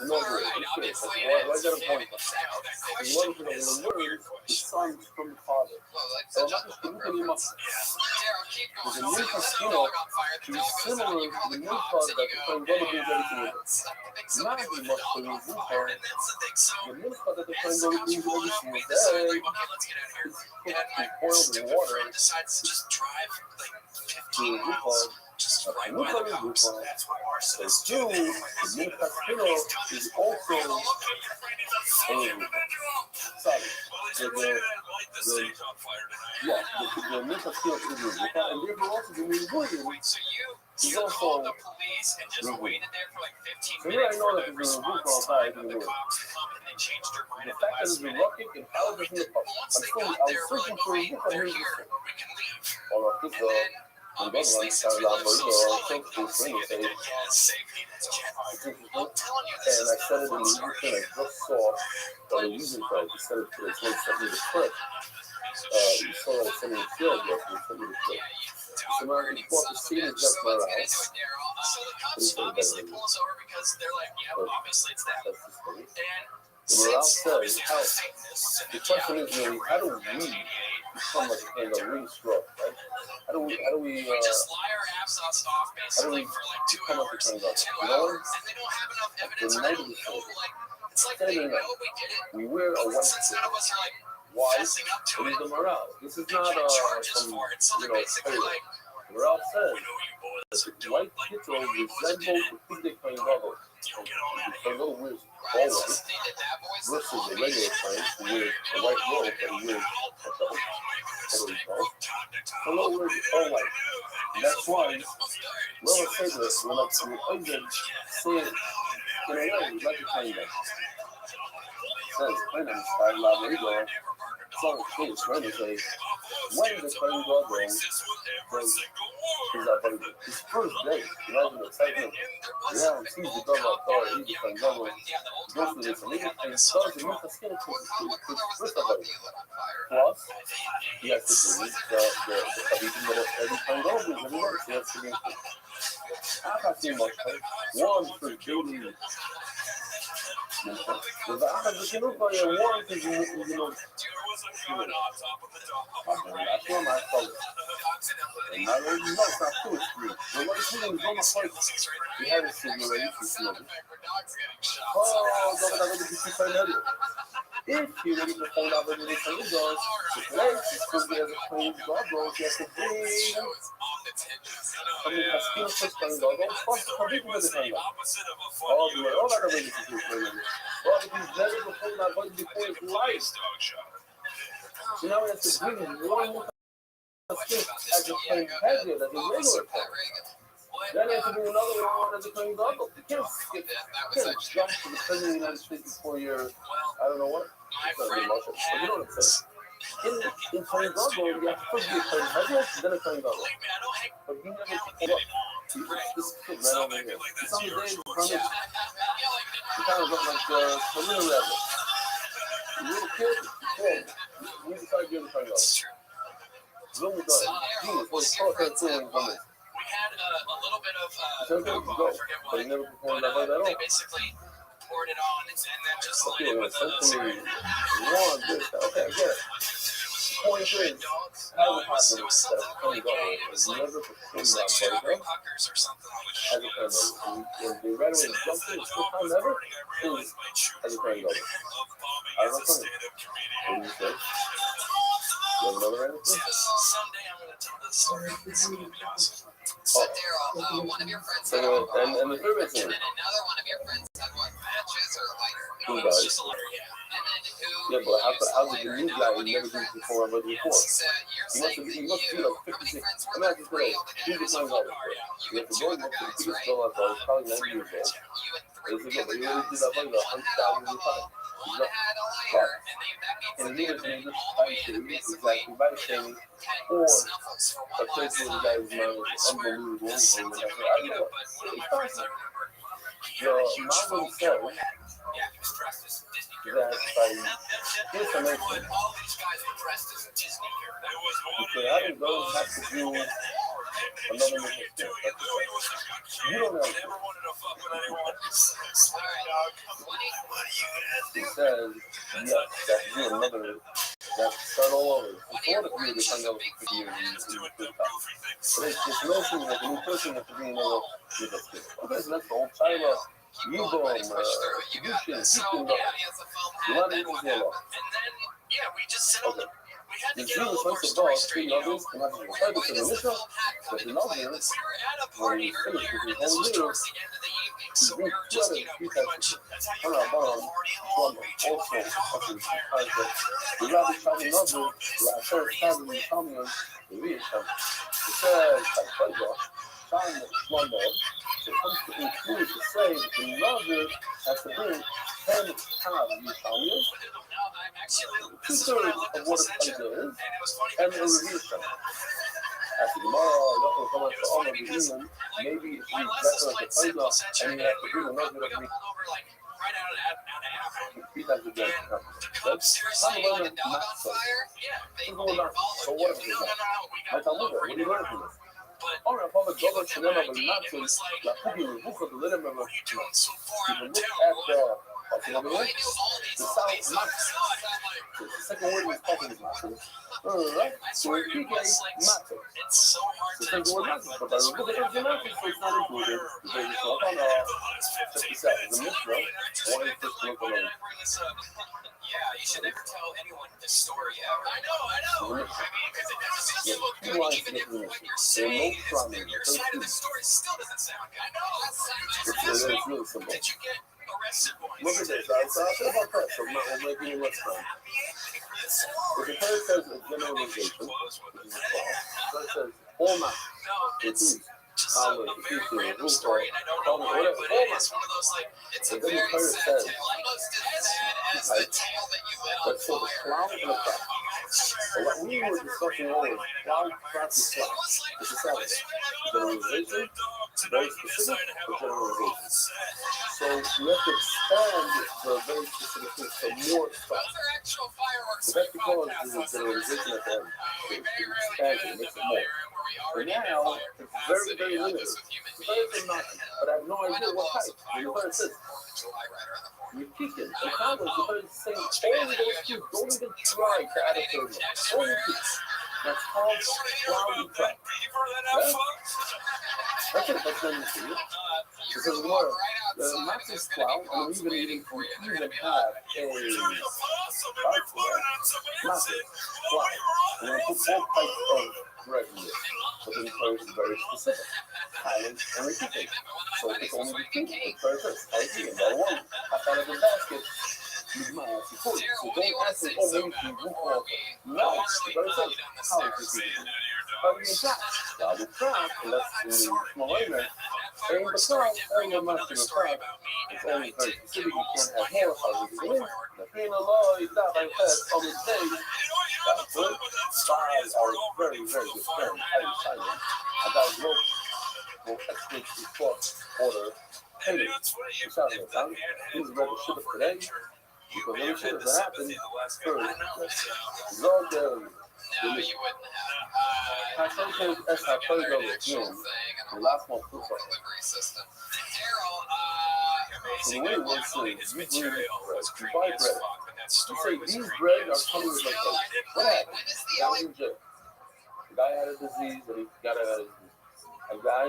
inaugurated? Right, obviously Why it is. get a point? Now, that You question want to is a learn weird the question. sun from the Father. Well, like So the I'm jungle just book looking at reference. Yeah. Daryl, keep With going. the So new you set a casino, dog on fire, the to dog goes similar out, you to call the the new cops, cause and that you the go, friend Gulliver brings everything with it. I think somebody Imagine lit a what dog the on new fire. And that's the thing. So, the new cause that the as friend the Gulliver cops brings pulled up, every we single decided, day like, okay, let's get out of here. is And my boiled stupid water friend decides to just drive like to 15 the miles just right by the cops. That's what Mars says. The new casino is also a solid. Yeah, the new casino is a and therefore also the new William. Wait, so He's you also called the police and just Ruben. waited there for like 15 So here I minutes know for that the there's a response Ruben time outside of in the the cops to come and they changed their mind The at the fact that last it's been minute. rocking and how it's in the pub. Once I'm they still, got I was there, we're searching like, for a okay, Ruben they're here. here, we can leave. Or this And then, obviously, since we left so slow, like, so safety and I'm telling you, this I is not said a it in fun the story. thing I just saw on the music site. He said it to it's like something to clip. You saw that it's something to kill, yes, it's something to clip. So now he bought the scene is just my house. So the cops obviously pull us over because they're like, yeah, obviously it's them. That's the story. And The morale since says, obviously how, there's fakeness the question is really, how do we become like a kind of really strong, right? How do we we just lie our ass off basically for like 2 come up hours. with things like 2 that? You know hours. what? And they don't have enough evidence The or they night don't of the know, show. like, it's like they know we did it. We wear a But white since none of us are like Why? fessing up to It it, is the morale. This is they not can't charge us some, for it. So you they're know, basically terror. like, Morale we says know you boys that are the dope. white Like, we people know you boys are resemble did it. the thing they claim level. You don't get on out of A here. little weird Ryan forward says they did that voice. versus the regular train who wears the white robe and wears a little weird all white. And that's why, well, let's say this, when like the Oizen say it in a way, like a kind of. Says, plain on style, la Rigo, so it's trying to say, when the train God goes, his first day, imagine the excitement. Yeah, and sees the dog outside, he's just goes to this meeting and starts to make the skin to first of all. Plus, he has to believe the Khabib that every time goes, every month, he has to be. I have seen much one for daily. Because I have to look by your one because you know. That's one my fault. And not only no, it's not too extreme. The one thing is on my place. We had a signal that used to smoke. Oh, don't have to be too familiar. If you ready to find out whether they can go, the place is going to be as a clean dog, he has to bring something has still just going dog, first for people with the thing. Oh, the way, all that way to do for you. Well, if he's never before that one before his life. So now he has to bring one more stick as a clean heavier, as a regular thing. Then he has to bring another one as a clean dog. You can't jump to the President of the United States before you're, I don't know what. It's not really much, but you know what I'm saying. In playing Gargoyle, you have to first be a playing Headless, then a playing Gargoyle. But he never picked up. This kid right over here. It's on the day of the premise. He kind of looked like the little rabbit. The little kid, he decided to be a playing Gargoyle. Really done. Genius, what he's taught that to him from it. We had a little bit of, I forget what, they basically poured it on and then just light it with a okay, I get it. Point is, how would happen that a playing Gargoyle is never performed that Gargoyle as a playing Gargoyle? And the right way to jump in, the first time ever, is as a playing Gargoyle. I don't know. What do you say? You have another answer? Someday I'm going to tell this story. It's going to be awesome. So Daryl, one of your friends had and the third and then another one of your friends had what, matches or a lighter? Who does? Just a lighter, yeah. And then who? Yeah, but how did the new guy who never did before ever before? You're He must be like 56. Imagine today, he's the playing Gargoyle. You have to go up to the biggest girl out there, probably 90 years old. They said, yeah, but you really did that like 100,000 years time. One had a lighter, and he was in this fight to exactly by shaming or a place where the guy was unbelievable. And I don't know. It's possible. Your mom will say that by information, because I don't know have to do another mission. You don't know. He says, yes, that you another, that's subtle over. It's one of you to find out what you do. But it's just notion that the new person has to be another. Okay, so that's the whole time of newborn, tradition, keeping up. You want to use your law. And then, yeah, we just sit on the. We had to The get a Jews little more first of story all, straight, three you know. others, and that's the purpose of the mission, but in other words, We were at a party earlier, and this was towards the end of the evening, so we were just, you know, pretty much, that's how you kind of party along. We took the entire night. the rabbi telling another, I first had in the communion, the real time. It says, like, time is one day, so it comes to include to say that the another has to bring 10 times the communion, two-thirds of what a Paiza is, and a review time. After tomorrow, you're going to come out to all of the England, maybe it's exactly like the Paiza, and you have to bring another of me. He has to get it. That's how you learn not so. So what is it? I tell you, what do you learn from this? Ahora, Papa, yo lo tenemos en el macho, la puki me busca tu derecho, me busca. If you look at the South macho, the second word is talking is macho. Right? So we PK macho. The second word macho, but I look at the macho, so it's not included. The baby talk on check this out. The Mishra, one is just look alone. Yeah, you should never tell anyone this story ever. I know. I mean, because it never seems to look good, even if what you're saying is that your side of the story still doesn't sound good. I know. Just ask me, did you get arrested once? Look at this. I'll say about that, so I'm not making you much time. If the first says a generalization, which is so it says all math. It's just a very random story, and I don't know why, but it's one of those, like, it's a very sad tale. Almost as sad as the tale that you lit on fire. What we were discussing earlier, cloud practice class. It's a service. Generalization, very specific, but generalization. So we have to expand the very specific things to more stuff. So that's because there's a generalization at the end. It expands it, makes it more. But now, it's very, very limited. It's very nothing, but I have no idea what type. You know what it says? You're kicking. And Congress, the bird is saying, only those two, don't even try to add a third one. Only two. That's called cloudy crap. That's when you see it. Because what? The massive cloud, and we even have a massive cloud. And then put all types of bread in it. But then it's very specific. Highland and repeating. So it's only the two. It's very first. I see it. Number one, I found it in the basket. So don't ask me, oh, maybe you move on. No, very first. How is repeating? How do you attack? I will try, unless in small area. And besides, only a master of five. It's only very specific. You can't have more. How do you do it? The being a law is not like that on the day. That's good. Five are very, very good friends. I decided. I got a rope for expert support order. Hey, what's out here, Tom? Who's ready to ship it today? Because every shit that happened, first. Lord, No, you wouldn't have. I think that's how I go again. The last one was Delivery system. Daryl, so the way it works is you bring bread, you buy bread. You say these bread are coming with like what happened? The guy was in jail. The guy had a disease and he got out of his disease. A guy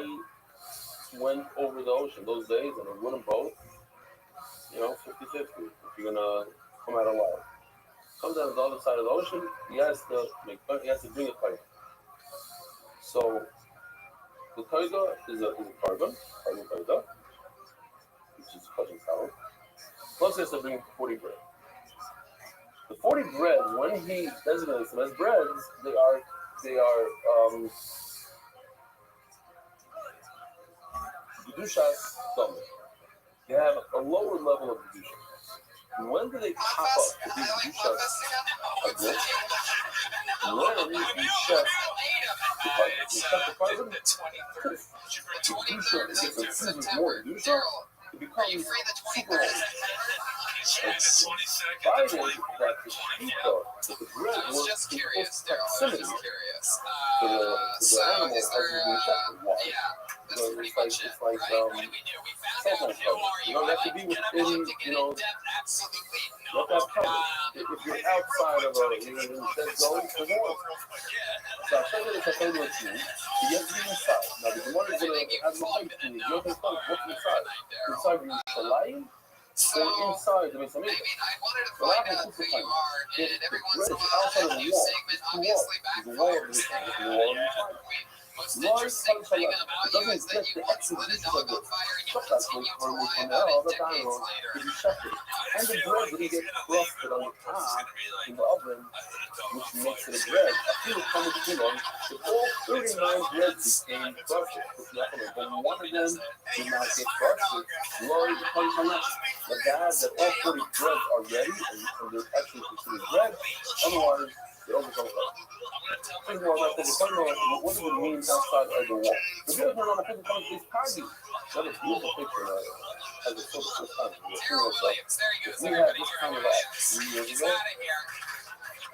went over the ocean those days on a wooden boat, 50-50 if you're gonna come out alive. Comes out of the other side of the ocean, he has to bring a kite. So the kaiga is a carbon kaiga, which is cutting tower. Plus he has to bring 40 bread. The 40 bread, when he designates them as breads, they are Gedushas Dom. They have a lower level of Gedusha. And when do they pop up to be Gedushas again? When you chef the carbon, Gedusha gets more Gedusha, it becomes super old. Friday, that the bread was in close proximity to the animal as it's being shepherded. Why? So it's like cell phone coverage. You don't have to be within, you have to have coverage. If you're outside of in a dead zone, it doesn't work. So I showed you this, you have to be inside. Now, the one is going to have no height to it. You have to know what's inside. Inside Yerushalayim, or inside the Mesa Mikdash. I wanted to find out who you are, and every once in a while I have a new segment, obviously backfires. Most interesting thing about you is that you once lit a dog on fire and you continue to lie about it decades later. And the bread wouldn't get crusted on the top in the oven, which makes it a bread. A few common kilon, all 39 breads became crusted. But one of them did not get crusted. Glory to God. The guy that all 40 breads are ready and they're actually considered bread. Otherwise, they overcome that. Think more about this. What does it mean outside of the wall? The video on the picture comes is Kagi. That is a beautiful picture as a sort of time. Daryl Williams, there he goes. We had this kind of 3 years ago.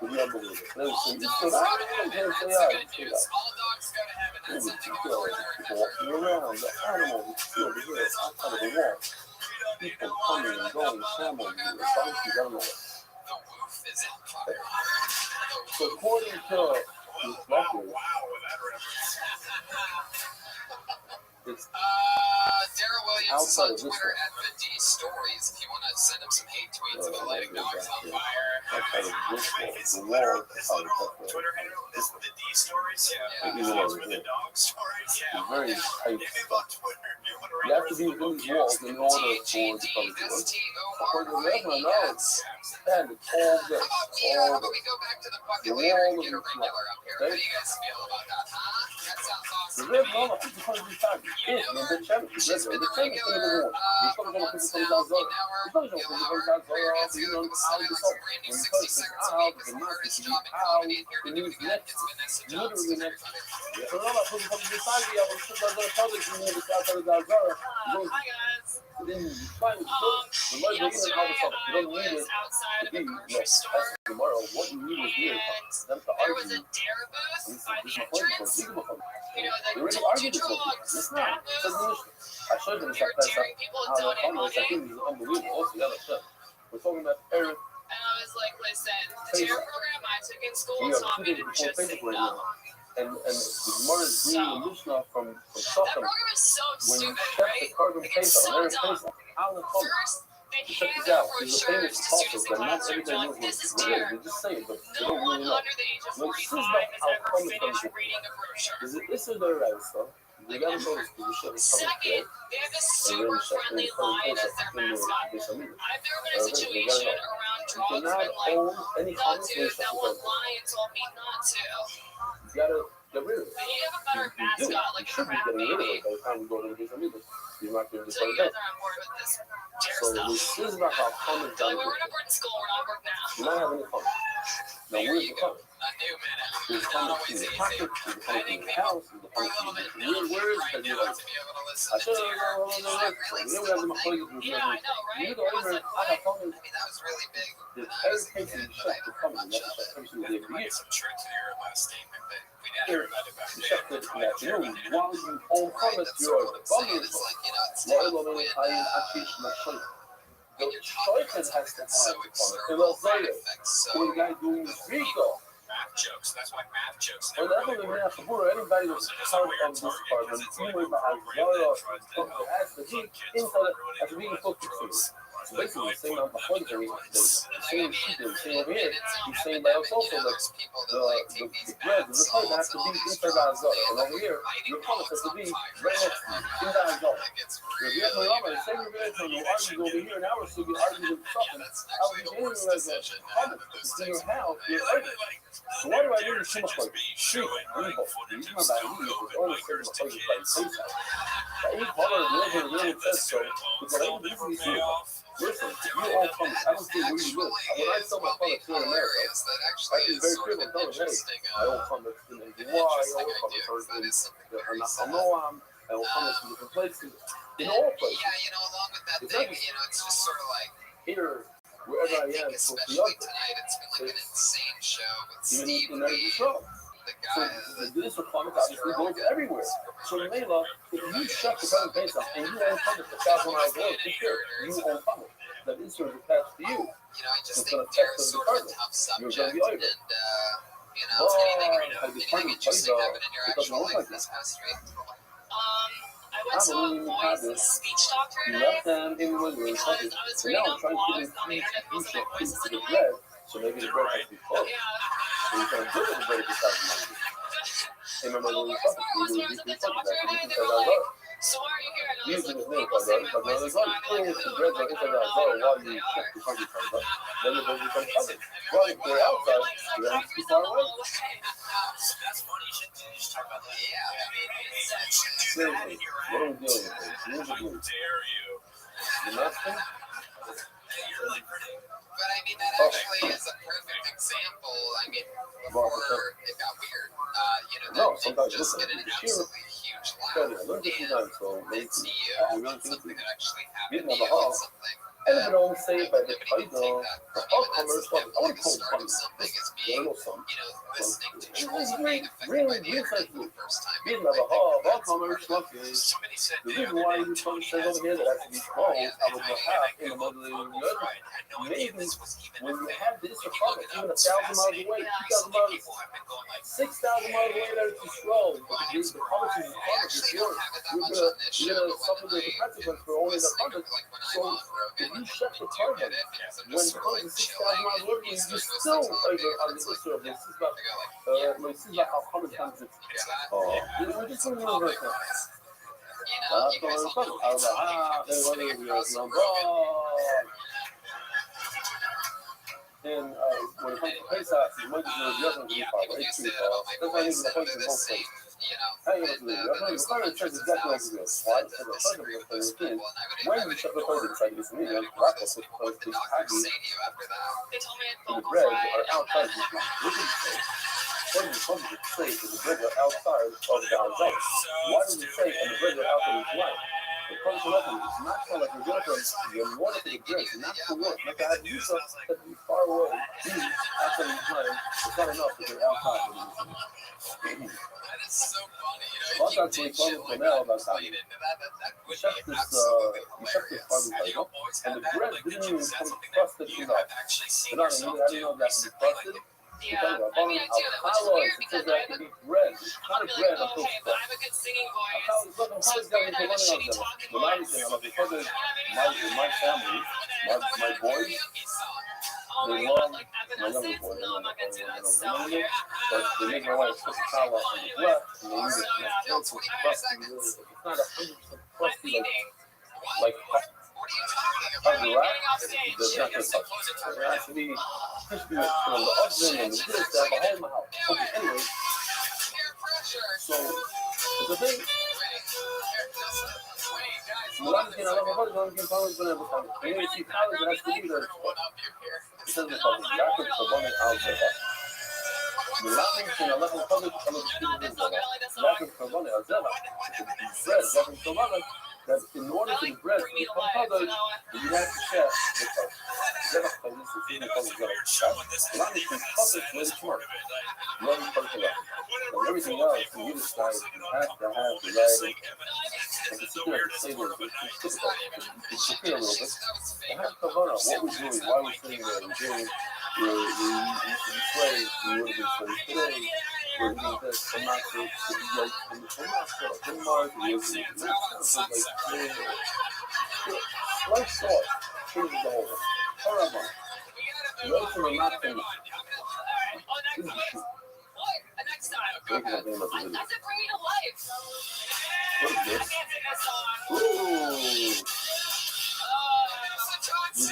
We unbelievable. There's some people All dogs go to heaven. That's something I'll further people walking around, the animals still over here outside of the wall. People coming and going, families, donkeys, I don't know what. The roof is on fire. So according to this record, it's Daryl Williams on Twitter at the D Stories. If you want to send him some hate tweets about lighting dogs on fire. The wall Twitter handle is the D Stories. Yeah. The dog stories. Yeah. Very tight stuff. You have to be within these walls in order for it to come to us. According to the restaurant, no, and it's all good. How about we go back to the bucket later and get a regular up here? How do you guys feel about that, huh? That sounds awesome. The red one, people come to be tired. She's been the regular Cookie Network. Let's get some brand new 60 seconds a week is the hardest job in comedy. Here to do it again, it's Vanessa Johnson, everybody. Hi guys. Yesterday I was outside of a grocery store and there was a dare booth by the entrance. You know, the told you to log stat booth. They were daring people to donate money. We're talking about Eric. And I was like, listen, the dare program I took in school taught me to just say no. And the Gemara is bringing the Mishnah from That Sochem. program is so When you stupid, check right? the carbon Like, it's paper, so on every dumb. paper, how the fuck? First, they Check hand this out out. There's a brochures famous to students topic in that not classrooms. They're everybody like, knows this is what it is. terrible. They just say it, but they No don't one really know. under the age of Like, this is 45 not has how ever common finished sense reading a brochure. is. This is their right stuff. They gotta go to school. Shit is coming Second, they have this super friendly lion as their mascot. I've never been in a situation around drugs cannot when like, own any no conversation. dude, that one lion told me not to. You gotta get rid of it. They need to have a better mascot, like a should be crab getting rid of baby. it by the time you go to the base amigos. You're not going to So you guys are on board with this deer So stuff. this is not how common So like, we were in a Britain school, we're not work now. You're not having any fun. Now, There where's you the go. fun? A new minute. There's Not fun always in the easy. pocket, there's I fun in think the people house, there's are a little bit fun in numb the where is right that you now like? to be able to listen I to said, deer. Is that really you still have a my thing? phone. Yeah, I know, right? You I go was over, like, I have what? fun. I mean, that was really big There's when I was a every kid, case but I you never shut heard the much of it. Some truth to your last statement that we never Here, heard about it back you then. shut the afternoon. While you own Right, comments, that's you're what I'm saying. bumming. It's like, you know, it's Why tough women when, I teach my son? The when you're talking about choice has something to that's so have external fun. that affects so When the guy doing his Rico. Math jokes. That's why math jokes Well, never that's really what we work. have to put anybody that's part of this department, anyway, but as well as the heat inside as we focus. So basically, the same amount of fun thing, the same shit, the same over here, he's saying by us also that the bread, the side has to be inside that zone, and over here, your comments has to be right next to you, in that zone. If you have my mama, the same bread from the argues over here, and ours should be arguing with something. I was getting like a comment, it's in your house, you're arguing. So why do I need so much like shit? I mean, these are my ideas, it's only certain places like face out. I eat color, really says so, because I don't usually see it. Listen, you all comments, I don't care where you live. When I sell my products here in America, I can very clearly tell them, hey, I own comments in the UI, I own comments in Noam, I own comments in different places, in all places. Yeah, you know, along with that thing, you know, it's just sort of like, here, wherever I am, so especially tonight, it's been like an insane show with Steve Lee. The guy so this requirement obviously goes everywhere. So Layla, if you shut the current base up and you own comments for 1,000 miles away, you own comments. That insert is attached to you. You know, I just It's think gonna they're affect the sort of a department. tough You're subject, gonna be and over. you know, anything interesting It happened in your doesn't actual look life like this past week? I went to a voice speech doctor You today left them in the because I was so reading now on I'm trying blogs to on the internet you because my voice is the annoying. bread, so maybe the bread has to be close. Yeah. So you can build the bread at the side of the The worst part was when I was at the doctor today, they were like, so why are you here? And I was like, people say my voice is fine. They're like, ooh, and I'm like, I don't know how they are. then the bread becomes covered. Well, if they're outside, you're too far away. That's funny. You should talk about that. Yeah, I mean, it's Seriously, what are we doing with this? Here's the How glue. dare you? The next thing? Hey, you're really pretty. But I mean, that actually is a perfect example. I mean, before it got weird, you know, that did just get an absolutely huge laugh. And it's you, it's something that actually happened to you, it's something I don't know, say it by the nobody can take that from you. And that's like the start of something is being, some. you know, listening to trolls and being affected by the internet for the first time. Being I like, think oh, that's part commerce, of fuck it. is. Somebody said The the reason other why day, you Tony says has over here that has to be small, I would go half in the motherly Googled Pride. Had no idea maybe this was even when a you thing. have this If you problem, look it even up, 1,000 it's miles fascinating. away, So 2,000 many miles, people have been going like 6,000 miles away, there to scroll. But the policy is I yours. actually don't have it that You're much gonna, on this you're show, gonna but suffer when the I consequence for only the listening to hundred. like when I'm So on if Rogan you and shut I the do target, get it because I'm when just it sort of comes like to 6,000 chilling miles and away, he's you mostly still talking over and on it's the like, issue of this. This is about, I go like, this is about how common times it's. We're just going to reverse now. you know, you guys all know I was it's like, like there's sitting other across videos, from bro. Rogan. And when it comes to Pesach, you might just do the other Yeah, part, people right? do say that about my voice, and they're the same, you know, and there's hundreds of thousands that listen to this people, and I would ignore what the doctors say to you after that. They told me the vocal bread fry. are outside of the what does it say that the bread are outside of the zone? Why does it say that the bread are outside of the line? The point of it is not so like you're going to you want to get bread, not to work, not to have you to be far away. Outside of the line, it's not enough to get outside of the line. That is so funny, you know, Well, if you that's did what shit I'm like now that, about played into that would check be this, absolutely you check this part of the hilarious. table, and the bread didn't even come crusted to you that. have actually seen But yourself I do didn't know that to be recently. Like, crusted. Yeah, I mean, I do that, which is weird because I have a, bread. I'll be like, oh, hey, but I have a good singing voice. So it's weird I have a shitty talking voice. My family, my boys, Oh my they god, love like my younger Evanescence? boy. No, I'm not gonna do that. So, But they make my wife put the towel on the left, and they use it no, to 25 crusty. seconds. It's not 100% crusty What? like What are you talking about? hard You're rock. getting off stage. It's not going to touch. It has to be crispy from the oven and the this, that, the whole house. Okay, anyway, Peer pressure. so the thing. Wait, guys, You want to get a lot of money, you can probably put it on. And you see college, it has to be there. It doesn't call it Jacob for money out there. Milano in 11 public Jacob for money out there. Bread, Jacob for money. That in order for the bread to become powdered, you have to share the touch. Jacob for this is even called Jacob. Milano is public very smart. Learn something else. And everything else, in either side, you have to have the right. And the secret of the flavor is difficult. It's secure a little bit. And have to learn what we're doing, why we're sitting there, we're doing, we used to be slaves, we would have been slaves today, we're doing this, I'm not sure, like, I'm not sure, Denmark, we're doing this, life short, changes the whole thing. Horrible. Life from a not finished. This is the truth. Next time. That's it, bring me to life. What is this? Ooh.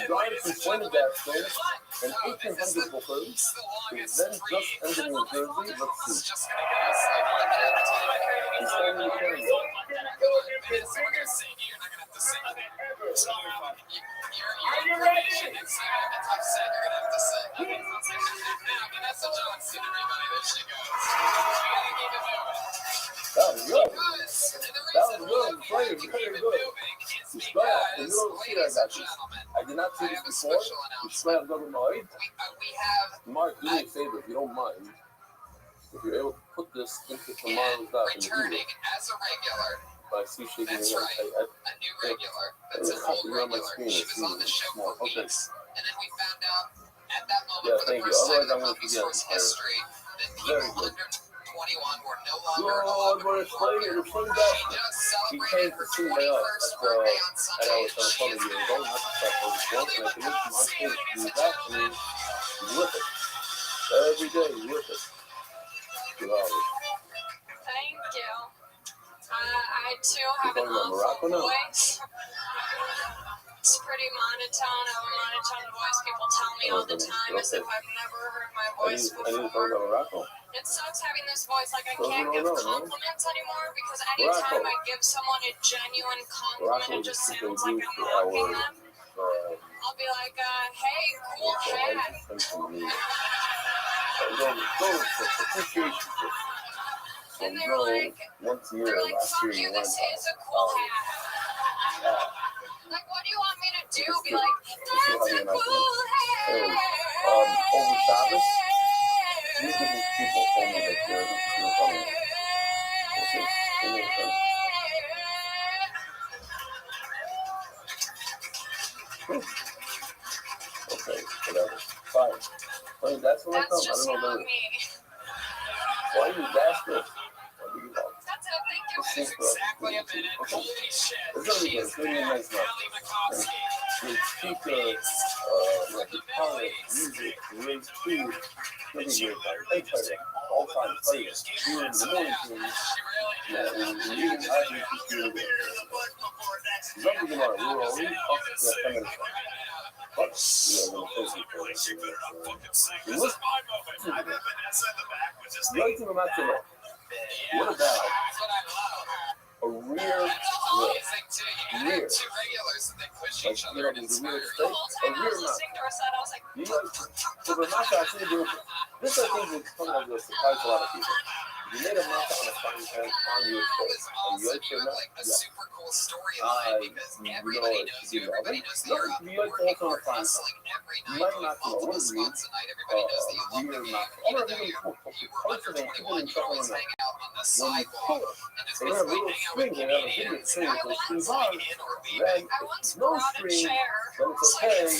Regardless of when that thing, an 1800 booker is then just ending in Jersey. Let's see. He's standing in the carrier. Are you ready? That was good. That was good. Playing very good. Israel, and you don't see that, guys. I did not see this before. Israel doesn't know it. Mark, do me a favor if you don't mind. If you're able to put this into tomorrow's doc in the video. As a regular. I see shaking That's your right. head. A new regular. That's an old regular. She was on the show for Okay. weeks. And then we found out at that moment Yeah, for the thank you. first time Otherwise, in I'm going to Monkey forget. Source history that Very people good. under 21 were no Good, longer allowed we're to playing beer. and we're playing She back. just He celebrated came her to see my else. 21st That's birthday on and I Sunday. was trying to tell you, you don't have to stop for this once, and I can make you on stage. You got to be with it. Every day, with it. Good hours. Thank you. I too have an You're talking about awful Morocco now? voice. It's pretty monotone. I have a monotone voice. People tell me all the time as if I've never heard my voice I need to talk before. about Morocco. It sucks having this voice. Like I Those can't are give all no, compliments anymore because anytime I give someone a genuine compliment, it just sounds like I'm mocking them. I'll be like, hey, cool hat. And they're like, once a year, they're like, last fuck year, you, you this went is a cool hat. Like, what do you want me to do? Be like, that's a cool hat. over Shabbos, 3 different people told me that they were coming. Okay, whatever. Fine. Well, that's what I That's thought. just I don't not know. me. Why are you desperate? What do you know? That's it, thank you. It's exactly a minute. Holy shit. It's gonna be good. It's gonna be nice now. With speaker, like guitar, music, great food. It's gonna be great time. Thank you. All time. Play it. Do it in the morning. Yeah, and the evening, I think it's really good. Remember tomorrow, we were already talking to 10 minutes. But we are going to focus on it. Listen to this. Going to the match. What about a rear grip? Rear. Like, there's a rear steak. A rear mount. You know, so the mount actually do this. I think would come as a surprise to a lot of people. You made a mount on a frying pan on your steak. And you like your mount? Yeah. You know it should be oven. No, you like to also on a frying pan. You might not know what it means. Rear mount. I don't even know what the culture they put in trouble in that. When you pull it, they have a little string. They have a bigger string with those strings on. Then if no string, then it's okay.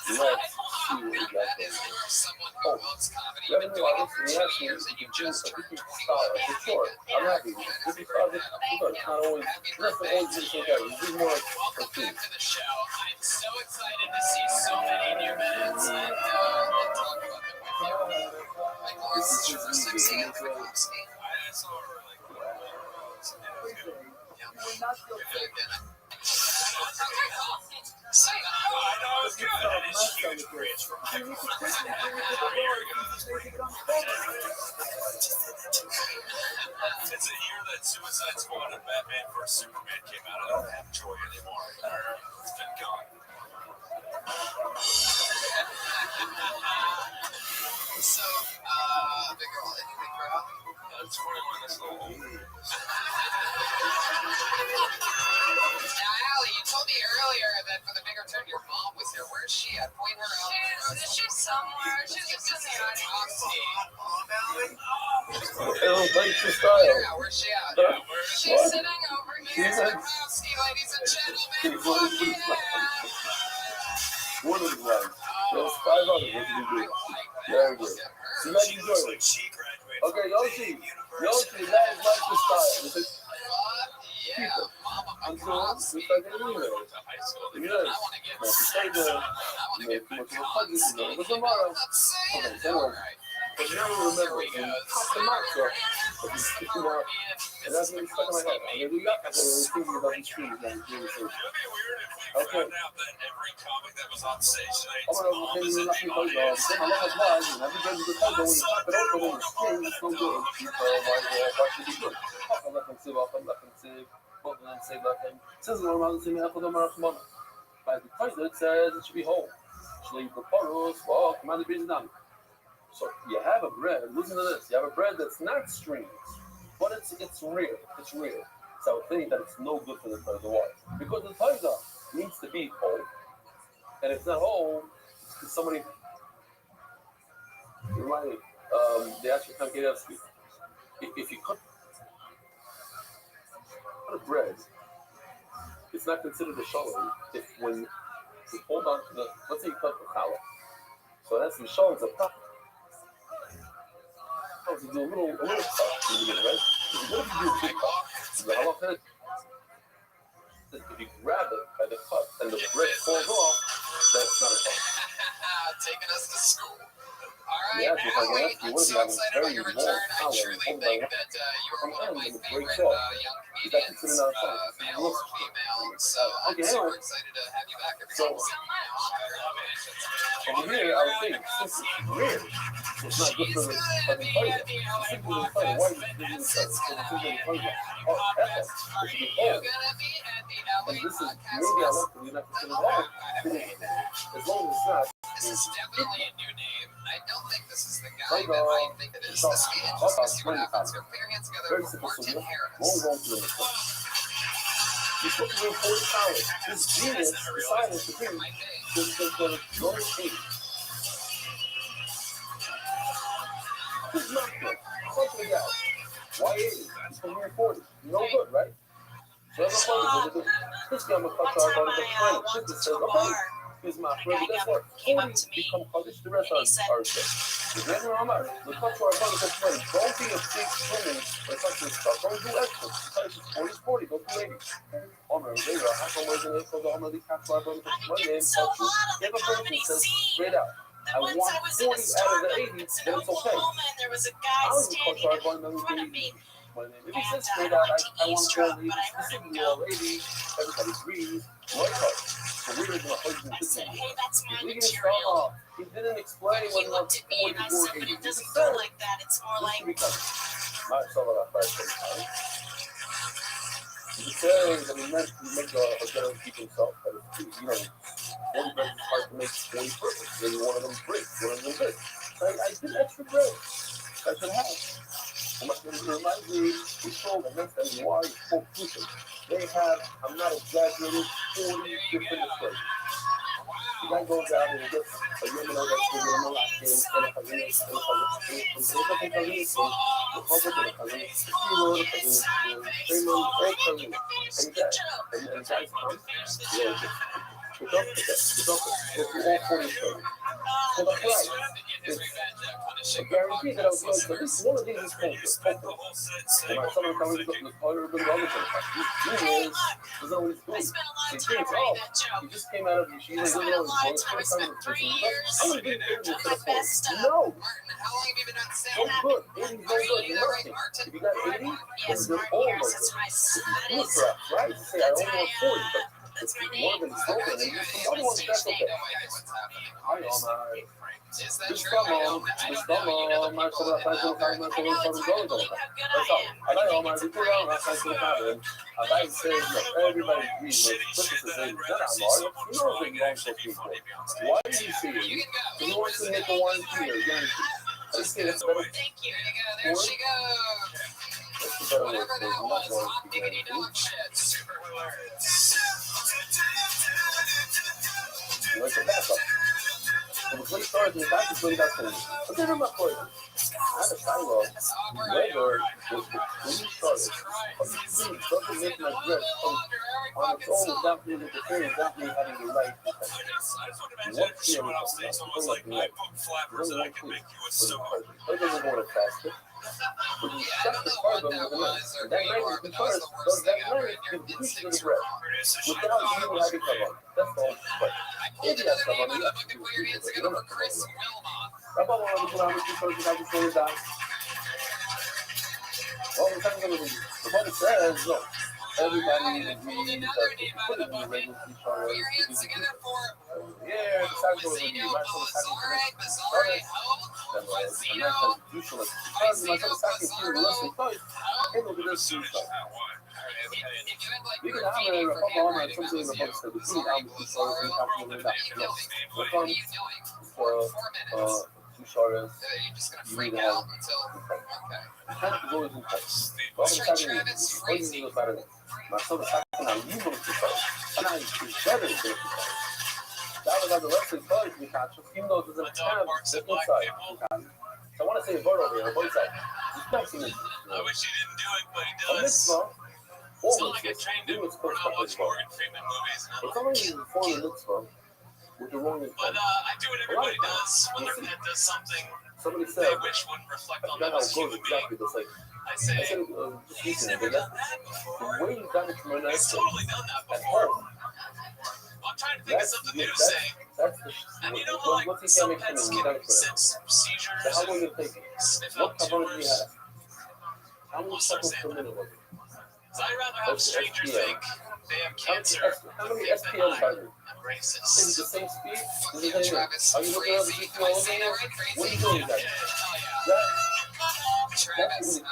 Let's see what you got That is going. for someone who loves comedy. Yeah, You've been doing it listen, for you 20 asked me years and you just if turned you 21. style, for sure. I'm happy. If you style, it's not always, Happy it doesn't birthday always to be so you. bad. It's more like Welcome food. back to the show. I'm so excited to see so many new minutes and talk about them with you. Like This Lawrence is for just 6 me. a.m. Bukowski. I saw her like So, I know it's good. That is huge bridge from my It's a year that Suicide Squad and Batman vs Superman came out. I don't have joy anymore. It's been gone. so bigger one, anything for help? It's 21 this little. Now, Allie, you told me earlier that for the bigger turn, your mom was here. Where's she at? Point her out. She's somewhere. She's just in the audience. It was like the Point style. her out. Where's she at? She's sitting over here. Bukowski, ladies and gentlemen. Fuck yeah. One of the ones. There's 5 others. What did you do? Very good. So let's enjoy it. She graduated. Okay, Yoshi, that is like the style. This is Yeah, Mama Bukowski. I want to get Tomorrow. Okay, so but now remember, when pop the match up, and that's what stuck in my head. I mean, I was thinking about these trees and doing so. Okay. Found out that every comic that was on stage tonight. I'm gonna maybe not be close off. Then I love it live, and everybody's the time when you pop it open and the string is so good. People might watch it be good. I'm not gonna save off, I'm not gonna save. But then save that thing. Says no around the same half of them are from by the toilet says it should be whole. Sleep the portals, walk, command the business down. So you have a bread, listen to this, you have a bread that's not strings, but it's real, it's real. So I think that it's no good for the water. Because the taisa needs to be whole. And if it's not whole, it's somebody remind me, they actually can't get out if you cut a bread, it's not considered a shalom if when you hold on to the, let's say you cut the challah. So that's the shalom, it's a pop. You do a little cut in the beginning, right? If you do a big cut, if you grab it by the cut and the bread falls off, that's not a cut. Taking us to school. All right, Yeah, Allie, I'm so excited about your return. I truly think that you are one of my favorite young comedians, male or female. So I'm super excited to have you back every time. Over here, I would think, since it's rare, it's not good for the fucking player. It's simple to play. Why is it doing this? It's simple to play. Oh, that's it. It should be old. And this is, maybe I like to be not considered old. As long as it's not. This is definitely a new name. I don't think this is the guy that I think it is. Let's see what happens. Go put your hands together for Martin Harris. You're supposed to win 40 pounds. This genius decided to bring the going 8. This is not good. Fuck the guy. Why 80? He's from here 40. No good, right? So this guy, I'm going to cut our body. This says, okay. Here's my friend. Guess what? 40 become college. The rest are dead. The reason I'm out, the cut to our body. Don't be a big swimming or something stuff. Don't do extra. Because 40 is 40. Don't do 80. Oh, man. There you go. How come we're going to go to the cut to our body? It's so hot on the comedy scene. Straight out. I want 40 out of the 80, then it's okay. There was a guy standing in front of me. If he says straight out, I want to go specifically already. Everybody agrees. One cut. So we're going to hold I said, hey, that's my we material. He didn't explain He looked at me and I said, but it doesn't go like that. It's more like... He says that he meant to make a better keep himself, but it's, you know, one bread is hard to make 40 perfect. Maybe one of them breaks, one of them breaks. So I did extra bread. I said, how? It reminds me, we sold the next time why for people. They have, I'm not exaggerating, 40 different displays. The guy goes out and he gets a young man that's going to lock in, and a cousin, and guys come, all 40 shows. For the price, it's a guarantee that I was like, but this one of these is culture. And my son comes to the other than the other thing. These juniors was always good. They think, oh, he just came out of the she's like, no, it's first time in the prison. I'm gonna get it to the point. No. So good. 80's no good. Nothing. If you got 80, then you're all no good. Good for us, right? Say I only want 40, but it's more than broken. And you some other ones, that's okay. I know, man. Estamos, más sobre la canción que hay más sobre el todo. That's all. I like all my people around. I can't get out of it. I like to say, look, everybody agrees with Christmas is in. They're not Martin. You know what wrong for people. Why do you see it? He wants to make a one here. I just say that's better. Thank you. There she goes. That's the better word for it. Super hilarious. Like the backup. And the police stars in the back is really that thing. But they're not for it. I had a sidewalk. Weather was the police stars. But the police doesn't make my dress on its own without me with the thing, without me having the right. What fear we have? People like me. There's only one clue. It doesn't go to faster. But you shut the car door with the knife. And that knife is the first. Does that knife give the piece of the bread? Without you having come on. That's all. But if you have come on, you have to do it. You don't have to come on. How about one of the people who have to say that? Well, the time going to be. The public says, no. Everybody agrees that if you put it in the regular each other, yeah, the time going to be. My son is having to start. I'm not going to do so. Because my son is having to do the rest of the time. And look at this too. You can have a couple of something in the box that we see how much is for 2 shorters. You need to have kind of go into place. Well, I'm having crazy things about it. My son is having a new one to start. And I is better than it. That was like the rest of the college we catch, even though it was in a tab inside. So I want to say a bird over here, a both sides. I wish he didn't do it, but he does. It's not like I trained him for how much Morgan Freeman movies. It's only for the mitzvah with the wrong But I do what everybody does when their pet does something they wish wouldn't reflect on them as human being. I say, he's never done that before. He's totally done that before. I'm trying to think of something new to say. And you know how like some pets can sense seizures and sniff out tumors? Almost like that. So I'd rather have strangers think they have cancer how many SPLs are there? I'm racist. Is it the same speed? Fuck you, Travis. Are you looking at the Crazy. Do I say that right? What are you Crazy. doing with that? Travis. That's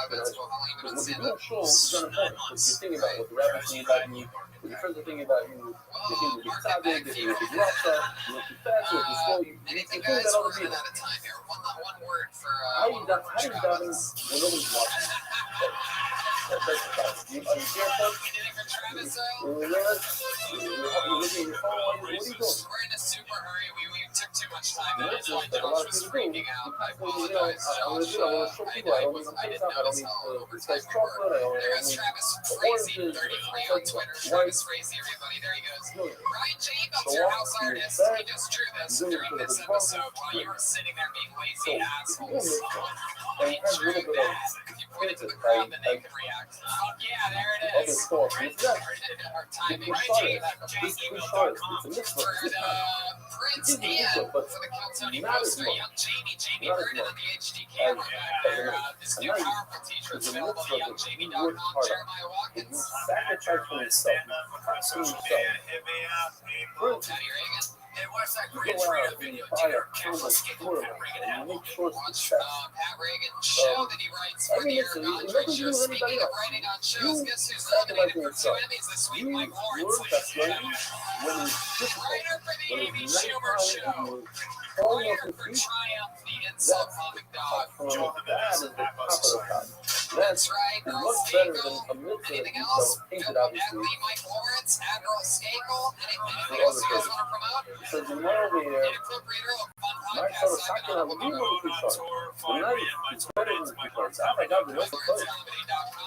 That's what I'll even when say you do that. a show, it's not important. Because you're thinking about what the rappers think about you, when your friends are thinking about you, you're thinking with your target, you're thinking with your rock star, you look too fast, you look too slow, you're Anything, thinking guys? about other We're people. running out of time here. One word for How do you dive in Travis. when nobody's watching? That's the fact. Are you careful? Travis, You're looking at your phone. What are you doing? we're in a super hurry. We took too much time. And That's my what a lot Josh of was people do. freaking out. I apologize, I want to Josh. show people. I don't need I didn't I don't notice need how this overtime guy's we were. chocolate. I There don't is need Travis oranges. Frazee, 33 on Twitter. Travis Frazee, everybody. There he goes. Ryan Jacobs, your house artist. He just drew this during this episode while you were sitting there being lazy assholes. He drew this. If you point it to the crowd, then they can react. Oh, yeah, there it is. Okay, so Our timing. It's Prince and for the Caltoni poster, young Jamie heard it on the HD camera back there. This new powerful teacher is available at youngjamie.com. Jeremiah Watkins. sacrifice for yourself. Teddy Reagan. Hey, what's that You great go trailer out and video? buy Dear a Careful Thomas Skip Florida Pat Reagan and album. make sure it's Watch success. Pat Reagan show that he writes for the Eric Andre show. Speaking of writing on shows, guess who's nominated for 2 Emmys this week? Mike Lawrence. When it's difficult, Writer for the when Amy it's Schumer nighttime, show. when you're falling off Writer your for feet, Triumph, the insult comic dog. that is the top of the top. That's right, It's Earl much better Skakel. than a mitzvah Anything that else? painted, Bill obviously. Mike Lawrence, Admiral Skakel. Anything else you guys want to promote? says, you know, over here, my sort of soccer on the car. The night is better than the cars. I got the rest of the place.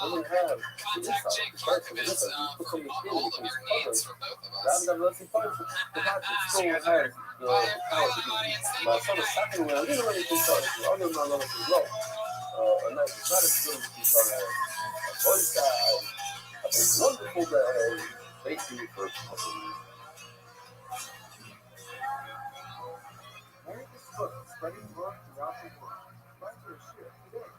Doesn't have the inside. The parts of the inside. You put some of the in the covers. Rather than the rest of the parts, the back still has the power to do it. My sort of soccer when I didn't really think so. Other than my levels is low. And that's not as good as the car has. A voice guy. A wonderful guy. Thank you for Where is book spreading word throughout the world? Write your share today.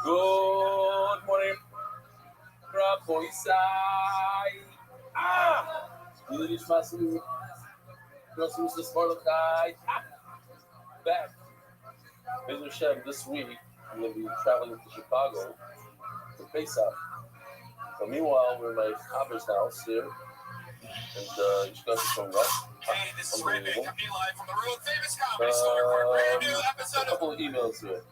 Good morning, Raboisai. Yiddish Masu, Grossmus this Mordechai. Back. Bezer Shem, this week, I'm going to be traveling to Chicago to Pesach. So meanwhile, we're in my father's house here, and you should go to some rest. Hey, this is Ray coming live from the world famous comedy store for a brand new episode a couple of emails here.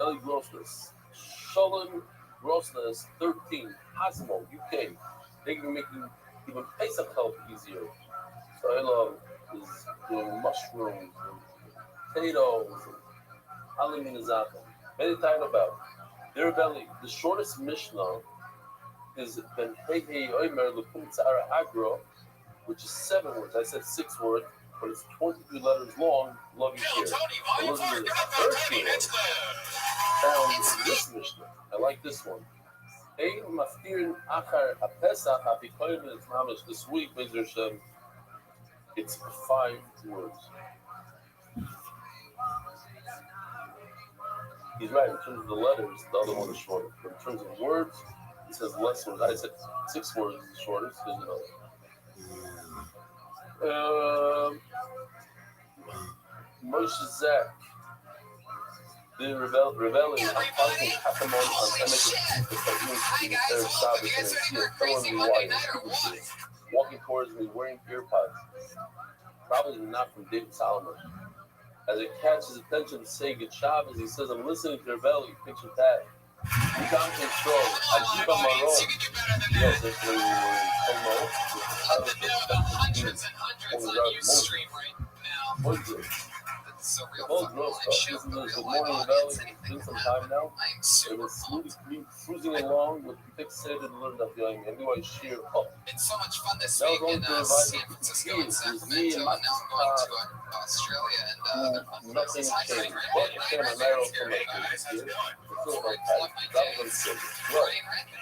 Ellie Grossness, Sholem Grossness 13, Hasmo, UK. They can make even Pesach help easier. So Ella is doing mushrooms and potatoes and aluminizaka. Many times about their belly. The shortest Mishnah is Ben Hei Omer Lukum Tzara Agro, which is 7 words. I said 6 words, but it's 23 letters long. Love you here. Elizabeth is 13 words. Found in this Mishnah. I like this one. Ein Maftirin Achar HaPesach HaPikoyim is Mamish. This week, Bezer Shem, it's 5 words. He's right. In terms of the letters, the other one is shorter. But in terms of words, he says less words. I said 6 words is the shortest. Moshe Zach, the rebelling, fighting Hakamon on Emek walking towards me wearing earpods. Probably not from David Solomon. As it catches his attention to say good job, as he says, I'm listening to rebelling. Picture that. You can't control. I keep on my road. Yes, that's where Up to now, the hundreds and hundreds on Ustream right now. It's a real fun live show. Listen to Good Morning Rebelling. It's been some time now. It was cruising along with fixated and learned that feeling. Anyway, sheer up. It's so much fun this week in San Francisco and Sacramento, and now I'm going to Australia and other fun places. Hi, Frank.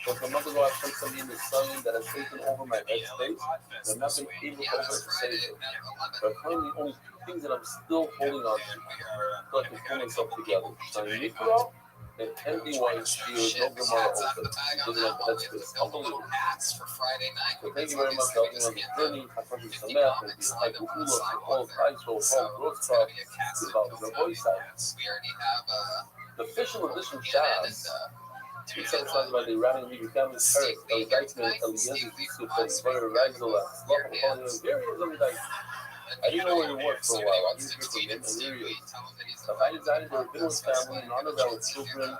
But a month ago, I spent something in the sun that has taken over my headspace. I've not been able to overstate it. But finally, only 2 things that I'm still holding on to, so I can pull myself together. Shiny Mikro and empty white shield, no Gemara open. Doesn't have headspace. Unbelievable. So thank you very much for helping on the journey. I find you some math and the high Kukula for all ice roll, all growth stuff, about the voice side. The official edition Shaz. It's satisfied by the Iranian League Family Paris, El Deichmann, Eliezer, Yusuf, Bayer Reisela, I didn't know where he worked for a while. I didn't hear from him, and here he is. I decided to rebuild his family in honor of our children.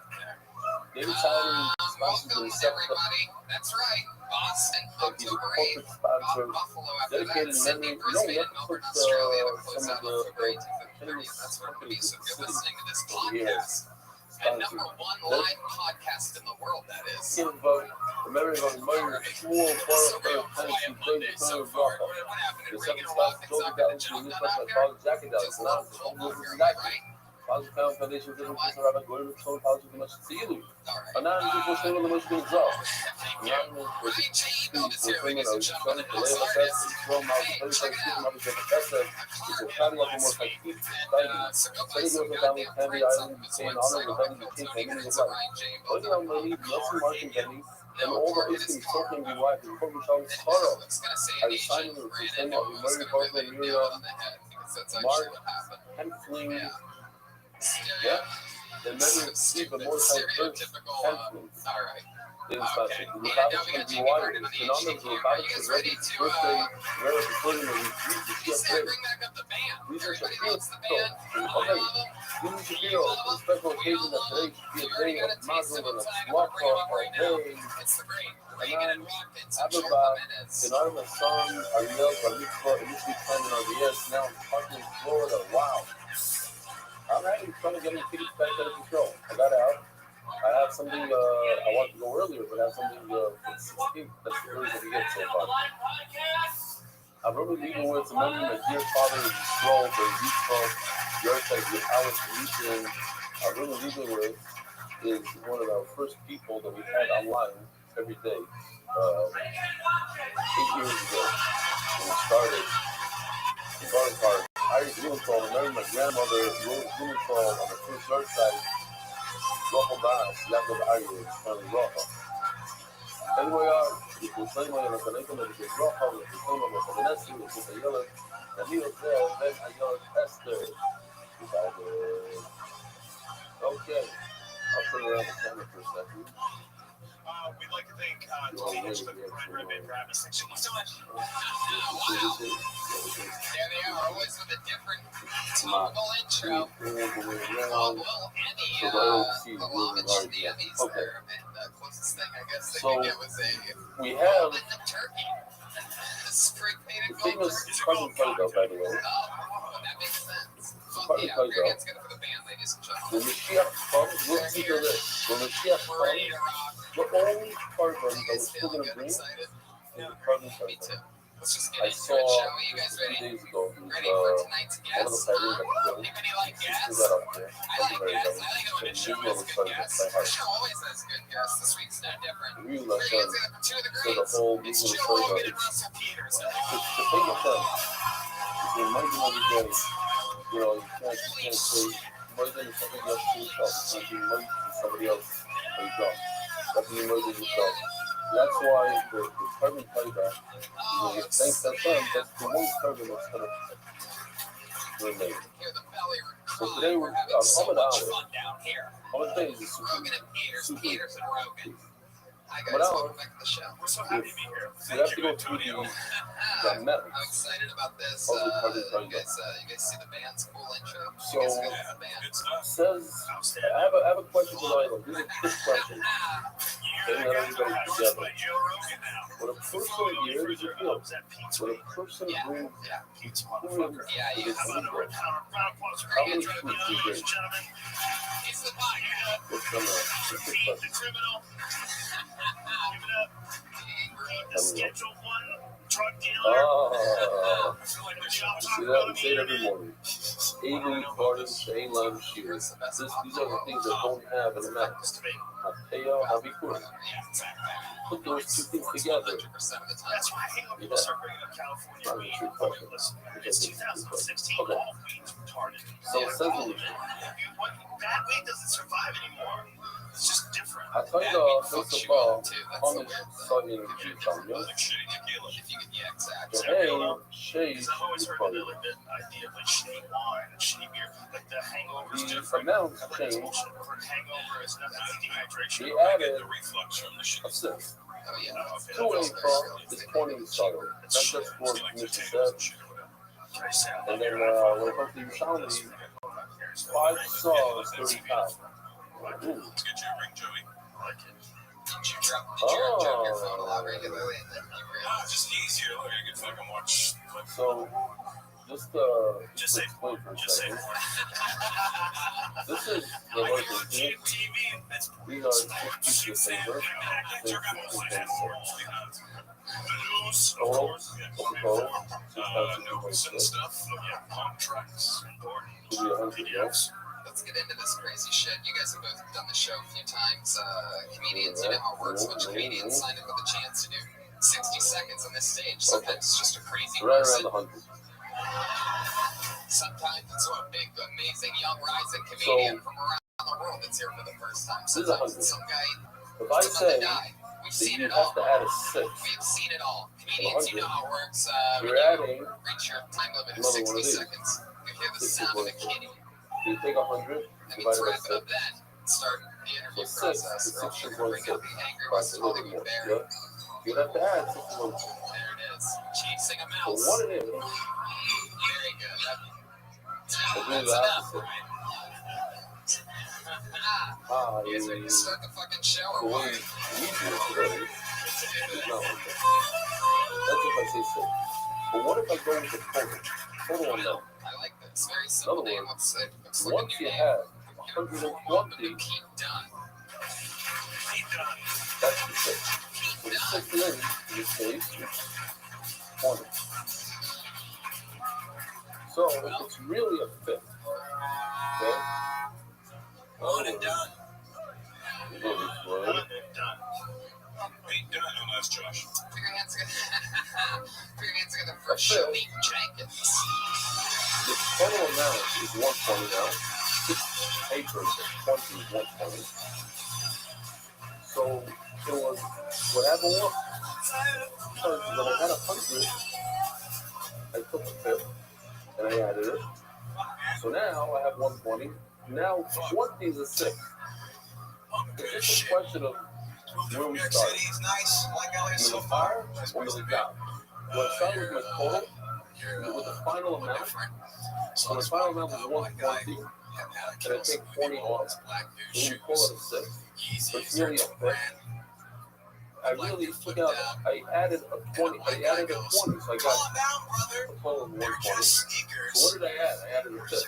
David Solomon sponsors himself. That's right. Boston, He's a corporate sponsor, dedicated in memory. We have to put some of the famous companies in the city over here. And number 1 live podcast in the world, that is. Remember about Meyer, Shmuel, Forrester, Tennessee, David, Connor, Brocco. The 7 spots, Joe Dallas, the new person, Father Jackie Dallas, and I'm the home movement of the guy. Father Family Foundation, different person, Rabbi Gordon, Tony, Father, the much to you. And now I'm just going to the much to exalt. Now I'm going to speak for women of Shani, the Leah Bassett, the Strom, Malcolm, the First, the Mother, the Bessa, the Family of the most like keep fighting. Study goes down with Candy Island, became honor, rebellion, became family of life. Only on my lead, Nelson Mark and Benny, And all the instant talking be right in Kobe Chong's Taro. I decided to pretend that we Mary Parker and Miriam, Mark, Hempfling. Yeah. Then maybe see the more type first Hempfling. In fashion. The Robotics can be wired. Synonymous with robotics is ready to birthday, where the further we use the CFA. Research a field okay. Give me Shapiro, for the special occasion that today should be a day of mazel and a slaughter all day. Hanan, Ababa, Synonymous son, Ariel, Bar-Mitzvah, initially planned in RBS, now in Parkland, Florida. Wow. I'm actually trying to get into tickets back out of the show. I got out. I have something, I wanted to go earlier, but I have something for the 16th. That's the earliest we get so far. I'm really leaving with some memory of my dear father's role for youthful yard with Alex Legion. I'm really leaving with is one of the first people that we had online every day 8 years ago when we started. The garden card. Irish Blumenthal, I remember my grandmother Rose Blumenthal on the first yard side. Rojo Bass, Lago de Irish, and Rojo. Anyway, y pusimos en los teléfonos de Rojo, los pusimos los Venezuela, los Pusayolas, the Neil there, then Ayola Esther. Okay, I'll turn around the camera for a second. We'd like to thank Teenage for the Pride Ribbon for having us. Thank you so much. There they are, always with a different topical intro. Well, any homage to the Emmys there. And the closest thing I guess they could get was a we have turkey. Spray painted famous Carbon Playboy, by the way. Oh, that makes sense. Carbon Yeah, Playboy. very good for the band, ladies and gentlemen. When Mashiach comes, look to this. When Mashiach comes, the only carbon that we're still going to bring is the Carbon Playboy. Let's just I get into saw it, shall we? You guys 2 ready? days ago, Ready for tonight's one of the guests? pioneers of the show. Anybody like guests? That up there. I like guests. I like it when the show has good guests. The show always has good guests. This week's no different. Really We're like going that. to two of the So the greats. whole It's movement Joe is Rogan and Russell Peters. the thing with them is they might do every day. You know, you can't say more than somebody else to yourself. You can't be more than somebody else for yourself. That's be more than yourself. That's why the carbon playback, thanks to them, that's the one carbon that's going to remain. So today we're Muhammad Ali. Muhammad Ali is super But welcome back to the show. We're so happy to be here. we have to go through the methods I'm excited about this. of the carbon You playback. guys see the band's cool intro? So, You guys feel the band? Good stuff. says, I have a question for Lila. These are quick questions. You're Let everybody together. by Joe Rogan now. When a person here is a field, when a person brings Pizza food motherfucker. Yeah, to you this How about a table, round applause for how Ian? many foods do you Ladies bring? and gentlemen, He's the podcast. What's the quick defeat the question? criminal. Give it up. The Schedule 1 drug dealer. Oh, I feel like there's a see that? We say it every morning. Avery, Carden, Shane, Lime, Shears. These are the things that don't have in the map. Mateo, Javikur. Put those two things together. 100% of the time. That's why I hate when people start bringing up California Not a weed. true question. Listen, it's 2016. Okay. All weed's retarded. So it says in Bad weed doesn't survive anymore. It's just different. I tell you, first of all, punish Sunday and G-Town, yeah? Like shitting tequila. If you can, yeah, exactly. The hay, shade, Because I've always is heard funny. the idea of like shitty wine and shitty beer. Like the hangover is The different. amount Like it's changed. bullshit. Hangover is nothing but dehydration. They I added get the reflux from the shit. a six. Oh, yeah. Two A from is 20 solid. That's just for Commission said. And then when it comes to Ushanli, 5 saws, 35. Ooh. Let's get you a ring, Joey. I like it. Did you drop your phone a lot regularly and then you realized? Just easier. Look, I can fucking watch. So, just Just say explain for a Just say second. more. This is the Like work you're on of here. TV. That's These are 6 pieces of paper. They jerk off all these forms. News, of Total, course. what's the total? Notes and 6,226. stuff. Contracts, important. Give me 100, yeah? Let's get into this crazy shit. You guys have both done the show a few times. Comedians, you know how it works. A bunch of comedians sign up with a chance to do 60 seconds on this stage. Sometimes it's just a crazy Right person. around the 100. Sometimes it's a big, amazing, young, rising comedian from around the world that's here for the first time. This is 100. Sometimes it's some guy If I who's about to say, die. We've So seen you it have all. to add a 6. We've seen it all. Comedians, you know how it works. When You're adding you reach your time limit of another one 60 of these. seconds, you hear the 60 sound of a points. kitty. So you take 100, That divide means it by wrap it 6. up then. Start the interview So 6 process. is Or else you're going to bring out the angry 6.6. West That's a little bit Hollywood more. bear. Yeah. You would have to add 6 more. There it is. Chasing a So mouse. what it is, Very good. we'll do That's the enough. opposite. You guys ready to start the fucking show So or what what? you need to do today is not like that. That's if I say 6. But what if I go with the total? Total amount. I like this. Very simple In other name. words, Looks like a once new you name. have Welcome 120, to Pete Dunne. that's the 6. So the 6 in this case is 20. So if it's really a fifth, okay? One and done. You go this way. One and done. Ain't done unless Josh. Put your hands together. Put your hands together for Shalik Jenkins. The total amount is 120 now. 6 papers at 20 is 120. So it was what happened was because when I had 100, I took a fifth and I added it. So now I have 120. Now 20 is a 6. It's just a question of where we start. Middle fire or middle down. Do I start with my total, with the final amount? So the final amount was 120, and I take 40 off. So we call it a 6. But it's really a fifth. I really took out, I added a 20, so I got a total of 120. So what did I add? I added a 5th.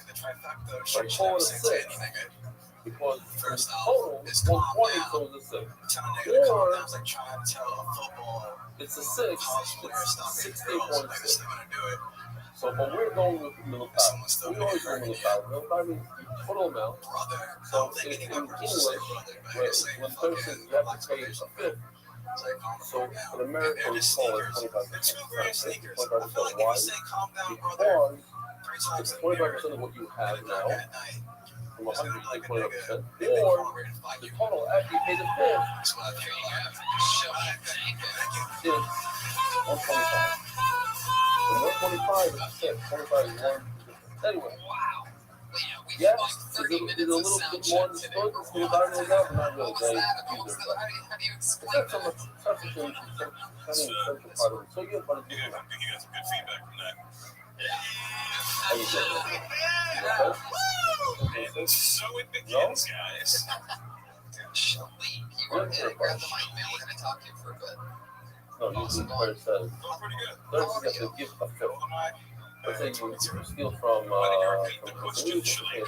So I call it a 6 because the total is 120, so it's a 6. Or it's a 6, it's 16.6. So when we're going with middle power, we always go middle power. Middle power means total amount. So in English, when person you have to pay a fifth, so in America we call it 25%. 25%. Why? Because it's 25% of what you have now. From 100 you take 25%. Or the total after you pay the fifth is 125. And 125 is a fifth. 25 is 1. Anyway. Yes, it's a little bit more understood. It's a little better than that, but not really. It's not so much substitution, it's kind of essential part of it. So you'll find it. Yeah, I think you got some good feedback from that. How you doing? And so it begins, guys. Shalik, you want to grab the mic, man? We're going to talk to you for a bit. No, usually the player says, Doing pretty good. there's you have to give a fifth. Let's say you steal from the question, Shalik.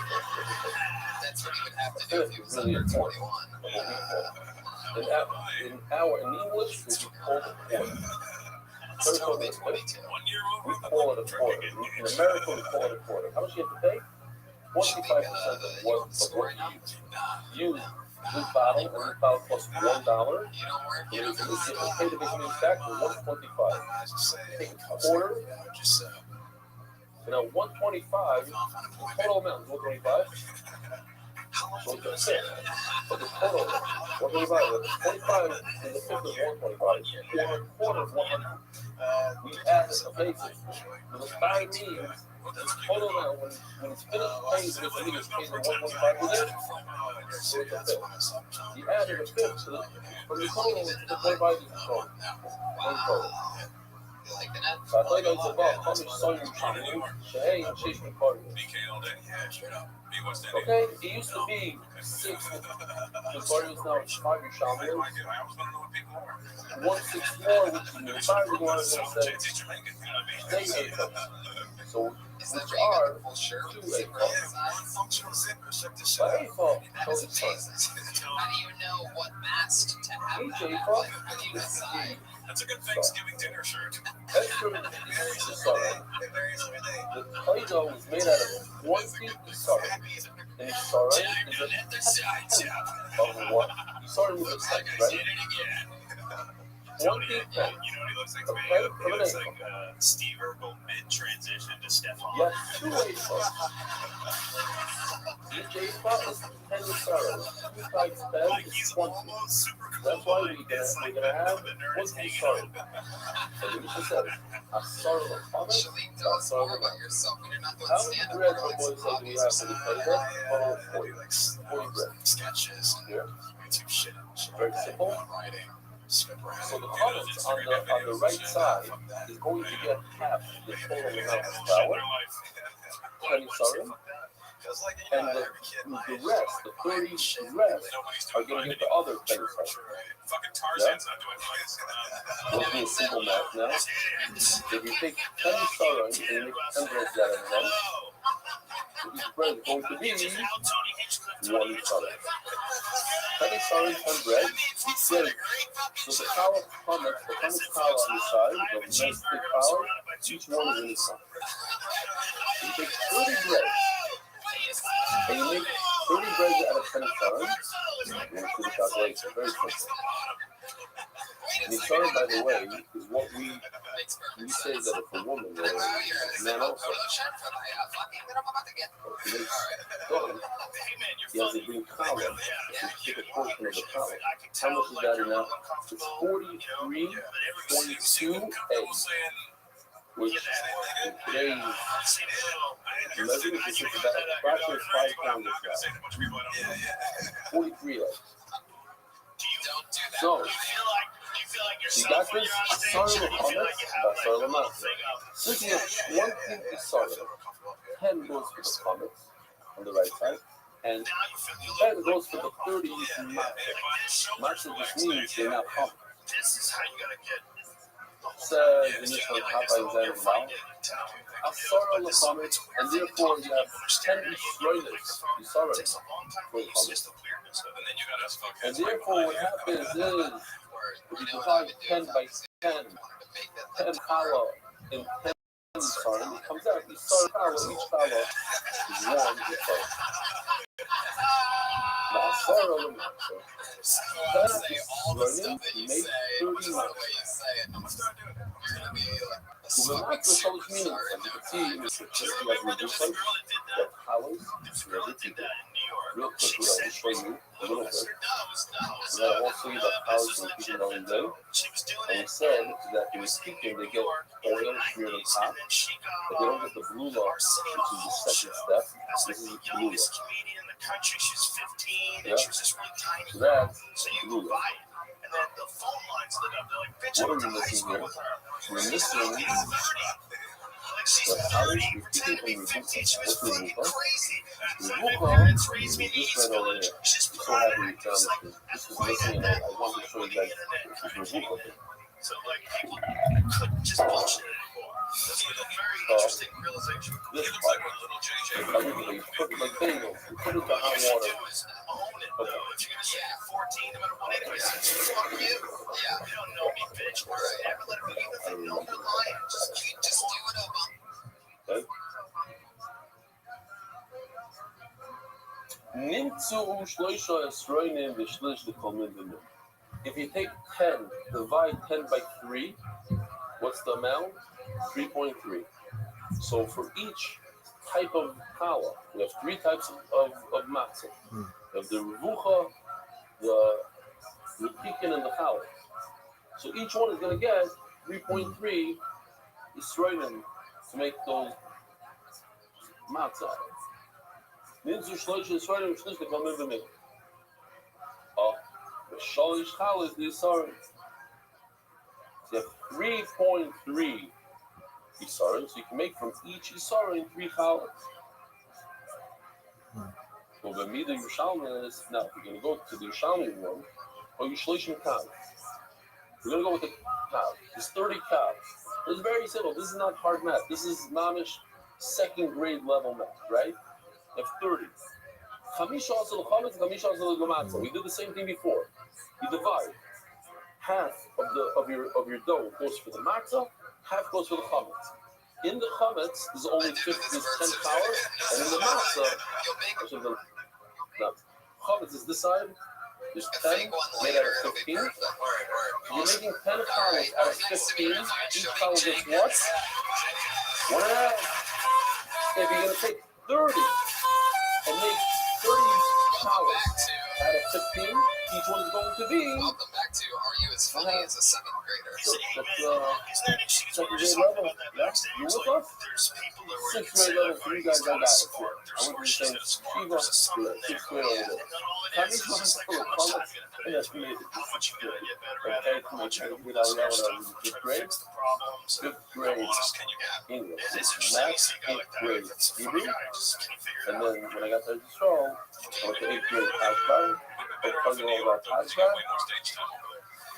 That's what he would have to do if he was under 21. In English, we call it a quarter. It's totally 22. We call it a quarter. In America, we call it a quarter. How much you have to pay? 25% of what you use. This bottle, and this bottle costs $1. You don't pay the big manufacturer $1.25. Take a quarter. Now 125, the total amount is 125. So it's a fifth. But the total, 125, 25 is a fifth of 125. A quarter of 100. We add the basis. The five means the total amount, when it's finished paying this, I think it's paid the 125 with it. So it's a fifth. You added a fifth to from the total, the 25 is the total. One total. So I thought that was about how much son you cheating. Hey, you chasing the party. Okay, it used to be 6. The party was now 5 you shot. 1 6 more, which is the 5 is going to say stay 8 cups. So which are 2 8 cups. But 8 cups, How do you know what mask to have? each 8 How cups do you decide? That's a good Thanksgiving dinner shirt. extra the sorry. The Play-Doh is made out of 20 sorry. And sorry is a of what? Sorry with a sex, right? 20 pence. looks like He looks like Steve Urkel mid-transition to Stefan. Yes, two ways for each A spot is 10 sorrows. 2 times 10 is 20. That's why we're gonna have 20 sorrows. So Misha says, a sorrow of comments, a sorrow of comments. How many breads or boys do we have for the playbook? Oh, 40 bread. Sketches. Here. Shit. Very simple. So the comments on the right side is going to get half the total amount of flour, 20 sorrow, and the rest, the 30 rest, are going to get the other 20 sorrow. Yeah? We'll do a simple math now. If you take 10 sorrow and you make 10 breads out of them, each bread is going to be 1 sorrow. 20 sorrow, 10 bread. So the flour comments, the comments flour on the side, the nice thick flour, each one is in the side. So you take 30 bread, and you make 30 breads out of 10 sorrow. We'll do the calculation, very simple. And sorrow, by the way, is what we say that if a woman or a man also makes dough, he has to bring flour to take a portion of the flour. How much is that enough? It's 43.2 eggs, which in today's measurement is about approximately 5 pounds of flour. 43 eggs. So, you got this sorrow of comments, that's sorrow of matzah. Since you have 1 sorrow, 10 goes for the comments on the right side, and 10 goes for the 30 matzah. Matzah just means they're not common. Says in this one, Papa and Zan a sorrow of comments, and therefore you have 10 Israelis, you sorrow for comments. And therefore what happens is, if you divide 10 by 10, 10 challah in 10 sorrow, it comes out, each sorrow is 1 sorrow. Now sorrow of matzah. That is running, make 30 matzah. Matzah shows meaning. As you can see in this picture, you have reduced life, you have colors, you have repeated. Real quickly, I'll just show you a little bit. And then I'll also see the colors and repeating all day. And we said that in repeating, they get oil smeared on top, but they don't get the blue law, which is the second step. This is the blue law. Yeah? So that's blue law. What are we missing here? We're missing the colors, repeating, and reducing. What's removal? Removal is this right over here. I'm so happy we found this. This was missing, and I wanted to show you guys this removal thing. So, like, people couldn't just bullshit it anymore. This was a very interesting realization. This It looks like a little JJ. you put like bagels, you put it to hot water. Own it, though. If you're going to say 14, no matter what anybody says, fuck you. Yeah, you don't know me, bitch. Never let them, even if they know you're lying. Just do it up. Okay. If you take 10, divide 10 by 3, what's the amount? 3.3. So for each type of challah, we have 3 types of matzah. We have the revucha, the repikin, and the challah. So each one is going to get 3.3 Israelim to make those matzah. Ninzu shloish Israelim shlish to come in the middle. The shalish challah is the Isarim. So you have 3.3 Isarim, so you can make from each Isarim 3 challahs. Well, the Mida Yerushalmi is, now, if you're going to go to the Yerushalmi one, or you shlishim kav. We're going to go with the kav. There's 30 kav. It's very simple. This is not hard math. This is mamish 2nd grade level math, right? You have 30. Chamisha also the chametz, chamisha also the matzah. We did the same thing before. You divide. Half of your dough goes for the matzah, half goes for the chametz. In the chametz, there's only 10 flour, and in the matzah, no, chametz is this side, There's A 10 fake one made later, out it'll of be 15. perfect. You're making 10 All towels right, out of nice to 15. meet you. My Each name's towel Jake. gets what? 1.5. If you're going to take 30 and make 30 Welcome back towels to out of 15, each one is going to be. Welcome back to Are You As Funny as a Second Grader? That's Isn't that interesting? We second were grade just talking level. about that Yeah, backstage. you with Like, us? there's people that were Sixth grade level for you guys. I got it. I went to the same Shiva, sixth grade over there. Chinese was full of colors, and that's made it. How much you gotta get better at Okay, it, how much you gotta without do that, stuff, when I was in fifth try to grade, fix the problems. fifth grade What else can you get? English, And it's math, interesting, you got like eighth that. grade That's a funny Hebrew, guy, just can't figure it and out. then when I got there to Strong, I went to eighth grade algebra. I was talking all about algebra.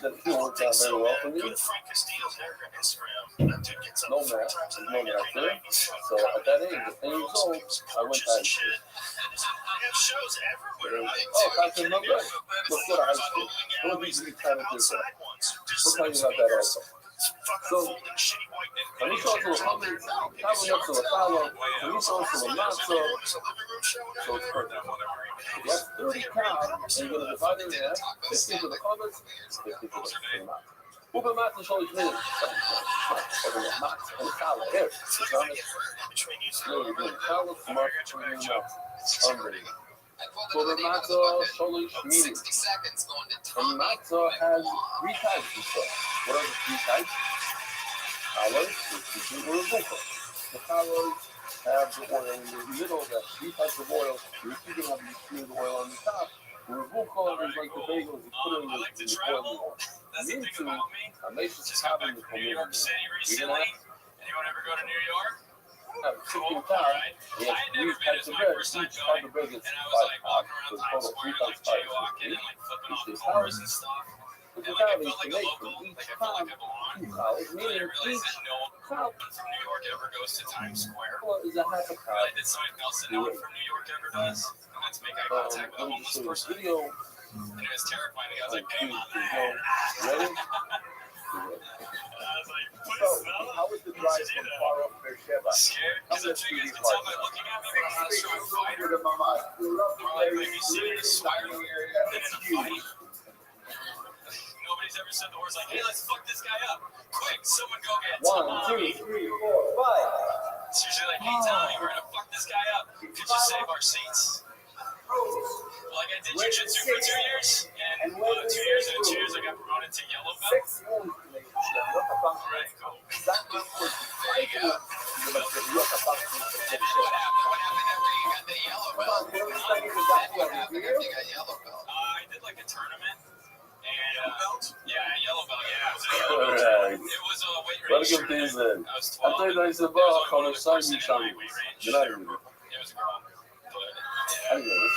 That worked out very well for me. Go to Frank Castillo's hair Instagram. That dude gets up No 3 math, times a no night math every there. night. He's So at that age, at 10 years old, I went to high school. They have shows everywhere. Oh, back in my day, before the high school. It was easy to kind of do that. We'll tell you about that also. So, when you talk to a hundred, probably up to a follow, when you talk to a matzo, so it's perfect. You have 30 cows, and you're going to divide it in half, 50 for the covers, 50 for the matzo. Hoeveel maatjes zal je willen? Maat en kale, here. Kale, maat, unready. So the matzo solish medium. 60 seconds going to And matzo has 3 types of stuff. What are the 3 types? Colors, which is revuka. The colors have the oil in the middle, that 3 types of oil. You're keeping up, you smear the oil on the top. The revuka is like the bagels, you put it in the oil. Me too. I made this happen to New York City recently. Anyone ever go to New York? have a chicken town. They have 3 types of bread. Each type of bread gets 5 pounds. So total 3 times 5 is 8. Which is pounds. But the town is to make from each pound 2 cows, meaning each cow From New York ever goes to Times Square. is a half a cow. I did something else that no one from New York ever does. And that's make eye contact with a Let me homeless show you this person. video. And it was terrifying. I was like, Two, damn, ready? So, how was the drive from far off Beersheba? scared? Because I'm sure you guys can tell by looking at me, but I'm not a strong fighter. More like maybe sitting and swearing than in a fight. Nobody's ever said the words like, hey, let's fuck this guy up. Quick, someone go get 1, 2, 3, 4, 5. It's usually like, hey, Tommy, we're gonna fuck this guy up. Could you save our seats? Like I did jiu-jitsu for 2 years, and 2 years and 2 years I got promoted to yellow belt. Right, cool. There you go. What happened after you got the yellow belt? What happened after you got yellow belt? I did like a tournament. And, yellow belt, yeah. Alright. It was a weight range Welcome tournament. to the. I was I 12. thought you said, There was "Well, only I'm one sorry, person you in shot my me." weight range. You're not even. It was a girl. But, I didn't know.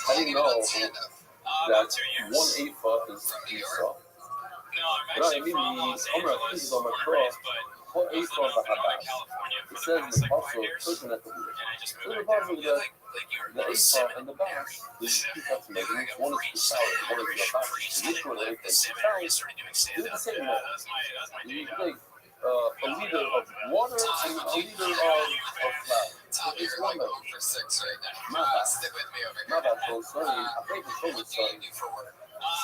I didn't know about that 2 years. 1/8 fuck is From New you York? saw. No, I'm actually from Los Angeles, born and raised, but I was 1/8 living fuck up in Northern is California It for the says in past the like 5 parcel, years, pushing at the and I just so moved the back parcel down. that the 8 part and the back, there's 2 types of measurements. One is the salad, one is the back. Which one is the salad? Do the same Yeah, way. that's my You day job. take a liter of water and a liter of flour. Tom, It's you're one like measure. 0 for 6 right now. Not bad. Stick with me over Not here. that so sorry. I think it's What always do you sorry. do for work?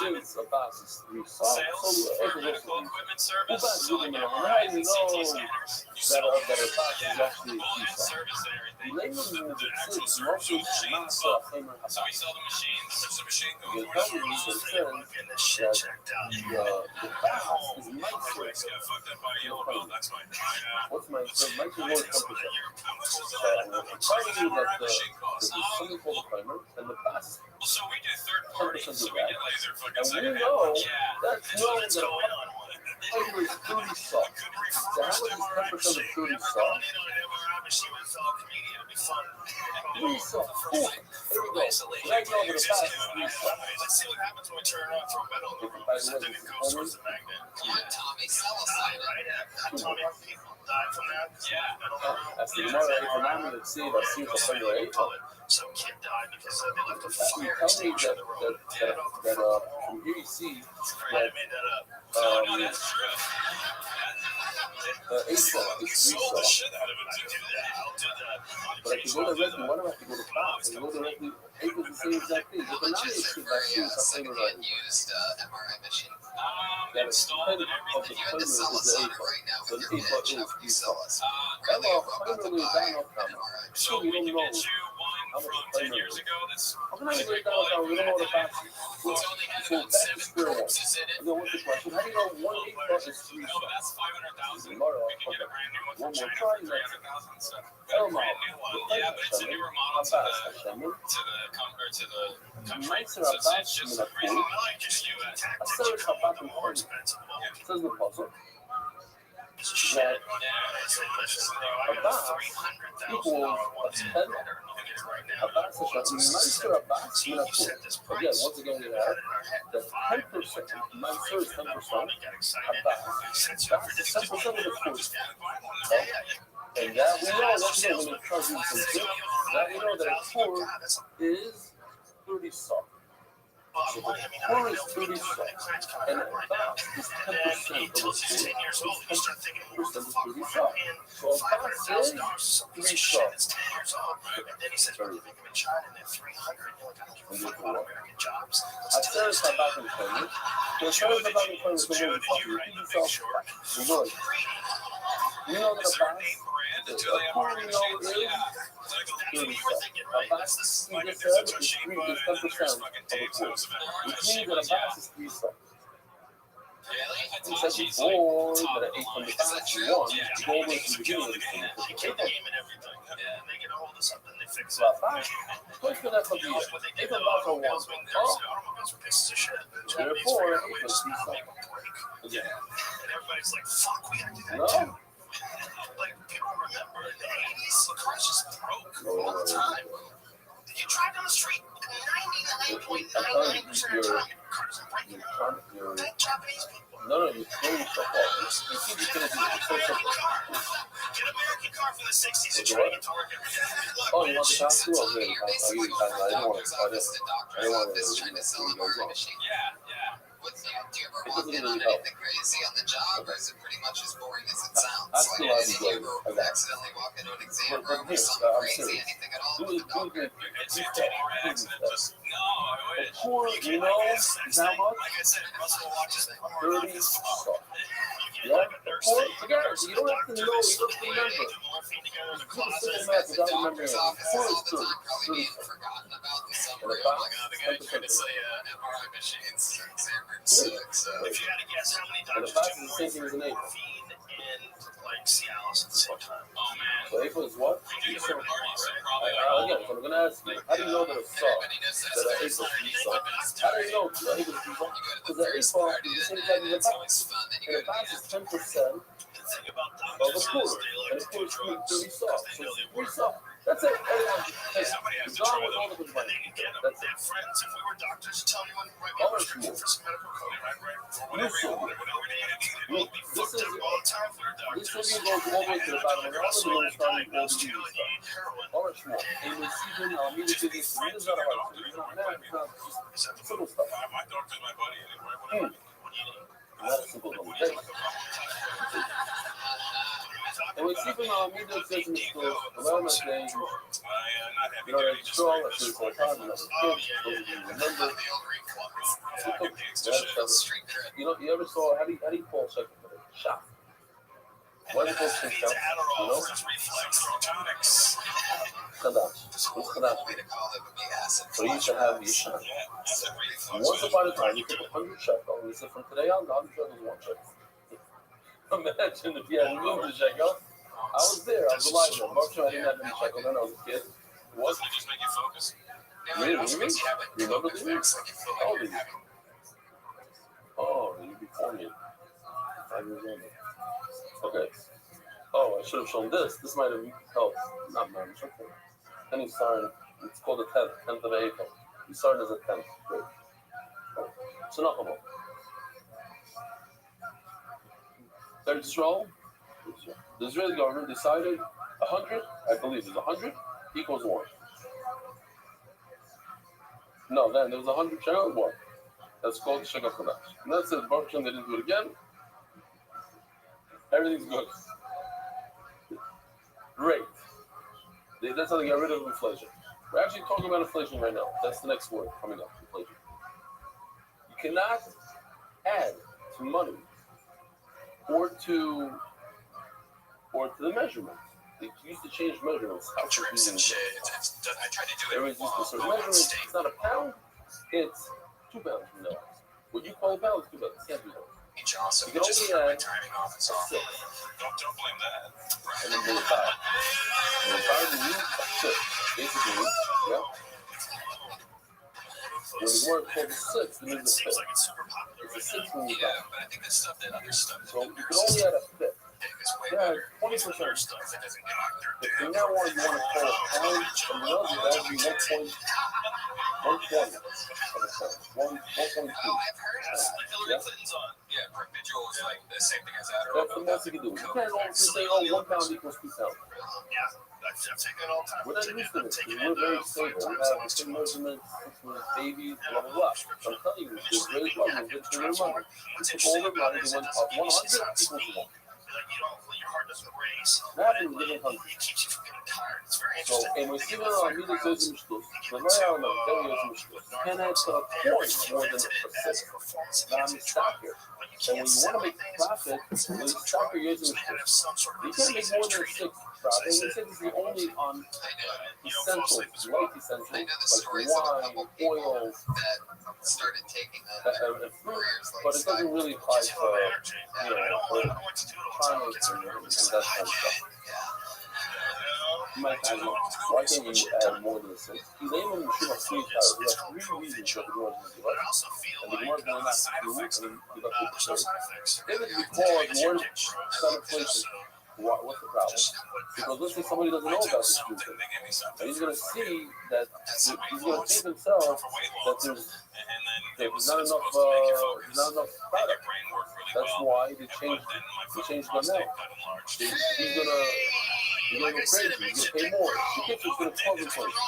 Since about 3 Sales for medical equipment service, so like MRIs and CT scanners. You sell that are things. fast is Yeah, actually full end cheaper. service and everything. Labor The moves actual it service of the mostly machines. massa hammer So we sell the machines. There's a machine The going company that says that the fast is nicer. Got fucked up by a yellow belt. That's fine. What's my so my reward temperature? How much does So the I'm telling you that MRI the machine cost? something called the primer and the fast. So we do third party, so we get laser fucking And we second know hand. Yeah. that's known that the primer is 30 soft. So how much is 10% of 30 soft? 3 soft. Cool. There we go. Right now the fast is 3 soft. Let's see what happens when we turn it on from metal to rubber. By the way, Then this it is goes only towards the magnet. Come on, Tommy, sell us on it. Right? Tommy, people die from that. Yeah. After the more economic that see that see the finger 8 Some kid died because they left a you fire tell me extinguisher that in the road. from here you see I made that up. No, that's true. Sold the shit out of it. I'll do that. But I can go directly, why do I have to go to class? I can go directly, it was the same exact thing. But now it's just like second-hand used MRI machine. Installed and everything. You had to sell us on it right now with your pitch. How would you sell us? I'm Really, a we're about to buy an MRI. So we can get you one from 10 years ago that's how can I break down how we don't know the facts? it's only had So about that's 7 square one. corpses in it. And then what's the question? How do you know one 8 bucks is 3 No, but that's 500,000. Tomorrow, We can get a brand new one from one more China try, for 300,000. So Hell a no. brand new one. Yeah, but it's a newer model to the country. So it's just the reason I like just US. I said it's about the more expensive. Says the puzzle. Shit. That Yeah, about equals a 10. About such a nicer about in a pool. Again, once again, we have the 10%. Nicer is 10%. About. That's 10% of the pool. And that we know, let's say when it comes into this, that we know that a pool is 30 soft. So the core is 30 soft, and about is 10% of the core. 10% is 30 soft. So about is 3 soft. I said it's about employment. The terms about employment is the way we talk. We know that a box, a core we know is 30 soft. A box, we just said, is 10% of the core. Which means that a box is 3 soft. We said before that an 8 from the box is 1. You go over to the beginning of the thing. So a box, what's going to have to be 8 from the box are 1. Oh, therefore, 8 from 3 soft. Yeah. And everybody's like, fuck, we gotta do that No. too. Like, people remember in the 80s, the cars just broke all the time. You drive down the street, 99.99% of the time, cars are breaking. Thank Japanese people. No, you're throwing stuff off. You see, you can do it. Get an American car from the 60s and try to get to work every day. Oh, you want the costume? So Oh, you're yeah, basically going from doctor's office to doctor's office trying to sell an MRI machine. Yeah. Do you ever walk in on anything crazy on the job, or is it pretty much as boring as it sounds? I still have Did you ever accidentally walk into an exam room or something crazy, anything at all with the doctor? It's a rare accident. Just, no, I wish. Poor, you know, is how much? Like I said, Russell watches the 30 soft. Yeah, poor, forget it. You don't have to know, you don't have to remember. You put a simple math without remembering it. Poor is 30. Probably being forgotten about in some And a room. box, Like, the guy trying to say MRI machines exam room sucks. If you had to guess how many And the doctors box do is the same thing as an April. morphine and like Cialis at the same time? Oh man. So April is what? You do parties, so probably Again, so I'm going to ask you, how do you know that it's soft? That an April is soft? How do you know that April is soft? Because the April is the same type as the box. And the box is 10% of the core. And the core is 30 soft. So it's 3 soft. That's it. somebody has to Gone try with all the them. good And they can get them. That's They it. have friends. If we were doctors, tell me when we All have right, prescription for some medical code, right? For whatever Listen. you want, whatever you need. We'll be This fucked is up all the time if we were this doctors. review goes all the way to the bottom of the Also, all the starting diagnosed all you the and you need heroin. All right, small. And we're seeing now, immediately this is not about it. It's not mad, it's not just simple stuff. My doctor's my buddy anyway. Whatever. What do you need? Not a simple one. And we're keeping our media system schools around that day. You know, that's strong, that's just like time, and that's kids, those of you who remember. You know, you ever saw, how do you call second for it? Shot. Why do you call it shot? You know? Kadash. What's Kadash? So you used to have your shot. Once upon a time, you took 100 shekels, and you said, from today on, 100 shekels is 1 shekel. Imagine if you had moved the shekel. I was there, I was alive there. Mark I didn't have any shekel then, I was a kid. What? Does it just make you focus? Really? You remember the years? How old are you? Oh, you'd be 40. 5 years old. Okay. Oh, I should have shown this. This might have helped. Not much. Okay. Then he started, it's called the 10th of April. He started as a 10th. Great. So not come on. Third Israel, the Israeli government decided 100, I believe it's 100 equals 1. No, then there was 100 shekel, 1. That's called shekel kadash. And that's it. Baruch Hashem, they didn't do it again. Everything's good. Great. That's how they got rid of inflation. We're actually talking about inflation right now. That's the next word coming up, inflation. You cannot add to money or to the measurements. They used to change measurements. Drips and shit. I tried to do it. There is just a certain measurement. It's not a pound. It's 2 pounds from now. What you call a pound is 2 pounds. It can't be more. Johnson, you can just only my timing off and on. Don't blame that. And then the 5. The 5 is 6. Basically, yeah. When the word called 6, it means a fifth. Like it's super popular it's right a 6 when you yeah, but I think the stuff that other stuff. So you can only add a fifth. Yeah, 20%. Stuff that doesn't If from now on you want to call a pound, from the other, that would be 1.120 of a pound. 1.2. I've heard of Hillary Clinton's on. Yeah, Perpetual is like the same thing as that. That's the most you can do. You can't also say, oh, 1 pound equals 2 pounds. Yeah. I've taken it all the time. We're not used to this. We're very stable. We have the same measurements, babies, blah, blah, blah. I'm telling you, the Israeli government did for their money. They took all their money, they went up 100 people to 1. Your heart doesn't race. That in different countries. It keeps you from getting tired. It's very So, and we see that on media goes in schools. The Royal goes in schools. You can't add to a point more than a percent. Now, I'm stop here. And when you want to make profit, when you stop your using schools, you can't make more than 6 profit. And 6 is the only on essentials, life essentials, like wine, oil, started taking and fruit, but it doesn't really apply to, finance and that kind of stuff. You might add more. Why can't you add more than 6? He's able to shoot a free tire. We have 3 reasons that the Lord is the right. And the Lord will not do, and we got to say, if it's because war inflation, what's the problem? Because let's say somebody doesn't know about this future, and he's going to see that he's going to think himself that there's not enough product. That's why they changed them out. He's going to go crazy. He's going to pay more. The kitchen's going to plug inflation.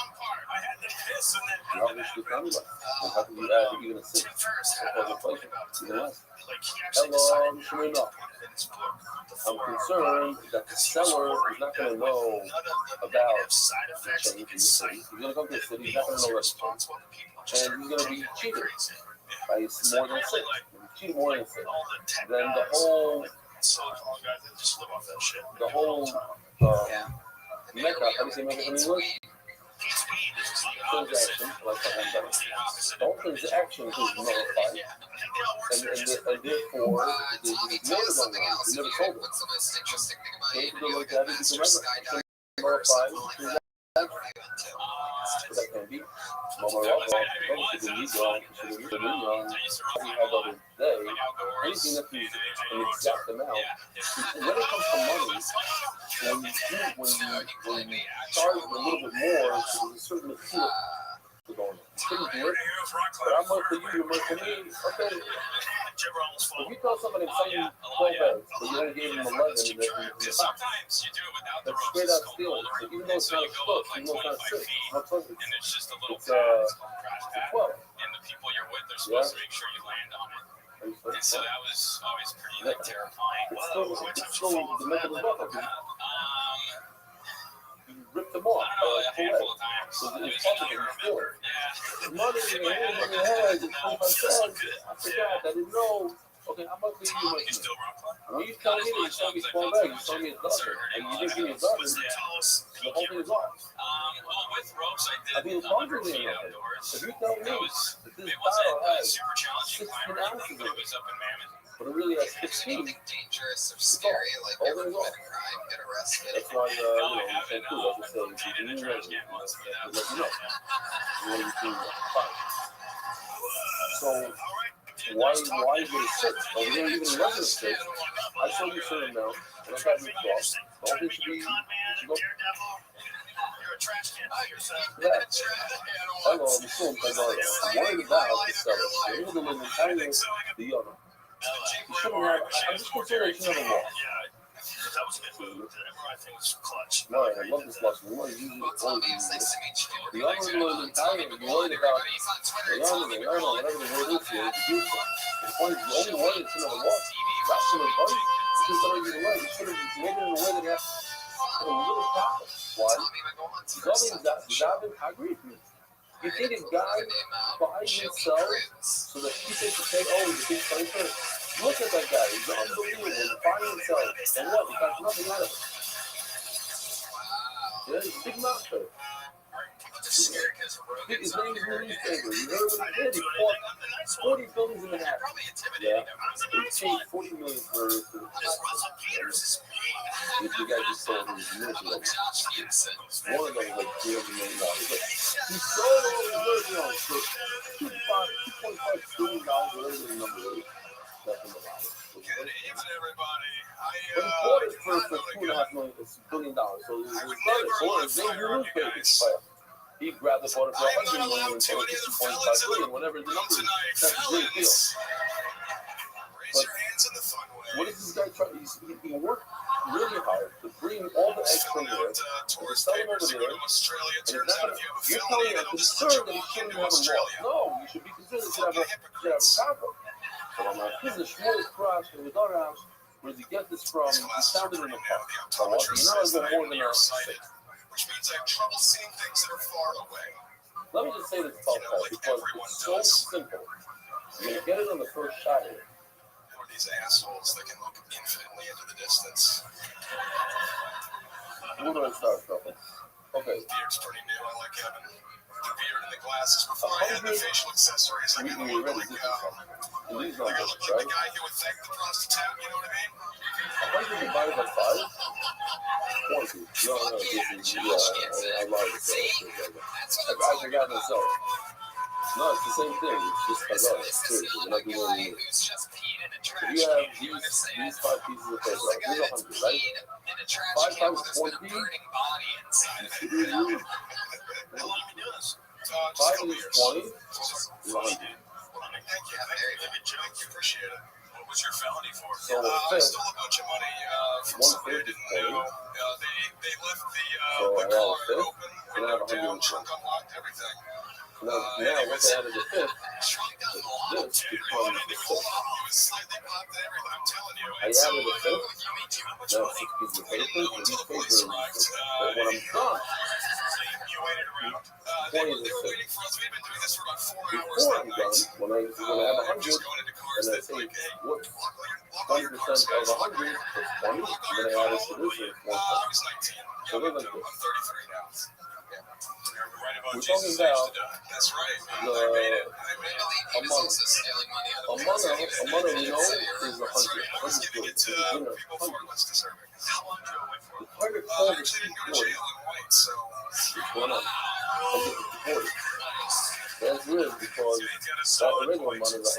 You have this to tell me about. And how can you add even a 6 because inflation? Even less. Hello, I'm sure enough. I'm concerned that the seller is not going to know about the change in the city. He's going to come to the city, he's not going to know about the change. And he's going to be cheated by more than 6. Cheated more than 6. Then the whole Mecca, how do you say Mecca in English? Transaction, like the home done. The whole transaction is nullified, and therefore the note is on line. You never told them. So if you look at it, you can nullify the transaction. So that can be. Mama Rocco, the new guy, the new young, we had the other day, anything that is an exact amount. When it comes to money, when you charge a little bit more, there's a certain appeal to going. You couldn't do it, but I'm worth for you, you're worth for me. Okay. If you tell somebody I'm selling 12 eggs, but you only gave them 11 in the box, that's straight out stealing. So even though it's not a split, even though it's not a 6, it's not 12. It's 12. And the people you're with, they're supposed to make sure you land on it. And so that was always pretty terrifying. It's still the method of welcome. You ripped them off. A handful of times. So it's possible you still. Money in your hand, in your head, it's 25 cents. I forgot, I didn't know. Okay, how much do you make? When you tell me that you sold me 12 eggs, you sold me $1, and you didn't give me $1, the whole thing is off. With ropes, I mean, longer than that. If you tell me that this bottle has 16 ounces of it, but it really has 15, dangerous or scary, like ever commit a crime, get arrested. that's why, you can't do it. I just say, you let you know. You can fine. So, why is it a 6? Well, we don't even regular 6. I show you a certain amount, and I got you 12. The whole thing should be, go. Hello, I'm still in Pandora. I'm worried about the seller. You're going to live entirely the other. You shouldn't have, I'm just concerned that you never lost. No, I love this lesson. We want to use it all. The other will live entirely. You're worried about the other, whatever the word is here, it's beautiful. The point is, the only one that's never lost. That's the body. instead of using leg, you should have made it in a way that it had a little profit. Why? Zavin Hagrid. You think a guy buys and sells so that people can say, oh, he's a big fighter? Look at that guy. He's unbelievable. He's buying and selling. And what? He got nothing out of it. Yeah, he's a big monster. His name is in the newspaper. You heard what he did? He bought 40 buildings in Manhattan. Yeah. He paid $40 million for if the guy just sold his nursing home. One of them was like $300 million. But he sold all his nursing homes for $2.5 billion, whatever the number is. Nothing about it. Good evening, everybody. But he bought it for $2.5 billion. So his brother bought it. They newspaper. He grabbed the water for $100 million and sold it for $2.5 billion, whatever the number is. That's a great deal. But what does this guy try? He worked really hard to bring all the eggs from there, to sell them over there, and you're telling me I'm concerned that he shouldn't have a loss. No, you should be concerned that he should have a profit. But I'm like, this is a Shmuel Crash in the doghouse. Where does he get this from? He found it in the park. You're not going to go more than a 6. Which means I have trouble seeing things that are far away. Let me just say this about that because it's so simple. You're going to get it on the first shot here. Who are these assholes that can look infinitely into the distance? Where do I start from? Okay. The beard's pretty new. I like having the beard and the glasses before I had the facial accessories. I kind of look like, I look like the guy who would thank the prostitute, you know what I mean? 100 divided by 5? 20. No, this is, I lied. I forgot myself. No, it's the same thing. It's just I love it. Seriously, we're not doing anything. If you have these 5 pieces of paper, here's 100, right? 5 times 20. 5 is 20. Is 100. Thank you. Appreciate it. What was your felony for? So I stole a bunch of money from somebody I didn't know. They left the car open, window down, trunk unlocked, everything. Now what they added the 5th, this becomes the 6th. I added the 5th, now 6 pieces of paper, and these papers, but when I'm done, 20 is the 6th. Before I'm done, when I have 100, and I say, what 20% of 100 is 20, and then I add it to this, it's 1 cent. So they're like this. We're talking about a month. A month we know is 100. 100 good. It's a winner. 100. The target call is 240. It's going up. I get 40. That's weird because that original money is 100. And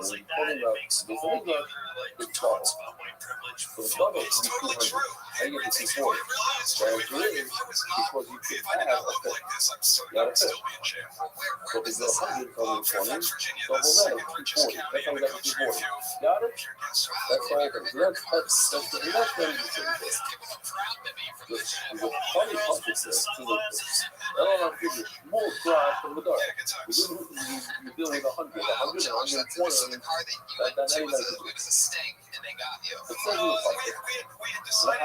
we're talking about this original is 12. So the double is 200. I get the 240. That's weird because you could have a 5th. Not a 5th. So if it's 100 over 20, double that is 240. That's how we got the 240. Got it? That's the whole thing. So that's the next thing you say. There's a funny concept there. I don't know if you're more crash from the dark. You deal with 100, 100, 120. That's how you like it. It says in the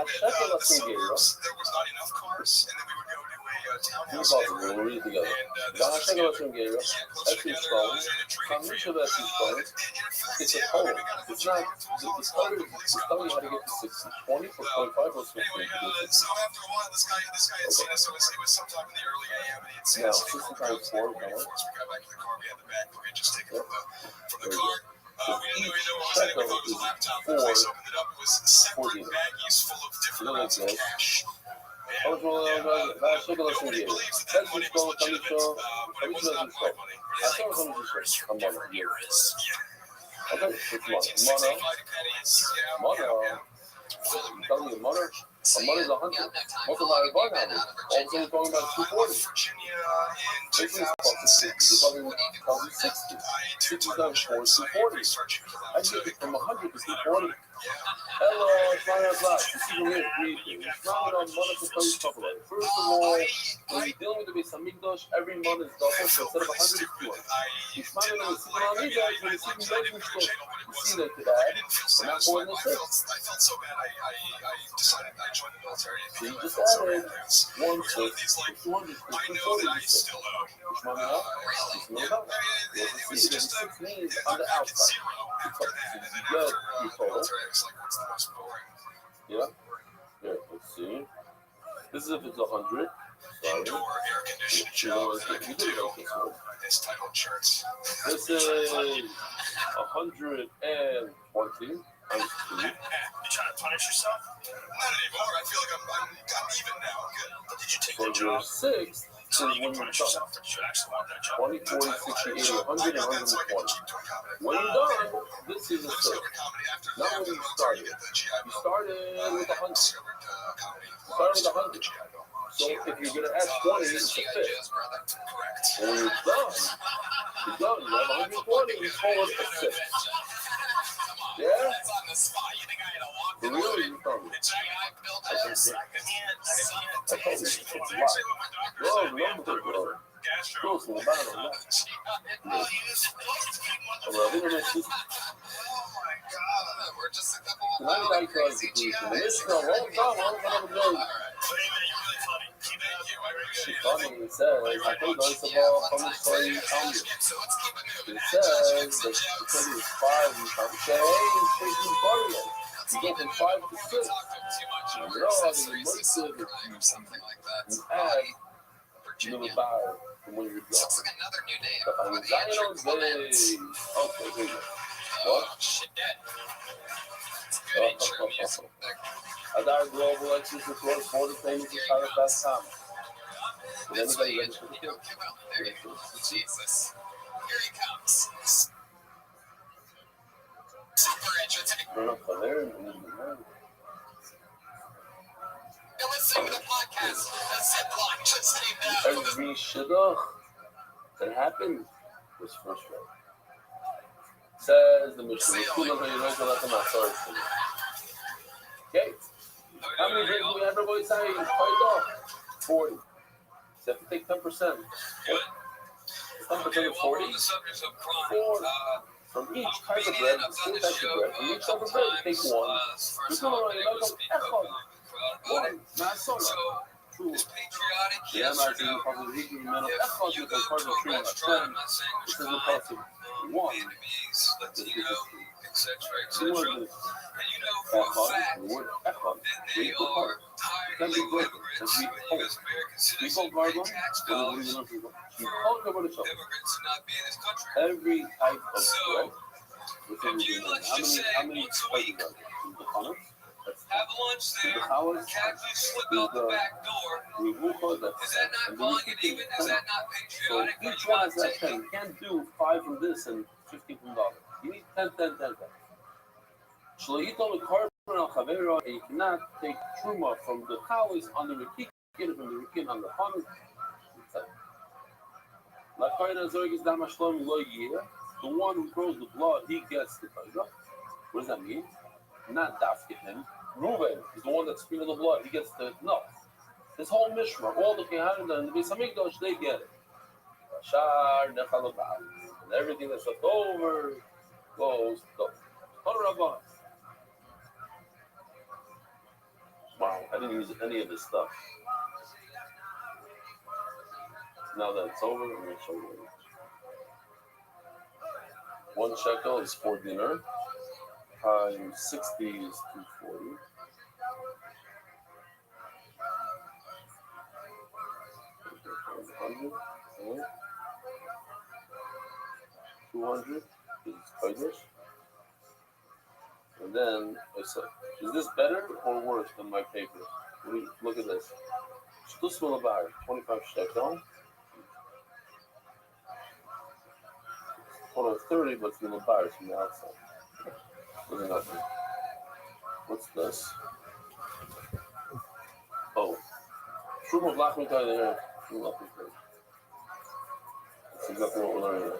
pocket. There was not enough cars, and then we would go to a townhouse we'll read it together. It's a total. It's not, it's telling you how to get to 60. 20 plus 25 plus 15. So after a while, this guy had seen us. It was sometime in the early AM, and he had seen us. 60 times 4, we got back to the car. We had the bag that we had just taken from the car. We didn't know what was in it. We thought it was a laptop. The place opened it up. It was separate baggies full of different amounts of cash. Nobody believes that money was legitimate, but it was not my money. Okay, it's money. I'm telling you, money is 100. Multiplied by 100. Also, we're talking about 240. This is talking 60. 60 times 4 is 240. I get it from 100 to 240. Hello, it's 9 o'clock. You see from here, it's not on money to tell you stuff about it. First of all, when you're dealing with the Beis Hamikdash, every month is double, so instead of 100, it's 200. You're smiling on the Sibon Amidah, when you're sitting in the store. see they could add. I didn't feel satisfied. I felt so bad. I decided I joined the military. So you just I felt so added bad. It was one of these like I know that I still owe. It was just a on the outside. zero after that, and then after the military, I was like, what's the most boring? Yeah. Here, let's see. This is if it's 100. Indoor air conditioned job that I can do. It's title insurance. This is 120. You trying to punish yourself? Not anymore. I feel like I'm even now. I'm good. But did you take the job? 6 So you can punish yourself. Did you actually want that job? 20, 40, 60, 80, 100, and 120. When you're done, this is a 6. Not when you started. You started with 100. Started with 100. So if you're going to add 20, it's a 5. And when you're done. You have 120, you call it a 6. Yeah? Really? You told me. I told you. It's a lot. Bro, remember that, bro. Close to the bottom. We're just a couple of Tonight I tried to do some. This is a long time. I'm going to go. Funny, it says, I think that's about from the story you told me. It says that because he was 5, you come say, hey, it's freaking party. You go from 5 to 6. You realize the mercy of you add little bar from when you're done. But I'm dying on day. Okay, here you go. What? Adar Global Access is one for the famous Paris.com. Anybody ready for the kill? Jesus. Here he comes. Super entertaining. You're listening to the podcast. The Zipline just came down. Every shidduch that happened was first rate. Says the Mishnah. Okay. How many drinks do we have, everybody say? 40. So you have to take 10%. 10% of 40. 4 from each type of bread. 4 types of bread. From each type of bread, take 1. You're going to one. Not so much. It's patriotic. Yeah, I'm not saying probably the metal. That's called the part of the tree. This is the part of 1. Latino, etc., etc. And you know for a fact that they are tired of illegal immigrants when you as American citizens pay tax dollars for immigrants to not be in this country. Every type of bread. If you, let's just say, once a week, have lunch there, casually slip out the back door, is that not calling it even? Is that not patriotic? So each one has that 10. You can't do 5 from this and 15 from that. You need 10, 10, 10, 10. Shlohito carbon al chavera, and you cannot take truma from the cows on the rikik, get it from the rikin on the hunt. The one who throws the blood, he gets the Torah. What does that mean? Not Dafke him. Reuben is the one that's spilling the blood. He gets the no. This whole mishra, all the Kehanim and the Beis Hamikdash, they get it. And everything that's left over goes to Torah. Wow, I didn't use any of this stuff. Now that it's over, I'm going to show you. 1 shekel is 4 dinar. Times 60 is 240. Okay. 200 is Kodesh. And then, is this better or worse than my paper? Look at this. Shtus Malabar, 25 shekel. Total of 30, but it's Malabar from the outside. Look at nothing. What's this? Oh. Truma Blachman Kai there. That's exactly what we're learning.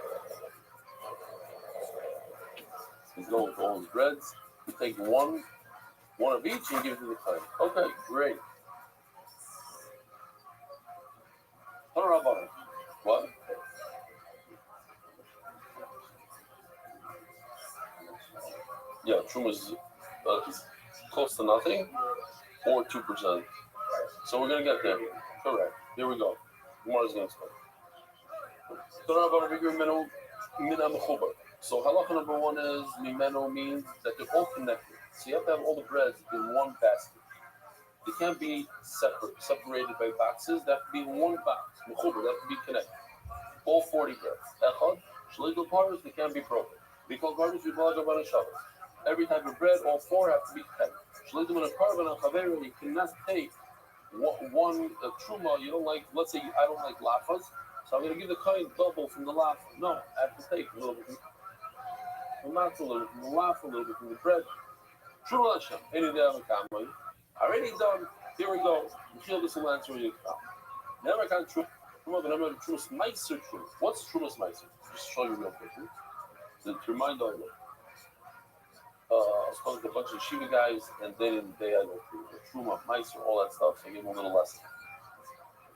He's going with all his breads. You take one of each and give it to the clay. Okay, great. What? Yeah, Truma is close to nothing or 2%. So we're going to get there. Correct. Here we go. Gemara's going to explain. So halacha number one is mimeno means that they're all connected. So you have to have all the breads in one basket. They can't be separated by boxes. They have to be in one box. Mechuber, they have to be connected. All 40 breads. Echad, shlegal parts, they can't be broken. Because garbage, we blood about a Shabbos. Every type of bread, all four have to be kept. Shlegal and a carbon and chaver, you cannot take one truma. You don't like, let's say I don't like lafas, so I'm going to give the kind double from the lafa. No, I have to take a little bit from the matzah, a little bit from the lafa, a little bit from the bread. Truma Hashem, any day I'm coming. Already done. Here we go. Michiel, this will answer you. Never can truma, the number of trumas meiser truma. What's trumas meiser? Just show you real quickly. To remind all of you. I was talking to a bunch of Shiva guys, and they didn't, they had the truma, meiser, all that stuff, so I gave them a little lesson.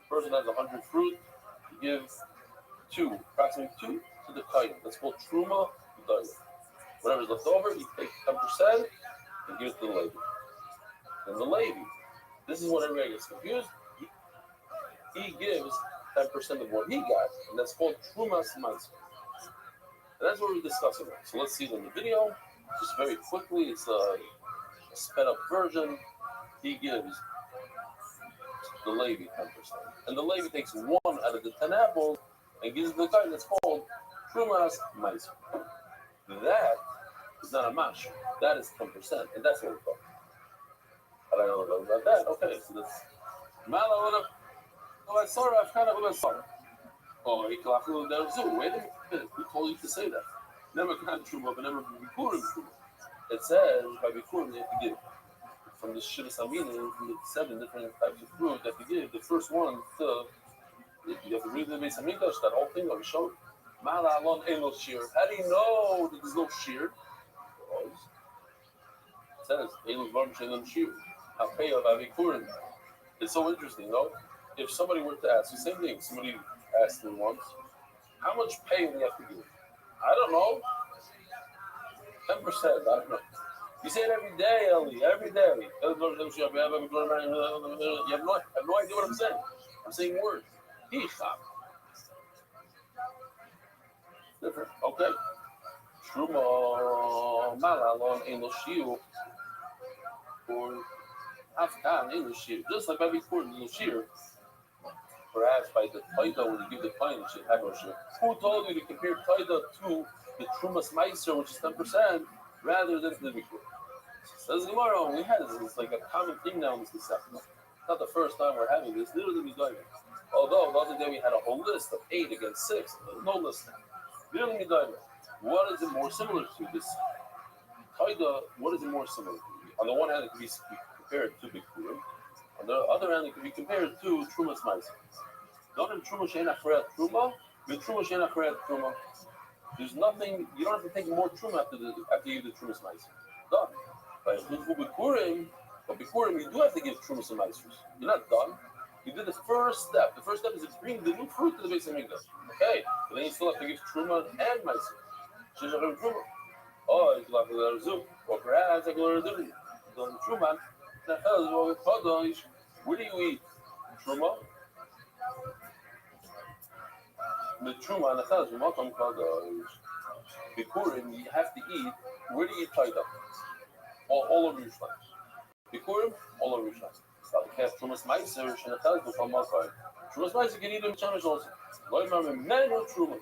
The person has 100 fruit, you give approximately 2 to the kain. That's called truma d'ayah. Whatever's left over, you take 10% and give it to the lady. And the lady, this is when everybody gets confused, he gives 10% of what he got, and that's called trumas meiser. And that's what we're discussing. So let's see it in the video. Just very quickly, it's a sped up version. He gives the lady 10%. And the lady takes 1 out of the 10 apples and gives the guy that's called Trumas Meiser. That is not a mash. That is 10%. And that's what we're talking about. I don't know about that. Okay, so that's Mala. Oh, I'm sorry, I've kind of sorry. Oh, wait a minute. We told you to say that. Never can Truma, but never Bikurim Truma. It says by Bikurim you have to give. From the Shivas Aminim, from the 7 different types of fruit that you give, the first one, you have to read the Beis Hamikdash, that whole thing on the show. Mala alon ein lo shir. How do you know that there's no shir? It says, Eilu varm she'elam shir. Hapeya v'avikurim. It's so interesting, no? If somebody were to ask, the same thing, somebody asked me once, how much pay do you have to give? I don't know. 10%, I don't know. You say it every day, Eli, every day. You have no idea what I'm saying. I'm saying words. Different. Okay. Truma malalon in the shield or Afghan in the shield. Just like every quarter in the shield. Perhaps by the Taida, when you give the pine, you should have a shield. Who told you to compare Taida to the Trumas Meiser, which is 10%, rather than the Mikra? Says Gemara, we had this. It's like a common thing now in this discussion. Not the first time we're having this. Literally, we got it. Although the other day we had a whole list of 8 against 6, no list. Literally, what is it more similar to? This Taida, what is it more similar to? On the one hand, it can be compared to Bikurim. On the other hand, it can be compared to Trumas Meiser. Not in Truma Shein Acheret Truma, but Truma Shein Acheret Truma. There's nothing, you don't have to take more Truma after you give the Trumas Meiser. Done. But Bikurim, you do have to give Trumas and Meisers. You're not done. You did the first step. The first step is to bring the new fruit to the Beis Hamikdash. Okay? But then you still have to give Truma and Meiser. Truma. Oh, you have to learn Zoom. Or perhaps I can learn Zoom. Truma. Where do you eat? Truma? The Truma and the Chaz, Makom Kadosh. Bikurim, you have to eat. Where do you eat Taida? All over Yerushalayim. Bikurim, all over Yerushalayim. So the cast Trumas Meiser, Shenachel, B'Chol Malchai. Trumas Meiser can eat in Chamish also.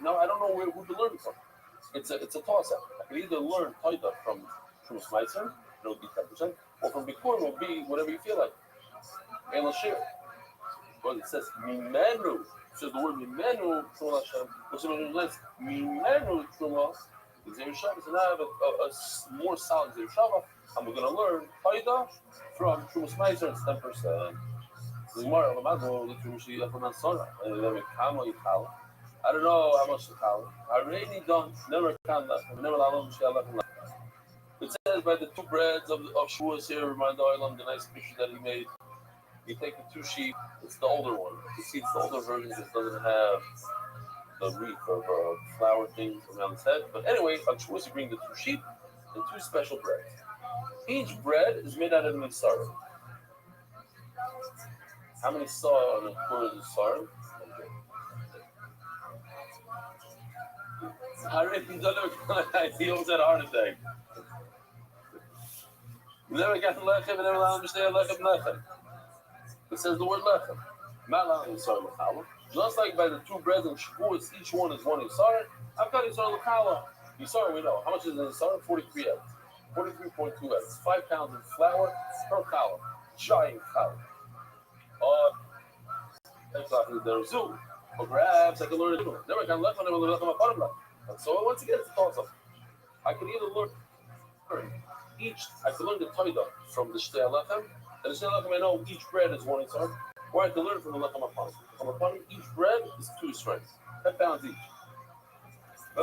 Now I don't know who to learn from. It's a toss-up. I can either learn Taida from Trumas Meiser, it'll be 10%, or from Bikurim, it'll be whatever you feel like. And let's share. But it says Mimenu. It says the word Mimenu Truma Hashem. Which means Mimenu Truma. And now I have a more solid Zeir Shava, and we're going to learn Taida from Trumas Meiser. It's 10%. I don't know how much to call. I already done. Never can left. Never left. It says by the 2 breads of Shavuos here, remind the Oilam, the nice picture that he made. You take the 2 sheep. It's the older one. You see, it's the older version. It doesn't have the wreath of flower things around his head. But anyway, on Shavuos, you bring the 2 sheep, and 2 special breads. Each bread is made out of mitzarah. How many saw on the quarter of sarah? He almost had a heart attack. You never got lechem and never understand lechem. It says the word lechem. Just like by the 2 breads and shavuos, each one is 1 isar. I've got isar l'chala. Isar, we know. How much is an isar? 43 eggs. 43.2 eggs. 5 pounds of flour per challah. Giant challah. Or perhaps I can learn it. Never can lechem, never lechem aparim lechem. And so once again, it's awesome. I can either learn each. I can learn the Torah from the Shtei Lechem, and the Shtei Lechem I know each bread is 1 isar, or I can learn from the Lechem Apanim. Each bread is 2 strengths, 10 pounds each. So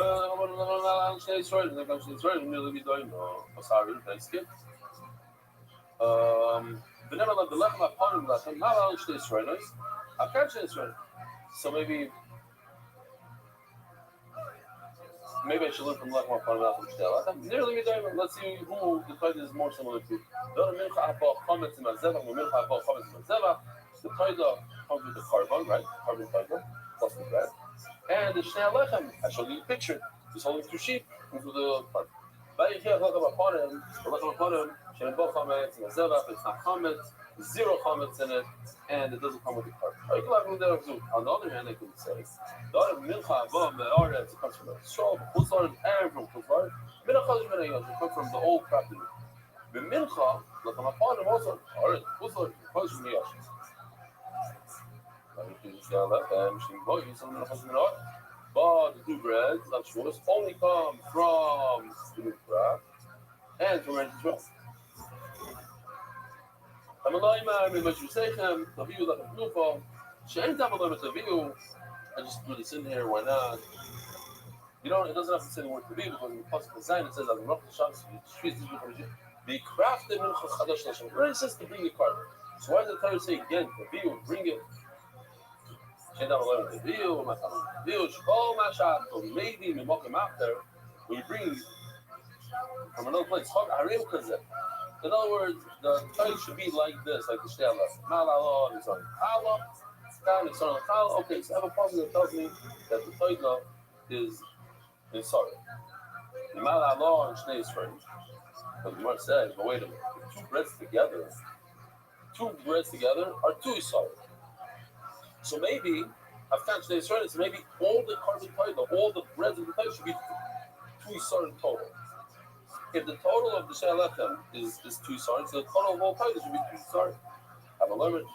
maybe I should learn from Lechem Apanim from Shtei Lechem. Let's see who the Torah is more similar to. The Torah comes with the carbon, right? Carbon fiber plus the bread. And the Shnei Lechem, I showed you a picture. He's holding 2 sheep into the part. It's not chametz, 0 chametz in it, and it doesn't come with the carbon. On the other hand, I can say, it comes from the straw, and from Kufar. It comes from the old crop. The mincha, Lechem Apanim also, comes from the Yashim. But the 2 breads, not sure, only come from the Mikra and from Eretz Yisrael. I just put this in here, why not? You know, it doesn't have to say the word to be because in the Pasuk design it says that the Rosh Hashanah be crafted mincha chadash l'Hashem. It already says to bring the carbon. So why does the Torah say again, bring it? We bring from another place. In other words, the Torah should be like this, like the Shtei Lechem. Okay, so I have a problem that tells me that the Torah is sorry. But the Gemara says, but wait a minute, 2 breads together are 2 sorry. So maybe I've catched the Israel, so maybe all the carbon Torah, all the breads of the Torah should be 2 isar in total. If the total of the Shtei Lechem is 2 isar, so the total of all Torah should be 2 isar. Have a learned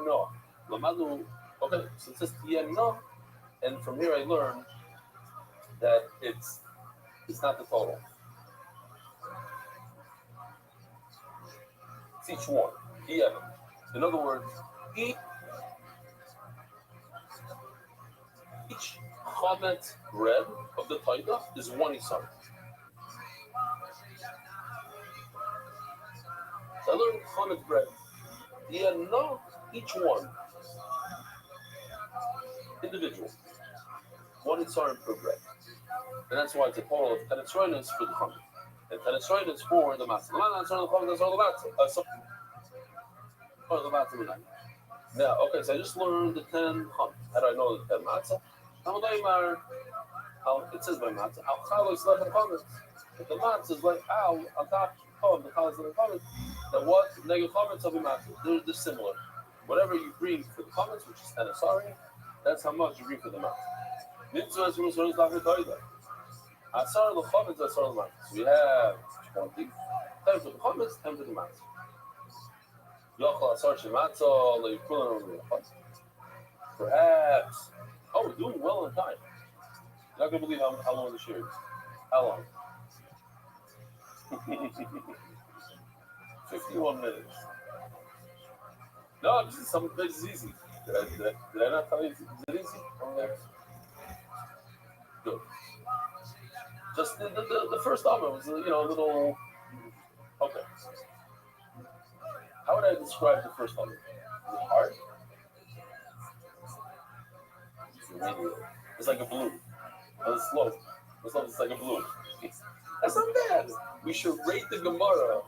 no. Okay, so it says no, and from here I learn that it's not the total. It's each one. In other words, each chametz bread of the Torah is 1 isar. So I learned chametz bread. No, each one individual, 1 isar per bread, and that's why it's a total of 10 isroinos for the chametz and 10 isroinos for the matzah. Now, okay, so I just learned the 10 chametz. How do I know the 10 matzah? It says by matzah, al chalo is lechem chametz. But the matzah is like al top of the chalo is lechem chametz. Then what negative chametz of the matzah? They're similar. Whatever you bring for the chametz, which is 10 asari, that's how much you bring for the matzah. Mitzvah is from the Torah. Asar the chametz, asar the matzah. So we have 20. 10 for the chametz, 10 for the matzah. Yochel asar shematzah leikulan on. Perhaps. Oh, we're doing well on time. You're not going to believe how long the year is. How long? 51 minutes. No, some places is easy. Did I not tell you? Is it easy? Okay. Good. Just the first album was, a little. Okay. How would I describe the first album? Is it hard? It's like a blue. It's slow. It's not the second blue. That's not bad. We should rate the Gemara.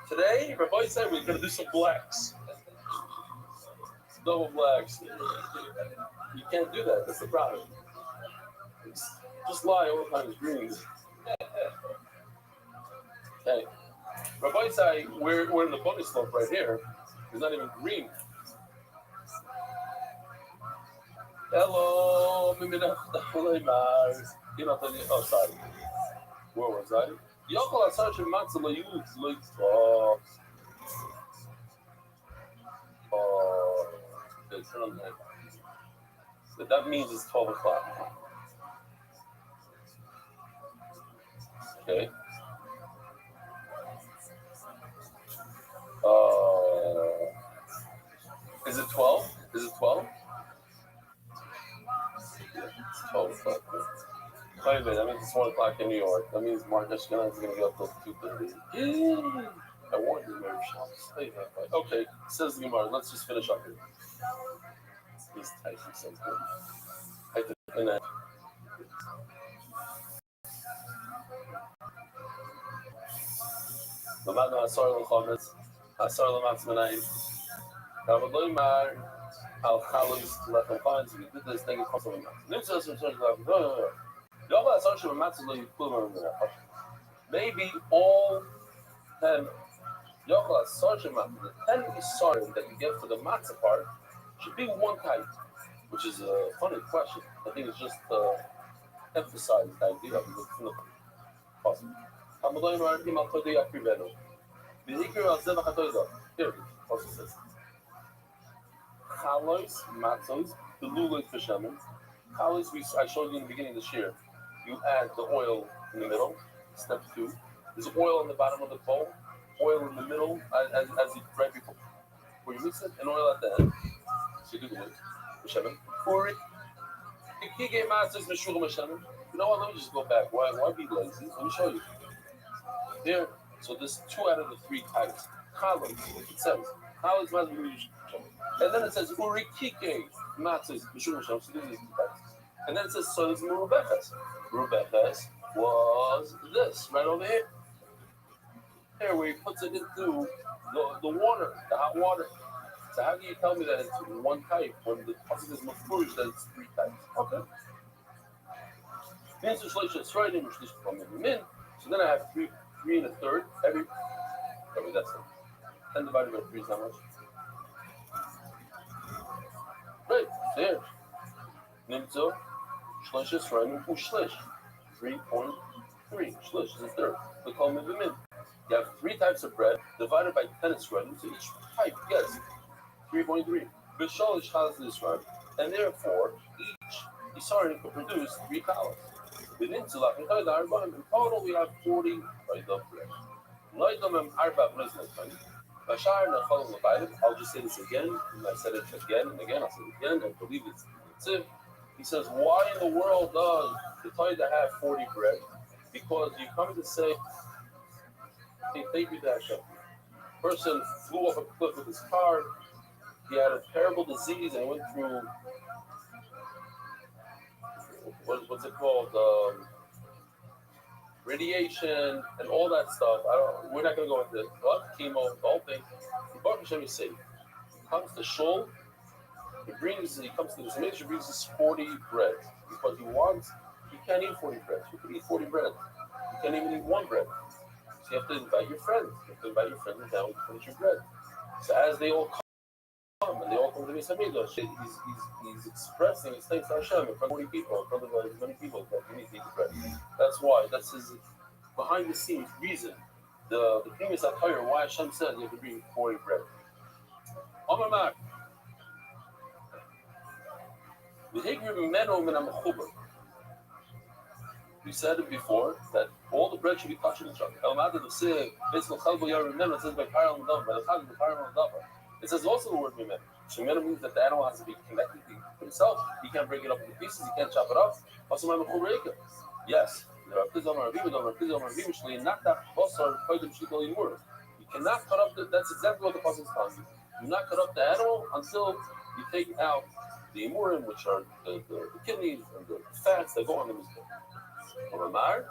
Today, Rabbi said we're going to do some blacks. Double blacks. You can't do that. That's the problem. Just lie all the time. It's greens. Okay. Rabbi said we're in the bunny slope right here. It's not even green. Hello. Oh, sorry. Where was I? Yochel asar shematzah lo yutz lo yitzvah. Oh, okay, turn on that. So that means it's 12 o'clock. Okay. Is it 12? Is it 12? Yeah, it's 12 o'clock. Wait a minute, that means it's 1 o'clock in New York. That means Mark Ashkenaz is going to be up till 2:30. I warned you, maybe she'll okay, says the Gemara. Let's just finish up here. He's typing something. Type it in that. למדנו עשור לחומץ, עשור למצמנאים. אבל לא אמר על חלוס לחם חומץ, we did this thing across the mouth. נמצא שמשור שלנו, לא עשור שבמצא לא יקלו מהמדינה. Maybe all 10, יוכל עשור שבמצא, the 10 isarim that you get for the matzah part should be one type, which is a funny question. I think it's just emphasize the idea of the possible. Here it also says Chalos, matzos, the lulos b'shemen. Chalos, I showed you in the beginning of this year. You add the oil in the middle. Step 2. There's oil on the bottom of the bowl, oil in the middle as you right before you mix it, and oil at the end. So you do the b'shemen. Or kikige matzos meshugah b'shemen. You know what? Let me just go back. Why be lazy? Let me show you. There, so there's 2 out of the 3 types. Chalos, it says. Chalos, matzos, and then it says urikike matzos meshugah b'shemen. So these are the 2 types. And then it says so there's murubeches. Murubeches was this right over here. Here where he puts it into the water, the hot water. So how do you tell me that it's one type when the pasuk is mafurish that it's 3 types? Okay. So then I have 3 and a third. That's it. 10 divided by 3 is how much? Right, there. Nimtzo, shlish is right, ushlish. 3.3. Shlish is a third. We call them min. You have 3 types of bread divided by 10 is right. So each type gets 3.3. B'shalish chalas is right. And therefore, each isarim could produce 3 chalas. Within Tzilach, in total we have 40 bread. I'll just say this again, and I said it again and again, I'll say it again, I believe it's it. He says, why in the world does the Torah have 40 bread? Because you come to say, hey, thank you, Dasha. Person flew off a cliff with his car, he had a terrible disease and went through, what's it called? Radiation and all that stuff. We're not going to go into it. Chemo, the whole thing. Baruch Hashem is safe. He comes to Shul. He comes to this ministry, brings us 40 bread because he can't eat 40 bread. You can eat 40 bread. You can't even eat 1 bread. So you have to invite your friends. You have to invite your friends down to finish your bread. So as they all come, and they all come to Beis Hamikdash, he's expressing his thanks to Hashem in front of 40 people, in front of as many people that you need to eat the bread. That's why. That's his behind the scenes reason. The previous attire, why Hashem said you have to bring 40 bread. Amar we said it before that all the bread should be touching each other. It says also the word mimena. Shemena means that the animal has to be connected to himself. He can't break it up into pieces. He can't chop it up. Yes. You cannot cut up that's exactly what the pasuk is telling you. Do not cut up the animal until you take out the imurim, which are the kidneys and the fats that go on the mizbeach. Amar,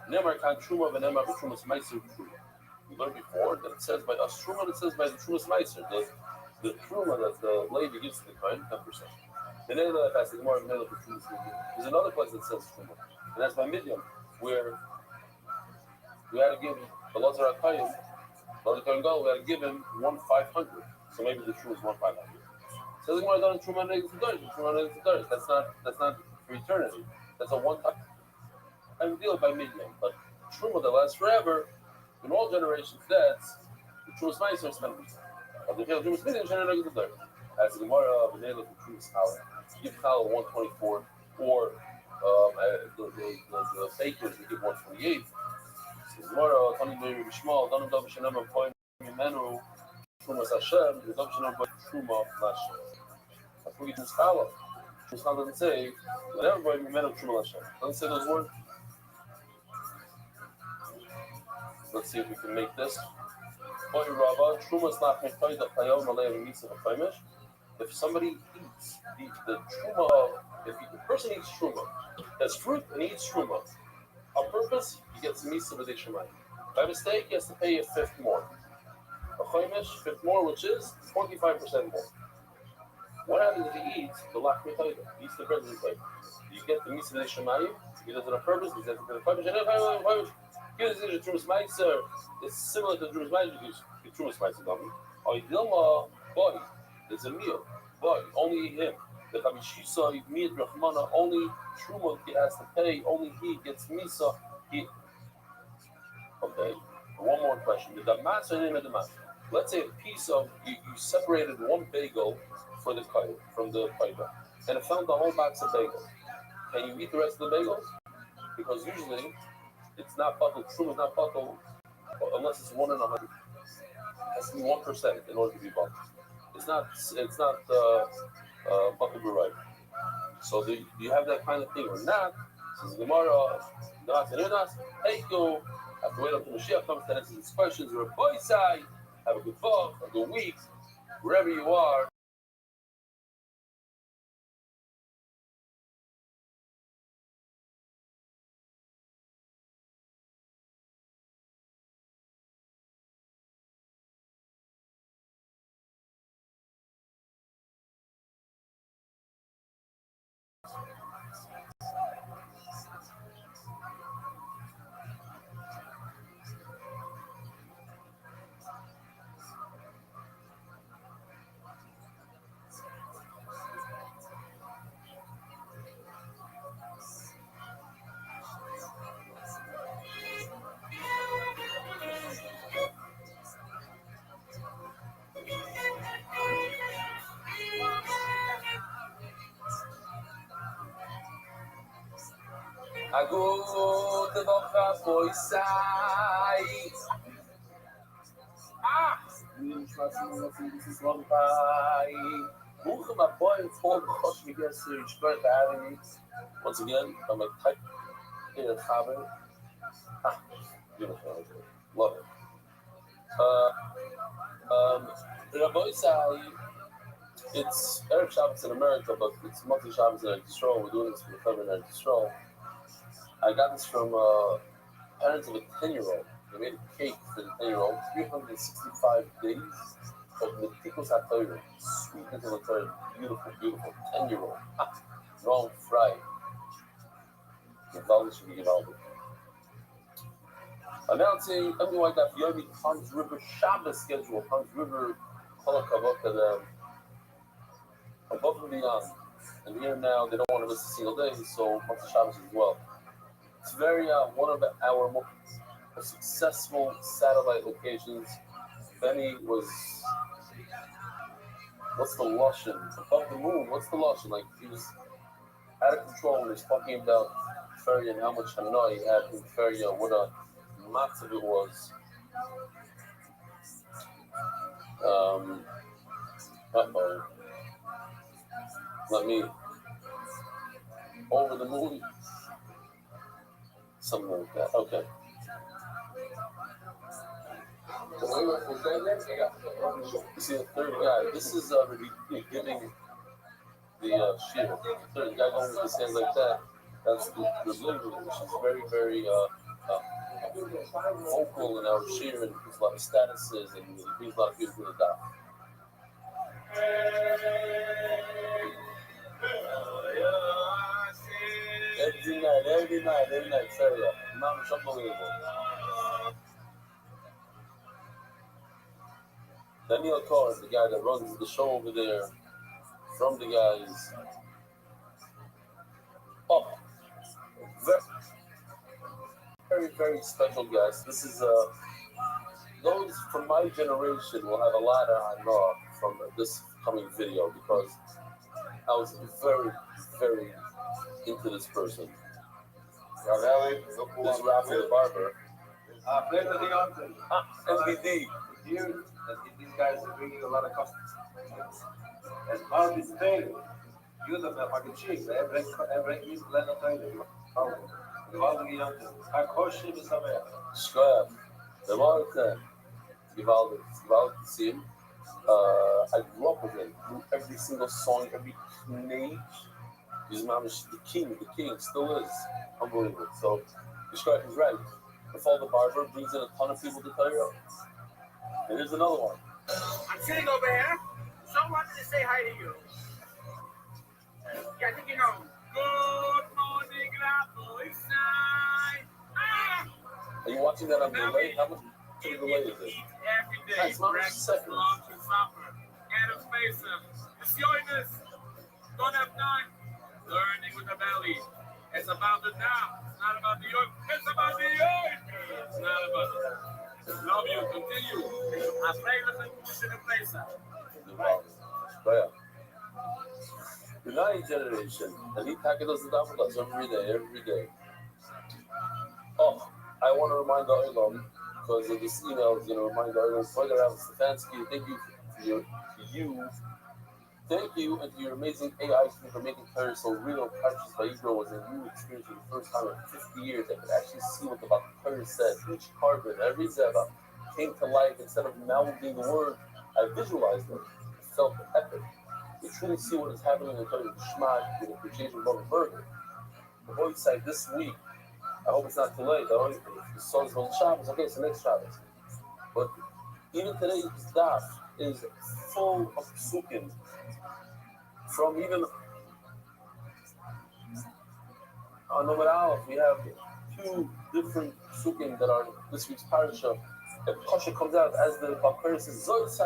Nemar Kan Truma v'Nemar v'Trumas Meiser Truma. We learned before that it says by us Truma, and it says by the Trumas Meiser. The Truma that the lady gives to the Kohen, 10%. There's another place that says Truma, and that's by Midian, where we had to give the Lazar HaKayim, we had to give him 1/500. So maybe the Truma is 1/500. So the more done Truma negative Doris. That's not for eternity. That's a one-time deal by Midian. But Truma that lasts forever, in all generations, that's the Trumas Meiser is 10%. But the Trumas Midian is negative Doris. As the Gemara of the name of the Trumas Challah, you give Challah 124, or the bakers we give 128. So Gemara, Tani Meir Shmuel, Tani Dav Shanam Kohen Mimenu, Trumas Hashem, the Dav Shanam Truma Hashem. That's what we Trumas Challah. Trumas Challah doesn't say whatever Kohen Mimenu Truma Hashem. Doesn't say those words. Let's see if we can make this. If somebody eats the truma, if the person eats truma, that's fruit and he eats truma, on purpose, he gets misa b'dei shemayim. By mistake, he has to pay a fifth more. A chaimish, fifth more, which is 25% more. What happens if he eats the lach mitoida? He eats the bread of the plate. You get the misa b'dei shemayim, he does it on purpose, he does it on purpose. Here's the Trumas Meiser. It's similar to the Trumas Meiser. The Trumas Meiser, Dilma, boy, there's a meal. Boy, only him. The Chamishisa, Mid Rahmana, only Truma he has to pay. Only he gets Misa. Okay. One more question. The Damas or name of Damas? Let's say a piece of you separated one bagel for the kite from the kaiba, and it found the whole box of bagels. Can you eat the rest of the bagels? Because usually it's not buckled. Truma is not buckled unless it's 1 in 100. It has to be 1% in order to be buckled. It's not buckled right. So do you have that kind of thing or not? Says Gemara, hey, go. Have to wait until Mashiach comes to answer these questions. Or a boy side. Have a good fall, a good week, wherever you are. I go to the boy side. My boy told me for having me. Once again, I'm a type in a cabin. Beautiful. Love it. The boy side, it's Erev Shabbos in America, but it's monthly Shabbos in Israel. We're doing this for the family in Israel. I got this from parents of a 10-year-old. They made a cake for the 10-year-old. 365 days of Metikos HaTorah. Sweetness of the Torah. Beautiful, beautiful 10-year-old. Wrong fried. The knowledge should be given. Announcing everything like that for Yomi Tom's River Shabbos schedule. Tom's River, Kol HaKavod to them. Above and beyond. And here now, they don't want to miss a single day, so monthly Shabbos as well. It's very one of our most successful satellite locations. Benny was, what's the Lashon? Above the moon, what's the Lashon? Like, he was out of control when he was talking about Feria and how much Hana he had in Feria, what a matzav it was. Let me, over the moon. Something like that. Okay. You see the third guy. This is giving the shield. The third guy going with his hands like that. That's the lady. She's very, very vocal and out here, and brings a lot of statuses, and brings a lot of people to the daf. Every night, fair enough. Mom, it's unbelievable. Daniel Carr is the guy that runs the show over there from the guys. Oh, very, very special guest. This is those from my generation will have a lot of honor from this coming video because I was very, very into this person. This Rafi the barber. NBD. Here, these guys are bringing a lot of customers. As part of this thing, you them are fucking cheap. Every is let us tell you. Scrap. The Martin. Givaldi Sim. I grew up with him. Knew every single song, every knee. His mom is the king, still is. Unbelievable. So, the Scrap is right. Before the barber brings in a ton of people to Torah. And here's another one. I'm sitting over here. Someone wanted to say hi to you. Yeah, I think you know. Good morning, Graboisai. Are you watching that on delay? How much delay is it? Every day, breakfast, lunch, and supper. Adam Spacer. Missiones. Don't have time. Learning with the belly. It's about the now. It's not about the yoke. It's about the yoke. It's not about the love you. Continue. I play the push in the place. The 9th generation, and he packages it up with us every day. Oh, I want to remind the Olam, because of this email is going to remind the Olam, Father Al Stefanski, thank you and to your amazing AI team for making Torah so real. Parshas Vayikra was a new experience for the first time in 50 years. I could actually see what the Torah said. Each carbon, every zeva came to life. Instead of mouthing the word, I visualized it. It felt epic. You truly see what is happening in Torah Shema with the appreciation of the burger. The voice side this week, I hope it's not too late. The son's on Shabbos. Okay, it's the next Shabbos. But even today's daf is full of psukim. From even on Nomer Aleph, we have 2 different psukim that are this week's parasha. The pasha comes out as the Bakar says, Zois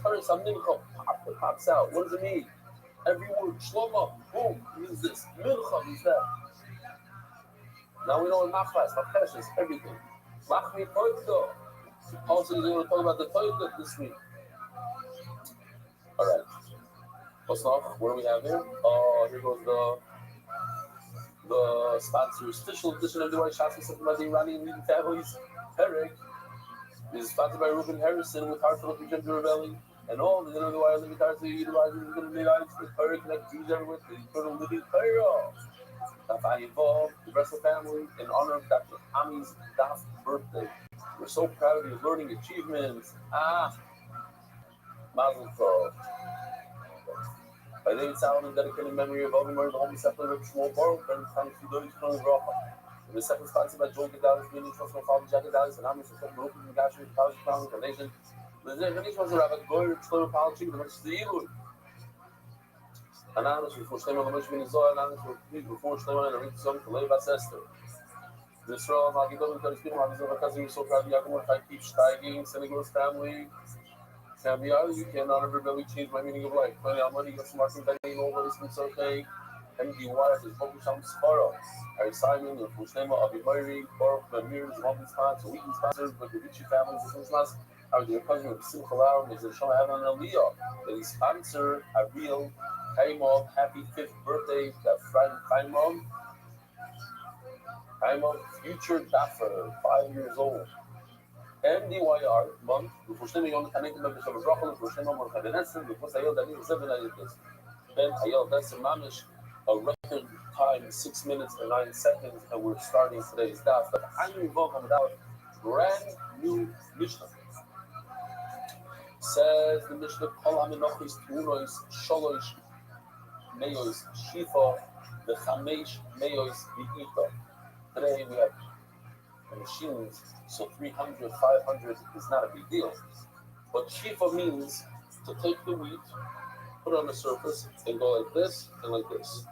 Paris Mincha, it pops out. What does it mean? Every word, Shlomo, boom, means this. Mincha means that. Now we know in Machlas, Machesh is everything. Machmi Toyda. Also, we're going to talk about the Toyda this week. All right. What's up? What do we have here? Here goes the sponsors. Official edition of the White Shots with the Iranian leading families. Perek is sponsored by Ruben Harrison with Heartfelt of Gender Rebellion. And all the other wire living cars are utilizing the living items with Perek connect Jews everywhere to the eternal living Torah. Daf involved the rest of the family in honor of Dr. Ami's Daf birthday. We're so proud of your learning achievements. Mazel tov. By David Salomon, dedicated memory of Olimar, the Holy Sepulchre of Shmuel Baruch, and thanks to those who know the second sponsored by Joel Gedalis, Mini Trust from Father Jack Gedalis, and Amish from Baruch and Gashi, the College of Crown Incarnation. The Nation was a rabbi, Goyer, Shlomo Policy, the Meshach Ziyud. Anonymous before Shlomo, the Meshach Minizor, Anonymous before Shlomo, and a Rita Son, the Leibas Esther. The Israel, Magidon, the Kaddish Kingdom, Magidon, the Kazi, we're so proud of Yaakov, and I keep steiging, Senegal's family. You can honor rebellion, change my meaning of life. Plenty of money, got some marketing, begging, all what is okay. MDY, his focus on Sparrow. Harry Simon, the Fushnema, Avi Myri, Baruch, Mamir, Zwombin sponsor, Wheaton sponsor, but the Richie family, the Christmas. Our dear cousin with Simcha Lau, Mr. Shama Evan and Aliyah. The sponsor, Ariel, Kaimov, happy 5th birthday, that Friday, Kaimov, future Daffer, 5 years old. MDYR month, Fushim Yon connected with the Shabbat, Fushim on Kadenessen, because I yelled at you 7 days. Then I yelled, that's a mamish, a record time, 6 minutes and 9 seconds, and we're starting today's daf. But I'm involved with our brand new Mishnah. Says the Mishnah, Kol HaMenochis Tunois Sholosh Meos Shifa the Chamesh Meos Bi'ita. Today we have machines, so 300, 500 is not a big deal. But Shifa means to take the wheat, put it on the surface, and go like this and like this.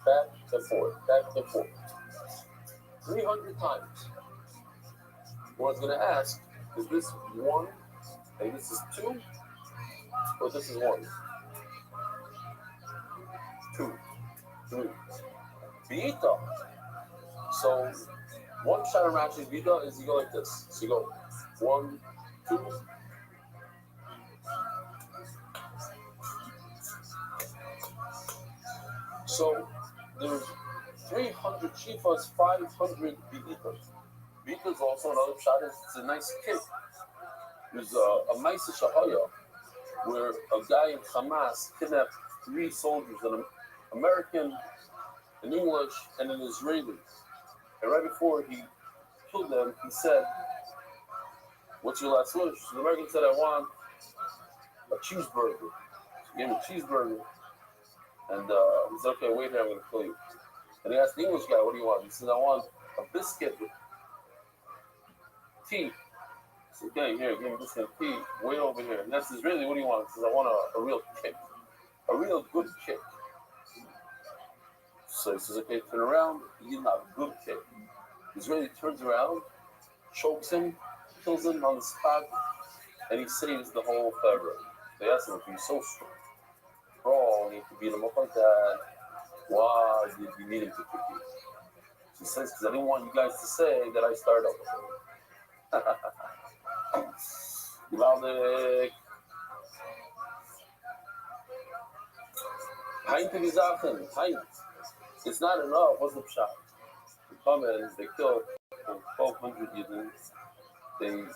Back and forth, back and forth. 300 times. What it's going to ask, is this one, and this is two, or this is one? 2, 3. Vita. So, one shot of Rashi Vita is you go like this. So you go 1, 2. So, there's 300 Shifas, 500 Vitas. Vita is also another shot. It's a nice kick. There's a Maisa Shahaya where a guy in Hamas kidnapped 3 soldiers, an American, an English, and an Israeli. And right before he killed them, he said, "What's your last wish?" So the American said, "I want a cheeseburger." He gave him a cheeseburger. And he said, "Okay, wait here, I'm going to kill you." And he asked the English guy, "What do you want?" He said, "I want a biscuit with tea." He said, "Okay, here, give me a biscuit with tea. Wait over here." And that's Israeli, "What do you want?" He says, "I want a real kick. A real good kick." So he says, "Okay, turn around." He gives him a good kick. The Israeli turns around, chokes him, kills him on the spot, and he saves the whole fabric. They asked him, if he's so strong, you could beat him up like that. Why did you need him to kick you? He says, because I didn't want you guys to say that I started up with him. Gewaldig. Heint die Sachen, heint. It's not enough, what's the shot? They come in, they kill 1,200 Yiddish.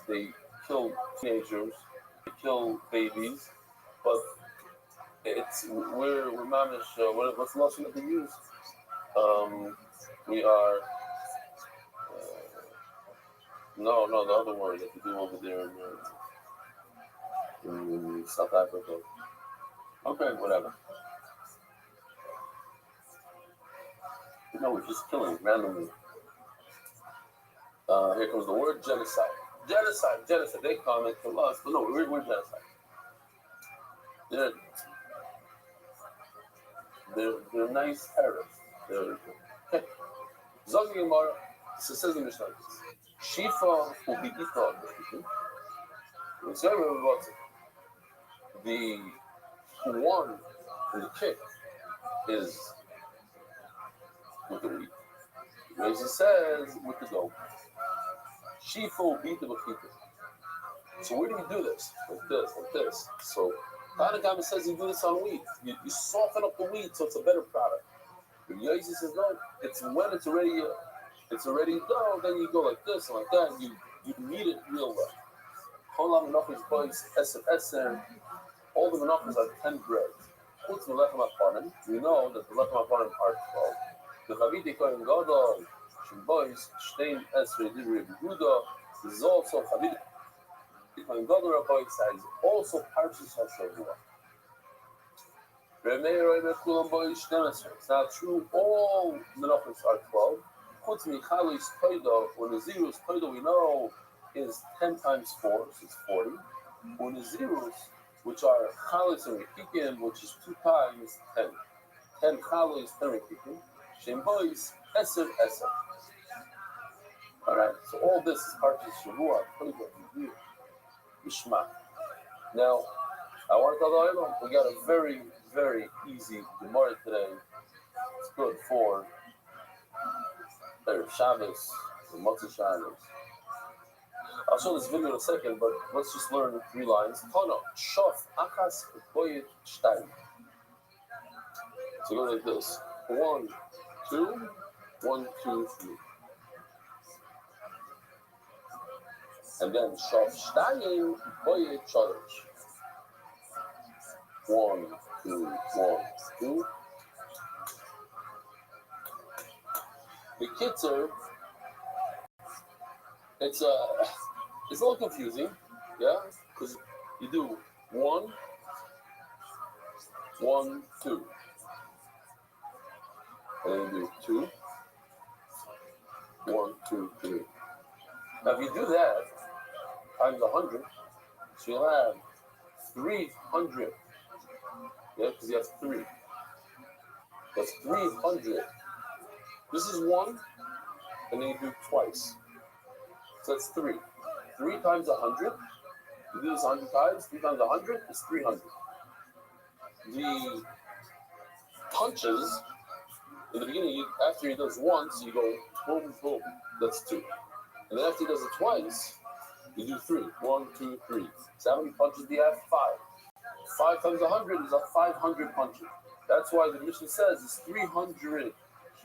They kill teenagers, they kill babies, but we're mamish. What's the lesson that we use? We are no, the other word that we do over there in South Africa. Okay, whatever. No, we're just killing randomly. Here comes the word genocide. Genocide. They come and kill us, but no, we're genocide. They're nice terrorists. They're Zog Gemara, so says the Mishnah. Shifa will be equal. The one in the kick is with the wheat. As it says, with the dough. Shifa will beat the Bechita. So where do you do this? Like this. So Tanakama says you do this on wheat. You soften up the wheat so it's a better product. But Yosi says no, it's when it's already dough, then you go like this and like that. You knead it real well. All the menachos are 10 bread. We know that the lechem aparim are 12. The Chaviti Kohen Gadol, Shimbois, Shtein Esrei Divri Yehuda. This is also Chaviti Kohen Gadol Rabbi is also Parshas HaShavua. It's not true. All menachos are 12. Chutz Michalis Toido, when the zero is Toido, we know is 10 times 4, so it's 40. When the zeros, which are Chalis and Rekikim, which is 2 times 10. 10 Chalis, 10 Rekikim. Shem Bois, Eser. Alright, so all this is part of Shavua, Toido, Mishma. Now, I want to tell you, we got a very, very easy Gemara today. It's good for Shabbos, or Motzei Shabbos. I'll show this video in a second, but let's just learn 3 lines. Kono, Shof, Achas, Boyet, Shtaim. So go like this. 1, 2, 1, 2, 3. And then Shof, Shtaim, Boyet, Shalosh. 1, 2, 1, 2. The Kitzer, it's a little confusing, yeah, because you do 1, 1, 2. And then you do 2, 1, 2, 3. Now if you do that times 100, so you'll have 300. Yeah, because you have 3. That's 300. This is 1, and then you do twice. So that's 3. 3 times 100. You do this 100 times. 3 times 100 is 300. The punches in the beginning, after he does once, you go boom, boom. That's 2. And then after he does it twice, you do 3. 1, 2, 3. So how many punches do you have? 5. 5 times 100 is 500 punches. That's why the Mishnah says it's 300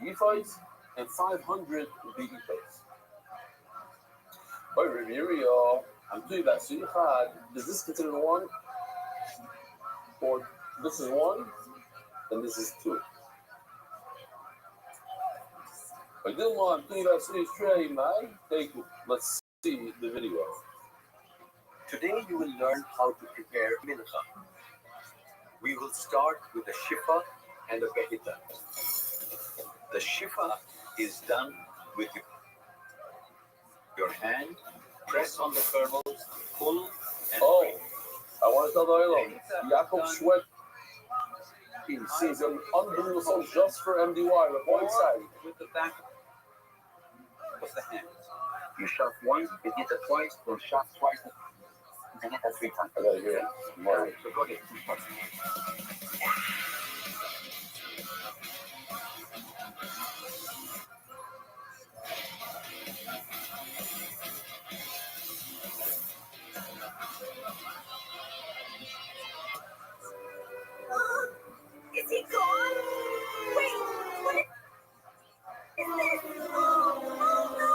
shifais and 500 bi'itais. But Rivierio, I'm doing that. So is this considered 1? Or this is 1 and this is 2? I'm doing that. Let's see the video. Today you will learn how to prepare mincha. We will start with a shifa and a behita. The shifa is done with your hand, press on the kernels, pull, and break. I want to tell the Olam, Yaakov Schweck, he sees an unbelievable song just for MDY, the boy side. With the back of the hand. You shove once, behita twice, or shove twice, behita 3 times. I gotta hear it. More. So go ahead. Is he gone? Wait, what is this? Oh no,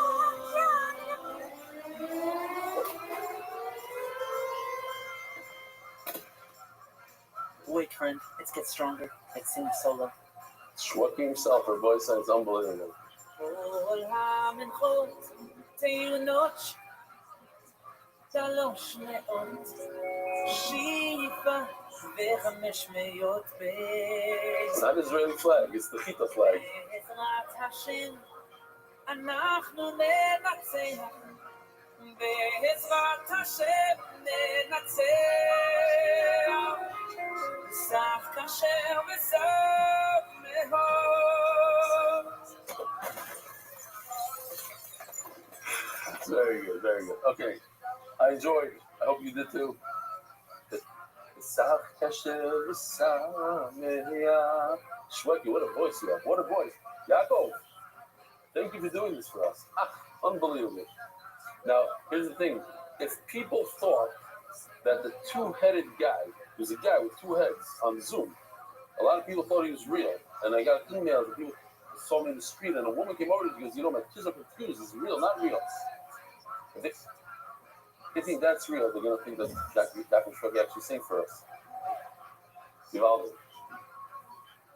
Wait, friend, it gets stronger. It sings solo. Schweck himself, her voice sounds unbelievable. It's not Israeli flag, it's the Chita flag. Very good, very good. Okay, I enjoyed it. I hope you did too. Shweki, what a voice you have. What a voice. Yaakov, thank you for doing this for us. Unbelievable. Now, here's the thing. If people thought that the two-headed guy was a guy with 2 heads on Zoom, a lot of people thought he was real. And I got emails of people saw me in the street, and a woman came over and she goes, my kids are confused. Is it real? Not real. If they think that's real, they're going to think that Dr. Shweki actually sang for us. Givaldi.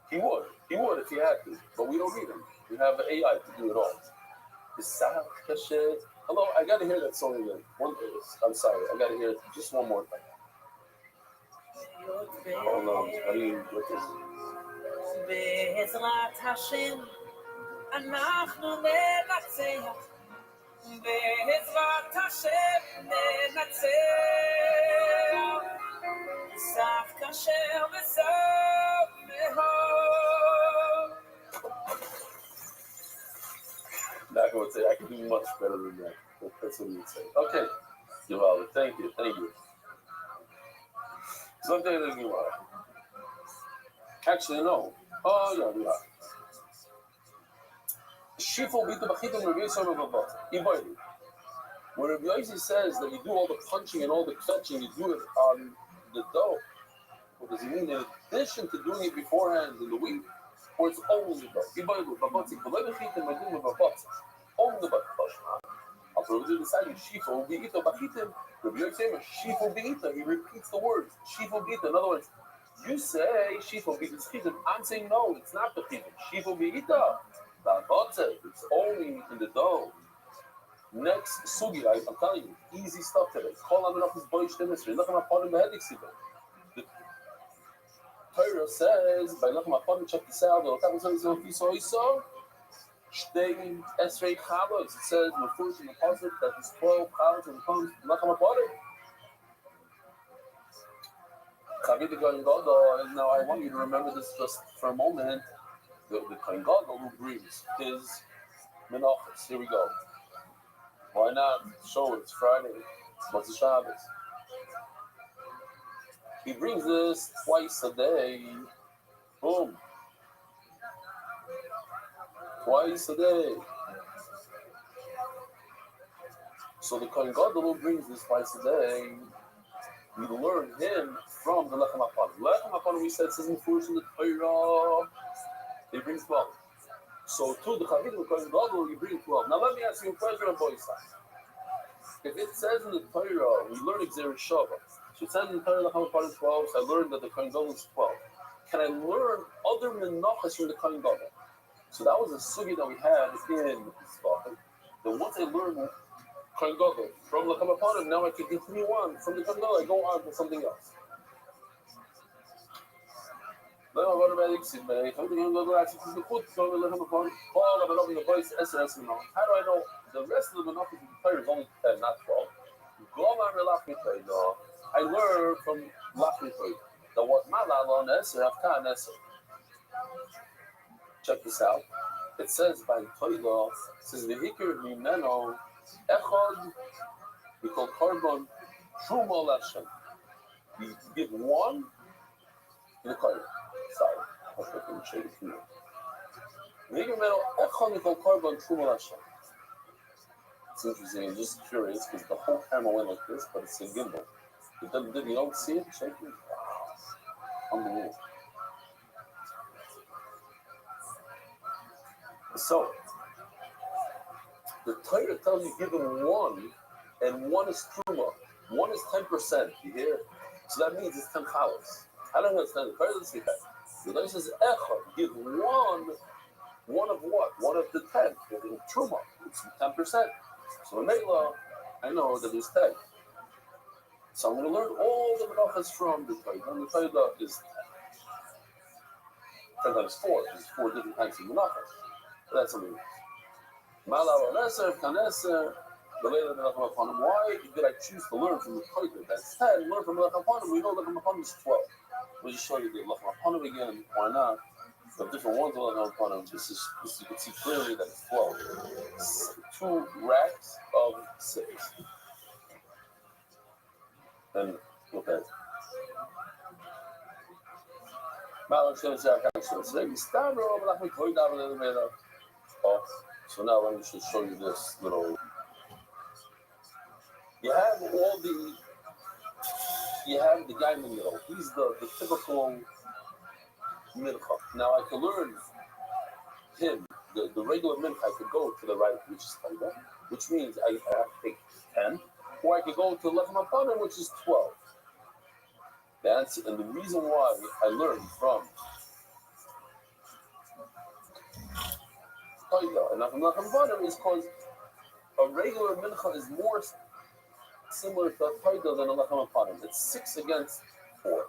He would if he had to, but we don't need him. We have the AI to do it all. Hello, I got to hear that song again. I'm sorry, I got to hear it just one more time. Hold on, how do you with this? Not going to say I can do much better than that. That's what he would say. Okay, Givaldi, thank you. Something that you are. Actually, no. Oh, yeah, we are. Shifo bita bachitim Rabbi Yossi Rabbat. Ibaydi. When Rabbi Yossi says that you do all the punching and all the fetching, you do it on the dough. What does he mean? In addition to doing it beforehand in the week, or it's only the dough? Ibaydi. Babatzi. B'lei bachitim madim babatzi. Only babatzi. After we decided Shifo bita bachitim, Rabbi Yossi Shifo bita. He repeats the words Shifo bita. In other words, you say Shifo bita. I'm saying no, it's not the chitim. Shifo bita. It's only in the dough. Next sugi, I'm telling you, easy stuff today. Call on enough is boyish demonstrate. Look at my part in the headache. Torah says, by looking at my check this out, Shtei Esrei Chalos. It says, refers to the pasuk that there's 12 chalos and comes Lachem HaParim. Chavit Kohen Gadol. Now I want you to remember this just for a moment. The Kohen Gadol who brings his menachos. Here we go. Why not? Show it's Friday. What's the Shabbos? He brings this twice a day. Boom. Twice a day. So the Kohen Gadol brings this twice a day. We learn him from the Lechem HaPanim. Lechem HaPanim, we said, says in the Torah, he brings 12. So to the Chavit of Kohen Gadol, you bring 12. Now let me ask you a question on both sides. If it says in the Torah, we learn Xer Shabbat. So it says in the Torah, Lechem HaPanim 12, so I learned that the Kohen Gadol is 12. Can I learn other menachos from the Kohen Gadol? So that was a sugi that we had in Tzvah. Then once I learned Kohen Gadol from Lechem HaPanim, now I can continue on from the Kohen Gadol. I go on to something else. How do I know the rest of the menachos in the Torah is only 10, not 12? I learned from Lachmi Torah that what Malal on Eser, Afkan Eser. Check this out. It says by Torah, it says V'hikir Mimeno Echad, we call Korban Truma Lashem. We give one in the Torah. Sorry, I can shade it here. V'hikir Mimeno Echad, we call Korban Truma Lashem. It's interesting. I'm just curious because the whole camera went like this, but it's a gimbal. You don't see it shaking? Wow. Unbelievable. So, the Torah tells you give him one, and one is truma. One is 10%. You hear? So that means it's 10 chalos. I don't understand. The Torah doesn't say that. The Torah says echad. Give one of what? One of the 10. Give him truma. It's 10%. So in Mela, I know that there's 10. So I'm going to learn all the menachos from the Torah. And the Torah is 10 times 4. There's 4 different kinds of menachos. That's something else. Why did I choose to learn from the Torah? That's 10. Learn from Lechem HaPanim. We know Lechem HaPanim is 12. We'll just show you the Lechem HaPanim again. Why not? The different ones of Lechem HaPanim. This you can see clearly that it's 12. It's 2 racks of 6. And okay. Oh, so now let me just show you this little. You have the guy in the middle. He's the typical mincha. Now I can learn him, the regular mincha. I could go to the right, which is Torah, which means I have to take 10, or I could go to Lechem HaPanim, which is 12. And the reason why I learned from Torah and not from Lechem HaPanim is because a regular mincha is more similar to a Torah than a Lechem HaPanim. It's 6 against 4.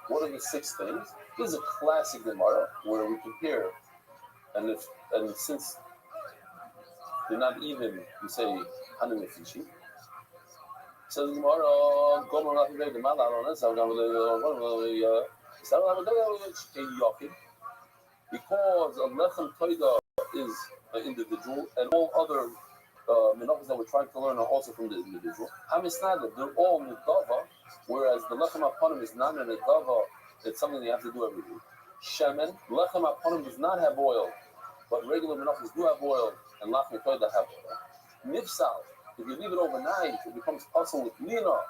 What are the 6 things? This is a classic Gemara where we compare, and since they're not even, we say Hanim Efishi. Says Gemara, because a Lechem Torah is an individual, and all other menachos that we're trying to learn are also from the individual. Hamisnada, they're all nedava, whereas the Lechem HaPanim is not a nedava. It's something you have to do every week. Shemen, Lechem HaPanim does not have oil, but regular menachos do have oil, and Lachmi Torah have oil. Nifsal, if you leave it overnight, it becomes possible with lina.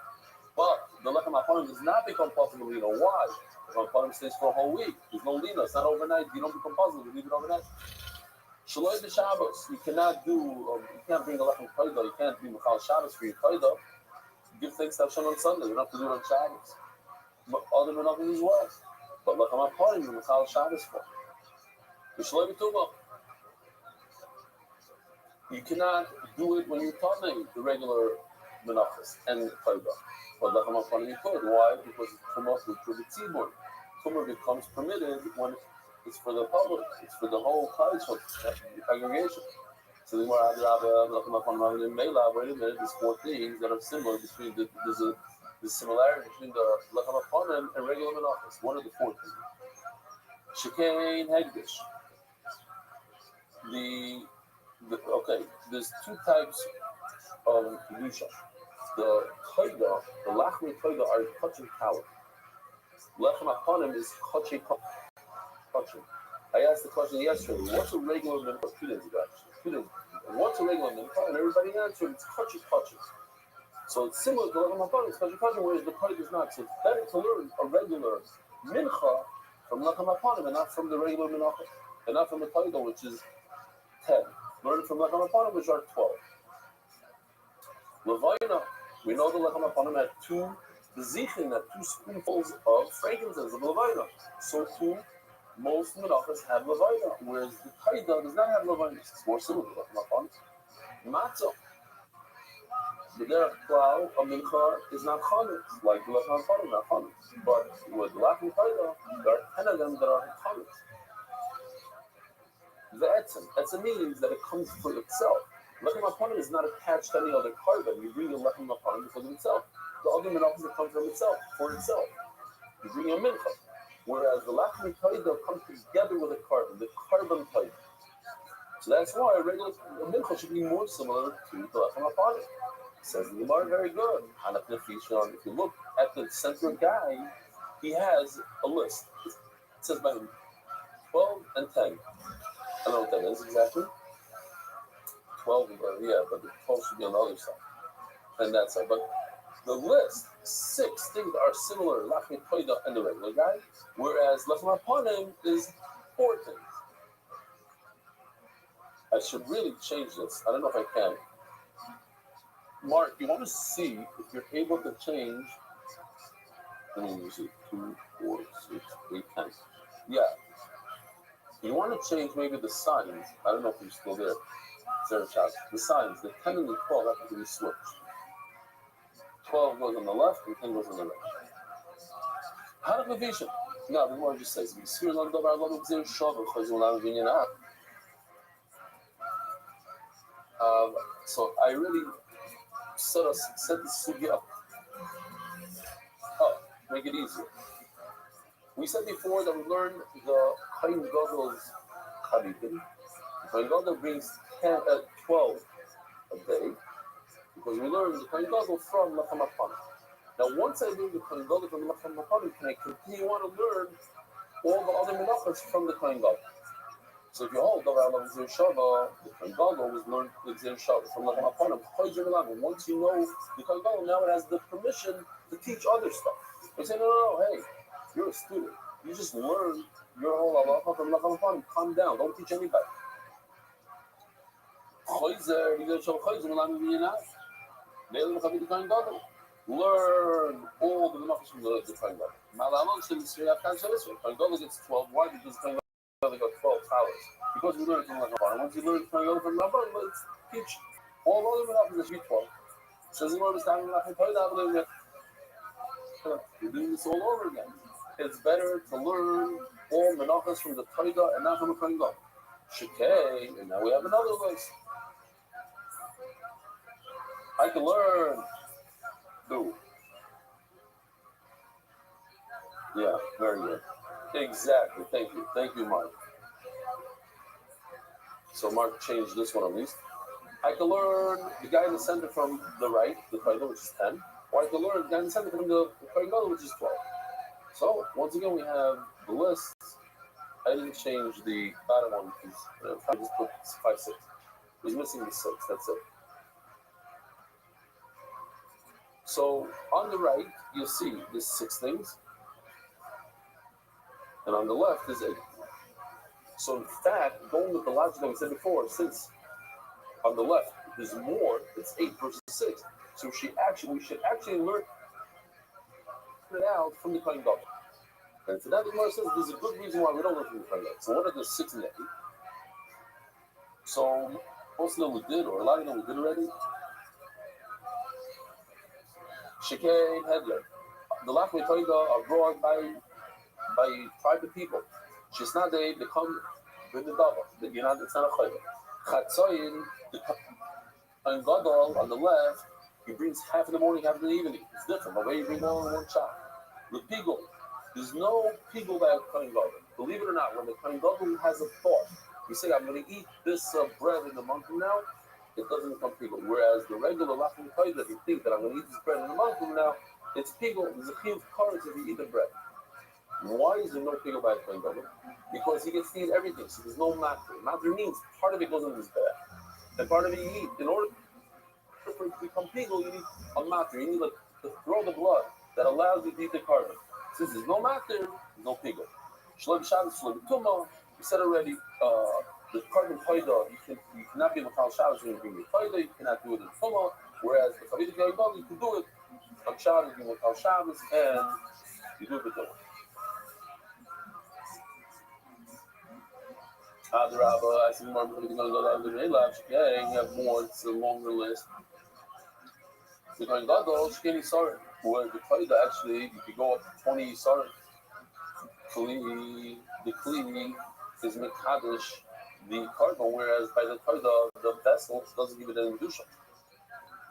But the Lechem HaPanim does not become possible with lina. Why? The Lechem HaPanim stays for a whole week. There's no lina. It's not overnight. You don't become possible. You leave it overnight. Shaloi the Shabbos. You cannot you can't bring a Lechem Torah. You can't be Mechal Shabbos for your Torah. Give thanks to Hashem on Sunday. You don't have to do it on Shabbos. But other menachos as well. But Lechem HaPanim, you Mechal Shabbos for. Shaloi B'Tumah. You cannot do it when you're talking the regular menachos and Torah. But Lechem HaPanim you could. Why? Because it's Tumah with Tzibur. Tumor becomes permitted when it's for the public, it's for the whole college congregation. So the more wait a minute, there's four things that are similar between there's the similarity between the Lacham Aponim and regular Menachos. What are the four things? Shekain Hegdish. Okay, there's two types of Kedusha. The Toida, the Lachmi Toida are touching power. Lacham Aponim is touching. I asked the question yesterday, what's a regular mincha? 2 days ago, actually. 2 days ago. What's a regular mincha? And everybody answered, it's touchy. So it's similar to Lacham Aponim, it's touchy, whereas the Toida is not. So it's better to learn a regular mincha from Lacham Aponim and not from the regular mincha, and not from the Toida, which is 10. Learn from Lacham Aponim, which are 12. Levayna, we know the Lacham Aponim had the Zichin had 2 spoonfuls of frankincense of Levayna. So too, most menachos have Levayna, whereas the Taida does not have Levayna. It's more similar to Lacham Aponim. Matzah. The derech klal, a mincha is not chametz, like the Lacham Aponim, not chametz. But with Lacham Taida, there are 10 of them that are chametz. The etzem means that it comes for itself. Lacham Aponim is not attached to any other carbon. You bring a Lacham Aponim because of itself. The other menachos that come from itself, for itself. You bring a mincha. Whereas the Lacham Taida comes together with a carbon, the carbon Taida. So that's why a mincha should be more similar to the Lacham Aponim. Says the Gemara, very good. If you look at the center guy, he has a list. It says by him 12 and 10. I don't know what that is exactly. 12, yeah, but the 12 should be on the other side. And that's it. But the list, 6 things are similar, Lachmi Toida and the regular guy, whereas Lacham Aponim is 4 things. I should really change this. I don't know if I can. Mark, you want to see if you're able to change. Let me see. 2, 4, 6, 8, 10. Yeah. You want to change maybe the signs. I don't know if you're still there. The signs, the 10 and the 12 have to be switched. 12 goes on the left and 10 goes on the right. How do we vision? No, the Lord just says, so I really set this sugi up. Oh, make it easier. We said before that we learned the Chaim Gadol's Charitim. The Chaim Gadol brings 12 a day, because we learned the Chaim Gadol from Lacham Aponim. Now, once I learn the Chaim Gadol from Lacham Aponim, can I continue on to learn all the other menachos from the Chaim Gadol? So if you hold Davar Alav Zir Shava, the Chaim Gadol was learned the Zir Shava from Lacham Aponim. Once you know the Chaim Gadol, now it has the permission to teach other stuff. They say, no, hey, you're a student. You just learn your whole halacha from Lacham Aponim. Calm down. Don't teach anybody. Learn all the menachos from the Chaim Gadol. Chaim Gadol gets 12. Why? Because Chaim Gadol got 12 powers. Because we learn from Lacham Aponim. Once you learn Chaim Gadol from Lacham Aponim, let's teach all other menachos that should be 12. Says the Lord is standing Lacham Aponim. You're doing this all over again. It's better to learn all menachos from the Toida and not from the Chaim Gadol. Shekay, and now we have another list. I can learn. Do. Yeah, very good. Exactly. Thank you, Mark. So Mark changed this one at least. I can learn the guy in the center from the right, the Toida, which is 10. Or I can learn the guy in the center from the Chaim Gadol, which is 12. So once again, we have the list. I didn't change the bottom one because I just put 5, 6. It was missing the 6. That's it. So on the right, you'll see there's 6 things, and on the left is 8. So in fact, going with the logic that we said before, since on the left there's more, it's 8 versus 6. So we should actually learn it out from the Chaim Gadol. And for that, the Gemara says there's a good reason why we don't learn from the Chaim Gadol. So what are the 6 and the 8? So most of them we did, or a lot of them we did already. Shekei Hedler. The Lachmi Toida are brought by by private people. She's not they become with the double. You're not. It's not a chayv. Chatzayin, the Kohen Gadol on the left, he brings half in the morning, half in the evening. It's different. The way you bring all in one shot. The pigul, there's no pigul by Kohen Gadol. Believe it or not, when the Kohen Gadol has a thought, you say, I'm going to eat this bread in a month from now, it doesn't become pigul. Whereas the regular lachim kohen, if you think that I'm going to eat this bread in a month from now, it's pigul. There's a chiyuv karetz if you eat the bread. Why is there no pigul by Kohen Gadol? Because he gets to eat everything, so there's no matter. Matter means part of it goes in his bed, and part of it you eat. In order for it to become pigul, you need a matter. You need to throw the blood that allows you to eat the carbon. Since there's no matter, no pigul. Shlom Shabbos, Shlom Tumah. We said already, the carbon paida, you cannot be in the Chal Shabbos when you bring your paida. You cannot do it in Tumah. Whereas the Chavit Kohen Gadol, you can do it on Shabbos, you bring Chal Shabbos, and you do it with Tumah. The Rabbi, I see more people going to go down to the Relash. Yeah, you have more. It's a longer list. The Kohen Gadol, Shkeni Sarim, where the Paida actually, you could go up to 20 Sarim. The Kli is Mekadosh, the carbon, whereas by the Paida, the vessel doesn't give it any Kedusha.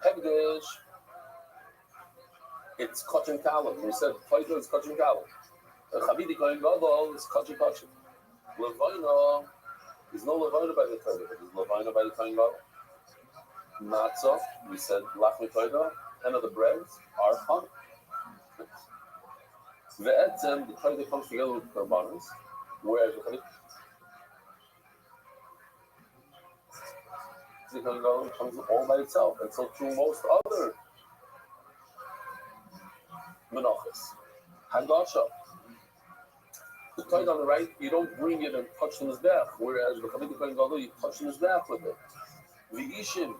Hegdesh, it's Kachin Kalim. We said Paida is Kachin Kalim. Chavidi Kohen Gadol is Kachin Kachin. Levina, there's no Levina by the Paida, but there's Levina by the Kohen Gadol. Matzah, we said Lachmi Paida, and of the breads are honey. The Etzem, the Paida comes together with Karbanos, whereas the Kohen Gadol comes all by itself, and so through most other Menachos. Hagasha, the Paida on the right, you don't bring it and touch the Mizbeach, whereas the Kohen Gadol, you touch the Mizbeach with it. The Ishim,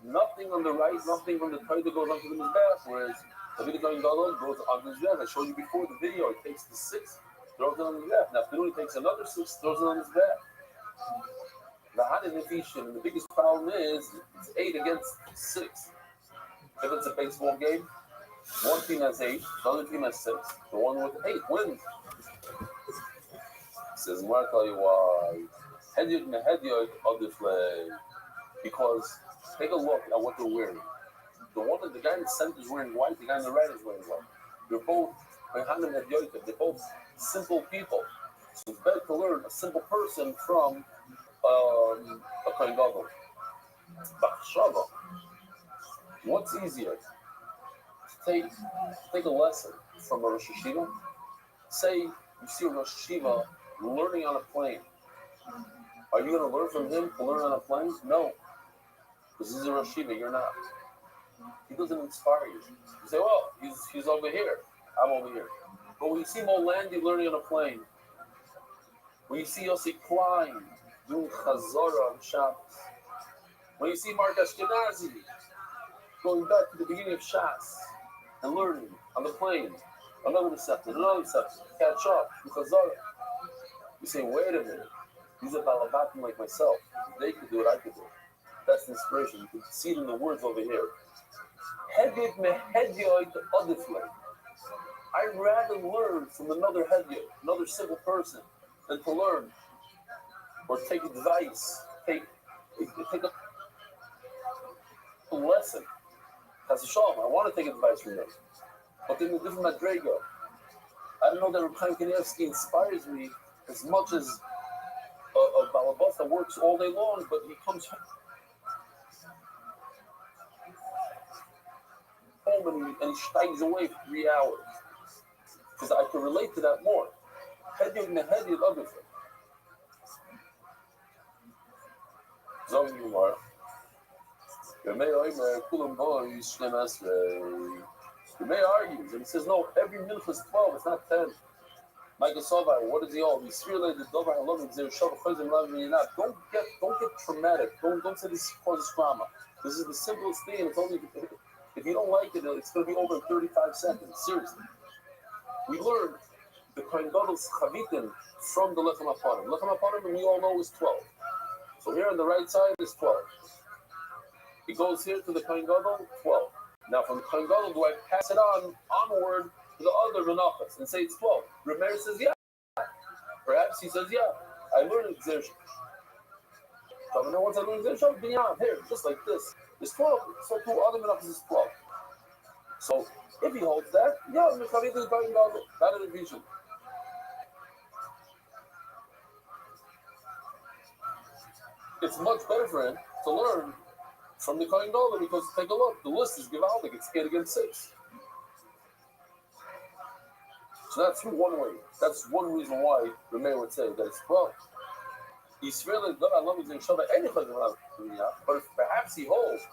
nothing on the right, nothing on the Paida goes onto the Mizbeach, whereas the Kohen Gadol goes onto the Mizbeach. I showed you before the video, it takes the 6, throws it on the Mizbeach. Now, afternoon, it takes another 6, throws it on the Mizbeach. The Hadin Ishim, and the biggest problem is it's 8 against 6. If it's a baseball game, one team has 8, the other team has 6. The one with 8 wins. He says, I'll tell you why. Hedyot mehedyot odiflei. Because take a look at what they're wearing. The guy in the center is wearing white, the guy on the right is wearing white. They're both they're both simple people. So it's better to learn a simple person from a Kohen Gadol. Bachshava. What's easier? Take a lesson from a Rosh Hashiva. Say you see a Rosh Hashiva learning on a plane. Are you going to learn from him to learn on a plane? No. Because he's a Rosh Hashiva, you're not. He doesn't inspire you. You say, well, he's over here. I'm over here. But when you see Molandi learning on a plane, when you see Yossi Klein doing Chazorah on Shabbos, when you see Mark Ashkenazi going back to the beginning of Shas and learning on the plane, another receptor, catch up, Chazorah, you say, wait a minute, these are Balabatim like myself. If they could do it, I could do it. That's the inspiration. You can see it in the words over here. Hedyot mehedyot odiflei. I'd rather learn from another hedyot, another simple person, than to learn or take advice, take a lesson. That's a shalom. I want to take advice from them, but in a different madrega. I don't know that Reb Chaim Kanievsky inspires me as much as a balabas that works all day long, but he comes home and he stays away for 3 hours. Because I can relate to that more. Hedyot mehedyot odiflei. Zog Yumar. Yemei Omer Kulam Bois Shnem Esrei. Yemei argues and he says no. Every minute is 12. It's not 10. Michael Sovar, what is he all? He's related to Dover Halom and Zer Shav Chazim Lav Minat. Don't get traumatic. Don't say this causes trauma. This is the simplest thing. It's only if you don't like it, it's going to be over in 35 seconds. Seriously. We learned the Kohen Gadol's chavitin from the Lechem HaPanim. Lechem HaPanim, we all know, is 12. So here on the right side is 12. It goes here to the Kohen Gadol, 12. Now from the Kohen Gadol, do I pass it onward to the other menachos and say it's 12? Rameir says, yeah. Perhaps he says, yeah, I learned exertion. So now once I learned exertion, beyond here, just like this. It's 12, so two other menachas is 12. So if he holds that, yeah, Mechavit is going down that is a vision. It's much better for him to learn from the Kohen Gadol because take a look, the list is Givaldic, it's 8 against 6. So that's one way. That's one reason why the mayor would say that it's 12. He's fairly good. I love using Shabbat anything around. But if perhaps he holds,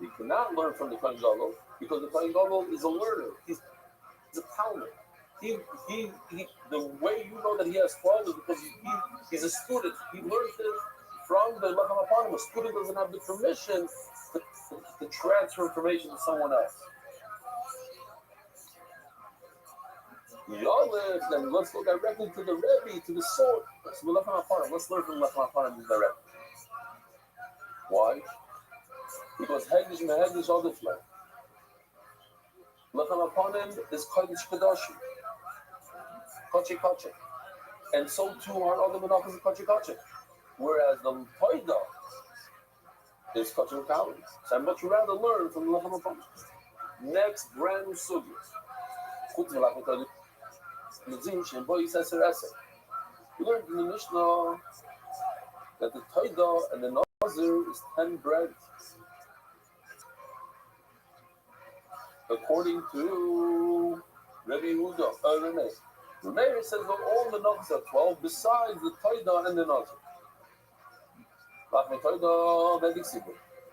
he cannot learn from the Kohen Gadol because the Kohen Gadol is a learner. He's a talmud. The way you know that he has 12 is because he's a student. He learns it from the Lacham Apanim. A student doesn't have the permission to transfer information to someone else. Then let's go directly to the Rebbe, to the sword. So let's learn from Lacham Apanim directly. Why? Because Hegdish and Hegdish are different. Lacham Apanim is Kodesh Kodashim, Koche Koche. And so too are other menachos of Koche Koche. Whereas the Toida is Koche Koche. So I'd much rather learn from Lacham Apanim. Next brand new sugya. We learned in the Mishnah that the Toida and the Nazir is 10 bread. According to Rabbi Yehuda, Rameir says that all the Nazis are 12 besides the Toida and the Nazir.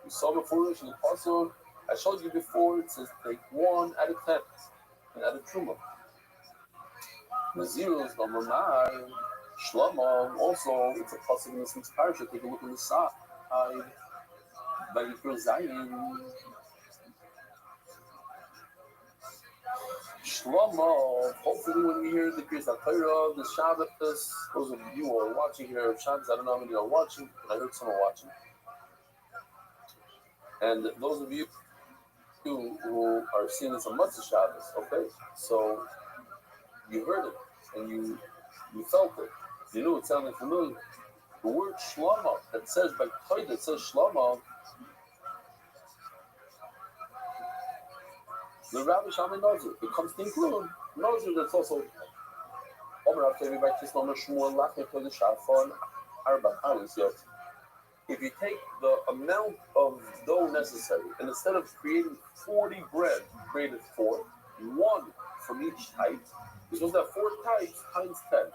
We saw before in the Pasuk, I showed you before, it says take 1 out of 10 and out of Truma. Nazir is number 9. Shlomo, also, it's a Pasuk in this week's parasha. Take a look on the side. By Yikra Zayin. Shlomo, hopefully when we hear the Kriyas HaTorah, the Shabbat, those of you who are watching here of Shabbos, I don't know how many are watching, but I heard some are watching. And those of you who are seeing this on Matzah Shabbos, okay? So you heard it, and you felt it. You knew it sounded familiar. The word Shlomo, that says by Toida, it says Shlomo, the Rabbi Shammai Nazir, it comes to include Nazir that's also if you take the amount of dough necessary, and instead of creating 40 bread, created 4, 1 from each type, you're supposed to have 4 types times 10.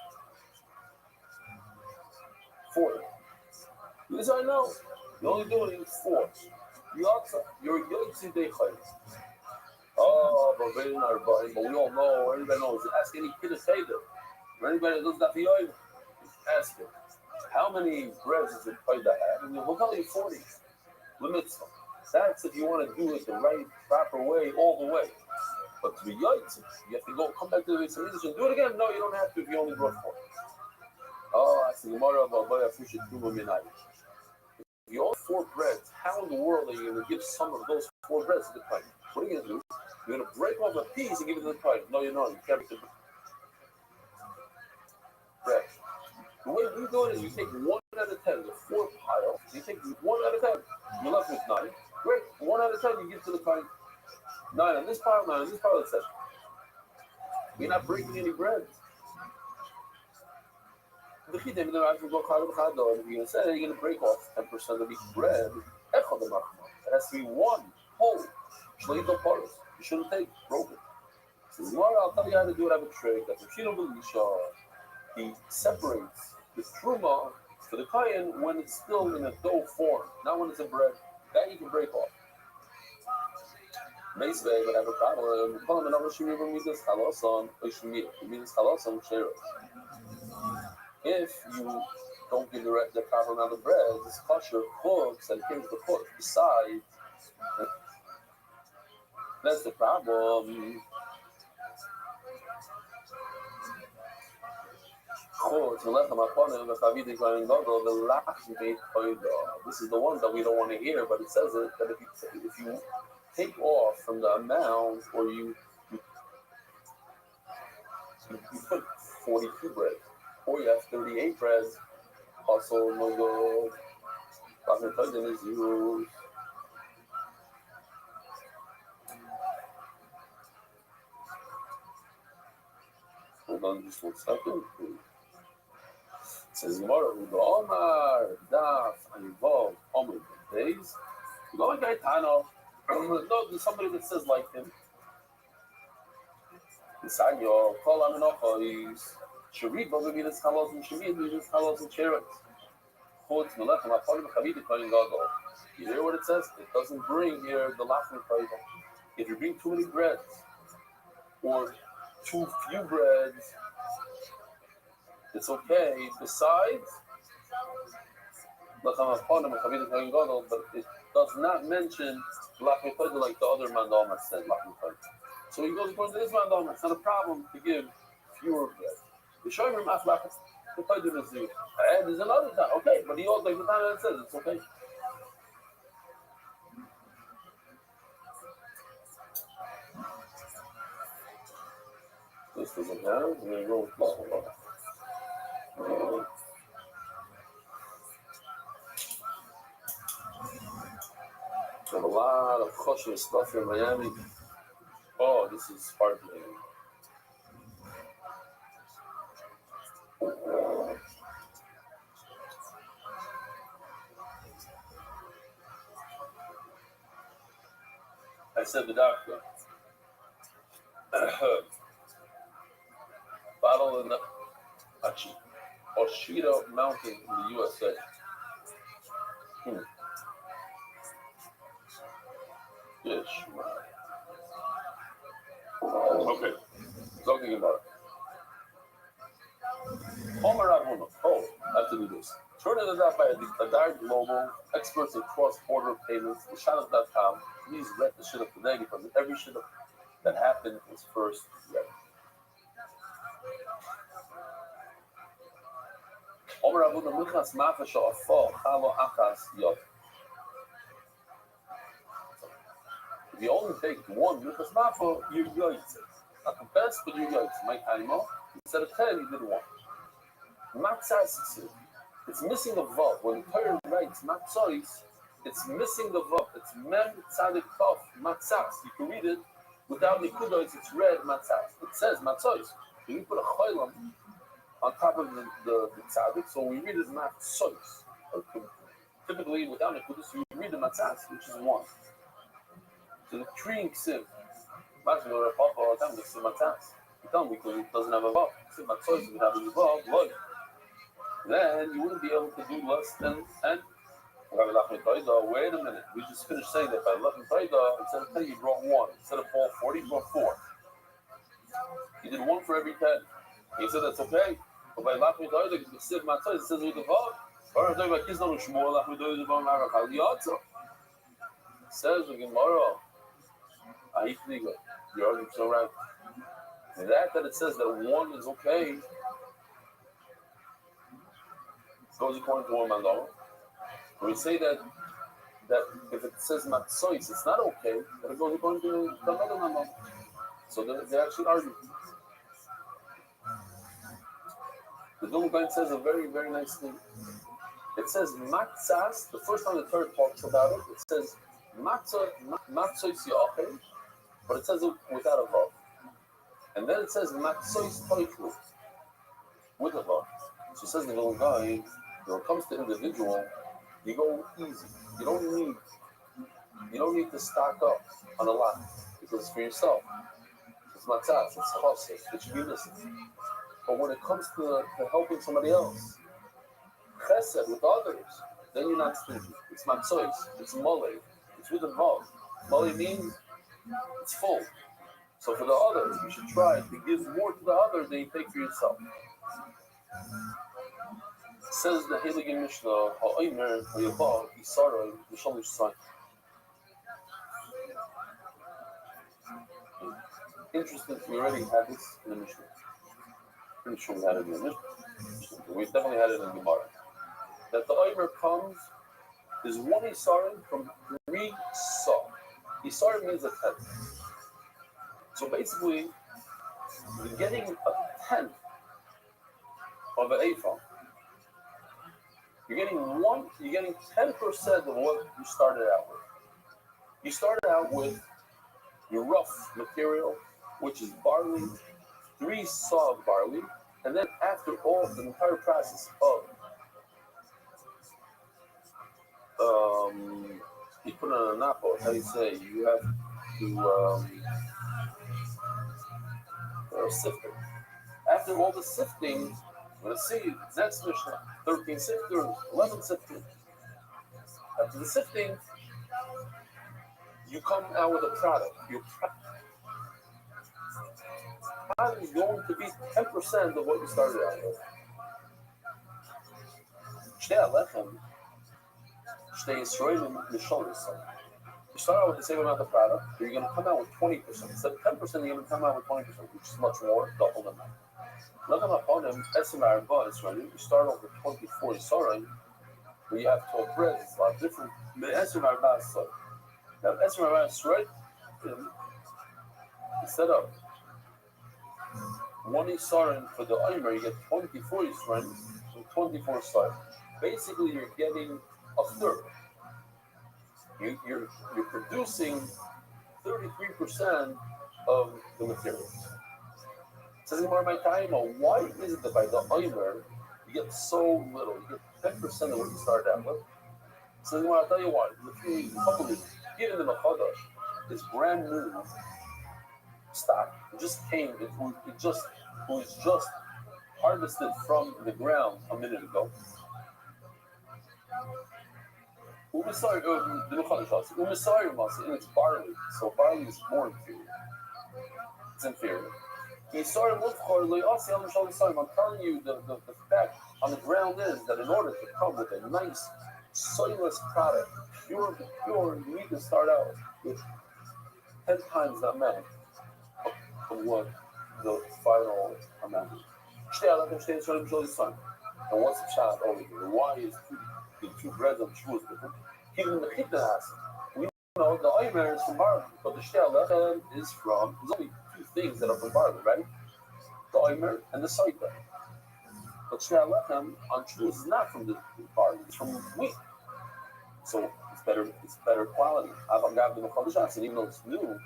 40. This I know. You're only doing 4. You're Yotzi Dechai. Oh, but we all know, everybody knows. Ask any kid to say that. Anybody that does that for you, ask him. How many breads does it play that have? And we'll tell you 40. Limits. That's if you want to do it the right, proper way, all the way. But to be Yotzi, you have to come back to the basic and do it again. No, you don't have to if you only brought 4. Oh, I see. If you own 4 breads, how in the world are you going to give some of those 4 breads to the Kohen? What are you going to do? You're going to break off a piece and give it to the Kohen. No, you're not. You can't break the bread. The way we do it is you take 1 out of 10, the 4 pile. You take 1 out of 10. You're left with 9. Great. 1 out of 10, you give to the Kohen. 9 on this pile, 9 on this pile, etc. You're not breaking any bread. You're going to say you're going to break off 10% of each bread. It has to be 1 whole. You shouldn't take broken. So I'll tell you how to do it. I have a trick. He separates the truma for the kohen when it's still in a dough form, not when it's a bread. That you can break off. But I have a problem. If you don't give the proper amount of bread, it's kosher, cooks, and came to the cook. Besides, that's the problem. This is the one that we don't want to hear, but it says it that if you take off from the amount, or you put 42 bread, Or you have 38 breads. Also no good. Lachmi Toidin is used. Hold on just 1 second. Says Gemara, Omar, Daf, Ayvov, Omar, days. You know, like Gaetano. No, there's somebody that says like him. Sanyo, Kol Aminochos, Sharib, but maybe this Halos and Shamid, maybe this Halos and Cherith. Chutz, Melechem, Apolim, Chavidi, Kohen Gadol. You hear what it says? It doesn't bring here the Lachmi Kohen. If you bring too many breads, or too few breads, it's okay. Besides, but it does not mention Lachmi Kohen like the other Mandalma said Lachmi Kohen. So he goes according to this Mandalma. It's not a problem to give fewer bread. The Shomer Mas Lachmi Kohen is you. And there's another time, okay, but he also like the time that says it's okay. This doesn't have. We're going to go with blah, blah, blah. Have a lot of kosher stuff in Miami. Oh, this is hard to do. I said the doctor. Battle in the Oshida Mountain in the USA. Yes. Okay. Talking about it. Homer Avuna. Oh, I have to do this. Turn it out by Adar Global, experts in cross-border payments, Shadow.com. Please read the shit up today because every shit up that happened was first read. Homer Avuna Michas Mafasha Afal Chalo Akas Yot. If you only take one Michas Mafa, you're yoitz. Not the best, but you're yoitz. My time instead of 10, you did one. Matzah, it's missing a vav. When the Torah writes matzos, it's missing the vav. It's mem tzadik tov matzahs. You can read it without nikudos. It's read matzahs. It says matzos. You put a cholam on top of the tzadik, so we read it matzos. Okay. Typically, without nikudos, you read the matzahs, which is one. So the three ksiv. Imagine you're a papa all the time. This is matzahs. You tell me because it doesn't have a vav. Ksiv matzos would have a vav. Look. Then you wouldn't be able to do less than and wait a minute. We just finished saying that by Lachmi Taida, instead of 10, you brought one. Instead of all 40, you brought 4. You did 1 for every 10. He said that's okay. But by Lachmi Taida, because the Siv Matzah, it says with the Vav. Or I'm talking about Kiz Nanu Shmuel, Lachmi Taida, Vav Marakal Yatza. Says the Gemara, Ahitliga, you're arguing so right. That it says that 1 is okay, goes according to one mandala. We say that if it says matzois, it's not okay, but it goes according to another mandala. So they actually argue. The Dumukain says a very, very nice thing. It says matzahs, the first time the Torah talks about it, it says matzois yachim, but it says it without a vav. And then it says matzois toichu, with a vav. So it says the Dumukain, when it comes to individual, you go easy. You don't need to stock up on a lot because it's for yourself. It's matzahs, it's chosek, it should be listened. But when it comes to helping somebody else, chesed with others, then you're not stingy. It's matzois, it's mole, it's with a vav. Mole means it's full. So for the others, you should try to give more to the other than you take for yourself. Says the Heilige Mishnah, Ha'omer, Ha'yabah, Yisaroi, Mishalish Sai. Interesting, we already had this in the Mishnah. Pretty sure we had it in the Mishnah. We definitely had it in the Gemara. That the Omer comes, is 1 Yisaroi from 3 Sa. Yisaroi means a 10th. So basically, you're getting a 10th of an AFOM. You're getting 10% of what you started out with. You started out with your rough material, which is barley, 3 saw of barley, and then after all the entire process of you put it on a napo, how do you say? You have to sift it. After all the sifting, let's see, next Mishnah, 13 sifter, 11 sifter. After the sifting, you come out with a product. Your product is going to be 10% of what you started out with. Shtei alechem, shtei Yisraelim mishonis. You start out with the same amount of product, but you're going to come out with 20%. Instead of 10%, you're going to come out with 20%, which is much more, double the amount. Lechem haponim esim arba Yisraelim. You start off with 24 Yisraelim, where you have 12 breads. It's a lot different. Esim arba Yisraelim. Now, esim arba Yisraelim, instead of 1 Yisraelim for the Omer, you get 24 Yisraelim and 24 Yisraelim. Basically, you're getting a third. You're producing 33% of the material. Says more my time. Why is it that by the Omer you get so little? You get 10% of what you started out with. Says more, I'll tell you what. A couple of given them a chadash, it's brand new stock. It just came. It was just harvested from the ground a minute ago. And it's barley, so barley is more inferior. It's inferior. I'm telling you, the fact on the ground is that in order to come with a nice, soilless product, pure, you need to start out with 10 times the amount of what the final amount is. And what's the shot over here? Why is the 2 breads of Shavuos different? Even the Chitnas, we know the Omer is from barley, but the Shtei Alechem is from, there's only 2 things that are from barley, right? The Omer and the Soita. But Shtei Alechem on Shavuos is not from the barley, it's from wheat. So it's better quality. And even though it's new,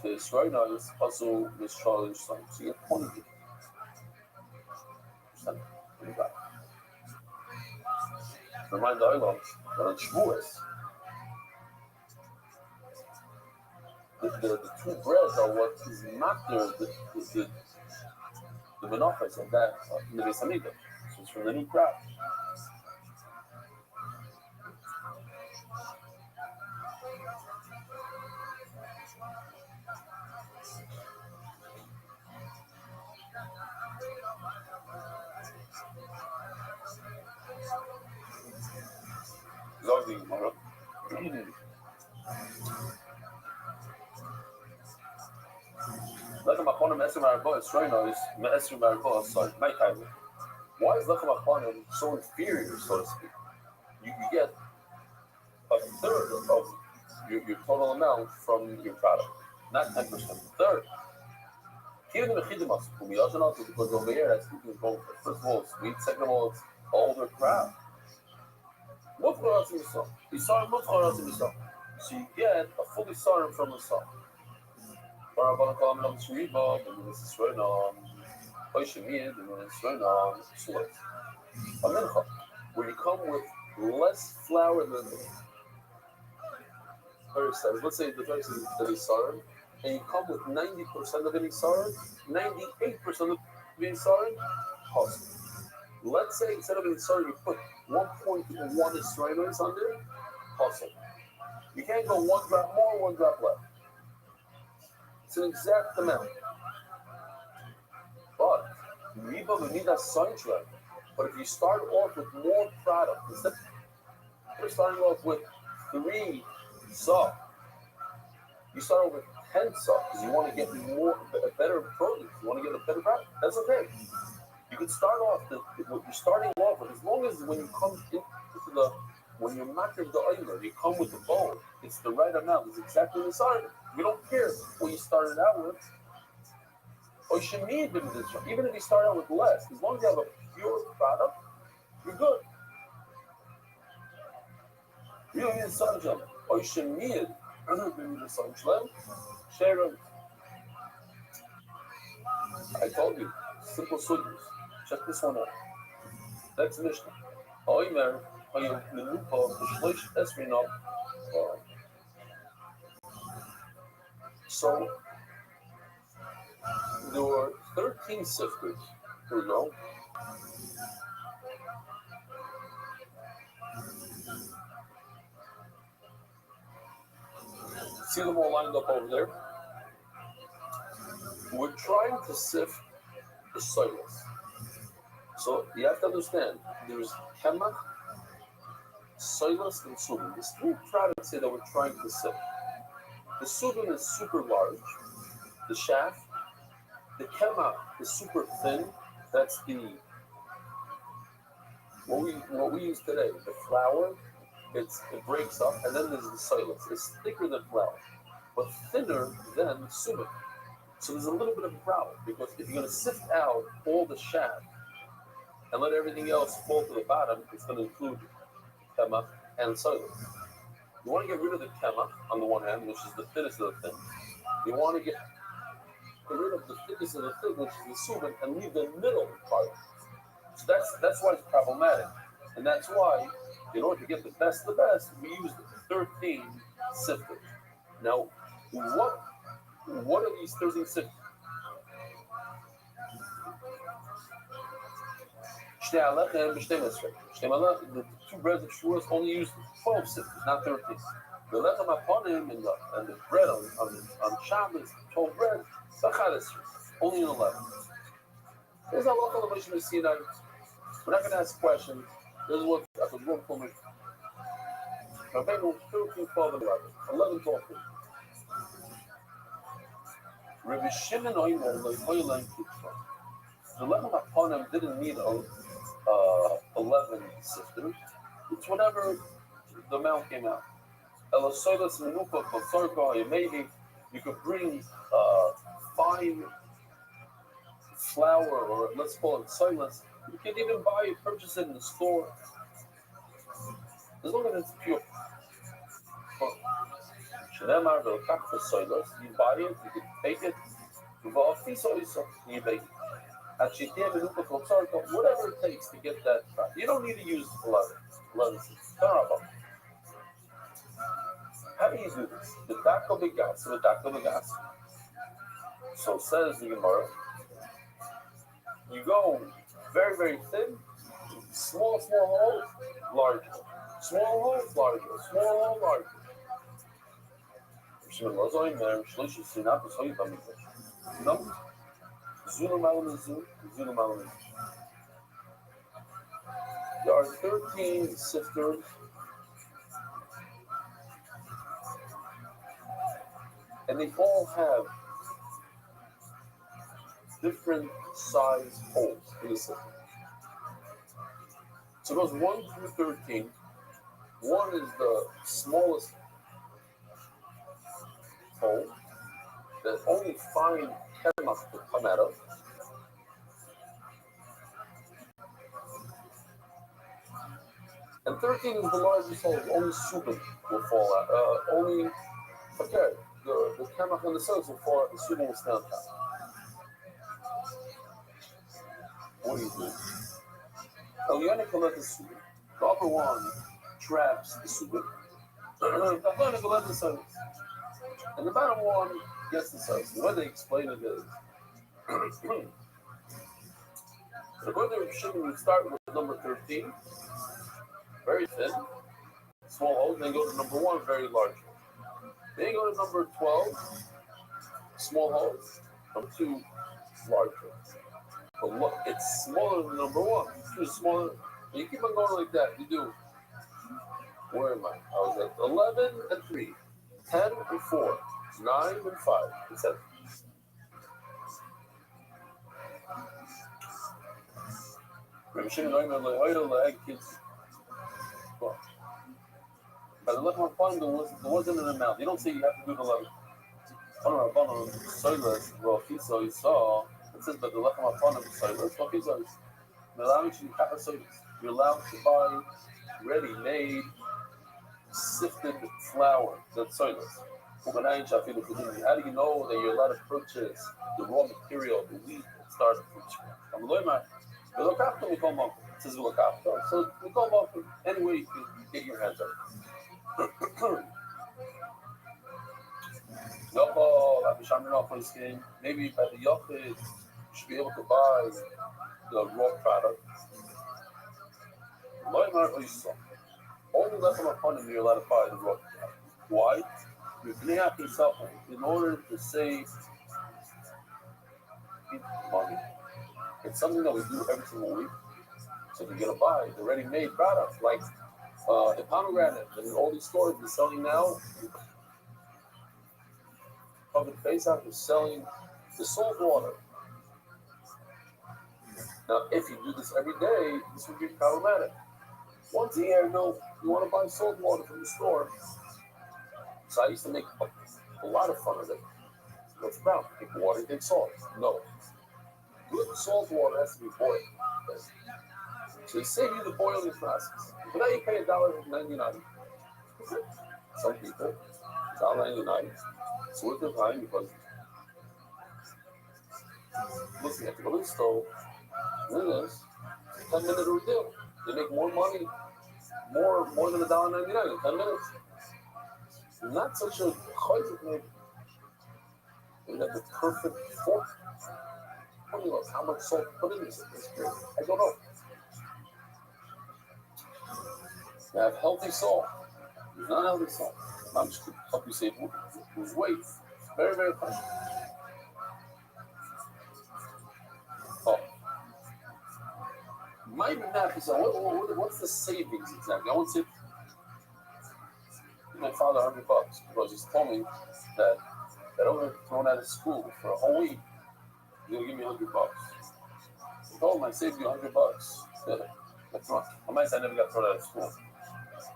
the Israel is also Mishal so you get 20%. Remind the Oilons that on Shavuos, the 2 breads are what is not the menachos of that in the Beis Hamikdash. So it's from the new crop. Why is Lechem Achonim so inferior, so to speak? You get a third of your total amount from your product, not 10%, a third. Because over here, that's both. First of all, it's sweet. Second of all, it's older crop. So you get a fully sorted from the song. Where you come with less flour than the first size. Let's say the first is the sorted, and you come with 90% of it sorted, 98% of it sorted, possible. Let's say instead of it sorted, you put 1.1 Israelis under, possible. You can't go 1 drop more, 1 drop less. It's an exact amount. But if you start off with more product, instead of starting off with 3 saw, you start off with 10 saw because you want to get a better produce. You want to get a better product. That's okay. You can start off what you're starting off with, as long as when you come into when you're making the oiler, you come with the bowl. It's the right amount. It's exactly the size. We don't care what you started out with. Or Shemid did this. Even if you start out with less, as long as you have a pure product, you're good. You don't need a sun gem. Or Shemid, did the sun gem. Sharon, I told you, simple sugars. Check this one out. Next Mishnah. Oimer, Oyem, Menupa, Shlish, Esrinov. So, there were 13 sifters. Here we go. See them all lined up over there? We're trying to sift the soils. So you have to understand, there's Kemach, Soilus, and Subin. There's three products here that we're trying to sift. The Subin is super large, the shaft. The Kemach is super thin. That's what we use today. The flour, it breaks up, and then there's the Soilus. It's thicker than flour, but thinner than Subin. So there's a little bit of a problem, because if you're going to sift out all the shaft and let everything else fall to the bottom, it's going to include Kemach and Soilus. You want to get rid of the Kemach on the one hand, which is the thinnest of the thin. You want to get rid of the thickness of the thin, which is the Subin, and leave the middle part. So that's why it's problematic. And that's why, in order to get the best of the best, we use 13 sifters. Now, what are these 13 sifters? The two breads of Shavuos only used 12 sifters, not 13. The lechem aponim and the bread on Shabbos, 12 bread, only 11. There's a lot of the Sinai. We're not going to ask questions. This is what I could work for me. Rabbeinu 13, 12, and 11. 11, 12. Rabbi Shimon Oimer, the lechem aponim didn't need 11 sifters. It's whatever the amount came out. Maybe you could bring fine flour, or let's call it soyless. You can even purchase it in the store. As long as it's pure. You buy it, you can bake it. You bake it. Whatever it takes to get that fat. You don't need to use 11. How do you do this? The dako begas. So says the Gemara. You go very, very thin, small holes, larger. Small holes, larger. Small hole, larger. No. There are 13 sifters. And they all have different size holes in the sifter. So it goes 1 through 13. 1 is the smallest hole that only fine Kemach could come out of. And 13 is the largest hole. Only Subin will fall out. The Kemach and the cells will fall out. The Subin will stand out. What do you do? Eliana collect the Subin. The upper one traps the Subin. And the bottom one gets the cells. The way they explain it is, according to Restream, we start with number 13, very thin, small hole, then go to number 1, very large. Then you go to number 12, small holes, number 2, larger. But look, it's smaller than number 1. It's too smaller. And you keep on going like that. You do. Where am I? I was at 11 and 3, 10 and 4, 9 and 5, and 7. By the lechem aponim, there wasn't an amount. They don't say you have to do the 11. It says, but the lechem aponim soilers, what is it? You're allowed to buy ready-made sifted flour that's soilers. How do you know that you're allowed to purchase the raw material, the wheat that started from scratch? It says, so we go about any way you can get your hands on it. Maybe by the Yochid, you should be able to buy the raw product. Only lechem aponim you're allowed to buy the raw product. Why? In order to save money. It's something that we do every single week. So you're going to buy the ready-made product, like the pomegranate and all these stores are selling now. Covered face out, they're selling the salt water. Now, if you do this every day, this would be problematic. Once a year, no, you want to buy salt water from the store. So I used to make a lot of fun of it. What's about? Take water, take salt. No. Good salt water has to be boiled. So they save you the boiling process. For that you pay $1.99. Some people, $1.99. It's worth their time because listen, at the balloon stove, look at this, 10-minute ordeal. They make more money, more than $1.99 in 10 minutes. Not such a chayzik maybe. They have the perfect formula. How much salt to put in this? I don't know. You have healthy salt. There's not healthy salt. I'm just going to help you save lose weight. Very, very fun. Oh. Maybe not. What's the savings exactly? I won't say my father $100 because he's told me that I don't get thrown out of school for a whole week. He'll give me $100. I told him I saved you $100. That's wrong. I might say I never got thrown out of school.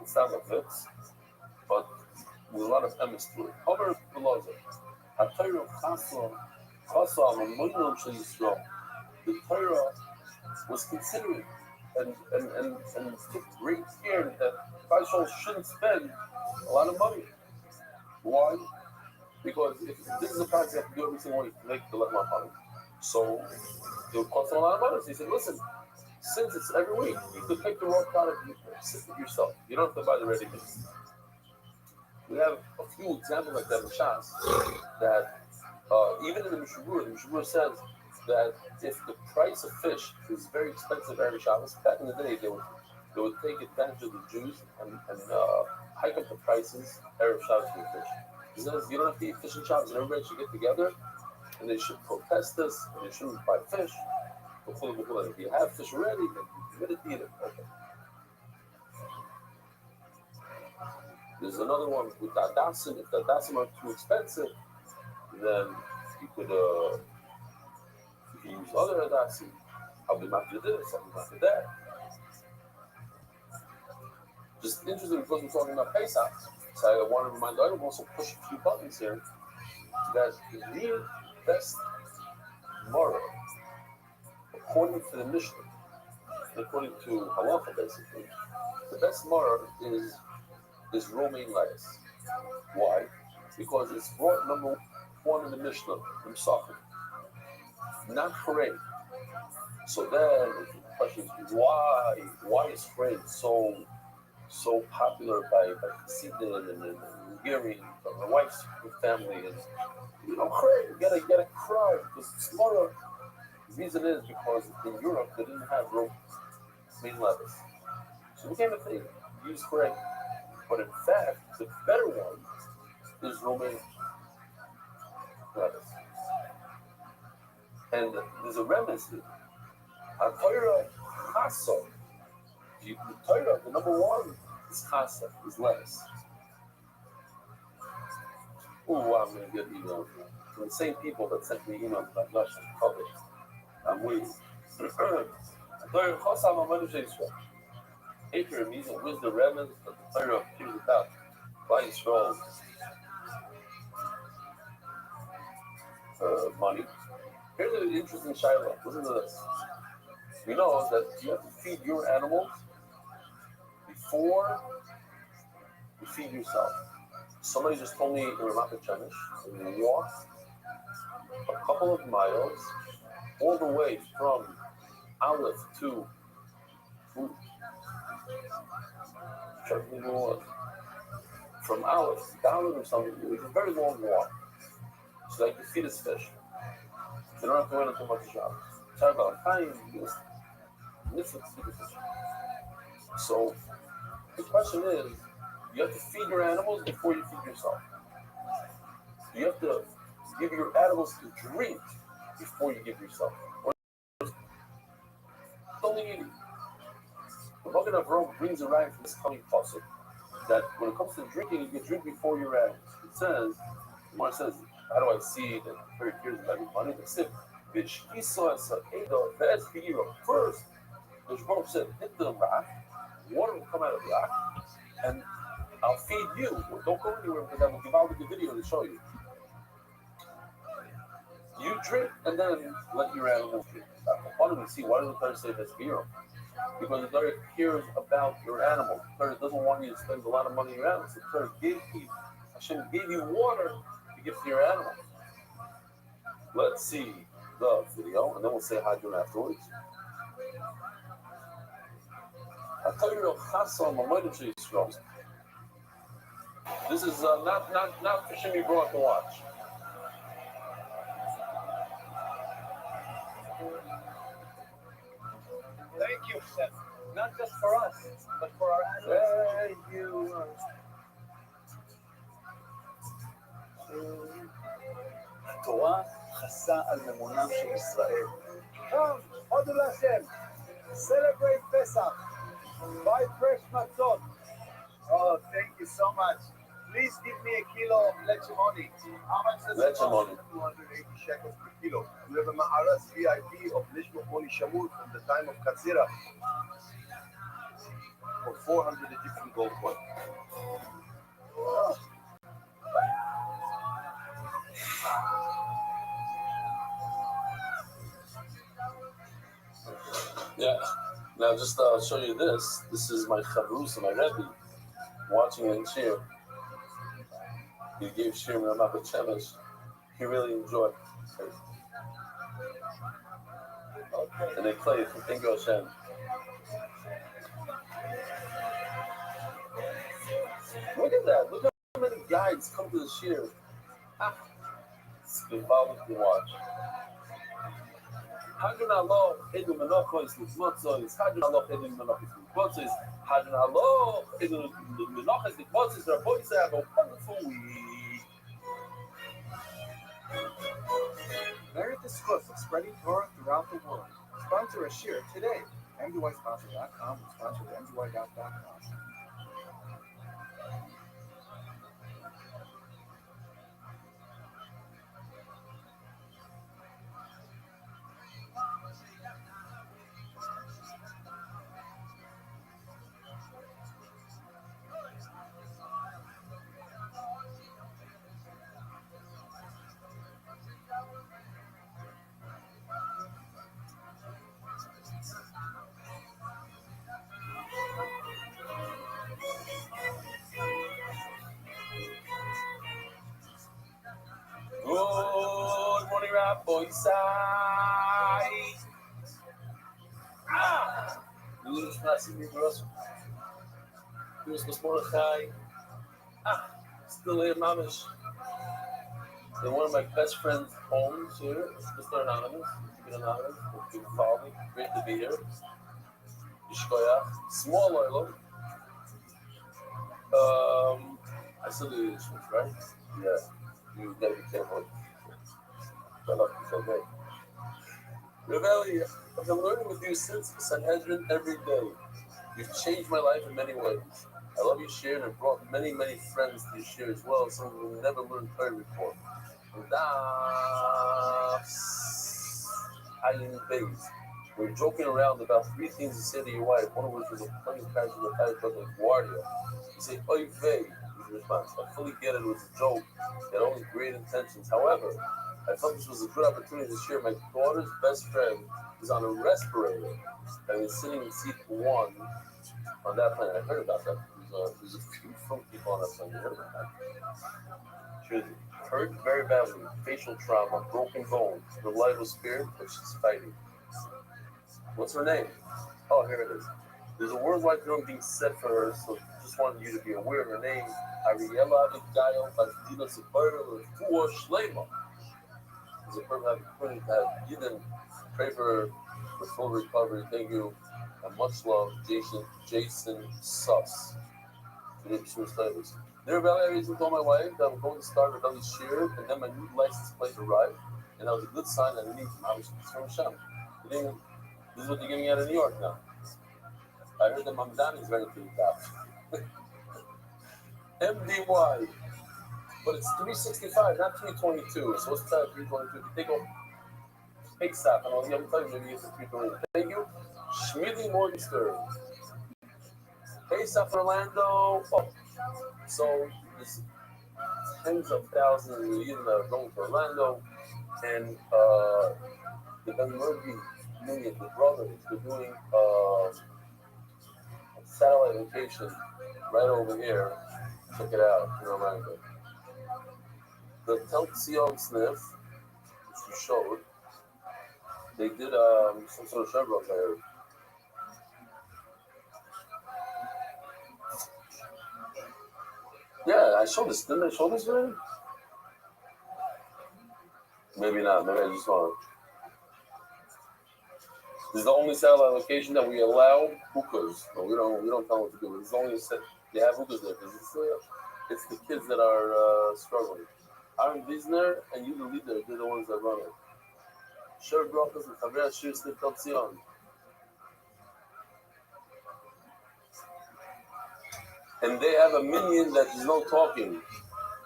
It sounds like this, but with a lot of emes to it. However, the laws are the Torah was considering and took great care that Klal shouldn't spend a lot of money. Why? Because if this is a project you have to do every single week to make the lechem aponim. So it would cost them a lot of money. So he said, listen, since it's every week, you could pick the raw product and sift it yourself. You don't have to buy the ready mix. We have a few examples like that in Shas that even in the Mishnah Berurah says that if the price of fish is very expensive every Shabbos, back in the day they would take advantage of the Jews and hike up the prices every Shabbos for fish. He says you don't have to eat fish in Shabbos, and everybody should get together and they should protest this and they shouldn't buy fish. If you have fish already, then you permitted to eat it. Okay. There's another one with the Adasim. If the Adasim are too expensive, then you could use other Adasim. I'll be not to this, I'll be not to that. Just interesting because we're talking about Pesach. So I want to remind everyone, also push a few buttons here, that the best Mara, according to the Mishnah, according to Halacha basically, the best Mara is romaine lettuce. Why? Because it's brought number one in the Mishnah, from Safed, not Hooray. So then the question is why is Hooray so popular by Hasidim and Hungarian, my wife's family, and Hooray, you gotta cry because it's more. The reason is because in Europe they didn't have romaine lettuce, so we became a thing. Use Hooray. But in fact, the better one is romaine lettuce. And there's a remnant here. Torah chasa. The Torah, the number one is chasa, is lettuce. Oh, I'm going to get emails from the same people that sent me emails about nuts and published. I'm waiting. Torah chasa, I'm a Israel. Acre means a wisdom remnant that the Torah appears about. By Yisrael money. Here's an interesting shiloh. Listen to this. We know that you have to feed your animals before you feed yourself. Somebody just told me in Ramat Chemish, you walk a couple of miles all the way from Aleph to from Aleph to Dalit or something. It's a very long walk. So like you feed his fish. They don't have to wait until much job. Sorry about time. So the question is, you have to feed your animals before you feed yourself. You have to give your animals to drink before you give yourself. Only eating. The Magen Avraham brings a rhyme from this coming pasuk that when it comes to drinking, you can drink before your animals. It says, Gemara says, how do I see it? And very curious about your money. They said, first, the Shmuel said, hit the rock, water will come out of the rock, and I'll feed you. Don't go anywhere because I will give out the video to show you. You drink and then let your animals drink. I want to see why does the Torah say this hero? Because the Torah cares about your animals. The Torah doesn't want you to spend a lot of money on your animals. The Torah Hashem gave you water to give to your animals. Let's see the video and then we'll say hi to it afterwards. I'll tell you real chasam, this is not for Shimmy brought to watch. Thank you, Chef. Not just for us, but for our animals. Thank you. התורה חסה על ממונם של ישראל. Come, הודו להשם. Celebrate Pesach. Buy fresh matzot. Oh, thank you so much. Please give me a kilo of lechimoni. How much does it cost? 280 shekels per kilo. We have a Ma'aras VIP of lechimoni shamur from the time of Katsira for 400 Egyptian gold coin. Yeah. Now just show you this. This is my Chavrus and my Rebbe watching in cheer. He gave Shir Ramat Chemish. He really enjoyed. Okay. And they played from Ingo Hashem. Look at that. Look how many guides come to the Shir. It's involved to watch. Hadron Allah, Edom Menachos, Litzmotzos, Hadron Allah, Edom Menachos, Litzmotzos, Hadron Allah, Edom Menachos, Litzmotzos, our boys have a wonderful week. Merit the scope of spreading Torah throughout the world. Sponsor a shir today. MDYsponsor.com and sponsor MDY.com. Good morning, Rabbi Sai. Luis Nassim Grosso. Luis Mordechai. Still here, Mamish. In one of my best friends' homes here, Mr. Anonymous. Keep it anonymous. Keep following. Great to be here. Yishkoyach. Small oil. I still do this, right? Yeah. You gotta be careful. Shut up, it's okay. Rebelli, I've been learning with you since Sanhedrin every day. You've changed my life in many ways. I love you, Shir, and brought many, many friends to your Shir as well, some who never learned Torah before. We're joking around about three things to say to your wife, one of which was a funny character of the title of Guardia. You say, oy vey, was your response. I fully get it was a joke, it had only great intentions. However, I thought this was a good opportunity to share. My daughter's best friend is on a respirator and is sitting in seat 1 on that plane. I heard about that. There's a few from people on that plane. You heard about that? She was hurt very badly, facial trauma, broken bones. Her life was spared, but she's fighting. What's her name? Oh, here it is. There's a worldwide film being set for her, so just wanted you to be aware of her name. Ariella Gaio Basdina Separla Fua Shlema. It's a perfect opportunity to have Yidden pray for her for full recovery. Thank you. And much love, Jason Suss. There are reasons told my wife that I'm going to start another year, and then my new license plate arrived, and that was a good sign that I need from Hashem. This is what they're getting out of New York now. I heard that Mamdani is ready to eat out. MDY. But it's 365, not 322. So what's that 322? If you take off Pesach and all the other times, maybe it's 322. Thank you. Shmidi Morgenstern. Pesach Orlando. Oh. So there's tens of thousands of Yidden that are going to Orlando. And the Ben Murphy Union, the brothers, they're doing a satellite location right over here. Check it out in Orlando. The Teltsion sniff, which you showed, they did some sort of Chevron there. Yeah, I showed this. Didn't I show this already? Maybe not. Maybe I just saw it. This is the only satellite location that we allow hookahs. No, we don't tell them what to do. It's only set. They have hookahs there because it's the kids that are struggling. Aaron Wiesner and you, the leader, they're the ones that run it. Share brokers with Javier Shir Snip Teltsion. And they have a minion that is no talking.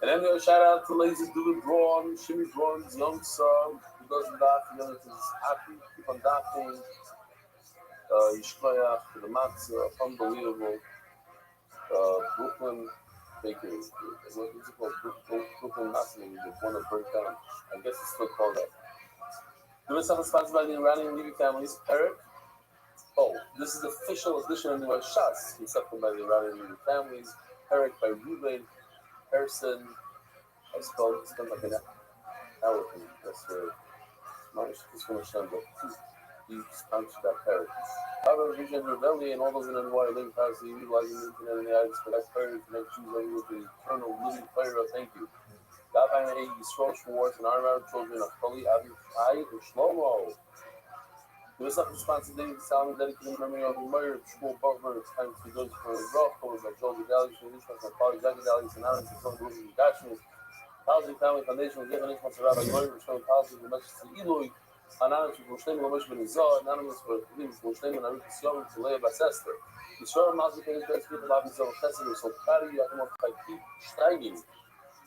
And then they'll shout out to Lazy Dude Braun, Shimmy Braun's young son, who doesn't laugh, the other is happy, keep on laughing. Yishkoyach to the Matzah, unbelievable. Brooklyn Bakery. What is it called? Brooklyn Matzah, the one that burnt down. I guess it's still called that. The Mitzvah is sponsored by the Iranian Levy families. Eric. Oh, this is the official edition of the Shas, accepted by the Iranian Levy families. Eric by Ruben Harrison. I spelled like an elephant. That's right. It's from Hashem, but he sponsored that parrot. However, Vision Rebellion and all those in NY living past utilizing the internet and the items for that parrot to make choose over with the eternal living fire. Thank you. God by me, Yisrael Schwartz and our children of Kali, Avi, Chai, and Shlomo. There was something sponsored daily sound dedicated in memory of the murder of Shmuel Butler. It's time to go for the rock, over by Joel Gedali, for the Ishmael, and Polly Zagadali, and Aaron, and some groups of Gashmis. Housing Family Foundation was given Ishmael Sarah, and Murray, showing policies of Meshach to Eloi, Anonymous for Shlomo Lamesh Ben Izah, Anonymous for Shlomo and Arik Yom, to Leah Basester. Yisrael Mazik and his best people, Bob Izah, Chesed, were so proud of you, I come up by keep steiging.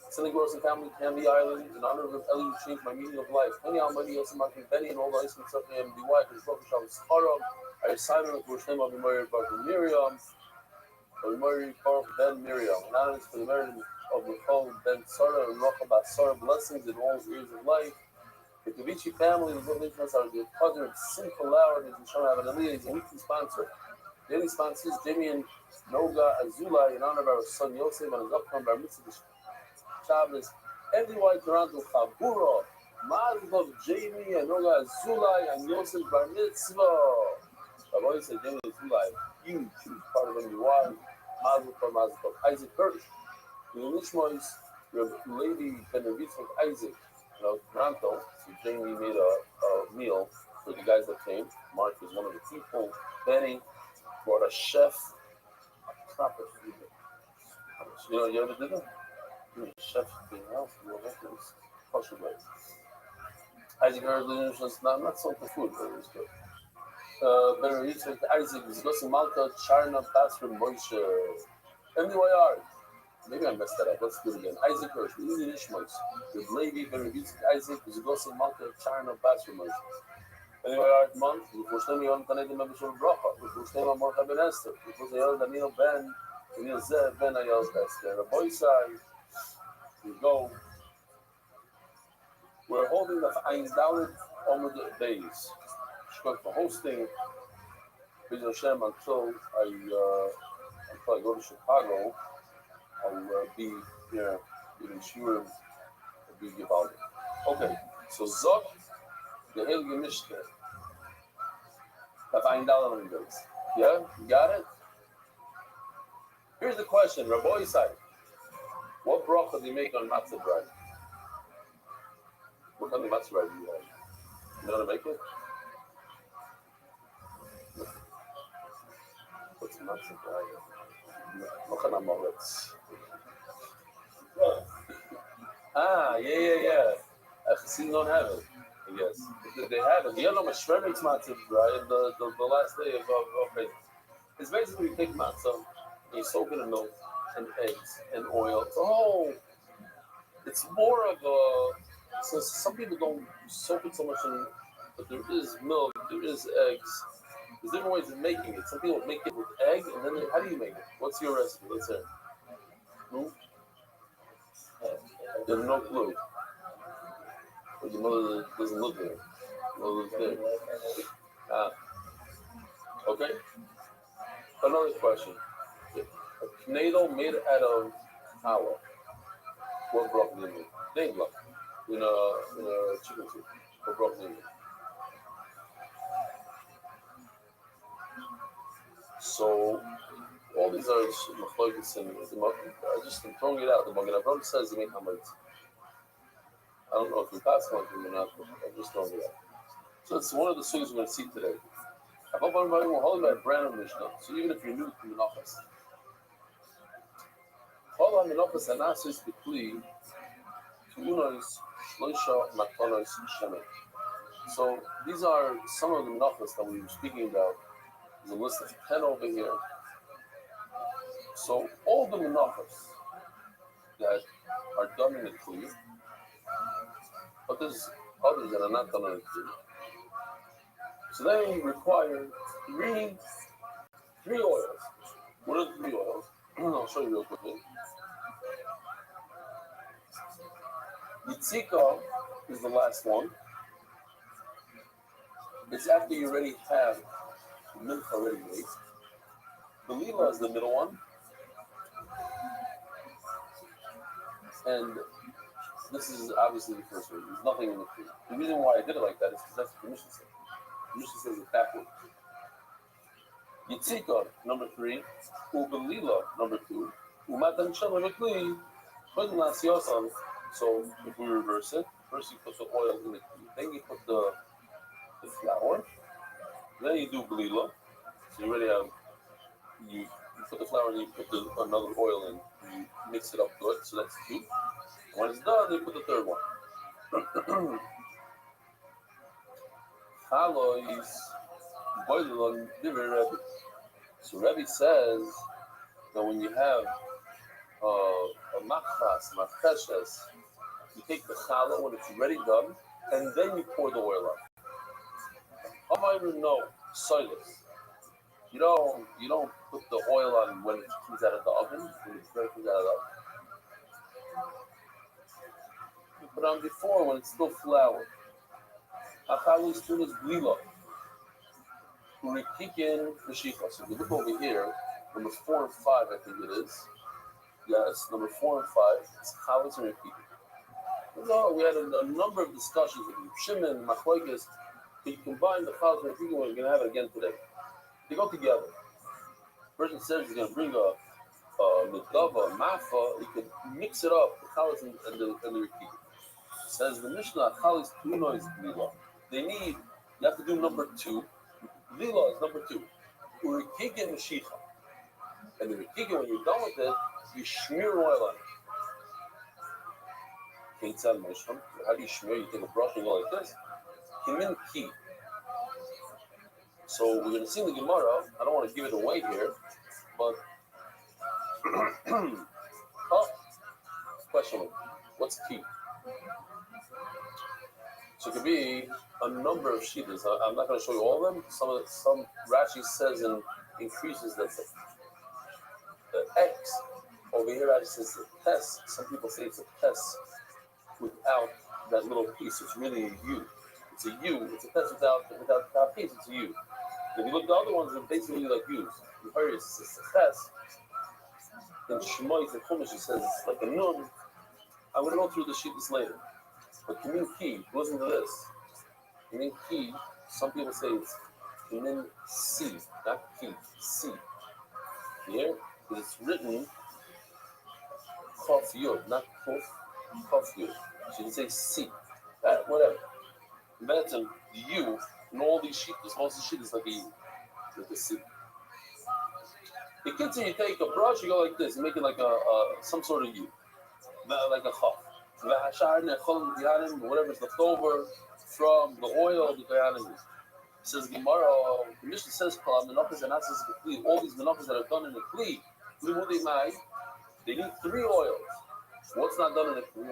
Silly Gross and Family, Candy Island, in honor of Eli, who changed my meaning of life. Penny Almighty, Yosef Martin, Benny, and all the ice cream stuff, and MDY, for the Broken Shabbos Haram. I Simon of Roshim of Mary Baruch Miriam, of Mary Baruch Ben Miriam, anonymous for the merit of Michal Ben Sarah and Rachel Basara, blessings in all years of life. The Kavichi family, the good influence are the cousin of Simcha Lauer, and Shana Avanaliyah is a weekly sponsor. Daily sponsors, Jamie and Noga Azulai, in honor of our son Yosef and his upcoming Bar Mitzvah Shabbos. MDY Toronto Chabura, Mazlov Jamie and Noga Azulai and Yosef Bar Mitzvah. I've always said Jamie Azulai, huge part of MDY. Mazlov. Isaac Hirsch. The Nishmois, your lady Benavitz of Isaac, Toronto. So Jamie made a meal for the guys that came. Mark is one of the people. Benny brought a chef, a proper food. You ever did that? Chef being else, kosher way. Isaac Hirsch, not so for food, but it was good. Benavitz of Isaac is Gosim Malta, Charna, Basra, Moshe. MDYR. Maybe I messed that up. Let's do it again. Isaac Hirsch, the Easy Ishmaels. The Levi, Benavitz, Isaac, is Gosim Malta, Charna, Basra, Moshe. Anyway, art month, before Shlemi Yom Tanei members of Bracha, before Shlemi Morcha Ben Esther, before Zayel Daniel Ben, Daniel Zev Ben Ayel Esther. The boy side, we go. We're holding the Ein Dalet Omid days. Shkot for hosting B'ez Hashem until I go to Chicago. I'll be here giving shiurim, be givaldi. Okay, so Zok, the Heilige Mishnah, the Ein Dalet Omid days. Yeah, you got it? Here's the question, Rabbi Yisai. What bracha do you make on matzah bread? What kind of matzah bread do you have? You know how to make it? What's matzah bread? What kind of moritz? Yeah. Chassidim don't have it, I guess. They have it. You know, Shremit's matzah bread, the last day of Pesach. It's basically you take matzah, and you soak it in milk and eggs and oil. It's more of a. So some people don't soak it so much in, but there is milk, there is eggs. There's different ways of making it. Some people make it with egg, and then how do you make it? What's your recipe? Let's hear. There's no clue. But your mother doesn't look there. Your mother looks there. Okay. Another question. A tornado made out of flour. What broccoli in it? They block. In a chicken soup. What broccoli in it? So all these are machlokes and I just am throwing it out. The Magen Avraham says you make hametz. I don't know if we pass on to or not, but I'm just throwing it out. So it's one of the things we're going to see today. I hope everybody will hold my brand new Mishnah. So even if you're new to Menachos, hold on Menachos and ask the plea to unos shloisha matonos shemen. So these are some of the Menachos that we were speaking about. There's a list of 10 over here. So all the menachos that are done in the kli, but there's others that are not done in the kli. So they require three oils. What are the 3 oils? I'll show you real quickly. Yitzika is the last one. It's after you already have the milk already made. The lila is the middle one. And this is obviously the first one. There's nothing in the tree. The reason why I did it like that is because that's what the Mishnah says. The Mishnah says it backwards. Yitzika, number 3. Ubelila, number 2. Umatan Shalakli, Chodlas Yosan. So if we reverse it, first you put the oil in the tree, then you put the flour, then you do Belila. So you already have, you put the flour and you put another oil in, you mix it up good, so that's 2. When it's done, you put the 3rd one. Chalo is boiled on Divrei Rebbe. So Rebbe says that when you have a machreshes, you take the challah when it's already done, and then you pour the oil on. How am I even know? Silas. You don't put the oil on when it comes out of the oven, when it's ready comes out of the oven. You put it on before when it's still flour. Achalu spoon is blila. Urikikin Meshicha. So if you look over here, number 4 and 5, I think it is. Yes, number 4 and 5. It's Chalas and Rikikin. No, we had a number of discussions with Shimon and Machlokes. You combine the Chalas and Rikikin, we're going to have it again today. They go together. The person says he's going to bring a Midgava, a Mafa. He can mix it up, the Chalas and the Rikikin. Says the Mishnah, Chalas Tuno is Blila. You have to do number 2. Lila is number 2. Urikikin Meshicha. And the Rikikin, when you're done with it, you smear oil on it. How do you smear? You take a brush and go like this. Kimin ki. So we're going to see in the Gemara. I don't want to give it away here, but question: what's ki? So it could be a number of shittas. I'm not going to show you all of them. Some Rashi says and increases the X. Over here Rashi says the test. Some people say it's a test. without that little piece. It's really a U. It's a U. It's a test without that piece. It's a U. If you look at the other ones, they're basically like U's. You heard it's a test. In Shmois and Chumash, it says it's like a nun. I'm going to go through the sheet's later. But Kamin Ki, listen to this. Kamin Ki, some people say it's Kamin C, not Ki, C. Here, it's written Chof Yod, not Chof Yod. So you say C. Whatever. Imagine U in all these sheets, most of the sheet is like a U, like a C. The kids, you take a brush, you go like this, you make it like a some sort of U, like a Chof. Whatever's left over from the oil, the Koyanim. Says Gemara, the Mishnah says, all these menachas that are done in the Kli, they need 3 oils. What's not done in the Kli?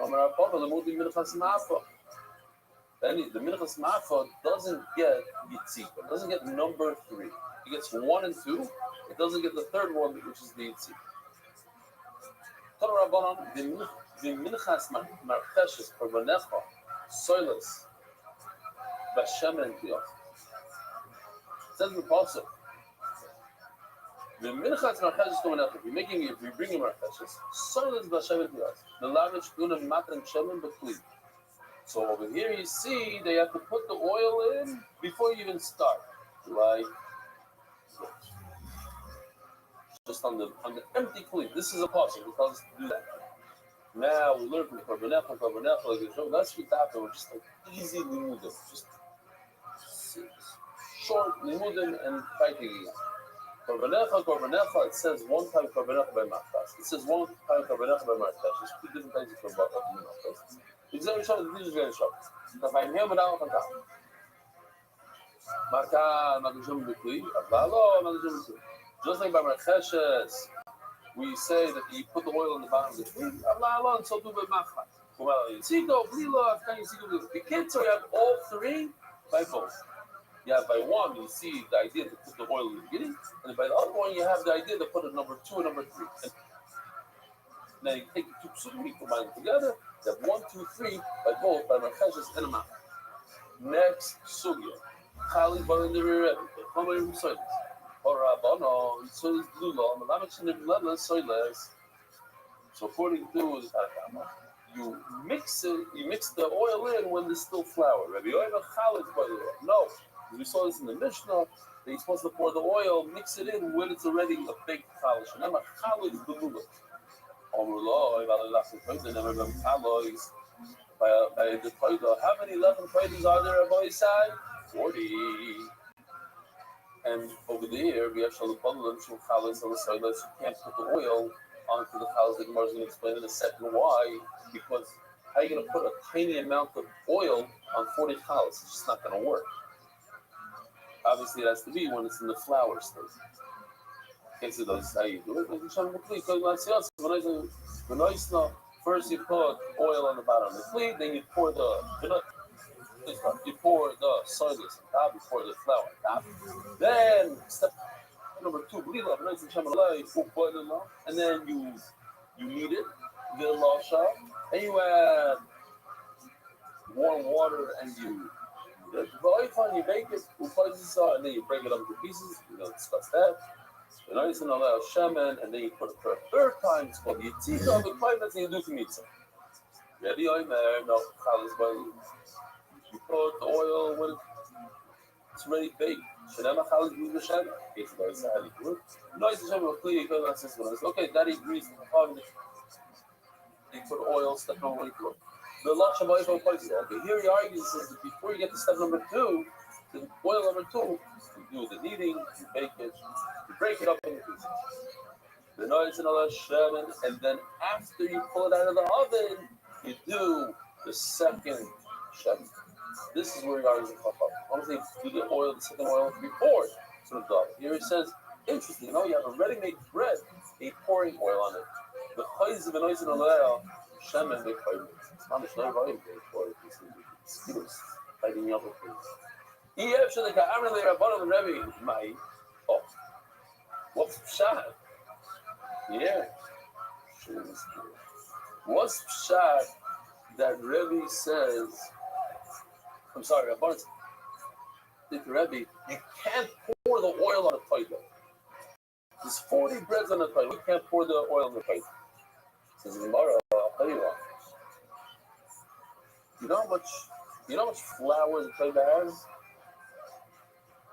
Then the Minchas Mafa doesn't get Yitzika, doesn't get number 3. It gets 1 and 2, it doesn't get the third one, which is the Yitzika. The Minchas Marcheshes, Korbanecha, Soilas, Bashem and Piyach. It says in the Pasuk, the Minchas Marcheshes Korbanecha, if you're bringing Marcheshes, Soilas, Bashem and Piyach, the Lavich, Duna, Matran, Shemen, Bakli. So over here you see they have to put the oil in before you even start. Like just on the empty cleat. This is a possible because do that. Now we learn from Korbanecha, like let's read that we're just like easy limudim. Just short limudim and fighting. Korbanecha, it says one time Korbanecha by Machas. It says one time Korbanecha by Martesh. There's 2 different kinds of Korbanecha. It's going to show the teacher is going to show. If I'm here without Makan. Just like by Marcheshes, we say that you put the oil in the bottom of the tree. And so do with Machas. The kids, so you have all 3 by both. You have by 1, you see the idea to put the oil in the beginning, and by the other one, you have the idea to put a number 2 and number 3. And now you take the 2 psukim, you combine them together. You have 1, 2, 3 by both, by Marcheshes and Amach. Next sugya. Chali Barin the Rebbe. Chomer Soiles. Horabano. Soiles Blula. Malamachin Blula Soiles. So according to the Tarakama, you mix the oil in when there's still flour. Rabbi Yoiva Chali Barin. No. We saw this in the Mishnah. That you're supposed to pour the oil, mix it in when it's already a baked chalish. And then a chalish Blula. How many 11 koidos are there on both sides? 40. And over there, we have Shalabbalam, Shulchalas, and the Soilas. You can't put the oil onto the chalas. The Gemara is going to explain in a second why. Because how are you going to put a tiny amount of oil on 40 chalas? It's just not going to work. Obviously, it has to be when it's in the flour stage. First you put oil on the bottom of the cleat, then you pour the soyless on top, you pour the flour on top. Then step number 2, and then you knead it, and you add warm water and you bake it, and then you break it up into pieces. We're going to discuss that. And allow shaman, and then you put it for a 3rd time. It's called Yitzika, the climates, and you do Kmitza. Ready? No, you put the oil when it's ready baked. Okay, Daddy agrees. You put oil, step number 1. The okay, here he argues says that before you get to step number 2, the oil number 2, you do the kneading, you bake it, you break it up into pieces. The noise and shaman, and then after you pull it out of the oven, you do the 2nd shaman. This is where he argues the pop up. Honestly, do the oil, the 2nd oil before sort of done. Here it says, interesting, you have a ready-made bread, a pouring oil on it. The chayz of the noise and shaman, they chayz. It's not a very for it. It's fighting up with things. Oh, what's pshat? Yeah. What's pshat that Rebbe says, I'm sorry, Rabban's, the Rebbe, you can't pour the oil on a toilet. There's 40 breads on the toilet. You can't pour the oil on the toilet. Says Gemara, I'll tell you what. You know how much flour the toilet has?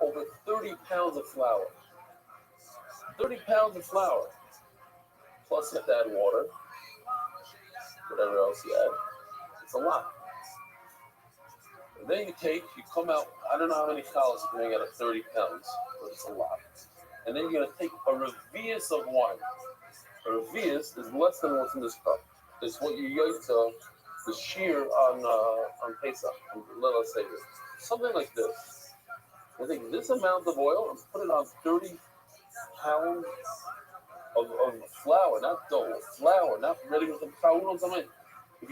Over 30 pounds of flour. 30 pounds of flour. Plus you have to add water. Whatever else you add. It's a lot. And then you come out, I don't know how many challahs you can make out of 30 pounds, but it's a lot. And then you're going to take a revius of wine. A revius is less than what's in this cup. It's what you use the shear on Pesach, let us say this. Something like this. I take this amount of oil and put it on 30 pounds of flour, not dough, flour, not ready with the flour. If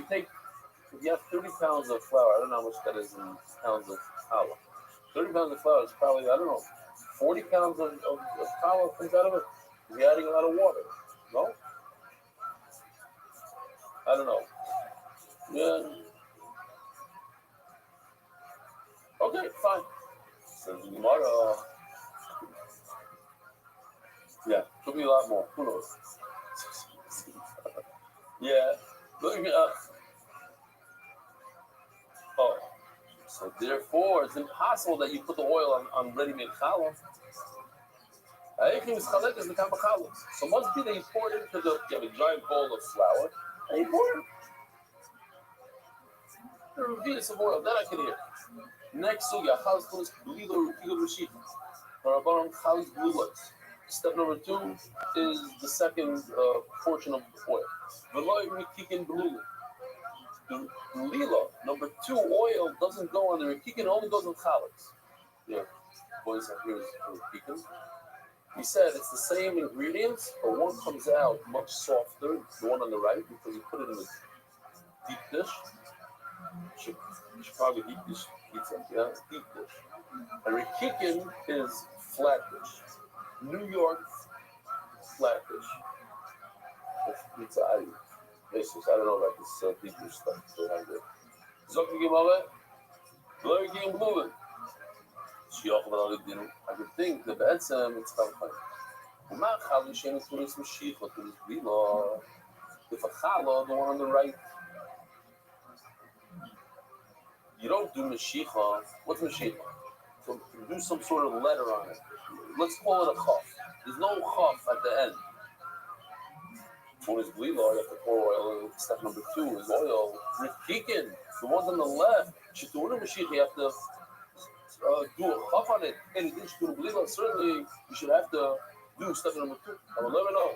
you have 30 pounds of flour, I don't know how much that is in pounds of flour. 30 pounds of flour is probably, I don't know, 40 pounds of flour comes out of it. You're adding a lot of water. No? I don't know. Yeah. Okay, fine. So tomorrow, yeah, could be a lot more. Who knows? Yeah. Look at me up. Oh. So therefore, it's impossible that you put the oil on ready-made challah. Anything is challah is the kind of challah. So must be that you pour it into you have a giant bowl of flour, and you pour it. The revius of oil, that I can hear. Next sugya, challah is blilo rishit. Rabbanon challah blue lights. Step number 2 is the second portion of the oil. Veloy rikikin blue. The lila, number 2, oil doesn't go on the rikikin, only goes on chalitz. Yeah, boys, here's rikikin. He said it's the same ingredients, but one comes out much softer, the one on the right, because you put it in a deep dish. You should probably deep dish pizza, yeah, deep dish. And rikikin is flat dish. New York flat dish. That's pizza I eat. Jesus, I don't know about this deep dish stuff that I did. Zokki Gemara, Glory Game Blue. I could think that it's Chalfai. If a challah, the one on the right, you don't do Mashiach. What's Mashiach? So do some sort of letter on it. Let's call it a chaf. There's no chaf at the end. When it's blila, you have to pour oil. Step number 2 is oil. Rikikin, the ones on the left, Shiturim Mashiach, you have to do a chaf on it. In addition to the blila, certainly you should have to do step number 2. I will never know.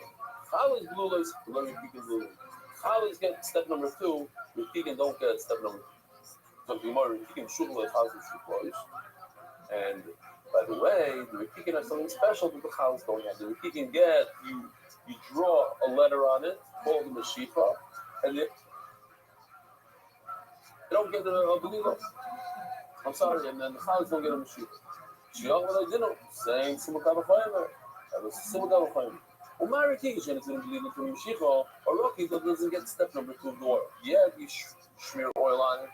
Chal is blue lights, let me Rikikin blue lights. Chal is get step number 2, Rikikin don't get step number 2. So the more Rikikin should like Chal is and by the way, the Rikikin has something special that the Chal is going on. The Rikikin get you draw a letter on it called the Mashiach, and you don't get a believer. I'm sorry, and then the Chal don't get a Mashiach. Shiach what I didn't saying Simukava Chayim. That was Simukava Chayim. Umar Rikikin is going to believe it from Mashiach, or Rocky doesn't get step number 2 of the oil. Yeah, you smear oil on it.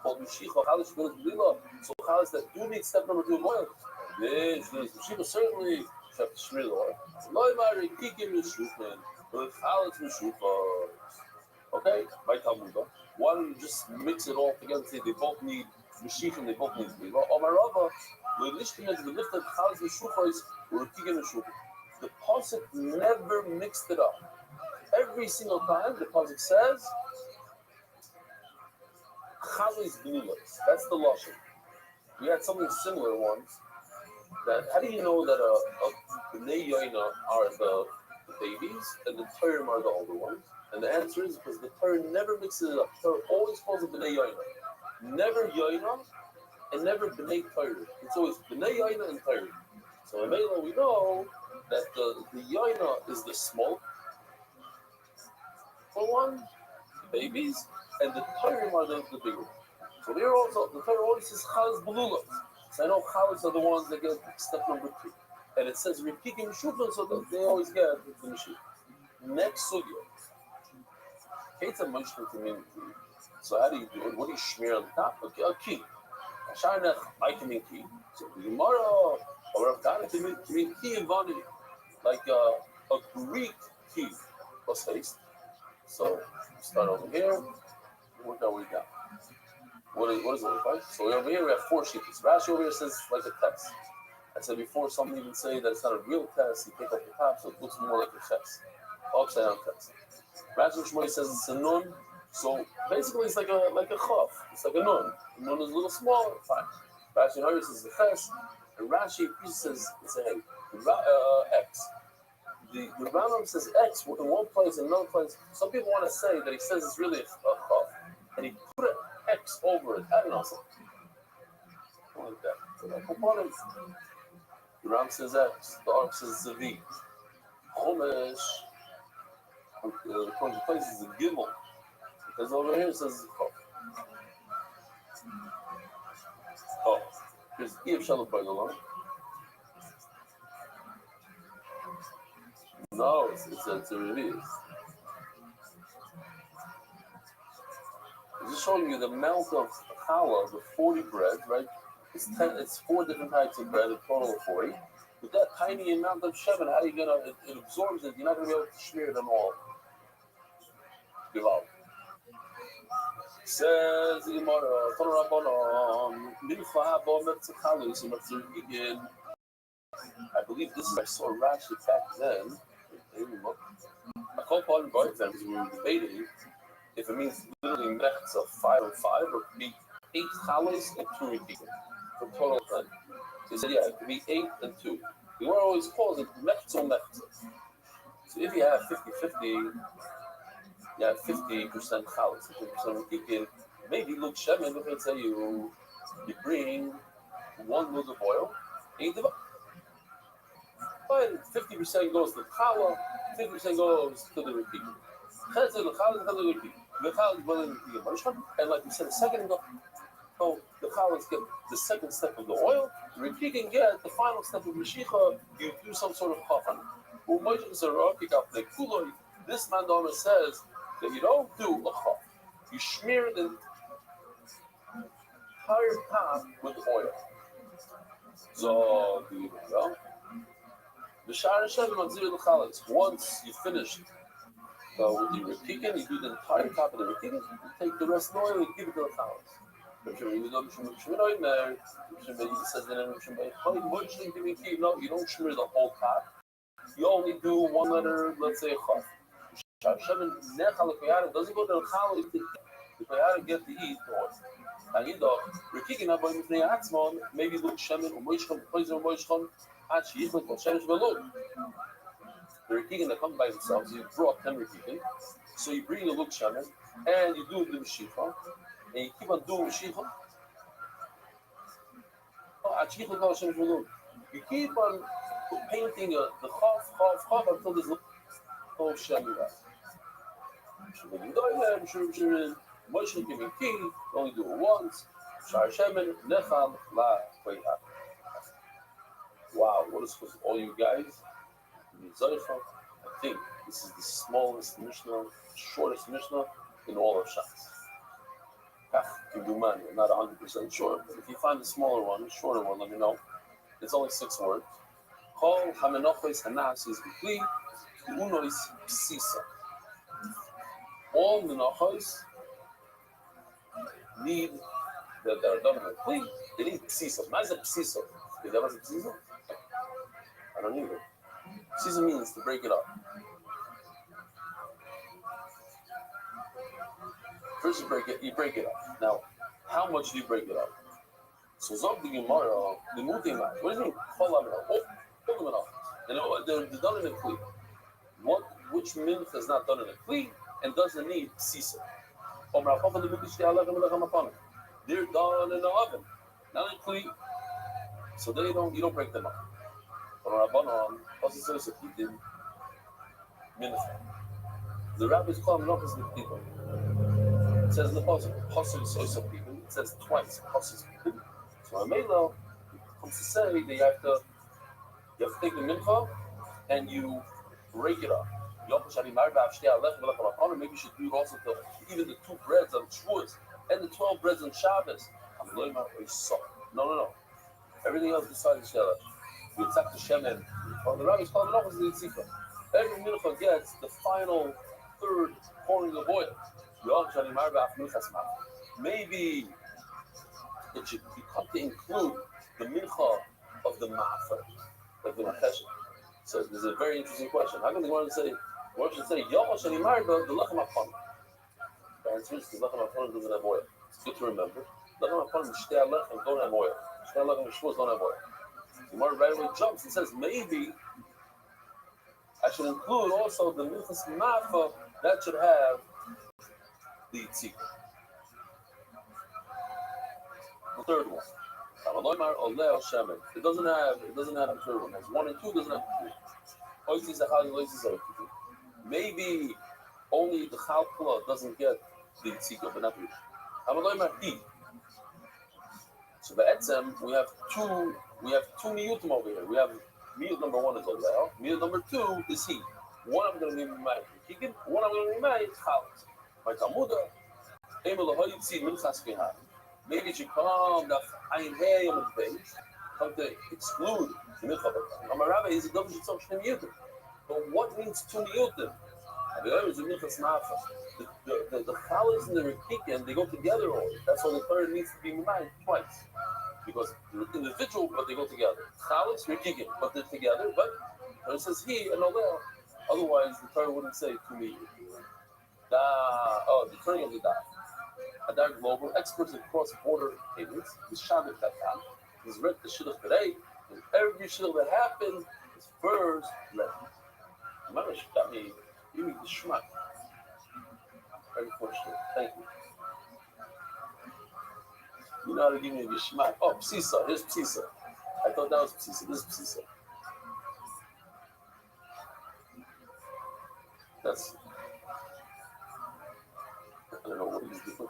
Called Mashiach, how is going to be love? So how is that? Do you need step number 2 of oil? This Mashiach certainly you have to smear the oil. Loi Mari Kikim Yeshufin, but how is Mashiach? Okay, by Talmud. Why don't you just mix it all together and say they both need Mashiach and they both need Bliva? Oh my Rava, the Lishkin is the lift of how is Mashiach is or Kikim Yeshufin. The Pasuk never mixed it up. Every single time the Pasuk says Chavis blueless. That's the lashon. We had something similar once. That how do you know that Bnei Yoina are the babies and the Torah are the older ones? And the answer is because the Torah never mixes it up. The Torah always calls it Bnei Yoina. Never Yoina and never Bnei Torah. It's always Bnei Yoina and Torah. So in Mela we know that the Yoina is the small one, the babies, and the Torah are the bigger. So there also, the Torah always says Chalas Belulas. So I know Chalas are the ones that get step number 2. And it says Rikikim Shufan, so that they always get the Mashiach. Next sugya. Kate's a mushroom community. So how do you do it? What do you smear on the top? Okay, a key. Sharnech, I can mean key. So tomorrow, or Afghani can mean key and body, like a Greek key. Plus haste. So start over here, work our way down. What is it look like? So over here we have 4 sheets. Rashi over here says like a test. I said before, some even say that it's not a real test. You pick up the top, so it looks more like a test. Upside down test. Rashi Shmoy says it's a nun. So basically, it's like a chaf. It's like a nun. The nun is a little smaller. Fine. Rashi Hari says the ches, and Rashi says it's a x. The Rambam says x in one place and another place. Some people want to say that he says it's really a chaf, and he put an x over it. I don't know something like that. So the components. The Ram says x. The Ark says the v. Chumash. The place is a gimel. Because over here it says oh, here's Eve Shalom by the line. No, it's a release. I'm just showing you the amount of challah, the 40 bread, right? It's 4 different types of bread, a total of 40. With that tiny amount of shemen, how are you gonna? It absorbs it. You're not gonna be able to smear them all. Give out. Says the Gemara, I believe this is I saw Rashi back then. I call upon both them because we were debating if it means literally mechts of 5 and 5 or it could be 8 chalos and 2 repeating for total 10. So he said, yeah, it could be 8 and 2. The word always calls it mechts or mechts. So if you have 50-50, you have 50% chalos, 50% repeating. Maybe look shemen, if let's say you bring 1 mug of oil, 8 of it. But 50% goes to the challah, 50% goes to the repeat. And like we said a second ago, so the challahs get the second step of the oil, the repeating get the final step of Mashiach, you do some sort of chafan. This mandama says that you don't do a chaf. You smear the entire top with oil. So, once you finish with the repeating, you do the entire top of the repeating, you take the rest of the oil and give it to the challahs. No, you don't smear the whole top. You only do 1 letter, let's say, chaf. It doesn't go to the challahs. The koyara get to eat the oil. Maybe look shemen or moishchon, poison or moishchon, actually yichlik or shemesh velud. The repeating that come by themselves, you brought 10 repeating, so you bring the look shemen and you do the mashicha, and you keep on doing mashicha. You keep on painting the chaf until there's no shemen left. Moshe giving key, only do it once. Shar Shemen, Nechal, La, Koyha. Wow, what is with all you guys? I think this is the smallest Mishnah, shortest Mishnah in all of Shas. I'm not 100% sure, but if you find a smaller one, a shorter one, let me know. It's only 6 words. Kol Hamenochos Hanas is Bikli, Unois Psisa. All Menochos need that are done in a plea, they need psisa. What is a psisa? Is that what a psisa? I don't either. Psisa means to break it up. First you break it up. Now, how much do you break it up? So Zog the Gemara, the Mutimah, what does it mean? Hold them enough. They're done in a plea. Which minch is not done in a plea and doesn't need psisa? They're done in the oven, not in kli, so you don't break them up. The rabbis call them not as the people. It says in the pasuk, people. It says twice, people. So a melo comes to say that you have to take the mincha and you break it up. Maybe you should do it also to even the 2 breads on Shavuos and the 12 breads on Shabbos. No. Everything else besides Shela. You attack the Shemen. On the rabbis called it off as the Yitzika. Every mincha gets the final third pouring of oil. Maybe it should become to include the mincha of the mafer, like the Makesha. So this is a very interesting question. How can they want to say, what should say, Yochash and Imarba, the Lechem HaPanim? The answer is because Lechem HaPanim doesn't have oil. It's good to remember. Lechem HaPanim, Shtei HaLechem don't have oil. Shtei HaLechem and Shavuos don't have oil. The Gemara right away jumps and says, maybe I should include also the Minchas Mafa that should have the Tzika. The third one. It doesn't have the third one. It has 1 and 2, doesn't have 2. Maybe only the Chalpula doesn't get the Tzika, but not the So the Etzem, we have two Miyutim over here. We have Miyut number 1 is Oleo. Miyut number 2 is he. One I'm going to be Mimai. One I'm going to be Mimai is Chalas. My Talmuda, maybe it should come the Ayin Hey on the page, come to exclude the Milchah. Rabbi is a double Miyutim. But what means 2 Miyutim? The Chalas and the Rekikin, they go together always. That's why the third needs to be Mimai twice. Because they're individual, but they go together. Chalas, Rekikin, but they're together. But it says he and Oleo. Otherwise, the Torah wouldn't say to me. The turning of the dot. Adar Global, experts in cross-border payments, is Shabbat Katan, is read the Shidduch today, and every Shidduch that happened is first led. Mamash got me, give me the Shmak. Very fortunate. Thank you. You know how to give me the Shmak. Oh, Psisa. Here's Psisa. I thought that was Psisa. This is Psisa. That's, I don't know what he's doing.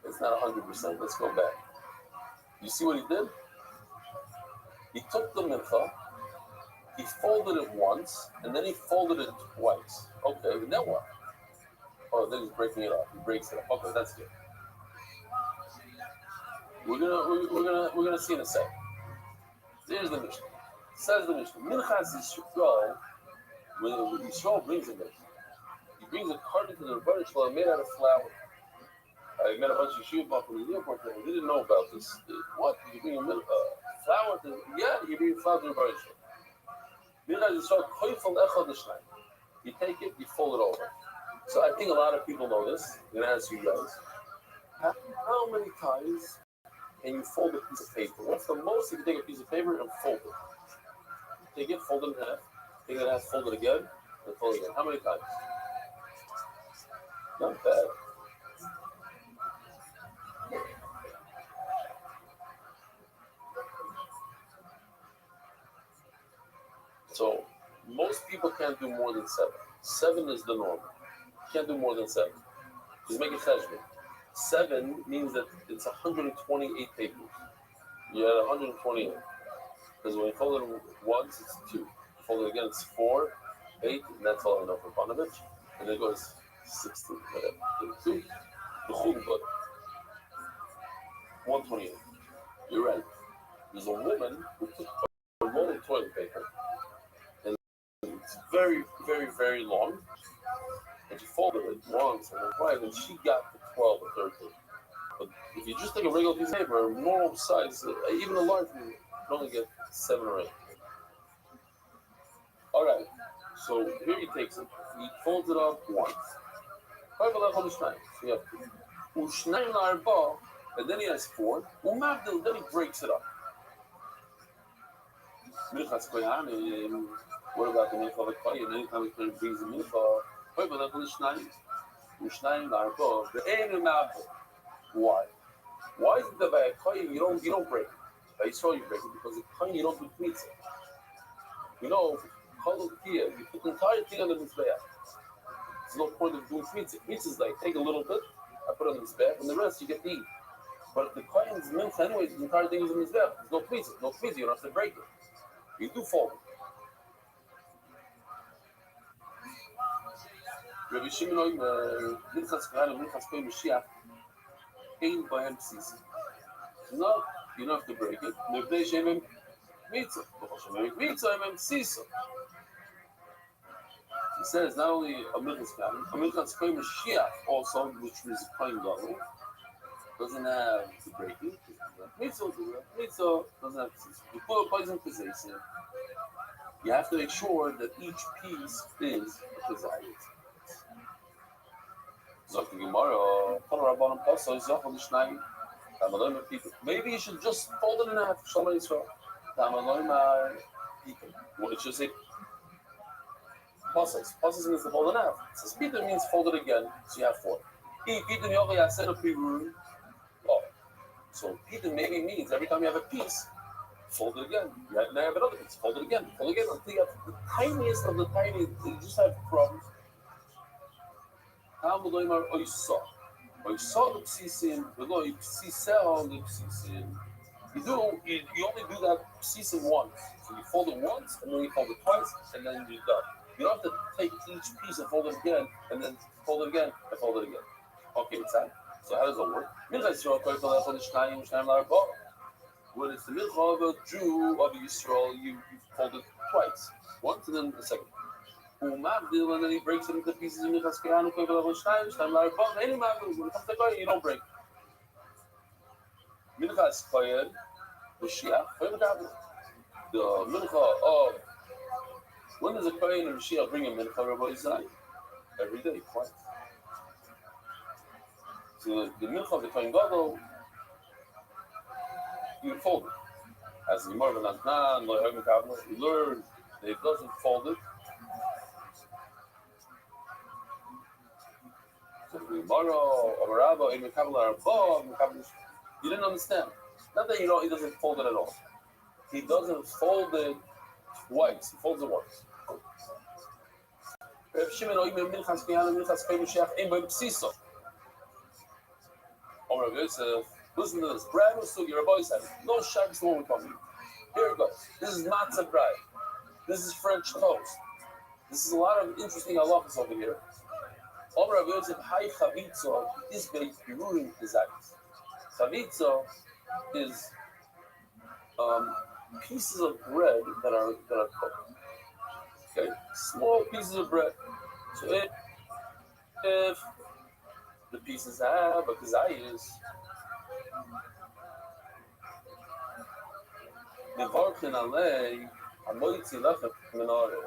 It's not 100%. Let's go back. You see what he did? He took the mincha, he folded it once, and then he folded it twice. Okay, and then what? Oh, then he's breaking it up. He breaks it up. Okay, that's good. We're gonna see in a second. Here's the Mishnah. Says the Mishnah. Minchas Yisrael, when Yisrael brings a mincha, he brings a carton to the Rebbeinu Shalom made out of flour. I met a bunch of Yeshiva from the airport and they didn't know about this. What? You bring a flour to... Yeah, you bring flour to the Rebbeinu Shalom. You take it, you fold it over. So I think a lot of people know this. I'm going to ask you guys. How many times can you fold a piece of paper? What's the most you can take a piece of paper and fold it? Take it, fold it in half. Take it in half, fold it again, and fold it again. How many times? Not bad. So most people can't do more than 7. 7 is the norm. You can't do more than 7. Just make it cheshbon. 7 means that it's 128 papers. You had 128. Because when you fold it once, it's 2. You fold it again, it's 4, 8, and that's all I know for Panovich. And then it goes 16, whatever. 32. The chum, but 128. You're right. There's a woman who took a roll of toilet paper, and it's very, very, very long, and she folded it once and then twice, and she got to 12 or 13. But if you just take a regular piece of paper, a normal size, even a large one, you can only get 7 or 8. All right, so here he takes it. He folds it up once. So you have and then he has 4. Then he breaks it up. What about the mincha of a kohen? Anytime he brings the mincha, why? Why is it that by a kohen you don't break it? By Yisrael you break it because the kohen you don't do pizza. You know, you put the entire thing on the mizbeach. There's no point of doing pizza. Pizza is like take a little bit, I put it on the mizbeach, and the rest you get to eat. But if the kohen's mincha anyway, the entire thing is on the mizbeach. There's no pizza, you don't have to break it. You do fold. Rabbi Shimon Oimer, Minchas Kohanim, Minchas Kohen Mashiach, Ein Bohem B'Sisi. No, you don't have to break it. Mebnei Shemem Mitzvah. Shemem Mitzvah, Shemem B'Sisi. He says not only a Minchas Kohanim, a Minchas Kohen Mashiach also, which is Kohen Gadol, doesn't have to break it. Mitzvah doesn't have to. You put a poison possession. You have to make sure that each piece is a possession. Sagt die Gemara, maybe you should just fold it in half. What it should say? Passes. Passes means to fold it in half. Says Peter means fold it again, so you have four. So Peter maybe means every time you have a piece, fold it again. Now you have another piece, fold it again until you have the tiniest of the tiny. You just have problems. You saw the psisim, you only do that psisim once. So you fold it once, and then you fold it twice, and then you're done. You don't have to take each piece and fold it again, and then fold it again, and fold it again. Okay, it's time. So how does it work? When it's the milcha of a Jew of Israel, you fold it twice. Once, and then the second. And then he breaks it into pieces of Minchas Kohanim, when it comes to Kohen, you don't break. Minchas Kohen, Mashiach, the Mincha of, when does a Kohen and Mashiach bring a Mincha, Rabbi Yisrael? Every day, twice. So the Mincha of the Kohen Gadol, you fold it. As the Gemara of Natnan, you learn that it doesn't fold it. So you didn't understand. Not that he doesn't fold it at all. He doesn't fold it twice. He folds it once. Listen to this. Brad was still your boy said, no shags won't come. Here it goes. This is matzah bread. This is French toast. This is a lot of interesting halachas over here. Over Rav Yosef, Hai Chavitzo is based Pirurim Kizayis. Chavitzo is pieces of bread that are cooked. Okay, small pieces of bread. So if the pieces have a Kizayis, Nevarchin Alei Amoitzi Lechem Menare.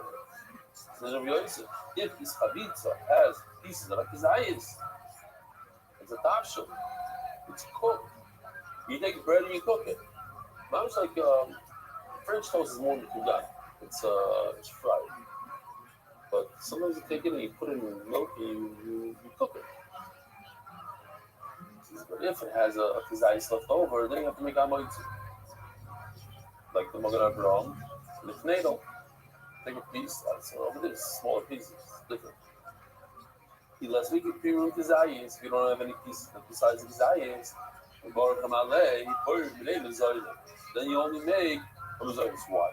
So Rav Yosef, if this Chavitzo has pieces of Kizayis, it's a tafshel. It's cooked. You take bread and you cook it. Not like French toast is more than kugan. It's fried. But sometimes you take it and you put it in milk and you cook it. But if it has a kizayis left over, then you have to make amoitzi. Like the Magen Avraham, the knedel. Take a piece, that's over there, smaller pieces, different. Let's make it pure kizayis. If you don't have any pieces besides kizayis, then you only make a mezayis. Why?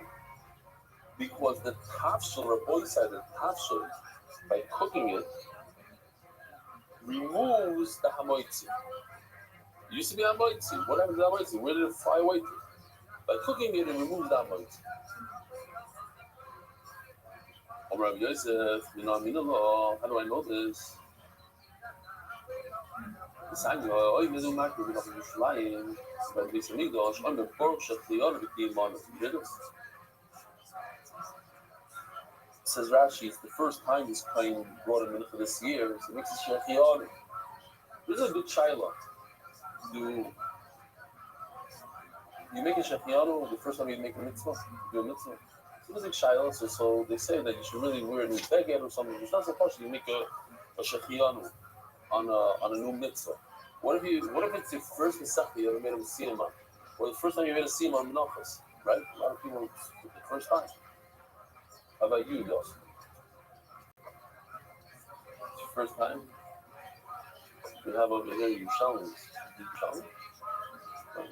Because the tafshel, Rabbi said, the tafshel, by cooking it, removes the hamoitzi. It used to be hamoitzi. What happened to the hamoitzi? Where did it fly away to? By cooking it, it removes the hamoitzi. Rabbi Yosef, how do I know this? Says Rashi, it's the first time this plane brought him in for this year. So it makes it shechianu. This is a good shaila. Do you make a shechianu the first time you make a mitzvah? Do a mitzvah. So it's a shaila. So they say that you should really wear a new beged or something. It's not so much you make a shechianu on a new mitzvah. What if it's your first Pesach you ever made a siyama? Or the first time you made a siyama on Menachos, right? A lot of people, the first time. How about you, Yosef? It's your first time? You have over here Yerushalmi. Yerushalmi? Okay.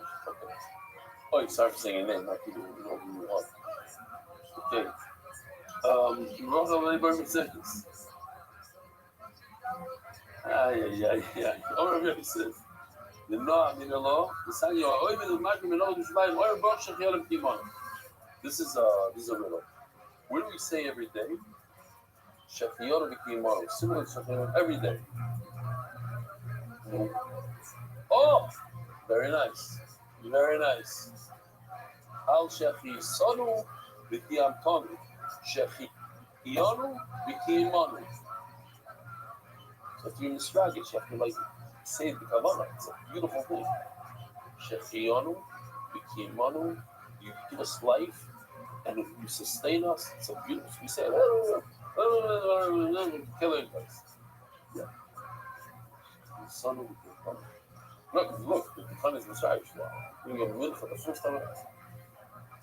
Oh, you start saying your name, not people who know who you are. Okay. Rosa Labor says, Rabbi says, the Noah in the law, the Sanya, Oiv the Magrim and all the Shemaim, Oiv Baruch Shechiolim Kimon. This is a riddle. What do we say every day? Shechiolim Kimon. Similar to Shechiolim every day. Oh, very nice. Very nice. Al Shechi Sonu B'Kiyam Tonu. Shechi Yonu B'Kiyamonu. So if you're in the struggle, you have to like say the Kavanah. It's a beautiful thing. Shechionu B'Kiyamonu. You give us life and you sustain us. It's a beautiful. We say, kill it, guys. Yeah. Sonu B'Kiyamonu. Look, the fun is inside. We're going to win for the first time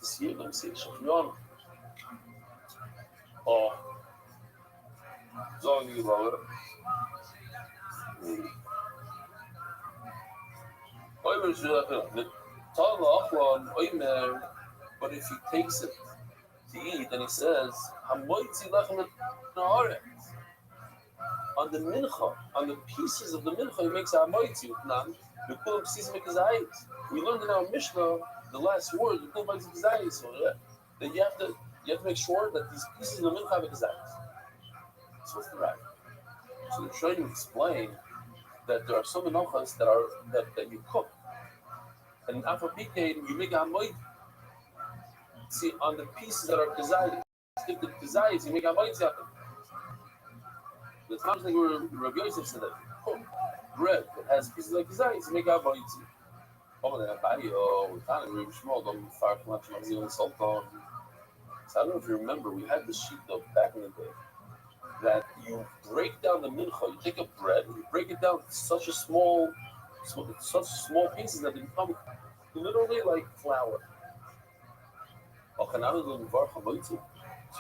this year. Let me see. Shechionu. Oh, so you love it. But if he takes it to eat, then he says, on the mincha, on the pieces of the mincha, he makes a hamoitzi. We learned in our Mishnah the last word, so that you have to make sure that these pieces of the mincha have a kazayis. So what's the right? So they're trying to explain that there are some menachas that you cook, and after picking you make a hamoid. See on the pieces that are kazayis. If the kazayis, you make a hamoid out of them. The times like where Rabbi Yosef said that you cook bread that has pieces like kazayis, you make a hamoid. Oh, then Abadi, Rabbi Shmuel, don't fire too much magazine salt on. So I don't know if you remember, we had the sheet though back in the day. That you break down the mincha, you take a bread, and you break it down such small pieces that they become literally like flour. So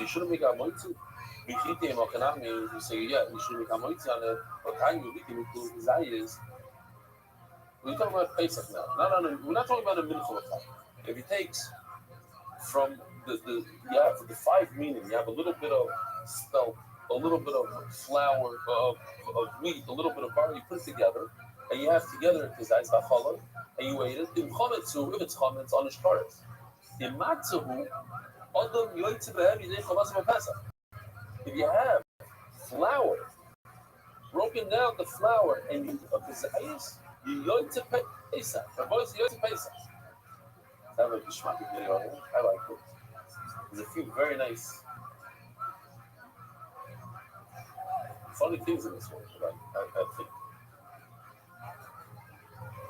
you shouldn't make a moitzi. You say, yeah, you should make a moitzi on it. But time you make it, we're talking about Pesach now. We're not talking about a mincha. If he takes from the five meaning, you have a little bit of spelt, a little bit of flour, of wheat, a little bit of barley, you put it together, and you have together kizayis b'challah, and you ate it. In chometzu, if it's chometz, on his karetz. In matzahu, adam yoytze b'hem yidei chamas b'pesach. If you have flour, broken down the flour, and you kizayis, you yoytze pesach. The boys yoytze pesach. I have a gishmak video. I like it. There's a few very nice. Funny things in this one, but I think.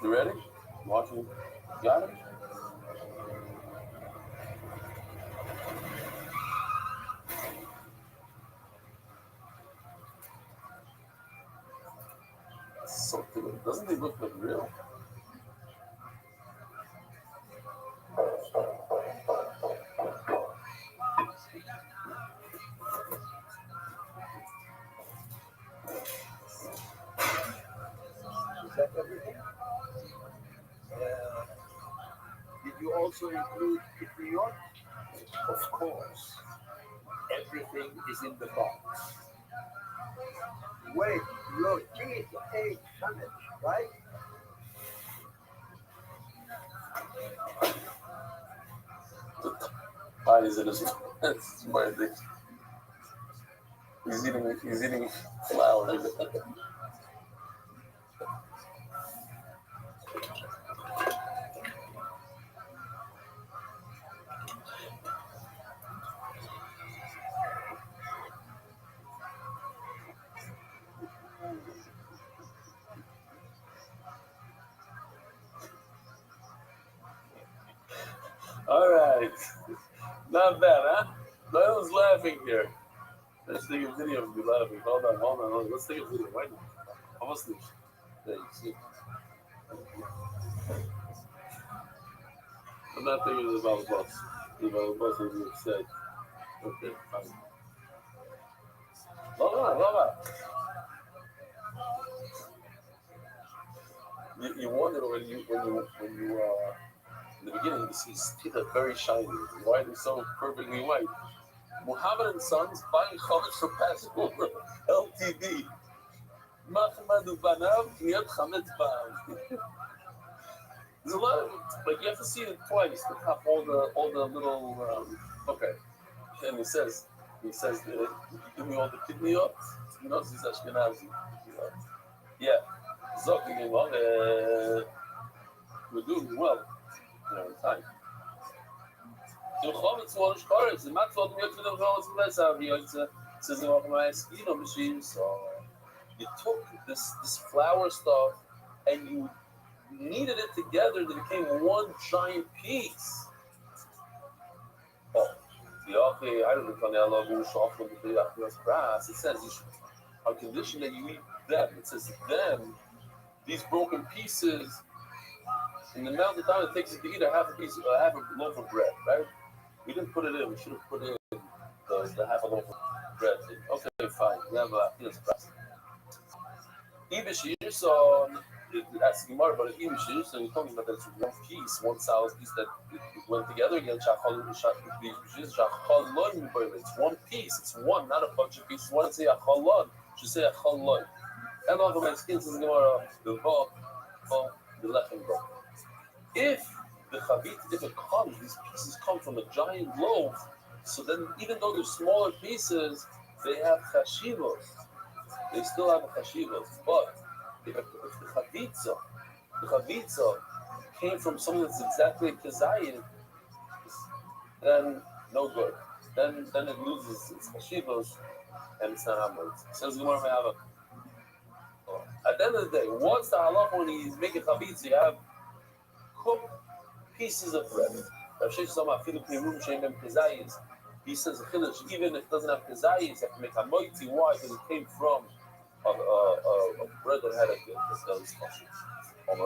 You ready? Watching? Got it? So good. Doesn't it look like real? Is that everything? Did you also include Kipriot? Of course. Everything is in the box. Wait, look, you need to take damage, right? He's in his that's my addiction. He's eating flour. All right. Not bad, huh? No one's laughing here. Let's take a video of me laughing. Hold on. Let's take a video right now. Almost there you see. I'm not thinking about the boss. The boss will be upset. Okay, fine. Lava. You wonder when you in the beginning you see his teeth are very shiny. Why are they so perfectly white? Muhammad and Sons buying cars for Passover LTD. Mahmadu Banav, Kiyat Chametz Ba'am. There's a lot of, like, you have to see it twice to top all the little, okay. And he says, give me all the kidneyot. You know, this is Ashkenazi. Yeah. Zok, we're doing well. You know, time. You took this flour stuff and you kneaded it together that became one giant piece. Oh, I don't know. It says you should, on condition that you eat them. It says them, these broken pieces, in the amount of time it takes you to eat half a loaf of bread, right? We didn't put it in. We should have put in the half a loaf of bread. Okay, fine. We have a price. Ibishir, so asking more about Ibishir, so we're talking about that it's one piece, one solid piece that it went together again. It's one piece. It's one, not a bunch of pieces. One say a chalon, should say a chalon. And all the my skin says the vo, the lechem go. If the chavit, if it comes, these pieces come from a giant loaf, so then even though they're smaller pieces, they have chashivos. They still have a chashivos. But if the chavitza came from something that's exactly kazayim, then no good. Then it loses its chashivos and it's not hamad. Says Gemara Me'ava. At the end of the day, what's the halacha when he's making chavitza? You have cooked pieces of bread. He says even if it doesn't have kazayis, you have to make a moiti. Why? Because it came from a bread that had a special. As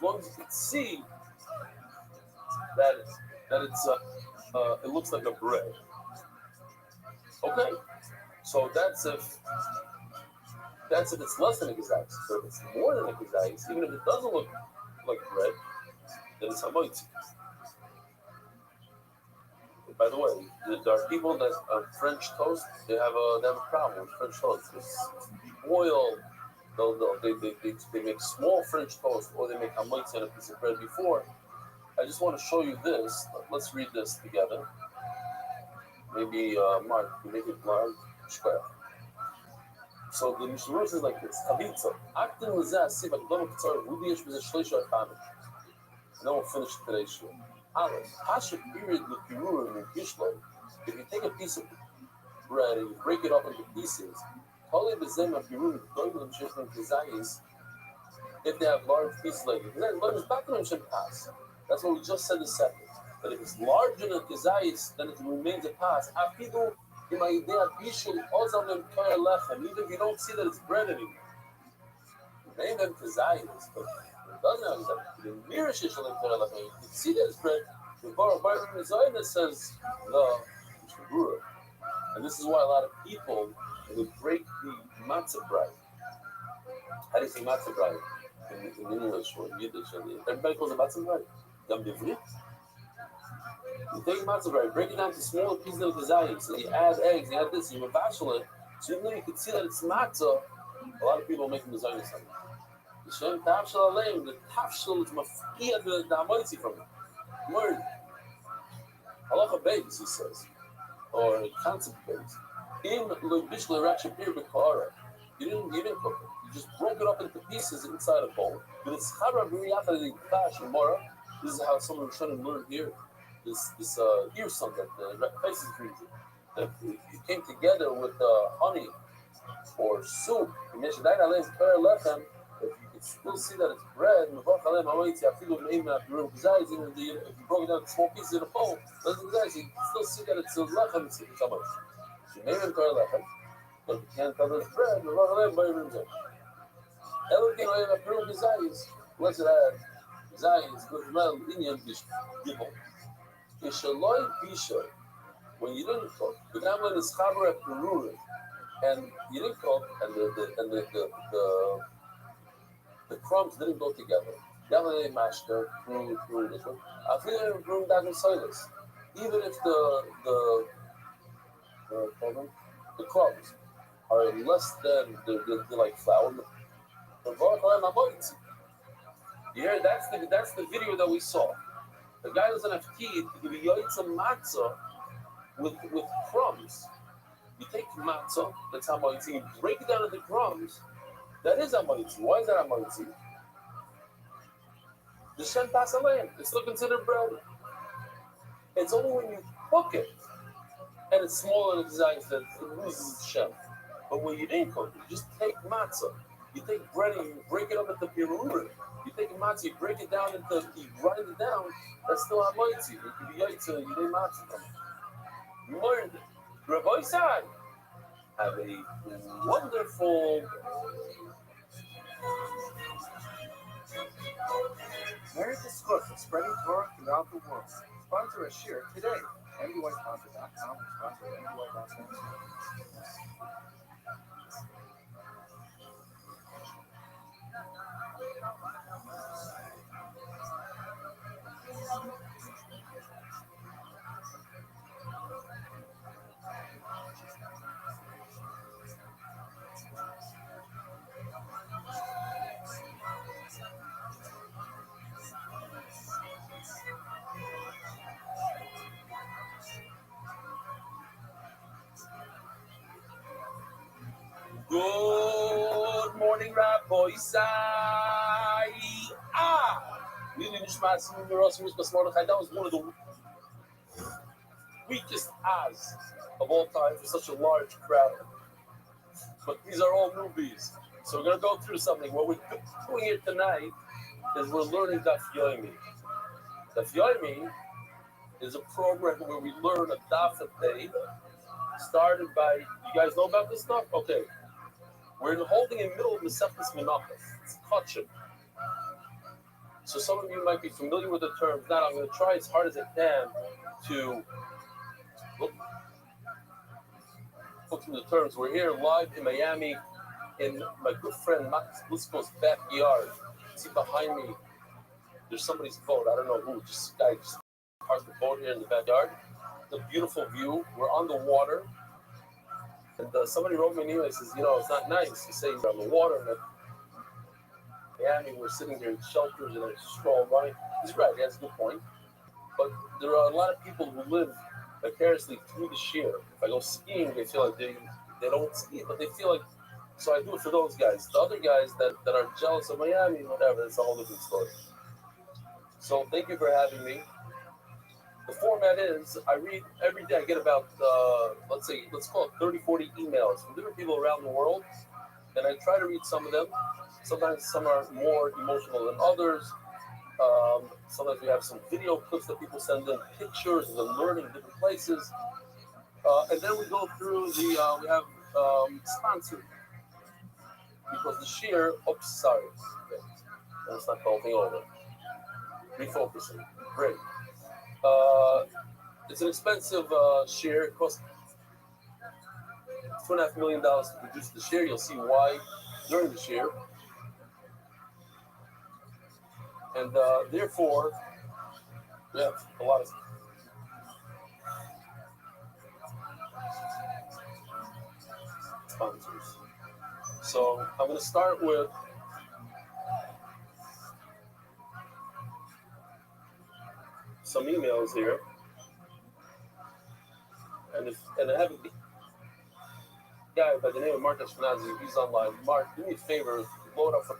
long as you can see that it's it looks like a bread. Okay, so that's if it's less than a kazayis. So if it's more than a kazayis, even if it doesn't look like bread, then it's hamoitzi. By the way, there are people that French toast. They have a problem with French toast. It's boiled. They make small French toast, or they make hamoitzi on a piece of bread before. I just want to show you this. Let's read this together. Maybe Mark, you make it large. So the Mishnah says like this: Chavitza. Actin l'zeh asiv akdom k'tzor. Who yesh b'zeh shleisha echanu. And then we'll finish today's show. Aleph. Hashem period l'pirurim l'gishloi. If you take a piece of bread and you break it up into pieces, totally b'zeh l'pirurim l'doim l'mshechim k'zayis. If they have large pieces like it, then large background should pass. That's what we just said a second. But if it's larger than k'zayis, then it remains a pass. Afidu. Even if you don't see that it's bread anymore, name them kazayis, but it doesn't have that. The nearest issue you can see that it's bread. The Bar says the Mishnah, and this is why a lot of people would break the matzah bread. How do you say matzah bread in English or in Yiddish? Everybody calls it matzah bread. Dam divrit. You take matzah bread, break it down to smaller pieces of kazayim. So you add eggs, you add this, you mavashal it. So even though you can see that it's matzah, a lot of people are making the zayim something. The shem tafshal aleim, the tafshal is mafkia the hamoitzi from it. Word. Halacha beis, he says, or concept beis. In loibishla rachapir b'kara, you didn't cook it. You just broke it up into pieces inside a bowl. But it's chara b'riyachad the kash and mora. This is how someone was trying to learn here. This earson that the faces region that it came together with honey or soup. You mentioned that if you can still see that it's bread, if you broke it down to small pieces in a bowl, you can still see that it's a lechem. It's how much. You name it lechem, but you can't tell it's bread. Everything I have a desires. What's it at? Desires, good smell, Indian dish, people. When you didn't cook, the gamblin is chaber at perurim, and you didn't cook, and the crumbs didn't go together. Gamblin mashed the perurim this one. I feel it perurim doesn't silence. Even if the crumbs are less than they're like flour. You hear? That's the video that we saw. The guy doesn't have teeth. You can eat some matzah with crumbs. You take matzah, that's hamoitzi, you break it down into crumbs. That is hamoitzi. Why is that hamoitzi? The shem pasalayim. It's still considered bread. It's only when you cook it and it's smaller in size that it loses its shem. But when you didn't cook it, you just take matzah. You take bread and you break it up into pirurim. You take a matzah, you break it down into, you grind it down. That's still hamoitzi. You can be yaitza, you didn't matzah from it. You learned it. Rabbi Isai, have a wonderful. Merit the Scoop of spreading Torah throughout the world. Sponsor a share today. MDYsponsor.com and sponsor MDY.com. Good morning, Rabbi Isai. That was one of the weakest ahs of all time for such a large crowd. But these are all newbies. So we're going to go through something. What we're doing here tonight is we're learning Daf Yomi. Daf Yomi is a program where we learn a daf a day, started by, you guys know about this stuff? Okay. We're holding in the middle of Mesechus Menachos. It's Kachim. So some of you might be familiar with the term. If not, I'm going to try as hard as I can to look through the terms. We're here live in Miami in my good friend Max Blisco's backyard. See behind me, there's somebody's boat. I don't know who. Just guy just parked the boat here in the backyard. It's a beautiful view. We're on the water. And somebody wrote me an email and says, it's not nice to say you're on the water. And Miami, we're sitting there in shelters and it's straw running. He's right, he has a good point. But there are a lot of people who live vicariously through the shear. If I go skiing, they feel like they don't ski, but they feel like, so I do it for those guys. The other guys that are jealous of Miami, whatever, it's a whole different story. So thank you for having me. The format is, I read every day, I get about, let's call it 30, 40 emails from different people around the world, and I try to read some of them. Sometimes some are more emotional than others. Sometimes we have some video clips that people send in, pictures of them learning in different places. And then we go through we have sponsored. Because the sheer, sorry. Okay. Let's not go thing over. Refocusing. Great. It's an expensive share. It costs $2.5 million to produce the share. You'll see why during the share. And therefore, we have a lot of sponsors. So I'm going to start with some emails here. And I have a guy by the name of Mark Ashkenazi. He's online. Mark, do me a favor, blow it up for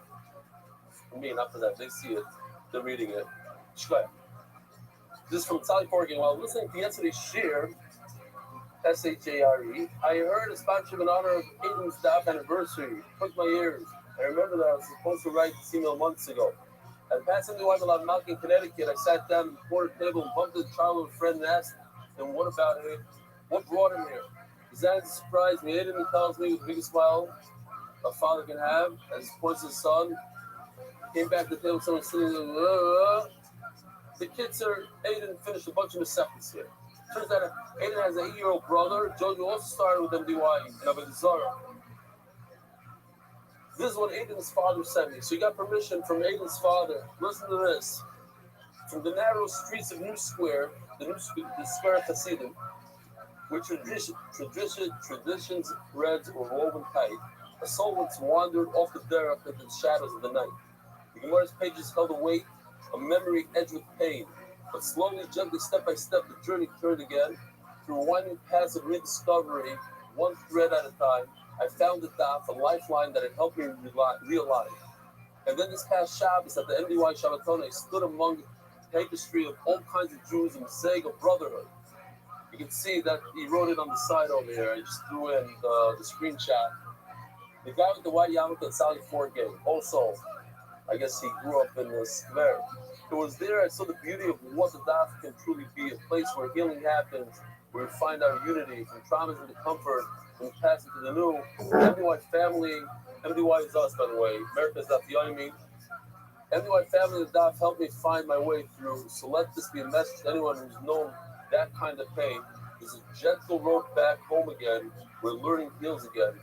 me, not for them. They see it. They're reading it. Shkaya. This is from Sally Corrigan. While listening to yesterday's share, SHARE, I heard a sponsorship in honor of Aiden's staff anniversary. Took my ears. I remember that I was supposed to write this email months ago. At passing the Bible on Malkin, Connecticut, I sat down at the corner table and bumped into a childhood friend and asked him, what about it? What brought him here? His dad surprised me. Aiden tells me with the biggest smile a father can have as he points to his son. Came back to the table, someone sitting there. The kid, sir, Aiden finished a bunch of his seconds here. Turns out Aiden has an 8-year-old brother. Jojo also started with MDY in Avodah Zarah. This is what Aiden's father sent me. So you got permission from Aiden's father. Listen to this. From the narrow streets of New Square, the Square of Hasidim, With traditions threads were woven tight, a soul once wandered off the derech into the shadows of the night. The Gemara's pages held a weight, a memory edged with pain, but slowly, gently, step by step, the journey turned again. Through a winding paths of rediscovery, one thread at a time, I found the daf, a lifeline that had helped me realize. And then this past Shabbos at the MDY Shabbaton, I stood among the tapestry of all kinds of Jews in the sake of brotherhood. You can see that he wrote it on the side over here. I just threw in the screenshot. The guy with the white yarmulke at Sally Ford game. Also, I guess he grew up in the square. It was there I saw the beauty of what the daf can truly be, a place where healing happens, where we find our unity, from traumas into comfort, from the past into the new. MDY family, MDY is us, by the way. America's Daf Yomi. MDY family and daf helped me find my way through. So let this be a message to anyone who's known that kind of pain. There's a gentle road back home again, where learning heals again.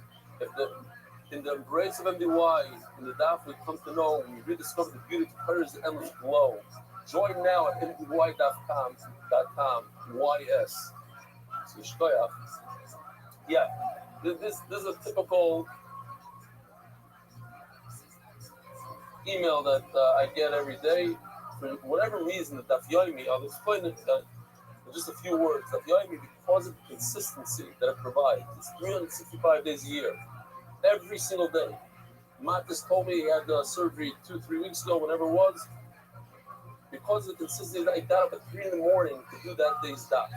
In the embrace of MDY, in the daf we come to know, we rediscover the beauty of colors, the endless glow. Join now at mdy.com, YS. So, yeah, this is a typical email that I get every day. For whatever reason, the Daf Yomi, I'll explain it in just a few words. Daf Yomi, because of the consistency that it provides, it's 365 days a year, every single day. Matis told me he had surgery 2-3 weeks ago, whenever it was. Because of the consistency, I got up at 3 in the morning to do that day's daf.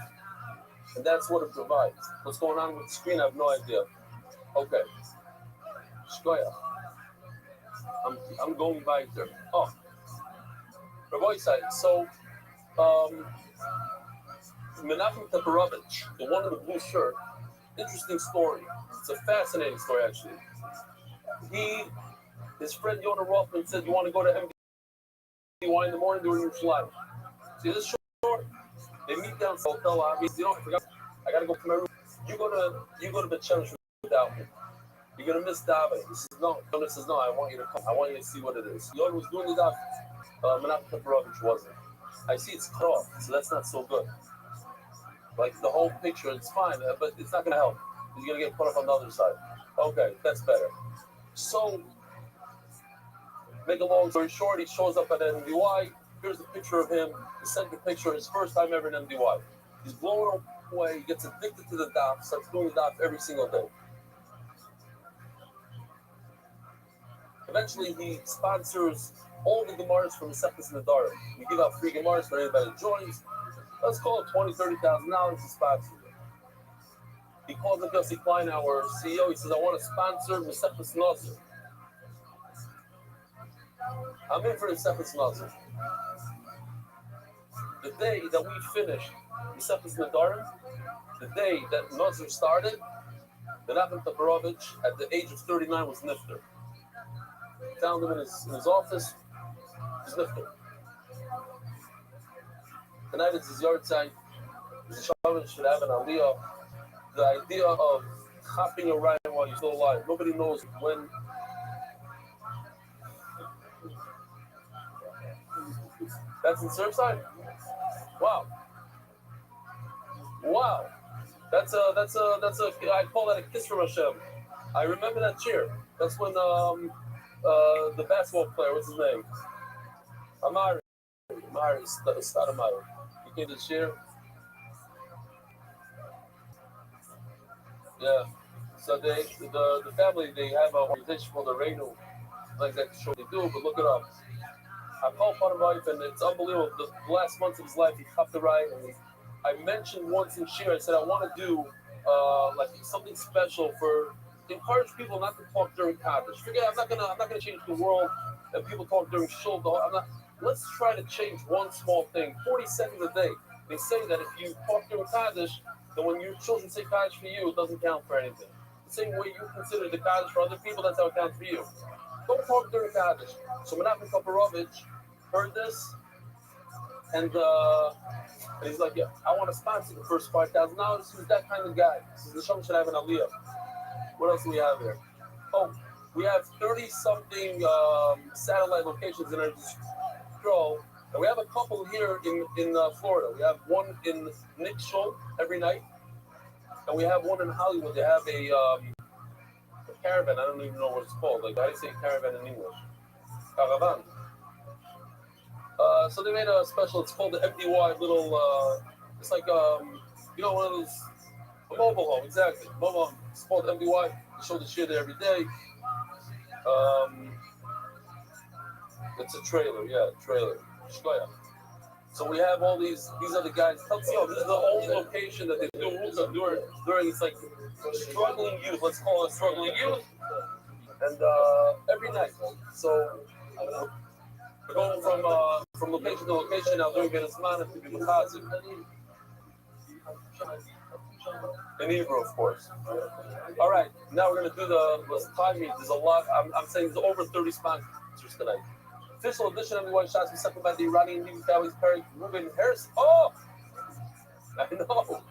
And that's what it provides. What's going on with the screen, I have no idea. Okay. Shkoya. I'm going back there. Oh. Rabbi side. So, Menachem Teperovich, the one in the blue shirt, interesting story. It's a fascinating story, actually. His friend Yonah Rothman said, you want to go to MDY in the morning during your life. See this short? They meet down the hotel lobby. You know, I gotta go to my room. You go to the church without me. You're gonna miss davening. He says no. Yonah says no. I want you to come. I want you to see what it is. Yonah was doing the daf. Menachem Teperovich wasn't. I see it's cut off, so that's not so good. Like the whole picture, it's fine, but it's not gonna help. He's gonna get put up on the other side. Okay, that's better. So, make a long story short, he shows up at MDY. Here's the picture of him, the center picture, his first time ever in MDY. He's blown away, he gets addicted to the daf, starts doing the daf every single day. Eventually, he sponsors all the Gemaras from the Septus and the Dara. We give out free Gemaras for anybody that joins. Let's call it $20,000-$30,000 to sponsor it. He calls up Yossi Klein, our CEO. He says, I want to sponsor Mesephes Nazir. I'm in for the Mesephes Nazir. The day that we finished Mesephes Nadarim, the day that Nazir started, Menachem Teperovich, at the age of 39, was nifter. Found him in his office. He's nifter. Tonight is his yard site. His shaman should have an aliyah. The idea of hopping around while you're still alive. Nobody knows when. That's in Surfside? Wow. Wow. That's a I call that a kiss from Hashem. I remember that cheer. That's when the basketball player, what's his name? Amari Stoudemire. He came to cheer. Yeah. So the family, they have an organization called the Reinu. Like that show they do, but look it up. I called Panovite, and it's unbelievable. The last months of his life, he cut the right. And I mentioned once in Shir, I said, I want to do like something special to encourage people not to talk during Kaddish. Forget, I'm not gonna change the world and people talk during Shul. Let's try to change one small thing. 40 seconds a day. They say that if you talk during Kaddish, then when your children say Kaddish for you, it doesn't count for anything. The same way you consider the Kaddish for other people, that's how it counts for you. Don't talk during Kaddish. So Menachem Teperovich heard this, and he's like, yeah, I want to sponsor the first $5,000. He's that kind of guy. He says, the show should have an aliyah. What else do we have here? Oh, we have 30-something satellite locations in our scroll, and we have a couple here in Florida. We have one in Nick Shoal every night. And we have one in Hollywood. They have a caravan. I don't even know what it's called. Like, how do you say caravan in English? Caravan. So they made a special. It's called the MDY little. It's like you know, one of those a mobile home. Exactly, mobile home. It's called MDY. They show the shit there every day. It's a trailer. Yeah, trailer. Shkoya. So we have all these. These are the guys. This is the only location that they do hookah during. It's like struggling youth. Let's call it struggling youth. And every night. So we're going from location to location now during Venezuela to be Makazi. In Hebrew, of course. All right, now we're going to do the time meet. There's a lot. I'm saying there's over 30 sponsors tonight. Official edition of the White Shots was seconded by the Iranian Navy Cowboys, Perry Ruben Harris. Oh! I know.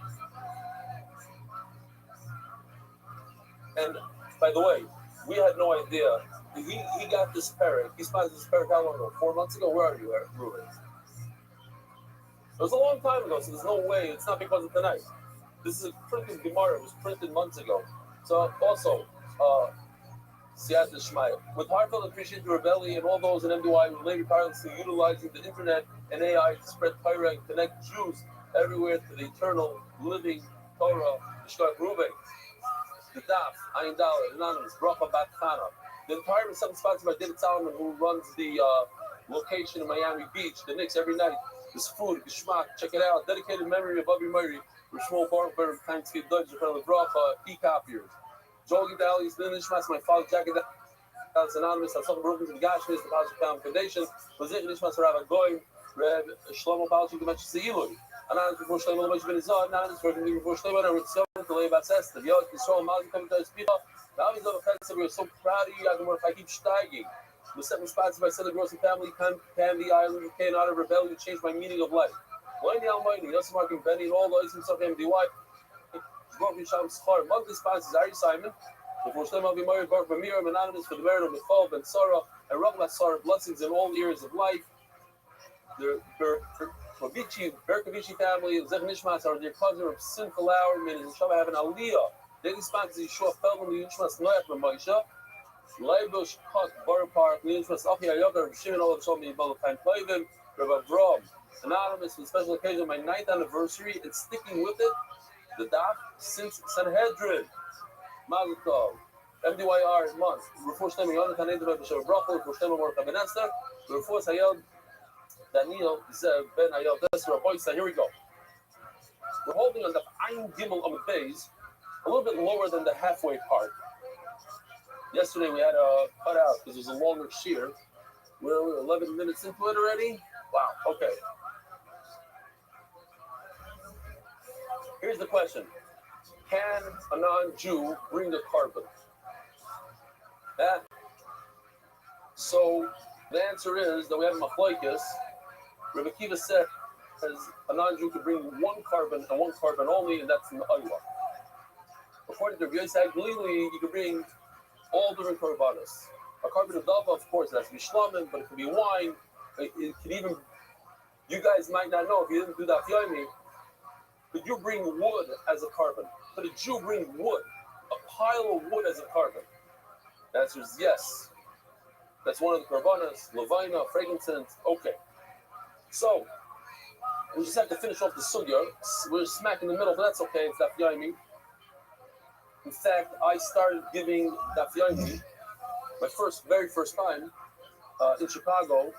And by the way, we had no idea. He got this parrot. He sponsored this parrot how long ago? 4 months ago? Where are you, Ruben? It was a long time ago, so there's no way. It's not because of tonight. This is a printed Gemara. It was printed months ago. So also, Siyat Shmaya. With heartfelt appreciation to Rebelli and all those in MDY who relate tirelessly utilizing the internet and AI to spread Torah and connect Jews everywhere to the eternal living Torah. Mishkat Ruben, the Daf, Ayin Dalet, Anonymous, Bracha Bat Chana. The entire is sponsored by David Solomon, who runs the location in Miami Beach, the Knicks, every night. This food, Geschmack, check it out. Dedicated memory of Bobby Murray, Rishmol Barber, Time to get Dutch, Bracha, e-copiers. Joel Gedali's Nishmas, my father, Jacket, that's Anonymous, that's something broken to the Gashmis, the Positive Family Foundation, Position Nishmas, Rabbi Goyim, Reb Shlomo Balchi, the Match Seilui. Anonymous before Shlomo, the Match Benizah, Anonymous working before Shlomo, and Ritzon, the Lay Bassesta, the Yod, the Shlomo, Malki, coming to his people. Now he's on offensive. We're so proud of you. I can work. I keep steiging. We're set responsible by Southern Gross and Family, Candy Island, UK, and Honor Rebellion, changed my meaning of life. Loini Almighty, Yosef Mark and Benny, and all those in South MDY. Monthly sponsors Ari Simon, before Shlomo I'll be married, Baruch Bamir, Anonymous for the merit of Michal, Ben Sarah, and Rabbi Sarah, blessings in all areas of life. The Berkovici family and Zech Nishmas are their cousin of Simcha Lauer, meaning Shabbat have an Aliyah. Daily sponsors Yeshua Feldman, the Nishmas Noach Ramosha, Leibush Kot, Bar Park, the Nishmas Achi Ayogar, Shimon Olav Shalmi, Balakain Plavin, Rabbi Brom. Anonymous for the special occasion of my 9th anniversary and sticking with it. The Daf since Sanhedrin. Mazel Tov. MDYR month. Refor Shtema Yonatan Edom B'Shem Brachol. Refor Shtema Mordechai Ben Esther. Refor Hayel Daniel Zev Ben Hayel Desra Boysa. Here we go. We're holding on the Ein Gimel on the base, a little bit lower than the halfway part. Yesterday we had a cutout because it was a longer shear. We're 11 minutes into it already. Wow. Okay. Here's the question. Can a non-Jew bring the carbon? So the answer is that we have machlokes. Rebbe Kiva says a non-Jew can bring one carbon and one carbon only, and that's in the Aywa. According to Rabbi Yosef Glili, you can bring all different korbanos. A carbon of dava, of course, it has to be shlamim, but it could be wine. It could even, you guys might not know if you didn't do that yomi. Could you bring wood as a carbon? Could a Jew bring wood, a pile of wood as a carbon? The answer is yes. That's one of the korbanos, levina, frankincense. Okay. So, we just have to finish off the sugya. We're smack in the middle, but that's okay. It's daf yomi. In fact, I started giving daf yomi my very first time in Chicago.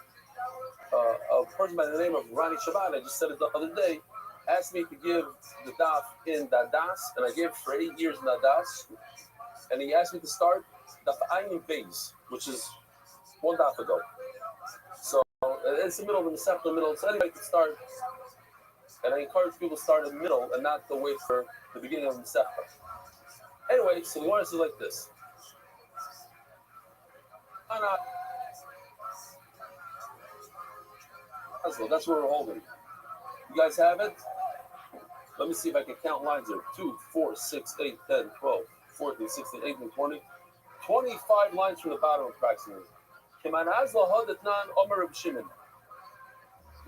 A person by the name of Ronnie Shabbat, I just said it the other day, asked me to give the daf in Dadas, and I gave it for 8 years in Dadas. And he asked me to start daf Ayin Beis, which is one daf ago. So it's the middle of the Masechta, the middle. So anybody can start. And I encourage people to start in the middle and not to wait for the beginning of the Masechta. Anyway, so the Gemara is like this. That's what we're holding. You guys have it? Let me see if I can count lines here. 2, 4, 6, 8, 10, 12, 14, 16, 18, 20. 25 lines from the bottom approximately.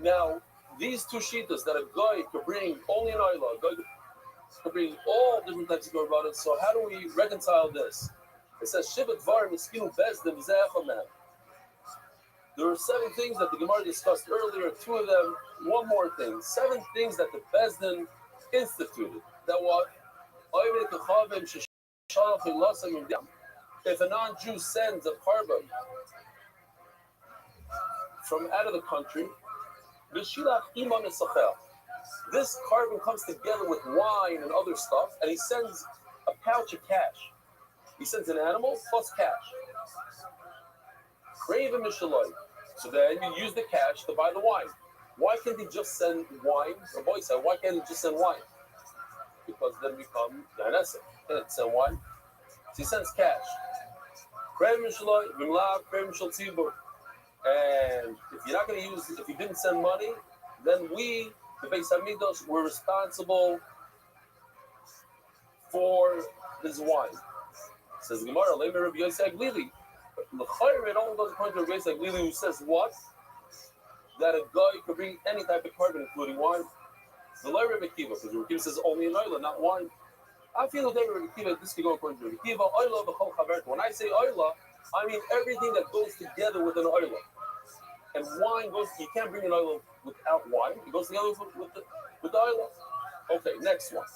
Now, these two shittas that a guy could bring only an oila, could bring all different types of korbanos. So how do we reconcile this? It says Shivat Var Miskinu Bezdim Zechaman. There were 7 things that the Gemara discussed earlier. 2 of them, one more thing. 7 things that the Bezdin instituted. That what? If a non-Jew sends a carbon from out of the country, this carbon comes together with wine and other stuff, and he sends a pouch of cash. He sends an animal plus cash. So then you use the cash to buy the wine. Why can't he just send wine? The boy said, why can't he just send wine? Because then we come Yanesek. He can't send wine. So he sends cash. And if you're not going to use, if you didn't send money, then we, the Beis Hamikdash, were responsible for this wine. Says Gemara, Leimer Rabbi Yosef Glili. It only goes according to Rabbi Yosef Glili, who says what? That a guy could bring any type of carbon, including wine. The Leimer Rabbi Kiva, because Rabbi Kiva says only an oila, not wine. I feel that Rabbi Kiva, this could go according to Rabbi Kiva. Oila b'chol chaverta. When I say oila, I mean everything that goes together with an oila. And wine goes, you can't bring an oila without wine. It goes together with the oila. Okay, next one.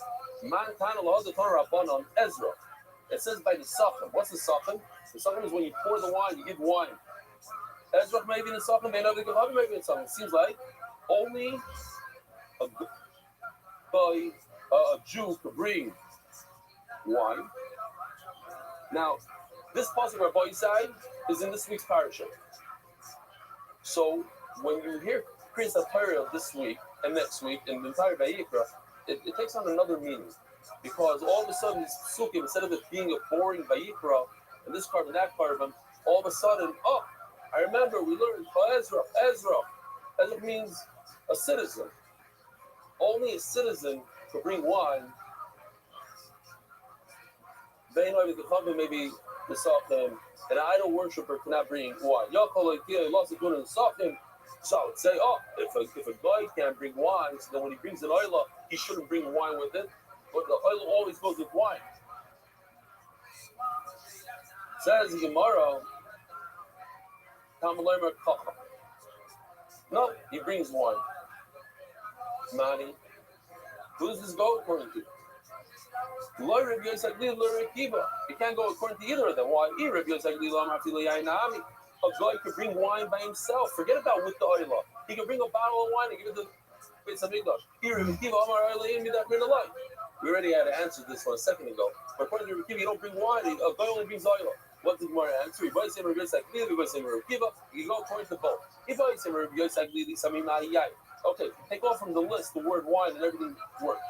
Man Tana Lahazat Rabbanon Ezra. It says by the sachem. What's the sachem? The sachem is when you pour the wine, you give wine. Ezra maybe in the sachem, they know the Gehavi maybe in the sachem. It seems like only a Jew could bring wine. Now, this pasuk Rabbi side is in this week's parasha. So when you hear Kriyas HaTorah this week and next week and the entire Vayikra, it takes on another meaning. Because all of a sudden, this psukim, instead of it being a boring Vayikra, and this carbon, that carbon, all of a sudden, oh, I remember we learned Ezra. Ezra means a citizen. Only a citizen could bring wine. Maybe the Sachem, an idol worshiper cannot bring wine. So I would say, oh, if a guy can't bring wine, so then when he brings an oila, he shouldn't bring wine with it. But the oil always goes with wine. Says the Gemara, no, he brings wine. Mani. Who does this go according to? You can't go according to either of them. Why? A guy could bring wine by himself. Forget about with the oil. He can bring a bottle of wine and give it to Beis Hamikdash. We already had to answer this one a second ago. But according to Rabbi Kiva, you don't bring wine. A guy only brings oil. What did Gemara answer? You go according to both. Okay, take off from the list the word wine and everything works.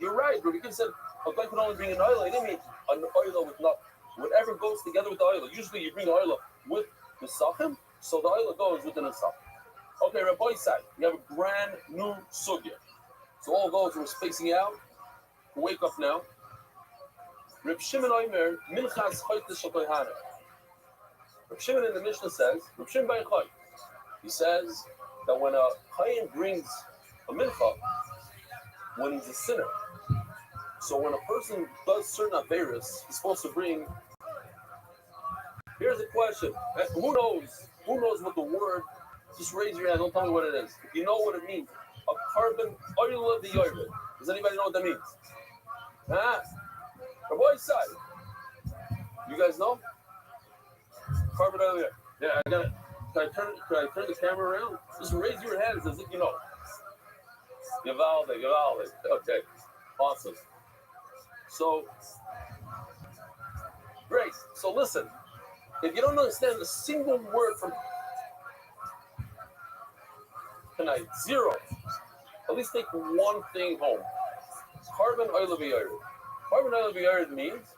You're right. Rabbi Kiva said a guy can only bring an oil. He didn't mean an oil with nothing. Whatever goes together with the oil. Usually you bring oil with the sachem, so the oil goes within the sachem. Okay, Rabbi side, we have a brand new sugya. So all those who are spacing out, wake up now. Reb Shimon Omer, Minchas Choytes Shakoyhana. Reb Shimon in the Mishnah says, Reb Shimon by Choy, he says that when a Chayin brings a mincha, when he's a sinner, so when a person does certain averis, he's supposed to bring. Here's a question. Who knows what the word? Just raise your hand. Don't tell me what it is. If you know what it means, a carbon oil the yored. Does anybody know what that means? Huh? The boy's side. You guys know? Carbon oil. Yeah, I got it. Can I turn the camera around? Just raise your hands as if you know. Givalde. Okay. Awesome. So, great. So listen. If you don't understand a single word from tonight, zero, at least take one thing home. Carbon oil b'yored. Carbon oil b'yored means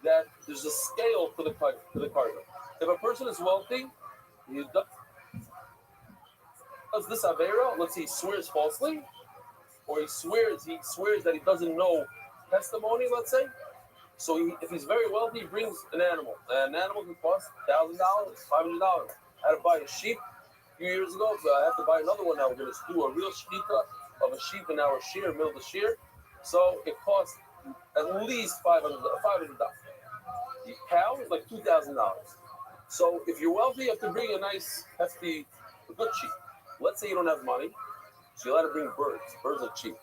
that there's a scale to the carbon. If a person is wealthy, he does this avera, let's say he swears falsely, or he swears that he doesn't know testimony, let's say. So if he's very wealthy, he brings an animal. An animal can cost $1,000, $500. How to buy a sheep? A few years ago, so I have to buy another one now. We're going to do a real shkita of a sheep in our shear, middle of the shear. So it costs at least $500. The cow is like $2,000. So if you're wealthy, you have to bring a nice, hefty, a good sheep. Let's say you don't have money, so you let to bring birds. Birds are cheap.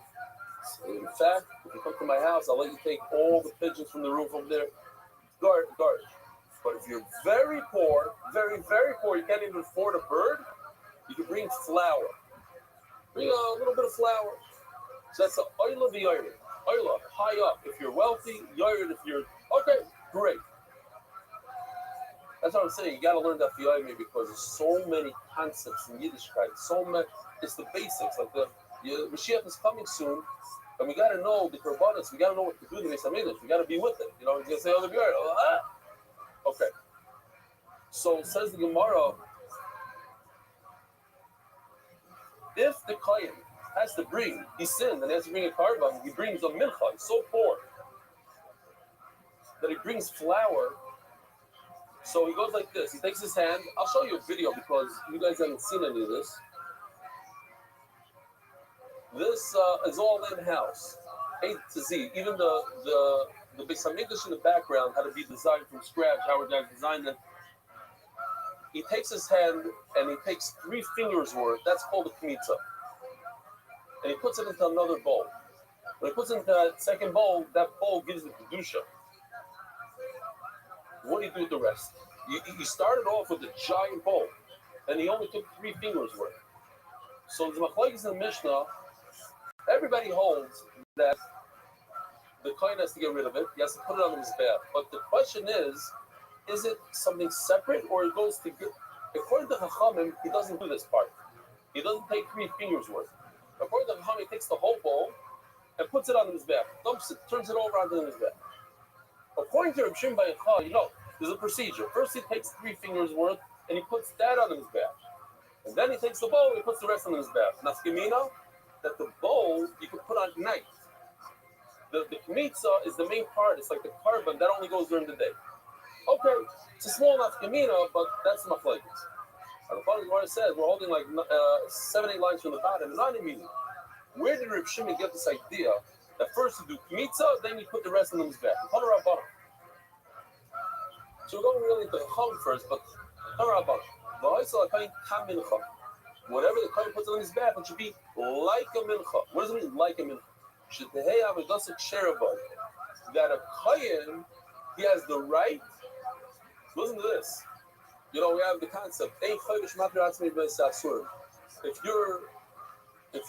So in fact, if you come to my house, I'll let you take all the pigeons from the roof over there. Garbage. But if you're very poor, very, very poor, you can't even afford a bird, you can bring flour. Bring a little bit of flour. So that's the oila v'yored. Oila, high up. If you're wealthy, yored if you're... Okay, great. That's what I'm saying. You got to learn that v'yored because there's so many concepts in Yiddishkeit. So much. It's the basics. Like the Mashiach is coming soon, and we got to know the korbanos. We got to know what to do in the Beis Hamikdash. We got to be with it. You know, he's going to say, oh, the v'yored. Okay. So says the Gemara, if the Kohen has to bring, he sinned and has to bring a carbon, he brings a mincha, he's so poor that he brings flour. So he goes like this, he takes his hand, I'll show you a video because you guys haven't seen any of this. This is all in-house, A to Z. Even the Beis Hamikdash in the background had to be designed from scratch, how guys designed it. He takes his hand and he takes 3 fingers worth. That's called a kmitza. And he puts it into another bowl. When he puts it into that second bowl, that bowl gives the kedusha. What do you do with the rest? He started off with a giant bowl, and he only took 3 fingers worth. So the machlokes in the Mishnah, everybody holds that the kohen has to get rid of it. He has to put it on his bath. But the question is it something separate or it goes to get... According to Chachamim, he doesn't do this part. He doesn't take 3 fingers worth. According to Chachamim, he takes the whole bowl and puts it on his back, dumps it, turns it over onto his back. According to Reb Shimon Bar Yochai, there's a procedure. First he takes 3 fingers worth and he puts that on his back. And then he takes the bowl and he puts the rest on his back. Nafkamina, that the bowl you can put on night. The kmitza is the main part. It's like the carbon that only goes during the day. Okay, it's a small nafkamina, but that's the machlokes. And the following Gemara says we're holding like 7-8 lines from the bottom. Not immediately. Where did Reb Shimon get this idea that first you do kmitza, then you put the rest on his back? So we're going really into the chum first, but whatever the kohen puts on his back, it should be like a mincha. What does it mean, like a mincha? That a kohen, he has the right. Listen to this. We have the concept. If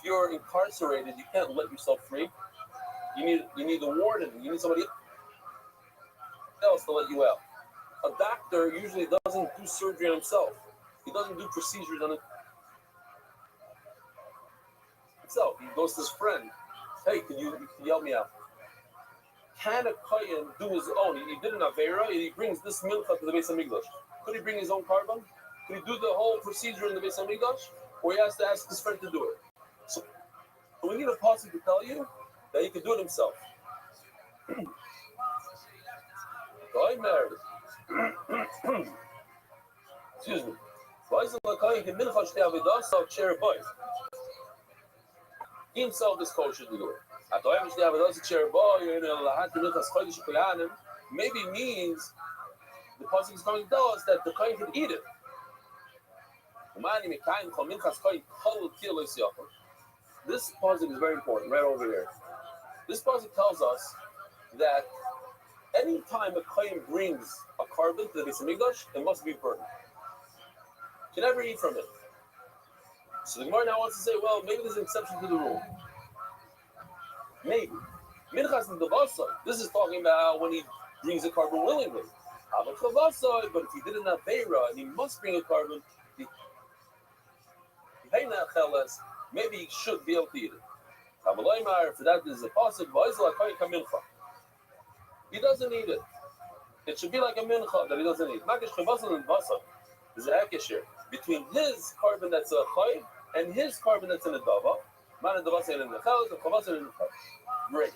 you're incarcerated, you can't let yourself free. You need a warden. You need somebody else to let you out. A doctor usually doesn't do surgery on himself. He doesn't do procedures on himself. He goes to his friend. Hey, can you help me out? Can a kohen do his own? He did an avera, and he brings this mincha to the Beis Hamikdash. Could he bring his own carbon? Could he do the whole procedure in the Beis Hamikdash? Or he has to ask his friend to do it? So we need a pasuk to tell you that he can do it himself. Excuse me. He himself is kosher to do it. Maybe means the pasuk is going to tell us that the kohen can eat it. This pasuk is very important, right over here. This pasuk tells us that anytime a kohen brings a carbon to the Beis Hamikdash, it must be burned. You can never eat from it. So the Gemara now wants to say, well, maybe there's an exception to the rule. Maybe. Minchas and Davasai. This is talking about when he brings a carbon willingly. But if he did an Aveira and he must bring a carbon, maybe he should be able to eat it. For that is a possible. He doesn't need it. It should be like a mincha that he doesn't need. There's a hakashir between his carbon that's a chay and his carbon that's in a dava. Great.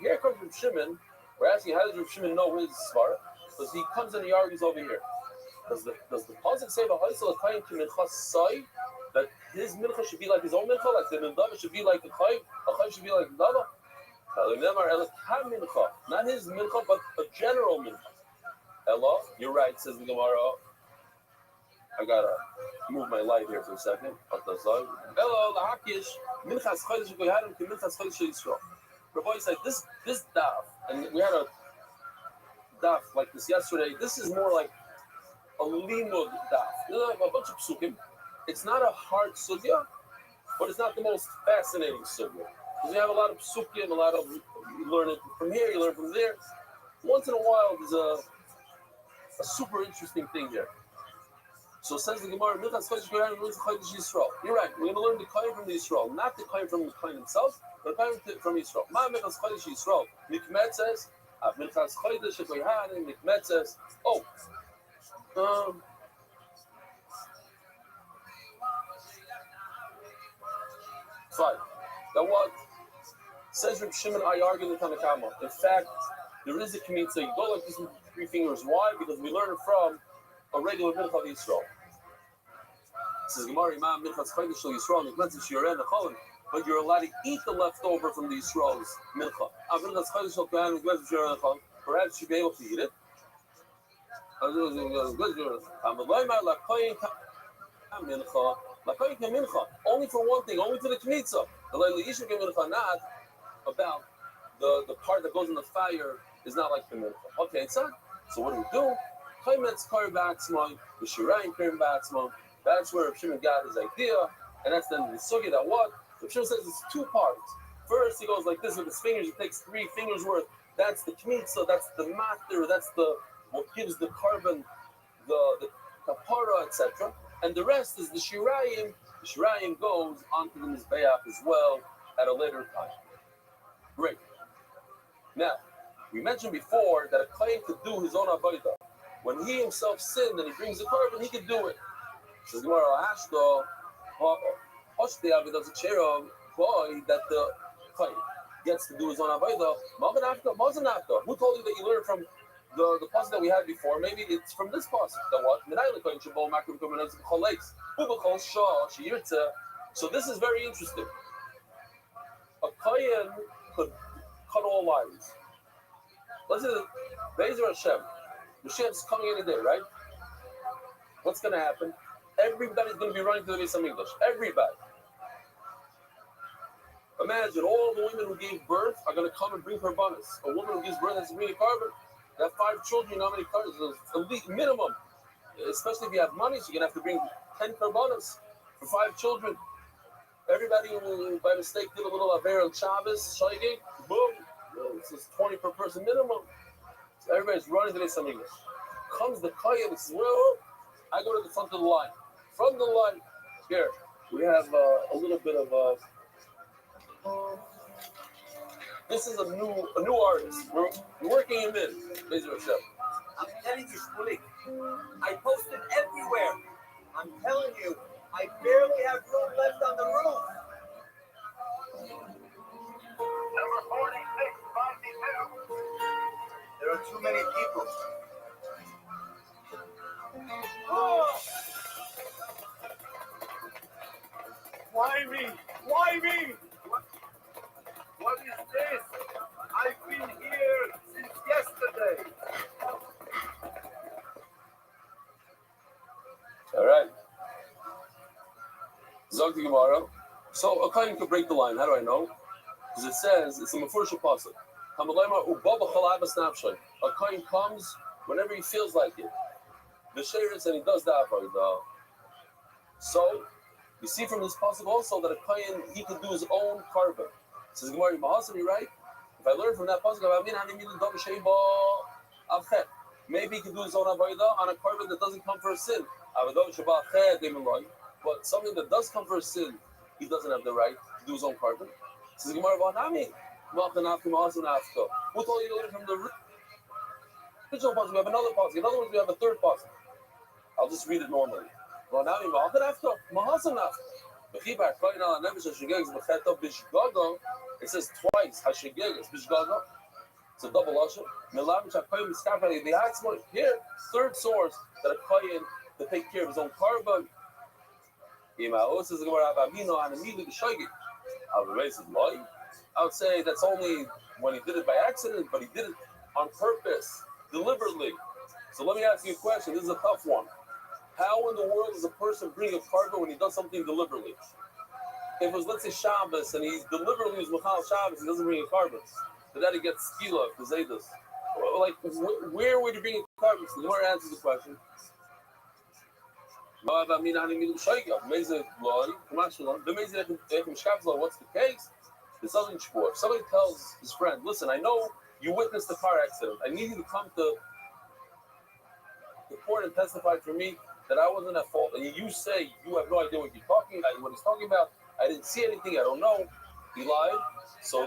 Here comes Reb Shimon. We're asking, how does Reb Shimon know his svar? Because he comes and he argues over here. Does the pasuk say that his mincha should be like his own mincha, like the nidava should be like the chayv should be like the nidava? Not his mincha, but a general mincha. Ella, you're right, says the Gemara. I gotta move my light here for a second. Ella, lahakish minchas chodesh goyhadim ki minchas chodesh Yisrael. Rabbi said this daf, and we had a daf like this yesterday. This is more like a limud daf. A bunch of psukim. It's not a hard sugya, but it's not the most fascinating sugya. Because you have a lot of psukim, a lot of, you learn it from here, you learn from there. Once in a while, there's a super interesting thing here. So says the Gemara, you're right, we're going to learn the Kain from the Yisrael, not the Kain from the Kain himself, but the Kain from Yisrael. Ma Minchas Chodesh Yisrael, Mikmet says, Minchas Chodesh Goyhadim, Mikmet says, fine. Now what? Says Reb Shimon, I argue the Tanakama. In fact, there is a community, so you go like this with 3 fingers. Why? Because we learn it from a regular Mincha of Yisrael. It says Gemara, Imam Minchas Chodesh Yisrael, Mikmet Shiren Acholin, but you're allowed to eat the leftover from the Yisrael's Mincha. Minchas Chodesh Yisrael, Mikmet Shiren Acholin, perhaps you'll be able to eat it. Only for one thing, only to the Kmitza. Not about the part that goes in the fire is not like the mincha. Okay, it's not. So what do? That's where Shimon got his idea, and that's then the sugi that what? Shimon says it's 2 parts. First, he goes like this with his fingers. He takes 3 fingers worth. That's the kmitza. That's the matter. That's the what gives the carbon, the kapara, etc. And the rest is the shirayim. The shirayim goes onto the mizbeach as well at a later time. Great. Now, we mentioned before that a kohen could do his own avodah. When he himself sinned and he brings the carbon, he could do it. Says Gemara, that the kohen gets to do his own avodah. Who told you that you learned from the pasuk that we had before? Maybe it's from this pasuk. That what? So this is very interesting. A kohen could cut all lines. Let's say Be'ezer Hashem. Mashiach's coming any day, right? What's going to happen? Everybody's going to be running to the Beis HaMikdash. Everybody. Imagine all the women who gave birth are going to come and bring korbanos. A woman who gives birth has to bring a carbon. You have 5 children, you know how many carbons? It's a minimum. Especially if you have money, so you're going to have to bring 10 korbanos for 5 children. Everybody who, by mistake, did a little Aver on Shabbos, Shaygig, boom. It's just 20 per person minimum. So everybody's running to the Beis HaMikdash. Comes the kohen and says, well, I go to the front of the line. From the line, here, we have a little bit of this is a new artist. We're working him in. Be'ezer Hashem. I'm telling you, Shmulik, I posted everywhere. I'm telling you, I barely have room left on the roof. Number 4652. There are too many people. Oh! Why me? Why me? What is this? I've been here since yesterday. All right. Zog the Gemara. So a kohen could break the line. How do I know? Because it says, it's a mefurish pasuk. A kohen comes whenever he feels like it. The sheiris, and he does the avodah. So you see from this pasuk also that a kohen, he could do his own carbon. Says Gemara, right? If I learn from that pasuk, maybe he can do his own avodah on a carbon that doesn't come for a sin. But something that does come for a sin, he doesn't have the right to do his own carbon. Says Gemara, who told you to learn from the original pasuk? We have another pasuk. In other words, we have a third pasuk. I'll just read it normally. It says twice, Hashegeg is Bishgaga. It's a double usher. Here, third source that a kohen to take care of his own carbon. I would say that's only when he did it by accident, but he did it on purpose, deliberately. So let me ask you a question. This is a tough one. How in the world does a person bring a carbon when he does something deliberately? If it was, let's say, Shabbos, and he deliberately was Machal Shabbos, he doesn't bring a carbon. So that he gets skila, because they does. Like, where would you bring a carbon? So the Gemara answers the question. What's the case? If somebody tells his friend, listen, I know you witnessed the car accident. I need you to come to the court and testify for me that I wasn't at fault. And you say you have no idea what he's talking about. I didn't see anything. I don't know. He lied. So